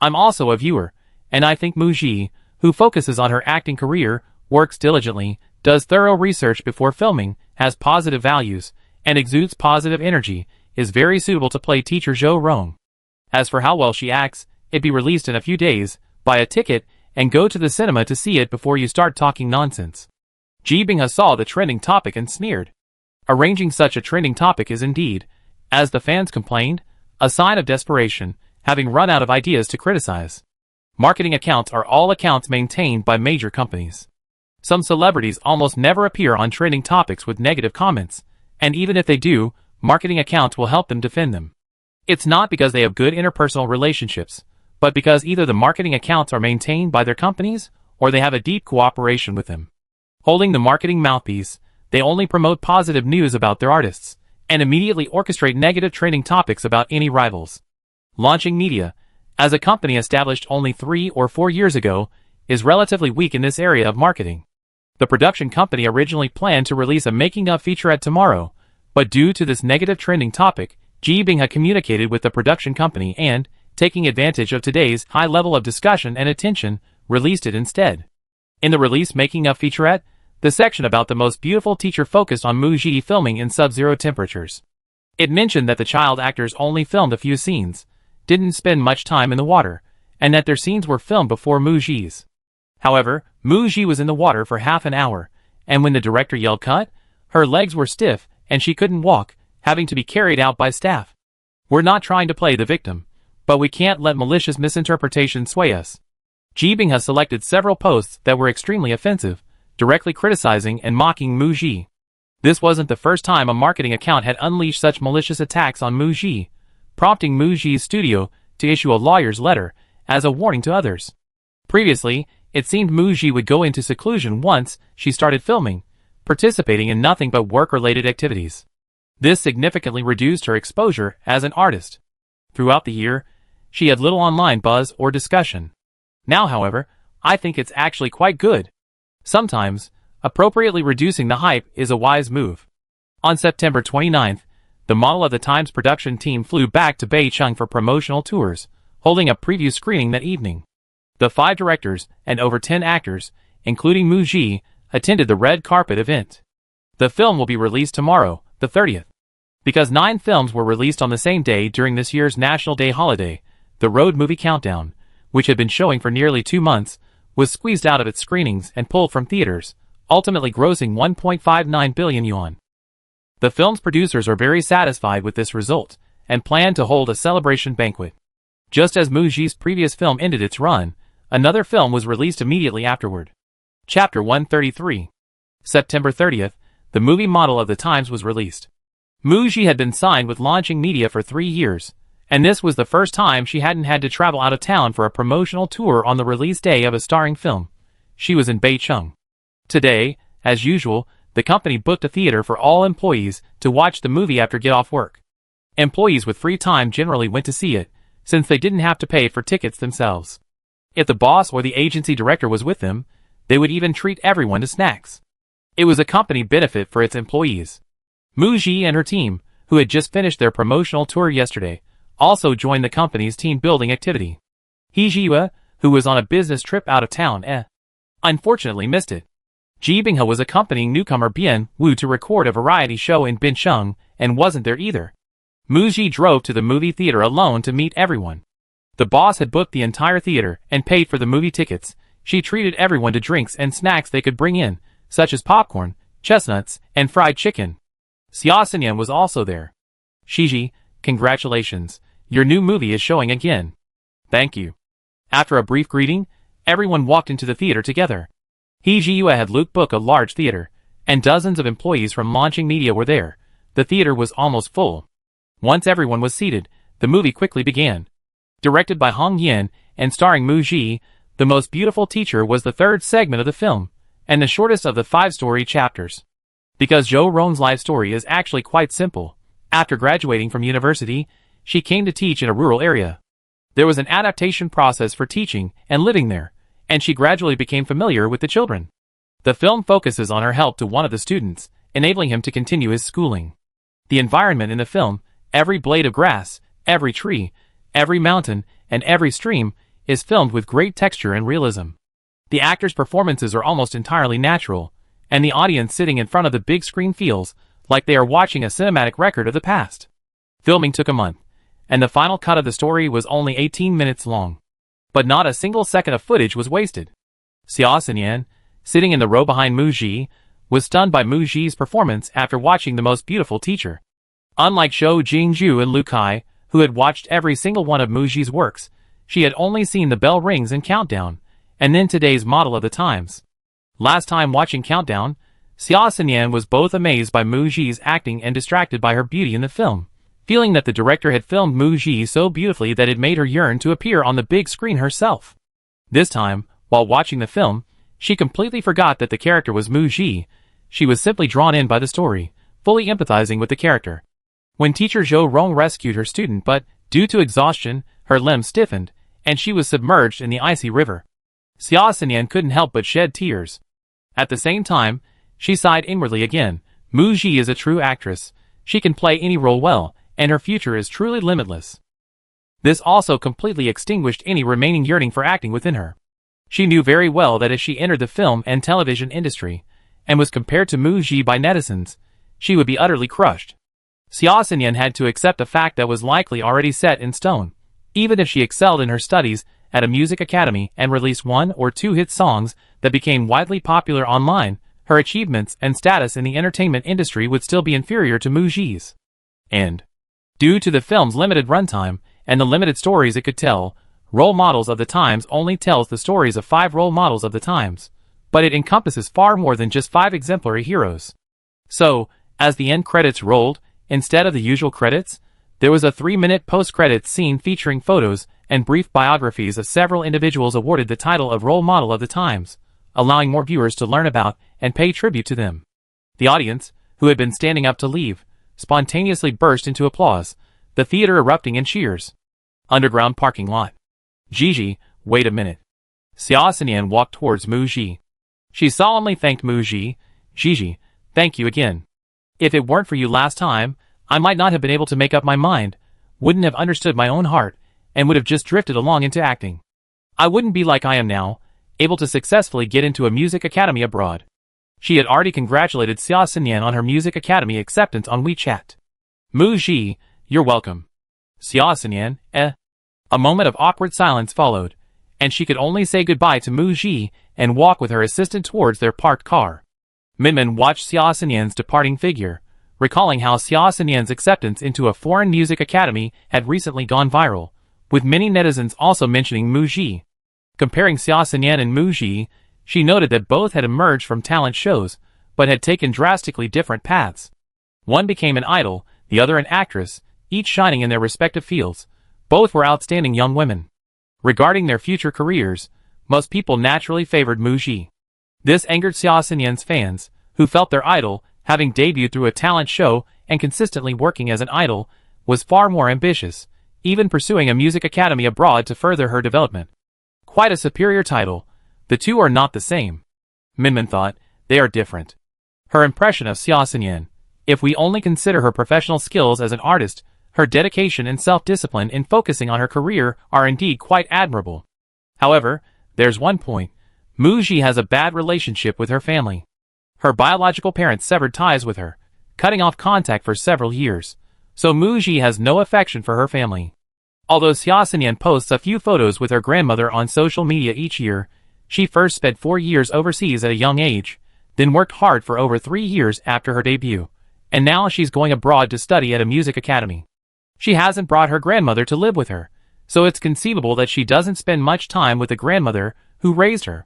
I'm also a viewer, and I think Mu Ji, who focuses on her acting career, works diligently, does thorough research before filming, has positive values, and exudes positive energy, is very suitable to play teacher Zhou Rong. As for how well she acts, it'd be released in a few days. Buy a ticket and go to the cinema to see it before you start talking nonsense. Ji Binghe saw the trending topic and sneered. Arranging such a trending topic is indeed, as the fans complained, a sign of desperation, having run out of ideas to criticize. Marketing accounts are all accounts maintained by major companies. Some celebrities almost never appear on trending topics with negative comments, and even if they do, marketing accounts will help them defend them. It's not because they have good interpersonal relationships, but because either the marketing accounts are maintained by their companies, or they have a deep cooperation with them. Holding the marketing mouthpiece, they only promote positive news about their artists, and immediately orchestrate negative trending topics about any rivals. Launching Media, as a company established only 3 or 4 years ago, is relatively weak in this area of marketing. The production company originally planned to release a making-of featurette tomorrow, but due to this negative trending topic, Ji Binghe communicated with the production company and, taking advantage of today's high level of discussion and attention, released it instead. In the release making-of featurette, the section about the most beautiful teacher focused on Mu Ji filming in sub-zero temperatures. It mentioned that the child actors only filmed a few scenes, didn't spend much time in the water, and that their scenes were filmed before Mu Ji's. However, Mu Ji was in the water for half an hour, and when the director yelled cut, her legs were stiff and she couldn't walk, having to be carried out by staff. We're not trying to play the victim, but we can't let malicious misinterpretation sway us. Ji Binghe has selected several posts that were extremely offensive, directly criticizing and mocking Mu Ji. This wasn't the first time a marketing account had unleashed such malicious attacks on Mu Ji, prompting Mu Ji's studio to issue a lawyer's letter as a warning to others. Previously, it seemed Mu Ji would go into seclusion once she started filming, participating in nothing but work-related activities. This significantly reduced her exposure as an artist. Throughout the year, she had little online buzz or discussion. Now, however, I think it's actually quite good. Sometimes, appropriately reducing the hype is a wise move. On September 29th, the model of the Times production team flew back to Beijing for promotional tours, holding a preview screening that evening. The 5 directors and over 10 actors, including Mu Ji, attended the red carpet event. The film will be released tomorrow, the 30th. Because 9 films were released on the same day during this year's National Day holiday, the Road Movie Countdown, which had been showing for nearly 2 months, was squeezed out of its screenings and pulled from theaters, ultimately grossing 1.59 billion yuan. The film's producers are very satisfied with this result, and plan to hold a celebration banquet. Just as Mu Ji's previous film ended its run, another film was released immediately afterward. Chapter 133. September 30th, the movie model of the Times was released. Mu Ji had been signed with Launching Media for 3 years, and this was the first time she hadn't had to travel out of town for a promotional tour on the release day of a starring film. She was in Beijing. Today, as usual, the company booked a theater for all employees to watch the movie after get off work. Employees with free time generally went to see it, since they didn't have to pay for tickets themselves. If the boss or the agency director was with them, they would even treat everyone to snacks. It was a company benefit for its employees. Muji and her team, who had just finished their promotional tour yesterday, also joined the company's team-building activity. He, who was on a business trip out of town, unfortunately missed it. Ji Binghe was accompanying newcomer Bian Wu to record a variety show in Bincheng and wasn't there either. Muji drove to the movie theater alone to meet everyone. The boss had booked the entire theater and paid for the movie tickets. She treated everyone to drinks and snacks they could bring in, such as popcorn, chestnuts, and fried chicken. Xia Xinyan was also there. Shiji, congratulations, your new movie is showing again. Thank you. After a brief greeting, everyone walked into the theater together. He Jiyue had Luke book a large theater, and dozens of employees from launching media were there. The theater was almost full. Once everyone was seated, the movie quickly began. Directed by Hong Yin and starring Mu Ji, The Most Beautiful Teacher was the third segment of the film, and the shortest of the 5 story chapters. Because Zhou Rong's life story is actually quite simple. After graduating from university, she came to teach in a rural area. There was an adaptation process for teaching and living there, and she gradually became familiar with the children. The film focuses on her help to one of the students, enabling him to continue his schooling. The environment in the film, every blade of grass, every tree, every mountain, and every stream, is filmed with great texture and realism. The actors' performances are almost entirely natural, and the audience sitting in front of the big screen feels like they are watching a cinematic record of the past. Filming took a month, and the final cut of the story was only 18 minutes long. But not a single second of footage was wasted. Xia Xinyan, sitting in the row behind Mu Ji, was stunned by Mu Ji's performance after watching The Most Beautiful Teacher. Unlike Zhou Jingzhu and Lu Kai, who had watched every single one of Mu Ji's works, she had only seen The Bell Rings and Countdown, and then today's Model of the Times. Last time watching Countdown, Xia Xinyan was both amazed by Mu Ji's acting and distracted by her beauty in the film, feeling that the director had filmed Mu Ji so beautifully that it made her yearn to appear on the big screen herself. This time, while watching the film, she completely forgot that the character was Mu Ji. She was simply drawn in by the story, fully empathizing with the character. When teacher Zhou Rong rescued her student but, due to exhaustion, her limbs stiffened, and she was submerged in the icy river, Xia Xinyan couldn't help but shed tears. At the same time, she sighed inwardly again. Mu Ji is a true actress. She can play any role well, and her future is truly limitless. This also completely extinguished any remaining yearning for acting within her. She knew very well that as she entered the film and television industry, and was compared to Mu Ji by netizens, she would be utterly crushed. Xia Xinyan had to accept a fact that was likely already set in stone. Even if she excelled in her studies at a music academy and released 1 or 2 hit songs that became widely popular online, her achievements and status in the entertainment industry would still be inferior to Mu Ji's. And, due to the film's limited runtime and the limited stories it could tell, Role Models of the Times only tells the stories of 5 role models of the times, but it encompasses far more than just 5 exemplary heroes. So, as the end credits rolled, instead of the usual credits, there was a 3-minute post-credits scene featuring photos and brief biographies of several individuals awarded the title of Role Model of the Times, allowing more viewers to learn about and pay tribute to them. The audience, who had been standing up to leave, spontaneously burst into applause, the theater erupting in cheers. Underground parking lot. Gigi, wait a minute. Xia Xinyan walked towards Mu Ji. She solemnly thanked Mu Ji. Gigi, thank you again. If it weren't for you last time, I might not have been able to make up my mind, wouldn't have understood my own heart, and would have just drifted along into acting. I wouldn't be like I am now, able to successfully get into a music academy abroad. She had already congratulated Xia Xinyan on her music academy acceptance on WeChat. Mu Ji, you're welcome. Xia Xinyan, A moment of awkward silence followed, and she could only say goodbye to Mu Ji and walk with her assistant towards their parked car. Minmin watched Xia Xinyan's departing figure, recalling how Xia Xinyan's acceptance into a foreign music academy had recently gone viral, with many netizens also mentioning Mu Ji. Comparing Xia Xinyan and Mu Ji, she noted that both had emerged from talent shows, but had taken drastically different paths. One became an idol, the other an actress, each shining in their respective fields. Both were outstanding young women. Regarding their future careers, most people naturally favored Mu Ji. This angered Xia Xinyan's fans, who felt their idol, having debuted through a talent show and consistently working as an idol, was far more ambitious, even pursuing a music academy abroad to further her development. Quite a superior title. The two are not the same. Minmin thought. They are different. Her impression of Xia Xinyan, if we only consider her professional skills as an artist, her dedication and self-discipline in focusing on her career are indeed quite admirable. However, there's one point. Mu Ji has a bad relationship with her family. Her biological parents severed ties with her, cutting off contact for several years, so Mu Ji has no affection for her family. Although Xia Xinyan posts a few photos with her grandmother on social media each year, she first spent 4 years overseas at a young age, then worked hard for over 3 years after her debut, and now she's going abroad to study at a music academy. She hasn't brought her grandmother to live with her, so it's conceivable that she doesn't spend much time with the grandmother who raised her.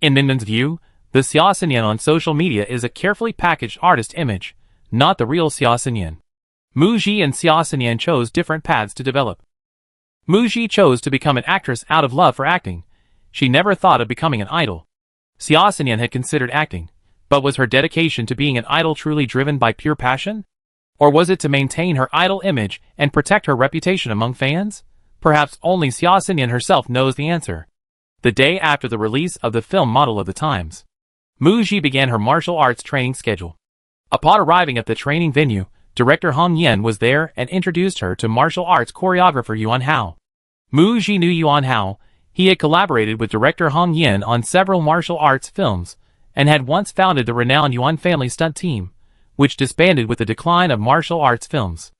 In Minmin's view, the Xia Xinyan on social media is a carefully packaged artist image, not the real Xia Xinyan. Mu Ji and Xia Xinyan chose different paths to develop. Mu Ji chose to become an actress out of love for acting. She never thought of becoming an idol. Xia Xinyan had considered acting, but was her dedication to being an idol truly driven by pure passion? Or was it to maintain her idol image and protect her reputation among fans? Perhaps only Xia Xinyan herself knows the answer. The day after the release of the film Model of the Times, Mu Ji began her martial arts training schedule. Upon arriving at the training venue, director Hong Yan was there and introduced her to martial arts choreographer Yuan Hao. Mu Ji knew Yuan Hao. He had collaborated with director Hong Yan on several martial arts films, and had once founded the renowned Yuan family stunt team, which disbanded with the decline of martial arts films.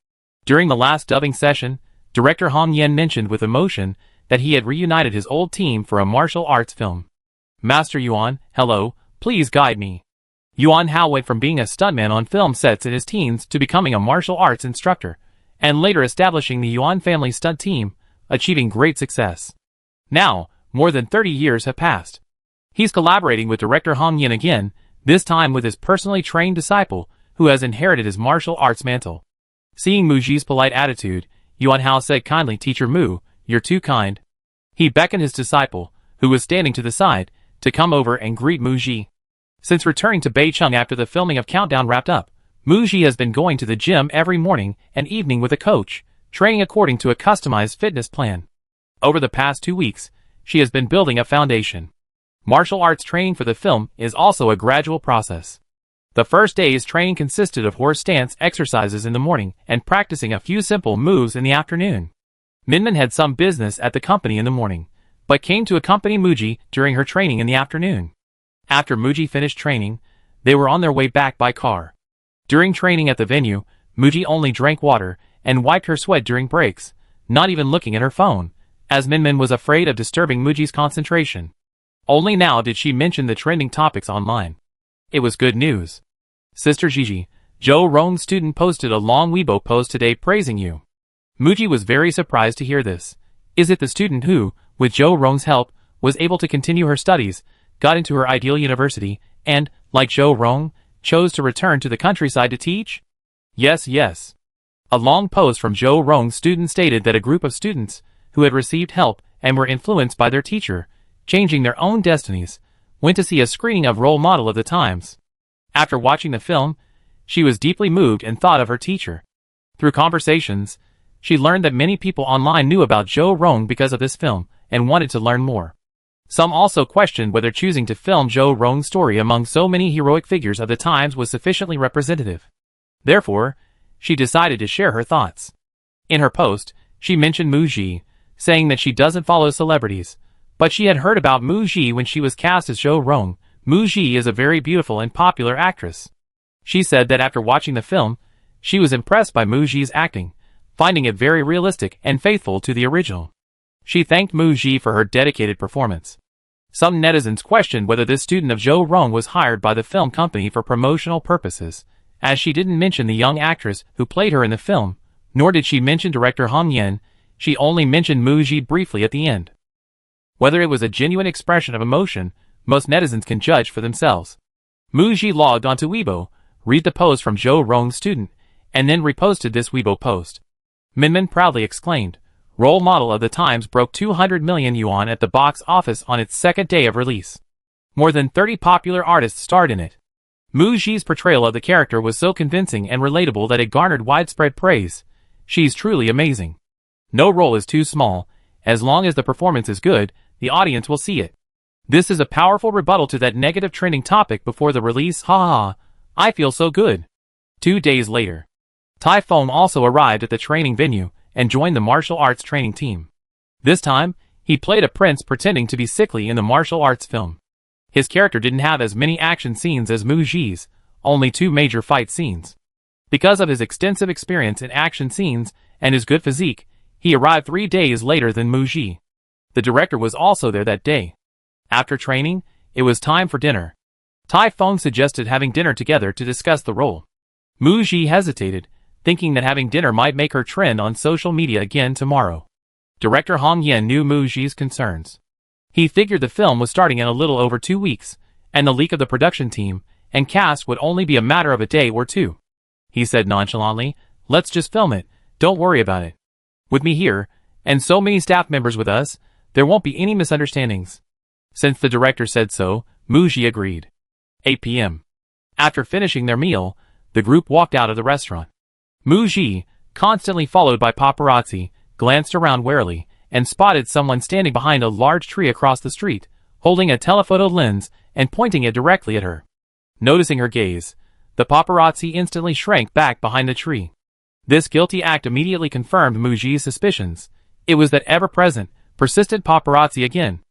During the last dubbing session, director Hong Yan mentioned with emotion that he had reunited his old team for a martial arts film. Master Yuan, hello, please guide me. Yuan Hao went from being a stuntman on film sets in his teens to becoming a martial arts instructor, and later establishing the Yuan family stunt team, achieving great success. Now, more than 30 years have passed. He's collaborating with director Hong Yan again, this time with his personally trained disciple, who has inherited his martial arts mantle. Seeing Mu Ji's polite attitude, Yuan Hao said kindly, Teacher Mu, you're too kind. He beckoned his disciple, who was standing to the side, to come over and greet Mu Ji. Since returning to Beicheng after the filming of Countdown wrapped up, Mu Ji has been going to the gym every morning and evening with a coach, training according to a customized fitness plan. Over the past 2 weeks, she has been building a foundation. Martial arts training for the film is also a gradual process. The first day's training consisted of horse stance exercises in the morning and practicing a few simple moves in the afternoon. Minmin had some business at the company in the morning, but came to accompany Mu Ji during her training in the afternoon. After Mu Ji finished training, they were on their way back by car. During training at the venue, Mu Ji only drank water and wiped her sweat during breaks, not even looking at her phone, as Minmin was afraid of disturbing Mu Ji's concentration. Only now did she mention the trending topics online. It was good news. Sister Gigi, Zhou Rong's student posted a long Weibo post today praising you. Mu Ji was very surprised to hear this. Is it the student who, with Zhou Rong's help, was able to continue her studies, got into her ideal university, and, like Zhou Rong, chose to return to the countryside to teach? Yes, yes. A long post from Zhou Rong's student stated that a group of students, who had received help and were influenced by their teacher, changing their own destinies, went to see a screening of Role Model of the Times. After watching the film, she was deeply moved and thought of her teacher. Through conversations, she learned that many people online knew about Zhou Rong because of this film and wanted to learn more. Some also questioned whether choosing to film Zhou Rong's story among so many heroic figures of the times was sufficiently representative. Therefore, she decided to share her thoughts. In her post, she mentioned Mu Ji, saying that she doesn't follow celebrities, but she had heard about Mu Ji when she was cast as Zhou Rong. Mu Ji is a very beautiful and popular actress. She said that after watching the film, she was impressed by Mu Ji's acting, finding it very realistic and faithful to the original. She thanked Mu Ji for her dedicated performance. Some netizens questioned whether this student of Zhou Rong was hired by the film company for promotional purposes, as she didn't mention the young actress who played her in the film, nor did she mention director Hong Yan. She only mentioned Mu Ji briefly at the end. Whether it was a genuine expression of emotion, most netizens can judge for themselves. Mu Ji logged onto Weibo, read the post from Zhou Rong's student, and then reposted this Weibo post. Minmin proudly exclaimed, Role Model of the Times broke 200 million yuan at the box office on its second day of release. More than 30 popular artists starred in it. Mu Xi's portrayal of the character was so convincing and relatable that it garnered widespread praise. She's truly amazing. No role is too small. As long as the performance is good, the audience will see it. This is a powerful rebuttal to that negative trending topic before the release. Ha ha, I feel so good. 2 days later, Typhoon also arrived at the training venue and joined the martial arts training team. This time, he played a prince pretending to be sickly in the martial arts film. His character didn't have as many action scenes as Mu Xi's, only 2 major fight scenes. Because of his extensive experience in action scenes and his good physique, he arrived 3 days later than Mu Xi. The director was also there that day. After training, it was time for dinner. Typhoon suggested having dinner together to discuss the role. Mu Xi hesitated, thinking that having dinner might make her trend on social media again tomorrow. Director Hong Yen knew Mu Xi's concerns. He figured the film was starting in a little over 2 weeks, and the leak of the production team and cast would only be a matter of a day or 2. He said nonchalantly, "Let's just film it, don't worry about it. With me here, and so many staff members with us, there won't be any misunderstandings." Since the director said so, Mu Xi agreed. 8 p.m. After finishing their meal, the group walked out of the restaurant. Mu Xi, constantly followed by paparazzi, glanced around warily and spotted someone standing behind a large tree across the street, holding a telephoto lens and pointing it directly at her. Noticing her gaze, the paparazzi instantly shrank back behind the tree. This guilty act immediately confirmed Mu Xi's suspicions. It was that ever-present, persistent paparazzi again.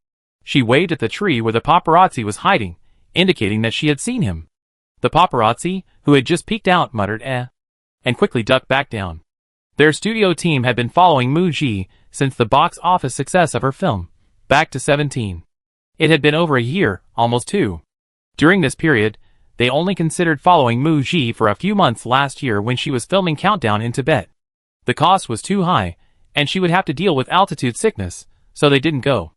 She waved at the tree where the paparazzi was hiding, indicating that she had seen him. The paparazzi, who had just peeked out, muttered and quickly ducked back down. Their studio team had been following Mu Xi since the box office success of her film, Back to 17. It had been over a year, almost 2. During this period, they only considered following Mu Xi for a few months last year when she was filming Countdown in Tibet. The cost was too high, and she would have to deal with altitude sickness, so they didn't go.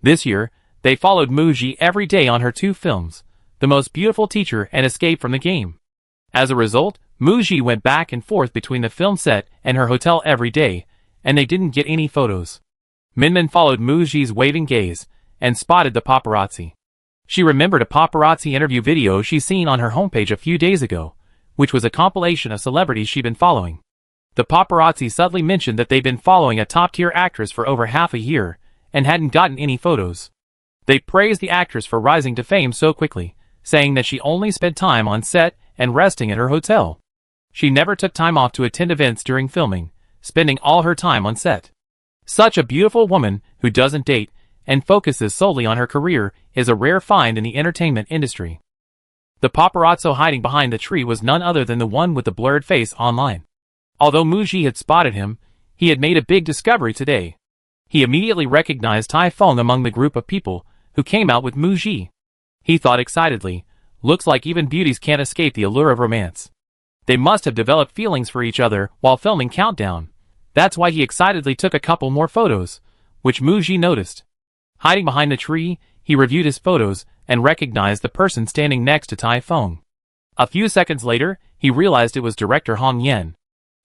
This year, they followed Mu Xi every day on her 2 films, The Most Beautiful Teacher and Escape from the Game. As a result, Mu Xi went back and forth between the film set and her hotel every day, and they didn't get any photos. Minmin followed Mu Xi's waving gaze and spotted the paparazzi. She remembered a paparazzi interview video she'd seen on her homepage a few days ago, which was a compilation of celebrities she'd been following. The paparazzi subtly mentioned that they'd been following a top-tier actress for over half a year and hadn't gotten any photos. They praised the actress for rising to fame so quickly, saying that she only spent time on set and resting at her hotel. She never took time off to attend events during filming, spending all her time on set. Such a beautiful woman who doesn't date and focuses solely on her career is a rare find in the entertainment industry. The paparazzo hiding behind the tree was none other than the one with the blurred face online. Although Mu Xi had spotted him, he had made a big discovery today. He immediately recognized Typhoon among the group of people who came out with Mu Xi. He thought excitedly, "Looks like even beauties can't escape the allure of romance." They must have developed feelings for each other while filming Countdown. That's why he excitedly took a couple more photos, which Mu Xi noticed. Hiding behind the tree, he reviewed his photos and recognized the person standing next to Typhoon. A few seconds later, he realized it was director Hong Yen.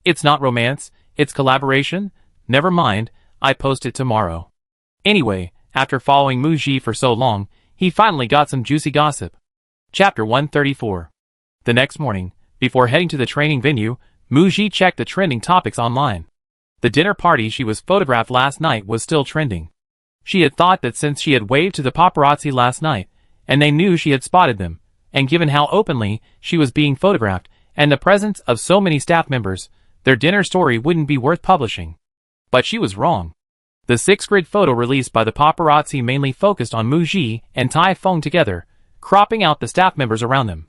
"It's not romance, it's collaboration. Never mind, I post it tomorrow." Anyway, after following Mu Xi for so long, he finally got some juicy gossip. Chapter 134. The next morning, before heading to the training venue, Mu Xi checked the trending topics online. The dinner party she was photographed last night was still trending. She had thought that since she had waved to the paparazzi last night, and they knew she had spotted them, and given how openly she was being photographed, and the presence of so many staff members, their dinner story wouldn't be worth publishing. But she was wrong. The 6-grid photo released by the paparazzi mainly focused on Mu Xi and Typhoon together, cropping out the staff members around them.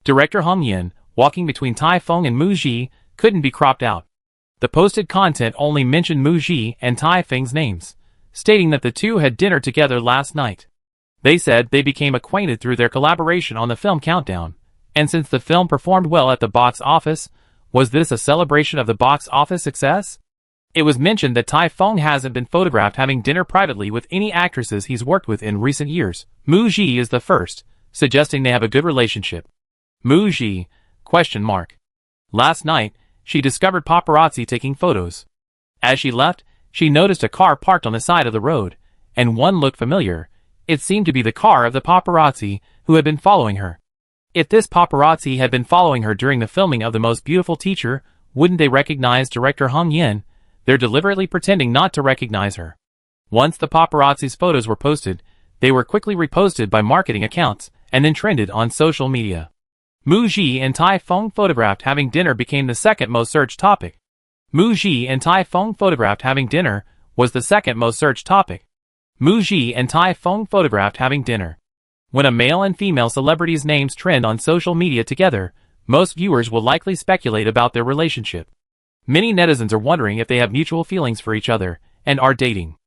Director Hong Yen, walking between Typhoon and Mu Xi, couldn't be cropped out. The posted content only mentioned Mu Xi and Typhoon's names, stating that the two had dinner together last night. They said they became acquainted through their collaboration on the film Countdown, and since the film performed well at the box office, was this a celebration of the box office success? It was mentioned that Typhoon hasn't been photographed having dinner privately with any actresses he's worked with in recent years. Mu Xi is the first, suggesting they have a good relationship. Mu Xi? ? Last night, she discovered paparazzi taking photos. As she left, she noticed a car parked on the side of the road, and one looked familiar. It seemed to be the car of the paparazzi who had been following her. If this paparazzi had been following her during the filming of The Most Beautiful Teacher, wouldn't they recognize director Hong Yin? They're deliberately pretending not to recognize her. Once the paparazzi's photos were posted, they were quickly reposted by marketing accounts, and then trended on social media. Mu Ji and Tai Feng photographed having dinner became the second most searched topic. Mu Ji and Tai Feng photographed having dinner was the second most searched topic. Mu Ji and Tai Feng photographed having dinner. When a male and female celebrity's names trend on social media together, most viewers will likely speculate about their relationship. Many netizens are wondering if they have mutual feelings for each other and are dating.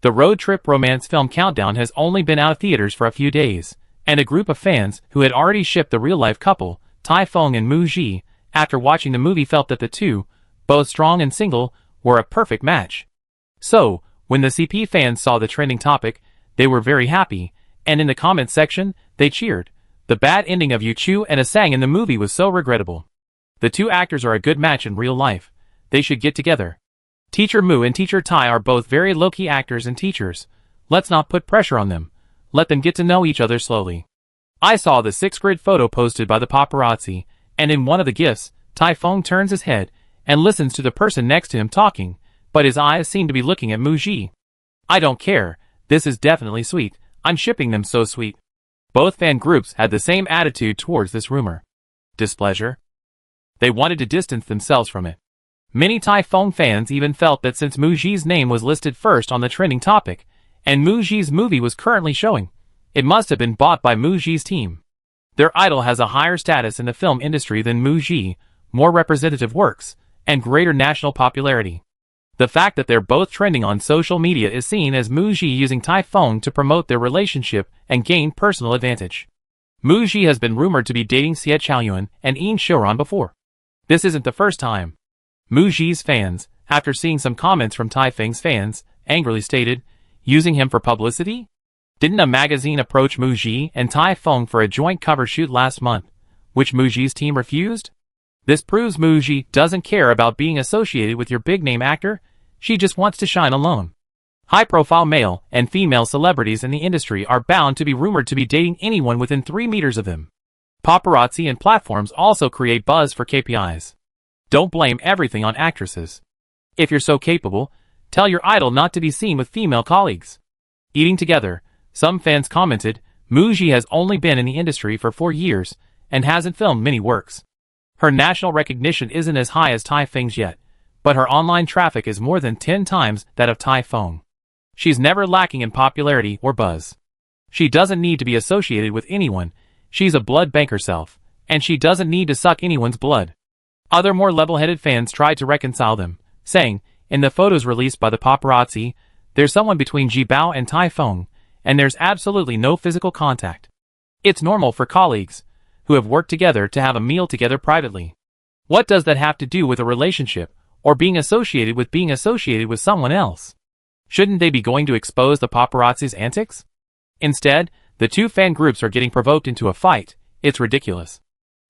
The road trip romance film Countdown has only been out of theaters for a few days, and a group of fans who had already shipped the real-life couple, Tai Feng and Mu Ji, after watching the movie felt that the two, both strong and single, were a perfect match. So, when the CP fans saw the trending topic, they were very happy, and in the comments section, they cheered. The bad ending of Yu Chu and Asang in the movie was so regrettable. The two actors are a good match in real life. They should get together. Teacher Mu and Teacher Tai are both very low-key actors and teachers. Let's not put pressure on them. Let them get to know each other slowly. I saw the 6-grid photo posted by the paparazzi, and in one of the gifs, Tai Feng turns his head and listens to the person next to him talking, but his eyes seem to be looking at Mu Ji. I don't care. This is definitely sweet. I'm shipping them so sweet. Both fan groups had the same attitude towards this rumor. Displeasure. They wanted to distance themselves from it. Many Tai Feng fans even felt that since Mu Ji's name was listed first on the trending topic, and Mu Ji's movie was currently showing, it must have been bought by Mu Ji's team. Their idol has a higher status in the film industry than Mu Ji, more representative works, and greater national popularity. The fact that they're both trending on social media is seen as Mu Ji using Tai Feng to promote their relationship and gain personal advantage. Mu Ji has been rumored to be dating Xie Chaoyuan and Yin Xiuran before. This isn't the first time. Mu Ji's fans, after seeing some comments from Tai Feng's fans, angrily stated, using him for publicity? Didn't a magazine approach Mu Ji and Tai Feng for a joint cover shoot last month, which Mu Ji's team refused? This proves Mu Ji doesn't care about being associated with your big-name actor. She just wants to shine alone. High-profile male and female celebrities in the industry are bound to be rumored to be dating anyone within 3 meters of them. Paparazzi and platforms also create buzz for KPIs. Don't blame everything on actresses. If you're so capable, tell your idol not to be seen with female colleagues. Eating together, some fans commented, Mu Ji has only been in the industry for 4 years and hasn't filmed many works. Her national recognition isn't as high as Tai Feng's yet, but her online traffic is more than 10 times that of Tai Feng. She's never lacking in popularity or buzz. She doesn't need to be associated with anyone. She's a blood bank herself, and she doesn't need to suck anyone's blood. Other more level-headed fans tried to reconcile them, saying, in the photos released by the paparazzi, there's someone between Ji Bao and Tai Feng, and there's absolutely no physical contact. It's normal for colleagues who have worked together to have a meal together privately. What does that have to do with a relationship, or being associated with someone else? Shouldn't they be going to expose the paparazzi's antics? Instead, the two fan groups are getting provoked into a fight. It's ridiculous.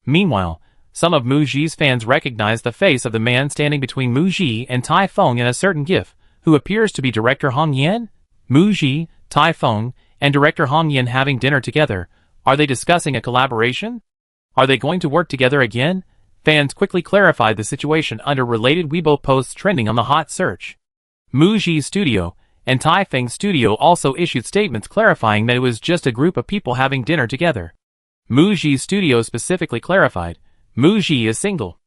Meanwhile, some of Mu Ji's fans recognize the face of the man standing between Mu Ji and Tai Feng in a certain gif, who appears to be director Hong Yin. Mu Ji, Tai Feng, and director Hong Yin having dinner together. Are they discussing a collaboration? Are they going to work together again? Fans quickly clarified the situation under related Weibo posts trending on the hot search. Mu Ji's studio and Tai Feng's studio also issued statements clarifying that it was just a group of people having dinner together. Mu Ji's studio specifically clarified, Mu Ji is single.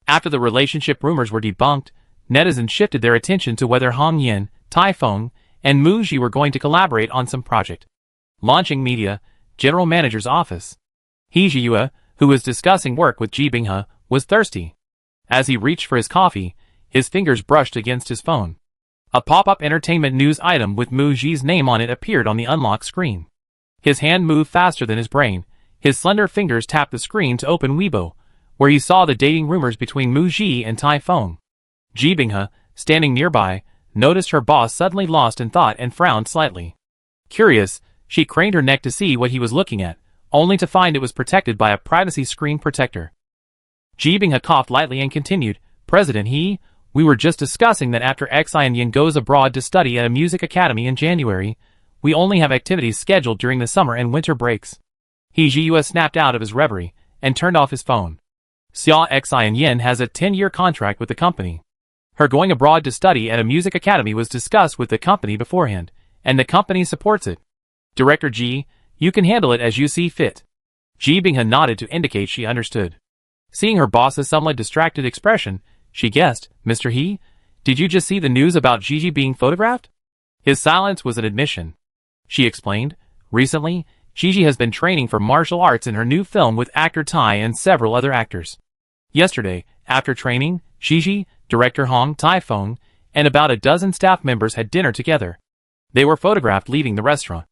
After the relationship rumors were debunked, netizens shifted their attention to whether Hong Yin, Tai Feng, and Mu Ji were going to collaborate on some project. Launching Media, General Manager's Office. He Jiyue, who was discussing work with Ji Binghe, was thirsty. As he reached for his coffee, his fingers brushed against his phone. A pop-up entertainment news item with Mu Ji's name on it appeared on the unlock screen. His hand moved faster than his brain. His slender fingers tapped the screen to open Weibo, where he saw the dating rumors between Mu Ji and Tai Feng. Ji Binghe, standing nearby, noticed her boss suddenly lost in thought and frowned slightly. Curious, she craned her neck to see what he was looking at, only to find it was protected by a privacy screen protector. Ji Binghe coughed lightly and continued, President we were just discussing that after Xian Yin goes abroad to study at a music academy in January, we only have activities scheduled during the summer and winter breaks. He Jiyue snapped out of his reverie and turned off his phone. Xia Xian has a 10-year contract with the company. Her going abroad to study at a music academy was discussed with the company beforehand, and the company supports it. Director Ji, you can handle it as you see fit. Ji Binghe nodded to indicate she understood. Seeing her boss's somewhat distracted expression, she guessed, Mr. He, did you just see the news about Gigi being photographed? His silence was an admission. She explained, recently, Gigi has been training for martial arts in her new film with actor Tai and several other actors. Yesterday, after training, Gigi, director Hong Tai-fong, and about a dozen staff members had dinner together. They were photographed leaving the restaurant.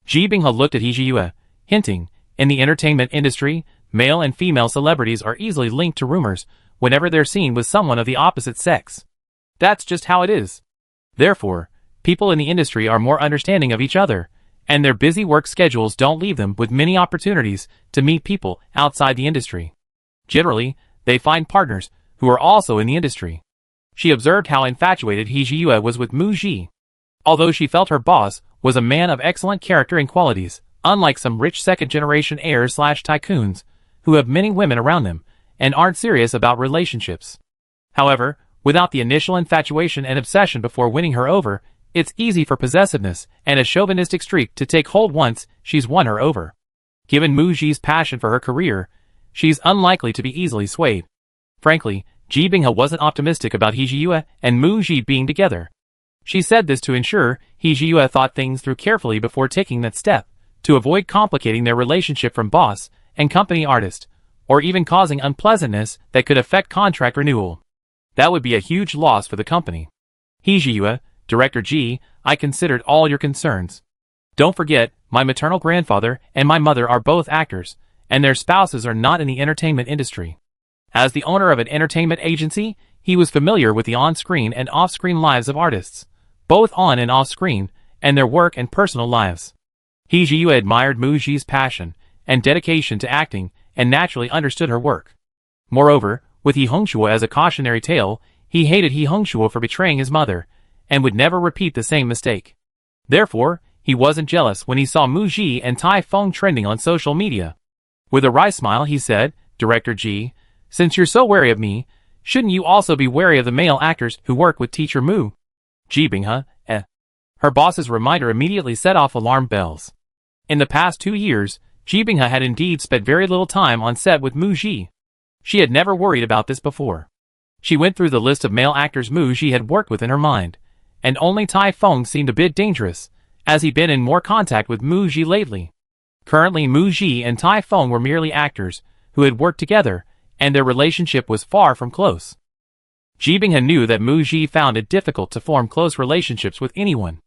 Ji Binghe looked at He Jiyue, hinting, in the entertainment industry, male and female celebrities are easily linked to rumors whenever they're seen with someone of the opposite sex. That's just how it is. Therefore, people in the industry are more understanding of each other, and their busy work schedules don't leave them with many opportunities to meet people outside the industry. Generally, they find partners who are also in the industry. She observed how infatuated He Jiyue was with Mu Ji. Although she felt her boss was a man of excellent character and qualities, unlike some rich second-generation heirs/tycoons who have many women around them and aren't serious about relationships. However, without the initial infatuation and obsession before winning her over, it's easy for possessiveness and a chauvinistic streak to take hold once she's won her over. Given Mu Ji's passion for her career, she's unlikely to be easily swayed. Frankly, Ji Binghe wasn't optimistic about He Jiyue and Mu Ji being together. She said this to ensure He Jiyue thought things through carefully before taking that step, to avoid complicating their relationship from boss and company artist, or even causing unpleasantness that could affect contract renewal. That would be a huge loss for the company. He Jiyue, Director Ji, I considered all your concerns. Don't forget, my maternal grandfather and my mother are both actors, and their spouses are not in the entertainment industry. As the owner of an entertainment agency, he was familiar with the on-screen and off-screen lives of artists, both on and off-screen, and their work and personal lives. He Jiyue admired Mu Ji's passion and dedication to acting and naturally understood her work. Moreover, with He Hongshue as a cautionary tale, he hated He Hongshue for betraying his mother, and would never repeat the same mistake. Therefore, he wasn't jealous when he saw Mu Ji and Tai Feng trending on social media. With a wry smile he said, Director Ji, since you're so wary of me, shouldn't you also be wary of the male actors who work with Teacher Mu? Ji Binghe, Her boss's reminder immediately set off alarm bells. In the past 2 years, Ji Binghe had indeed spent very little time on set with Mu Ji. She had never worried about this before. She went through the list of male actors Mu Ji had worked with in her mind, and only Tai Feng seemed a bit dangerous, as he'd been in more contact with Mu Ji lately. Currently Mu Ji and Tai Feng were merely actors, who had worked together, and their relationship was far from close. Ji Binghe knew that Mu Ji found it difficult to form close relationships with anyone.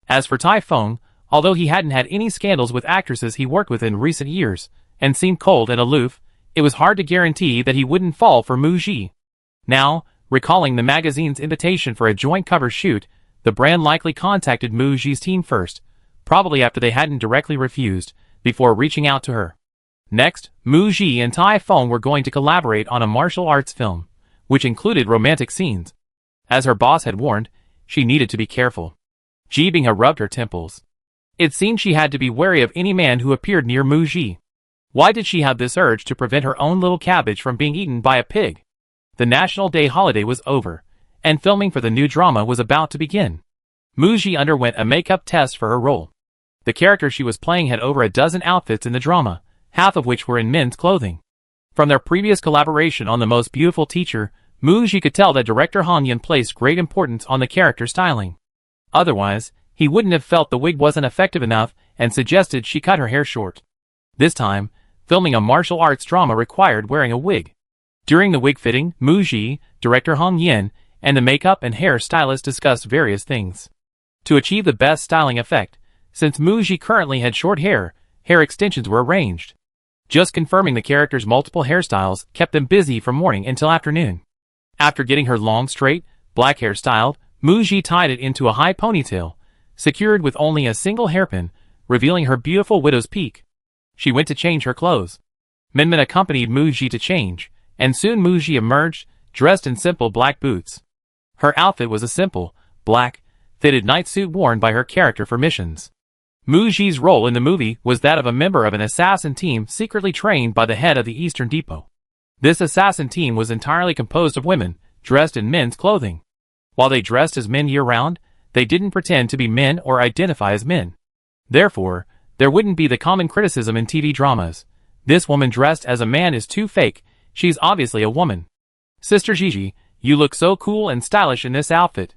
As for Tai Feng, although he hadn't had any scandals with actresses he worked with in recent years, and seemed cold and aloof, it was hard to guarantee that he wouldn't fall for Mu Ji. Now, recalling the magazine's invitation for a joint cover shoot, the brand likely contacted Mu Ji's team first, probably after they hadn't directly refused, before reaching out to her. Next, Mu Ji and Tai Feng were going to collaborate on a martial arts film, which included romantic scenes. As her boss had warned, she needed to be careful. Ji Binghe rubbed her temples. It seemed she had to be wary of any man who appeared near Mu Ji. Why did she have this urge to prevent her own little cabbage from being eaten by a pig? The National Day holiday was over, and filming for the new drama was about to begin. Mu Ji underwent a makeup test for her role. The character she was playing had over a dozen outfits in the drama, half of which were in men's clothing. From their previous collaboration on The Most Beautiful Teacher, Mu Ji could tell that director Han Yan placed great importance on the character styling. Otherwise, he wouldn't have felt the wig wasn't effective enough and suggested she cut her hair short. This time, filming a martial arts drama required wearing a wig. During the wig fitting, Mu Ji, director Hong Yan, and the makeup and hair stylist discussed various things. To achieve the best styling effect, since Mu Ji currently had short hair, hair extensions were arranged. Just confirming the character's multiple hairstyles kept them busy from morning until afternoon. After getting her long straight, black hair styled, Mu Ji tied it into a high ponytail, secured with only a single hairpin, revealing her beautiful widow's peak. She went to change her clothes. Minmin accompanied Mu Ji to change, and soon Mu Ji emerged, dressed in simple black boots. Her outfit was a simple, black, fitted night suit worn by her character for missions. Mu Ji's role in the movie was that of a member of an assassin team secretly trained by the head of the Eastern Depot. This assassin team was entirely composed of women, dressed in men's clothing. While they dressed as men year-round, they didn't pretend to be men or identify as men. Therefore, there wouldn't be the common criticism in TV dramas. This woman dressed as a man is too fake, she's obviously a woman. Sister Gigi, you look so cool and stylish in this outfit.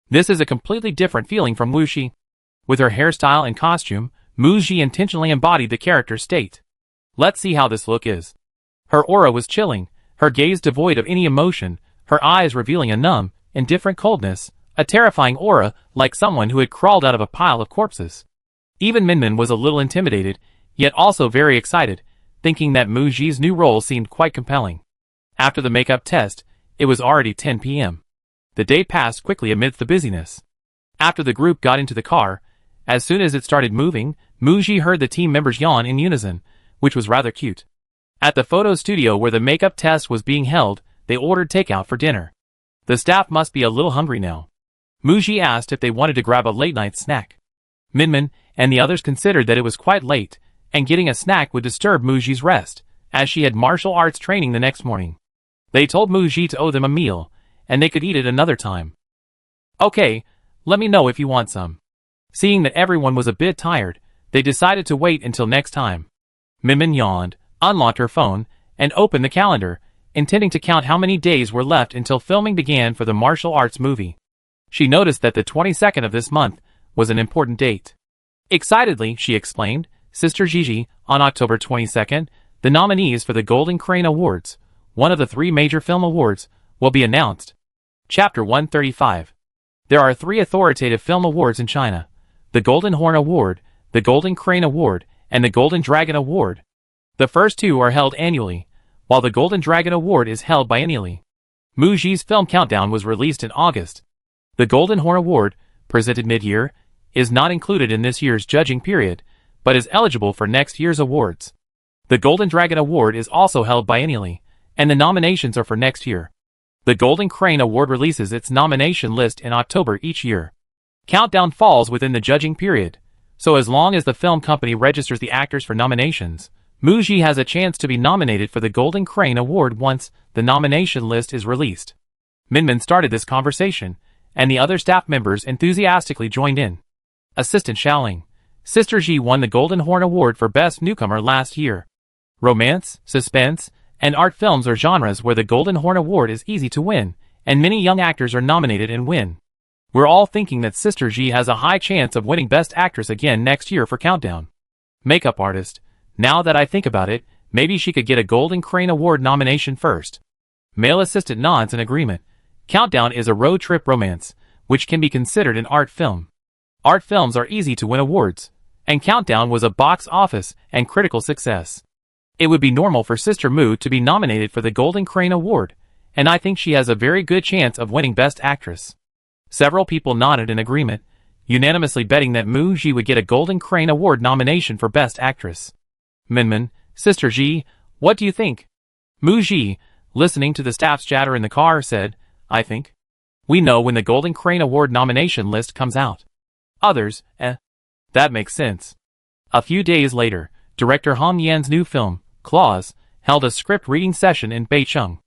This is a completely different feeling from Wu Xi. With her hairstyle and costume, Mu Ji intentionally embodied the character's state. Let's see how this look is. Her aura was chilling, her gaze devoid of any emotion, her eyes revealing a numb, indifferent coldness, a terrifying aura like someone who had crawled out of a pile of corpses. Even Minmin was a little intimidated, yet also very excited, thinking that Mu Ji's new role seemed quite compelling. After the makeup test, it was already 10 p.m. The day passed quickly amidst the busyness. After the group got into the car, as soon as it started moving, Mu Ji heard the team members yawn in unison, which was rather cute. At the photo studio where the makeup test was being held, they ordered takeout for dinner. The staff must be a little hungry now. Mu Ji asked if they wanted to grab a late-night snack. Minmin and the others considered that it was quite late, and getting a snack would disturb Mu Ji's rest, as she had martial arts training the next morning. They told Mu Ji to owe them a meal, and they could eat it another time. Okay, let me know if you want some. Seeing that everyone was a bit tired, they decided to wait until next time. Minmin yawned, unlocked her phone, and opened the calendar, intending to count how many days were left until filming began for the martial arts movie. She noticed that the 22nd of this month was an important date. Excitedly, she exclaimed, Sister Gigi, on October 22nd, the nominees for the Golden Crane Awards, one of the 3 major film awards, will be announced. Chapter 135. There are 3 authoritative film awards in China: the Golden Horn Award, the Golden Crane Award, and the Golden Dragon Award. The first 2 are held annually, while the Golden Dragon Award is held biennially. Mu Ji's film Countdown was released in August. The Golden Horn Award, presented mid-year, is not included in this year's judging period, but is eligible for next year's awards. The Golden Dragon Award is also held biennially, and the nominations are for next year. The Golden Crane Award releases its nomination list in October each year. Countdown falls within the judging period, so as long as the film company registers the actors for nominations, Mu Ji has a chance to be nominated for the Golden Crane Award once the nomination list is released. Minmin started this conversation, and the other staff members enthusiastically joined in. Assistant Xiaoling, Sister Ji won the Golden Horn Award for Best Newcomer last year. Romance, suspense, and art films are genres where the Golden Horn Award is easy to win, and many young actors are nominated and win. We're all thinking that Sister Ji has a high chance of winning Best Actress again next year for Countdown. Makeup artist, now that I think about it, maybe she could get a Golden Crane Award nomination first. Male assistant nods in agreement. Countdown is a road trip romance, which can be considered an art film. Art films are easy to win awards, and Countdown was a box office and critical success. It would be normal for Sister Mu to be nominated for the Golden Crane Award, and I think she has a very good chance of winning Best Actress. Several people nodded in agreement, unanimously betting that Mu Ji would get a Golden Crane Award nomination for Best Actress. Minmin, Sister Ji, what do you think? Mu Ji, listening to the staff's chatter in the car, said, I think. We know when the Golden Crane Award nomination list comes out. Others, that makes sense. A few days later, director Han Yan's new film, Claws, held a script reading session in Beicheng.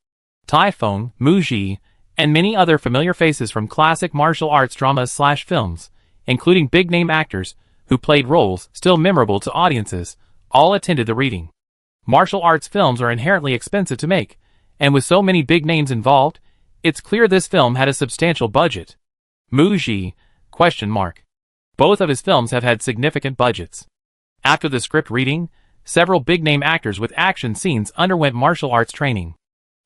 Tai Feng, Mu Ji, and many other familiar faces from classic martial arts dramas/films, including big-name actors who played roles still memorable to audiences, all attended the reading. Martial arts films are inherently expensive to make, and with so many big names involved, it's clear this film had a substantial budget. Mu Ji? Both of his films have had significant budgets. After the script reading, several big-name actors with action scenes underwent martial arts training.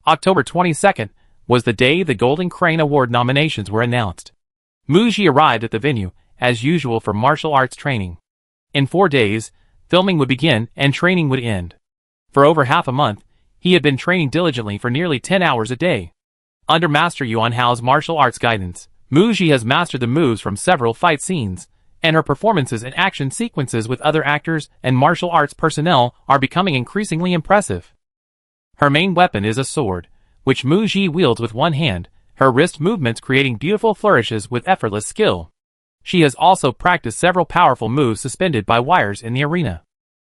October 22nd was the day the Golden Crane Award nominations were announced. Mu Ji arrived at the venue, as usual for martial arts training. In 4 days, filming would begin and training would end. For over half a month, he had been training diligently for nearly 10 hours a day. Under Master Yuan Hao's martial arts guidance, Mu Ji has mastered the moves from several fight scenes, and her performances and action sequences with other actors and martial arts personnel are becoming increasingly impressive. Her main weapon is a sword, which Mu Ji wields with one hand, her wrist movements creating beautiful flourishes with effortless skill. She has also practiced several powerful moves suspended by wires in the arena.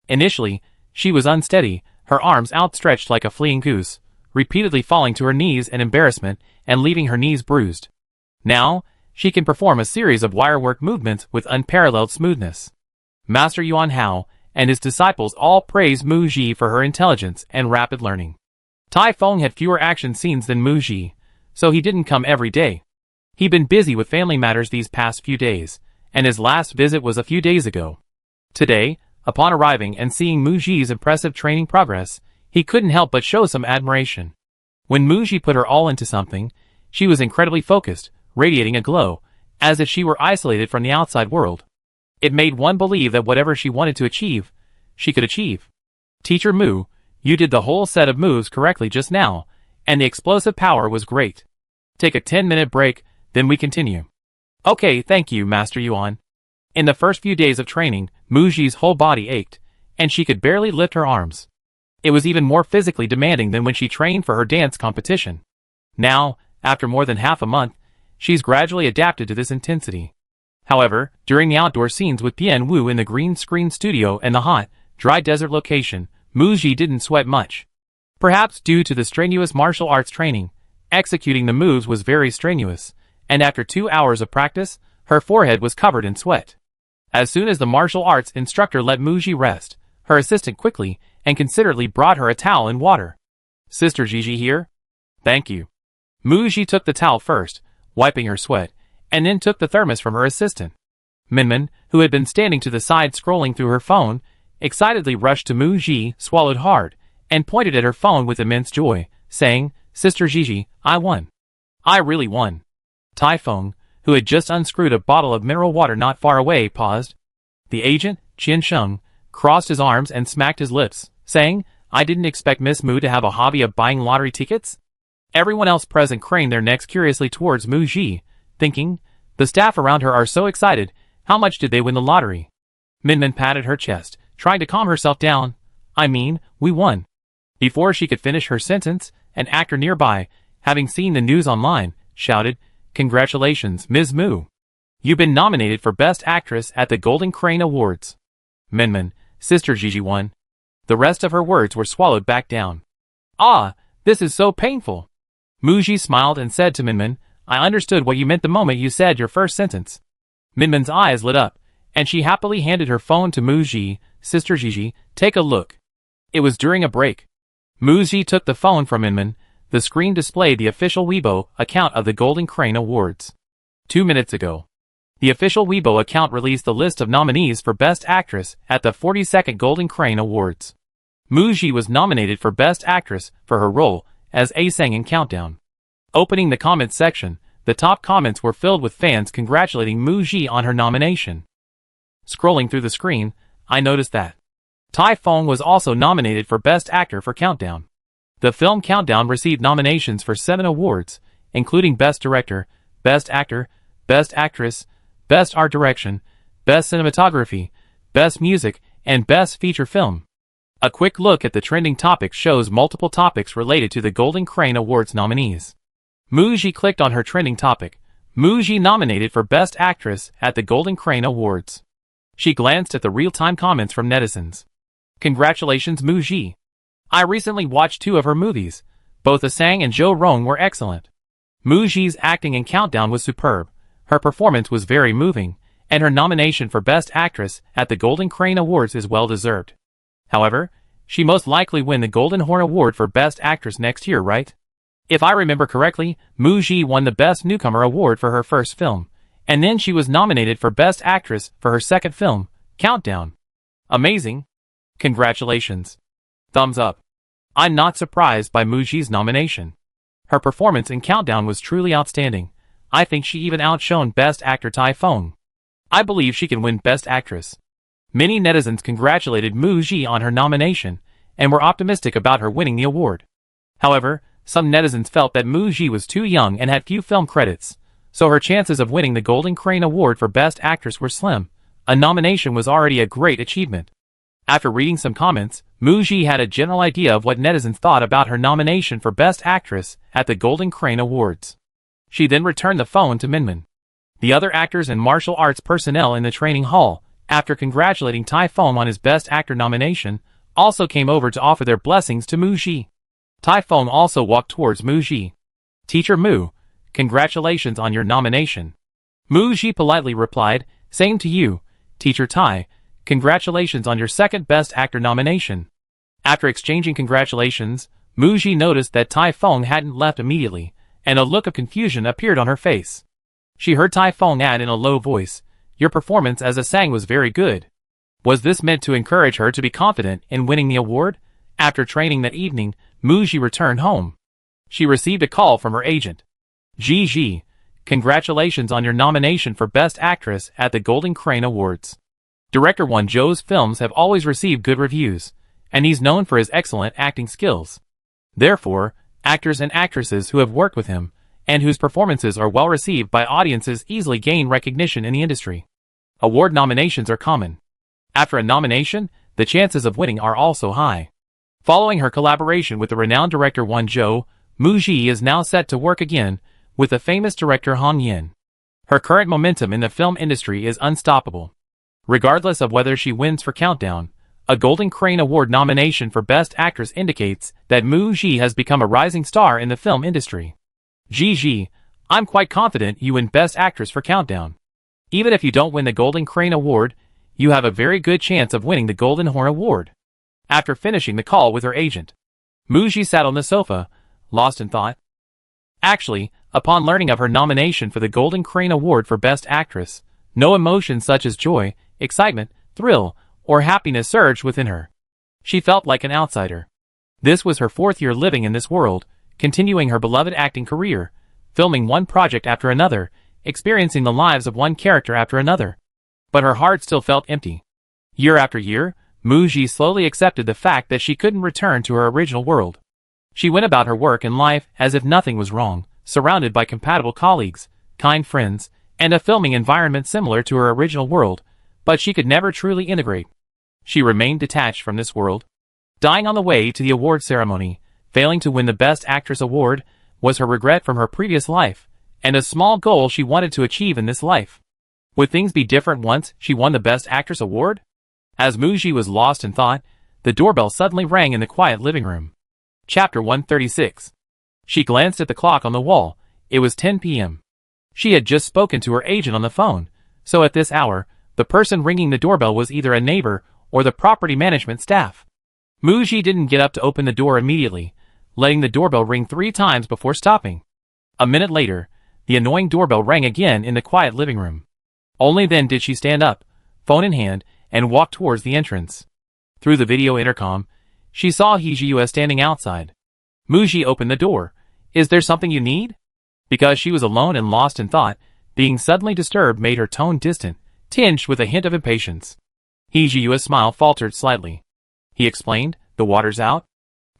Initially, she was unsteady, her arms outstretched like a fleeing goose, repeatedly falling to her knees in embarrassment and leaving her knees bruised. Now, she can perform a series of wirework movements with unparalleled smoothness. Master Yuan Hao and his disciples all praise Mu Ji for her intelligence and rapid learning. Tai Feng had fewer action scenes than Mu Ji, so he didn't come every day. He'd been busy with family matters these past few days, and his last visit was a few days ago. Today, upon arriving and seeing Mu Ji's impressive training progress, he couldn't help but show some admiration. When Mu Ji put her all into something, she was incredibly focused, radiating a glow, as if she were isolated from the outside world. It made one believe that whatever she wanted to achieve, she could achieve. Teacher Mu, you did the whole set of moves correctly just now, and the explosive power was great. Take a 10-minute break, then we continue. Okay, thank you, Master Yuan. In the first few days of training, Mu Ji's whole body ached, and she could barely lift her arms. It was even more physically demanding than when she trained for her dance competition. Now, after more than half a month, she's gradually adapted to this intensity. However, during the outdoor scenes with Pian Wu in the green screen studio and the hot, dry desert location, Mu Ji didn't sweat much. Perhaps due to the strenuous martial arts training, executing the moves was very strenuous, and after 2 hours of practice, her forehead was covered in sweat. As soon as the martial arts instructor let Mu Ji rest, her assistant quickly and considerately brought her a towel and water. Sister Gigi here? Thank you. Mu Ji took the towel first, wiping her sweat, and then took the thermos from her assistant. Minmin, who had been standing to the side scrolling through her phone, excitedly rushed to Mu Ji, swallowed hard, and pointed at her phone with immense joy, saying, Sister Gigi, I won. I really won. Tai Feng, who had just unscrewed a bottle of mineral water not far away, paused. The agent, Qian Sheng, crossed his arms and smacked his lips, saying, I didn't expect Miss Mu to have a hobby of buying lottery tickets. Everyone else present craned their necks curiously towards Mu Ji, thinking, the staff around her are so excited, how much did they win the lottery? Minmin patted her chest, trying to calm herself down. I mean, we won. Before she could finish her sentence, an actor nearby, having seen the news online, shouted, Congratulations, Ms. Mu. You've been nominated for Best Actress at the Golden Crane Awards. Minmin, Sister Gigi won. The rest of her words were swallowed back down. Ah, this is so painful. Mu Ji smiled and said to Minmin, I understood what you meant the moment you said your first sentence. Minmin's eyes lit up, and she happily handed her phone to Mu Ji. Sister Gigi, take a look. It was during a break. Mu Ji took the phone from Minmin. The screen displayed the official Weibo account of the Golden Crane Awards. 2 minutes ago. The official Weibo account released the list of nominees for Best Actress at the 42nd Golden Crane Awards. Mu Ji was nominated for Best Actress for her role as A Sang in Countdown. Opening the comments section, the top comments were filled with fans congratulating Mu Ji on her nomination. Scrolling through the screen, I noticed that Tai Feng was also nominated for Best Actor for Countdown. The film Countdown received nominations for 7 awards, including Best Director, Best Actor, Best Actress, Best Art Direction, Best Cinematography, Best Music, and Best Feature Film. A quick look at the trending topics shows multiple topics related to the Golden Crane Awards nominees. Mu Ji clicked on her trending topic, Mu Ji nominated for Best Actress at the Golden Crane Awards. She glanced at the real-time comments from netizens. Congratulations Mu Ji. I recently watched 2 of her movies. Both A Sang and Zhou Rong were excellent. Mu Ji's acting in Countdown was superb, her performance was very moving, and her nomination for Best Actress at the Golden Crane Awards is well-deserved. However, she most likely win the Golden Horn Award for Best Actress next year, right? If I remember correctly, Mu Ji won the Best Newcomer Award for her first film, and then she was nominated for Best Actress for her second film, Countdown. Amazing. Congratulations. Thumbs up. I'm not surprised by Mu Ji's nomination. Her performance in Countdown was truly outstanding. I think she even outshone Best Actor Tai Feng. I believe she can win Best Actress. Many netizens congratulated Mu Ji on her nomination, and were optimistic about her winning the award. However, some netizens felt that Mu Ji was too young and had few film credits, so her chances of winning the Golden Crane Award for Best Actress were slim. A nomination was already a great achievement. After reading some comments, Mu Ji had a general idea of what netizens thought about her nomination for Best Actress at the Golden Crane Awards. She then returned the phone to Minmin. The other actors and martial arts personnel in the training hall, after congratulating Tai Feng on his Best Actor nomination, also came over to offer their blessings to Mu Ji. Tai Feng also walked towards Mu Ji. "Teacher Mu, congratulations on your nomination." Mu Ji politely replied, "Same to you, Teacher Tai, congratulations on your second Best Actor nomination." After exchanging congratulations, Mu Ji noticed that Tai Feng hadn't left immediately, and a look of confusion appeared on her face. She heard Tai Feng add in a low voice, "Your performance as a sang was very good." Was this meant to encourage her to be confident in winning the award? After training that evening, Mu Ji returned home. She received a call from her agent. "Ji, congratulations on your nomination for Best Actress at the Golden Crane Awards. Director Won Jo's films have always received good reviews, and he's known for his excellent acting skills. Therefore, actors and actresses who have worked with him, and whose performances are well received by audiences easily gain recognition in the industry. Award nominations are common. After a nomination, the chances of winning are also high." Following her collaboration with the renowned director Won Jo, Mu Ji is now set to work again with the famous director Han Yin. Her current momentum in the film industry is unstoppable. Regardless of whether she wins for Countdown, a Golden Crane Award nomination for Best Actress indicates that Mu Ji has become a rising star in the film industry. "Ji, I'm quite confident you win Best Actress for Countdown. Even if you don't win the Golden Crane Award, you have a very good chance of winning the Golden Horn Award." After finishing the call with her agent, Mu Ji sat on the sofa, lost in thought. Actually, upon learning of her nomination for the Golden Crane Award for Best Actress, no emotion such as joy, excitement, thrill, or happiness surged within her. She felt like an outsider. This was her fourth year living in this world, continuing her beloved acting career, filming one project after another, experiencing the lives of one character after another. But her heart still felt empty. Year after year, Mu Ji slowly accepted the fact that she couldn't return to her original world. She went about her work and life as if nothing was wrong, surrounded by compatible colleagues, kind friends, and a filming environment similar to her original world, but she could never truly integrate. She remained detached from this world. Dying on the way to the award ceremony, failing to win the Best Actress award, was her regret from her previous life, and a small goal she wanted to achieve in this life. Would things be different once she won the Best Actress award? As Mu Ji was lost in thought, the doorbell suddenly rang in the quiet living room. Chapter 136. She glanced at the clock on the wall. It was 10 p.m. She had just spoken to her agent on the phone, so at this hour, the person ringing the doorbell was either a neighbor or the property management staff. Mu Ji didn't get up to open the door immediately, letting the doorbell ring 3 times before stopping. A minute later, the annoying doorbell rang again in the quiet living room. Only then did she stand up, phone in hand, and walk towards the entrance. Through the video intercom, she saw He Ji standing outside. Mu Ji opened the door. "Is there something you need?" Because she was alone and lost in thought, being suddenly disturbed made her tone distant, tinged with a hint of impatience. He Ji's smile faltered slightly. He explained, "The water's out."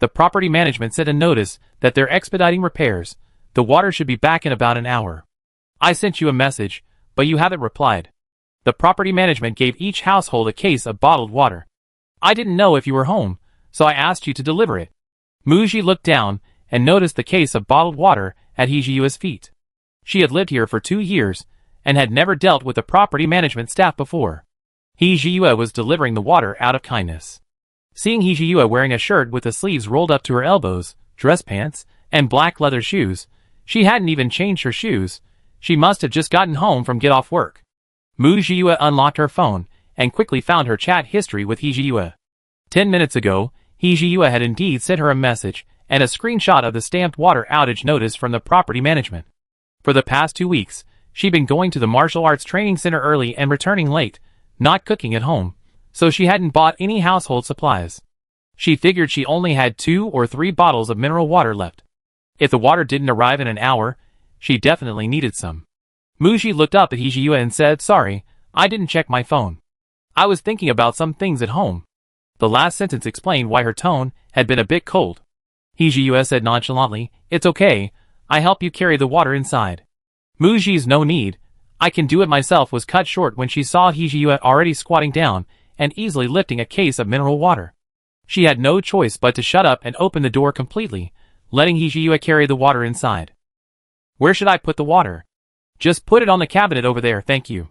The property management sent a notice that they're expediting repairs. The water should be back in about an hour. I sent you a message, but you haven't replied. The property management gave each household a case of bottled water. I didn't know if you were home, so I asked you to deliver it. Mu Ji looked down and noticed the case of bottled water at He Ji's feet. She had lived here for 2 years and had never dealt with the property management staff before. He Ji was delivering the water out of kindness. Seeing He Ji wearing a shirt with the sleeves rolled up to her elbows, dress pants, and black leather shoes, she hadn't even changed her shoes. She must have just gotten home from get off work. Mu Ji unlocked her phone and quickly found her chat history with He Ji. 10 minutes ago, He Ji had indeed sent her a message and a screenshot of the stamped water outage notice from the property management. For the past 2 weeks, she'd been going to the martial arts training center early and returning late, not cooking at home, so she hadn't bought any household supplies. She figured she only had 2 or 3 bottles of mineral water left. If the water didn't arrive in an hour, she definitely needed some. Mu Ji looked up at He Ji and said, "Sorry, I didn't check my phone. I was thinking about some things at home." The last sentence explained why her tone had been a bit cold. He Ji said nonchalantly, "It's okay, I help you carry the water inside." Mu Ji's "no need, I can do it myself" was cut short when she saw He Ji already squatting down and easily lifting a case of mineral water. She had no choice but to shut up and open the door completely, letting He Ji carry the water inside. "Where should I put the water?" Just put it on the cabinet over there, thank you.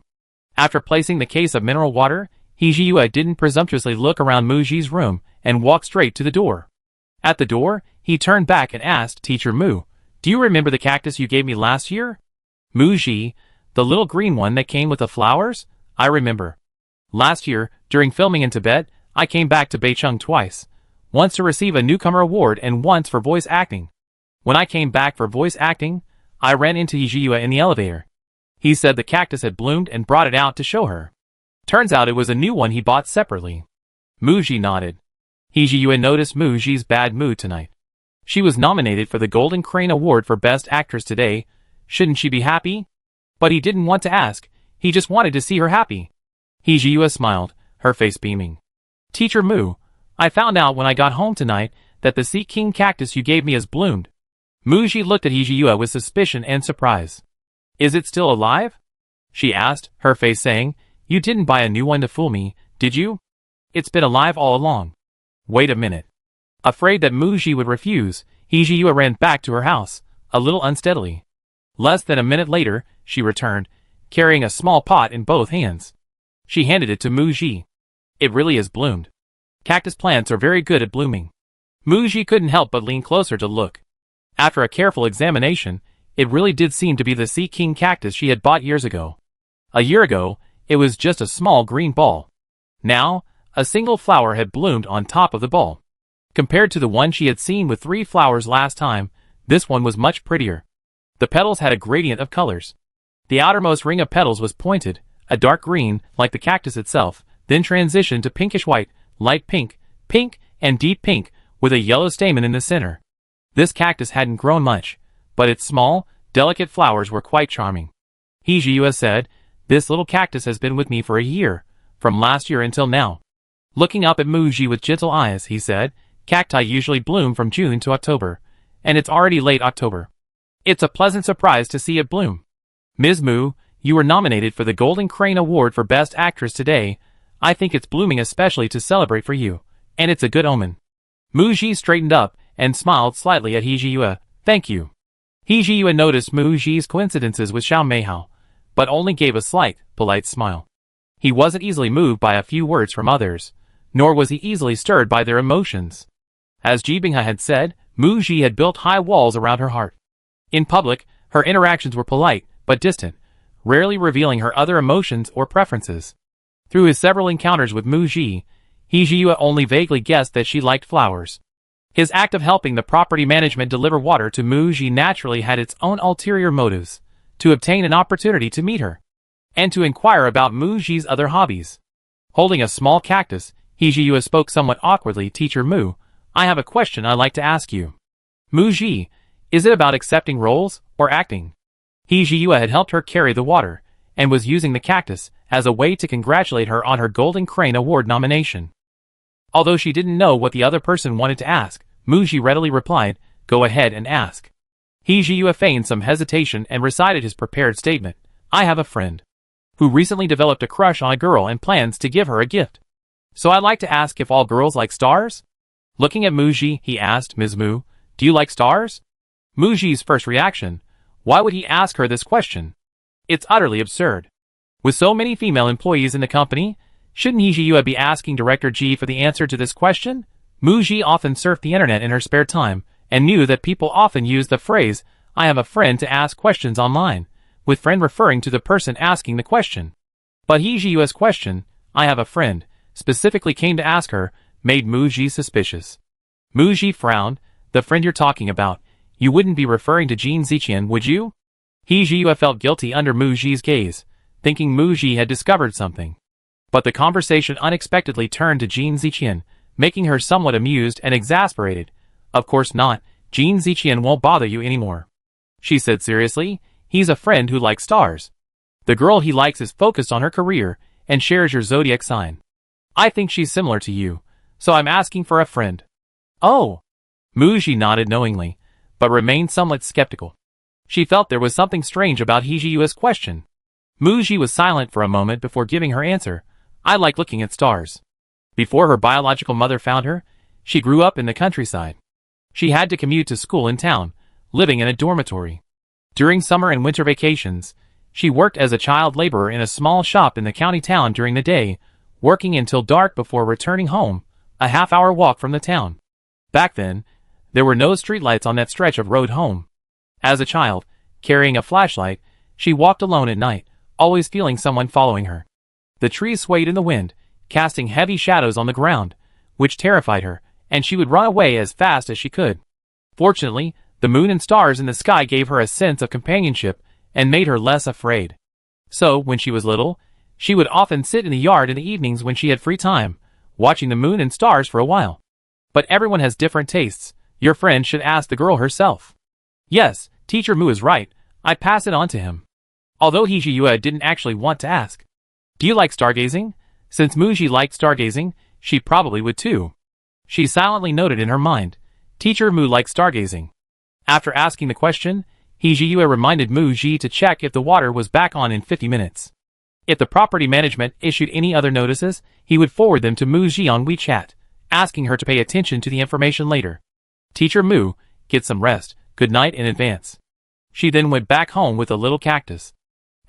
After placing the case of mineral water, Hijiyue didn't presumptuously look around Muji's room and walked straight to the door. At the door, he turned back and asked Teacher Mu, "Do you remember the cactus you gave me last year?" "Muji, the little green one that came with the flowers? I remember. Last year, during filming in Tibet, I came back to Beicheng twice. Once to receive a newcomer award and once for voice acting. When I came back for voice acting, I ran into Hijiyue in the elevator. He said the cactus had bloomed and brought it out to show her. Turns out it was a new one he bought separately." Muji nodded. Hijiyue noticed Muji's bad mood tonight. She was nominated for the Golden Crane Award for Best Actress today. Shouldn't she be happy? But he didn't want to ask. He just wanted to see her happy. Hijiyue smiled, her face beaming. "Teacher Mu, I found out when I got home tonight that the Sea King cactus you gave me has bloomed." Muji looked at Hijiyue with suspicion and surprise. "Is it still alive?" she asked, her face saying, "You didn't buy a new one to fool me, did you? It's been alive all along." "Wait a minute." Afraid that Muji would refuse, Hijiyue ran back to her house, a little unsteadily. Less than a minute later, she returned, carrying a small pot in both hands. She handed it to Muji. "It really is bloomed. Cactus plants are very good at blooming." Muji couldn't help but lean closer to look. After a careful examination, it really did seem to be the Sea King cactus she had bought years ago. A year ago, it was just a small green ball. Now, a single flower had bloomed on top of the ball. Compared to the one she had seen with 3 flowers last time, this one was much prettier. The petals had a gradient of colors. The outermost ring of petals was pointed, a dark green, like the cactus itself, then transitioned to pinkish white, light pink, pink, and deep pink, with a yellow stamen in the center. This cactus hadn't grown much, but its small, delicate flowers were quite charming. Hijiyue said, "This little cactus has been with me for a year, from last year until now." Looking up at Muji with gentle eyes, he said, "Cacti usually bloom from June to October, and it's already late October. It's a pleasant surprise to see it bloom. Ms. Mu, you were nominated for the Golden Crane Award for Best Actress today. I think it's blooming especially to celebrate for you, and it's a good omen." Muji straightened up and smiled slightly at Hijiyue. "Thank you." Hijiyue noticed Muji's coincidences with Xiao Meihao, but only gave a slight, polite smile. He wasn't easily moved by a few words from others, nor was he easily stirred by their emotions. As Ji Binghe had said, Muji had built high walls around her heart. In public, her interactions were polite, but distant, rarely revealing her other emotions or preferences. Through his several encounters with Muji, Hijiyue only vaguely guessed that she liked flowers. His act of helping the property management deliver water to Muji naturally had its own ulterior motives, to obtain an opportunity to meet her, and to inquire about Muji's other hobbies. Holding a small cactus, Hijiyue spoke somewhat awkwardly. "Teacher Mu, I have a question I'd like to ask you." "Muji, is it about accepting roles, or acting?" Hijiyue had helped her carry the water, and was using the cactus as a way to congratulate her on her Golden Crane Award nomination. Although she didn't know what the other person wanted to ask, Muji readily replied, "Go ahead and ask." Hijiyue feigned some hesitation and recited his prepared statement. "I have a friend who recently developed a crush on a girl and plans to give her a gift. So I'd like to ask if all girls like stars?" Looking at Muji, he asked, "Ms. Mu, do you like stars?" Muji's first reaction, why would he ask her this question? It's utterly absurd. With so many female employees in the company, shouldn't Hijiyue be asking Director Ji for the answer to this question? Muji often surfed the internet in her spare time, and knew that people often use the phrase, "I have a friend," to ask questions online, with friend referring to the person asking the question. But Hijiyue's question, "I have a friend," specifically came to ask her, made Muji suspicious. Muji frowned. "The friend you're talking about, you wouldn't be referring to Jin Ziqian, would you?" Hijiyue felt guilty under Muji's gaze, thinking Muji had discovered something. But the conversation unexpectedly turned to Jin Ziqian, making her somewhat amused and exasperated. "Of course not, Jin Ziqian won't bother you anymore," she said seriously. "He's a friend who likes stars. The girl he likes is focused on her career, and shares your zodiac sign. I think she's similar to you, so I'm asking for a friend." "Oh." Muji nodded knowingly, but remained somewhat skeptical. She felt there was something strange about Hijiyue's question. Muji was silent for a moment before giving her answer. "I like looking at stars. Before her biological mother found her, she grew up in the countryside. She had to commute to school in town, living in a dormitory. During summer and winter vacations, She worked as a child laborer in a small shop in the county town during the day, working until dark before returning home, a half-hour walk from the town. Back then, there were no streetlights on that stretch of road home. As a child, carrying a flashlight, she walked alone at night, always feeling someone following her. The trees swayed in the wind, casting heavy shadows on the ground, which terrified her, and she would run away as fast as she could. Fortunately, the moon and stars in the sky gave her a sense of companionship and made her less afraid. So, when she was little, she would often sit in the yard in the evenings when she had free time, watching the moon and stars for a while. But everyone has different tastes. Your friend should ask the girl herself. Yes, Teacher Mu is right. I pass it on to him. Although Hijiyue didn't actually want to ask. Do you like stargazing? Since Muji liked stargazing, she probably would too. She silently noted in her mind. Teacher Mu likes stargazing. After asking the question, Hijiyue reminded Muji to check if the water was back on in 50 minutes. If the property management issued any other notices, he would forward them to Muji on WeChat, asking her to pay attention to the information later. Teacher Mu, get some rest, good night in advance. She then went back home with a little cactus.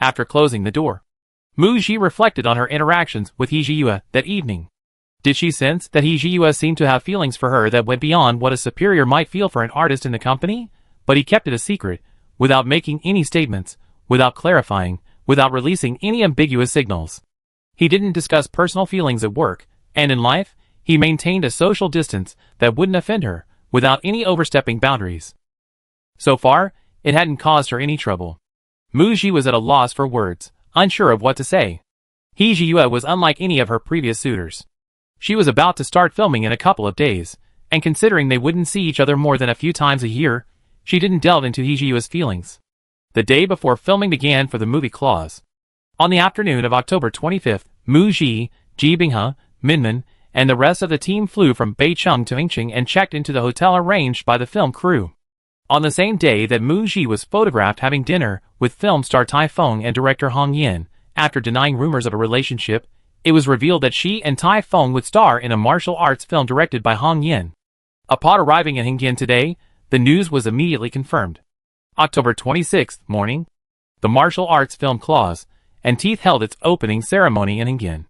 After closing the door, Muji reflected on her interactions with Hijiyue that evening. Did she sense that Hijiyue seemed to have feelings for her that went beyond what a superior might feel for an artist in the company? But he kept it a secret, without making any statements, without clarifying, without releasing any ambiguous signals. He didn't discuss personal feelings at work, and in life, he maintained a social distance that wouldn't offend her, without any overstepping boundaries. So far, it hadn't caused her any trouble. Muji was at a loss for words, unsure of what to say. Hijiyue was unlike any of her previous suitors. She was about to start filming in a couple of days, and considering they wouldn't see each other more than a few times a year, she didn't delve into Hijiyue's feelings. The day before filming began for the movie Claws. On the afternoon of October 25th, Muji, Ji Binghe, Minmin, and the rest of the team flew from Beicheng to Ingqing and checked into the hotel arranged by the film crew. On the same day that Muji was photographed having dinner with film star Tai Feng and director Hong Yin, after denying rumors of a relationship, it was revealed that she and Tai Feng would star in a martial arts film directed by Hong Yin. Upon arriving in Hingyan today, the news was immediately confirmed. October 26th morning, the martial arts film Claws and Teeth held its opening ceremony in Hingyan.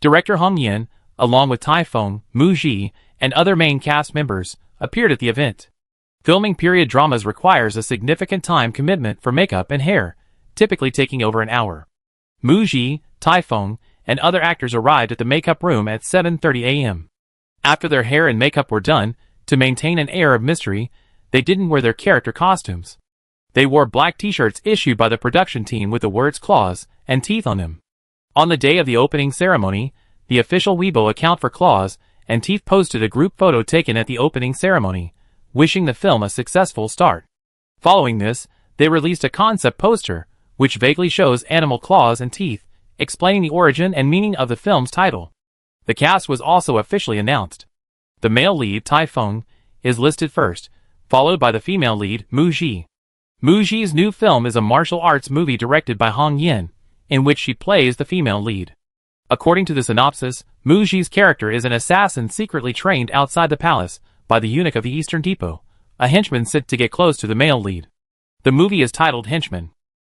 Director Hong Yin, along with Tai Feng, Muji, and other main cast members, appeared at the event. Filming period dramas requires a significant time commitment for makeup and hair, typically taking over an hour. Muji, Tai Feng, and other actors arrived at the makeup room at 7:30 a.m. After their hair and makeup were done, to maintain an air of mystery, they didn't wear their character costumes. They wore black t-shirts issued by the production team with the words Claws and Teeth on them. On the day of the opening ceremony, the official Weibo account for Claws and Teeth posted a group photo taken at the opening ceremony, wishing the film a successful start. Following this, they released a concept poster, which vaguely shows animal claws and teeth, explaining the origin and meaning of the film's title. The cast was also officially announced. The male lead, Tai Feng, is listed first, followed by the female lead, Muji. Muji's new film is a martial arts movie directed by Hong Yin, in which she plays the female lead. According to the synopsis, Muji's character is an assassin secretly trained outside the palace by the eunuch of the Eastern Depot, a henchman sent to get close to the male lead. The movie is titled Henchman.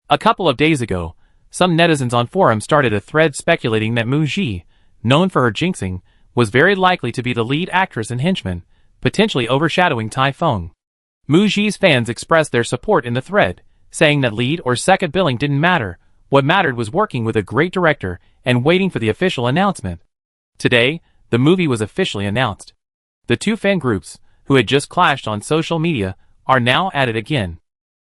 A couple of days ago, some netizens on forums started a thread speculating that Muji, known for her jinxing, was very likely to be the lead actress in Henchman, potentially overshadowing Tai Feng. Muji's fans expressed their support in the thread, saying that lead or second billing didn't matter, what mattered was working with a great director and waiting for the official announcement. Today, the movie was officially announced. The two fan groups, who had just clashed on social media, are now at it again.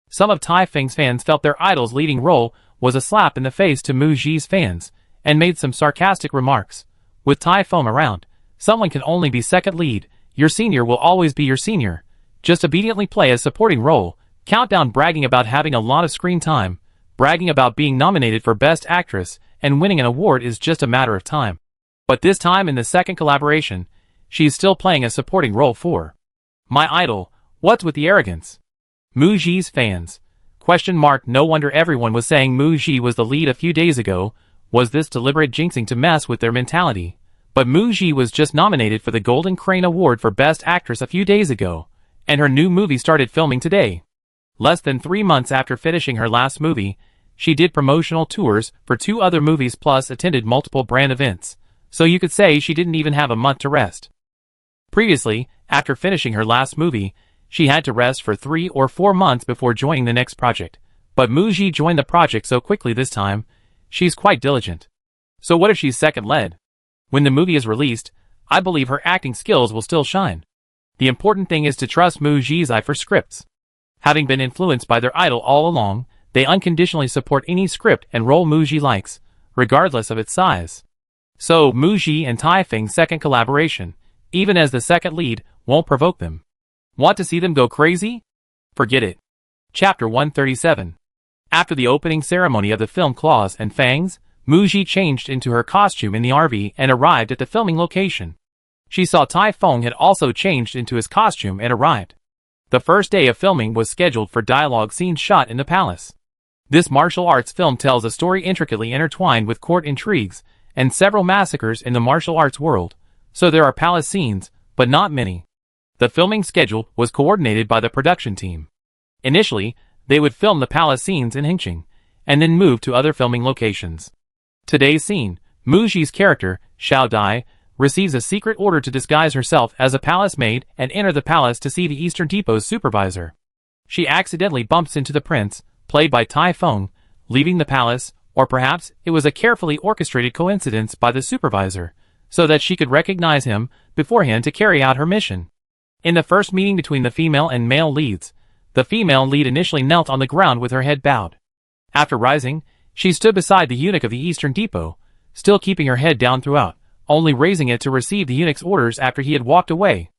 Some of Tai Feng's fans felt their idol's leading role was a slap in the face to Muji's fans, and made some sarcastic remarks. With Tai Feng around, someone can only be second lead, your senior will always be your senior. Just obediently play a supporting role, countdown bragging about having a lot of screen time, bragging about being nominated for Best Actress, and winning an award is just a matter of time. But this time in the second collaboration, she's still playing a supporting role for my idol. What's with the arrogance? Muji's fans. ? No wonder everyone was saying Muji was the lead a few days ago. Was this deliberate jinxing to mess with their mentality? But Muji was just nominated for the Golden Crane Award for Best Actress a few days ago, and her new movie started filming today. Less than 3 months after finishing her last movie, she did promotional tours for 2 other movies plus attended multiple brand events, so you could say she didn't even have a month to rest. Previously, after finishing her last movie, she had to rest for 3 or 4 months before joining the next project, but Muji joined the project so quickly this time. She's quite diligent. So what if she's second lead? When the movie is released, I believe her acting skills will still shine. The important thing is to trust Muji's eye for scripts. Having been influenced by their idol all along, they unconditionally support any script and role Muji likes, regardless of its size. So Muji and Taifeng's second collaboration, even as the second lead, won't provoke them. Want to see them go crazy? Forget it. Chapter 137. After the opening ceremony of the film Claws and Fangs, Muji changed into her costume in the RV and arrived at the filming location. She saw Taifeng had also changed into his costume and arrived. The first day of filming was scheduled for dialogue scenes shot in the palace. This martial arts film tells a story intricately intertwined with court intrigues and several massacres in the martial arts world, so there are palace scenes, but not many. The filming schedule was coordinated by the production team. Initially, they would film the palace scenes in Hengqin, and then move to other filming locations. Today's scene, Muji's character, Xiao Dai, receives a secret order to disguise herself as a palace maid and enter the palace to see the Eastern Depot's supervisor. She accidentally bumps into the prince, played by Taifeng, leaving the palace, or perhaps it was a carefully orchestrated coincidence by the supervisor, so that she could recognize him beforehand to carry out her mission. In the first meeting between the female and male leads, the female lead initially knelt on the ground with her head bowed. After rising, she stood beside the eunuch of the Eastern Depot, still keeping her head down throughout, only raising it to receive the eunuch's orders after he had walked away.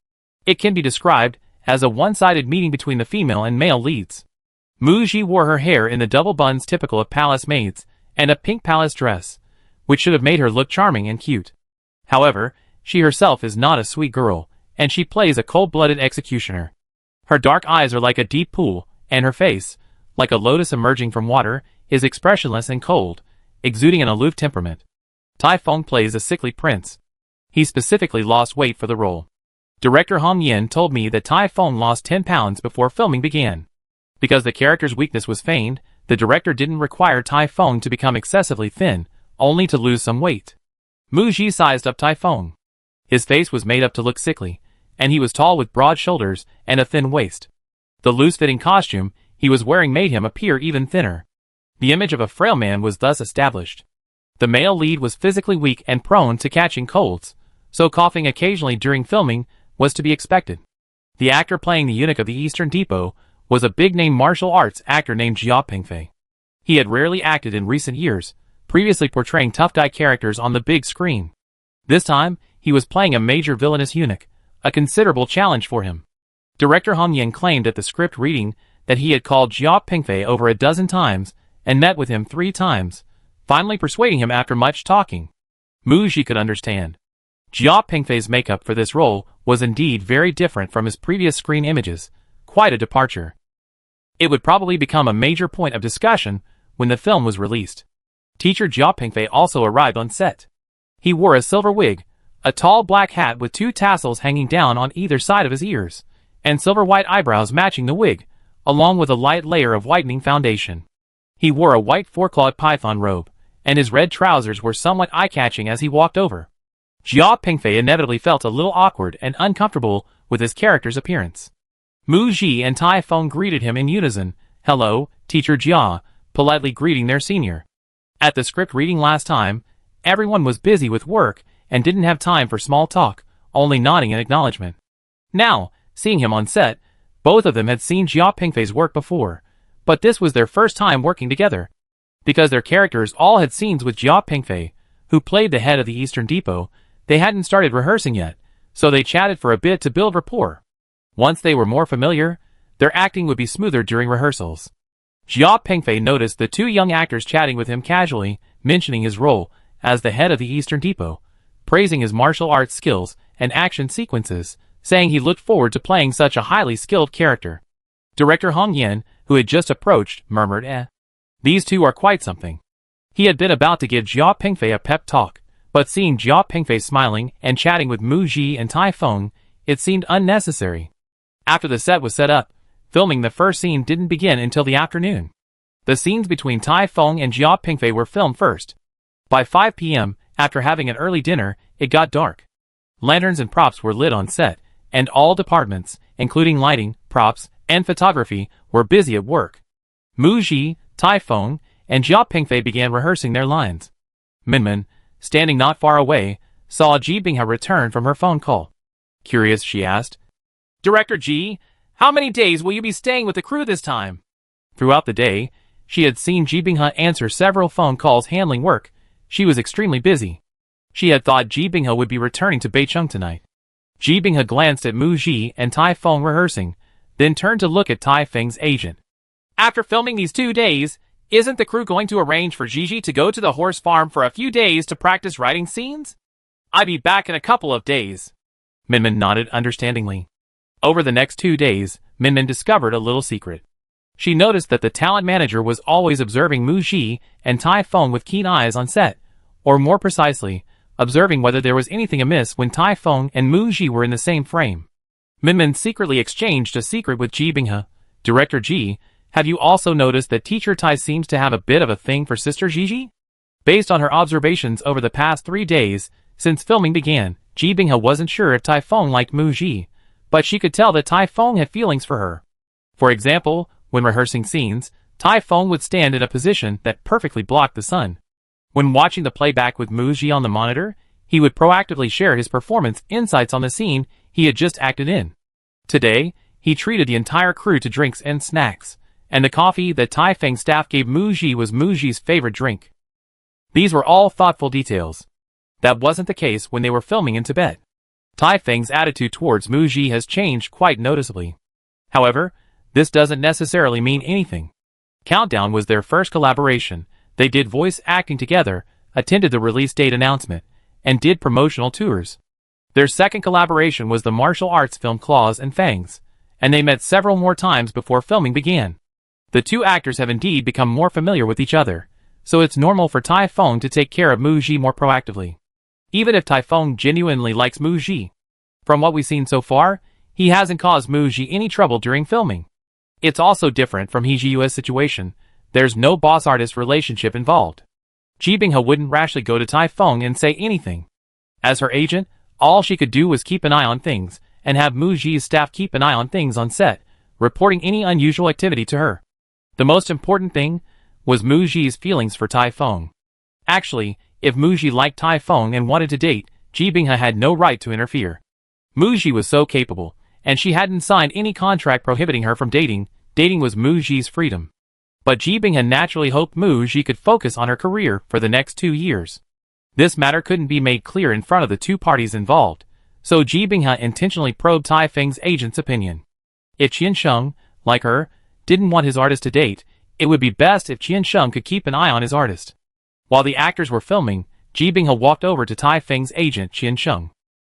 It can be described as a one-sided meeting between the female and male leads. Muji wore her hair in the double buns typical of palace maids, and a pink palace dress, which should have made her look charming and cute. However, she herself is not a sweet girl, and she plays a cold-blooded executioner. Her dark eyes are like a deep pool, and her face, like a lotus emerging from water, is expressionless and cold, exuding an aloof temperament. Taifeng plays a sickly prince. He specifically lost weight for the role. Director Hong Yin told me that Taifeng lost 10 pounds before filming began. Because the character's weakness was feigned, the director didn't require Taifeng to become excessively thin, only to lose some weight. Muji sized up Taifeng. His face was made up to look sickly, and he was tall with broad shoulders and a thin waist. The loose-fitting costume he was wearing made him appear even thinner. The image of a frail man was thus established. The male lead was physically weak and prone to catching colds, so coughing occasionally during filming was to be expected. The actor playing the eunuch of the Eastern Depot was a big-name martial arts actor named Jia Pingfei. He had rarely acted in recent years, previously portraying tough guy characters on the big screen. This time, he was playing a major villainous eunuch, a considerable challenge for him. Director Hong Yin claimed at the script reading that he had called Jia Pingfei over a dozen times and met with him 3 times, finally persuading him after much talking. Muji could understand. Jia Pingfei's makeup for this role was indeed very different from his previous screen images, quite a departure. It would probably become a major point of discussion when the film was released. Teacher Jia Pingfei also arrived on set. He wore a silver wig, a tall black hat with 2 tassels hanging down on either side of his ears, and silver-white eyebrows matching the wig, along with a light layer of whitening foundation. He wore a white 4-clawed python robe, and his red trousers were somewhat eye-catching as he walked over. Jia Pingfei inevitably felt a little awkward and uncomfortable with his character's appearance. Muji and Taifeng greeted him in unison, "Hello, Teacher Jia," politely greeting their senior. At the script reading last time, everyone was busy with work and didn't have time for small talk, only nodding in acknowledgement. Now, seeing him on set, both of them had seen Jia Pingfei's work before, but this was their first time working together. Because their characters all had scenes with Jia Pingfei, who played the head of the Eastern Depot, they hadn't started rehearsing yet, so they chatted for a bit to build rapport. Once they were more familiar, their acting would be smoother during rehearsals. Jia Pingfei noticed the 2 young actors chatting with him casually, mentioning his role as the head of the Eastern Depot, praising his martial arts skills and action sequences, saying he looked forward to playing such a highly skilled character. Director Hong Yin, who had just approached, murmured, "These 2 are quite something." He had been about to give Jia Pingfei a pep talk, but seeing Jia Pingfei smiling and chatting with Muji and Taifeng, it seemed unnecessary. After the set was set up, filming the first scene didn't begin until the afternoon. The scenes between Tai Feng and Jia Pingfei were filmed first. By 5 p.m., after having an early dinner, it got dark. Lanterns and props were lit on set, and all departments, including lighting, props, and photography, were busy at work. Mu Ji, Tai Feng, and Jia Pingfei began rehearsing their lines. Minmin, standing not far away, saw Ji Binghe return from her phone call. Curious, she asked, "Director Ji, how many days will you be staying with the crew this time?" Throughout the day, she had seen Ji Binghe answer several phone calls handling work. She was extremely busy. She had thought Ji Binghe would be returning to Beicheng tonight. Ji Binghe glanced at Mu Ji and Tai Feng rehearsing, then turned to look at Tai Feng's agent. "After filming these 2 days, isn't the crew going to arrange for Gigi to go to the horse farm for a few days to practice writing scenes? I'll be back in a couple of days." Minmin nodded understandingly. Over the next 2 days, Minmin discovered a little secret. She noticed that the talent manager was always observing Mu Ji and Tai Feng with keen eyes on set, or more precisely, observing whether there was anything amiss when Tai Feng and Mu Ji were in the same frame. Minmin secretly exchanged a secret with Ji Binghe. "Director Ji, have you also noticed that teacher Tai seems to have a bit of a thing for Sister Gigi?" Based on her observations over the past 3 days, since filming began, Ji Binghe wasn't sure if Tai Feng liked Mu Ji, but she could tell that Tai Feng had feelings for her. For example, when rehearsing scenes, Tai Feng would stand in a position that perfectly blocked the sun. When watching the playback with Mu Ji on the monitor, he would proactively share his performance insights on the scene he had just acted in. Today, he treated the entire crew to drinks and snacks, and the coffee that Tai Feng's staff gave Mu Ji was Mu Ji's favorite drink. These were all thoughtful details. That wasn't the case when they were filming in Tibet. Tai Feng's attitude towards Mu Ji has changed quite noticeably. However, this doesn't necessarily mean anything. Countdown was their first collaboration. They did voice acting together, attended the release date announcement, and did promotional tours. Their second collaboration was the martial arts film Claws and Fangs, and they met several more times before filming began. The two actors have indeed become more familiar with each other, so it's normal for Tai Feng to take care of Mu Ji more proactively. Even if Tai Feng genuinely likes Mu Ji. From what we've seen so far, he hasn't caused Mu Ji any trouble during filming. It's also different from He Ji-yue's situation. There's no boss-artist relationship involved. Ji Binghe wouldn't rashly go to Tai Feng and say anything. As her agent, all she could do was keep an eye on things, and have Mu Ji's staff keep an eye on things on set, reporting any unusual activity to her. The most important thing was Mu Ji's feelings for Tai Feng. Actually, if Mu Ji liked Tai Feng and wanted to date, Ji Binghe had no right to interfere. Mu Ji was so capable, and she hadn't signed any contract prohibiting her from dating. Dating was Mu Ji's freedom. But Ji Binghe naturally hoped Mu Ji could focus on her career for the next 2 years. This matter couldn't be made clear in front of the two parties involved, so Ji Binghe intentionally probed Tai Feng's agent's opinion. If Qian Sheng, like her, didn't want his artist to date, it would be best if Qian Sheng could keep an eye on his artist. While the actors were filming, Ji Binghe walked over to Tai Feng's agent Qian Sheng.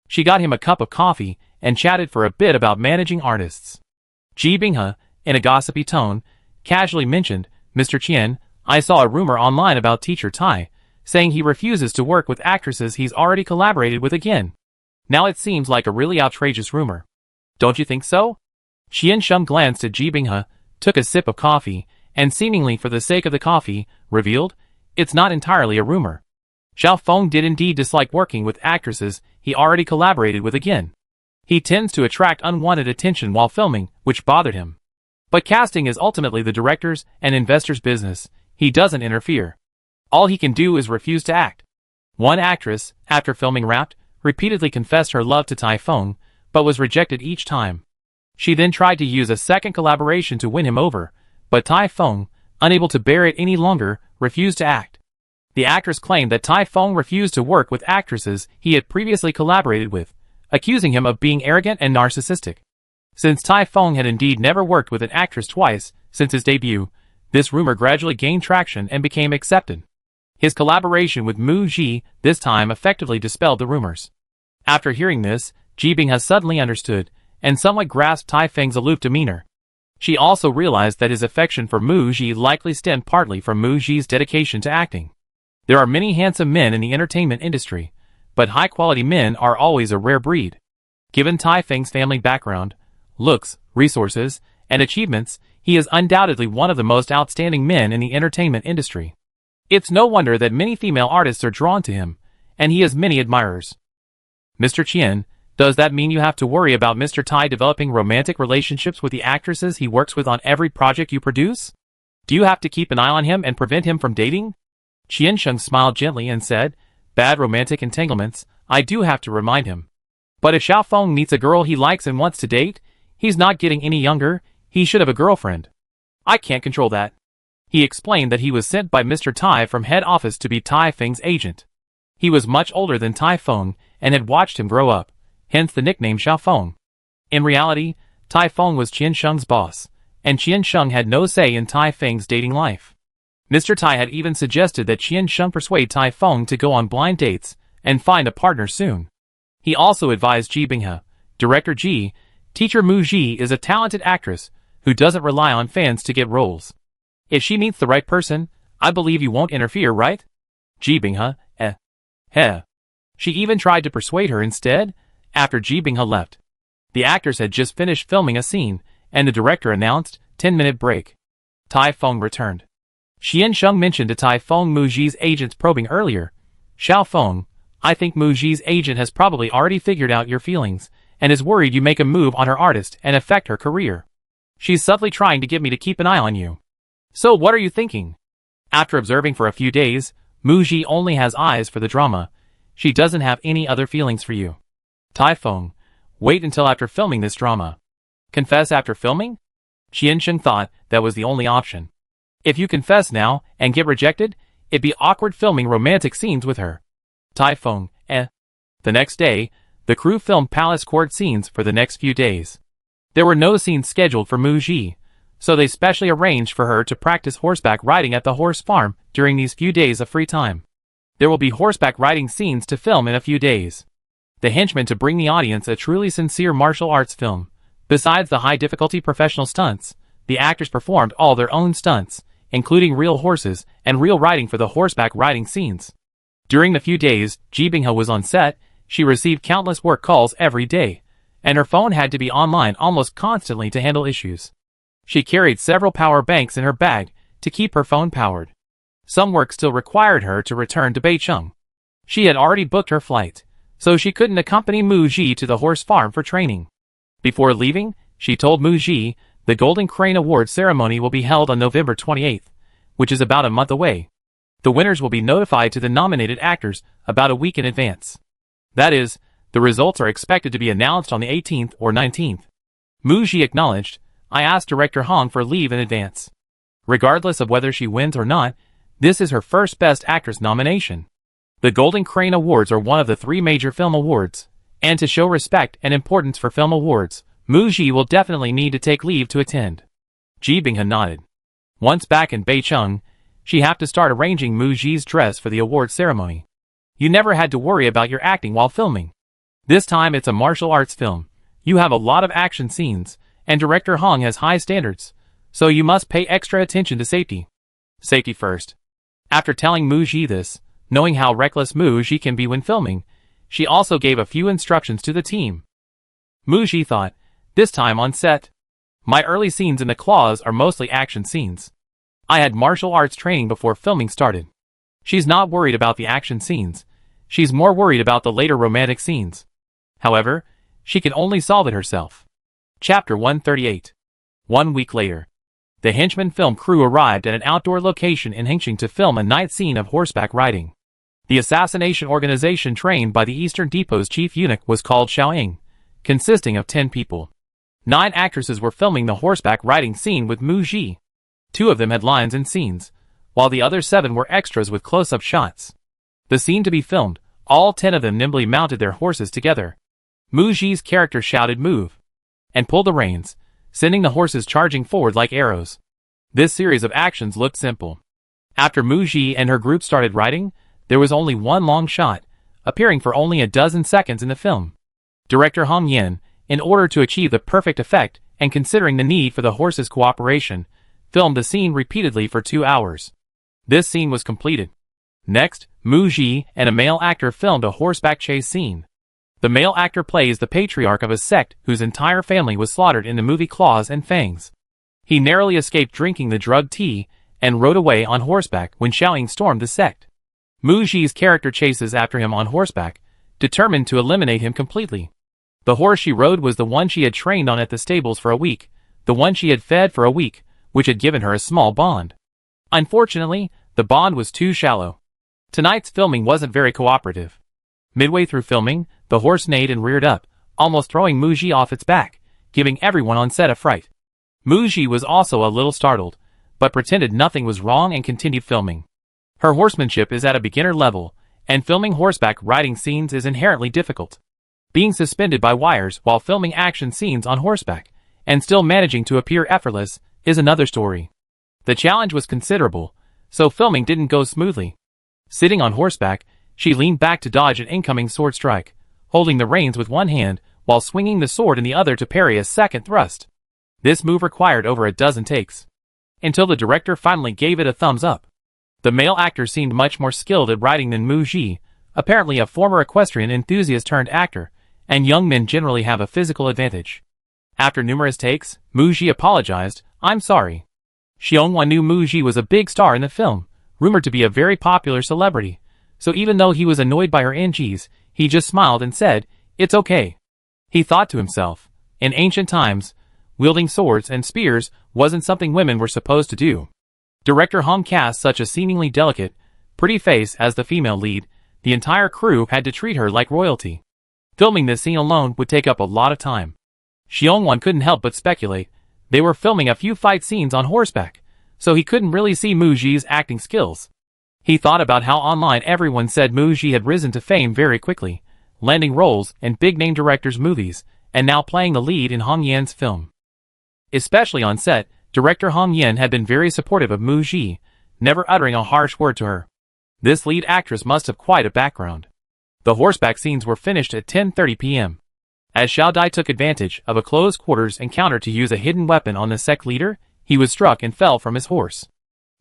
She got him a cup of coffee and chatted for a bit about managing artists. Ji Binghe, in a gossipy tone, casually mentioned, "Mr. Qian, I saw a rumor online about teacher Tai, saying he refuses to work with actresses he's already collaborated with again. Now it seems like a really outrageous rumor. Don't you think so?" Qian Sheng glanced at Ji Binghe, took a sip of coffee, and seemingly for the sake of the coffee, revealed, "It's not entirely a rumor. Xiao Feng did indeed dislike working with actresses he already collaborated with again. He tends to attract unwanted attention while filming, which bothered him. But casting is ultimately the director's and investor's business. He doesn't interfere. All he can do is refuse to act." One actress, after filming Wrapped, repeatedly confessed her love to Tai Feng, but was rejected each time. She then tried to use a second collaboration to win him over, but Tai Feng, unable to bear it any longer, refused to act. The actress claimed that Tai Feng refused to work with actresses he had previously collaborated with, accusing him of being arrogant and narcissistic. Since Tai Feng had indeed never worked with an actress twice since his debut, this rumor gradually gained traction and became accepted. His collaboration with Mu Ji this time effectively dispelled the rumors. After hearing this, Ji Binghe suddenly understood, and somewhat grasped Tai Feng's aloof demeanor. She also realized that his affection for Mu Ji likely stemmed partly from Mu Ji's dedication to acting. There are many handsome men in the entertainment industry, but high-quality men are always a rare breed. Given Tai Feng's family background, looks, resources, and achievements, He is undoubtedly one of the most outstanding men in the entertainment industry. It's no wonder that many female artists are drawn to him, and he has many admirers. Mr. Chien, does that mean you have to worry about Mr. Tai developing romantic relationships with the actresses he works with on every project you produce? Do you have to keep an eye on him and prevent him from dating? Chien Sheng smiled gently and said, bad romantic entanglements, I do have to remind him. But if Xiao Feng meets a girl he likes and wants to date, he's not getting any younger, he should have a girlfriend. I can't control that. He explained that he was sent by Mr. Tai from head office to be Tai Feng's agent. He was much older than Tai Feng and had watched him grow up, hence the nickname Xiao Feng. In reality, Tai Feng was Chien Sheng's boss, and Chien Sheng had no say in Tai Feng's dating life. Mr. Tai had even suggested that Chien Sheng persuade Tai Feng to go on blind dates and find a partner soon. He also advised Ji Binghe, Director Ji, teacher Mu Ji is a talented actress who doesn't rely on fans to get roles. If she meets the right person, I believe you won't interfere, right? Ji Binghe, heh. She even tried to persuade her instead, after Ji Binghe left. The actors had just finished filming a scene, and the director announced, 10-minute break. Tai Feng returned. Chien Sheng mentioned to Tai Feng Mu Ji's agent's probing earlier. Xiao Feng, I think Mu Ji's agent has probably already figured out your feelings, and is worried you make a move on her artist and affect her career. She's subtly trying to get me to keep an eye on you. So what are you thinking? After observing for a few days, Mu Ji only has eyes for the drama. She doesn't have any other feelings for you. Tai Feng, wait until after filming this drama. Confess after filming? Chien Sheng thought that was the only option. If you confess now and get rejected, it'd be awkward filming romantic scenes with her. Tai Feng, The next day, the crew filmed palace court scenes for the next few days. There were no scenes scheduled for Mu Ji, so they specially arranged for her to practice horseback riding at the horse farm during these few days of free time. There will be horseback riding scenes to film in a few days. The henchmen to bring the audience a truly sincere martial arts film. Besides the high-difficulty professional stunts, the actors performed all their own stunts, including real horses and real riding for the horseback riding scenes. During the few days Ji Binghe was on set, she received countless work calls every day, and her phone had to be online almost constantly to handle issues. She carried several power banks in her bag to keep her phone powered. Some work still required her to return to Beicheng. She had already booked her flight, so she couldn't accompany Mu Ji to the horse farm for training. Before leaving, she told Mu Ji the Golden Crane Award ceremony will be held on November 28th, which is about a month away. The winners will be notified to the nominated actors about a week in advance. That is, the results are expected to be announced on the 18th or 19th. Mu Ji acknowledged, I asked Director Hong for leave in advance. Regardless of whether she wins or not, this is her first Best Actress nomination. The Golden Crane Awards are one of the 3 major film awards, and to show respect and importance for film awards, Mu Ji will definitely need to take leave to attend. Ji Binghe nodded. Once back in Beicheng, she had to start arranging Mu Ji's dress for the award ceremony. You never had to worry about your acting while filming. This time it's a martial arts film. You have a lot of action scenes, and Director Hong has high standards, so you must pay extra attention to safety. Safety first. After telling Mu Ji this, knowing how reckless Mu Ji can be when filming, she also gave a few instructions to the team. Mu Ji thought, this time on set, my early scenes in the claws are mostly action scenes. I had martial arts training before filming started. She's not worried about the action scenes. She's more worried about the later romantic scenes. However, she can only solve it herself. Chapter 138. 1 week later. The henchman film crew arrived at an outdoor location in Hengqin to film a night scene of horseback riding. The assassination organization trained by the Eastern Depot's chief eunuch was called Xiaoying, consisting of 10 people. 9 actresses were filming the horseback riding scene with Mu Ji. 2 of them had lines and scenes, while the other 7 were extras with close-up shots. The scene to be filmed, all 10 of them nimbly mounted their horses together. Mu Ji's character shouted "Move!" and pulled the reins, sending the horses charging forward like arrows. This series of actions looked simple. After Mu Ji and her group started riding, there was only one long shot, appearing for only a dozen seconds in the film. Director Hong Yen, in order to achieve the perfect effect and considering the need for the horses' cooperation, filmed the scene repeatedly for 2 hours. This scene was completed. Next, Mu Ji and a male actor filmed a horseback chase scene. The male actor plays the patriarch of a sect whose entire family was slaughtered in the movie Claws and Fangs. He narrowly escaped drinking the drugged tea and rode away on horseback when Xiaoying stormed the sect. Muji's character chases after him on horseback, determined to eliminate him completely. The horse she rode was the one she had trained on at the stables for a week, the one she had fed for a week, which had given her a small bond. Unfortunately, the bond was too shallow. Tonight's filming wasn't very cooperative. Midway through filming, the horse neighed and reared up, almost throwing Muji off its back, giving everyone on set a fright. Muji was also a little startled, but pretended nothing was wrong and continued filming. Her horsemanship is at a beginner level, and filming horseback riding scenes is inherently difficult. Being suspended by wires while filming action scenes on horseback, and still managing to appear effortless, is another story. The challenge was considerable, so filming didn't go smoothly. Sitting on horseback, she leaned back to dodge an incoming sword strike, holding the reins with one hand while swinging the sword in the other to parry a second thrust. This move required over a dozen takes, until the director finally gave it a thumbs up. The male actor seemed much more skilled at riding than Muji, apparently a former equestrian enthusiast turned actor, and young men generally have a physical advantage. After numerous takes, Muji apologized, "I'm sorry." Xiongwan knew Muji was a big star in the film, rumored to be a very popular celebrity, so even though he was annoyed by her NGs, he just smiled and said, "It's okay." He thought to himself, in ancient times, wielding swords and spears wasn't something women were supposed to do. Director Hong cast such a seemingly delicate, pretty face as the female lead, the entire crew had to treat her like royalty. Filming this scene alone would take up a lot of time. Xiongwan couldn't help but speculate. They were filming a few fight scenes on horseback, so he couldn't really see Muji's acting skills. He thought about how online everyone said Muji had risen to fame very quickly, landing roles in big-name directors' movies, and now playing the lead in Hong Yan's film. Especially on set, director Hong Yan had been very supportive of Muji, never uttering a harsh word to her. This lead actress must have quite a background. The horseback scenes were finished at 10:30 p.m. As Xiao Dai took advantage of a close-quarters encounter to use a hidden weapon on the sect leader, he was struck and fell from his horse.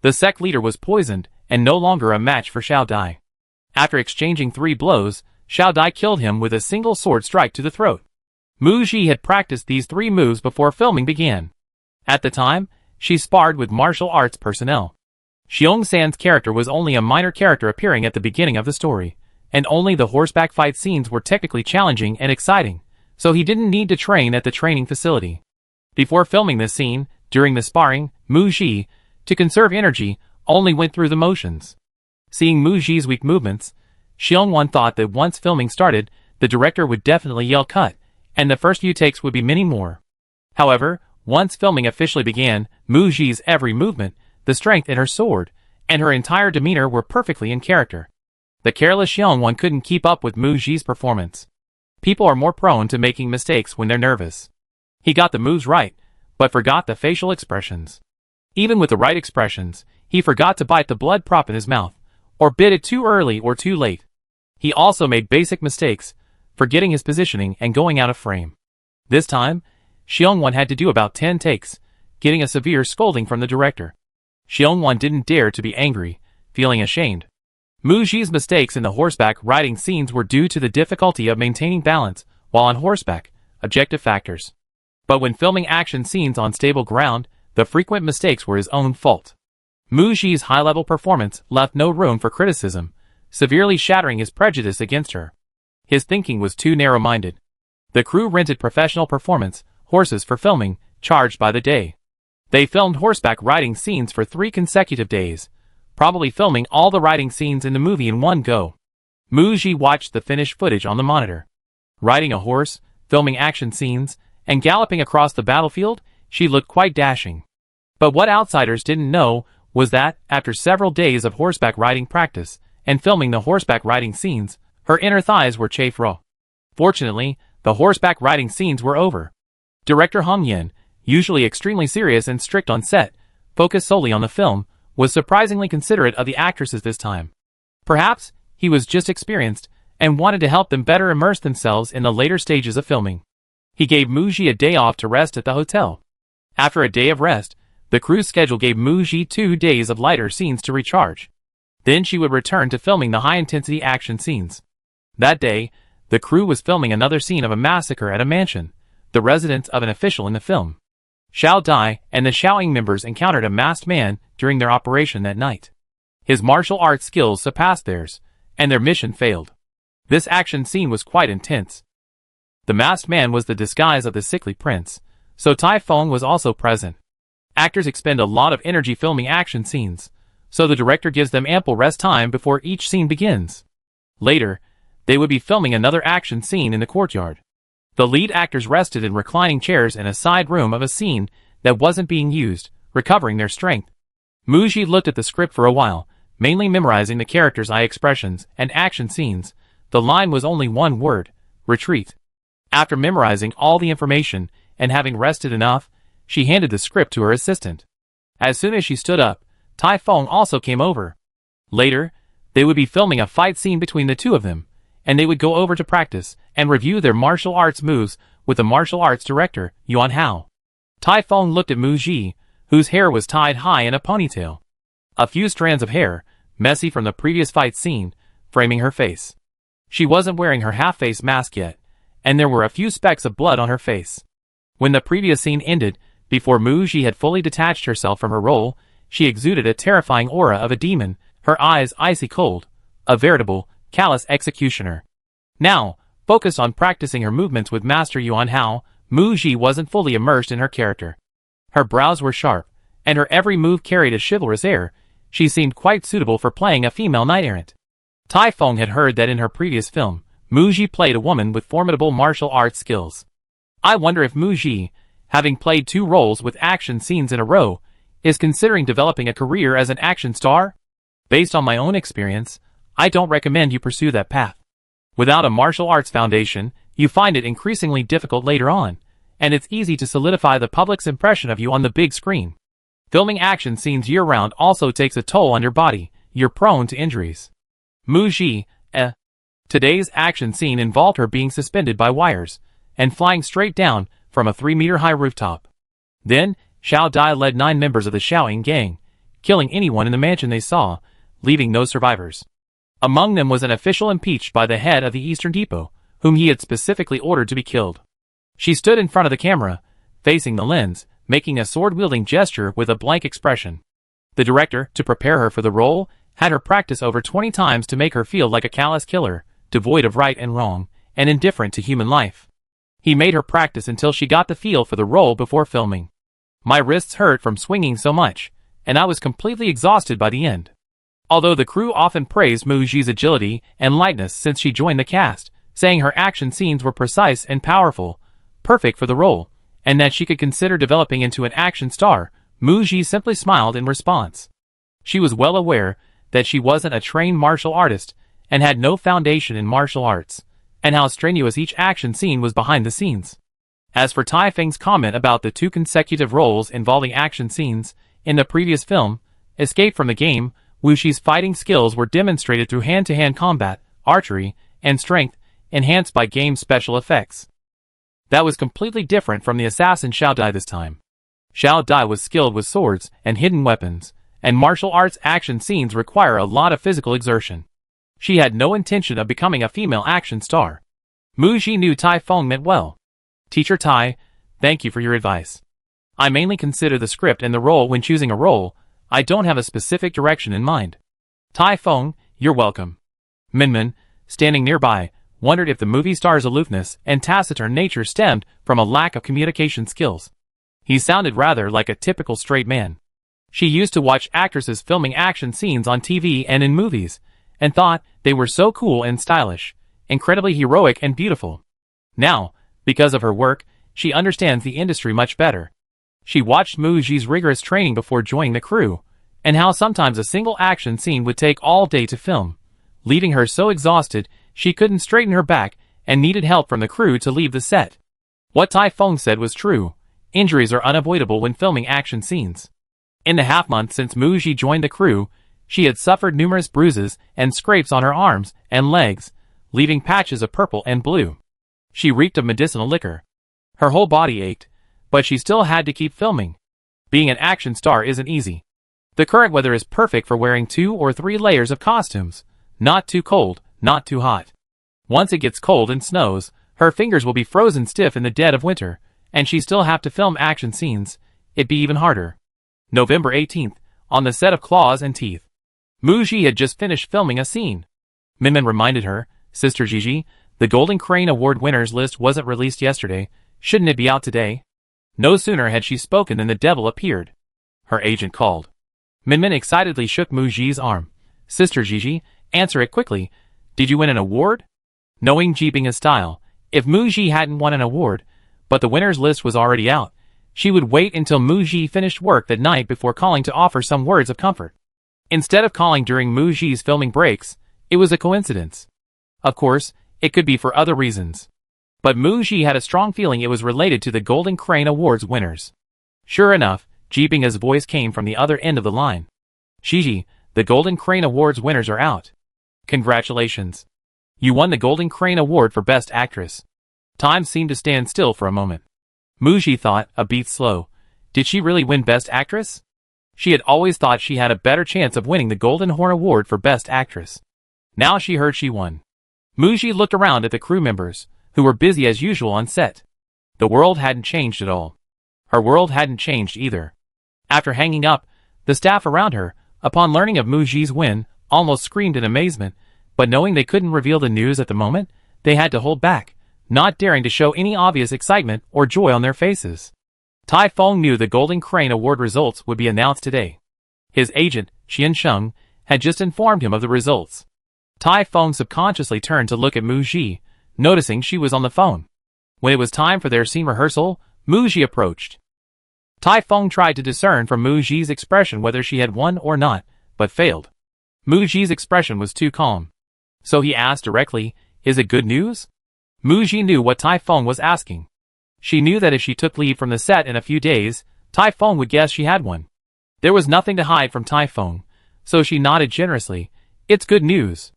The sect leader was poisoned and no longer a match for Xiao Dai. After exchanging 3 blows, Xiao Dai killed him with a single sword strike to the throat. Muji had practiced these 3 moves before filming began. At the time, she sparred with martial arts personnel. Xiong San's character was only a minor character appearing at the beginning of the story, and only the horseback fight scenes were technically challenging and exciting, so he didn't need to train at the training facility. Before filming this scene, during the sparring, Muji, to conserve energy, only went through the motions. Seeing Muji's weak movements, Xiongwan thought that once filming started, the director would definitely yell cut, and the first few takes would be many more. However, once filming officially began, Muji's every movement, the strength in her sword, and her entire demeanor were perfectly in character. The careless Xiongwan couldn't keep up with Muji's performance. People are more prone to making mistakes when they're nervous. He got the moves right, but forgot the facial expressions. Even with the right expressions, he forgot to bite the blood prop in his mouth, or bit it too early or too late. He also made basic mistakes, forgetting his positioning and going out of frame. This time, Xiongwan had to do about 10 takes, getting a severe scolding from the director. Xiongwan didn't dare to be angry, feeling ashamed. Muji's mistakes in the horseback riding scenes were due to the difficulty of maintaining balance while on horseback, objective factors. But when filming action scenes on stable ground, the frequent mistakes were his own fault. Muji's high-level performance left no room for criticism, severely shattering his prejudice against her. His thinking was too narrow-minded. The crew rented professional performance horses for filming, charged by the day. They filmed horseback riding scenes for 3 consecutive days, probably filming all the riding scenes in the movie in one go. Muji watched the finished footage on the monitor. Riding a horse, filming action scenes, and galloping across the battlefield, she looked quite dashing. But what outsiders didn't know was that, after several days of horseback riding practice and filming the horseback riding scenes, her inner thighs were chafe raw. Fortunately, the horseback riding scenes were over. Director Hong Yan, usually extremely serious and strict on set, focused solely on the film, was surprisingly considerate of the actresses this time. Perhaps, he was just experienced, and wanted to help them better immerse themselves in the later stages of filming. He gave Muji a day off to rest at the hotel. After a day of rest, the crew's schedule gave Muji 2 days of lighter scenes to recharge. Then she would return to filming the high-intensity action scenes. That day, the crew was filming another scene of a massacre at a mansion, the residence of an official in the film. Xiao Dai and the Xiaoying members encountered a masked man during their operation that night. His martial arts skills surpassed theirs, and their mission failed. This action scene was quite intense. The masked man was the disguise of the sickly prince, so Tai Feng was also present. Actors expend a lot of energy filming action scenes, so the director gives them ample rest time before each scene begins. Later, they would be filming another action scene in the courtyard. The lead actors rested in reclining chairs in a side room of a scene that wasn't being used, recovering their strength. Muji looked at the script for a while, mainly memorizing the characters' eye expressions and action scenes. The line was only one word: retreat. After memorizing all the information and having rested enough, she handed the script to her assistant. As soon as she stood up, Tai Feng also came over. Later, they would be filming a fight scene between the two of them, and they would go over to practice and review their martial arts moves with the martial arts director, Yuan Hao. Tai Feng looked at Mu Ji, whose hair was tied high in a ponytail. A few strands of hair, messy from the previous fight scene, framing her face. She wasn't wearing her half-face mask yet, and there were a few specks of blood on her face. When the previous scene ended, before Mu Ji had fully detached herself from her role, she exuded a terrifying aura of a demon, her eyes icy cold, a veritable, callous executioner. Now, focused on practicing her movements with Master Yuan Hao, Mu Ji wasn't fully immersed in her character. Her brows were sharp, and her every move carried a chivalrous air. She seemed quite suitable for playing a female knight-errant. Tai Feng had heard that in her previous film, Mu Ji played a woman with formidable martial arts skills. I wonder if Mu Ji, having played 2 roles with action scenes in a row, is considering developing a career as an action star? Based on my own experience, I don't recommend you pursue that path. Without a martial arts foundation, you find it increasingly difficult later on, and it's easy to solidify the public's impression of you on the big screen. Filming action scenes year-round also takes a toll on your body. You're prone to injuries. Mu Ji, Today's action scene involved her being suspended by wires and flying straight down from a 3-meter-high rooftop. Then, Xiao Dai led 9 members of the Xiaoying gang, killing anyone in the mansion they saw, leaving no survivors. Among them was an official impeached by the head of the Eastern Depot, whom he had specifically ordered to be killed. She stood in front of the camera, facing the lens, making a sword-wielding gesture with a blank expression. The director, to prepare her for the role, had her practice over 20 times to make her feel like a callous killer, devoid of right and wrong, and indifferent to human life. He made her practice until she got the feel for the role before filming. My wrists hurt from swinging so much, and I was completely exhausted by the end. Although the crew often praised Mu Ji's agility and lightness since she joined the cast, saying her action scenes were precise and powerful, perfect for the role, and that she could consider developing into an action star, Mu Ji simply smiled in response. She was well aware that she wasn't a trained martial artist and had no foundation in martial arts, and how strenuous each action scene was behind the scenes. As for Tai Feng's comment about the 2 consecutive roles involving action scenes, in the previous film, Escape from the Game, Wu Shi's fighting skills were demonstrated through hand-to-hand combat, archery, and strength, enhanced by game special effects. That was completely different from the assassin Xiao Dai this time. Xiao Dai was skilled with swords and hidden weapons, and martial arts action scenes require a lot of physical exertion. She had no intention of becoming a female action star. Mu Ji knew Tai Feng meant well. Teacher Tai, thank you for your advice. I mainly consider the script and the role when choosing a role. I don't have a specific direction in mind. Tai Feng, you're welcome. Minmin, standing nearby, wondered if the movie star's aloofness and taciturn nature stemmed from a lack of communication skills. He sounded rather like a typical straight man. She used to watch actresses filming action scenes on TV and in movies, and thought they were so cool and stylish, incredibly heroic and beautiful. Now, because of her work, she understands the industry much better. She watched Mu Ji's rigorous training before joining the crew, and how sometimes a single action scene would take all day to film, leaving her so exhausted she couldn't straighten her back and needed help from the crew to leave the set. What Tai Feng said was true. Injuries are unavoidable when filming action scenes. In the half-month since Mu Ji joined the crew, she had suffered numerous bruises and scrapes on her arms and legs, leaving patches of purple and blue. She reeked of medicinal liquor. Her whole body ached, but she still had to keep filming. Being an action star isn't easy. The current weather is perfect for wearing 2 or 3 layers of costumes. Not too cold, not too hot. Once it gets cold and snows, her fingers will be frozen stiff in the dead of winter, and she still have to film action scenes, it'd be even harder. November 18th, on the set of Claws and Teeth. Muji had just finished filming a scene. Minmin reminded her, Sister Gigi, the Golden Crane Award winners list wasn't released yesterday. Shouldn't it be out today? No sooner had she spoken than the devil appeared. Her agent called. Minmin excitedly shook Muji's arm. Sister Gigi, answer it quickly. Did you win an award? Knowing Jibing's style, if Muji hadn't won an award, but the winners list was already out, she would wait until Muji finished work that night before calling to offer some words of comfort. Instead of calling during Muji's filming breaks, it was a coincidence. Of course, it could be for other reasons. But Muji had a strong feeling it was related to the Golden Crane Awards winners. Sure enough, Jibing's voice came from the other end of the line. Gigi, the Golden Crane Awards winners are out. Congratulations. You won the Golden Crane Award for Best Actress. Time seemed to stand still for a moment. Muji thought, a beat slow. Did she really win Best Actress? She had always thought she had a better chance of winning the Golden Horn Award for Best Actress. Now she heard she won. Muji looked around at the crew members, who were busy as usual on set. The world hadn't changed at all. Her world hadn't changed either. After hanging up, the staff around her, upon learning of Muji's win, almost screamed in amazement, but knowing they couldn't reveal the news at the moment, they had to hold back, not daring to show any obvious excitement or joy on their faces. Tai Feng knew the Golden Crane Award results would be announced today. His agent, Qian Sheng, had just informed him of the results. Tai Feng subconsciously turned to look at Muji, noticing she was on the phone. When it was time for their scene rehearsal, Muji approached. Tai Feng tried to discern from Muji's expression whether she had won or not, but failed. Muji's expression was too calm. So he asked directly, is it good news? Muji knew what Tai Feng was asking. She knew that if she took leave from the set in a few days, Tai Feng would guess she had one. There was nothing to hide from Tai Feng, so she nodded generously. It's good news.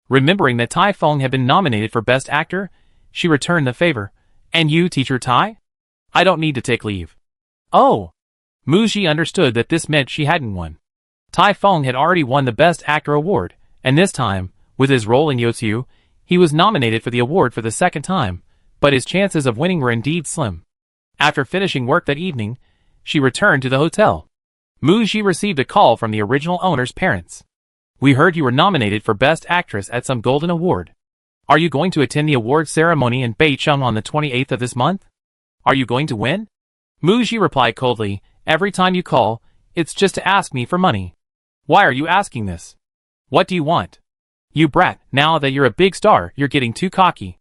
Remembering that Tai Feng had been nominated for Best Actor, she returned the favor. And you, Teacher Tai? I don't need to take leave. Oh! Muji understood that this meant she hadn't won. Tai Feng had already won the Best Actor award, and this time, with his role in Yotsu, he was nominated for the award for the second time, but his chances of winning were indeed slim. After finishing work that evening, she returned to the hotel. Muji received a call from the original owner's parents. We heard you were nominated for Best Actress at some Golden Award. Are you going to attend the award ceremony in Beicheng on the 28th of this month? Are you going to win? Muji replied coldly, every time you call, it's just to ask me for money. Why are you asking this? What do you want? You brat, now that you're a big star, you're getting too cocky.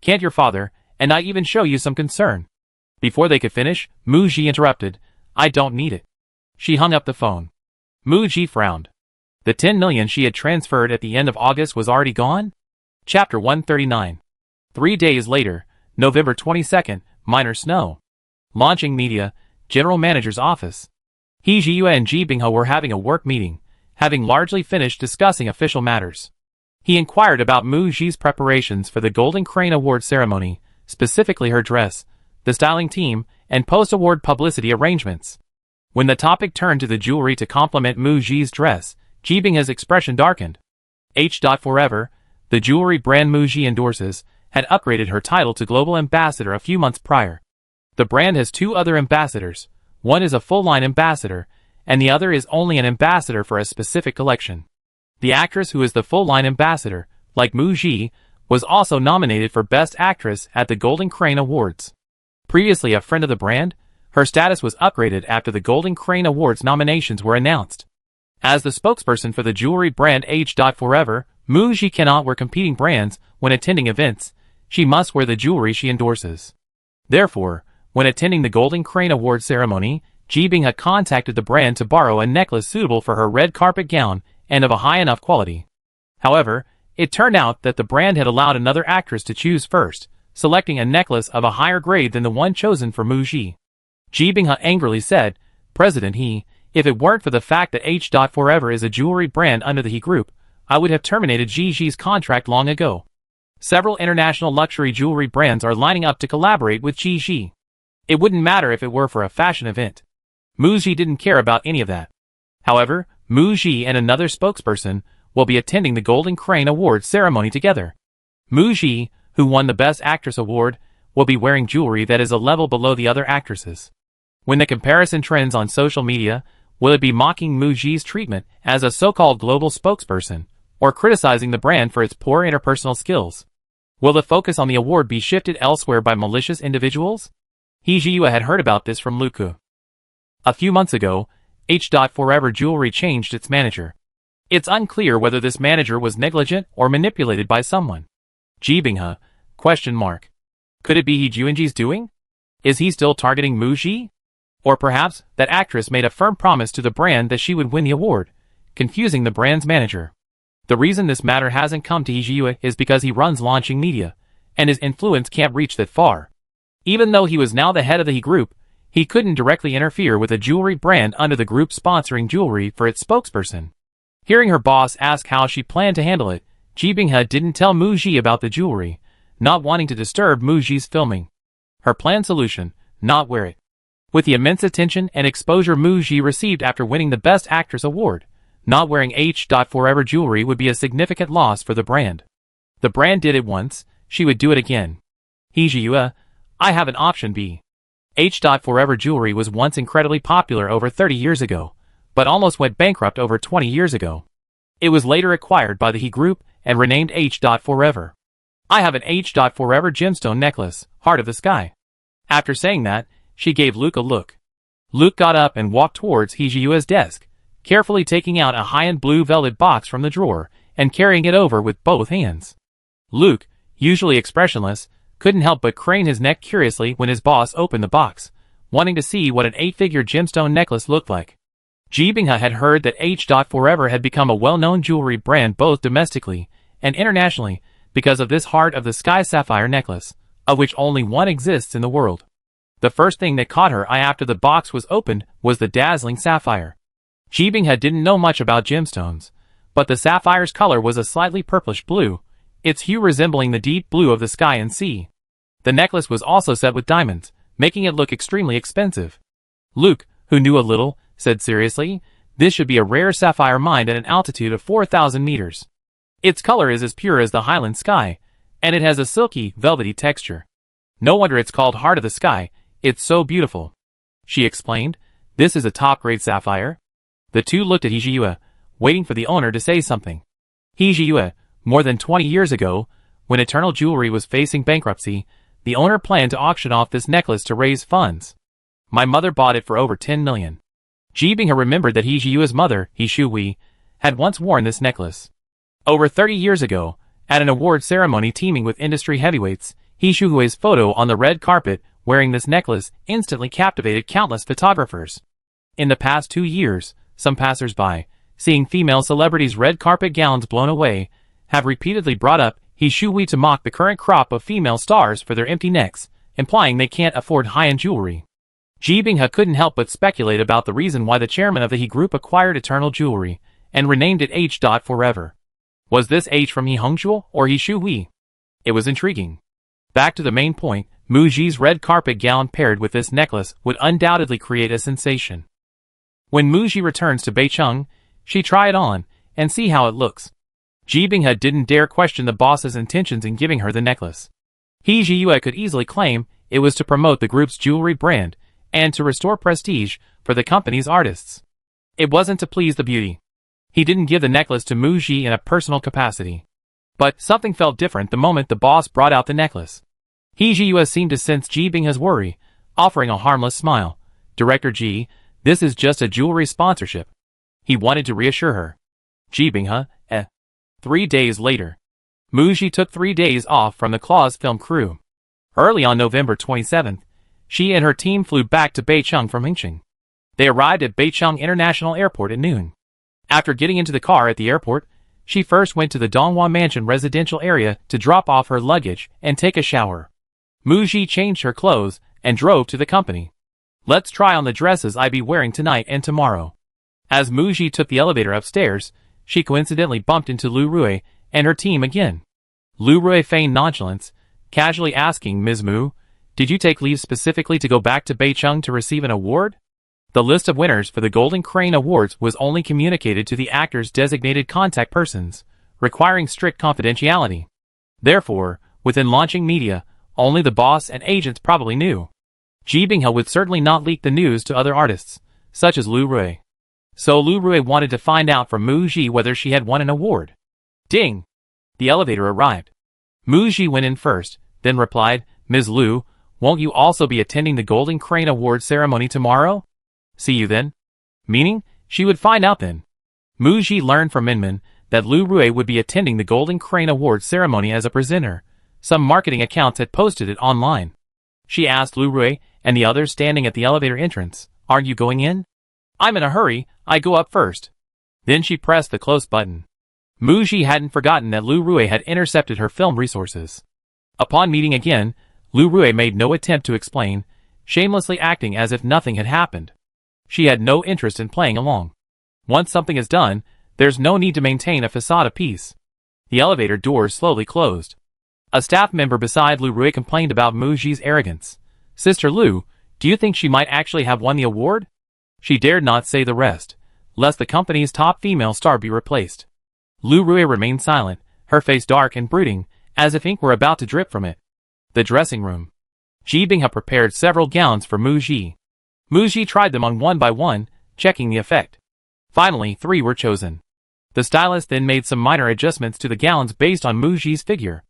Can't your father, and I even show you some concern? Before they could finish, Muji interrupted, I don't need it. She hung up the phone. Muji frowned. The 10 million she had transferred at the end of August was already gone? Chapter 139. 3 days later, November 22nd, minor snow. Launching Media, General Manager's office. He Jiyue and Ji Binghe were having a work meeting, having largely finished discussing official matters. He inquired about Muji's preparations for the Golden Crane Award ceremony, specifically her dress, the styling team, and post-award publicity arrangements. When the topic turned to the jewelry to complement Muji's dress, Ji Binghe's expression darkened. H.Forever, the jewelry brand Muji endorses, had upgraded her title to global ambassador a few months prior. The brand has 2 other ambassadors. One is a full-line ambassador, and the other is only an ambassador for a specific collection. The actress who is the full-line ambassador, like Muji, was also nominated for Best Actress at the Golden Crane Awards. Previously a friend of the brand, her status was upgraded after the Golden Crane Awards nominations were announced. As the spokesperson for the jewelry brand H.Forever, Muji cannot wear competing brands when attending events. She must wear the jewelry she endorses. Therefore, when attending the Golden Crane Award ceremony, Ji Binghe contacted the brand to borrow a necklace suitable for her red carpet gown and of a high enough quality. However, it turned out that the brand had allowed another actress to choose first, selecting a necklace of a higher grade than the one chosen for Muji. Ji Binghe angrily said, President He, if it weren't for the fact that H.Forever is a jewelry brand under the He Group, I would have terminated Gigi's contract long ago. Several international luxury jewelry brands are lining up to collaborate with Gigi. It wouldn't matter if it were for a fashion event. Muji didn't care about any of that. However, Muji and another spokesperson will be attending the Golden Crane Awards ceremony together. Muji, who won the Best Actress award, will be wearing jewelry that is a level below the other actresses. When the comparison trends on social media, will it be mocking Muji's treatment as a so-called global spokesperson, or criticizing the brand for its poor interpersonal skills? Will the focus on the award be shifted elsewhere by malicious individuals? Hee Ji-woo had heard about this from Luka. A few months ago, H.Forever Jewelry changed its manager. It's unclear whether this manager was negligent or manipulated by someone. Ji Bing-ha? Could it be Hee Ji-woo's doing? Is he still targeting Muji? Or perhaps that actress made a firm promise to the brand that she would win the award, confusing the brand's manager. The reason this matter hasn't come to Hee Ji-woo is because he runs launching media, and his influence can't reach that far. Even though he was now the head of the He Group, he couldn't directly interfere with a jewelry brand under the group sponsoring jewelry for its spokesperson. Hearing her boss ask how she planned to handle it, Ji Bing-ha didn't tell Muji about the jewelry, not wanting to disturb Muji's filming. Her planned solution: not wear it. With the immense attention and exposure Muji received after winning the Best Actress award, not wearing H.Forever jewelry would be a significant loss for the brand. The brand did it once, she would do it again. Hee Ji-woo, I have an option B. H.Forever jewelry was once incredibly popular over 30 years ago, but almost went bankrupt over 20 years ago. It was later acquired by the He Group and renamed H.Forever. I have an H.Forever gemstone necklace, Heart of the Sky. After saying that, she gave Luke a look. Luke got up and walked towards Hee Ji-woo's desk, carefully taking out a high-end blue velvet box from the drawer and carrying it over with both hands. Luke, usually expressionless, couldn't help but crane his neck curiously when his boss opened the box, wanting to see what an 8-figure gemstone necklace looked like. Ji Bing-ha had heard that H.Forever had become a well-known jewelry brand both domestically and internationally because of this Heart of the Sky sapphire necklace, of which only one exists in the world. The first thing that caught her eye after the box was opened was the dazzling sapphire. Ji Bing-ha didn't know much about gemstones, but the sapphire's color was a slightly purplish blue, its hue resembling the deep blue of the sky and sea. The necklace was also set with diamonds, making it look extremely expensive. Luke, who knew a little, said seriously, this should be a rare sapphire mined at an altitude of 4,000 meters. Its color is as pure as the Highland sky, and it has a silky, velvety texture. No wonder it's called Heart of the Sky, it's so beautiful. She explained, this is a top-grade sapphire. The two looked at Hee Ji-woo, waiting for the owner to say something. Hee Ji-woo, more than 20 years ago, when Eternal Jewelry was facing bankruptcy, the owner planned to auction off this necklace to raise funds. My mother bought it for over 10 million. Ji Bing-ha remembered that Hee Ji-woo's mother, Hee Shu-wee, had once worn this necklace. Over 30 years ago, at an award ceremony teeming with industry heavyweights, Hee Shu-wee's photo on the red carpet wearing this necklace instantly captivated countless photographers. In the past 2 years, some passers-by, seeing female celebrities' red carpet gowns blown away, have repeatedly brought up Hee Shu-wee to mock the current crop of female stars for their empty necks, implying they can't afford high-end jewelry. Ji Bing-ha couldn't help but speculate about the reason why the chairman of the He Group acquired Eternal Jewelry and renamed it H.Forever. Was this H from Hee Hongchul or Hee Shu-wee? It was intriguing. Back to the main point, Muji's red carpet gown paired with this necklace would undoubtedly create a sensation. When Muji returns to Beicheng, she try it on and see how it looks. Ji Bing-ha didn't dare question the boss's intentions in giving her the necklace. Hee Ji-woo could easily claim it was to promote the group's jewelry brand and to restore prestige for the company's artists. It wasn't to please the beauty. He didn't give the necklace to Muji in a personal capacity. But something felt different the moment the boss brought out the necklace. Hee Ji-woo seemed to sense Ji Bing-ha's worry, offering a harmless smile. Director Ji, this is just a jewelry sponsorship. He wanted to reassure her. Ji Bing-ha, 3 days later. Muji took 3 days off from the Claws film crew. Early on November 27th, she and her team flew back to Beicheng from Hengqin. They arrived at Beicheng International Airport at noon. After getting into the car at the airport, she first went to the Donghua Mansion residential area to drop off her luggage and take a shower. Muji changed her clothes and drove to the company. Let's try on the dresses I be wearing tonight and tomorrow. As Muji took the elevator upstairs, she coincidentally bumped into Lu Rui and her team again. Lu Rui feigned nonchalance, casually asking Ms. Mu, did you take leave specifically to go back to Beicheng to receive an award? The list of winners for the Golden Crane Awards was only communicated to the actors' designated contact persons, requiring strict confidentiality. Therefore, within launching media, only the boss and agents probably knew. Ji Binghe would certainly not leak the news to other artists, such as Lu Rui. So Lu Rui wanted to find out from Mu Ji whether she had won an award. Ding! The elevator arrived. Mu Ji went in first, then replied, "Ms. Lu, won't you also be attending the Golden Crane Award ceremony tomorrow? See you then." Meaning, she would find out then. Mu Ji learned from Minmin that Lu Rui would be attending the Golden Crane Award ceremony as a presenter. Some marketing accounts had posted it online. She asked Lu Rui and the others standing at the elevator entrance, "Aren't you going in?" "I'm in a hurry, I go up first." Then she pressed the close button. Mu Ji hadn't forgotten that Lu Rui had intercepted her film resources. Upon meeting again, Lu Rui made no attempt to explain, shamelessly acting as if nothing had happened. She had no interest in playing along. Once something is done, there's no need to maintain a facade of peace. The elevator doors slowly closed. A staff member beside Lu Rui complained about Mu Ji's arrogance. "Sister Lu, do you think she might actually have won the award?" She dared not say the rest, lest the company's top female star be replaced. Lu Rui remained silent, her face dark and brooding, as if ink were about to drip from it. The dressing room. Ji Binghe prepared several gowns for Mu Ji. Mu Ji tried them on one by one, checking the effect. Finally, 3 were chosen. The stylist then made some minor adjustments to the gowns based on Mu Ji's figure.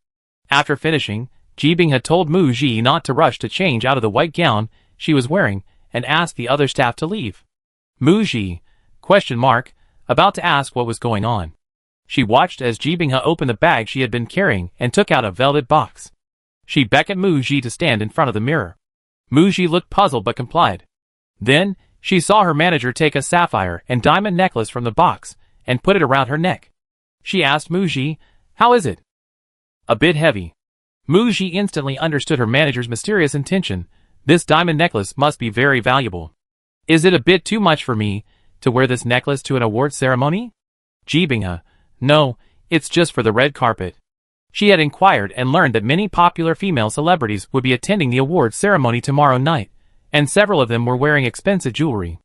After finishing, Ji Binghe told Mu Ji not to rush to change out of the white gown she was wearing and asked the other staff to leave. Mu Ji, about to ask what was going on. She watched as Ji Binghe opened the bag she had been carrying and took out a velvet box. She beckoned Mu Ji to stand in front of the mirror. Mu Ji looked puzzled but complied. Then, she saw her manager take a sapphire and diamond necklace from the box and put it around her neck. She asked Mu Ji, "How is it?" "A bit heavy." Mu Ji instantly understood her manager's mysterious intention. "This diamond necklace must be very valuable. Is it a bit too much for me to wear this necklace to an award ceremony?" Ji Binghe, "No, it's just for the red carpet." She had inquired and learned that many popular female celebrities would be attending the awards ceremony tomorrow night, and several of them were wearing expensive jewelry.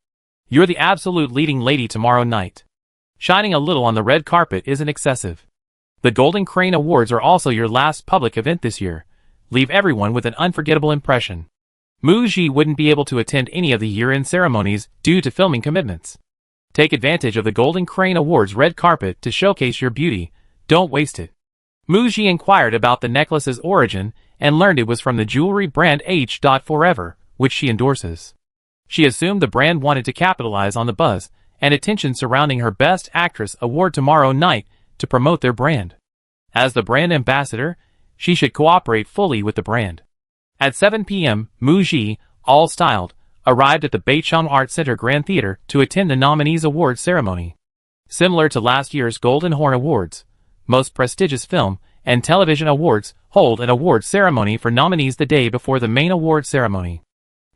"You're the absolute leading lady tomorrow night. Shining a little on the red carpet isn't excessive. The Golden Crane Awards are also your last public event this year. Leave everyone with an unforgettable impression." Mu Ji wouldn't be able to attend any of the year-end ceremonies due to filming commitments. Take advantage of the Golden Crane Awards red carpet to showcase your beauty. Don't waste it. Mu Ji inquired about the necklace's origin and learned it was from the jewelry brand H.Forever, which she endorses. She assumed the brand wanted to capitalize on the buzz and attention surrounding her Best Actress award tomorrow night to promote their brand. As the brand ambassador, she should cooperate fully with the brand. At 7 p.m., Mu Ji, all styled, arrived at the Beicheng Art Center Grand Theater to attend the nominees' award ceremony. Similar to last year's Golden Horn Awards, most prestigious film and television awards hold an award ceremony for nominees the day before the main award ceremony.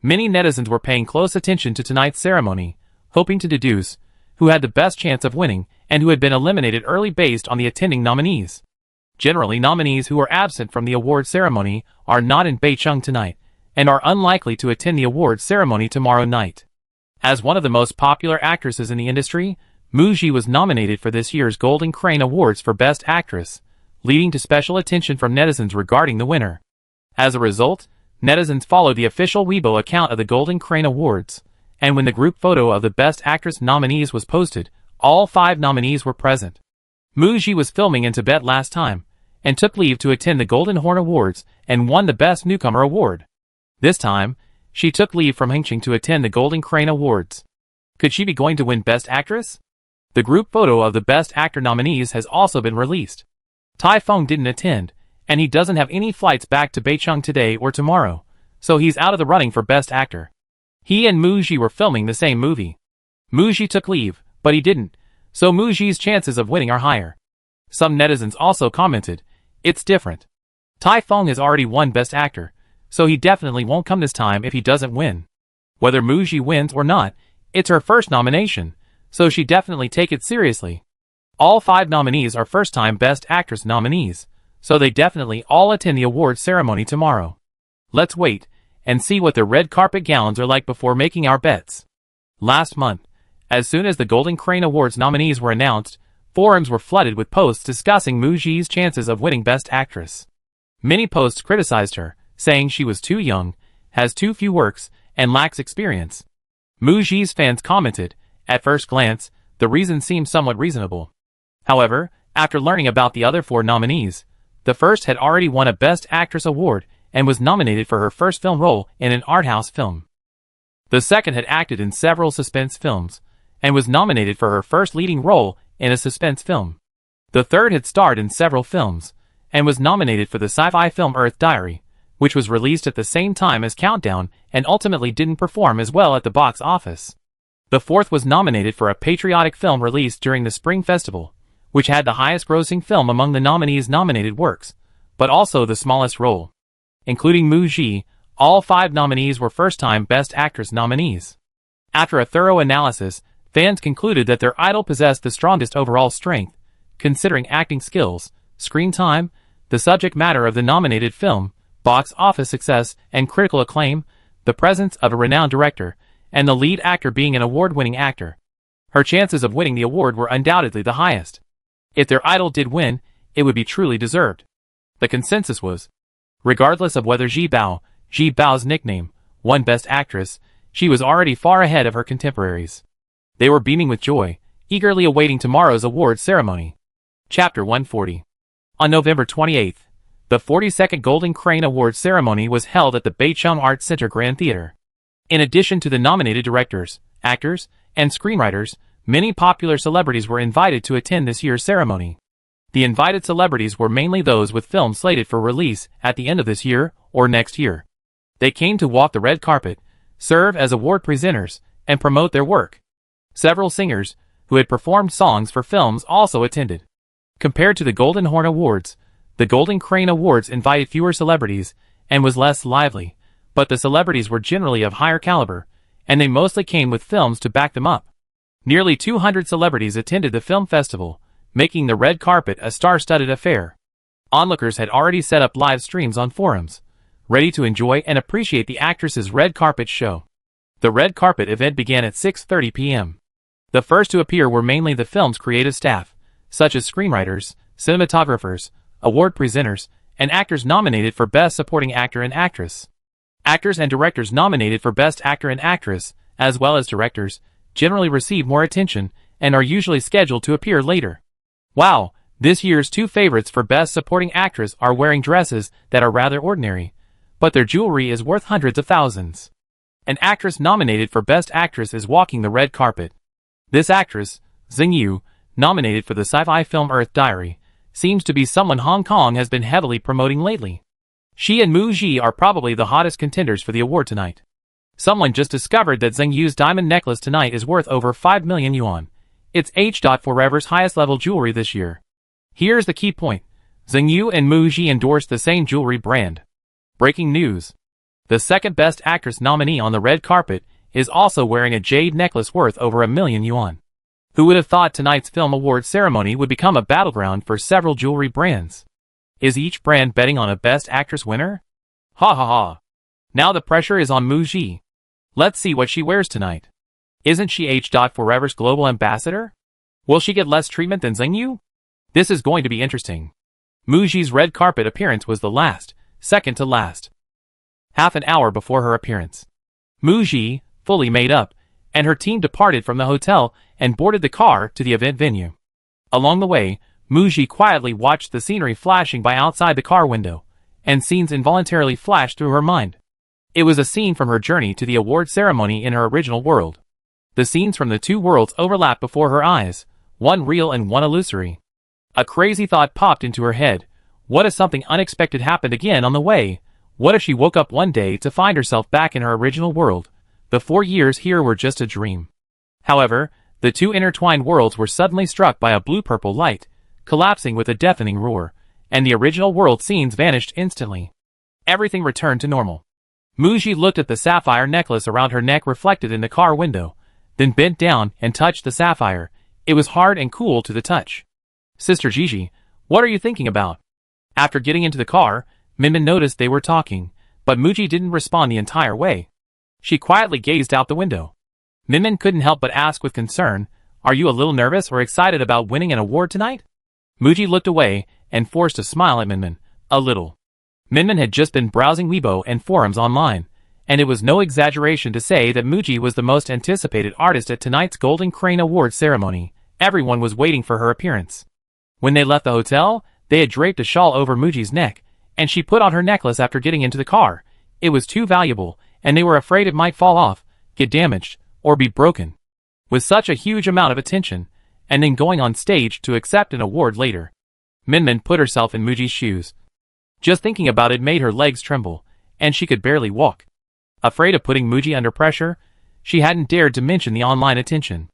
Many netizens were paying close attention to tonight's ceremony, hoping to deduce who had the best chance of winning and who had been eliminated early based on the attending nominees. Generally, nominees who are absent from the award ceremony are not in Beicheng tonight and are unlikely to attend the awards ceremony tomorrow night. As one of the most popular actresses in the industry, Mu Ji was nominated for this year's Golden Crane Awards for Best Actress, leading to special attention from netizens regarding the winner. As a result, netizens followed the official Weibo account of the Golden Crane Awards, and when the group photo of the Best Actress nominees was posted, all 5 nominees were present. Mu Ji was filming in Tibet last time, and took leave to attend the Golden Horn Awards and won the Best Newcomer Award. This time, she took leave from Hengqin to attend the Golden Crane Awards. Could she be going to win Best Actress? The group photo of the Best Actor nominees has also been released. Tai Feng didn't attend, and he doesn't have any flights back to Beicheng today or tomorrow, so he's out of the running for Best Actor. He and Mu Ji were filming the same movie. Mu Ji took leave, but he didn't, so Mu Ji's chances of winning are higher. Some netizens also commented, "It's different. Tai Feng has already won Best Actor, so he definitely won't come this time if he doesn't win." Whether Mu Ji wins or not, it's her first nomination, so she definitely take it seriously. All 5 nominees are first-time Best Actress nominees, so they definitely all attend the awards ceremony tomorrow. Let's wait and see what their red carpet gowns are like before making our bets. Last month, as soon as the Golden Crane Awards nominees were announced, forums were flooded with posts discussing Mu Ji's chances of winning Best Actress. Many posts criticized her, saying she was too young, has too few works, and lacks experience. Muji's fans commented. At first glance, the reason seemed somewhat reasonable. However, after learning about the other 4 nominees, the first had already won a Best Actress award and was nominated for her first film role in an art house film. The second had acted in several suspense films and was nominated for her first leading role in a suspense film. The third had starred in several films and was nominated for the sci-fi film Earth Diary, which was released at the same time as Countdown and ultimately didn't perform as well at the box office. The fourth was nominated for a patriotic film released during the Spring Festival, which had the highest grossing film among the nominees' nominated works, but also the smallest role. Including Muji, all 5 nominees were first-time Best Actress nominees. After a thorough analysis, fans concluded that their idol possessed the strongest overall strength, considering acting skills, screen time, the subject matter of the nominated film, box office success and critical acclaim, the presence of a renowned director, and the lead actor being an award-winning actor. Her chances of winning the award were undoubtedly the highest. If their idol did win, it would be truly deserved. The consensus was, regardless of whether Ji Bao's nickname, won Best Actress, she was already far ahead of her contemporaries. They were beaming with joy, eagerly awaiting tomorrow's award ceremony. Chapter 140. On November 28th, the 42nd Golden Crane Awards ceremony was held at the Beicheng Arts Center Grand Theater. In addition to the nominated directors, actors, and screenwriters, many popular celebrities were invited to attend this year's ceremony. The invited celebrities were mainly those with films slated for release at the end of this year or next year. They came to walk the red carpet, serve as award presenters, and promote their work. Several singers, who had performed songs for films, also attended. Compared to the Golden Horn Awards, the Golden Crane Awards invited fewer celebrities and was less lively, but the celebrities were generally of higher caliber, and they mostly came with films to back them up. Nearly 200 celebrities attended the film festival, making the red carpet a star-studded affair. Onlookers had already set up live streams on forums, ready to enjoy and appreciate the actress's red carpet show. The red carpet event began at 6:30 p.m. The first to appear were mainly the film's creative staff, such as screenwriters, cinematographers, award presenters, and actors nominated for Best Supporting Actor and Actress. Actors and directors nominated for Best Actor and Actress, as well as directors, generally receive more attention and are usually scheduled to appear later. Wow, this year's 2 favorites for Best Supporting Actress are wearing dresses that are rather ordinary, but their jewelry is worth hundreds of thousands. An actress nominated for Best Actress is walking the red carpet. This actress, Zheng Yu, nominated for the sci-fi film Earth Diary, seems to be someone Hong Kong has been heavily promoting lately. She and Muji are probably the hottest contenders for the award tonight. Someone just discovered that Zheng Yu's diamond necklace tonight is worth over 5 million yuan. It's Forever's highest level jewelry this year. Here's the key point. Zheng Yu and Muji endorsed the same jewelry brand. Breaking news. The second Best Actress nominee on the red carpet is also wearing a jade necklace worth over 1 million yuan. Who would have thought tonight's film awards ceremony would become a battleground for several jewelry brands? Is each brand betting on a Best Actress winner? Ha ha ha. Now the pressure is on Muji. Let's see what she wears tonight. Isn't she Forever's global ambassador? Will she get less treatment than Zheng Yu? This is going to be interesting. Muji's red carpet appearance was the second to last. Half an hour before her appearance, Muji, fully made up, and her team departed from the hotel and boarded the car to the event venue. Along the way, Muji quietly watched the scenery flashing by outside the car window, and scenes involuntarily flashed through her mind. It was a scene from her journey to the award ceremony in her original world. The scenes from the 2 worlds overlapped before her eyes, one real and one illusory. A crazy thought popped into her head. What if something unexpected happened again on the way? What if she woke up one day to find herself back in her original world? The 4 years here were just a dream. However, the 2 intertwined worlds were suddenly struck by a blue-purple light, collapsing with a deafening roar, and the original world scenes vanished instantly. Everything returned to normal. Muji looked at the sapphire necklace around her neck reflected in the car window, then bent down and touched the sapphire. It was hard and cool to the touch. Sister Gigi, what are you thinking about? After getting into the car, Minmin noticed they were talking, but Muji didn't respond the entire way. She quietly gazed out the window. Minmin couldn't help but ask with concern, are you a little nervous or excited about winning an award tonight? Muji looked away and forced a smile at Minmin, a little. Minmin had just been browsing Weibo and forums online, and it was no exaggeration to say that Muji was the most anticipated artist at tonight's Golden Crane Awards ceremony. Everyone was waiting for her appearance. When they left the hotel, they had draped a shawl over Muji's neck, and she put on her necklace after getting into the car. It was too valuable, and they were afraid it might fall off, get damaged, or be broken. With such a huge amount of attention, and then going on stage to accept an award later. Minmin put herself in Muji's shoes. Just thinking about it made her legs tremble, and she could barely walk. Afraid of putting Muji under pressure, she hadn't dared to mention the online attention.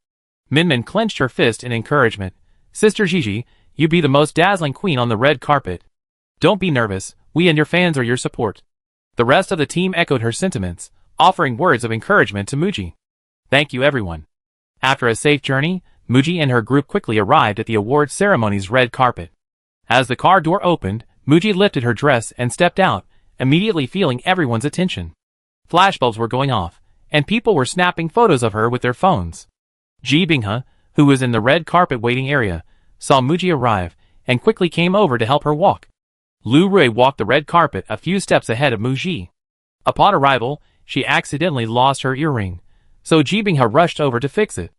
Minmin clenched her fist in encouragement. Sister Gigi, you be the most dazzling queen on the red carpet. Don't be nervous, we and your fans are your support. The rest of the team echoed her sentiments, offering words of encouragement to Muji. Thank you everyone. After a safe journey, Muji and her group quickly arrived at the awards ceremony's red carpet. As the car door opened, Muji lifted her dress and stepped out, immediately feeling everyone's attention. Flashbulbs were going off, and people were snapping photos of her with their phones. Ji Binghe, who was in the red carpet waiting area, saw Muji arrive, and quickly came over to help her walk. Lu Rui walked the red carpet a few steps ahead of Muji. Upon arrival, she accidentally lost her earring, so Ji Binghe rushed over to fix it.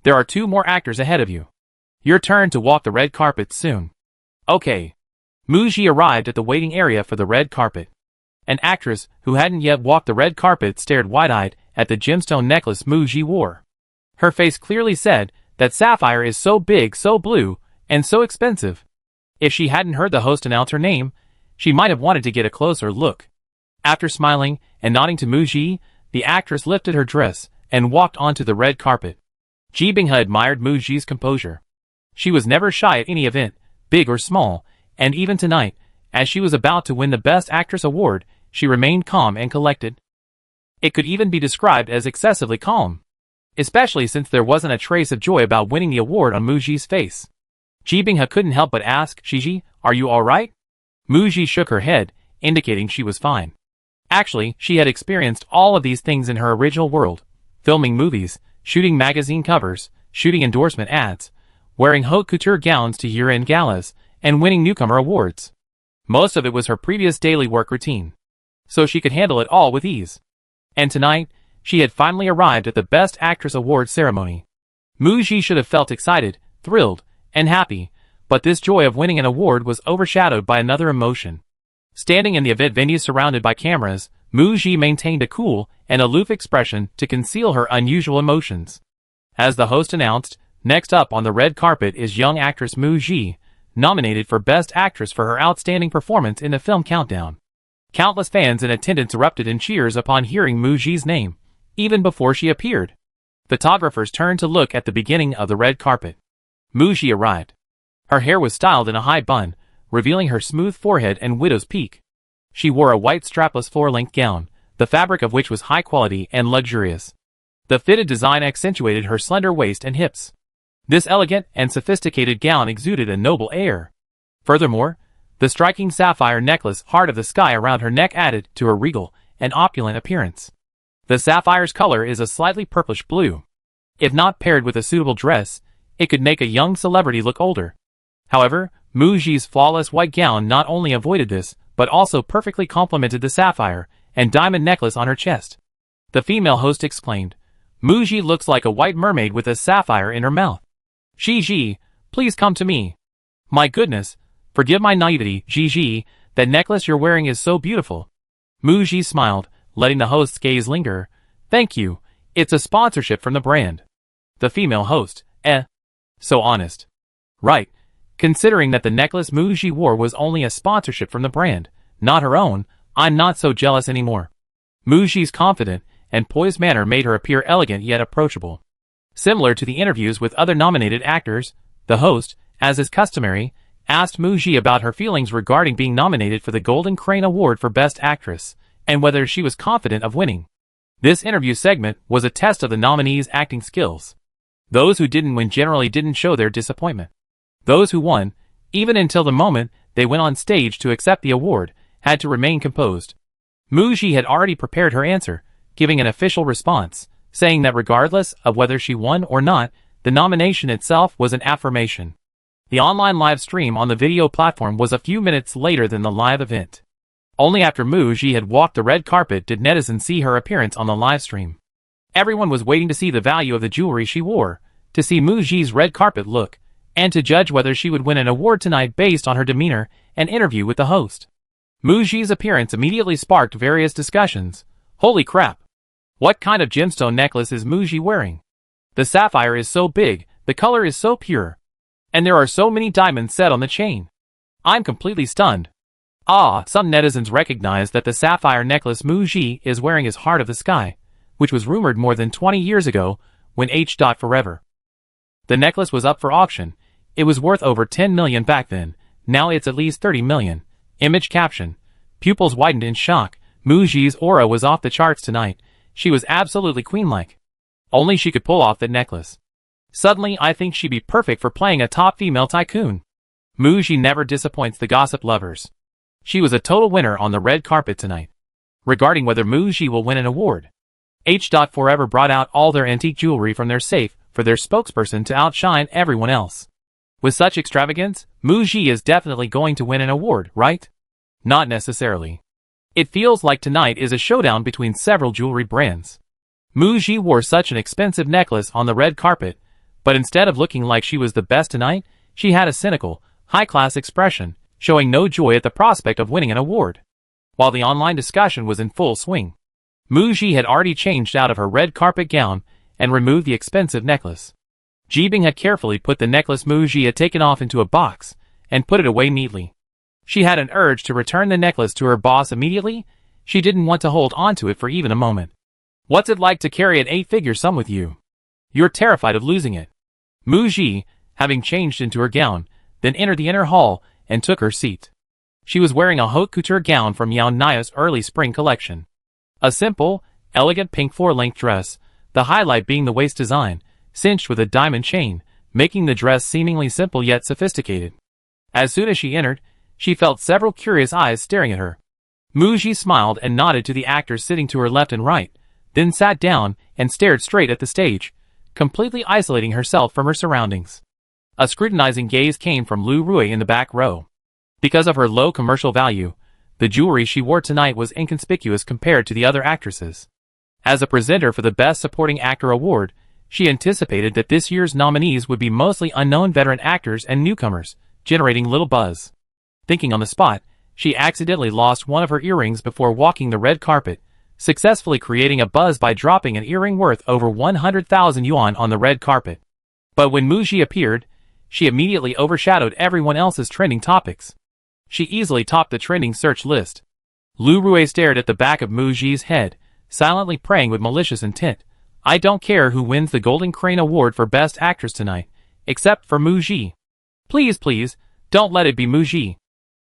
There are 2 more actors ahead of you. Your turn to walk the red carpet soon. Okay. Muji arrived at the waiting area for the red carpet. An actress who hadn't yet walked the red carpet stared wide-eyed at the gemstone necklace Muji wore. Her face clearly said that sapphire is so big, so blue, and so expensive. If she hadn't heard the host announce her name, she might have wanted to get a closer look. After smiling and nodding to Muji, the actress lifted her dress and walked onto the red carpet. Ji Binghe admired Muji's composure. She was never shy at any event, big or small, and even tonight, as she was about to win the Best Actress award, she remained calm and collected. It could even be described as excessively calm, especially since there wasn't a trace of joy about winning the award on Muji's face. Ji Binghe couldn't help but ask, Gigi, are you alright? Muji shook her head, indicating she was fine. Actually, she had experienced all of these things in her original world, filming movies, shooting magazine covers, shooting endorsement ads, wearing haute couture gowns to year-end galas, and winning newcomer awards. Most of it was her previous daily work routine, so she could handle it all with ease. And tonight, she had finally arrived at the Best Actress Award ceremony. Muji should have felt excited, thrilled, and happy, but this joy of winning an award was overshadowed by another emotion. Standing in the event venue surrounded by cameras, Muji maintained a cool and aloof expression to conceal her unusual emotions. As the host announced, next up on the red carpet is young actress Muji, nominated for Best Actress for her outstanding performance in the film Countdown. Countless fans in attendance erupted in cheers upon hearing Muji's name, even before she appeared. Photographers turned to look at the beginning of the red carpet. Muji arrived. Her hair was styled in a high bun, revealing her smooth forehead and widow's peak. She wore a white strapless floor-length gown, the fabric of which was high quality and luxurious. The fitted design accentuated her slender waist and hips. This elegant and sophisticated gown exuded a noble air. Furthermore, the striking sapphire necklace heart of the sky around her neck added to her regal and opulent appearance. The sapphire's color is a slightly purplish blue. If not paired with a suitable dress, it could make a young celebrity look older. However, Muji's flawless white gown not only avoided this, but also perfectly complemented the sapphire and diamond necklace on her chest. The female host exclaimed, Muji looks like a white mermaid with a sapphire in her mouth. Gigi, please come to me. My goodness, forgive my naivety, Gigi, that necklace you're wearing is so beautiful. Muji smiled, letting the host's gaze linger. Thank you, it's a sponsorship from the brand. The female host, so honest. Right, considering that the necklace Muji wore was only a sponsorship from the brand, not her own, I'm not so jealous anymore. Muji's confident and poised manner made her appear elegant yet approachable. Similar to the interviews with other nominated actors, the host, as is customary, asked Muji about her feelings regarding being nominated for the Golden Crane Award for Best Actress, and whether she was confident of winning. This interview segment was a test of the nominees' acting skills. Those who didn't win generally didn't show their disappointment. Those who won, even until the moment they went on stage to accept the award, had to remain composed. Muji had already prepared her answer, giving an official response, saying that regardless of whether she won or not, the nomination itself was an affirmation. The online live stream on the video platform was a few minutes later than the live event. Only after Mu Ji had walked the red carpet did netizens see her appearance on the live stream. Everyone was waiting to see the value of the jewelry she wore, to see Mu Ji's red carpet look, and to judge whether she would win an award tonight based on her demeanor and interview with the host. Mu Ji's appearance immediately sparked various discussions. Holy crap! What kind of gemstone necklace is Mu Ji wearing? The sapphire is so big, the color is so pure. And there are so many diamonds set on the chain. I'm completely stunned. Some netizens recognized that the sapphire necklace Mu Ji is wearing is Heart of the Sky, which was rumored more than 20 years ago when Forever. The necklace was up for auction. It was worth over 10 million back then. Now it's at least 30 million. Image caption. Pupils widened in shock. Mu Ji's aura was off the charts tonight. She was absolutely queen-like. Only she could pull off that necklace. Suddenly I think she'd be perfect for playing a top female tycoon. Mu Ji never disappoints the gossip lovers. She was a total winner on the red carpet tonight. Regarding whether Mu Ji will win an award, Forever brought out all their antique jewelry from their safe for their spokesperson to outshine everyone else. With such extravagance, Mu Ji is definitely going to win an award, right? Not necessarily. It feels like tonight is a showdown between several jewelry brands. Mu Ji wore such an expensive necklace on the red carpet, but instead of looking like she was the best tonight, she had a cynical, high-class expression, showing no joy at the prospect of winning an award. While the online discussion was in full swing, Mu Ji had already changed out of her red carpet gown and removed the expensive necklace. Jibing had carefully put the necklace Mu Ji had taken off into a box and put it away neatly. She had an urge to return the necklace to her boss immediately. She didn't want to hold on to it for even a moment. What's it like to carry an 8-figure sum with you? You're terrified of losing it. Mu Ji, having changed into her gown, then entered the inner hall and took her seat. She was wearing a haute couture gown from Yao Nia's early spring collection. A simple, elegant pink 4-length dress, the highlight being the waist design, cinched with a diamond chain, making the dress seemingly simple yet sophisticated. As soon as she entered, she felt several curious eyes staring at her. Mu Ji smiled and nodded to the actors sitting to her left and right, then sat down and stared straight at the stage, completely isolating herself from her surroundings. A scrutinizing gaze came from Lu Rui in the back row. Because of her low commercial value, the jewelry she wore tonight was inconspicuous compared to the other actresses. As a presenter for the Best Supporting Actor award, she anticipated that this year's nominees would be mostly unknown veteran actors and newcomers, generating little buzz. Thinking on the spot, she accidentally lost one of her earrings before walking the red carpet, successfully creating a buzz by dropping an earring worth over 100,000 yuan on the red carpet. But when Mu Ji appeared, she immediately overshadowed everyone else's trending topics. She easily topped the trending search list. Lu Rui stared at the back of Mu Ji's head, silently praying with malicious intent. I don't care who wins the Golden Crane Award for Best Actress tonight, except for Mu Ji. Please, please, don't let it be Mu Ji.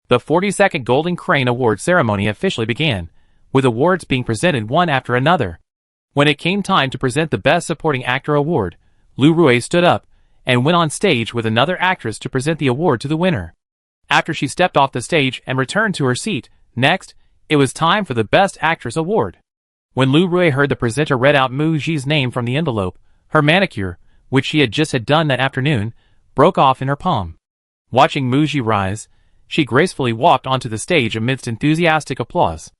The 42nd Golden Crane Award ceremony officially began, with awards being presented one after another. When it came time to present the Best Supporting Actor award, Lu Rui stood up and went on stage with another actress to present the award to the winner. After she stepped off the stage and returned to her seat, next, it was time for the Best Actress award. When Lu Rui heard the presenter read out Mu Ji's name from the envelope, her manicure, which she had just done that afternoon, broke off in her palm. Watching Mu Ji rise, she gracefully walked onto the stage amidst enthusiastic applause.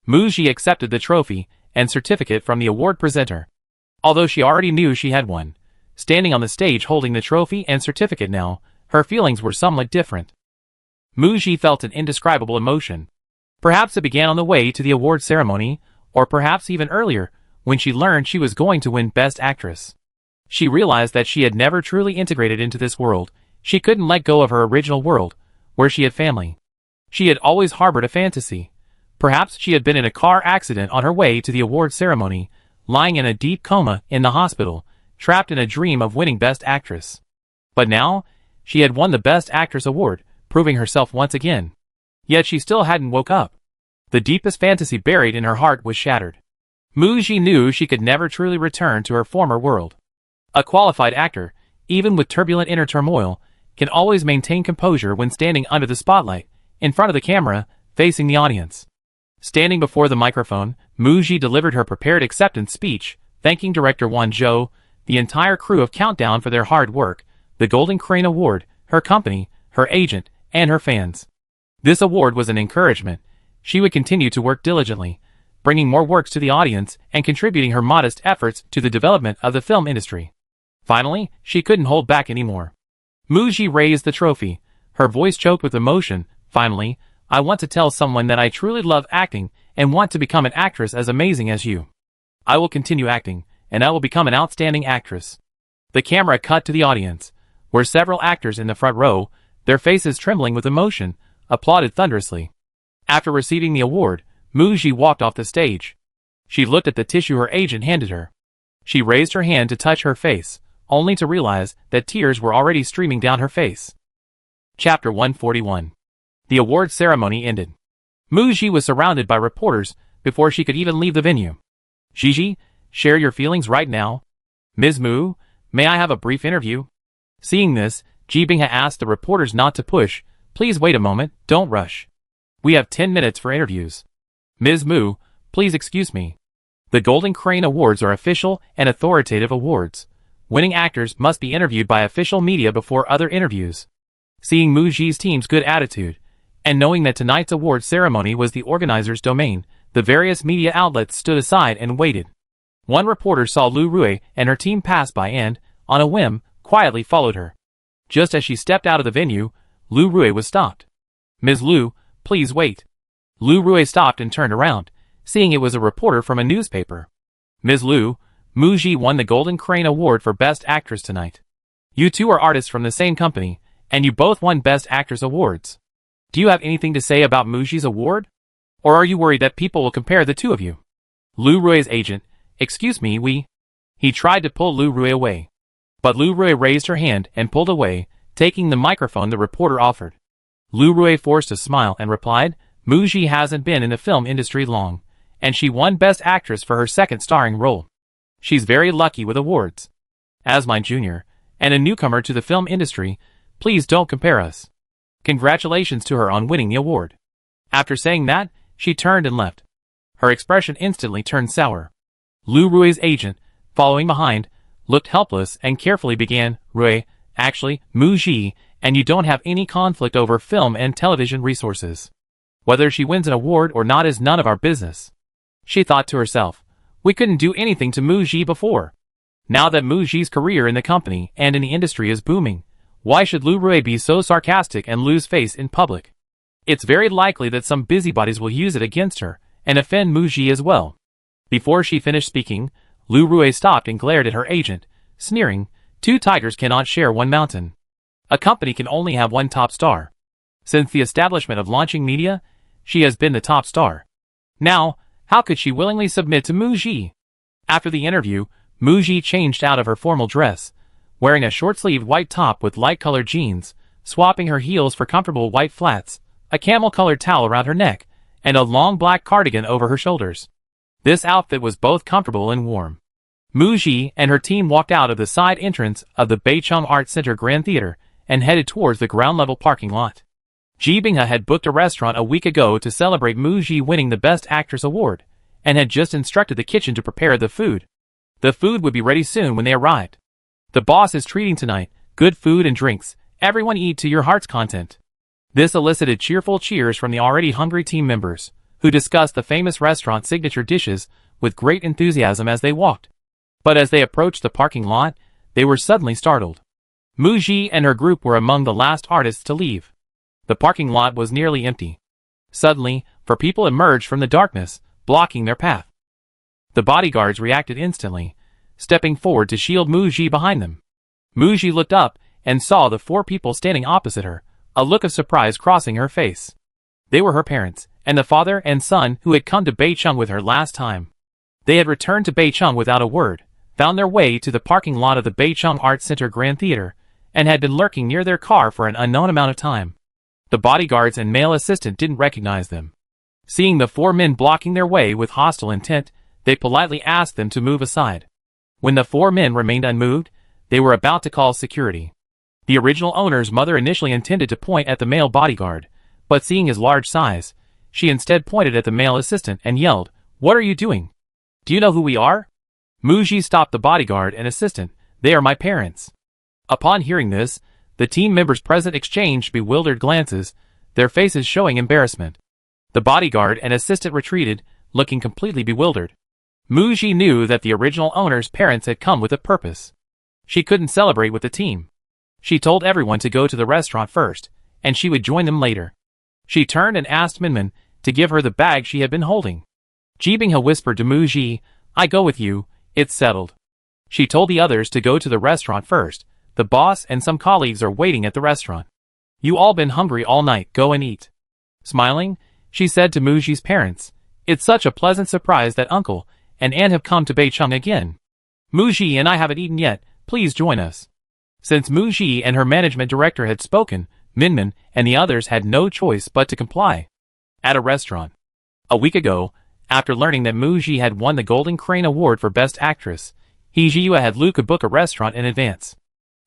Mu Ji accepted the trophy and certificate from the award presenter. Although she already knew she had won, standing on the stage holding the trophy and certificate now, her feelings were somewhat different. Mu Ji felt an indescribable emotion. Perhaps it began on the way to the award ceremony, or perhaps even earlier, when she learned she was going to win Best Actress. She realized that she had never truly integrated into this world. She couldn't let go of her original world, where she had family. She had always harbored a fantasy. Perhaps she had been in a car accident on her way to the award ceremony, lying in a deep coma in the hospital, trapped in a dream of winning Best Actress. But now, she had won the Best Actress award, proving herself once again. Yet she still hadn't woke up. The deepest fantasy buried in her heart was shattered. Mu Ji knew she could never truly return to her former world. A qualified actor, even with turbulent inner turmoil, can always maintain composure when standing under the spotlight, in front of the camera, facing the audience. Standing before the microphone, Mu Ji delivered her prepared acceptance speech, thanking director Wan Zhou, the entire crew of Countdown for their hard work, the Golden Crane Award, her company, her agent, and her fans. This award was an encouragement, she would continue to work diligently, bringing more works to the audience and contributing her modest efforts to the development of the film industry. Finally, she couldn't hold back anymore. Muji raised the trophy, her voice choked with emotion. Finally, I want to tell someone that I truly love acting and want to become an actress as amazing as you. I will continue acting, and I will become an outstanding actress. The camera cut to the audience, where several actors in the front row, their faces trembling with emotion, applauded thunderously. After receiving the award, Muji walked off the stage. She looked at the tissue her agent handed her. She raised her hand to touch her face, only to realize that tears were already streaming down her face. Chapter 141. The award ceremony ended. Muji was surrounded by reporters before she could even leave the venue. Gigi, share your feelings right now. Ms. Mu, may I have a brief interview? Seeing this, Ji Binghe asked the reporters not to push. Please wait a moment, don't rush. We have 10 minutes for interviews. Ms. Mu, please excuse me. The Golden Crane Awards are official and authoritative awards. Winning actors must be interviewed by official media before other interviews. Seeing Muji's team's good attitude, and knowing that tonight's award ceremony was the organizer's domain, the various media outlets stood aside and waited. One reporter saw Lu Rui and her team pass by and, on a whim, quietly followed her. Just as she stepped out of the venue, Lu Rui was stopped. Ms. Lu, please wait. Lu Rui stopped and turned around, seeing it was a reporter from a newspaper. Ms. Lu, Muji won the Golden Crane Award for Best Actress tonight. You two are artists from the same company, and you both won Best Actress awards. Do you have anything to say about Muji's award? Or are you worried that people will compare the two of you? Lu Rui's agent, excuse me, He tried to pull Lu Rui away. But Lu Rui raised her hand and pulled away, taking the microphone the reporter offered. Lu Rui forced a smile and replied, Muji hasn't been in the film industry long, and she won Best Actress for her second starring role. She's very lucky with awards. As my junior, and a newcomer to the film industry, please don't compare us. Congratulations to her on winning the award. After saying that, she turned and left. Her expression instantly turned sour. Lu Rui's agent, following behind, looked helpless and carefully began, Rui, actually, Muji, and you don't have any conflict over film and television resources. Whether she wins an award or not is none of our business. She thought to herself, we couldn't do anything to Muji before. Now that Muji's career in the company and in the industry is booming, why should Lu Rui be so sarcastic and lose face in public? It's very likely that some busybodies will use it against her and offend Muji as well. Before she finished speaking, Lu Rui stopped and glared at her agent, sneering, two tigers cannot share one mountain. A company can only have one top star. Since the establishment of launching media, she has been the top star. Now, how could she willingly submit to Muji? After the interview, Muji changed out of her formal dress, wearing a short-sleeved white top with light-colored jeans, swapping her heels for comfortable white flats, a camel-colored towel around her neck, and a long black cardigan over her shoulders. This outfit was both comfortable and warm. Muji and her team walked out of the side entrance of the Beicheng Art Center Grand Theater and headed towards the ground-level parking lot. Ji Binghe had booked a restaurant a week ago to celebrate Muji winning the Best Actress award, and had just instructed the kitchen to prepare the food. The food would be ready soon when they arrived. The boss is treating tonight, good food and drinks, everyone eat to your heart's content. This elicited cheerful cheers from the already hungry team members, who discussed the famous restaurant's signature dishes with great enthusiasm as they walked. But as they approached the parking lot, they were suddenly startled. Muji and her group were among the last artists to leave. The parking lot was nearly empty. Suddenly, four people emerged from the darkness, blocking their path. The bodyguards reacted instantly, stepping forward to shield Muji behind them. Muji looked up and saw the four people standing opposite her, a look of surprise crossing her face. They were her parents, and the father and son who had come to Beicheng with her last time. They had returned to Beicheng without a word, found their way to the parking lot of the Beicheng Art Center Grand Theater, and had been lurking near their car for an unknown amount of time. The bodyguards and male assistant didn't recognize them. Seeing the four men blocking their way with hostile intent, they politely asked them to move aside. When the four men remained unmoved, they were about to call security. The original owner's mother initially intended to point at the male bodyguard, but seeing his large size, she instead pointed at the male assistant and yelled, "What are you doing? Do you know who we are?" Muji stopped the bodyguard and assistant. "They are my parents." Upon hearing this, the team members present exchanged bewildered glances, their faces showing embarrassment. The bodyguard and assistant retreated, looking completely bewildered. Muji knew that the original owner's parents had come with a purpose. She couldn't celebrate with the team. She told everyone to go to the restaurant first, and she would join them later. She turned and asked Minmin to give her the bag she had been holding. Ji Binghe whispered to Muji, "I go with you, it's settled." She told the others to go to the restaurant first. The boss and some colleagues are waiting at the restaurant. You all been hungry all night, go and eat. Smiling, she said to Muji's parents, "It's such a pleasant surprise that uncle and aunt have come to Beicheng again. Muji and I haven't eaten yet, please join us." Since Muji and her management director had spoken, Minmin and the others had no choice but to comply. At a restaurant. A week ago, after learning that Muji had won the Golden Crane Award for Best Actress, He Jiyue had Luca book a restaurant in advance.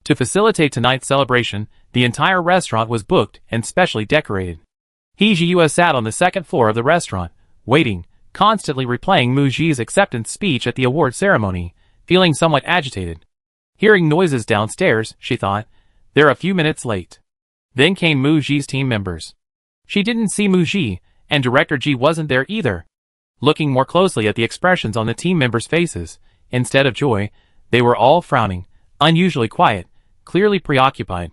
To facilitate tonight's celebration, the entire restaurant was booked and specially decorated. He Jiyue sat on the second floor of the restaurant, waiting, constantly replaying Muji's acceptance speech at the award ceremony, feeling somewhat agitated. Hearing noises downstairs, she thought, they're a few minutes late. Then came Muji's team members. She didn't see Muji, and Director Ji wasn't there either. Looking more closely at the expressions on the team members' faces, instead of joy, they were all frowning, unusually quiet, clearly preoccupied.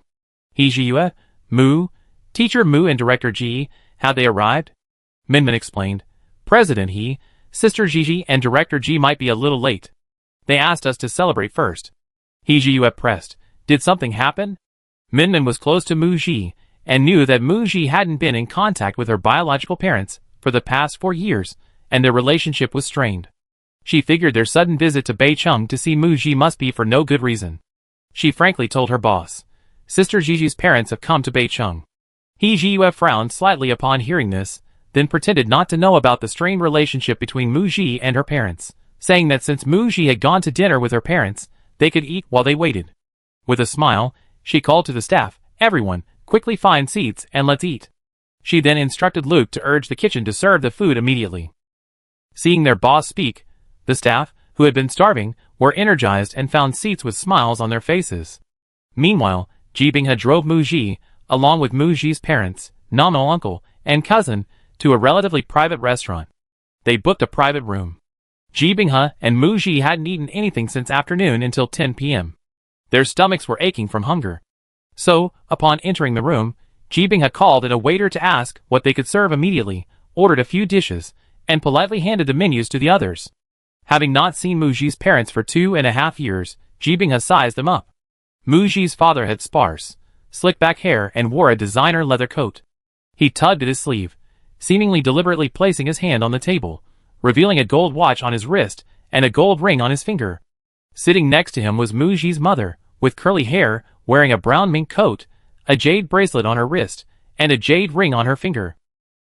He Jiyue, Mu, Teacher Mu and Director Ji, had they arrived? Minmin explained. President He, Sister Gigi and Director Ji might be a little late. They asked us to celebrate first. He Jiyue pressed. Did something happen? Minmin was close to Muji, and knew that Muji hadn't been in contact with her biological parents for the past 4 years, and their relationship was strained. She figured their sudden visit to Beicheng to see Muji must be for no good reason. She frankly told her boss, Sister Gigi's parents have come to Beicheng. He Jiyue frowned slightly upon hearing this, then pretended not to know about the strained relationship between Muji and her parents, saying that since Muji had gone to dinner with her parents, they could eat while they waited. With a smile, she called to the staff, everyone, quickly find seats and let's eat. She then instructed Luke to urge the kitchen to serve the food immediately. Seeing their boss speak, the staff, who had been starving, were energized and found seats with smiles on their faces. Meanwhile, Ji Binghe drove Muji, along with Muji's parents, nominal uncle, and cousin, to a relatively private restaurant. They booked a private room. Ji Binghe and Muji hadn't eaten anything since afternoon until 10 p.m. Their stomachs were aching from hunger. So, upon entering the room, Ji Binghe called in a waiter to ask what they could serve immediately, ordered a few dishes, and politely handed the menus to the others. Having not seen Muji's parents for 2.5 years, Ji Binghe sized them up. Muji's father had sparse, slick-back hair and wore a designer leather coat. He tugged at his sleeve, seemingly deliberately placing his hand on the table, revealing a gold watch on his wrist and a gold ring on his finger. Sitting next to him was Muji's mother, with curly hair, wearing a brown mink coat, a jade bracelet on her wrist, and a jade ring on her finger.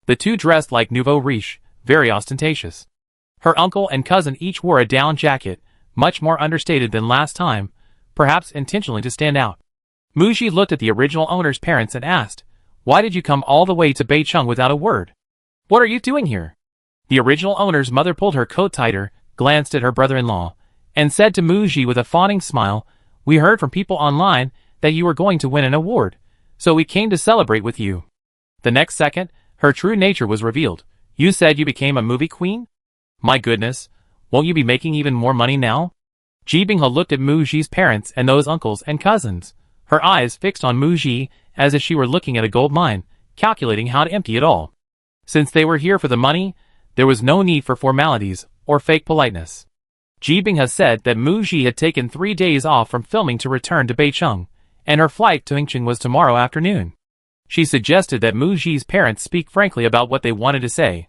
The two dressed like nouveau riche, very ostentatious. Her uncle and cousin each wore a down jacket, much more understated than last time, perhaps intentionally to stand out. Muji looked at the original owner's parents and asked, "Why did you come all the way to Beicheng without a word? What are you doing here?" The original owner's mother pulled her coat tighter, glanced at her brother-in-law, and said to Muji with a fawning smile, "We heard from people online that you were going to win an award, so we came to celebrate with you." The next second, her true nature was revealed. "You said you became a movie queen? My goodness, won't you be making even more money now?" Ji Binghe looked at Muji's parents and those uncles and cousins, her eyes fixed on Muji as if she were looking at a gold mine, calculating how to empty it all. Since they were here for the money, there was no need for formalities or fake politeness. Ji Binghe said that Muji had taken 3 days off from filming to return to Beicheng, and her flight to Yingqing was tomorrow afternoon. She suggested that Muji's parents speak frankly about what they wanted to say.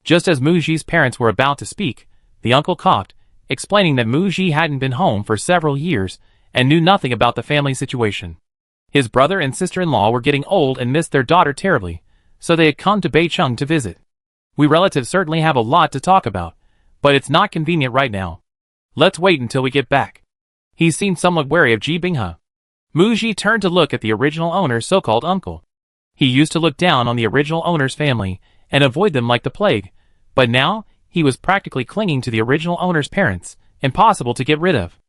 Just as Muji's parents were about to speak, the uncle coughed, explaining that Muji hadn't been home for several years and knew nothing about the family situation. His brother and sister-in-law were getting old and missed their daughter terribly, so they had come to Beicheng to visit. "We relatives certainly have a lot to talk about, but it's not convenient right now. Let's wait until we get back." He seemed somewhat wary of Ji Binghe. Muji turned to look at the original owner's so-called uncle. He used to look down on the original owner's family and avoid them like the plague, but now he was practically clinging to the original owner's parents, impossible to get rid of.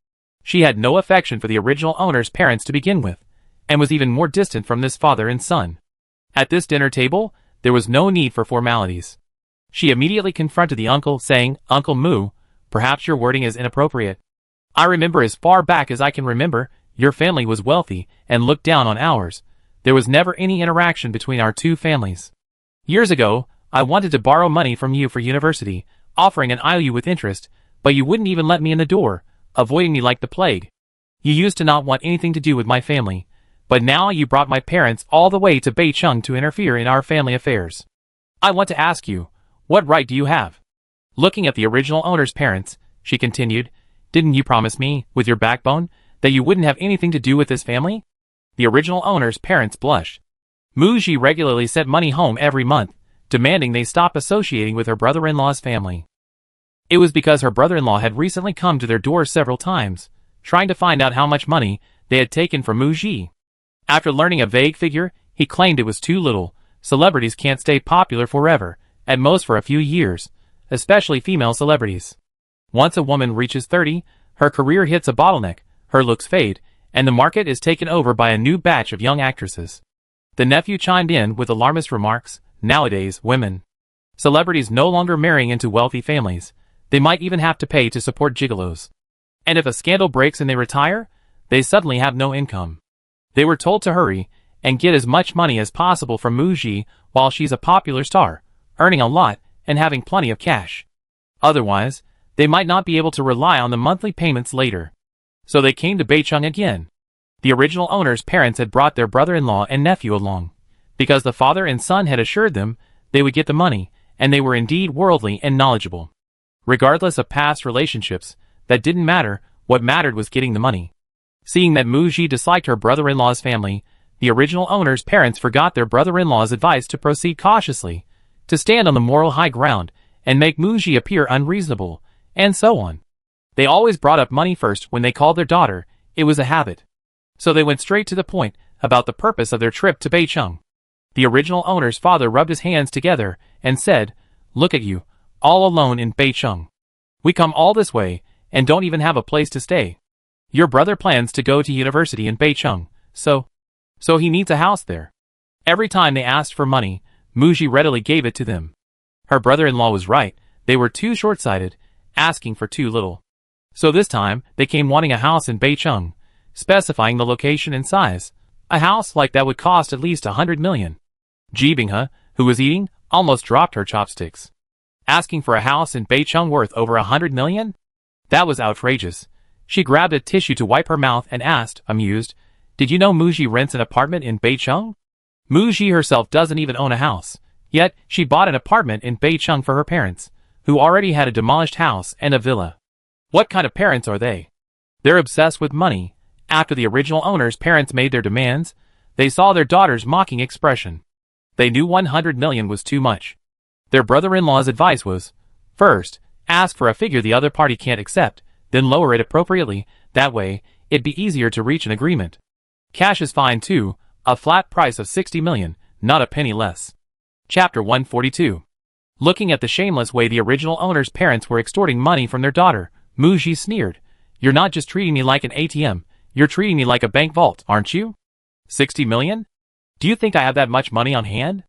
She had no affection for the original owner's parents to begin with, and was even more distant from this father and son. At this dinner table, there was no need for formalities. She immediately confronted the uncle, saying, "Uncle Moo, perhaps your wording is inappropriate. I remember as far back as I can remember, your family was wealthy and looked down on ours. There was never any interaction between our two families. Years ago, I wanted to borrow money from you for university, offering an IOU with interest, but you wouldn't even let me in the door, avoiding me like the plague. You used to not want anything to do with my family, but now you brought my parents all the way to Beicheng to interfere in our family affairs. I want to ask you, what right do you have?" Looking at the original owner's parents, she continued, "Didn't you promise me, with your backbone, that you wouldn't have anything to do with this family?" The original owner's parents blushed. Mu Ji regularly sent money home every month, demanding they stop associating with her brother-in-law's family. It was because her brother-in-law had recently come to their door several times, trying to find out how much money they had taken from Mu Ji. After learning a vague figure, he claimed it was too little. Celebrities can't stay popular forever, at most for a few years, especially female celebrities. Once a woman reaches 30, her career hits a bottleneck, her looks fade, and the market is taken over by a new batch of young actresses. The nephew chimed in with alarmist remarks, "Nowadays, women celebrities no longer marrying into wealthy families. They might even have to pay to support gigolos. And if a scandal breaks and they retire, they suddenly have no income." They were told to hurry and get as much money as possible from Mu Ji while she's a popular star, earning a lot and having plenty of cash. Otherwise, they might not be able to rely on the monthly payments later. So they came to Beicheng again. The original owner's parents had brought their brother-in-law and nephew along, because the father and son had assured them they would get the money, and they were indeed worldly and knowledgeable. Regardless of past relationships, that didn't matter, what mattered was getting the money. Seeing that Mu Ji disliked her brother-in-law's family, the original owner's parents forgot their brother-in-law's advice to proceed cautiously, to stand on the moral high ground, and make Mu Ji appear unreasonable, and so on. They always brought up money first when they called their daughter, it was a habit. So they went straight to the point about the purpose of their trip to Beicheng. The original owner's father rubbed his hands together and said, "Look at you, all alone in Beicheng. We come all this way, and don't even have a place to stay. Your brother plans to go to university in Beicheng, so he needs a house there." Every time they asked for money, Mu Ji readily gave it to them. Her brother-in-law was right, they were too short-sighted, asking for too little. So this time, they came wanting a house in Beicheng, specifying the location and size. A house like that would cost at least 100 million. Ji Binghe, who was eating, almost dropped her chopsticks. Asking for a house in Beicheng worth over 100 million? That was outrageous. She grabbed a tissue to wipe her mouth and asked, amused, "Did you know Mu Ji rents an apartment in Beicheng?" Mu Ji herself doesn't even own a house, yet she bought an apartment in Beicheng for her parents, who already had a demolished house and a villa. What kind of parents are they? They're obsessed with money. After the original owner's parents made their demands, they saw their daughter's mocking expression. They knew 100 million was too much. Their brother-in-law's advice was, first, ask for a figure the other party can't accept, then lower it appropriately, that way, it'd be easier to reach an agreement. Cash is fine too, a flat price of 60 million, not a penny less. Chapter 142. Looking at the shameless way the original owner's parents were extorting money from their daughter, Mu Ji sneered, "You're not just treating me like an ATM, you're treating me like a bank vault, aren't you? 60 million? Do you think I have that much money on hand?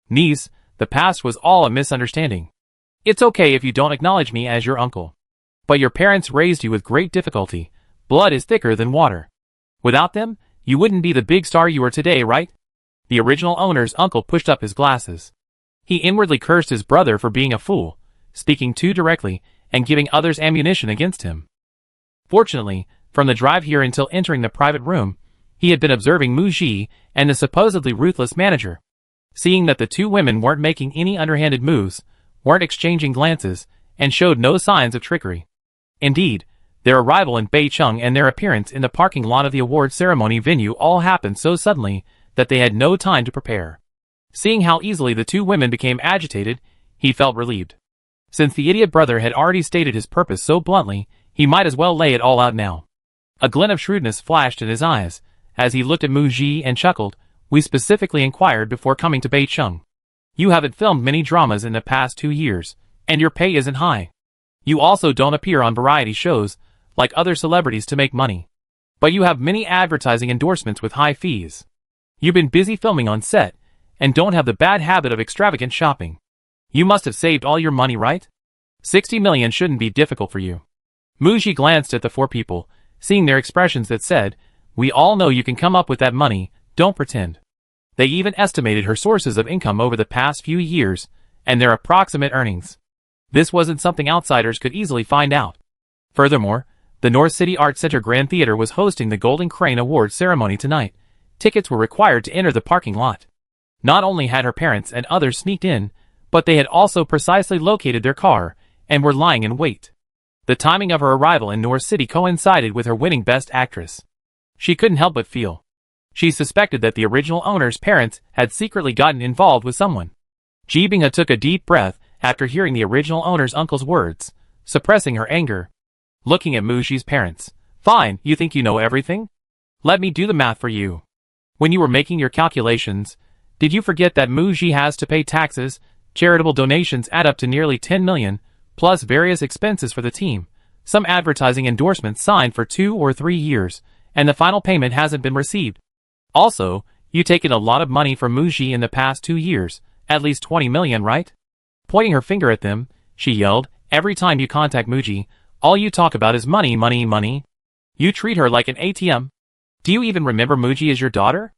Niece, the past was all a misunderstanding. It's okay if you don't acknowledge me as your uncle. But your parents raised you with great difficulty. Blood is thicker than water. Without them, you wouldn't be the big star you are today, right?" The original owner's uncle pushed up his glasses. He inwardly cursed his brother for being a fool, speaking too directly, and giving others ammunition against him. Fortunately, from the drive here until entering the private room, he had been observing Mu Ji and the supposedly ruthless manager. Seeing that the two women weren't making any underhanded moves, weren't exchanging glances, and showed no signs of trickery. Indeed, their arrival in Beicheng and their appearance in the parking lot of the award ceremony venue all happened so suddenly that they had no time to prepare. Seeing how easily the two women became agitated, he felt relieved. Since the idiot brother had already stated his purpose so bluntly, he might as well lay it all out now. A glint of shrewdness flashed in his eyes, as he looked at Mu Ji and chuckled, "We specifically inquired before coming to Beicheng. You haven't filmed many dramas in the past 2 years, and your pay isn't high. You also don't appear on variety shows, like other celebrities to make money. But you have many advertising endorsements with high fees. You've been busy filming on set, and don't have the bad habit of extravagant shopping. You must have saved all your money, right? 60 million shouldn't be difficult for you. Muji glanced at the four people, seeing their expressions that said, "We all know you can come up with that money, don't pretend." They even estimated her sources of income over the past few years, and their approximate earnings. This wasn't something outsiders could easily find out. Furthermore, the North City Art Center Grand Theater was hosting the Golden Crane Awards ceremony tonight. Tickets were required to enter the parking lot. Not only had her parents and others sneaked in, but they had also precisely located their car, and were lying in wait. The timing of her arrival in North City coincided with her winning Best Actress. She couldn't help but feel. She suspected that the original owner's parents had secretly gotten involved with someone. Ji Bingha took a deep breath after hearing the original owner's uncle's words, suppressing her anger. Looking at Muji's parents. "Fine, you think you know everything? Let me do the math for you. When you were making your calculations, did you forget that Muji has to pay taxes? Charitable donations add up to nearly 10 million, plus various expenses for the team, some advertising endorsements signed for 2 or 3 years, and the final payment hasn't been received. Also, you've taken a lot of money from Muji in the past 2 years, at least 20 million, right?" Pointing her finger at them, she yelled, "Every time you contact Muji, all you talk about is money, money, money. You treat her like an ATM. Do you even remember Muji is your daughter?"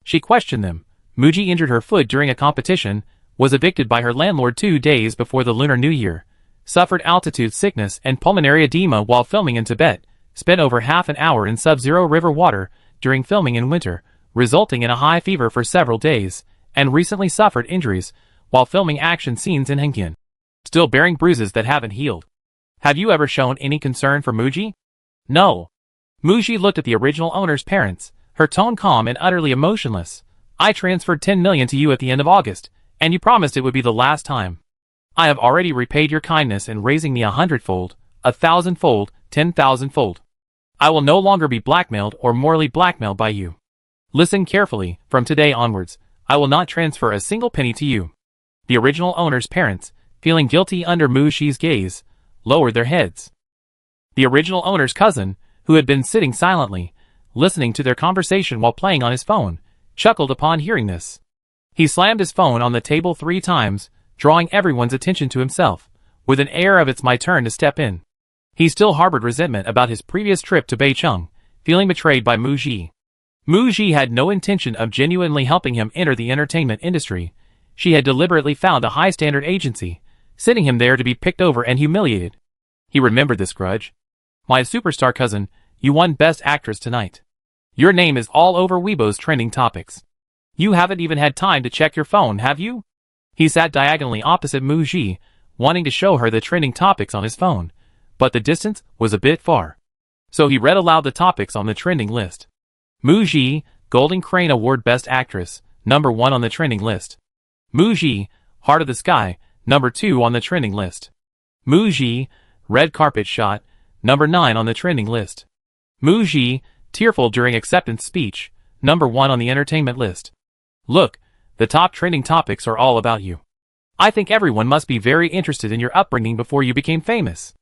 She questioned them. Muji injured her foot during a competition, was evicted by her landlord 2 days before the Lunar New Year, suffered altitude sickness and pulmonary edema while filming in Tibet, spent over half an hour in sub-zero river water during filming in winter, resulting in a high fever for several days, and recently suffered injuries while filming action scenes in Hengqian, still bearing bruises that haven't healed. Have you ever shown any concern for Muji? No. Muji looked at the original owner's parents, her tone calm and utterly emotionless. "I transferred 10 million to you at the end of August, and you promised it would be the last time. I have already repaid your kindness in raising me 100-fold, 1,000-fold, 10,000-fold. I will no longer be blackmailed or morally blackmailed by you. Listen carefully, from today onwards, I will not transfer a single penny to you." The original owner's parents, feeling guilty under Muji's gaze, lowered their heads. The original owner's cousin, who had been sitting silently, listening to their conversation while playing on his phone, chuckled upon hearing this. He slammed his phone on the table 3 times, drawing everyone's attention to himself, with an air of "it's my turn to step in." He still harbored resentment about his previous trip to Beicheng, feeling betrayed by Muji. Muji had no intention of genuinely helping him enter the entertainment industry. She had deliberately found a high-standard agency, sending him there to be picked over and humiliated. He remembered this grudge. "My superstar cousin, you won Best Actress tonight. Your name is all over Weibo's trending topics. You haven't even had time to check your phone, have you?" He sat diagonally opposite Muji, wanting to show her the trending topics on his phone, but the distance was a bit far. So he read aloud the topics on the trending list. Muji, Golden Crane Award Best Actress, number 1 on the trending list. Muji, Heart of the Sky, number 2 on the trending list. Muji, Red Carpet Shot, number 9 on the trending list. Muji, Tearful During Acceptance Speech, number 1 on the entertainment list. Look, the top trending topics are all about you. I think everyone must be very interested in your upbringing before you became famous.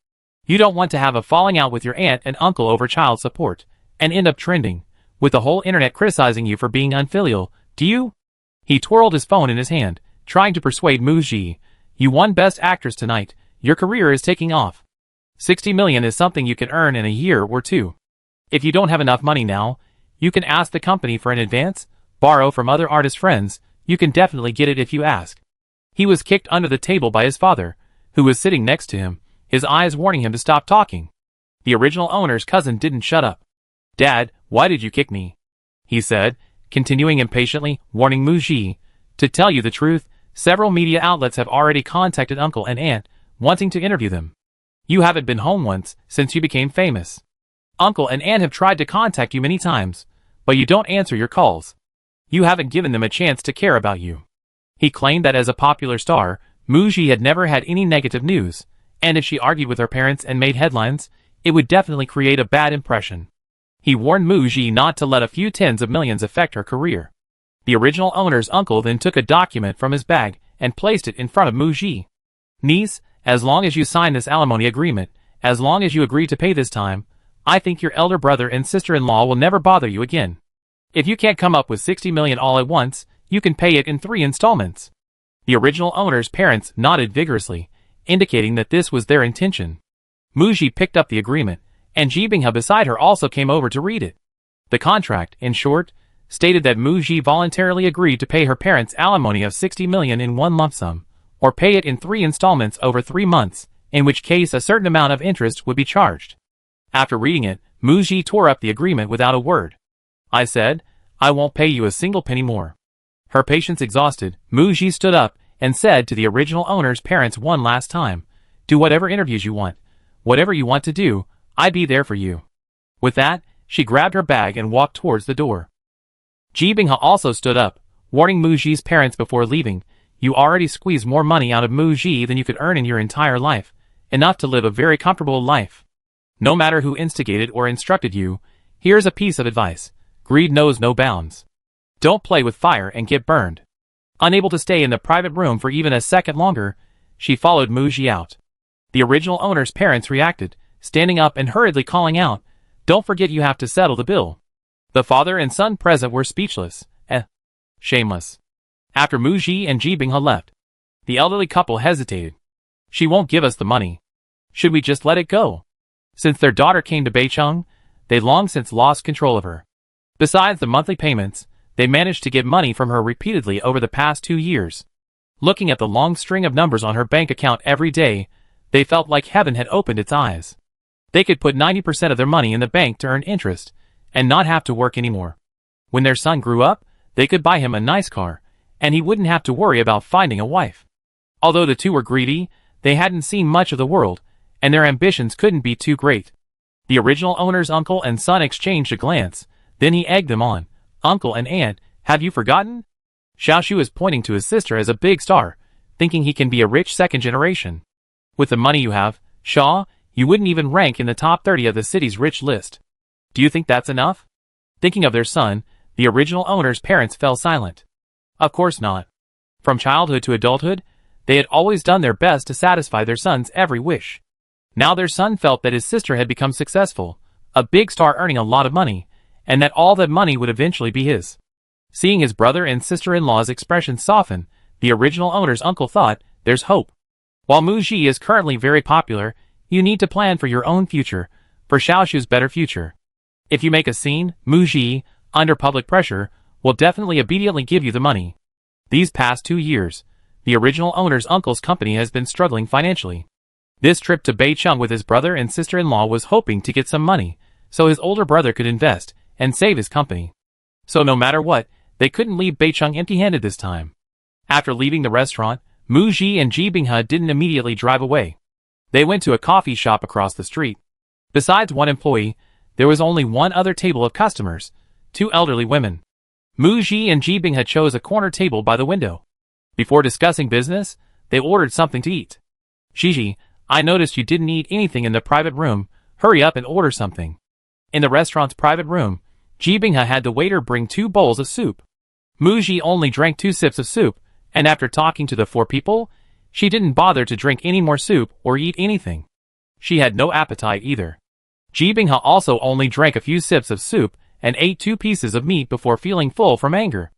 You don't want to have a falling out with your aunt and uncle over child support, and end up trending, with the whole internet criticizing you for being unfilial, do you?" He twirled his phone in his hand, trying to persuade Muji. "You won Best Actress tonight, your career is taking off. 60 million is something you can earn in a year or 2. If you don't have enough money now, you can ask the company for an advance, borrow from other artist friends, you can definitely get it if you ask." He was kicked under the table by his father, who was sitting next to him, his eyes warning him to stop talking. The original owner's cousin didn't shut up. "Dad, why did you kick me?" he said, continuing impatiently, warning Muji. "To tell you the truth, several media outlets have already contacted uncle and aunt, wanting to interview them. You haven't been home once since you became famous. Uncle and aunt have tried to contact you many times, but you don't answer your calls. You haven't given them a chance to care about you." He claimed that as a popular star, Muji had never had any negative news, and if she argued with her parents and made headlines, it would definitely create a bad impression. He warned Muji not to let a few tens of millions affect her career. The original owner's uncle then took a document from his bag and placed it in front of Muji. "Niece, as long as you sign this alimony agreement, as long as you agree to pay this time, I think your elder brother and sister-in-law will never bother you again. If you can't come up with 60 million all at once, You can pay it in 3 installments. The original owner's parents nodded vigorously, indicating that this was their intention. Muji picked up the agreement, and Ji Binghe beside her also came over to read it. The contract, in short, stated that Muji voluntarily agreed to pay her parents alimony of 60 million in one lump sum, or pay it in 3 installments over 3 months, in which case a certain amount of interest would be charged. After reading it, Muji tore up the agreement without a word. I said, I won't pay you a single penny more. Her patience exhausted, Muji stood up and said to the original owner's parents one last time, do whatever interviews you want. Whatever you want to do, I'd be there for you. With that, she grabbed her bag and walked towards the door. Ji Binghe also stood up, warning Muji's parents before leaving, you already squeezed more money out of Muji than you could earn in your entire life, enough to live a very comfortable life. No matter who instigated or instructed you, here's a piece of advice. Greed knows no bounds. Don't play with fire and get burned. Unable to stay in the private room for even a second longer, she followed Muji out. The original owner's parents reacted, standing up and hurriedly calling out, don't forget you have to settle the bill. The father and son present were speechless. Shameless. After Muji and Ji Binghe left, the elderly couple hesitated. She won't give us the money. Should we just let it go? Since their daughter came to Beicheng, they long since lost control of her. Besides the monthly payments, they managed to get money from her repeatedly over the past 2 years. Looking at the long string of numbers on her bank account every day, they felt like heaven had opened its eyes. They could put 90% of their money in the bank to earn interest, and not have to work anymore. When their son grew up, they could buy him a nice car, and he wouldn't have to worry about finding a wife. Although the two were greedy, they hadn't seen much of the world, and their ambitions couldn't be too great. The original owner's uncle and son exchanged a glance, then he egged them on. Uncle and aunt, have you forgotten? Xiaoshu is pointing to his sister as a big star, thinking he can be a rich second generation. With the money you have, Shaw, you wouldn't even rank in the top 30 of the city's rich list. Do you think that's enough? Thinking of their son, the original owner's parents fell silent. Of course not. From childhood to adulthood, they had always done their best to satisfy their son's every wish. Now their son felt that his sister had become successful, a big star earning a lot of money, and that all that money would eventually be his. Seeing his brother and sister-in-law's expressions soften, the original owner's uncle thought, there's hope. While Muji is currently very popular, you need to plan for your own future, for Xiaoshu's better future. If you make a scene, Muji, under public pressure, will definitely immediately give you the money. These past 2 years, the original owner's uncle's company has been struggling financially. This trip to Beicheng with his brother and sister-in-law was hoping to get some money, so his older brother could invest and save his company. So no matter what, they couldn't leave Beicheng empty-handed this time. After leaving the restaurant, Muji and Ji Binghe didn't immediately drive away. They went to a coffee shop across the street. Besides one employee, there was only one other table of customers, 2 elderly women. Muji and Ji Binghe chose a corner table by the window. Before discussing business, they ordered something to eat. Gigi, I noticed you didn't eat anything in the private room. Hurry up and order something. In the restaurant's private room, Ji Binghe had the waiter bring 2 bowls of soup. Muji only drank 2 sips of soup, and after talking to the 4 people, she didn't bother to drink any more soup or eat anything. She had no appetite either. Ji Binghe also only drank a few sips of soup and ate 2 pieces of meat before feeling full from anger.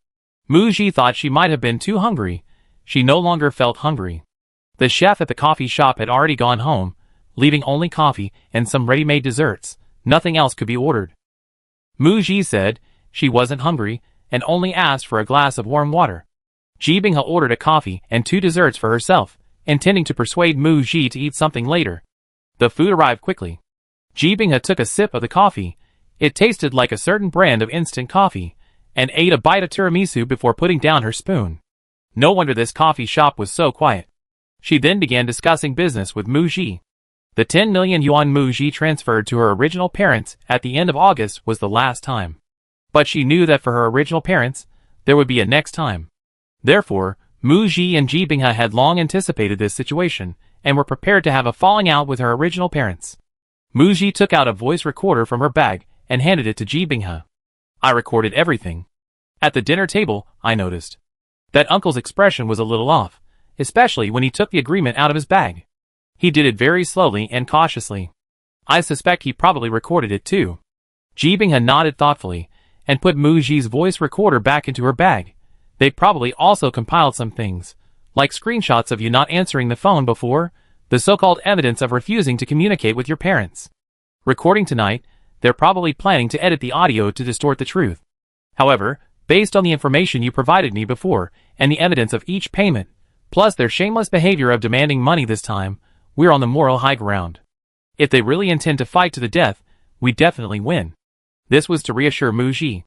Muji thought she might have been too hungry. She no longer felt hungry. The chef at the coffee shop had already gone home, leaving only coffee and some ready-made desserts. Nothing else could be ordered. Muji said she wasn't hungry and only asked for a glass of warm water. Ji Binghe ordered a coffee and 2 desserts for herself, intending to persuade Muji to eat something later. The food arrived quickly. Ji Binghe took a sip of the coffee. It tasted like a certain brand of instant coffee, and ate a bite of tiramisu before putting down her spoon. No wonder this coffee shop was so quiet. She then began discussing business with Muji. The 10 million yuan Muji transferred to her original parents at the end of August was the last time. But she knew that for her original parents, there would be a next time. Therefore, Muji and Ji Binghe had long anticipated this situation, and were prepared to have a falling out with her original parents. Muji took out a voice recorder from her bag and handed it to Ji Binghe. I recorded everything. At the dinner table, I noticed that uncle's expression was a little off, especially when he took the agreement out of his bag. He did it very slowly and cautiously. I suspect he probably recorded it too. Ji Binghe nodded thoughtfully, and put Muji's voice recorder back into her bag. They probably also compiled some things, like screenshots of you not answering the phone before, the so-called evidence of refusing to communicate with your parents. Recording tonight, they're probably planning to edit the audio to distort the truth. However, based on the information you provided me before, and the evidence of each payment, plus their shameless behavior of demanding money this time, we're on the moral high ground. If they really intend to fight to the death, we definitely win. This was to reassure Muji.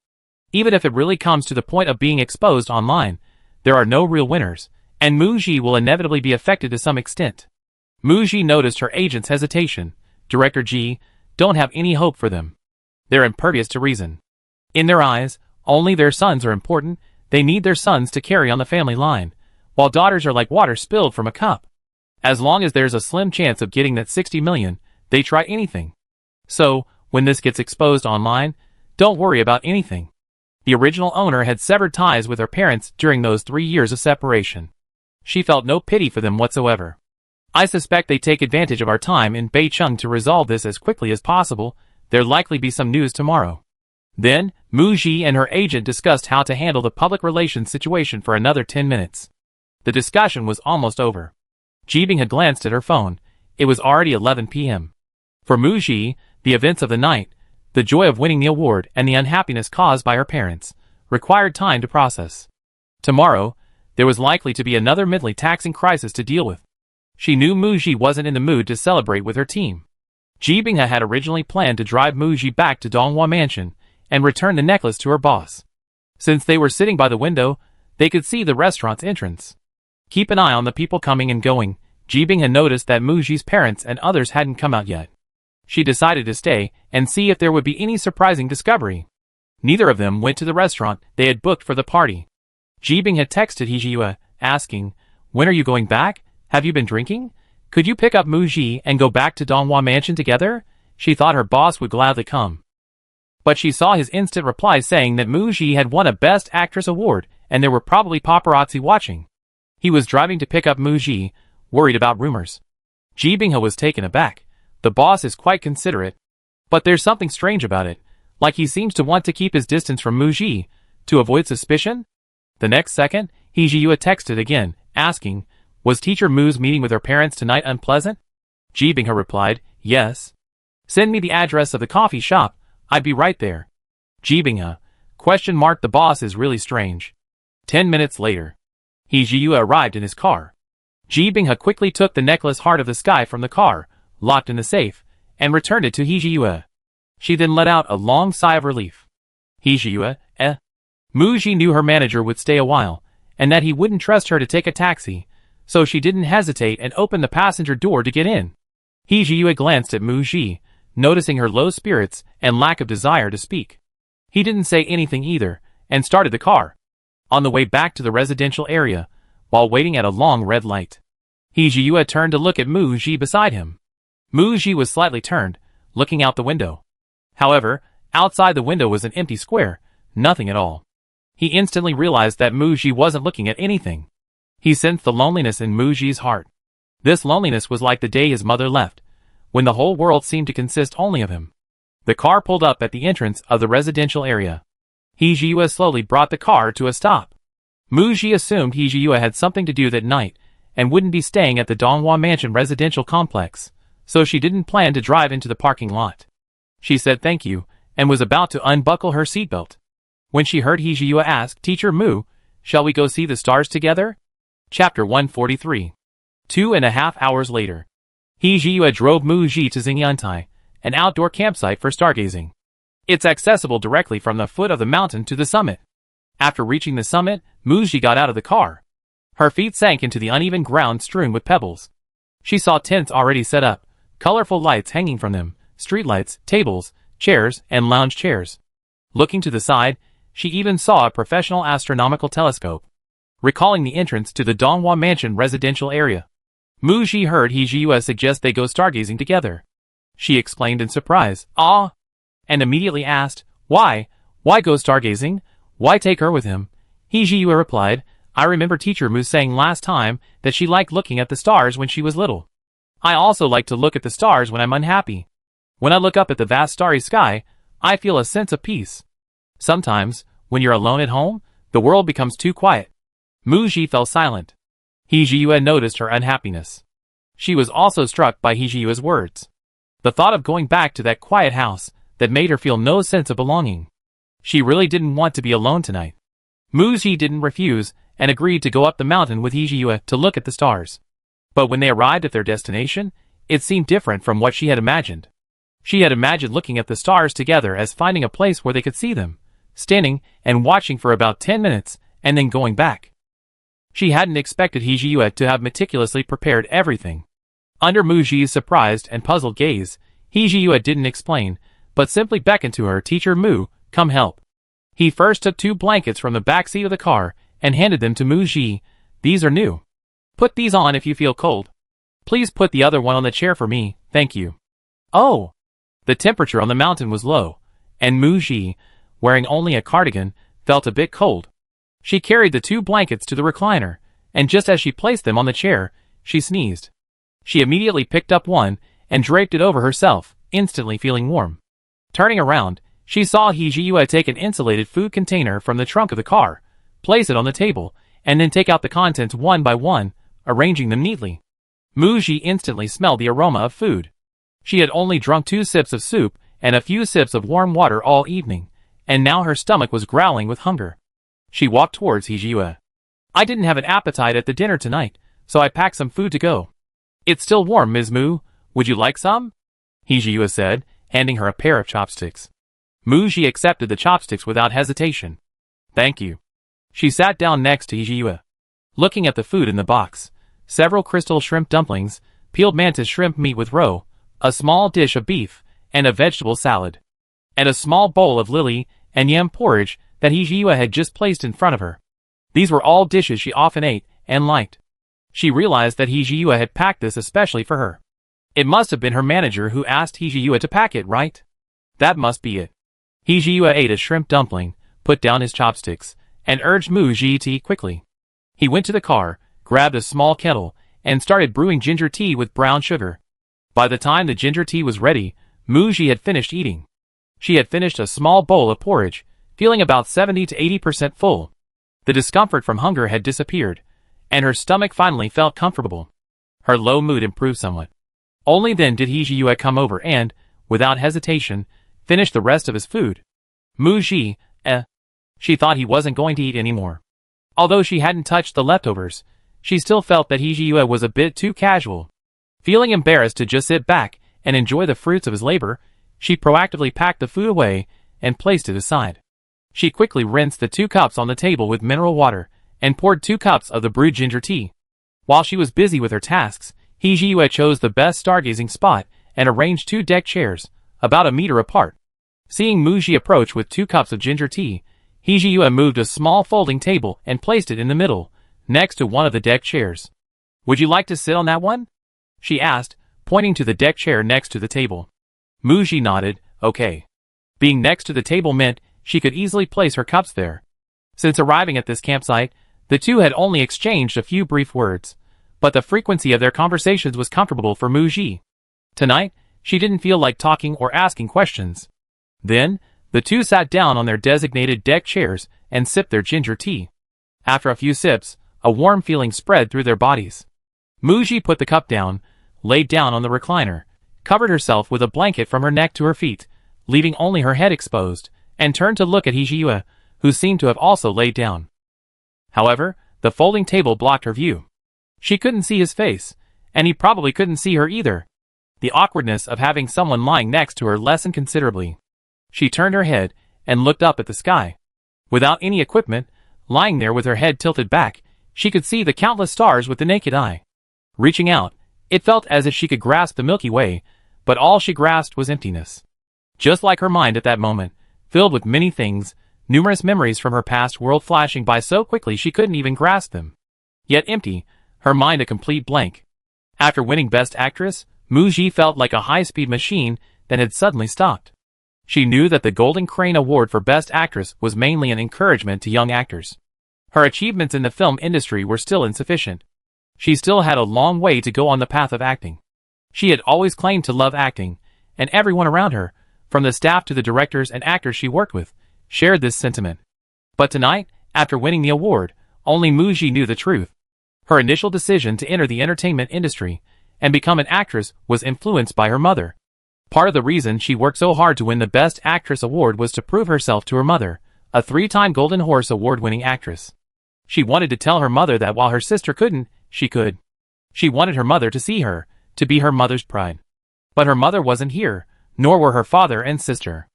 Even if it really comes to the point of being exposed online, there are no real winners, and Muji will inevitably be affected to some extent. Muji noticed her agent's hesitation. Director G don't have any hope for them. They're impervious to reason. In their eyes, only their sons are important. They need their sons to carry on the family line, while daughters are like water spilled from a cup. As long as there's a slim chance of getting that 60 million, they try anything. So, when this gets exposed online, don't worry about anything. The original owner had severed ties with her parents during those 3 years of separation. She felt no pity for them whatsoever. I suspect they take advantage of our time in Beicheng to resolve this as quickly as possible. There'll likely be some news tomorrow. Then, Muji and her agent discussed how to handle the public relations situation for another 10 minutes. The discussion was almost over. Jibing had glanced at her phone. It was already 11 p.m. For Muji, the events of the night, the joy of winning the award and the unhappiness caused by her parents, required time to process. Tomorrow, there was likely to be another mentally taxing crisis to deal with. She knew Muji wasn't in the mood to celebrate with her team. Jibing had originally planned to drive Muji back to Donghua Mansion and return the necklace to her boss. Since they were sitting by the window, they could see the restaurant's entrance. Keep an eye on the people coming and going. Jibing had noticed that Muji's parents and others hadn't come out yet. She decided to stay and see if there would be any surprising discovery. Neither of them went to the restaurant they had booked for the party. Jibing had texted Hijiyue, asking, "When are you going back? Have you been drinking? Could you pick up Muji and go back to Donghua Mansion together?" She thought her boss would gladly come. But she saw his instant reply saying that Muji had won a Best Actress award and there were probably paparazzi watching. He was driving to pick up Muji, worried about rumors. Jibing was taken aback. The boss is quite considerate. But there's something strange about it, like he seems to want to keep his distance from Muji, to avoid suspicion? The next second, Hijiyue texted again, asking, "Was Teacher Mu's meeting with her parents tonight unpleasant?" Jibing replied, "Yes. Send me the address of the coffee shop, I'd be right there." Jibing, question mark, the boss is really strange. 10 minutes later, Hijiyue arrived in his car. Jibing quickly took the necklace Heart of the Sky from the car, locked in the safe, and returned it to Hijiyue. She then let out a long sigh of relief. Hijiyue, Muji knew her manager would stay a while, and that he wouldn't trust her to take a taxi, so she didn't hesitate and opened the passenger door to get in. Hijiyue glanced at Muji, noticing her low spirits and lack of desire to speak. He didn't say anything either, and started the car. On the way back to the residential area, while waiting at a long red light, Hijiyue turned to look at Muji beside him. Muji was slightly turned, looking out the window. However, outside the window was an empty square, nothing at all. He instantly realized that Muji wasn't looking at anything. He sensed the loneliness in Muji's heart. This loneliness was like the day his mother left, when the whole world seemed to consist only of him. The car pulled up at the entrance of the residential area. Hijiyue slowly brought the car to a stop. Muji assumed Hijiyue had something to do that night, and wouldn't be staying at the Donghua Mansion residential complex, so she didn't plan to drive into the parking lot. She said thank you, and was about to unbuckle her seatbelt, when she heard Hijiyue ask, "Teacher Mu, shall we go see the stars together?" Chapter 143. 2.5 hours later, Hijiyue drove Muji to Xingyantai, an outdoor campsite for stargazing. It's accessible directly from the foot of the mountain to the summit. After reaching the summit, Muji got out of the car. Her feet sank into the uneven ground strewn with pebbles. She saw tents already set up, colorful lights hanging from them, streetlights, tables, chairs, and lounge chairs. Looking to the side, she even saw a professional astronomical telescope. Recalling the entrance to the Donghua Mansion residential area, Muji heard Hijiyue suggest they go stargazing together. She exclaimed in surprise, "Ah!" and immediately asked, "Why? Why go stargazing? Why take her with him?" Hijiyue replied, "I remember Teacher Mu saying last time that she liked looking at the stars when she was little. I also like to look at the stars when I'm unhappy. When I look up at the vast starry sky, I feel a sense of peace. Sometimes, when you're alone at home, The world becomes too quiet. Muji fell silent. Hee-ji-yue noticed her unhappiness. She was also struck by Hee-ji-yue's words. The thought of going back to that quiet house that made her feel no sense of belonging. She really didn't want to be alone tonight. Muji didn't refuse and agreed to go up the mountain with Hee-ji-yue to look at the stars. But when they arrived at their destination, it seemed different from what she had imagined. She had imagined looking at the stars together as finding a place where they could see them, standing and watching for about 10 minutes, and then going back. She hadn't expected Hee-ji-yue to have meticulously prepared everything. Under Muji's surprised and puzzled gaze, Hee-ji-yue didn't explain, but simply beckoned to her. Teacher Mu, come help. He first took 2 blankets from the back seat of the car and handed them to Muji. These are new. Put these on if you feel cold. Please put the other one on the chair for me, thank you. Oh! The temperature on the mountain was low, and Muji, wearing only a cardigan, felt a bit cold. She carried the 2 blankets to the recliner, and just as she placed them on the chair, she sneezed. She immediately picked up one and draped it over herself, instantly feeling warm. Turning around, she saw Hee-ji-yue take an insulated food container from the trunk of the car, place it on the table, and then take out the contents one by one, arranging them neatly. Muji instantly smelled the aroma of food. She had only drunk 2 sips of soup and a few sips of warm water all evening, and now her stomach was growling with hunger. She walked towards Hee-ji-yue. I didn't have an appetite at the dinner tonight, so I packed some food to go. It's still warm, Ms. Mu. Would you like some? Hee-ji-yue said, handing her a pair of chopsticks. Muji accepted the chopsticks without hesitation. Thank you. She sat down next to Hee-ji-yue. Looking at the food in the box, several crystal shrimp dumplings, peeled mantis shrimp meat with roe, a small dish of beef, and a vegetable salad, and a small bowl of lily and yam porridge that Hee-ji-yue had just placed in front of her. These were all dishes she often ate and liked. She realized that Hee-ji-yue had packed this especially for her. It must have been her manager who asked Hee-ji-yue to pack it, right? That must be it. Hee-ji-yue ate a shrimp dumpling, put down his chopsticks, and urged Muji to eat quickly. He went to the car, grabbed a small kettle, and started brewing ginger tea with brown sugar. By the time the ginger tea was ready, Muji had finished eating. She had finished a small bowl of porridge, feeling about 70 to 80% full. The discomfort from hunger had disappeared, and her stomach finally felt comfortable. Her low mood improved somewhat. Only then did Hee-ji-yue come over and, without hesitation, finish the rest of his food. Muji, She thought he wasn't going to eat anymore. Although she hadn't touched the leftovers, she still felt that Hee-ji-yue was a bit too casual. Feeling embarrassed to just sit back and enjoy the fruits of his labor, she proactively packed the food away and placed it aside. She quickly rinsed the 2 cups on the table with mineral water and poured 2 cups of the brewed ginger tea. While she was busy with her tasks, Hee-ji-yue chose the best stargazing spot and arranged 2 deck chairs, about a meter apart. Seeing Muji approach with 2 cups of ginger tea, Hee-ji-yue moved a small folding table and placed it in the middle, next to one of the deck chairs. Would you like to sit on that one? She asked, pointing to the deck chair next to the table. Muji nodded, okay. Being next to the table meant she could easily place her cups there. Since arriving at this campsite, the two had only exchanged a few brief words, but the frequency of their conversations was comfortable for Muji. Tonight, she didn't feel like talking or asking questions. Then, the two sat down on their designated deck chairs and sipped their ginger tea. After a few sips, a warm feeling spread through their bodies. Muji put the cup down, laid down on the recliner, covered herself with a blanket from her neck to her feet, leaving only her head exposed, and turned to look at Hee-ji-yue, who seemed to have also laid down. However, the folding table blocked her view. She couldn't see his face, and he probably couldn't see her either. The awkwardness of having someone lying next to her lessened considerably. She turned her head and looked up at the sky. Without any equipment, lying there with her head tilted back, she could see the countless stars with the naked eye. Reaching out, it felt as if she could grasp the Milky Way, but all she grasped was emptiness. Just like her mind at that moment, filled with many things, numerous memories from her past world flashing by so quickly she couldn't even grasp them. Yet empty, her mind a complete blank. After winning Best Actress, Muji felt like a high-speed machine that had suddenly stopped. She knew that the Golden Crane Award for Best Actress was mainly an encouragement to young actors. Her achievements in the film industry were still insufficient. She still had a long way to go on the path of acting. She had always claimed to love acting, and everyone around her, from the staff to the directors and actors she worked with, shared this sentiment. But tonight, After winning the award, only Muji knew the truth. Her initial decision to enter the entertainment industry and become an actress was influenced by her mother. Part of the reason she worked so hard to win the Best Actress award was to prove herself to her mother, a 3-time Golden Horse award-winning actress. She wanted to tell her mother that while her sister couldn't, she could. She wanted her mother to see her, to be her mother's pride. But her mother wasn't here, nor were her father and sister.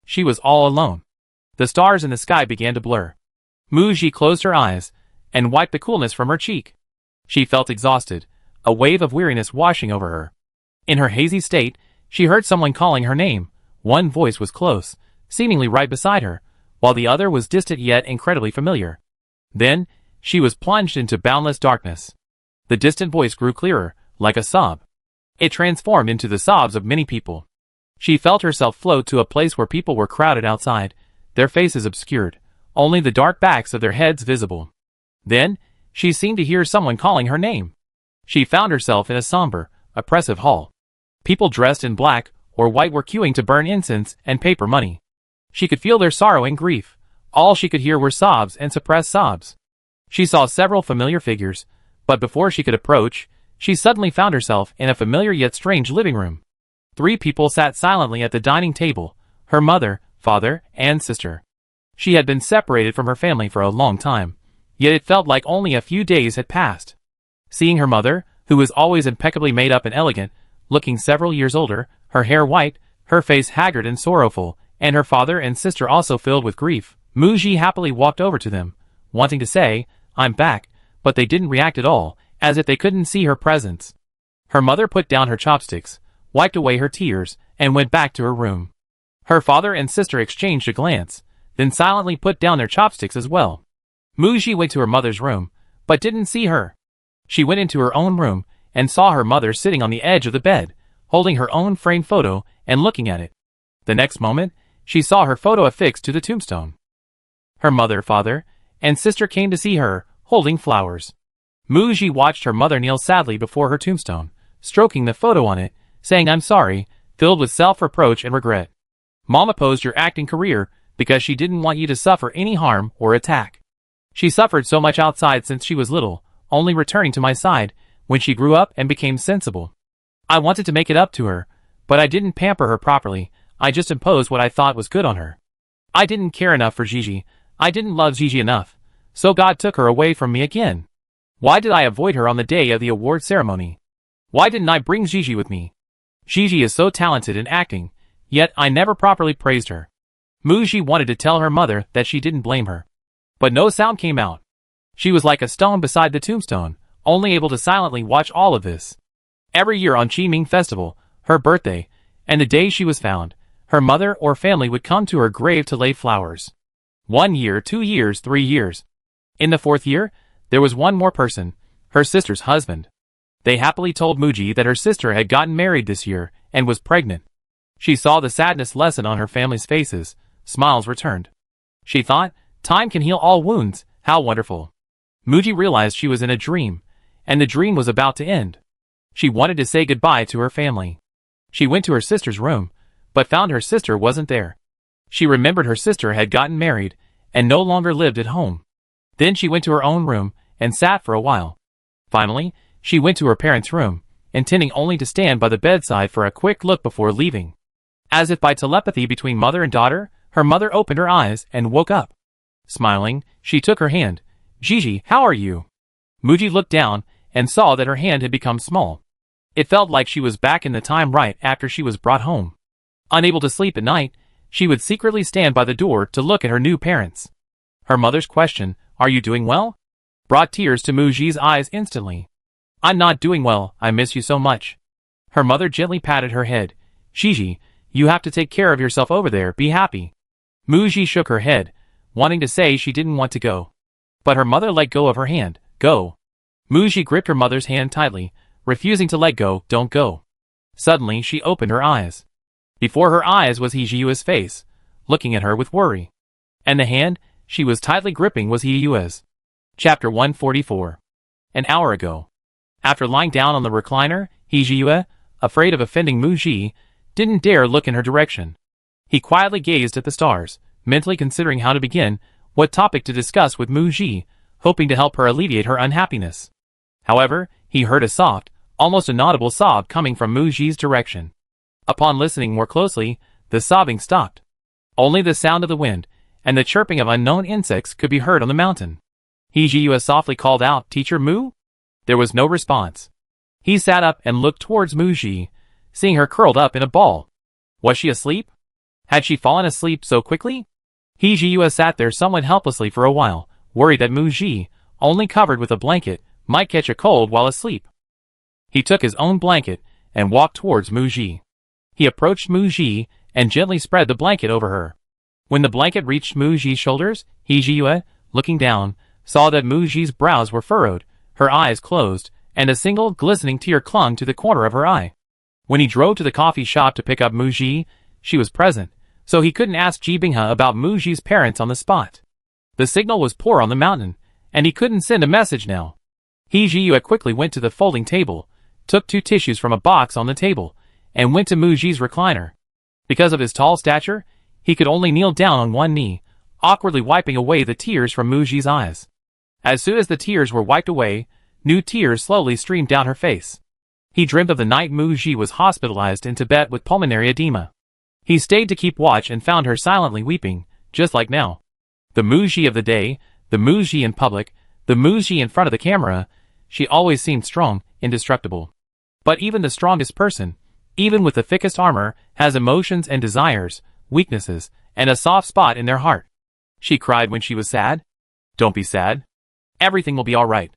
She was all alone. The stars in the sky began to blur. Muji closed her eyes and wiped the coolness from her cheek. She felt exhausted, a wave of weariness washing over her. In her hazy state, she heard someone calling her name. One voice was close, seemingly right beside her, while the other was distant yet incredibly familiar. Then, she was plunged into boundless darkness. The distant voice grew clearer, like a sob. It transformed into the sobs of many people. She felt herself float to a place where people were crowded outside, their faces obscured, only the dark backs of their heads visible. Then, she seemed to hear someone calling her name. She found herself in a somber, oppressive hall. People dressed in black or white were queuing to burn incense and paper money. She could feel their sorrow and grief. All she could hear were sobs and suppressed sobs. She saw several familiar figures, but before she could approach, she suddenly found herself in a familiar yet strange living room. 3 people sat silently at the dining table, her mother, father, and sister. She had been separated from her family for a long time, yet it felt like only a few days had passed. Seeing her mother, who was always impeccably made up and elegant, looking several years older, her hair white, her face haggard and sorrowful, and her father and sister also filled with grief, Muji happily walked over to them, wanting to say, "I'm back," but they didn't react at all, as if they couldn't see her presence. Her mother put down her chopsticks, wiped away her tears, and went back to her room. Her father and sister exchanged a glance, then silently put down their chopsticks as well. Muji went to her mother's room, but didn't see her. She went into her own room, and saw her mother sitting on the edge of the bed, holding her own framed photo and looking at it. The next moment, she saw her photo affixed to the tombstone. Her mother, father, and sister came to see her, holding flowers. Muji watched her mother kneel sadly before her tombstone, stroking the photo on it, saying "I'm sorry," filled with self-reproach and regret. Mom opposed your acting career because she didn't want you to suffer any harm or attack. She suffered so much outside since she was little, only returning to my side when she grew up and became sensible. I wanted to make it up to her, but I didn't pamper her properly. I just imposed what I thought was good on her. I didn't care enough for Gigi. I didn't love Gigi enough. So God took her away from me again. Why did I avoid her on the day of the award ceremony? Why didn't I bring Gigi with me? Gigi is so talented in acting, yet I never properly praised her. Muji wanted to tell her mother that she didn't blame her. But no sound came out. She was like a stone beside the tombstone, only able to silently watch all of this. Every year on Qiming Festival, her birthday, and the day she was found, her mother or family would come to her grave to lay flowers. 1 year, 2 years, 3 years. In the 4th year, there was one more person, her sister's husband. They happily told Muji that her sister had gotten married this year and was pregnant. She saw the sadness lessen on her family's faces. Smiles returned. She thought, time can heal all wounds, how wonderful. Muji realized she was in a dream, and the dream was about to end. She wanted to say goodbye to her family. She went to her sister's room, but found her sister wasn't there. She remembered her sister had gotten married and no longer lived at home. Then she went to her own room and sat for a while. Finally, she went to her parents' room, intending only to stand by the bedside for a quick look before leaving. As if by telepathy between mother and daughter, her mother opened her eyes and woke up. Smiling, she took her hand. "Gigi, how are you?" Muji looked down and saw that her hand had become small. It felt like she was back in the time right after she was brought home. Unable to sleep at night, she would secretly stand by the door to look at her new parents. Her mother's question, "Are you doing well?" brought tears to Muji's eyes instantly. "I'm not doing well, I miss you so much." Her mother gently patted her head. "Gigi, you have to take care of yourself over there, be happy." Muji shook her head, wanting to say she didn't want to go. But her mother let go of her hand. "Go." Muji gripped her mother's hand tightly, refusing to let go. "Don't go." Suddenly she opened her eyes. Before her eyes was Hiyue's face, looking at her with worry. And the hand she was tightly gripping was Hiyue's. Chapter 144. An hour ago. After lying down on the recliner, Hiyue, afraid of offending Muji, didn't dare look in her direction. He quietly gazed at the stars, mentally considering how to begin what topic to discuss with Mu Ji, hoping to help her alleviate her unhappiness. However, he heard a soft, almost inaudible sob coming from Mu Ji's direction. Upon listening more closely, the sobbing stopped. Only the sound of the wind and the chirping of unknown insects could be heard on the mountain. He Ji softly called out, "Teacher Mu?" There was no response. He sat up and looked towards Mu Ji, seeing her curled up in a ball. Was she asleep? Had she fallen asleep so quickly? He Ji sat there somewhat helplessly for a while, worried that Mu Ji, only covered with a blanket, might catch a cold while asleep. He took his own blanket and walked towards Mu Ji. He approached Mu Ji and gently spread the blanket over her. When the blanket reached Mu Ji's shoulders, He Ji, looking down, saw that Mu Ji's brows were furrowed, her eyes closed, and a single glistening tear clung to the corner of her eye. When he drove to the coffee shop to pick up Mu Ji, she was present, so he couldn't ask Ji Binghe about Mu Ji's parents on the spot. The signal was poor on the mountain, and he couldn't send a message now. He Ji quickly went to the folding table, took 2 tissues from a box on the table, and went to Mu Ji's recliner. Because of his tall stature, he could only kneel down on one knee, awkwardly wiping away the tears from Mu Ji's eyes. As soon as the tears were wiped away, new tears slowly streamed down her face. He dreamed of the night Mu Ji was hospitalized in Tibet with pulmonary edema. He stayed to keep watch and found her silently weeping, just like now. The Mu Ji of the day, the Mu Ji in public, the Mu Ji in front of the camera, she always seemed strong, indestructible. But even the strongest person, even with the thickest armor, has emotions and desires, weaknesses, and a soft spot in their heart. She cried when she was sad. Don't be sad. Everything will be all right.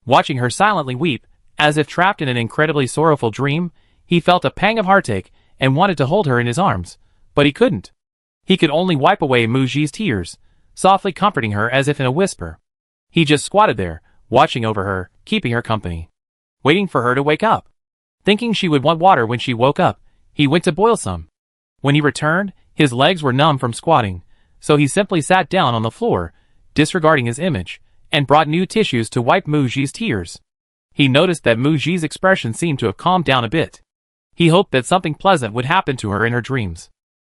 Watching her silently weep, as if trapped in an incredibly sorrowful dream, he felt a pang of heartache and wanted to hold her in his arms, but he couldn't. He could only wipe away Mu Ji's tears, softly comforting her as if in a whisper. He just squatted there, watching over her, keeping her company, waiting for her to wake up. Thinking she would want water when she woke up, he went to boil some. When he returned, his legs were numb from squatting, so he simply sat down on the floor, disregarding his image, and brought new tissues to wipe Mu Ji's tears. He noticed that Mu Ji's expression seemed to have calmed down a bit. He hoped that something pleasant would happen to her in her dreams.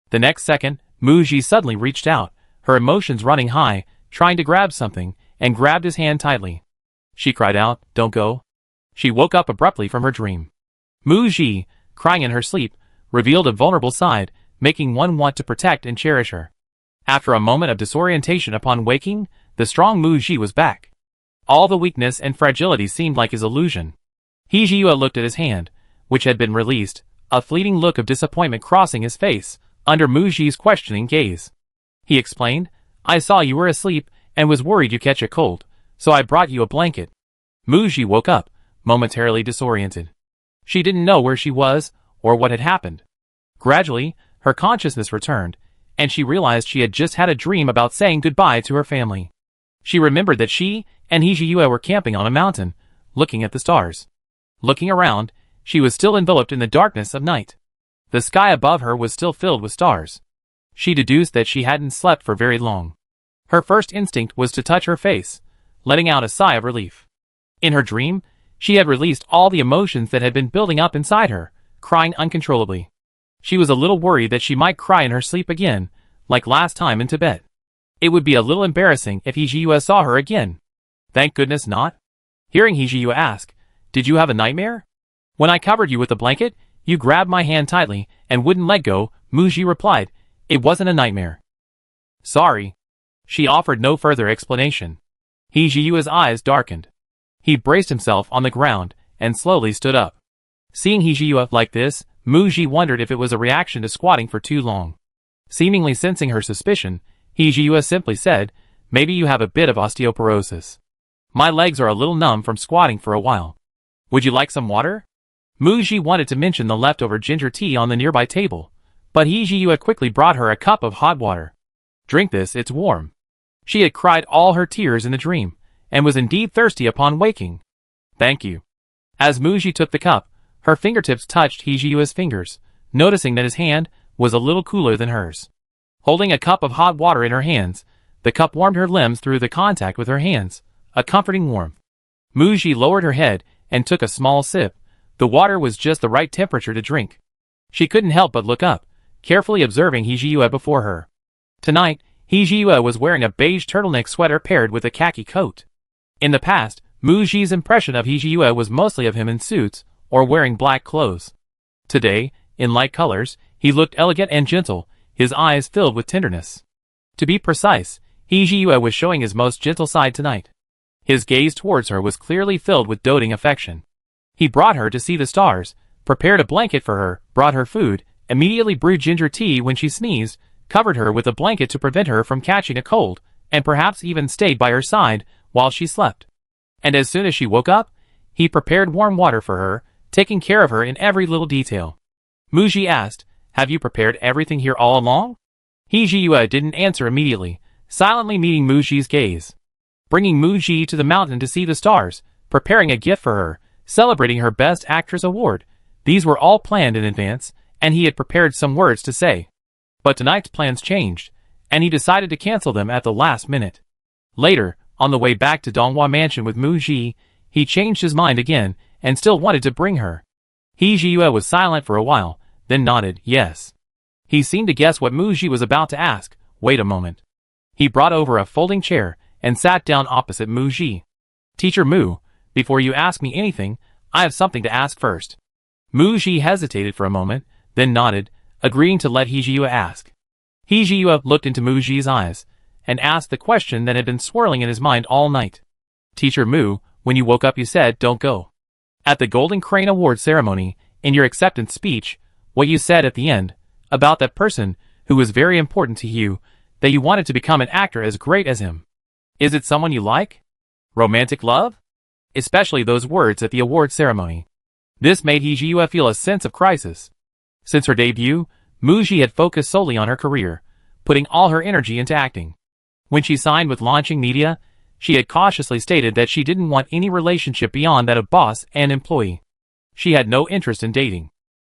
The next second, Mu Ji suddenly reached out, her emotions running high, trying to grab something, and grabbed his hand tightly. She cried out, "Don't go." She woke up abruptly from her dream. Mu Ji, crying in her sleep, revealed a vulnerable side, making one want to protect and cherish her. After a moment of disorientation upon waking, the strong Mu Ji was back. All the weakness and fragility seemed like his illusion. He Ji looked at his hand, which had been released, a fleeting look of disappointment crossing his face, under Mu Ji's questioning gaze. He explained, "I saw you were asleep, and was worried you catch a cold, so I brought you a blanket." Mu Ji woke up, momentarily disoriented. She didn't know where she was, or what had happened. Gradually, her consciousness returned, and she realized she had just had a dream about saying goodbye to her family. She remembered that she and He Ji were camping on a mountain, looking at the stars. Looking around, she was still enveloped in the darkness of night. The sky above her was still filled with stars. She deduced that she hadn't slept for very long. Her first instinct was to touch her face, letting out a sigh of relief. In her dream, she had released all the emotions that had been building up inside her, crying uncontrollably. She was a little worried that she might cry in her sleep again, like last time in Tibet. It would be a little embarrassing if He Ji saw her again. Thank goodness not. Hearing He Ji ask, "Did you have a nightmare? When I covered you with the blanket, you grabbed my hand tightly and wouldn't let go," Mu Ji replied. "It wasn't a nightmare." "Sorry." She offered no further explanation. He Ji's eyes darkened. He braced himself on the ground and slowly stood up. Seeing He Ji like this, Mu Ji wondered if it was a reaction to squatting for too long. Seemingly sensing her suspicion, He Ji simply said, "Maybe you have a bit of osteoporosis. My legs are a little numb from squatting for a while. Would you like some water?" Mu Ji wanted to mention the leftover ginger tea on the nearby table, but He Ji quickly brought her a cup of hot water. "Drink this, it's warm." She had cried all her tears in the dream, and was indeed thirsty upon waking. "Thank you." As Mu Ji took the cup, her fingertips touched He Ji's fingers, noticing that his hand was a little cooler than hers. Holding a cup of hot water in her hands, the cup warmed her limbs through the contact with her hands, a comforting warmth. Mu Ji lowered her head and took a small sip. The water was just the right temperature to drink. She couldn't help but look up, carefully observing He Ji before her. Tonight, Hee-ji-woo was wearing a beige turtleneck sweater paired with a khaki coat. In the past, Moo-ji's impression of Hee-ji-woo was mostly of him in suits or wearing black clothes. Today, in light colors, he looked elegant and gentle, his eyes filled with tenderness. To be precise, Hee-ji-woo was showing his most gentle side tonight. His gaze towards her was clearly filled with doting affection. He brought her to see the stars, prepared a blanket for her, brought her food, immediately brewed ginger tea when she sneezed, covered her with a blanket to prevent her from catching a cold, and perhaps even stayed by her side while she slept. And as soon as she woke up, he prepared warm water for her, taking care of her in every little detail. Moo-ji asked, "Have you prepared everything here all along?" Hee-ji-woo didn't answer immediately, silently meeting Moo-ji's gaze. Bringing Moo-ji to the mountain to see the stars, preparing a gift for her, celebrating her Best Actress award, these were all planned in advance, and he had prepared some words to say. But tonight's plans changed, and he decided to cancel them at the last minute. Later, on the way back to Donghua Mansion with Moo-ji, he changed his mind again, and still wanted to bring her. Hee-ji-woo was silent for a while, then nodded, yes. He seemed to guess what Moo-ji was about to ask. Wait a moment. He brought over a folding chair, and sat down opposite Moo-ji. "Teacher Moo, before you ask me anything, I have something to ask first." Moo-ji hesitated for a moment, then nodded, agreeing to let Hee-ji-woo ask. Hee-ji-woo looked into Moo-ji's eyes, and asked the question that had been swirling in his mind all night. "Teacher Moo, when you woke up you said, don't go. At the Golden Crane Award ceremony, in your acceptance speech, what you said at the end, about that person, who was very important to you, that you wanted to become an actor as great as him. Is it someone you like? Romantic love?" Especially those words at the award ceremony. This made Hee-ji-woo feel a sense of crisis. Since her debut, Moo-ji had focused solely on her career, putting all her energy into acting. When she signed with Launching Media, she had cautiously stated that she didn't want any relationship beyond that of boss and employee. She had no interest in dating.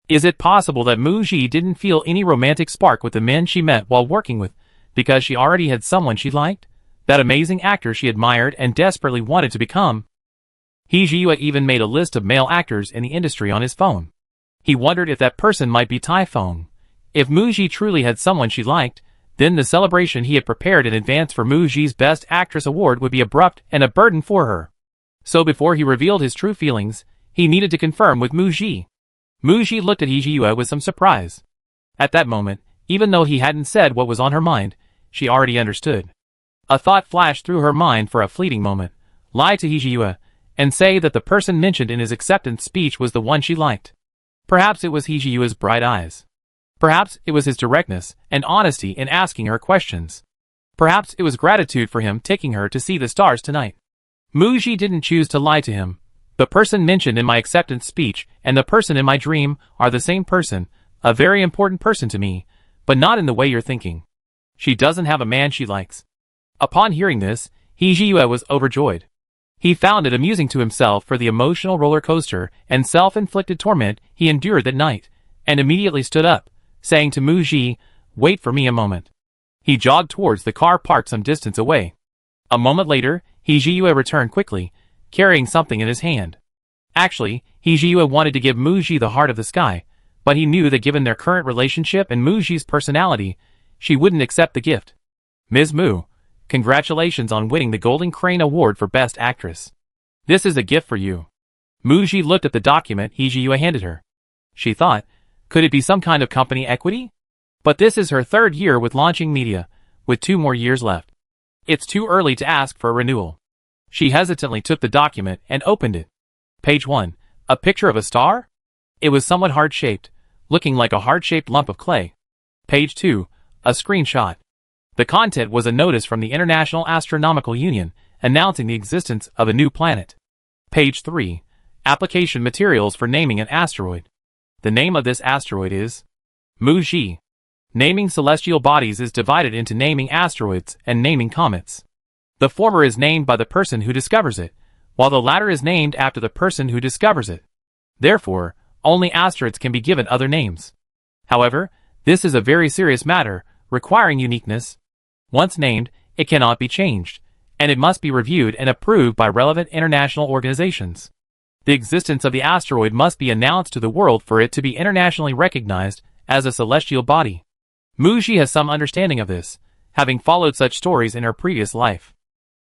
Is it possible that Moo-ji didn't feel any romantic spark with the men she met while working with, because she already had someone she liked? That amazing actor she admired and desperately wanted to become? Hee-ji-woo even made a list of male actors in the industry on his phone. He wondered if that person might be Typhoon. If Moo-ji truly had someone she liked, then the celebration he had prepared in advance for Moo-ji's Best Actress award would be abrupt and a burden for her. So before he revealed his true feelings, he needed to confirm with Moo-ji. Moo-ji looked at Hee-ji-woo with some surprise. At that moment, even though he hadn't said what was on her mind, she already understood. A thought flashed through her mind for a fleeting moment. Lie to Hee-ji-woo, and say that the person mentioned in his acceptance speech was the one she liked. Perhaps it was Hee-ji-woo's bright eyes. Perhaps it was his directness and honesty in asking her questions. Perhaps it was gratitude for him taking her to see the stars tonight. Moo-ji didn't choose to lie to him. The person mentioned in my acceptance speech and the person in my dream are the same person, a very important person to me, but not in the way you're thinking. She doesn't have a man she likes. Upon hearing this, Hee-ji-woo was overjoyed. He found it amusing to himself for the emotional roller coaster and self-inflicted torment he endured that night, and immediately stood up, saying to Moo-ji, "Wait for me a moment." He jogged towards the car parked some distance away. A moment later, Hee-ji-woo returned quickly, carrying something in his hand. Actually, Hee-ji-woo wanted to give Moo-ji the heart of the sky, but he knew that given their current relationship and Moo-ji's personality, she wouldn't accept the gift. "Ms. Moo, congratulations on winning the Golden Crane Award for Best Actress. This is a gift for you." Moo-ji looked at the document Hee-ji-woo handed her. She thought, could it be some kind of company equity? But this is her third year with Launching Media, with 2 more years left. It's too early to ask for a renewal. She hesitantly took the document and opened it. Page 1. A picture of a star? It was somewhat heart-shaped, looking like a heart-shaped lump of clay. Page 2. A screenshot. The content was a notice from the International Astronomical Union, announcing the existence of a new planet. Page 3. Application materials for naming an asteroid. The name of this asteroid is Moo-ji. Naming celestial bodies is divided into naming asteroids and naming comets. The former is named by the person who discovers it, while the latter is named after the person who discovers it. Therefore, only asteroids can be given other names. However, this is a very serious matter, requiring uniqueness. Once named, it cannot be changed, and it must be reviewed and approved by relevant international organizations. The existence of the asteroid must be announced to the world for it to be internationally recognized as a celestial body. Moo-ji has some understanding of this, having followed such stories in her previous life.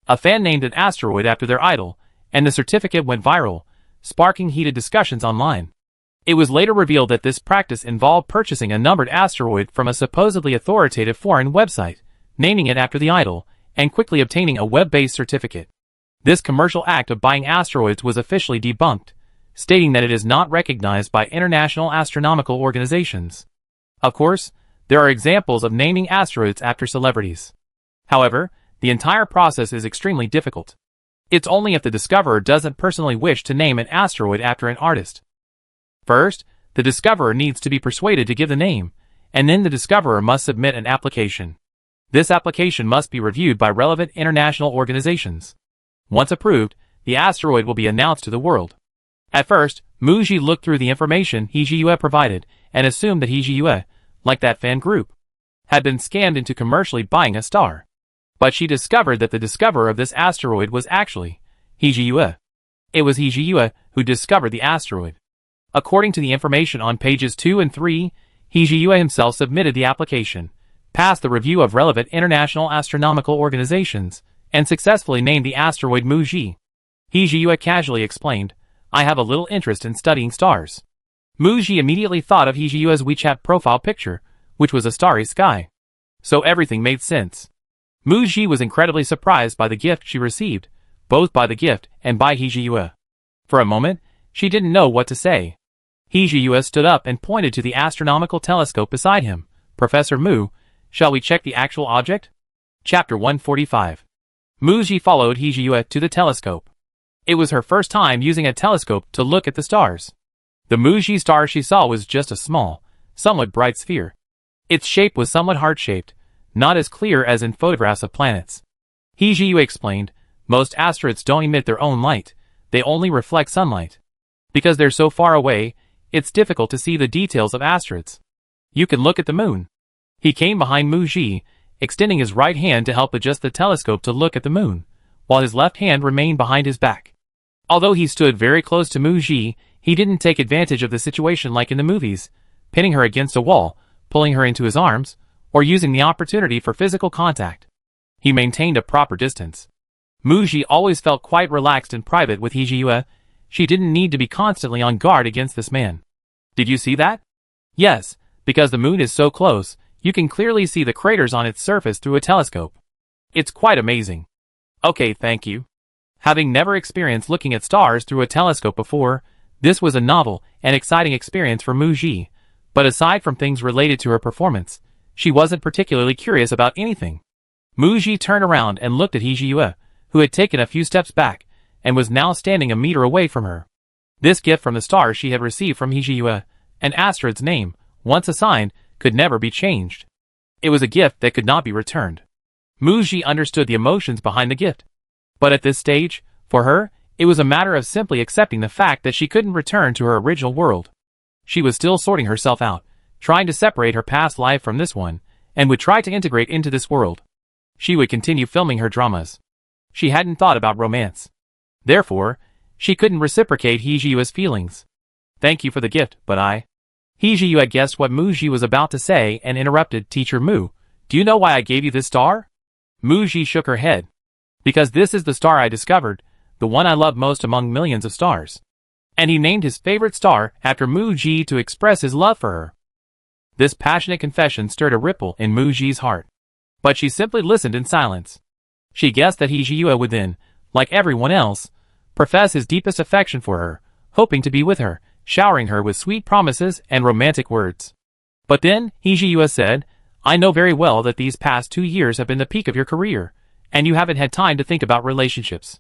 A fan named an asteroid after their idol, and the certificate went viral, sparking heated discussions online. It was later revealed that this practice involved purchasing a numbered asteroid from a supposedly authoritative foreign website, naming it after the idol, and quickly obtaining a web-based certificate. This commercial act of buying asteroids was officially debunked, stating that it is not recognized by international astronomical organizations. Of course, there are examples of naming asteroids after celebrities. However, the entire process is extremely difficult. It's only if the discoverer doesn't personally wish to name an asteroid after an artist. First, the discoverer needs to be persuaded to give the name, and then the discoverer must submit an application. This application must be reviewed by relevant international organizations. Once approved, the asteroid will be announced to the world. At first, Muji looked through the information Hijiyue provided and assumed that Hijiyue, like that fan group, had been scammed into commercially buying a star. But she discovered that the discoverer of this asteroid was actually Hijiyue. It was Hijiyue who discovered the asteroid. According to the information on pages 2 and 3, Hijiyue himself submitted the application, passed the review of relevant international astronomical organizations, and successfully named the asteroid Muji. Hijiyue casually explained, "I have a little interest in studying stars." Muji immediately thought of Hijiyue's WeChat profile picture, which was a starry sky. So everything made sense. Muji was incredibly surprised by the gift she received, both by the gift and by Hijiyue. For a moment, she didn't know what to say. Hijiyue stood up and pointed to the astronomical telescope beside him. "Professor Mu, shall we check the actual object?" Chapter 145. Muji followed Hijiyue to the telescope. It was her first time using a telescope to look at the stars. The Muji star she saw was just a small, somewhat bright sphere. Its shape was somewhat heart-shaped, not as clear as in photographs of planets. Hijiyue explained, "Most asteroids don't emit their own light, they only reflect sunlight. Because they're so far away, it's difficult to see the details of asteroids. You can look at the moon." He came behind Muji, extending his right hand to help adjust the telescope to look at the moon, while his left hand remained behind his back. Although he stood very close to Muji, he didn't take advantage of the situation like in the movies, pinning her against a wall, pulling her into his arms, or using the opportunity for physical contact. He maintained a proper distance. Muji always felt quite relaxed and private with Hijiyue. She didn't need to be constantly on guard against this man. "Did you see that?" "Yes, because the moon is so close, you can clearly see the craters on its surface through a telescope. It's quite amazing." "Okay, thank you." Having never experienced looking at stars through a telescope before, this was a novel and exciting experience for Muji, but aside from things related to her performance, she wasn't particularly curious about anything. Muji turned around and looked at Hijiyue, who had taken a few steps back, and was now standing a meter away from her. This gift from the star she had received from Hijiyue, an asteroid's name, once assigned, could never be changed. It was a gift that could not be returned. Muji understood the emotions behind the gift. But at this stage, for her, it was a matter of simply accepting the fact that she couldn't return to her original world. She was still sorting herself out, trying to separate her past life from this one, and would try to integrate into this world. She would continue filming her dramas. She hadn't thought about romance. Therefore, she couldn't reciprocate Hijiyue's feelings. "Thank you for the gift, but I..." Hijiyue guessed what Muji was about to say and interrupted. "Teacher Mu, do you know why I gave you this star?" Muji shook her head. "Because this is the star I discovered, the one I love most among millions of stars." And he named his favorite star after Muji to express his love for her. This passionate confession stirred a ripple in Muji's heart. But she simply listened in silence. She guessed that Hijiyue would then, like everyone else, profess his deepest affection for her, hoping to be with her, showering her with sweet promises and romantic words. But then, Hijiyue said, "I know very well that these past 2 years have been the peak of your career, and you haven't had time to think about relationships.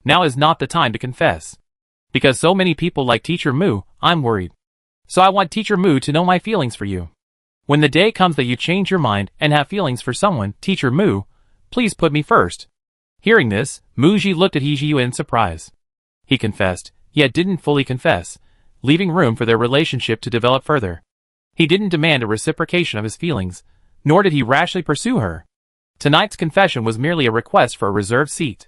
Now is not the time to confess. Because so many people like Teacher Mu, I'm worried. So I want Teacher Mu to know my feelings for you. When the day comes that you change your mind and have feelings for someone, Teacher Mu, please put me first." Hearing this, Muji looked at Hijiyue in surprise. He confessed, yet didn't fully confess, leaving room for their relationship to develop further. He didn't demand a reciprocation of his feelings, nor did he rashly pursue her. Tonight's confession was merely a request for a reserved seat.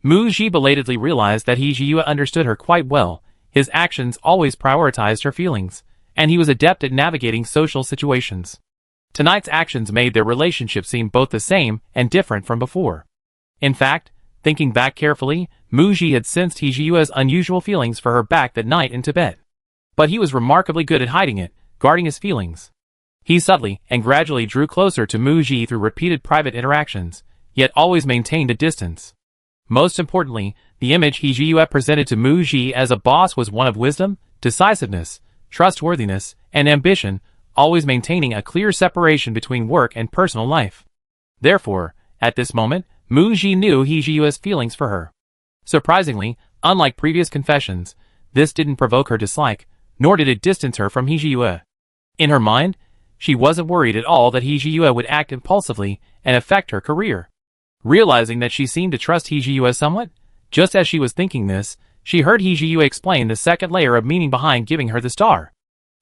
Muji belatedly realized that Hijiyue understood her quite well. His actions always prioritized her feelings, and he was adept at navigating social situations. Tonight's actions made their relationship seem both the same and different from before. In fact, thinking back carefully, Muji had sensed Hee-Ji-Yue's unusual feelings for her back that night in Tibet. But he was remarkably good at hiding it, guarding his feelings. He subtly and gradually drew closer to Muji through repeated private interactions, yet always maintained a distance. Most importantly, the image Hee-Ji-Yue presented to Muji as a boss was one of wisdom, decisiveness, trustworthiness, and ambition, always maintaining a clear separation between work and personal life. Therefore, at this moment, Muji knew Hee-Ji-Yue's feelings for her. Surprisingly, unlike previous confessions, this didn't provoke her dislike, nor did it distance her from Hee-Ji-Yue. In her mind, she wasn't worried at all that Hee-Ji-Yue would act impulsively and affect her career. Realizing that she seemed to trust Hee-Ji-Yue somewhat, just as she was thinking this, she heard Hee-Ji-Yue explain the second layer of meaning behind giving her the star.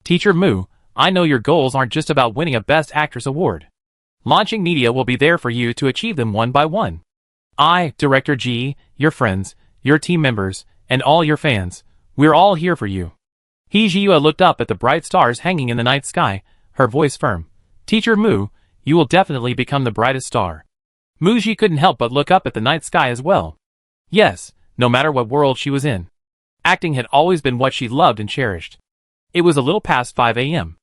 Teacher Mu, I know your goals aren't just about winning a Best Actress award. Launching Media will be there for you to achieve them one by one. I, Director Ji, your friends, your team members, and all your fans, we're all here for you. Hee-Ji-Yue looked up at the bright stars hanging in the night sky, her voice firm. Teacher Mu, you will definitely become the brightest star. Muji couldn't help but look up at the night sky as well. Yes, no matter what world she was in. Acting had always been what she loved and cherished. It was a little past 5 a.m.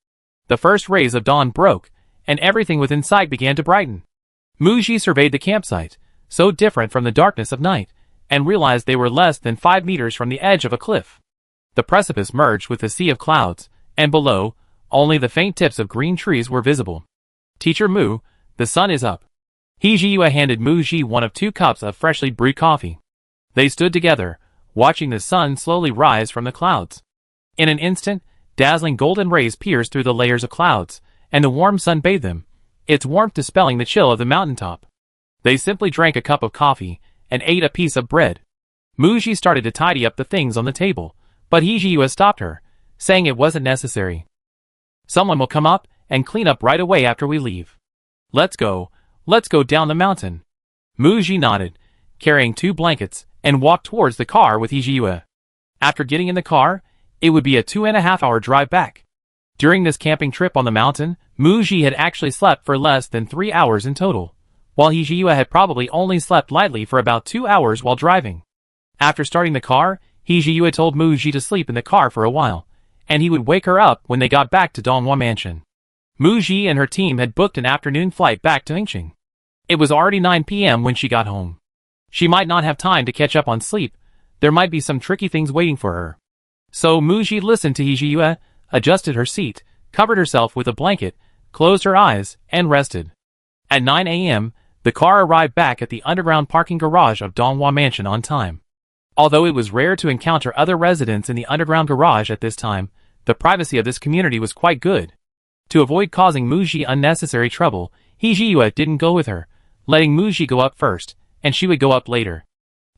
The first rays of dawn broke, and everything within sight began to brighten. Muji surveyed the campsite, so different from the darkness of night, and realized they were less than 5 meters from the edge of a cliff. The precipice merged with a sea of clouds, and below, only the faint tips of green trees were visible. Teacher Mu, the sun is up. Hee-Ji-Yue handed Muji one of 2 cups of freshly brewed coffee. They stood together, watching the sun slowly rise from the clouds. In an instant, dazzling golden rays pierced through the layers of clouds, and the warm sun bathed them, its warmth dispelling the chill of the mountaintop. They simply drank a cup of coffee, and ate a piece of bread. Muji started to tidy up the things on the table, but Hee-Ji-Yue stopped her, saying it wasn't necessary. Someone will come up and clean up right away after we leave. Let's go down the mountain. Muji nodded, carrying 2 blankets, and walked towards the car with Hee-Ji-Yue. After getting in the car, it would be a 2.5-hour drive back. During this camping trip on the mountain, Muji had actually slept for less than 3 hours in total, while Hee-Ji-Yue had probably only slept lightly for about 2 hours while driving. After starting the car, Hee-Ji-Yue told Muji to sleep in the car for a while, and he would wake her up when they got back to Donghua Mansion. Muji and her team had booked an afternoon flight back to Yingqing. It was already 9 p.m. when she got home. She might not have time to catch up on sleep. There might be some tricky things waiting for her. So Muji listened to Hee-Ji-Yue, adjusted her seat, covered herself with a blanket, closed her eyes, and rested. At 9 a.m., the car arrived back at the underground parking garage of Donghua Mansion on time. Although it was rare to encounter other residents in the underground garage at this time, the privacy of this community was quite good. To avoid causing Muji unnecessary trouble, Hee-Ji-Yue didn't go with her, letting Muji go up first, and she would go up later.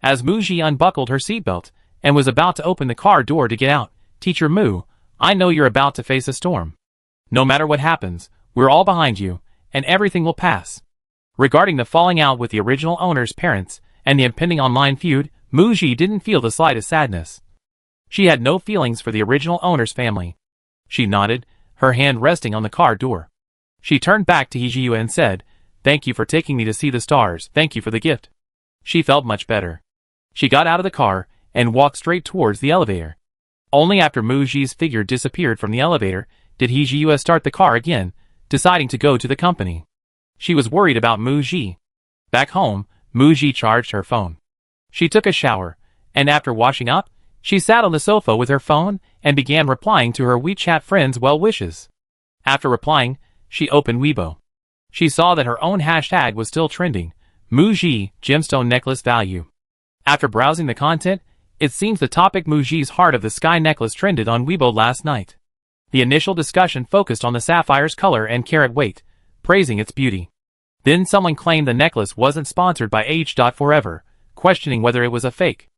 As Muji unbuckled her seatbelt, and was about to open the car door to get out, Teacher Mu, I know you're about to face a storm. No matter what happens, we're all behind you, and everything will pass. Regarding the falling out with the original owner's parents, and the impending online feud, Muji didn't feel the slightest sadness. She had no feelings for the original owner's family. She nodded, her hand resting on the car door. She turned back to Hee-Ji-Yue and said, Thank you for taking me to see the stars, thank you for the gift. She felt much better. She got out of the car, and walked straight towards the elevator. Only after Muji's figure disappeared from the elevator, did Hee-Ji-Yue start the car again, deciding to go to the company. She was worried about Muji. Back home, Muji charged her phone. She took a shower, and after washing up, she sat on the sofa with her phone and began replying to her WeChat friends' well wishes. After replying, she opened Weibo. She saw that her own hashtag was still trending, Muji gemstone necklace value. After browsing the content, it seems the topic Muji's Heart of the Sky necklace trended on Weibo last night. The initial discussion focused on the sapphire's color and carat weight, praising its beauty. Then someone claimed the necklace wasn't sponsored by H.Forever, questioning whether it was a fake.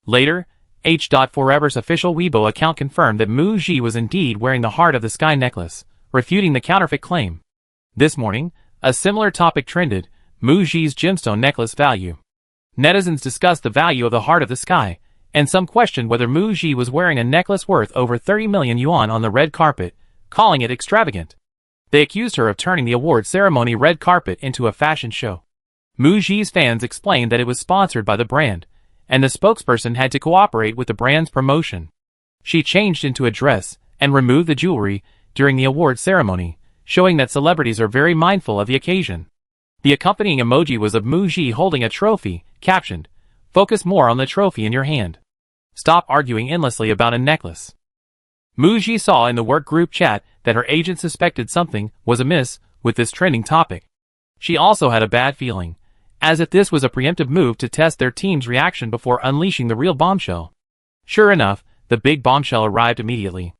Later, H.Forever's official Weibo account confirmed that Muji was indeed wearing the Heart of the Sky necklace, refuting the counterfeit claim. This morning, a similar topic trended, Muji's gemstone necklace value. Netizens discussed the value of the Heart of the Sky, and some questioned whether Muji was wearing a necklace worth over 30 million yuan on the red carpet, calling it extravagant. They accused her of turning the award ceremony red carpet into a fashion show. Muji's fans explained that it was sponsored by the brand, and the spokesperson had to cooperate with the brand's promotion. She changed into a dress and removed the jewelry during the award ceremony, showing that celebrities are very mindful of the occasion. The accompanying emoji was of Muji holding a trophy, captioned, "Focus more on the trophy in your hand. Stop arguing endlessly about a necklace." Muji saw in the work group chat that her agent suspected something was amiss with this trending topic. She also had a bad feeling, as if this was a preemptive move to test their team's reaction before unleashing the real bombshell. Sure enough, the big bombshell arrived immediately.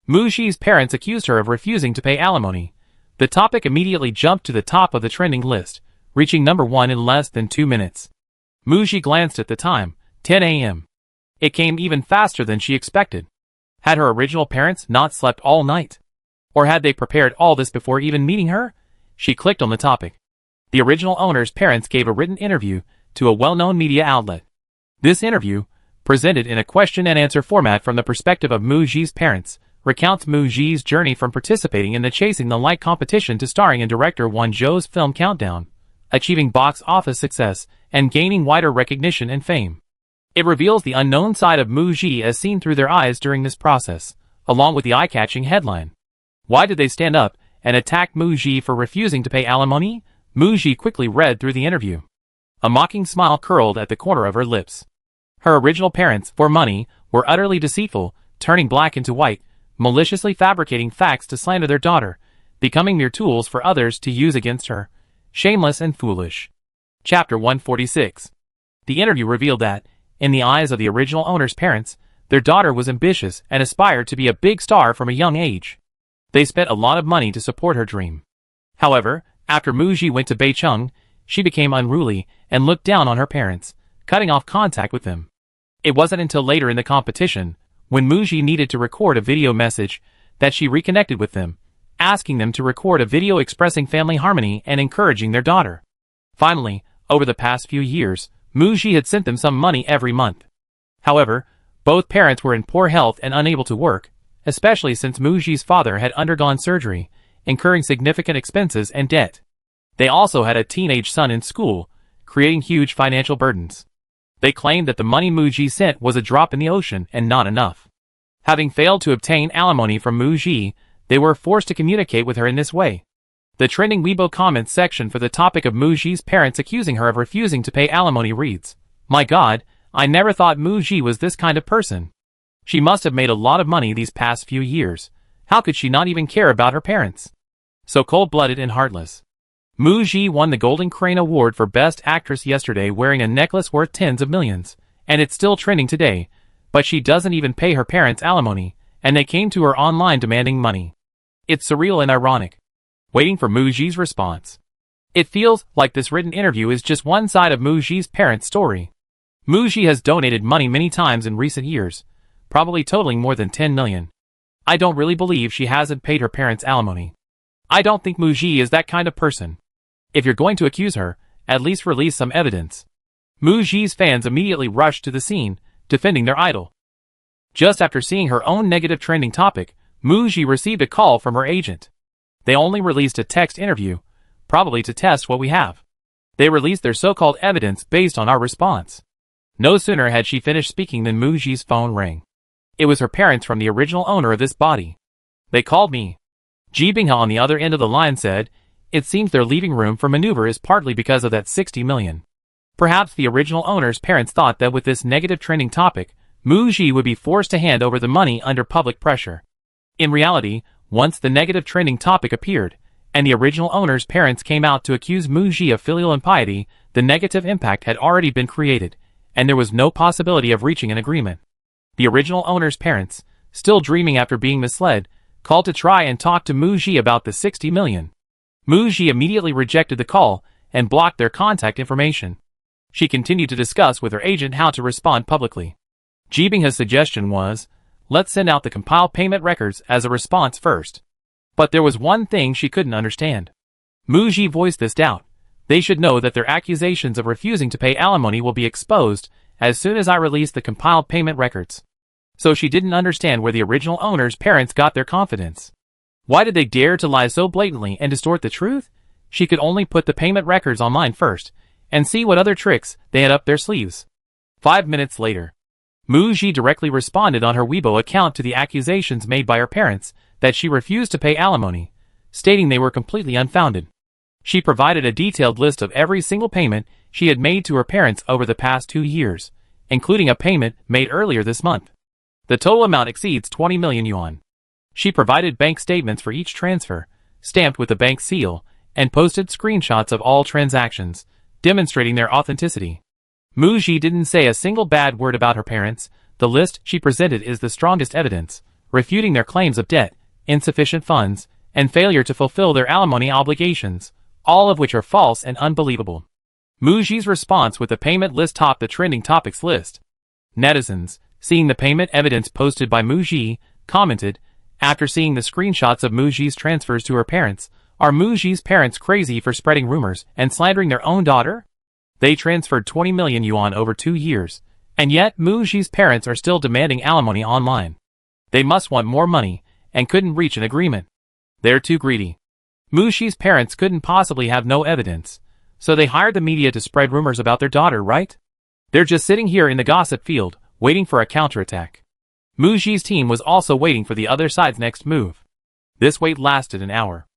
Muji's parents accused her of refusing to pay alimony. The topic immediately jumped to the top of the trending list, reaching #1 in less than 2 minutes. Muji glanced at the time, 10 a.m. It came even faster than she expected. Had her original parents not slept all night? Or had they prepared all this before even meeting her? She clicked on the topic. The original owner's parents gave a written interview to a well-known media outlet. This interview, presented in a question-and-answer format from the perspective of Muji's parents, recounts Muji's journey from participating in the Chasing the Light competition to starring in director Won Jo's film Countdown, achieving box office success, and gaining wider recognition and fame. It reveals the unknown side of Muji as seen through their eyes during this process, along with the eye-catching headline. Why did they stand up and attack Muji for refusing to pay alimony? Muji quickly read through the interview. A mocking smile curled at the corner of her lips. Her original parents, for money, were utterly deceitful, turning black into white, maliciously fabricating facts to slander their daughter, becoming mere tools for others to use against her. Shameless and foolish. Chapter 146. The interview revealed that, in the eyes of the original owner's parents, their daughter was ambitious and aspired to be a big star from a young age. They spent a lot of money to support her dream. However, after Muji went to Beicheng, she became unruly and looked down on her parents, cutting off contact with them. It wasn't until later in the competition, when Muji needed to record a video message, that she reconnected with them, asking them to record a video expressing family harmony and encouraging their daughter. Finally, over the past few years, Muji had sent them some money every month. However, both parents were in poor health and unable to work, especially since Muji's father had undergone surgery, incurring significant expenses and debt. They also had a teenage son in school, creating huge financial burdens. They claimed that the money Muji sent was a drop in the ocean and not enough. Having failed to obtain alimony from Muji, they were forced to communicate with her in this way. The trending Weibo comments section for the topic of Muji's parents accusing her of refusing to pay alimony reads, "My God, I never thought Muji was this kind of person. She must have made a lot of money these past few years. How could she not even care about her parents? So cold-blooded and heartless." Muji won the Golden Crane Award for Best Actress yesterday wearing a necklace worth tens of millions, and it's still trending today, but she doesn't even pay her parents alimony, and they came to her online demanding money. It's surreal and ironic. Waiting for Muji's response. It feels like this written interview is just one side of Muji's parents' story. Muji has donated money many times in recent years, probably totaling more than 10 million. I don't really believe she hasn't paid her parents alimony. I don't think Muji is that kind of person. If you're going to accuse her, at least release some evidence. Muji's fans immediately rushed to the scene, defending their idol. Just after seeing her own negative trending topic, Muji received a call from her agent. They only released a text interview, probably to test what we have. They released their so-called evidence based on our response. No sooner had she finished speaking than Muji's phone rang. It was her parents from the original owner of this body. They called me. Ji Bingha on the other end of the line said, "It seems their leaving room for maneuver is partly because of that 60 million. Perhaps the original owner's parents thought that with this negative trending topic, Muji would be forced to hand over the money under public pressure. In reality, once the negative trending topic appeared, and the original owner's parents came out to accuse Muji of filial impiety, the negative impact had already been created, and there was no possibility of reaching an agreement. The original owner's parents, still dreaming after being misled, called to try and talk to Muji about the 60 million. Muji immediately rejected the call and blocked their contact information. She continued to discuss with her agent how to respond publicly. Ji Bingha's suggestion was, let's send out the compiled payment records as a response first. But there was one thing she couldn't understand. Muji voiced this doubt. They should know that their accusations of refusing to pay alimony will be exposed as soon as I release the compiled payment records. So she didn't understand where the original owner's parents got their confidence. Why did they dare to lie so blatantly and distort the truth? She could only put the payment records online first, and see what other tricks they had up their sleeves. 5 minutes later, Muji directly responded on her Weibo account to the accusations made by her parents that she refused to pay alimony, stating they were completely unfounded. She provided a detailed list of every single payment she had made to her parents over the past 2 years, including a payment made earlier this month. The total amount exceeds 20 million yuan. She provided bank statements for each transfer, stamped with the bank seal, and posted screenshots of all transactions, demonstrating their authenticity. Muji didn't say a single bad word about her parents. The list she presented is the strongest evidence, refuting their claims of debt, insufficient funds, and failure to fulfill their alimony obligations, all of which are false and unbelievable. Muji's response with the payment list topped the trending topics list. Netizens, seeing the payment evidence posted by Muji, commented, after seeing the screenshots of Muji's transfers to her parents, are Muji's parents crazy for spreading rumors and slandering their own daughter? They transferred 20 million yuan over 2 years, and yet Muji's parents are still demanding alimony online. They must want more money, and couldn't reach an agreement. They're too greedy. Muji's parents couldn't possibly have no evidence, so they hired the media to spread rumors about their daughter, right? They're just sitting here in the gossip field, waiting for a counterattack. Muji's team was also waiting for the other side's next move. This wait lasted an hour.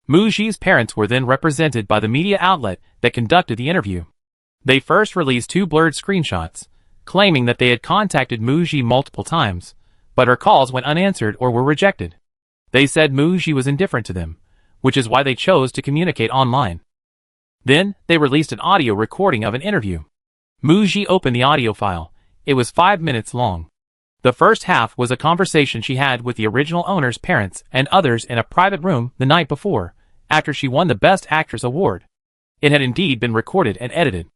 Muji's parents were then represented by the media outlet that conducted the interview. They first released 2 blurred screenshots, claiming that they had contacted Muji multiple times, but her calls went unanswered or were rejected. They said Muji was indifferent to them, which is why they chose to communicate online. Then, they released an audio recording of an interview. Muji opened the audio file. It was 5 minutes long. The first half was a conversation she had with the original owner's parents and others in a private room the night before, after she won the Best Actress award. It had indeed been recorded and edited.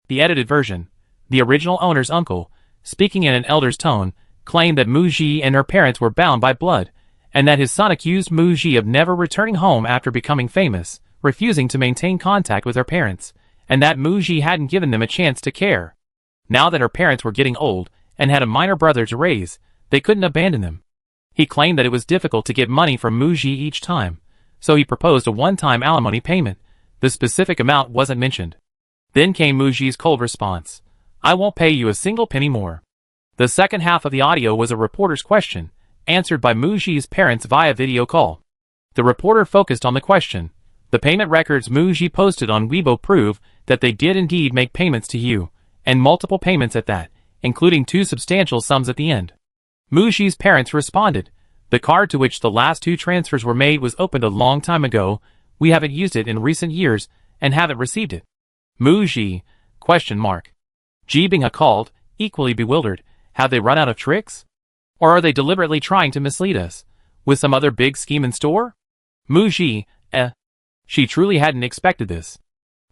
The edited version, the original owner's uncle, speaking in an elder's tone, claimed that Muji and her parents were bound by blood, and that his son accused Muji of never returning home after becoming famous, refusing to maintain contact with her parents, and that Muji hadn't given them a chance to care. Now that her parents were getting old, and had a minor brother to raise, they couldn't abandon them. He claimed that it was difficult to get money from Muji each time, so he proposed a one-time alimony payment. The specific amount wasn't mentioned. Then came Muji's cold response. I won't pay you a single penny more. The second half of the audio was a reporter's question, answered by Muji's parents via video call. The reporter focused on the question. The payment records Muji posted on Weibo prove that they did indeed make payments to you, and multiple payments at that, including 2 substantial sums at the end. Muji's parents responded, the card to which the last 2 transfers were made was opened a long time ago. We haven't used it in recent years and haven't received it. Muji? ? Jibingha called, equally bewildered. Have they run out of tricks? Or are they deliberately trying to mislead us, with some other big scheme in store? Muji, She truly hadn't expected this.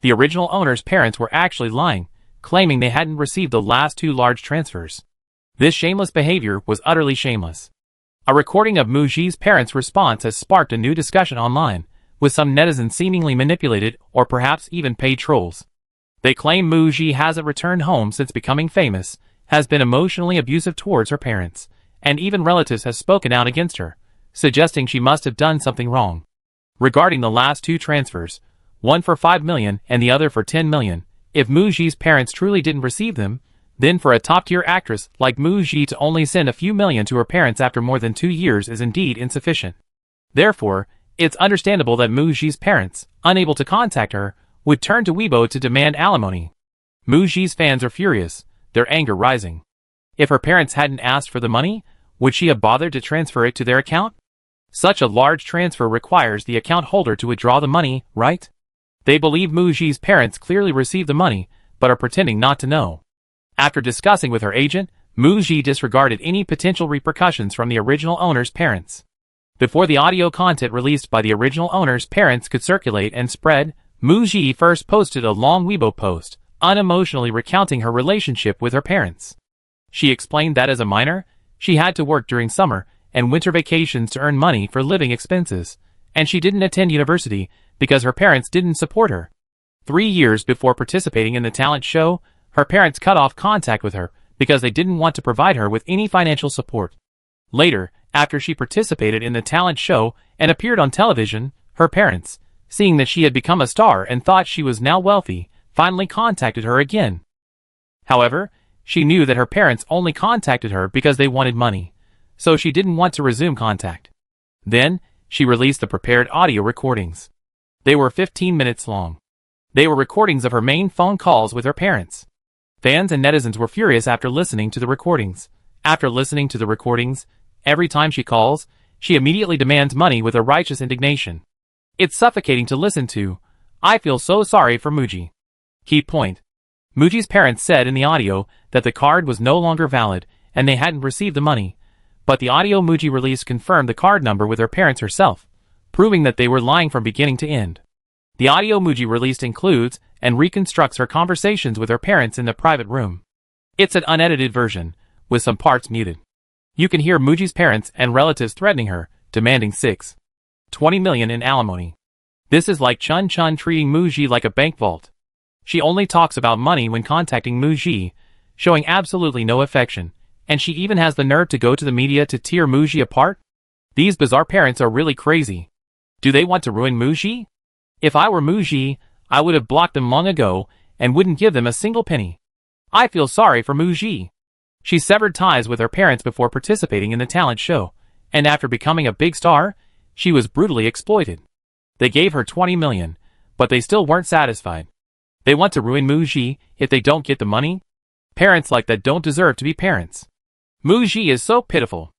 The original owner's parents were actually lying, claiming they hadn't received the last 2 large transfers. This shameless behavior was utterly shameless. A recording of Muji's parents' response has sparked a new discussion online, with some netizens seemingly manipulated or perhaps even paid trolls. They claim Muji hasn't returned home since becoming famous, has been emotionally abusive towards her parents, and even relatives have spoken out against her, suggesting she must have done something wrong. Regarding the last 2 transfers, one for 5 million and the other for 10 million, if Muji's parents truly didn't receive them, then for a top-tier actress like Muji to only send a few million to her parents after more than 2 years is indeed insufficient. Therefore, it's understandable that Muji's parents, unable to contact her, would turn to Weibo to demand alimony. Muji's fans are furious, their anger rising. If her parents hadn't asked for the money, would she have bothered to transfer it to their account? Such a large transfer requires the account holder to withdraw the money, right? They believe Muji's parents clearly received the money, but are pretending not to know. After discussing with her agent, Muji disregarded any potential repercussions from the original owner's parents. Before the audio content released by the original owner's parents could circulate and spread, Muji first posted a long Weibo post, unemotionally recounting her relationship with her parents. She explained that as a minor, she had to work during summer and winter vacations to earn money for living expenses, and she didn't attend university because her parents didn't support her. 3 years before participating in the talent show, her parents cut off contact with her because they didn't want to provide her with any financial support. Later, after she participated in the talent show and appeared on television. Her parents, seeing that she had become a star and thought she was now wealthy, finally contacted her again. However, she knew that her parents only contacted her because they wanted money, so she didn't want to resume contact. Then, she released the prepared audio recordings. They were 15 minutes long. They were recordings of her main phone calls with her parents. Fans and netizens were furious after listening to the recordings. After listening to the recordings, every time she calls, she immediately demands money with a righteous indignation. It's suffocating to listen to. I feel so sorry for Muji. Key point. Muji's parents said in the audio that the card was no longer valid and they hadn't received the money, but the audio Muji released confirmed the card number with her parents herself, proving that they were lying from beginning to end. The audio Muji released includes and reconstructs her conversations with her parents in the private room. It's an unedited version, with some parts muted. You can hear Muji's parents and relatives threatening her, demanding $20 million in alimony. This is like Chun Chun treating Muji like a bank vault. She only talks about money when contacting Muji, showing absolutely no affection, and she even has the nerve to go to the media to tear Muji apart? These bizarre parents are really crazy. Do they want to ruin Muji? If I were Muji, I would have blocked them long ago and wouldn't give them a single penny. I feel sorry for Muji. She severed ties with her parents before participating in the talent show, and after becoming a big star, she was brutally exploited. They gave her $20 million, but they still weren't satisfied. They want to ruin Muji if they don't get the money? Parents like that don't deserve to be parents. Muji is so pitiful.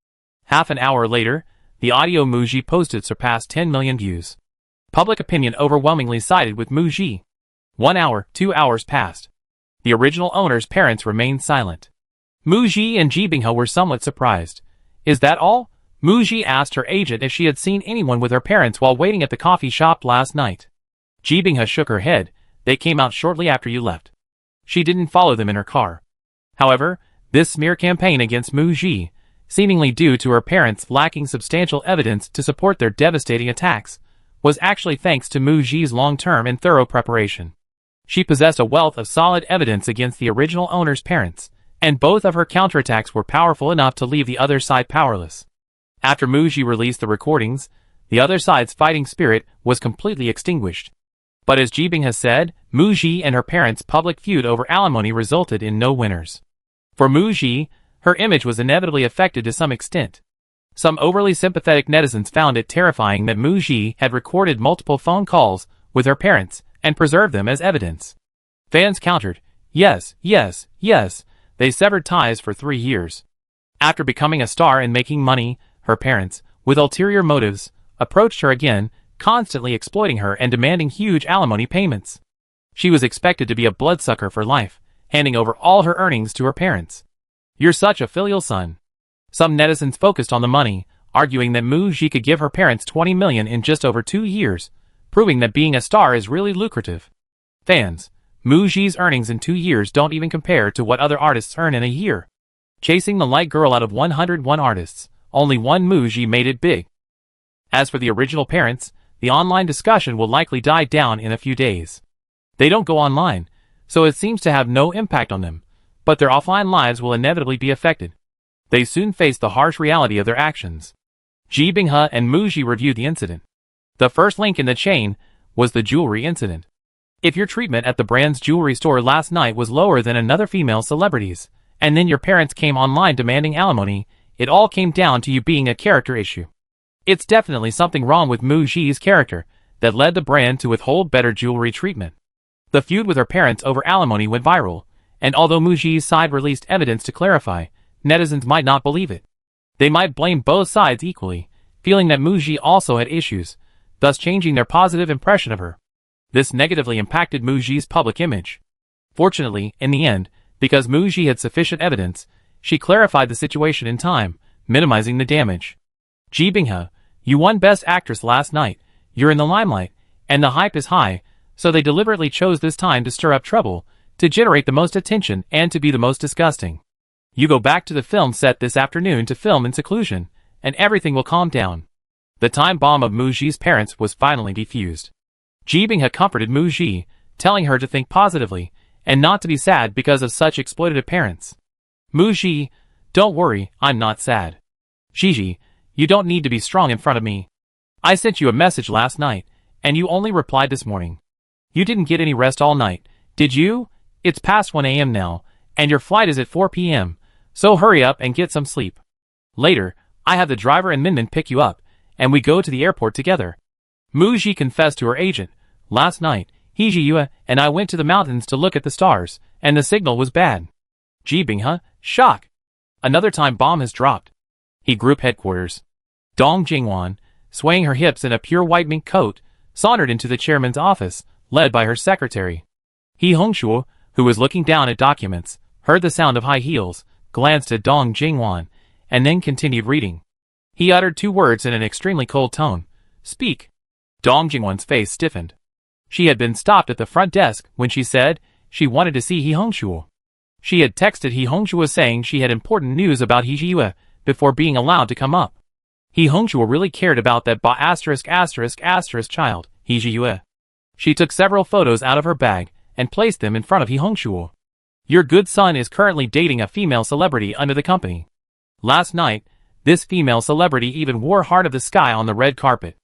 Half an hour later, the audio Muji posted surpassed 10 million views. Public opinion overwhelmingly sided with Muji. 1 hour, 2 hours passed. The original owner's parents remained silent. Muji and Ji Binghe were somewhat surprised. Is that all? Muji asked her agent if she had seen anyone with her parents while waiting at the coffee shop last night. Ji Binghe shook her head. They came out shortly after you left. She didn't follow them in her car. However, this smear campaign against Muji, seemingly due to her parents lacking substantial evidence to support their devastating attacks, was actually thanks to Muji's long-term and thorough preparation. She possessed a wealth of solid evidence against the original owner's parents, and both of her counterattacks were powerful enough to leave the other side powerless. After Muji released the recordings, the other side's fighting spirit was completely extinguished. But as Ji Binghe said, Muji and her parents' public feud over alimony resulted in no winners. For Muji, her image was inevitably affected to some extent. Some overly sympathetic netizens found it terrifying that Muji had recorded multiple phone calls with her parents and preserved them as evidence. Fans countered, yes, yes, yes, they severed ties for 3 years. After becoming a star and making money, her parents, with ulterior motives, approached her again, constantly exploiting her and demanding huge alimony payments. She was expected to be a bloodsucker for life, handing over all her earnings to her parents. You're such a filial son. Some netizens focused on the money, arguing that Muji could give her parents $20 million in just over 2 years, proving that being a star is really lucrative. Fans, Muji's earnings in 2 years don't even compare to what other artists earn in a year. Chasing the light girl out of 101 artists, only one Muji made it big. As for the original parents, the online discussion will likely die down in a few days. They don't go online, so it seems to have no impact on them, but their offline lives will inevitably be affected. They soon face the harsh reality of their actions. Ji Binghe and Muji reviewed the incident. The first link in the chain was the jewelry incident. If your treatment at the brand's jewelry store last night was lower than another female celebrity's, and then your parents came online demanding alimony, it all came down to you being a character issue. It's definitely something wrong with Muji's character that led the brand to withhold better jewelry treatment. The feud with her parents over alimony went viral, and although Muji's side released evidence to clarify, netizens might not believe it. They might blame both sides equally, feeling that Muji also had issues, thus changing their positive impression of her. This negatively impacted Muji's public image. Fortunately, in the end, because Muji had sufficient evidence, she clarified the situation in time, minimizing the damage. Ji Binghe, you won Best Actress last night, you're in the limelight, and the hype is high, so they deliberately chose this time to stir up trouble, to generate the most attention and to be the most disgusting. You go back to the film set this afternoon to film in seclusion, and everything will calm down. The time bomb of Muji's parents was finally defused. Ji Binghe comforted Muji, telling her to think positively, and not to be sad because of such exploitative parents. Muji, don't worry, I'm not sad. Gigi, you don't need to be strong in front of me. I sent you a message last night, and you only replied this morning. You didn't get any rest all night, did you? It's past 1 a.m. now, and your flight is at 4 p.m., so hurry up and get some sleep. Later, I have the driver and Minmin pick you up, and we go to the airport together. Mu Ji confessed to her agent, last night, He Ji and I went to the mountains to look at the stars, and the signal was bad. Ji Bing, shock. Another time bomb has dropped. He Group headquarters. Dong Jingwan, swaying her hips in a pure white mink coat, sauntered into the chairman's office, led by her secretary. He Hongshuo, who was looking down at documents, heard the sound of high heels, glanced at Dong Jingwan, and then continued reading. He uttered 2 words in an extremely cold tone. Speak. Dong Jingwan's face stiffened. She had been stopped at the front desk when she said she wanted to see He Hongshuo. She had texted He Hongshuo saying she had important news about He Ji before being allowed to come up. He Hongshuo really cared about that child, He Ji. She took several photos out of her bag and placed them in front of He Hongshuo. Your good son is currently dating a female celebrity under the company. Last night, this female celebrity even wore Heart of the Sky on the red carpet.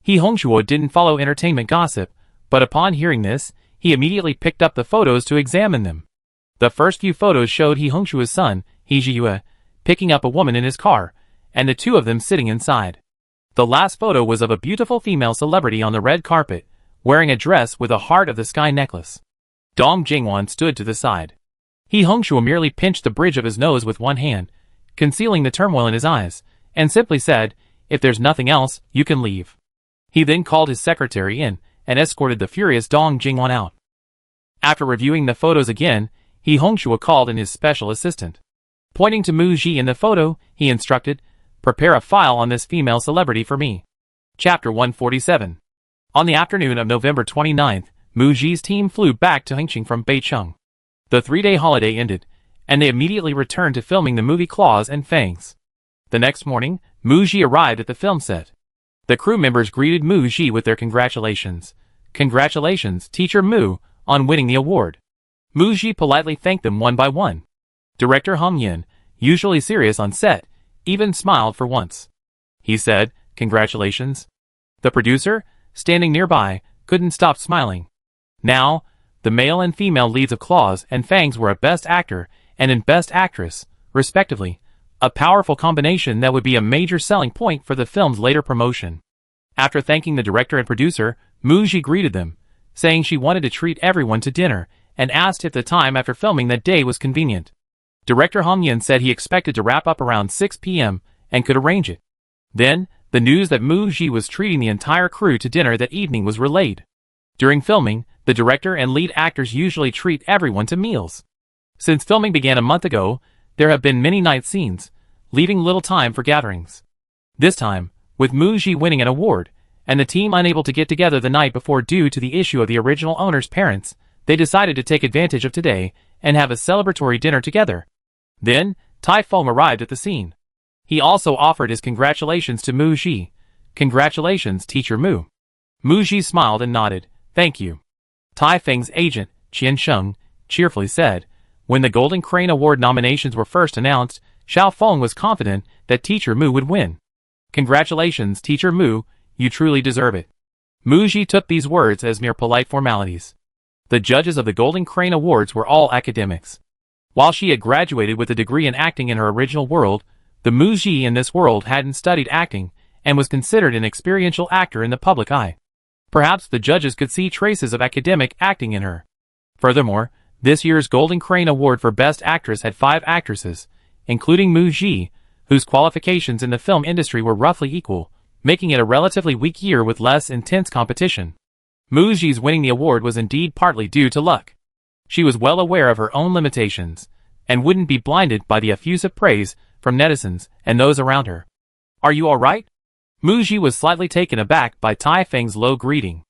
He Hongshuo didn't follow entertainment gossip, but upon hearing this, he immediately picked up the photos to examine them. The first few photos showed He Hongshuo's son, He Ji, picking up a woman in his car, and the 2 of them sitting inside. The last photo was of a beautiful female celebrity on the red carpet, wearing a dress with a Heart of the Sky necklace. Dong Jingwan stood to the side. He Hongshuo merely pinched the bridge of his nose with one hand, concealing the turmoil in his eyes, and simply said, if there's nothing else, you can leave. He then called his secretary in, and escorted the furious Dong Jingwan out. After reviewing the photos again, He Hongshuo called in his special assistant. Pointing to Mu Ji in the photo, he instructed, prepare a file on this female celebrity for me. Chapter 147. On the afternoon of November 29th, Mu Ji's team flew back to Hengqin from Beicheng. The 3-day holiday ended, and they immediately returned to filming the movie Claws and Fangs. The next morning, Mu Ji arrived at the film set. The crew members greeted Mu Ji with their congratulations. Congratulations, Teacher Mu, on winning the award. Mu Ji politely thanked them one by one. Director Hong Yin, usually serious on set, even smiled for once. He said, congratulations. The producer, standing nearby, couldn't stop smiling. Now, the male and female leads of Claws and Fangs were a Best Actor and in Best Actress, respectively, a powerful combination that would be a major selling point for the film's later promotion. After thanking the director and producer, Mu Ji greeted them, saying she wanted to treat everyone to dinner, and asked if the time after filming that day was convenient. Director Hong Yin said he expected to wrap up around 6 p.m. and could arrange it. Then, the news that Mu Ji was treating the entire crew to dinner that evening was relayed. During filming, the director and lead actors usually treat everyone to meals. Since filming began a month ago, there have been many night scenes, leaving little time for gatherings. This time, with Mu Ji winning an award, and the team unable to get together the night before due to the issue of the original owner's parents, they decided to take advantage of today and have a celebratory dinner together. Then, Tai Feng arrived at the scene. He also offered his congratulations to Mu Ji. Congratulations, Teacher Mu. Mu Ji smiled and nodded, thank you. Tai Feng's agent, Qian Sheng, cheerfully said, when the Golden Crane Award nominations were first announced, Xiao Feng was confident that Teacher Mu would win. Congratulations, Teacher Mu, you truly deserve it. Mu Ji took these words as mere polite formalities. The judges of the Golden Crane Awards were all academics. While she had graduated with a degree in acting in her original world, the Mu Ji in this world hadn't studied acting, and was considered an experiential actor in the public eye. Perhaps the judges could see traces of academic acting in her. Furthermore, this year's Golden Crane Award for Best Actress had 5 actresses, including Mu Ji, whose qualifications in the film industry were roughly equal, making it a relatively weak year with less intense competition. Mu Ji's winning the award was indeed partly due to luck. She was well aware of her own limitations, and wouldn't be blinded by the effusive praise from netizens and those around her. Are you alright? Mu Ji was slightly taken aback by Tai Feng's low greeting.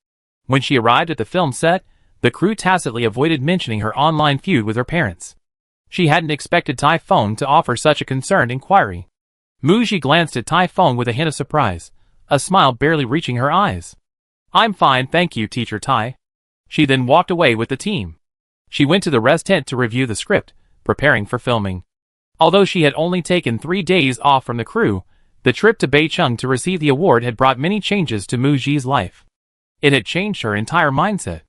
When she arrived at the film set, the crew tacitly avoided mentioning her online feud with her parents. She hadn't expected Tai Feng to offer such a concerned inquiry. Mu Ji glanced at Tai Feng with a hint of surprise, a smile barely reaching her eyes. I'm fine, thank you, Teacher Tai. She then walked away with the team. She went to the rest tent to review the script, preparing for filming. Although she had only taken 3 days off from the crew, The trip to Beicheng to receive the award had brought many changes to Mu Ji's life. It had changed her entire mindset.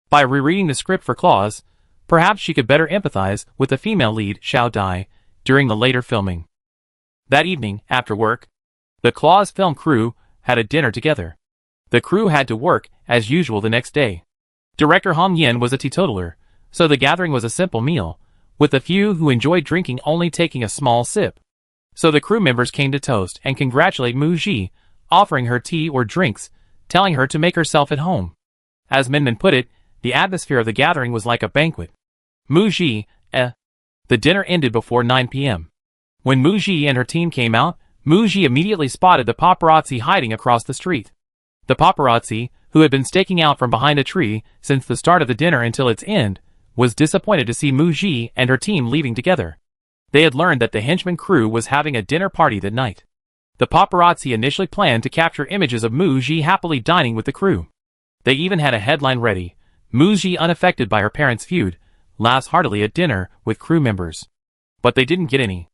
By rereading the script for Claws, perhaps she could better empathize with the female lead, Xiao Dai, during the later filming. That evening, after work, the Claws film crew had a dinner together. The crew had to work, as usual, the next day. Director Hong Yin was a teetotaler, so the gathering was a simple meal, with a few who enjoyed drinking only taking a small sip. So the crew members came to toast and congratulate Mu Ji, offering her tea or drinks, telling her to make herself at home. As Minmin put it, the atmosphere of the gathering was like a banquet. Mu Ji, The dinner ended before 9 p.m. When Mu Ji and her team came out, Mu Ji immediately spotted the paparazzi hiding across the street. The paparazzi, who had been staking out from behind a tree since the start of the dinner until its end, was disappointed to see Mu Ji and her team leaving together. They had learned that the henchman crew was having a dinner party that night. The paparazzi initially planned to capture images of Mu Ji happily dining with the crew. They even had a headline ready: Mu Ji unaffected by her parents' feud, laughs heartily at dinner with crew members. But they didn't get any.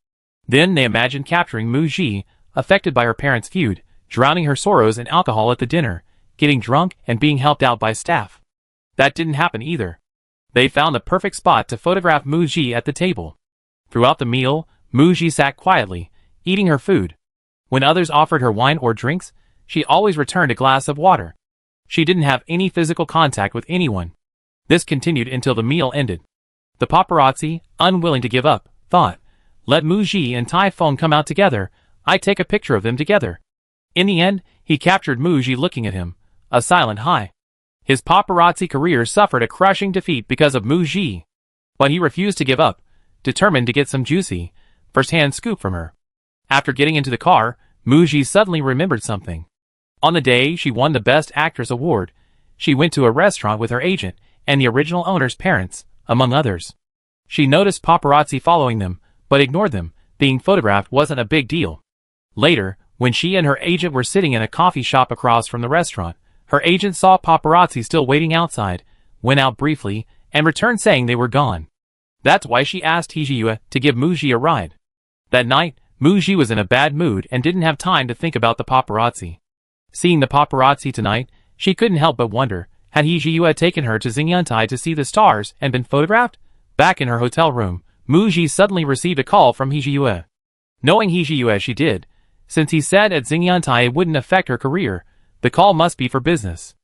Then they imagined capturing Mu Ji, affected by her parents' feud, drowning her sorrows in alcohol at the dinner, getting drunk and being helped out by staff. That didn't happen either. They found the perfect spot to photograph Mu Ji at the table. Throughout the meal, Mu Ji sat quietly, eating her food. When others offered her wine or drinks, she always returned a glass of water. She didn't have any physical contact with anyone. This continued until the meal ended. The paparazzi, unwilling to give up, thought, "Let Mu Ji and Tai Feng come out together, I take a picture of them together." In the end, he captured Mu Ji looking at him, a silent hi. His paparazzi career suffered a crushing defeat because of Mu Ji. But he refused to give up, determined to get some juicy, first-hand scoop from her. After getting into the car, Mu Ji suddenly remembered something. On the day she won the Best Actress award, she went to a restaurant with her agent and the original owner's parents, among others. She noticed paparazzi following them, but ignored them. Being photographed wasn't a big deal. Later, when she and her agent were sitting in a coffee shop across from the restaurant, her agent saw paparazzi still waiting outside, went out briefly, and returned saying they were gone. That's why she asked Hijiyue to give Mu Ji a ride. That night, Mu Ji was in a bad mood and didn't have time to think about the paparazzi. Seeing the paparazzi tonight, she couldn't help but wonder, had Hijiyue taken her to Xingyantai to see the stars and been photographed? Back in her hotel room, Mu Ji suddenly received a call from Hijiyue. Knowing Hijiyue she did, since he said at Xingyantai it wouldn't affect her career, the call must be for business.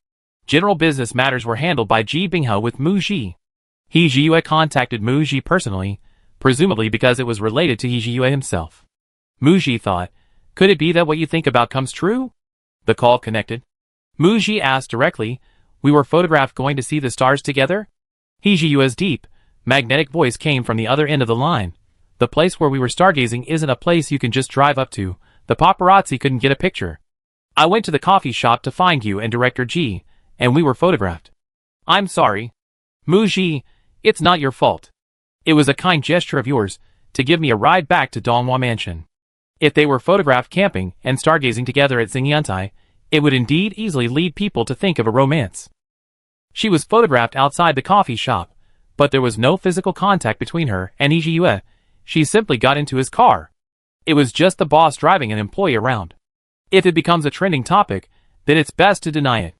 General business matters were handled by Ji Binghe with Mu Ji. Hijiyue contacted Mu Ji personally, presumably because it was related to Hijiyue himself. Mu Ji thought, could it be that what you think about comes true? The call connected. Mu Ji asked directly, we were photographed going to see the stars together? Hijiyue's deep, magnetic voice came from the other end of the line. The place where we were stargazing isn't a place you can just drive up to. The paparazzi couldn't get a picture. I went to the coffee shop to find you and Director Ji, and we were photographed. I'm sorry. Mu Ji, it's not your fault. It was a kind gesture of yours, to give me a ride back to Donghua Mansion. If they were photographed camping and stargazing together at Xingyantai, it would indeed easily lead people to think of a romance. She was photographed outside the coffee shop, but there was no physical contact between her and Hijiyue. She simply got into his car. It was just the boss driving an employee around. If it becomes a trending topic, then it's best to deny it.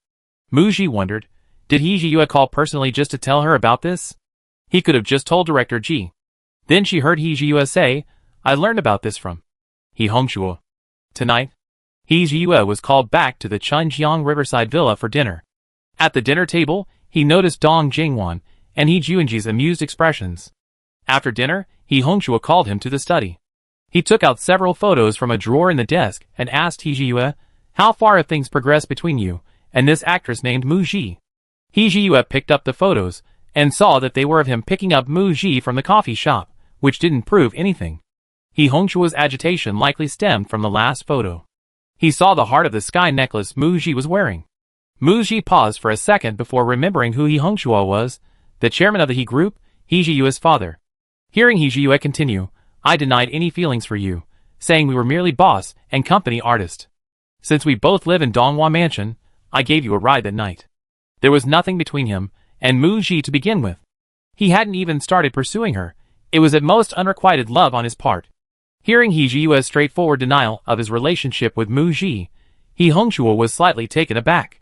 Mu Ji wondered, did Hijiyue call personally just to tell her about this? He could have just told Director Ji. Then she heard Hijiyue say, I learned about this from He Hongshuo. Tonight, Hijiyue was called back to the Chunjiang Riverside Villa for dinner. At the dinner table, he noticed Dong Jingwan and He Juanji's amused expressions. After dinner, He Hongshuo called him to the study. He took out several photos from a drawer in the desk and asked Hijiyue, how far have things progressed between you and this actress named Mu Ji? Hijiyue picked up the photos and saw that they were of him picking up Mu Ji from the coffee shop, which didn't prove anything. He Hongshuo's agitation likely stemmed from the last photo. He saw the heart of the sky necklace Mu Ji was wearing. Mu Ji paused for a second before remembering who He Hongshuo was, the chairman of the He Group, Hijiyue's father. Hearing Hijiyue continue, I denied any feelings for you, saying we were merely boss and company artist. Since we both live in Donghua Mansion, I gave you a ride that night. There was nothing between him and Mu Ji to begin with. He hadn't even started pursuing her. It was at most unrequited love on his part. Hearing He Jiyue's straightforward denial of his relationship with Mu Ji, He Hongshua was slightly taken aback.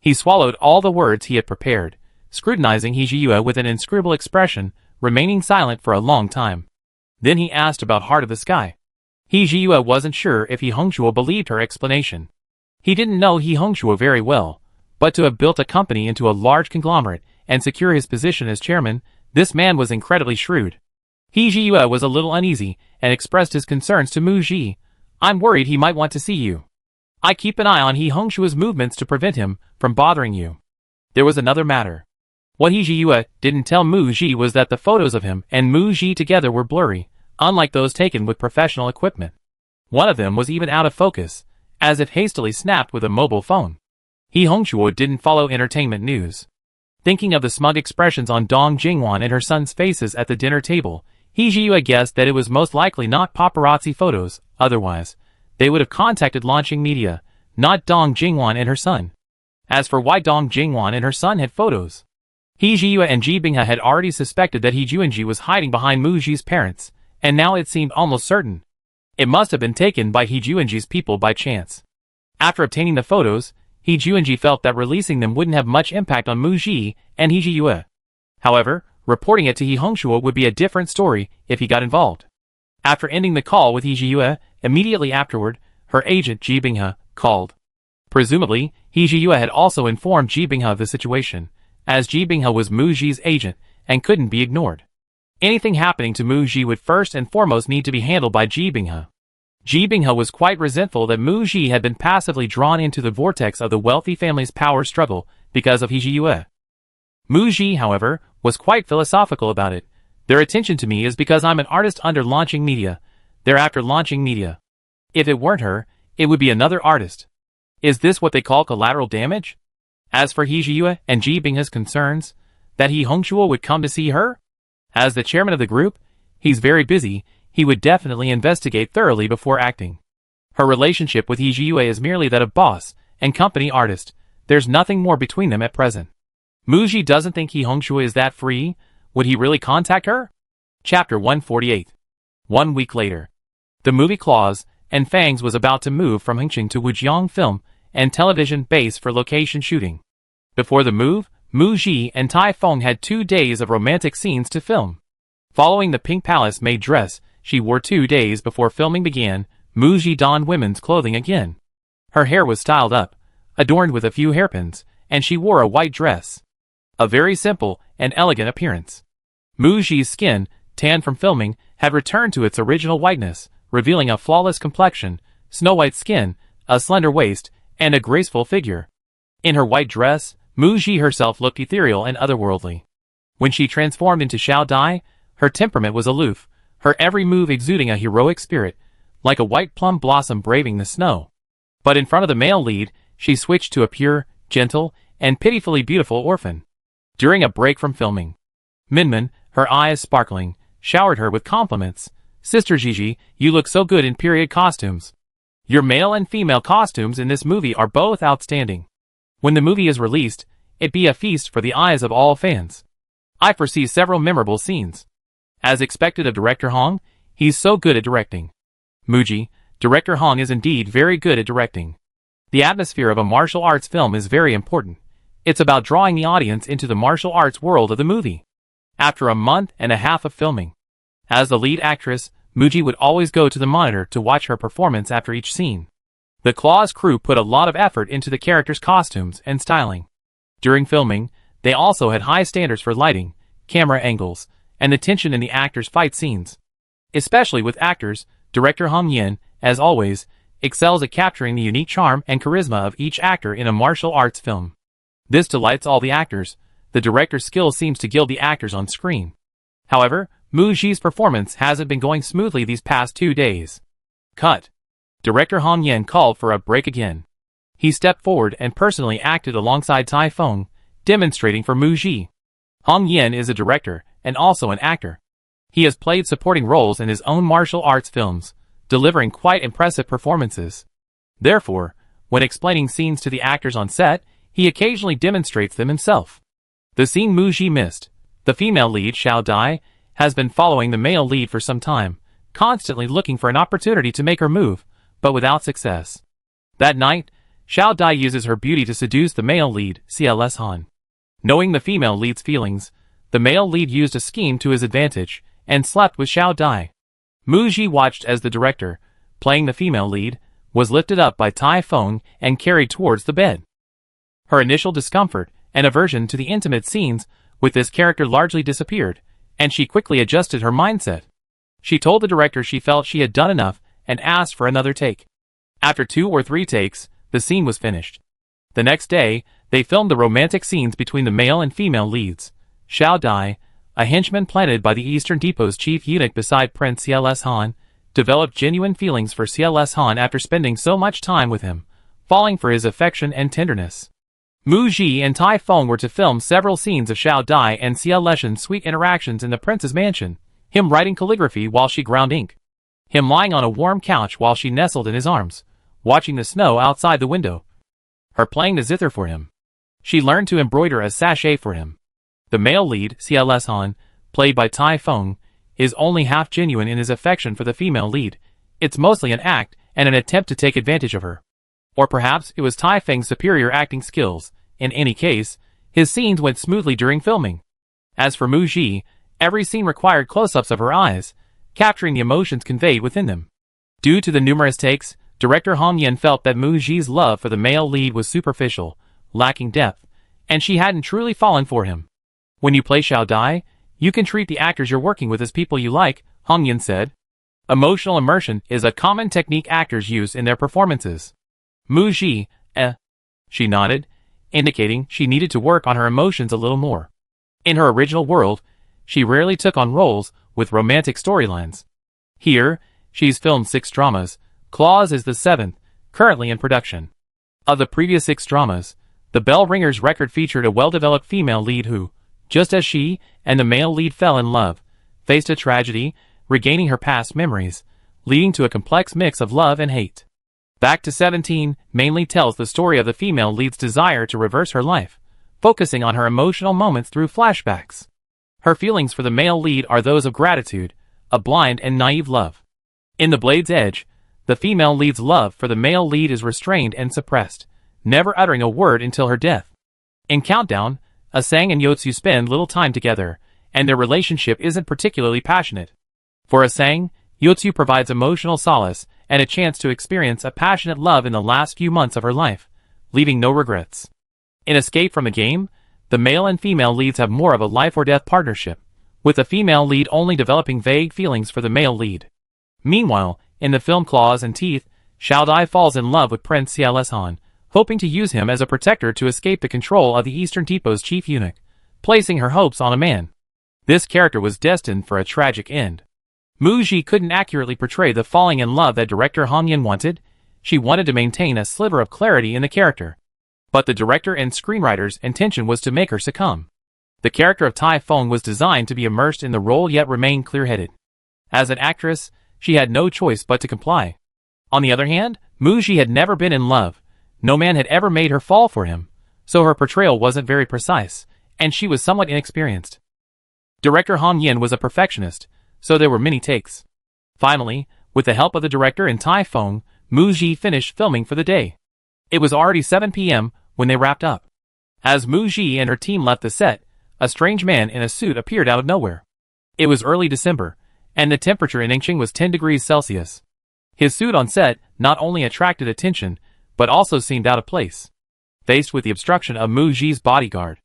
He swallowed all the words he had prepared, scrutinizing He Jiyue with an inscrutable expression, remaining silent for a long time. Then he asked about Heart of the Sky. He Jiyue wasn't sure if He Hongshua believed her explanation. He didn't know He Hongshua very well, but to have built a company into a large conglomerate and secure his position as chairman, this man was incredibly shrewd. He Jiyue was a little uneasy and expressed his concerns to Mu Ji. I'm worried he might want to see you. I keep an eye on He Hongshua's movements to prevent him from bothering you. There was another matter. What He Jiyue didn't tell Mu Ji was that the photos of him and Mu Ji together were blurry, unlike those taken with professional equipment. One of them was even out of focus, as if hastily snapped with a mobile phone. He Hongshua didn't follow entertainment news. Thinking of the smug expressions on Dong Jingwan and her son's faces at the dinner table, He Jiyue guessed that it was most likely not paparazzi photos. Otherwise, they would have contacted launching media, not Dong Jingwan and her son. As for why Dong Jingwan and her son had photos, He Jiyue and Ji Binghe had already suspected that He Juanji was hiding behind Mu Ji's parents, and now it seemed almost certain. It must have been taken by He Juanji's people by chance. After obtaining the photos, He Juanji felt that releasing them wouldn't have much impact on Mu Ji and He Jiyue. However, reporting it to He Hongshua would be a different story if he got involved. After ending the call with He Jiyue, immediately afterward, her agent Ji Binghe called. Presumably, He Jiyue had also informed Ji Binghe of the situation, as Ji Binghe was Mu Ji's agent and couldn't be ignored. Anything happening to Mu Ji would first and foremost need to be handled by Ji Binghe. Ji Binghe was quite resentful that Mu Ji had been passively drawn into the vortex of the wealthy family's power struggle because of He Jiyue. Mu Ji, however, was quite philosophical about it. Their attention to me is because I'm an artist under launching media. They're after launching media. If it weren't her, it would be another artist. Is this what they call collateral damage? As for He Jiyue and Ji Binghe's concerns, that He Hongshua would come to see her? As the chairman of the group, he's very busy. He would definitely investigate thoroughly before acting. Her relationship with He Jiyue is merely that of boss and company artist. There's nothing more between them at present. Mu Ji doesn't think He Hongshua is that free. Would he really contact her? Chapter 148. 1 week later. The movie Claws and Fangs was about to move from Hengqin to Wujiang Film and Television Base for location shooting. Before the move, Mu Ji and Tai Feng had 2 days of romantic scenes to film. Following the Pink Palace maid dress she wore 2 days before filming began, Mu Ji donned women's clothing again. Her hair was styled up, adorned with a few hairpins, and she wore a white dress. A very simple and elegant appearance. Mu Ji's skin, tanned from filming, had returned to its original whiteness, revealing a flawless complexion, snow-white skin, a slender waist, and a graceful figure. In her white dress, Mu Ji herself looked ethereal and otherworldly. When she transformed into Xiao Dai, her temperament was aloof, her every move exuding a heroic spirit, like a white plum blossom braving the snow. But in front of the male lead, she switched to a pure, gentle, and pitifully beautiful orphan. During a break from filming, Minmin, her eyes sparkling, showered her with compliments. Sister Gigi, you look so good in period costumes. Your male and female costumes in this movie are both outstanding. When the movie is released, it be a feast for the eyes of all fans. I foresee several memorable scenes. As expected of Director Hong, he's so good at directing. Mu Ji, Director Hong is indeed very good at directing. The atmosphere of a martial arts film is very important. It's about drawing the audience into the martial arts world of the movie. After a month and a half of filming, as the lead actress, Mu Ji would always go to the monitor to watch her performance after each scene. The Claws crew put a lot of effort into the characters' costumes and styling. During filming, they also had high standards for lighting, camera angles, and the tension in the actors' fight scenes. Especially with actors, director Hong Yin, as always, excels at capturing the unique charm and charisma of each actor in a martial arts film. This delights all the actors. The director's skill seems to gild the actors on screen. However, Mu Ji's performance hasn't been going smoothly these past 2 days. Cut. Director Hong Yin called for a break again. He stepped forward and personally acted alongside Tai Feng, demonstrating for Mu Ji. Hong Yin is a director and also an actor. He has played supporting roles in his own martial arts films, delivering quite impressive performances. Therefore, when explaining scenes to the actors on set, he occasionally demonstrates them himself. The scene Mu Ji missed, the female lead Xiao Dai, has been following the male lead for some time, constantly looking for an opportunity to make her move, but without success. That night, Xiao Dai uses her beauty to seduce the male lead, CLS Han. Knowing the female lead's feelings, the male lead used a scheme to his advantage and slept with Xiao Dai. Mu Ji watched as the director, playing the female lead, was lifted up by Tai Feng and carried towards the bed. Her initial discomfort and aversion to the intimate scenes with this character largely disappeared, and she quickly adjusted her mindset. She told the director she felt she had done enough and asked for another take. After 2 or 3 takes, the scene was finished. The next day, they filmed the romantic scenes between the male and female leads. Xiao Dai, a henchman planted by the Eastern Depot's chief eunuch beside Prince CLS Han, developed genuine feelings for CLS Han after spending so much time with him, falling for his affection and tenderness. Mu Ji and Tai Feng were to film several scenes of Xiao Dai and CLS Han's sweet interactions in the prince's mansion, him writing calligraphy while she ground ink, him lying on a warm couch while she nestled in his arms, watching the snow outside the window, her playing the zither for him. She learned to embroider a sachet for him. The male lead, CLS Han, played by Tai Feng, is only half genuine in his affection for the female lead. It's mostly an act and an attempt to take advantage of her. Or perhaps it was Tai Feng's superior acting skills. In any case, his scenes went smoothly during filming. As for Mu Ji, every scene required close-ups of her eyes, capturing the emotions conveyed within them. Due to the numerous takes, director Hong Yen felt that Mu Ji's love for the male lead was superficial, lacking depth, and she hadn't truly fallen for him. When you play Xiao Dai, you can treat the actors you're working with as people you like, Hong Yen said. Emotional immersion is a common technique actors use in their performances. Mu Ji, she nodded, indicating she needed to work on her emotions a little more. In her original world, she rarely took on roles with romantic storylines. Here, she's filmed 6 dramas, Claws is the 7th, currently in production. Of the previous 6 dramas, The Bell Ringer's record featured a well-developed female lead who, just as she and the male lead fell in love, faced a tragedy, regaining her past memories, leading to a complex mix of love and hate. Back to 17 mainly tells the story of the female lead's desire to reverse her life, focusing on her emotional moments through flashbacks. Her feelings for the male lead are those of gratitude, a blind and naive love. In The Blade's Edge, the female lead's love for the male lead is restrained and suppressed, never uttering a word until her death. In Countdown, Asang and Yotsu spend little time together, and their relationship isn't particularly passionate. For Asang, Yotsu provides emotional solace and a chance to experience a passionate love in the last few months of her life, leaving no regrets. In Escape from the Game, the male and female leads have more of a life-or-death partnership, with the female lead only developing vague feelings for the male lead. Meanwhile, in the film Claws and Teeth, Xiao Dai falls in love with Prince CLS Han, hoping to use him as a protector to escape the control of the Eastern Depot's chief eunuch, placing her hopes on a man. This character was destined for a tragic end. Mu Ji couldn't accurately portray the falling in love that director Hong Yen wanted. She wanted to maintain a sliver of clarity in the character. But the director and screenwriter's intention was to make her succumb. The character of Tai Feng was designed to be immersed in the role yet remain clear-headed. As an actress, she had no choice but to comply. On the other hand, Mu Ji had never been in love. No man had ever made her fall for him, so her portrayal wasn't very precise, and she was somewhat inexperienced. Director Hong Yen was a perfectionist, so there were many takes. Finally, with the help of the director and Tai Feng, Mu Ji finished filming for the day. It was already 7 p.m. when they wrapped up. As Mu Ji and her team left the set, a strange man in a suit appeared out of nowhere. It was early December, and the temperature in Yingqing was 10 degrees Celsius. His suit on set not only attracted attention, but also seemed out of place. Faced with the obstruction of Mu Ji's bodyguard,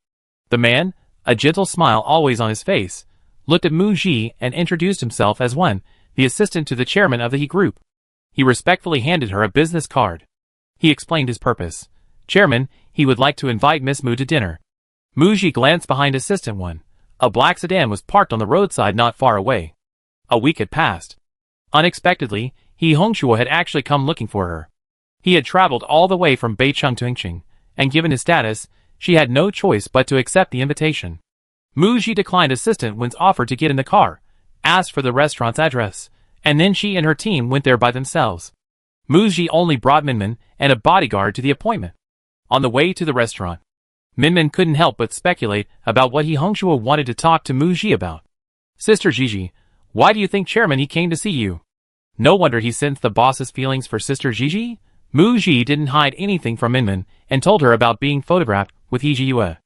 the man, a gentle smile always on his face, looked at Mu Ji and introduced himself as the assistant to the chairman of the He Group. He respectfully handed her a business card. He explained his purpose. Chairman, he would like to invite Miss Mu to dinner. Mu Ji glanced behind Assistant 1. A black sedan was parked on the roadside not far away. A week had passed. Unexpectedly, He Hongshua had actually come looking for her. He had traveled all the way from Beicheng to Yingqing, and given his status, she had no choice but to accept the invitation. Mu Ji declined Assistant 1's offer to get in the car, asked for the restaurant's address, and then she and her team went there by themselves. Mu Ji only brought Minmin and a bodyguard to the appointment. On the way to the restaurant, Minmin couldn't help but speculate about what He Hongshua wanted to talk to Mu Ji about. Sister Gigi, Why do you think Chairman he came to see you? No wonder he sensed the boss's feelings for Sister Gigi. Mu Ji didn't hide anything from Minmin and told her about being photographed with He Jiyue.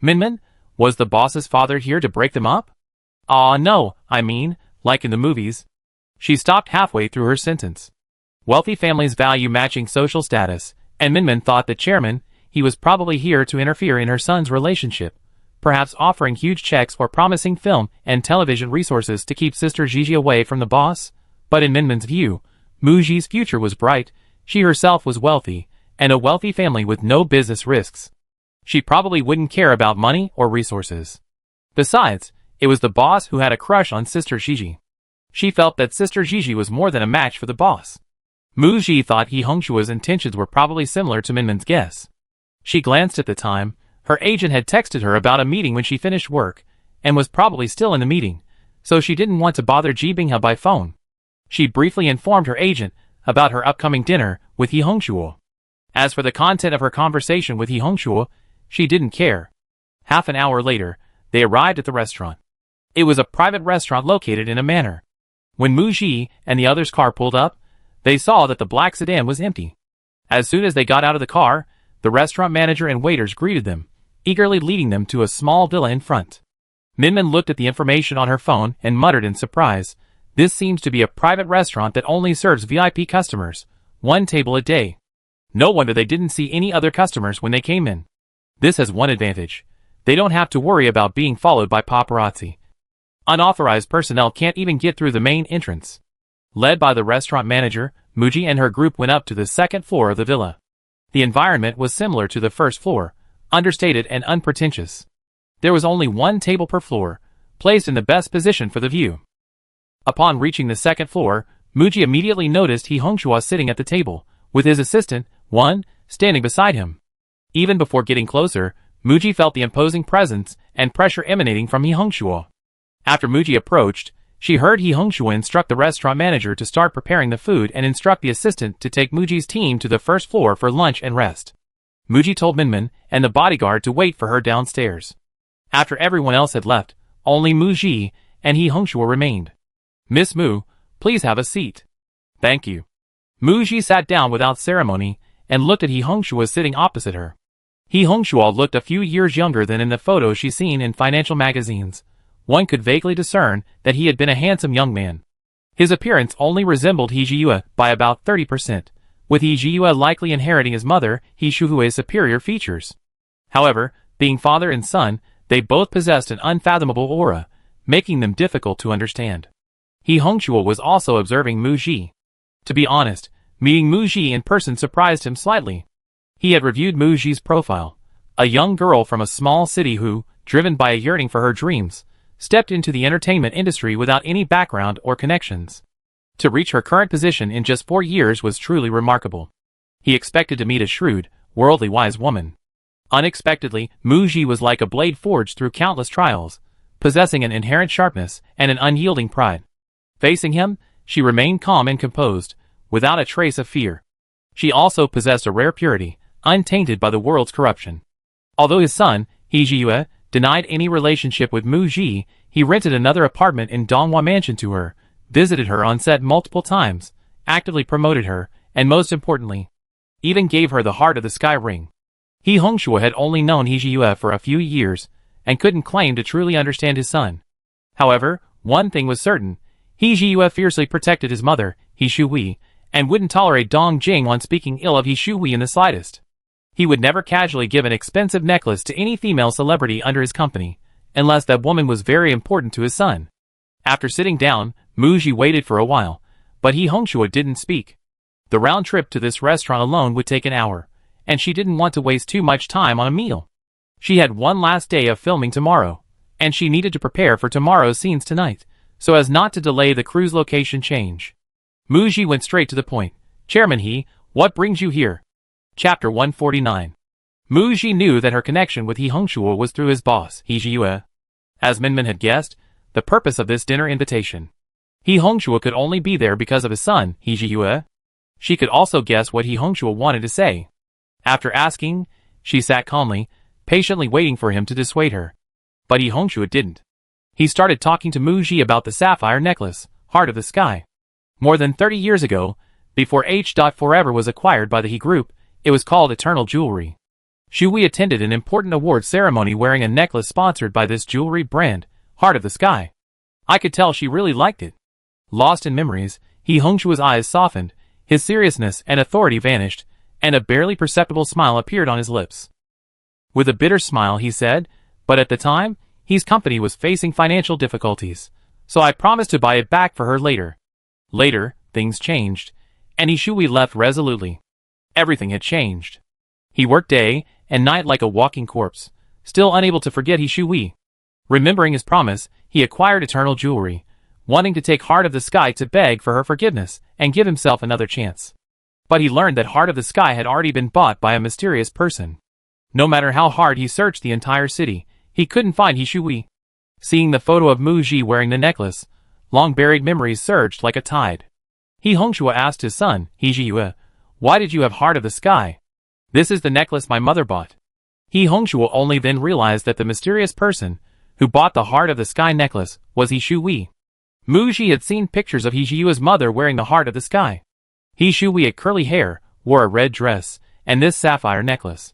Minmin, was the boss's father here to break them up? Aw no, I mean, like in the movies. She stopped halfway through her sentence. Wealthy families value matching social status, and Minmin thought that Chairman, he was probably here to interfere in her son's relationship, perhaps offering huge checks or promising film and television resources to keep Sister Gigi away from the boss. But in Minmin's view, Mu Ji's future was bright, she herself was wealthy, and a wealthy family with no business risks. She probably wouldn't care about money or resources. Besides, it was the boss who had a crush on Sister Gigi. She felt that Sister Gigi was more than a match for the boss. Mu Ji thought He Hongshua's intentions were probably similar to Minmin's guess. She glanced at the time. Her agent had texted her about a meeting when she finished work, and was probably still in the meeting, so she didn't want to bother Ji Binghe by phone. She briefly informed her agent about her upcoming dinner with He Hongshua. As for the content of her conversation with He Hongshua, she didn't care. Half an hour later, they arrived at the restaurant. It was a private restaurant located in a manor. When Mu Ji and the other's car pulled up, they saw that the black sedan was empty. As soon as they got out of the car, the restaurant manager and waiters greeted them, eagerly leading them to a small villa in front. Minmin looked at the information on her phone and muttered in surprise, "This seems to be a private restaurant that only serves VIP customers, 1 table a day. No wonder they didn't see any other customers when they came in. This has one advantage. They don't have to worry about being followed by paparazzi. Unauthorized personnel can't even get through the main entrance." Led by the restaurant manager, Mu Ji and her group went up to the second floor of the villa. The environment was similar to the first floor, understated and unpretentious. There was only 1 table per floor, placed in the best position for the view. Upon reaching the second floor, Mu Ji immediately noticed He Hongshua sitting at the table, with his assistant, Wan, standing beside him. Even before getting closer, Mu Ji felt the imposing presence and pressure emanating from He Hongshua. After Mu Ji approached, she heard He Hongshua instruct the restaurant manager to start preparing the food and instruct the assistant to take Mu Ji's team to the first floor for lunch and rest. Mu Ji told Minmin and the bodyguard to wait for her downstairs. After everyone else had left, only Mu Ji and He Hongshua remained. "Miss Mu, please have a seat." "Thank you." Mu Ji sat down without ceremony and looked at He Hongshua sitting opposite her. He Hongshua looked a few years younger than in the photos she'd seen in financial magazines. One could vaguely discern that he had been a handsome young man. His appearance only resembled He Jiyue by about 30%, with He Jiyue likely inheriting his mother He Shuhui's superior features. However, being father and son, they both possessed an unfathomable aura, making them difficult to understand. He Hongshua was also observing Mu Ji. To be honest, meeting Mu Ji in person surprised him slightly. He had reviewed Mu Ji's profile, a young girl from a small city who, driven by a yearning for her dreams, stepped into the entertainment industry without any background or connections. To reach her current position in just 4 years was truly remarkable. He expected to meet a shrewd, worldly wise woman. Unexpectedly, Mu Ji was like a blade forged through countless trials, possessing an inherent sharpness and an unyielding pride. Facing him, she remained calm and composed, without a trace of fear. She also possessed a rare purity, untainted by the world's corruption. Although his son, He Jiyue, denied any relationship with Mu Ji, he rented another apartment in Donghua Mansion to her, visited her on set multiple times, actively promoted her, and most importantly, even gave her the Heart of the Sky ring. He Hongshua had only known He Jiyue for a few years, and couldn't claim to truly understand his son. However, one thing was certain, He Jiyue fiercely protected his mother, He Shuhui, and wouldn't tolerate Dong Jingwan speaking ill of He Shuhui in the slightest. He would never casually give an expensive necklace to any female celebrity under his company, unless that woman was very important to his son. After sitting down, Mu Ji waited for a while, but He Hongshua didn't speak. The round trip to this restaurant alone would take an hour, and she didn't want to waste too much time on a meal. She had one last day of filming tomorrow, and she needed to prepare for tomorrow's scenes tonight, so as not to delay the cruise location change. Mu Ji went straight to the point. "Chairman He, what brings you here?" Chapter 149. Mu Ji knew that her connection with He Hongshua was through his boss, He Jiyue. As Minmin had guessed, the purpose of this dinner invitation. He Hongshua could only be there because of his son, He Jiyue. She could also guess what He Hongshua wanted to say. After asking, she sat calmly, patiently waiting for him to dissuade her. But He Hongshua didn't. He started talking to Muji about the sapphire necklace, Heart of the Sky. More than 30 years ago, before H.Forever was acquired by the He Group, it was called Eternal Jewelry. Shui attended an important award ceremony wearing a necklace sponsored by this jewelry brand, Heart of the Sky. I could tell she really liked it. Lost in memories, He Hongshua's eyes softened, his seriousness and authority vanished, and a barely perceptible smile appeared on his lips. With a bitter smile he said, but at the time, his company was facing financial difficulties, so I promised to buy it back for her later. Later, things changed, and He Shui left resolutely. Everything had changed. He worked day and night like a walking corpse, still unable to forget He Shui. Remembering his promise, he acquired Eternal Jewelry, wanting to take Heart of the Sky to beg for her forgiveness and give himself another chance. But he learned that Heart of the Sky had already been bought by a mysterious person. No matter how hard he searched the entire city, he couldn't find He Shui. Seeing the photo of Muji wearing the necklace, long-buried memories surged like a tide. He Hongshua asked his son, He Jiyue, why did you have Heart of the Sky? This is the necklace my mother bought. He Hongshua only then realized that the mysterious person who bought the Heart of the Sky necklace was He Shui. Muji had seen pictures of He Jiyue's mother wearing the Heart of the Sky. He Shui had curly hair, wore a red dress, and this sapphire necklace.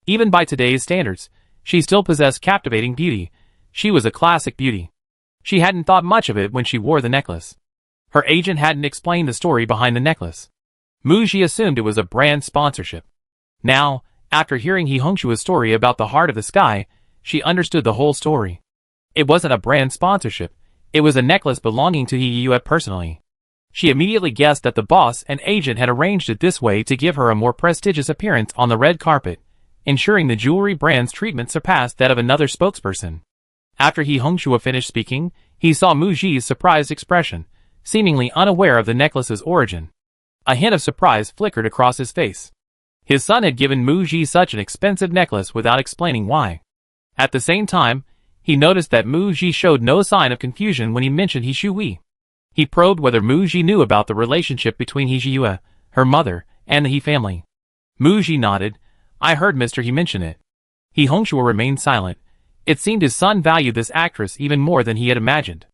Even by today's standards, she still possessed captivating beauty. She was a classic beauty. She hadn't thought much of it when she wore the necklace. Her agent hadn't explained the story behind the necklace. Muji assumed it was a brand sponsorship. Now, after hearing He Hongshua's story about the Heart of the Sky, she understood the whole story. It wasn't a brand sponsorship, it was a necklace belonging to He Jiyue personally. She immediately guessed that the boss and agent had arranged it this way to give her a more prestigious appearance on the red carpet, ensuring the jewelry brand's treatment surpassed that of another spokesperson. After He Hongshua finished speaking, he saw Muji's surprised expression, seemingly unaware of the necklace's origin. A hint of surprise flickered across his face. His son had given Muji such an expensive necklace without explaining why. At the same time, he noticed that Muji showed no sign of confusion when he mentioned He Shui. He probed whether Muji knew about the relationship between He Jiyue, her mother, and the He family. Muji nodded. I heard Mr. He mention it. He Hongshua remained silent. It seemed his son valued this actress even more than he had imagined.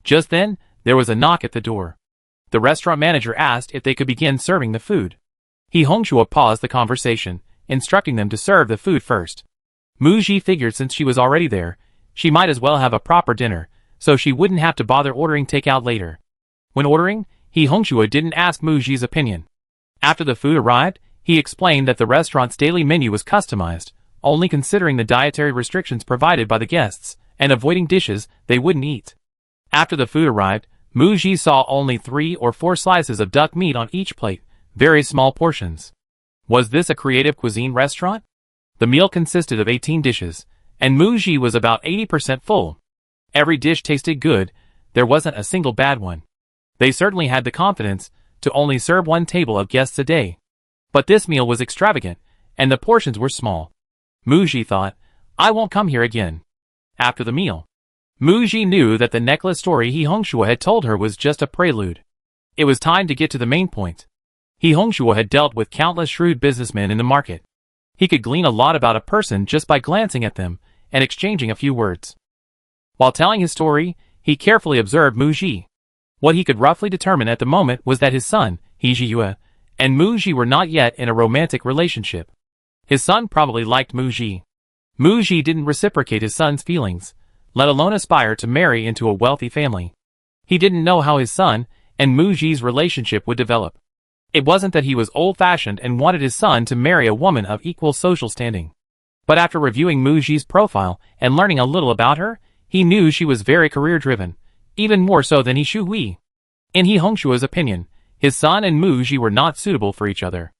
Just then, there was a knock at the door. The restaurant manager asked if they could begin serving the food. He Hongshua paused the conversation, instructing them to serve the food first. Muji figured since she was already there, she might as well have a proper dinner, so she wouldn't have to bother ordering takeout later. When ordering, He Hongshua didn't ask Muji's opinion. After the food arrived, he explained that the restaurant's daily menu was customized, only considering the dietary restrictions provided by the guests, and avoiding dishes they wouldn't eat. After the food arrived, Muji saw only 3 or 4 slices of duck meat on each plate, very small portions. Was this a creative cuisine restaurant? The meal consisted of 18 dishes, and Muji was about 80% full. Every dish tasted good, there wasn't a single bad one. They certainly had the confidence to only serve 1 table of guests a day. But this meal was extravagant, and the portions were small. Muji thought, I won't come here again. After the meal, Muji knew that the necklace story He Hongshua had told her was just a prelude. It was time to get to the main point. He Hongshua had dealt with countless shrewd businessmen in the market. He could glean a lot about a person just by glancing at them and exchanging a few words. While telling his story, he carefully observed Muji. What he could roughly determine at the moment was that his son, He Jiyue, and Muji were not yet in a romantic relationship. His son probably liked Muji. Muji didn't reciprocate his son's feelings, let alone aspire to marry into a wealthy family. He didn't know how his son and Muji's relationship would develop. It wasn't that he was old-fashioned and wanted his son to marry a woman of equal social standing. But after reviewing Muji's profile and learning a little about her, he knew she was very career-driven, even more so than He Shui. In He Hongshua's opinion, his son and Muji were not suitable for each other.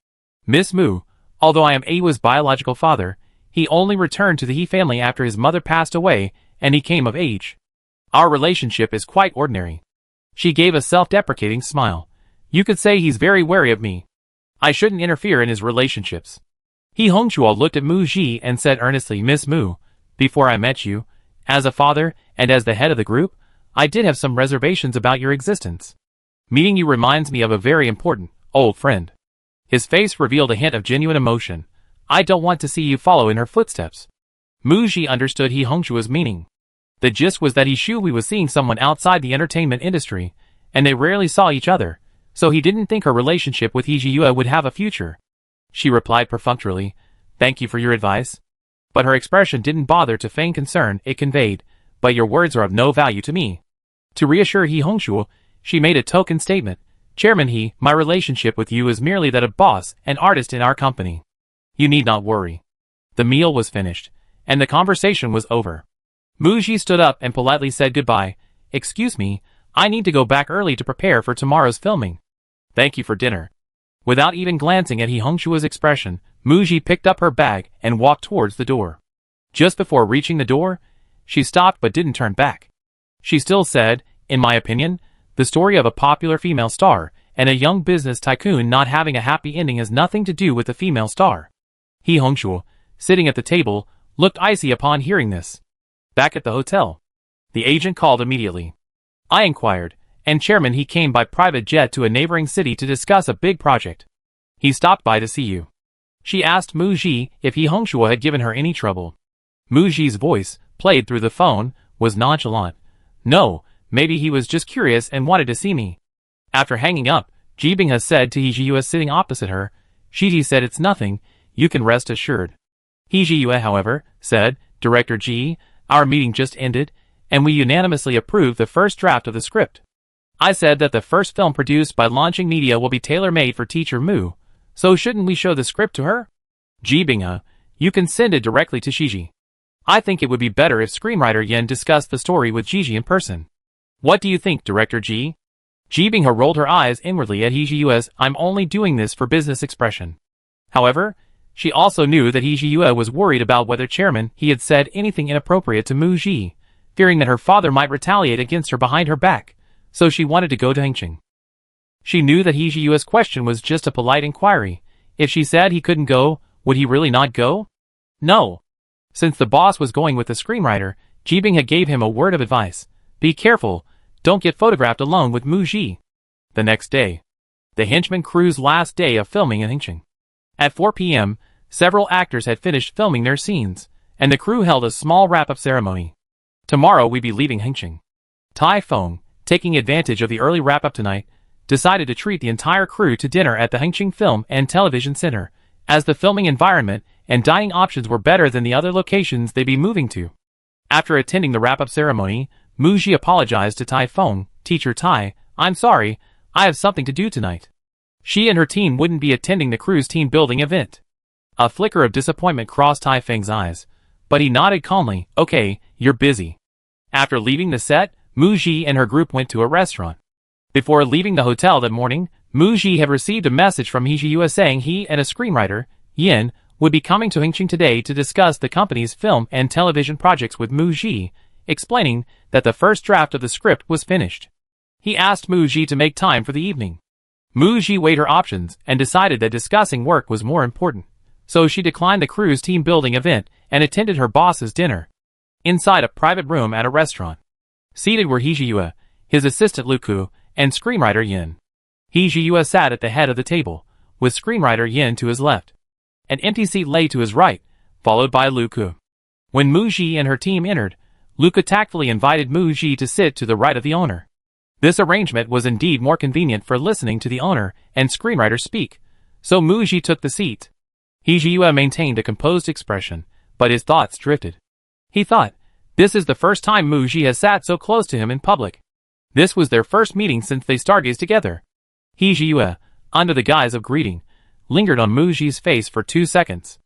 Miss Mu, although I am Awa's biological father, he only returned to the He family after his mother passed away and he came of age. Our relationship is quite ordinary. She gave a self-deprecating smile. You could say he's very wary of me. I shouldn't interfere in his relationships. He Hongshua looked at Muji and said earnestly, Miss Mu, before I met you, as a father and as the head of the group, I did have some reservations about your existence. Meeting you reminds me of a very important, old friend. His face revealed a hint of genuine emotion. I don't want to see you follow in her footsteps. Muji understood He Hongshua's meaning. The gist was that Hishui was seeing someone outside the entertainment industry, and they rarely saw each other, so he didn't think her relationship with Hishui would have a future. She replied perfunctorily, "Thank you for your advice." But her expression didn't bother to feign concern it conveyed, "But your words are of no value to me." To reassure He Hongshu, she made a token statement, "Chairman my relationship with you is merely that of boss and artist in our company. You need not worry." The meal was finished, and the conversation was over. Muji stood up and politely said goodbye. "Excuse me, I need to go back early to prepare for tomorrow's filming. Thank you for dinner." Without even glancing at He Hongshu's expression, Muji picked up her bag and walked towards the door. Just before reaching the door, she stopped but didn't turn back. She still said, "In my opinion, the story of a popular female star and a young business tycoon not having a happy ending has nothing to do with the female star." He Hongshu, sitting at the table, looked icy upon hearing this. Back at the hotel, the agent called immediately. I inquired, and Chairman he came by private jet to a neighboring city to discuss a big project. He stopped by to see you. She asked Muji if He Hongshu had given her any trouble. Muji's voice, played through the phone, was nonchalant. "No, maybe he was just curious and wanted to see me." After hanging up, Ji Bingha said to Hishui sitting opposite her, "Shiji said it's nothing, you can rest assured." Hishui, however, said, "Director Ji, our meeting just ended, and we unanimously approved the first draft of the script. I said that the first film produced by Launching Media will be tailor-made for Teacher Mu, so shouldn't we show the script to her?" Ji Bingha, "You can send it directly to Shiji. I think it would be better if screenwriter Yen discussed the story with Gigi in person. What do you think, Director Ji?" Ji Bingha rolled her eyes inwardly at Hishui's "I'm only doing this for business" expression. However, she also knew that Hishui was worried about whether Chairman he had said anything inappropriate to Muji, fearing that her father might retaliate against her behind her back, so she wanted to go to Hengqin. She knew that Hishui's question was just a polite inquiry. If she said he couldn't go, would he really not go? No. Since the boss was going with the screenwriter, Ji Bingha gave him a word of advice. Be careful, don't get photographed alone with Muji. The next day, the henchman crew's last day of filming in Hengqin. At 4 p.m., several actors had finished filming their scenes, and the crew held a small wrap-up ceremony. Tomorrow we'd be leaving Hengqin. Tai Feng, taking advantage of the early wrap-up tonight, decided to treat the entire crew to dinner at the Hengqin Film and Television Center, as the filming environment and dining options were better than the other locations they'd be moving to. After attending the wrap-up ceremony, Muji apologized to Tai Feng, "Teacher Tai, I'm sorry, I have something to do tonight." She and her team wouldn't be attending the crew's team-building event. A flicker of disappointment crossed Tai Feng's eyes, but he nodded calmly, "Okay, you're busy." After leaving the set, Muji and her group went to a restaurant. Before leaving the hotel that morning, Muji had received a message from Hishui saying he and a screenwriter, Yin, would be coming to Hengqin today to discuss the company's film and television projects with Muji, explaining that the first draft of the script was finished. He asked Muji to make time for the evening. Muji weighed her options and decided that discussing work was more important, so she declined the crew's team-building event and attended her boss's dinner. Inside a private room at a restaurant, seated were Hishui, his assistant Luku, and screenwriter Yin. Hishui sat at the head of the table, with screenwriter Yin to his left. An empty seat lay to his right, followed by Luku. When Muji and her team entered, Luku tactfully invited Muji to sit to the right of the owner. This arrangement was indeed more convenient for listening to the owner and screenwriter speak, so Muji took the seat. Hishui maintained a composed expression, but his thoughts drifted. He thought, this is the first time Muji has sat so close to him in public. This was their first meeting since they stargazed together. Hishui, under the guise of greeting, lingered on Muji's face for 2 seconds.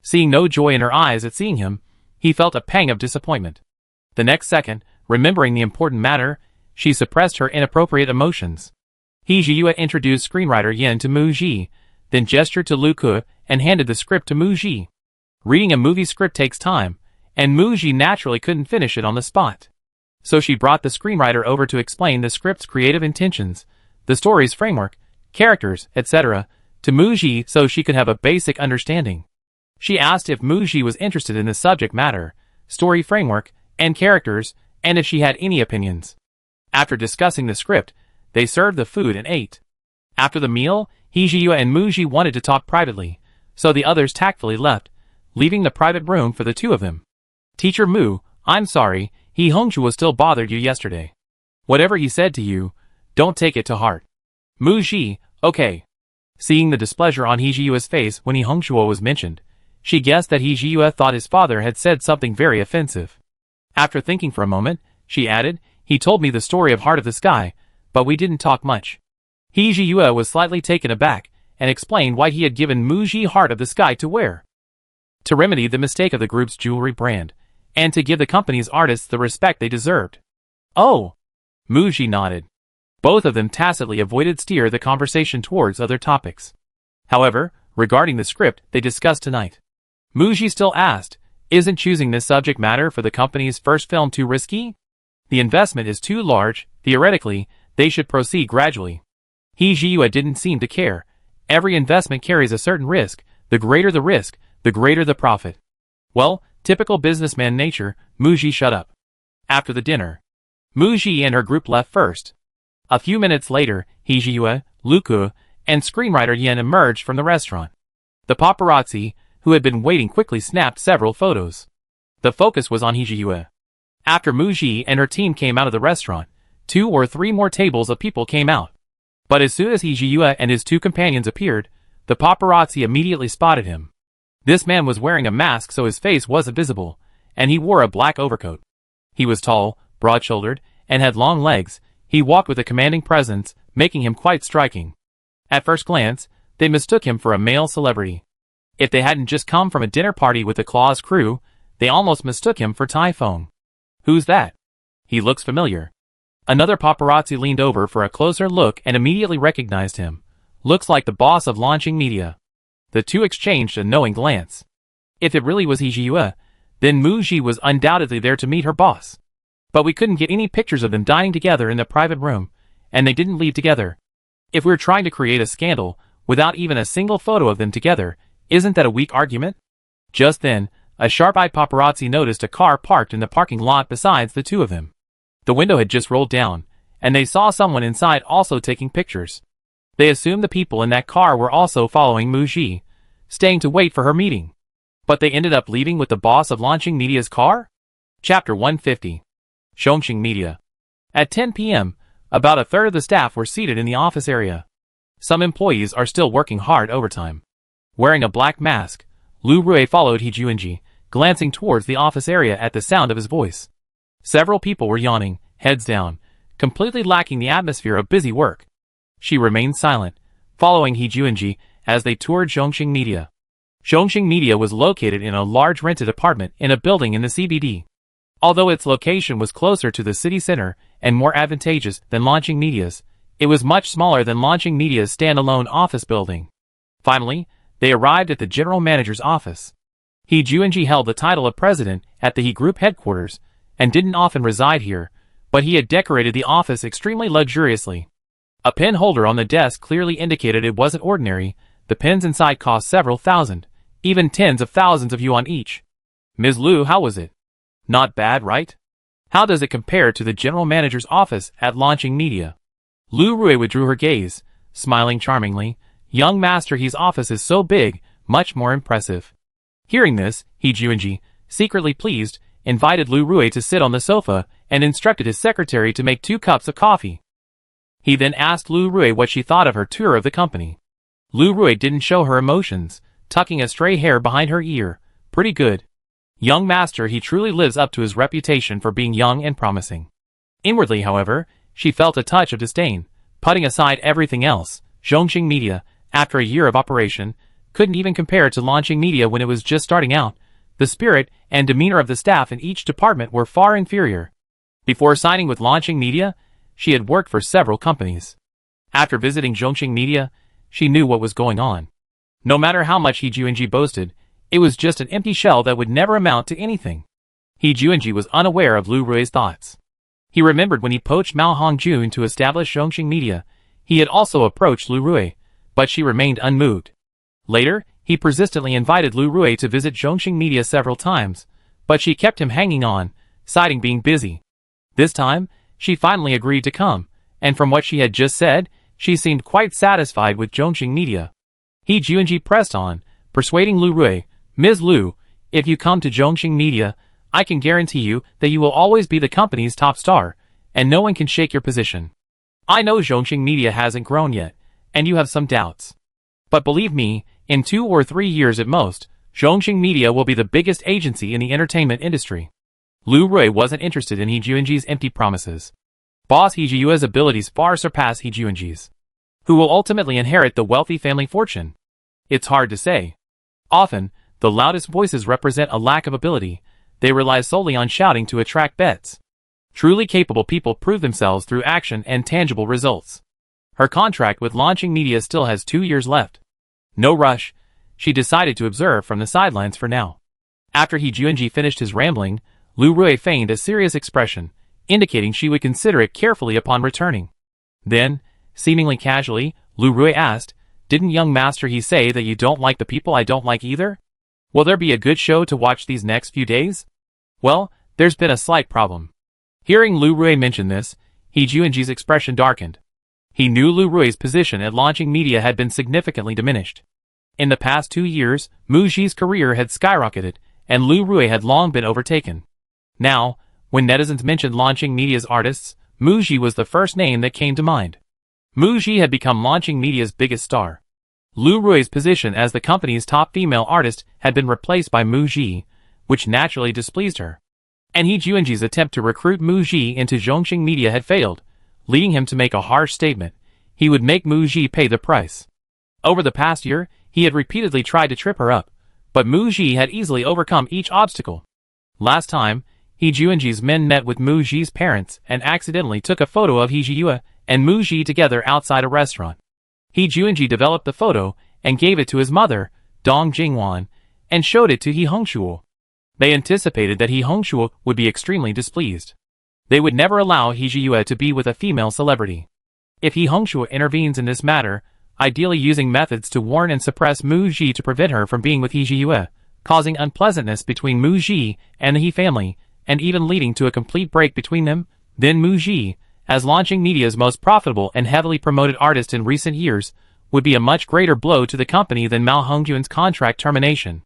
Seeing no joy in her eyes at seeing him, he felt a pang of disappointment. The next second, remembering the important matter, she suppressed her inappropriate emotions. Hishui introduced screenwriter Yin to Muji, then gestured to Luku and handed the script to Muji. Reading a movie script takes time, and Muji naturally couldn't finish it on the spot. So she brought the screenwriter over to explain the script's creative intentions, the story's framework, characters, etc., to Muji so she could have a basic understanding. She asked if Muji was interested in the subject matter, story framework, and characters, and if she had any opinions. After discussing the script, they served the food and ate. After the meal, Hishui and Muji wanted to talk privately, so the others tactfully left, leaving the private room for the two of them. "Teacher Mu, I'm sorry, He Hongchuo still bothered you yesterday. Whatever he said to you, don't take it to heart. Mu Ji, okay. Seeing the displeasure on He Jiyue's face when He Hongchuo was mentioned, she guessed that He Jiyue thought his father had said something very offensive. After thinking for a moment, she added, he told me the story of Heart of the Sky, but we didn't talk much. He Jiyue was slightly taken aback, and explained why he had given Mu Ji Heart of the Sky to wear. To remedy the mistake of the group's jewelry brand, and to give the company's artists the respect they deserved. Oh! Mu Ji nodded. Both of them tacitly avoided steer the conversation towards other topics. However, regarding the script they discussed tonight, Mu Ji still asked, isn't choosing this subject matter for the company's first film too risky? The investment is too large, theoretically, they should proceed gradually. He Jiyue didn't seem to care. Every investment carries a certain risk, the greater the risk, the greater the profit. Well, typical businessman nature, Mu Ji shut up. After the dinner, Mu Ji and her group left first. A few minutes later, He Jiyue, Lu Ke, and screenwriter Yan emerged from the restaurant. The paparazzi, who had been waiting, quickly snapped several photos. The focus was on He Jiyue. After Mu Ji and her team came out of the restaurant, 2 or 3 more tables of people came out. But as soon as He Jiyue and his 2 companions appeared, the paparazzi immediately spotted him. This man was wearing a mask so his face wasn't visible, and he wore a black overcoat. He was tall, broad-shouldered, and had long legs. He walked with a commanding presence, making him quite striking. At first glance, they mistook him for a male celebrity. If they hadn't just come from a dinner party with the Claw's crew, they almost mistook him for Typhoon. Who's that? He looks familiar. Another paparazzi leaned over for a closer look and immediately recognized him. Looks like the boss of Launching Media. The two exchanged a knowing glance. If it really was He Jiyue, then Mu Ji was undoubtedly there to meet her boss. But we couldn't get any pictures of them dining together in the private room, and they didn't leave together. If we're trying to create a scandal, without even a single photo of them together, isn't that a weak argument? Just then, a sharp-eyed paparazzi noticed a car parked in the parking lot besides the two of them. The window had just rolled down, and they saw someone inside also taking pictures. They assumed the people in that car were also following Mu Ji, staying to wait for her meeting. But they ended up leaving with the boss of Launching Media's car? Chapter 150. Zhongxing Media. At 10 p.m., about a third of the staff were seated in the office area. Some employees are still working hard overtime. Wearing a black mask, Lu Rui followed He Juanji, glancing towards the office area at the sound of his voice. Several people were yawning, heads down, completely lacking the atmosphere of busy work. She remained silent, following He Juanji as they toured Zhongxing Media. Zhongxing Media was located in a large rented apartment in a building in the CBD. Although its location was closer to the city center and more advantageous than Launching Media's, it was much smaller than Launching Media's standalone office building. Finally, they arrived at the general manager's office. He Juanji held the title of president at the He Group headquarters and didn't often reside here, but he had decorated the office extremely luxuriously. A pen holder on the desk clearly indicated it wasn't ordinary. The pens inside cost several thousand, even tens of thousands of yuan each. Ms. Lu, how was it? Not bad, right? How does it compare to the general manager's office at Launching Media? Lu Rui withdrew her gaze, smiling charmingly. Young master, his office is so big, much more impressive. Hearing this, He Juanji, secretly pleased, invited Lu Rui to sit on the sofa and instructed his secretary to make 2 cups of coffee. He then asked Lu Rui what she thought of her tour of the company. Lu Rui didn't show her emotions, tucking a stray hair behind her ear. Pretty good. Young master, he truly lives up to his reputation for being young and promising. Inwardly, however, she felt a touch of disdain. Putting aside everything else, Zhongxing Media, after a year of operation, couldn't even compare to Launching Media when it was just starting out. The spirit and demeanor of the staff in each department were far inferior. Before signing with Launching Media, she had worked for several companies. After visiting Zhongxing Media, she knew what was going on. No matter how much He Juanji boasted, it was just an empty shell that would never amount to anything. He Juanji was unaware of Lu Rui's thoughts. He remembered when he poached Mao Hongjun to establish Zhongxing Media, he had also approached Lu Rui, but she remained unmoved. Later, he persistently invited Lu Rui to visit Zhongxing Media several times, but she kept him hanging on, citing being busy. This time, she finally agreed to come, and from what she had just said, she seemed quite satisfied with Zhongxing Media. He Juanji pressed on, persuading Lu Rui, Ms. Lu, if you come to Zhongxing Media, I can guarantee you that you will always be the company's top star, and no one can shake your position. I know Zhongxing Media hasn't grown yet, and you have some doubts. But believe me, in 2 or 3 years at most, Zhongxing Media will be the biggest agency in the entertainment industry. Lu Rui wasn't interested in He Juanji's empty promises. Boss He Jiyue's abilities far surpass He Juanji's, who will ultimately inherit the wealthy family fortune. It's hard to say. Often, the loudest voices represent a lack of ability. They rely solely on shouting to attract bets. Truly capable people prove themselves through action and tangible results. Her contract with Launching Media still has 2 years left. No rush. She decided to observe from the sidelines for now. After He Juanji finished his rambling, Lu Rui feigned a serious expression, indicating she would consider it carefully upon returning. Then, seemingly casually, Lu Rui asked, "Didn't young master he say that you don't like the people I don't like either? Will there be a good show to watch these next few days?" "Well, there's been a slight problem." Hearing Lu Rui mention this, He Juanji's expression darkened. He knew Lu Rui's position at Launching Media had been significantly diminished. In the past 2 years, Mu Ji's career had skyrocketed, and Lu Rui had long been overtaken. Now, when netizens mentioned Launching Media's artists, Mu Ji was the first name that came to mind. Mu Ji had become Launching Media's biggest star. Lu Rui's position as the company's top female artist had been replaced by Mu Ji, which naturally displeased her. And He Juanji's attempt to recruit Mu Ji into Zhongxing Media had failed, leading him to make a harsh statement. He would make Mu Ji pay the price. Over the past year, he had repeatedly tried to trip her up, but Mu Ji had easily overcome each obstacle. Last time, He Juanji's men met with Mu Ji's parents and accidentally took a photo of He Jiyue and Mu Ji together outside a restaurant. He Juanji developed the photo and gave it to his mother, Dong Jingwan, and showed it to He Hongshuo. They anticipated that He Hongshuo would be extremely displeased. They would never allow He Jiyue to be with a female celebrity. If He Hongshuo intervenes in this matter, ideally using methods to warn and suppress Mu Ji to prevent her from being with He Jiyue, causing unpleasantness between Mu Ji and the He family, and even leading to a complete break between them, then Mu Ji, as Launching Media's most profitable and heavily promoted artist in recent years, would be a much greater blow to the company than Mao Hongjuan's contract termination.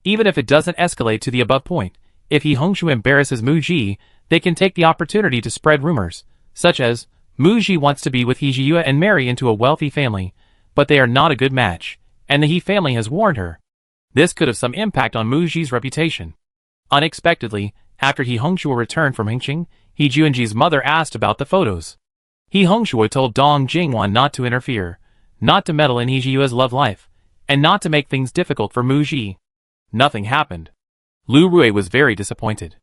Even if it doesn't escalate to the above point, if He Hongshuo embarrasses Mu Ji, they can take the opportunity to spread rumors, such as, Mu Ji wants to be with He Jiyue and marry into a wealthy family, but they are not a good match, and the He family has warned her. This could have some impact on Mu Ji's reputation. Unexpectedly, after He Hongshuo returned from Hengqin, He Juanji's mother asked about the photos. He Hongshuo told Dong Jingwan not to interfere, not to meddle in He Jiyue's love life, and not to make things difficult for Mu Ji. Nothing happened. Lu Rui was very disappointed.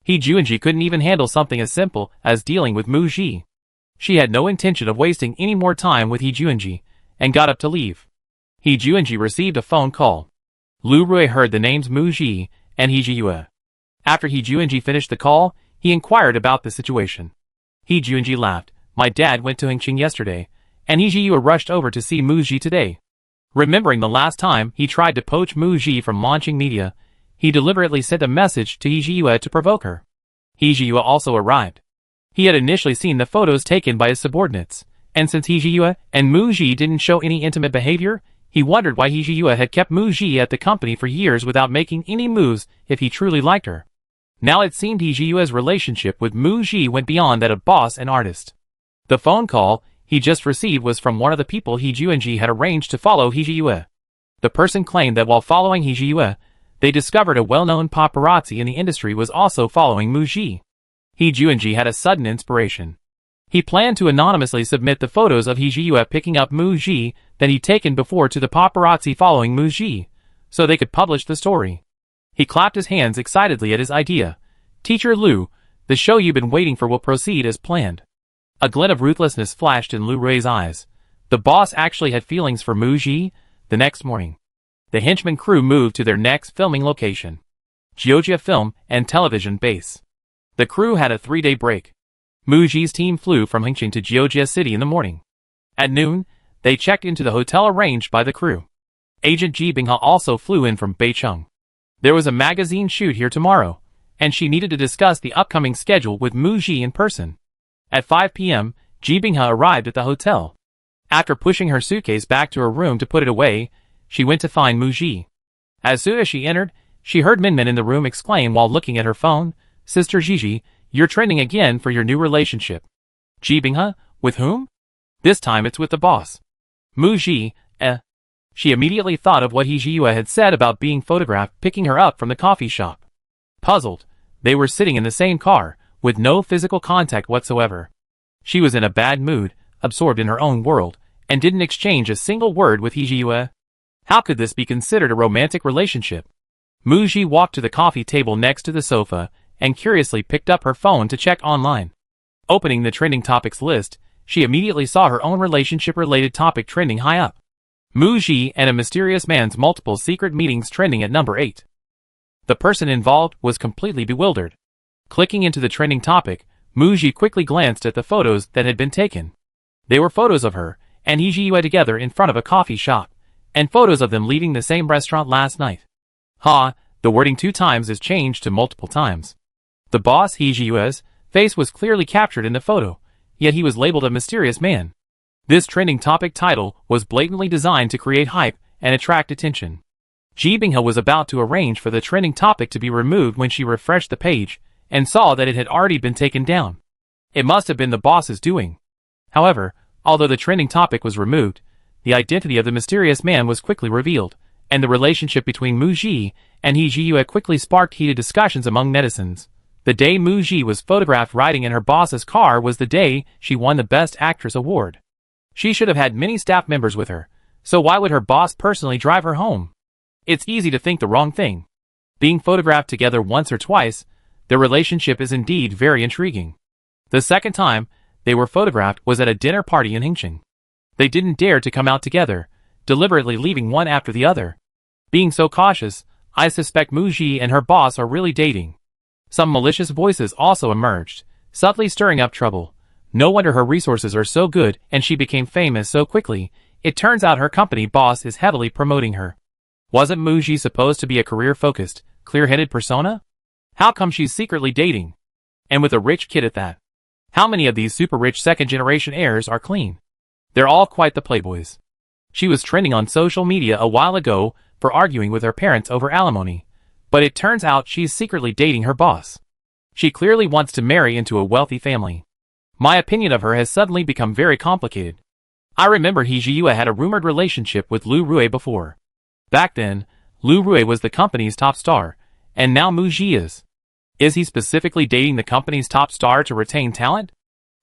He Juanji couldn't even handle something as simple as dealing with Mu Ji. She had no intention of wasting any more time with He Juanji, and got up to leave. He Juanji received a phone call. Lu Rui heard the names Mu Ji and He Jiyue. After He Juanji finished the call, he inquired about the situation. He Juanji laughed. "My dad went to Hengqin yesterday, and He Jiyue rushed over to see Mu Ji today." Remembering the last time he tried to poach Mu Ji from Launching Media, he deliberately sent a message to He Jiyue to provoke her. He Jiyue also arrived. He had initially seen the photos taken by his subordinates, and since He Jiyue and Mu Ji didn't show any intimate behavior, he wondered why He Jiyue had kept Mu Ji at the company for years without making any moves if he truly liked her. Now it seemed He Jiyue's relationship with Mu Ji went beyond that of boss and artist. The phone call he just received was from one of the people He Juanji had arranged to follow He Jiyue. The person claimed that while following He Jiyue, they discovered a well-known paparazzi in the industry was also following Mu Ji. He Juanji had a sudden inspiration. He planned to anonymously submit the photos of He Jiyue picking up Mu Ji that he'd taken before to the paparazzi following Mu Ji, so they could publish the story. He clapped his hands excitedly at his idea. "Teacher Lu, the show you've been waiting for will proceed as planned." A glint of ruthlessness flashed in Lu Rui's eyes. The boss actually had feelings for Mu Ji. The next morning, the henchman crew moved to their next filming location, Georgia Film and Television Base. The crew had a 3-day break. Mu Ji's team flew from Hengqin to Georgia City in the morning. At noon, they checked into the hotel arranged by the crew. Agent Ji Binghe also flew in from Beicheng. There was a magazine shoot here tomorrow, and she needed to discuss the upcoming schedule with Mu Ji in person. At 5 p.m., Ji Binghe arrived at the hotel. After pushing her suitcase back to her room to put it away, she went to find Mu Ji. As soon as she entered, She heard Minmin in the room exclaim while looking at her phone, "Sister Gigi, you're trending again for your new relationship." Ji Binghe? With whom? This time it's with the boss. Mu Ji, She immediately thought of what He Jiyue had said about being photographed picking her up from the coffee shop. Puzzled, they were sitting in the same car, with no physical contact whatsoever. She was in a bad mood, absorbed in her own world, and didn't exchange a single word with He Jiyue. How could this be considered a romantic relationship? Mu Ji walked to the coffee table next to the sofa, and curiously picked up her phone to check online. Opening the trending topics list, she immediately saw her own relationship-related topic trending high up. Mu Ji and a mysterious man's multiple secret meetings trending at number 8. The person involved was completely bewildered. Clicking into the trending topic, Mu Ji quickly glanced at the photos that had been taken. They were photos of her and He Jiyue together in front of a coffee shop, and photos of them leaving the same restaurant last night. The wording 2 times is changed to multiple times. The boss He Jiyue's face was clearly captured in the photo, yet he was labeled a mysterious man. This trending topic title was blatantly designed to create hype and attract attention. Ji Binghe was about to arrange for the trending topic to be removed when she refreshed the page and saw that it had already been taken down. It must have been the boss's doing. However, although the trending topic was removed, the identity of the mysterious man was quickly revealed, and the relationship between Mu Ji and He Jiyue quickly sparked heated discussions among netizens. The day Mu Ji was photographed riding in her boss's car was the day she won the Best Actress award. She should have had many staff members with her, so why would her boss personally drive her home? It's easy to think the wrong thing. Being photographed together once or twice, their relationship is indeed very intriguing. The second time they were photographed was at a dinner party in Hengqin. They didn't dare to come out together, deliberately leaving one after the other. Being so cautious, I suspect Mu Ji and her boss are really dating. Some malicious voices also emerged, subtly stirring up trouble. No wonder her resources are so good and she became famous so quickly. It turns out her company boss is heavily promoting her. Wasn't Mu Ji supposed to be a career-focused, clear-headed persona? How come she's secretly dating? And with a rich kid at that. How many of these super-rich second-generation heirs are clean? They're all quite the playboys. She was trending on social media a while ago for arguing with her parents over alimony, but it turns out she's secretly dating her boss. She clearly wants to marry into a wealthy family. My opinion of her has suddenly become very complicated. I remember He Jiyue had a rumored relationship with Lu Rui before. Back then, Lu Rui was the company's top star, and now Mu Ji is. Is he specifically dating the company's top star to retain talent?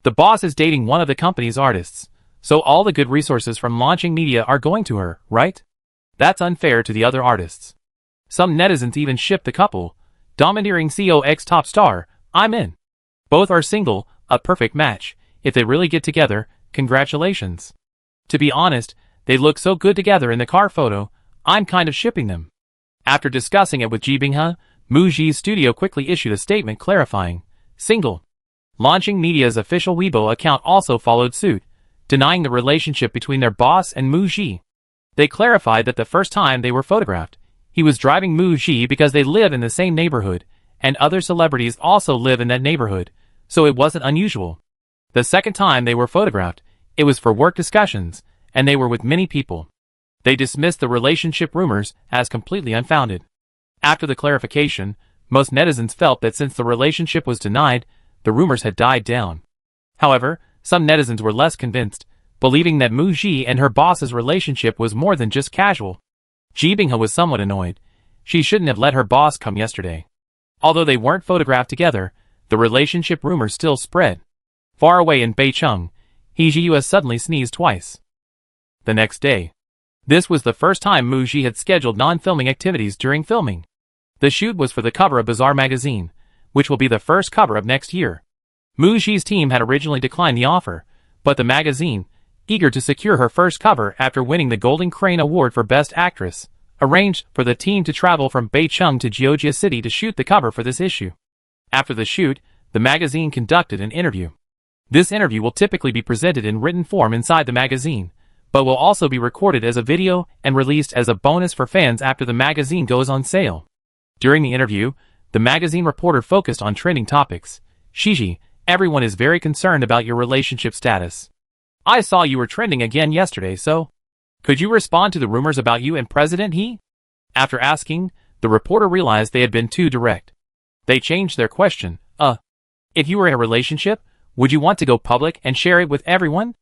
The boss is dating one of the company's artists, so all the good resources from launching media are going to her, right? That's unfair to the other artists. Some netizens even ship the couple. Domineering CEO X top star, I'm in. Both are single, a perfect match. If they really get together, congratulations. To be honest, they look so good together in the car photo, I'm kind of shipping them. After discussing it with Ji Binghe, Mu Ji's studio quickly issued a statement clarifying, single. Launching Media's official Weibo account also followed suit, denying the relationship between their boss and Mu Ji. They clarified that the first time they were photographed, he was driving Mu Ji because they live in the same neighborhood, and other celebrities also live in that neighborhood, so it wasn't unusual. The second time they were photographed, it was for work discussions, and they were with many people. They dismissed the relationship rumors as completely unfounded. After the clarification, most netizens felt that since the relationship was denied, the rumors had died down. However, some netizens were less convinced, believing that Mu Ji and her boss's relationship was more than just casual. Ji Binghe was somewhat annoyed. She shouldn't have let her boss come yesterday. Although they weren't photographed together, the relationship rumors still spread. Far away in Beicheng, He Jiyue suddenly sneezed twice. The next day. This was the first time Mu Ji had scheduled non-filming activities during filming. The shoot was for the cover of Bazaar magazine, which will be the first cover of next year. Mu Ji's team had originally declined the offer, but the magazine, eager to secure her first cover after winning the Golden Crane Award for Best Actress, arranged for the team to travel from Beicheng to Jiujia City to shoot the cover for this issue. After the shoot, the magazine conducted an interview. This interview will typically be presented in written form inside the magazine, but will also be recorded as a video and released as a bonus for fans after the magazine goes on sale. During the interview, the magazine reporter focused on trending topics. Shiji, everyone is very concerned about your relationship status. I saw you were trending again yesterday, so could you respond to the rumors about you and President He? After asking, The reporter realized they had been too direct. They changed their question. If you were in a relationship, would you want to go public and share it with everyone?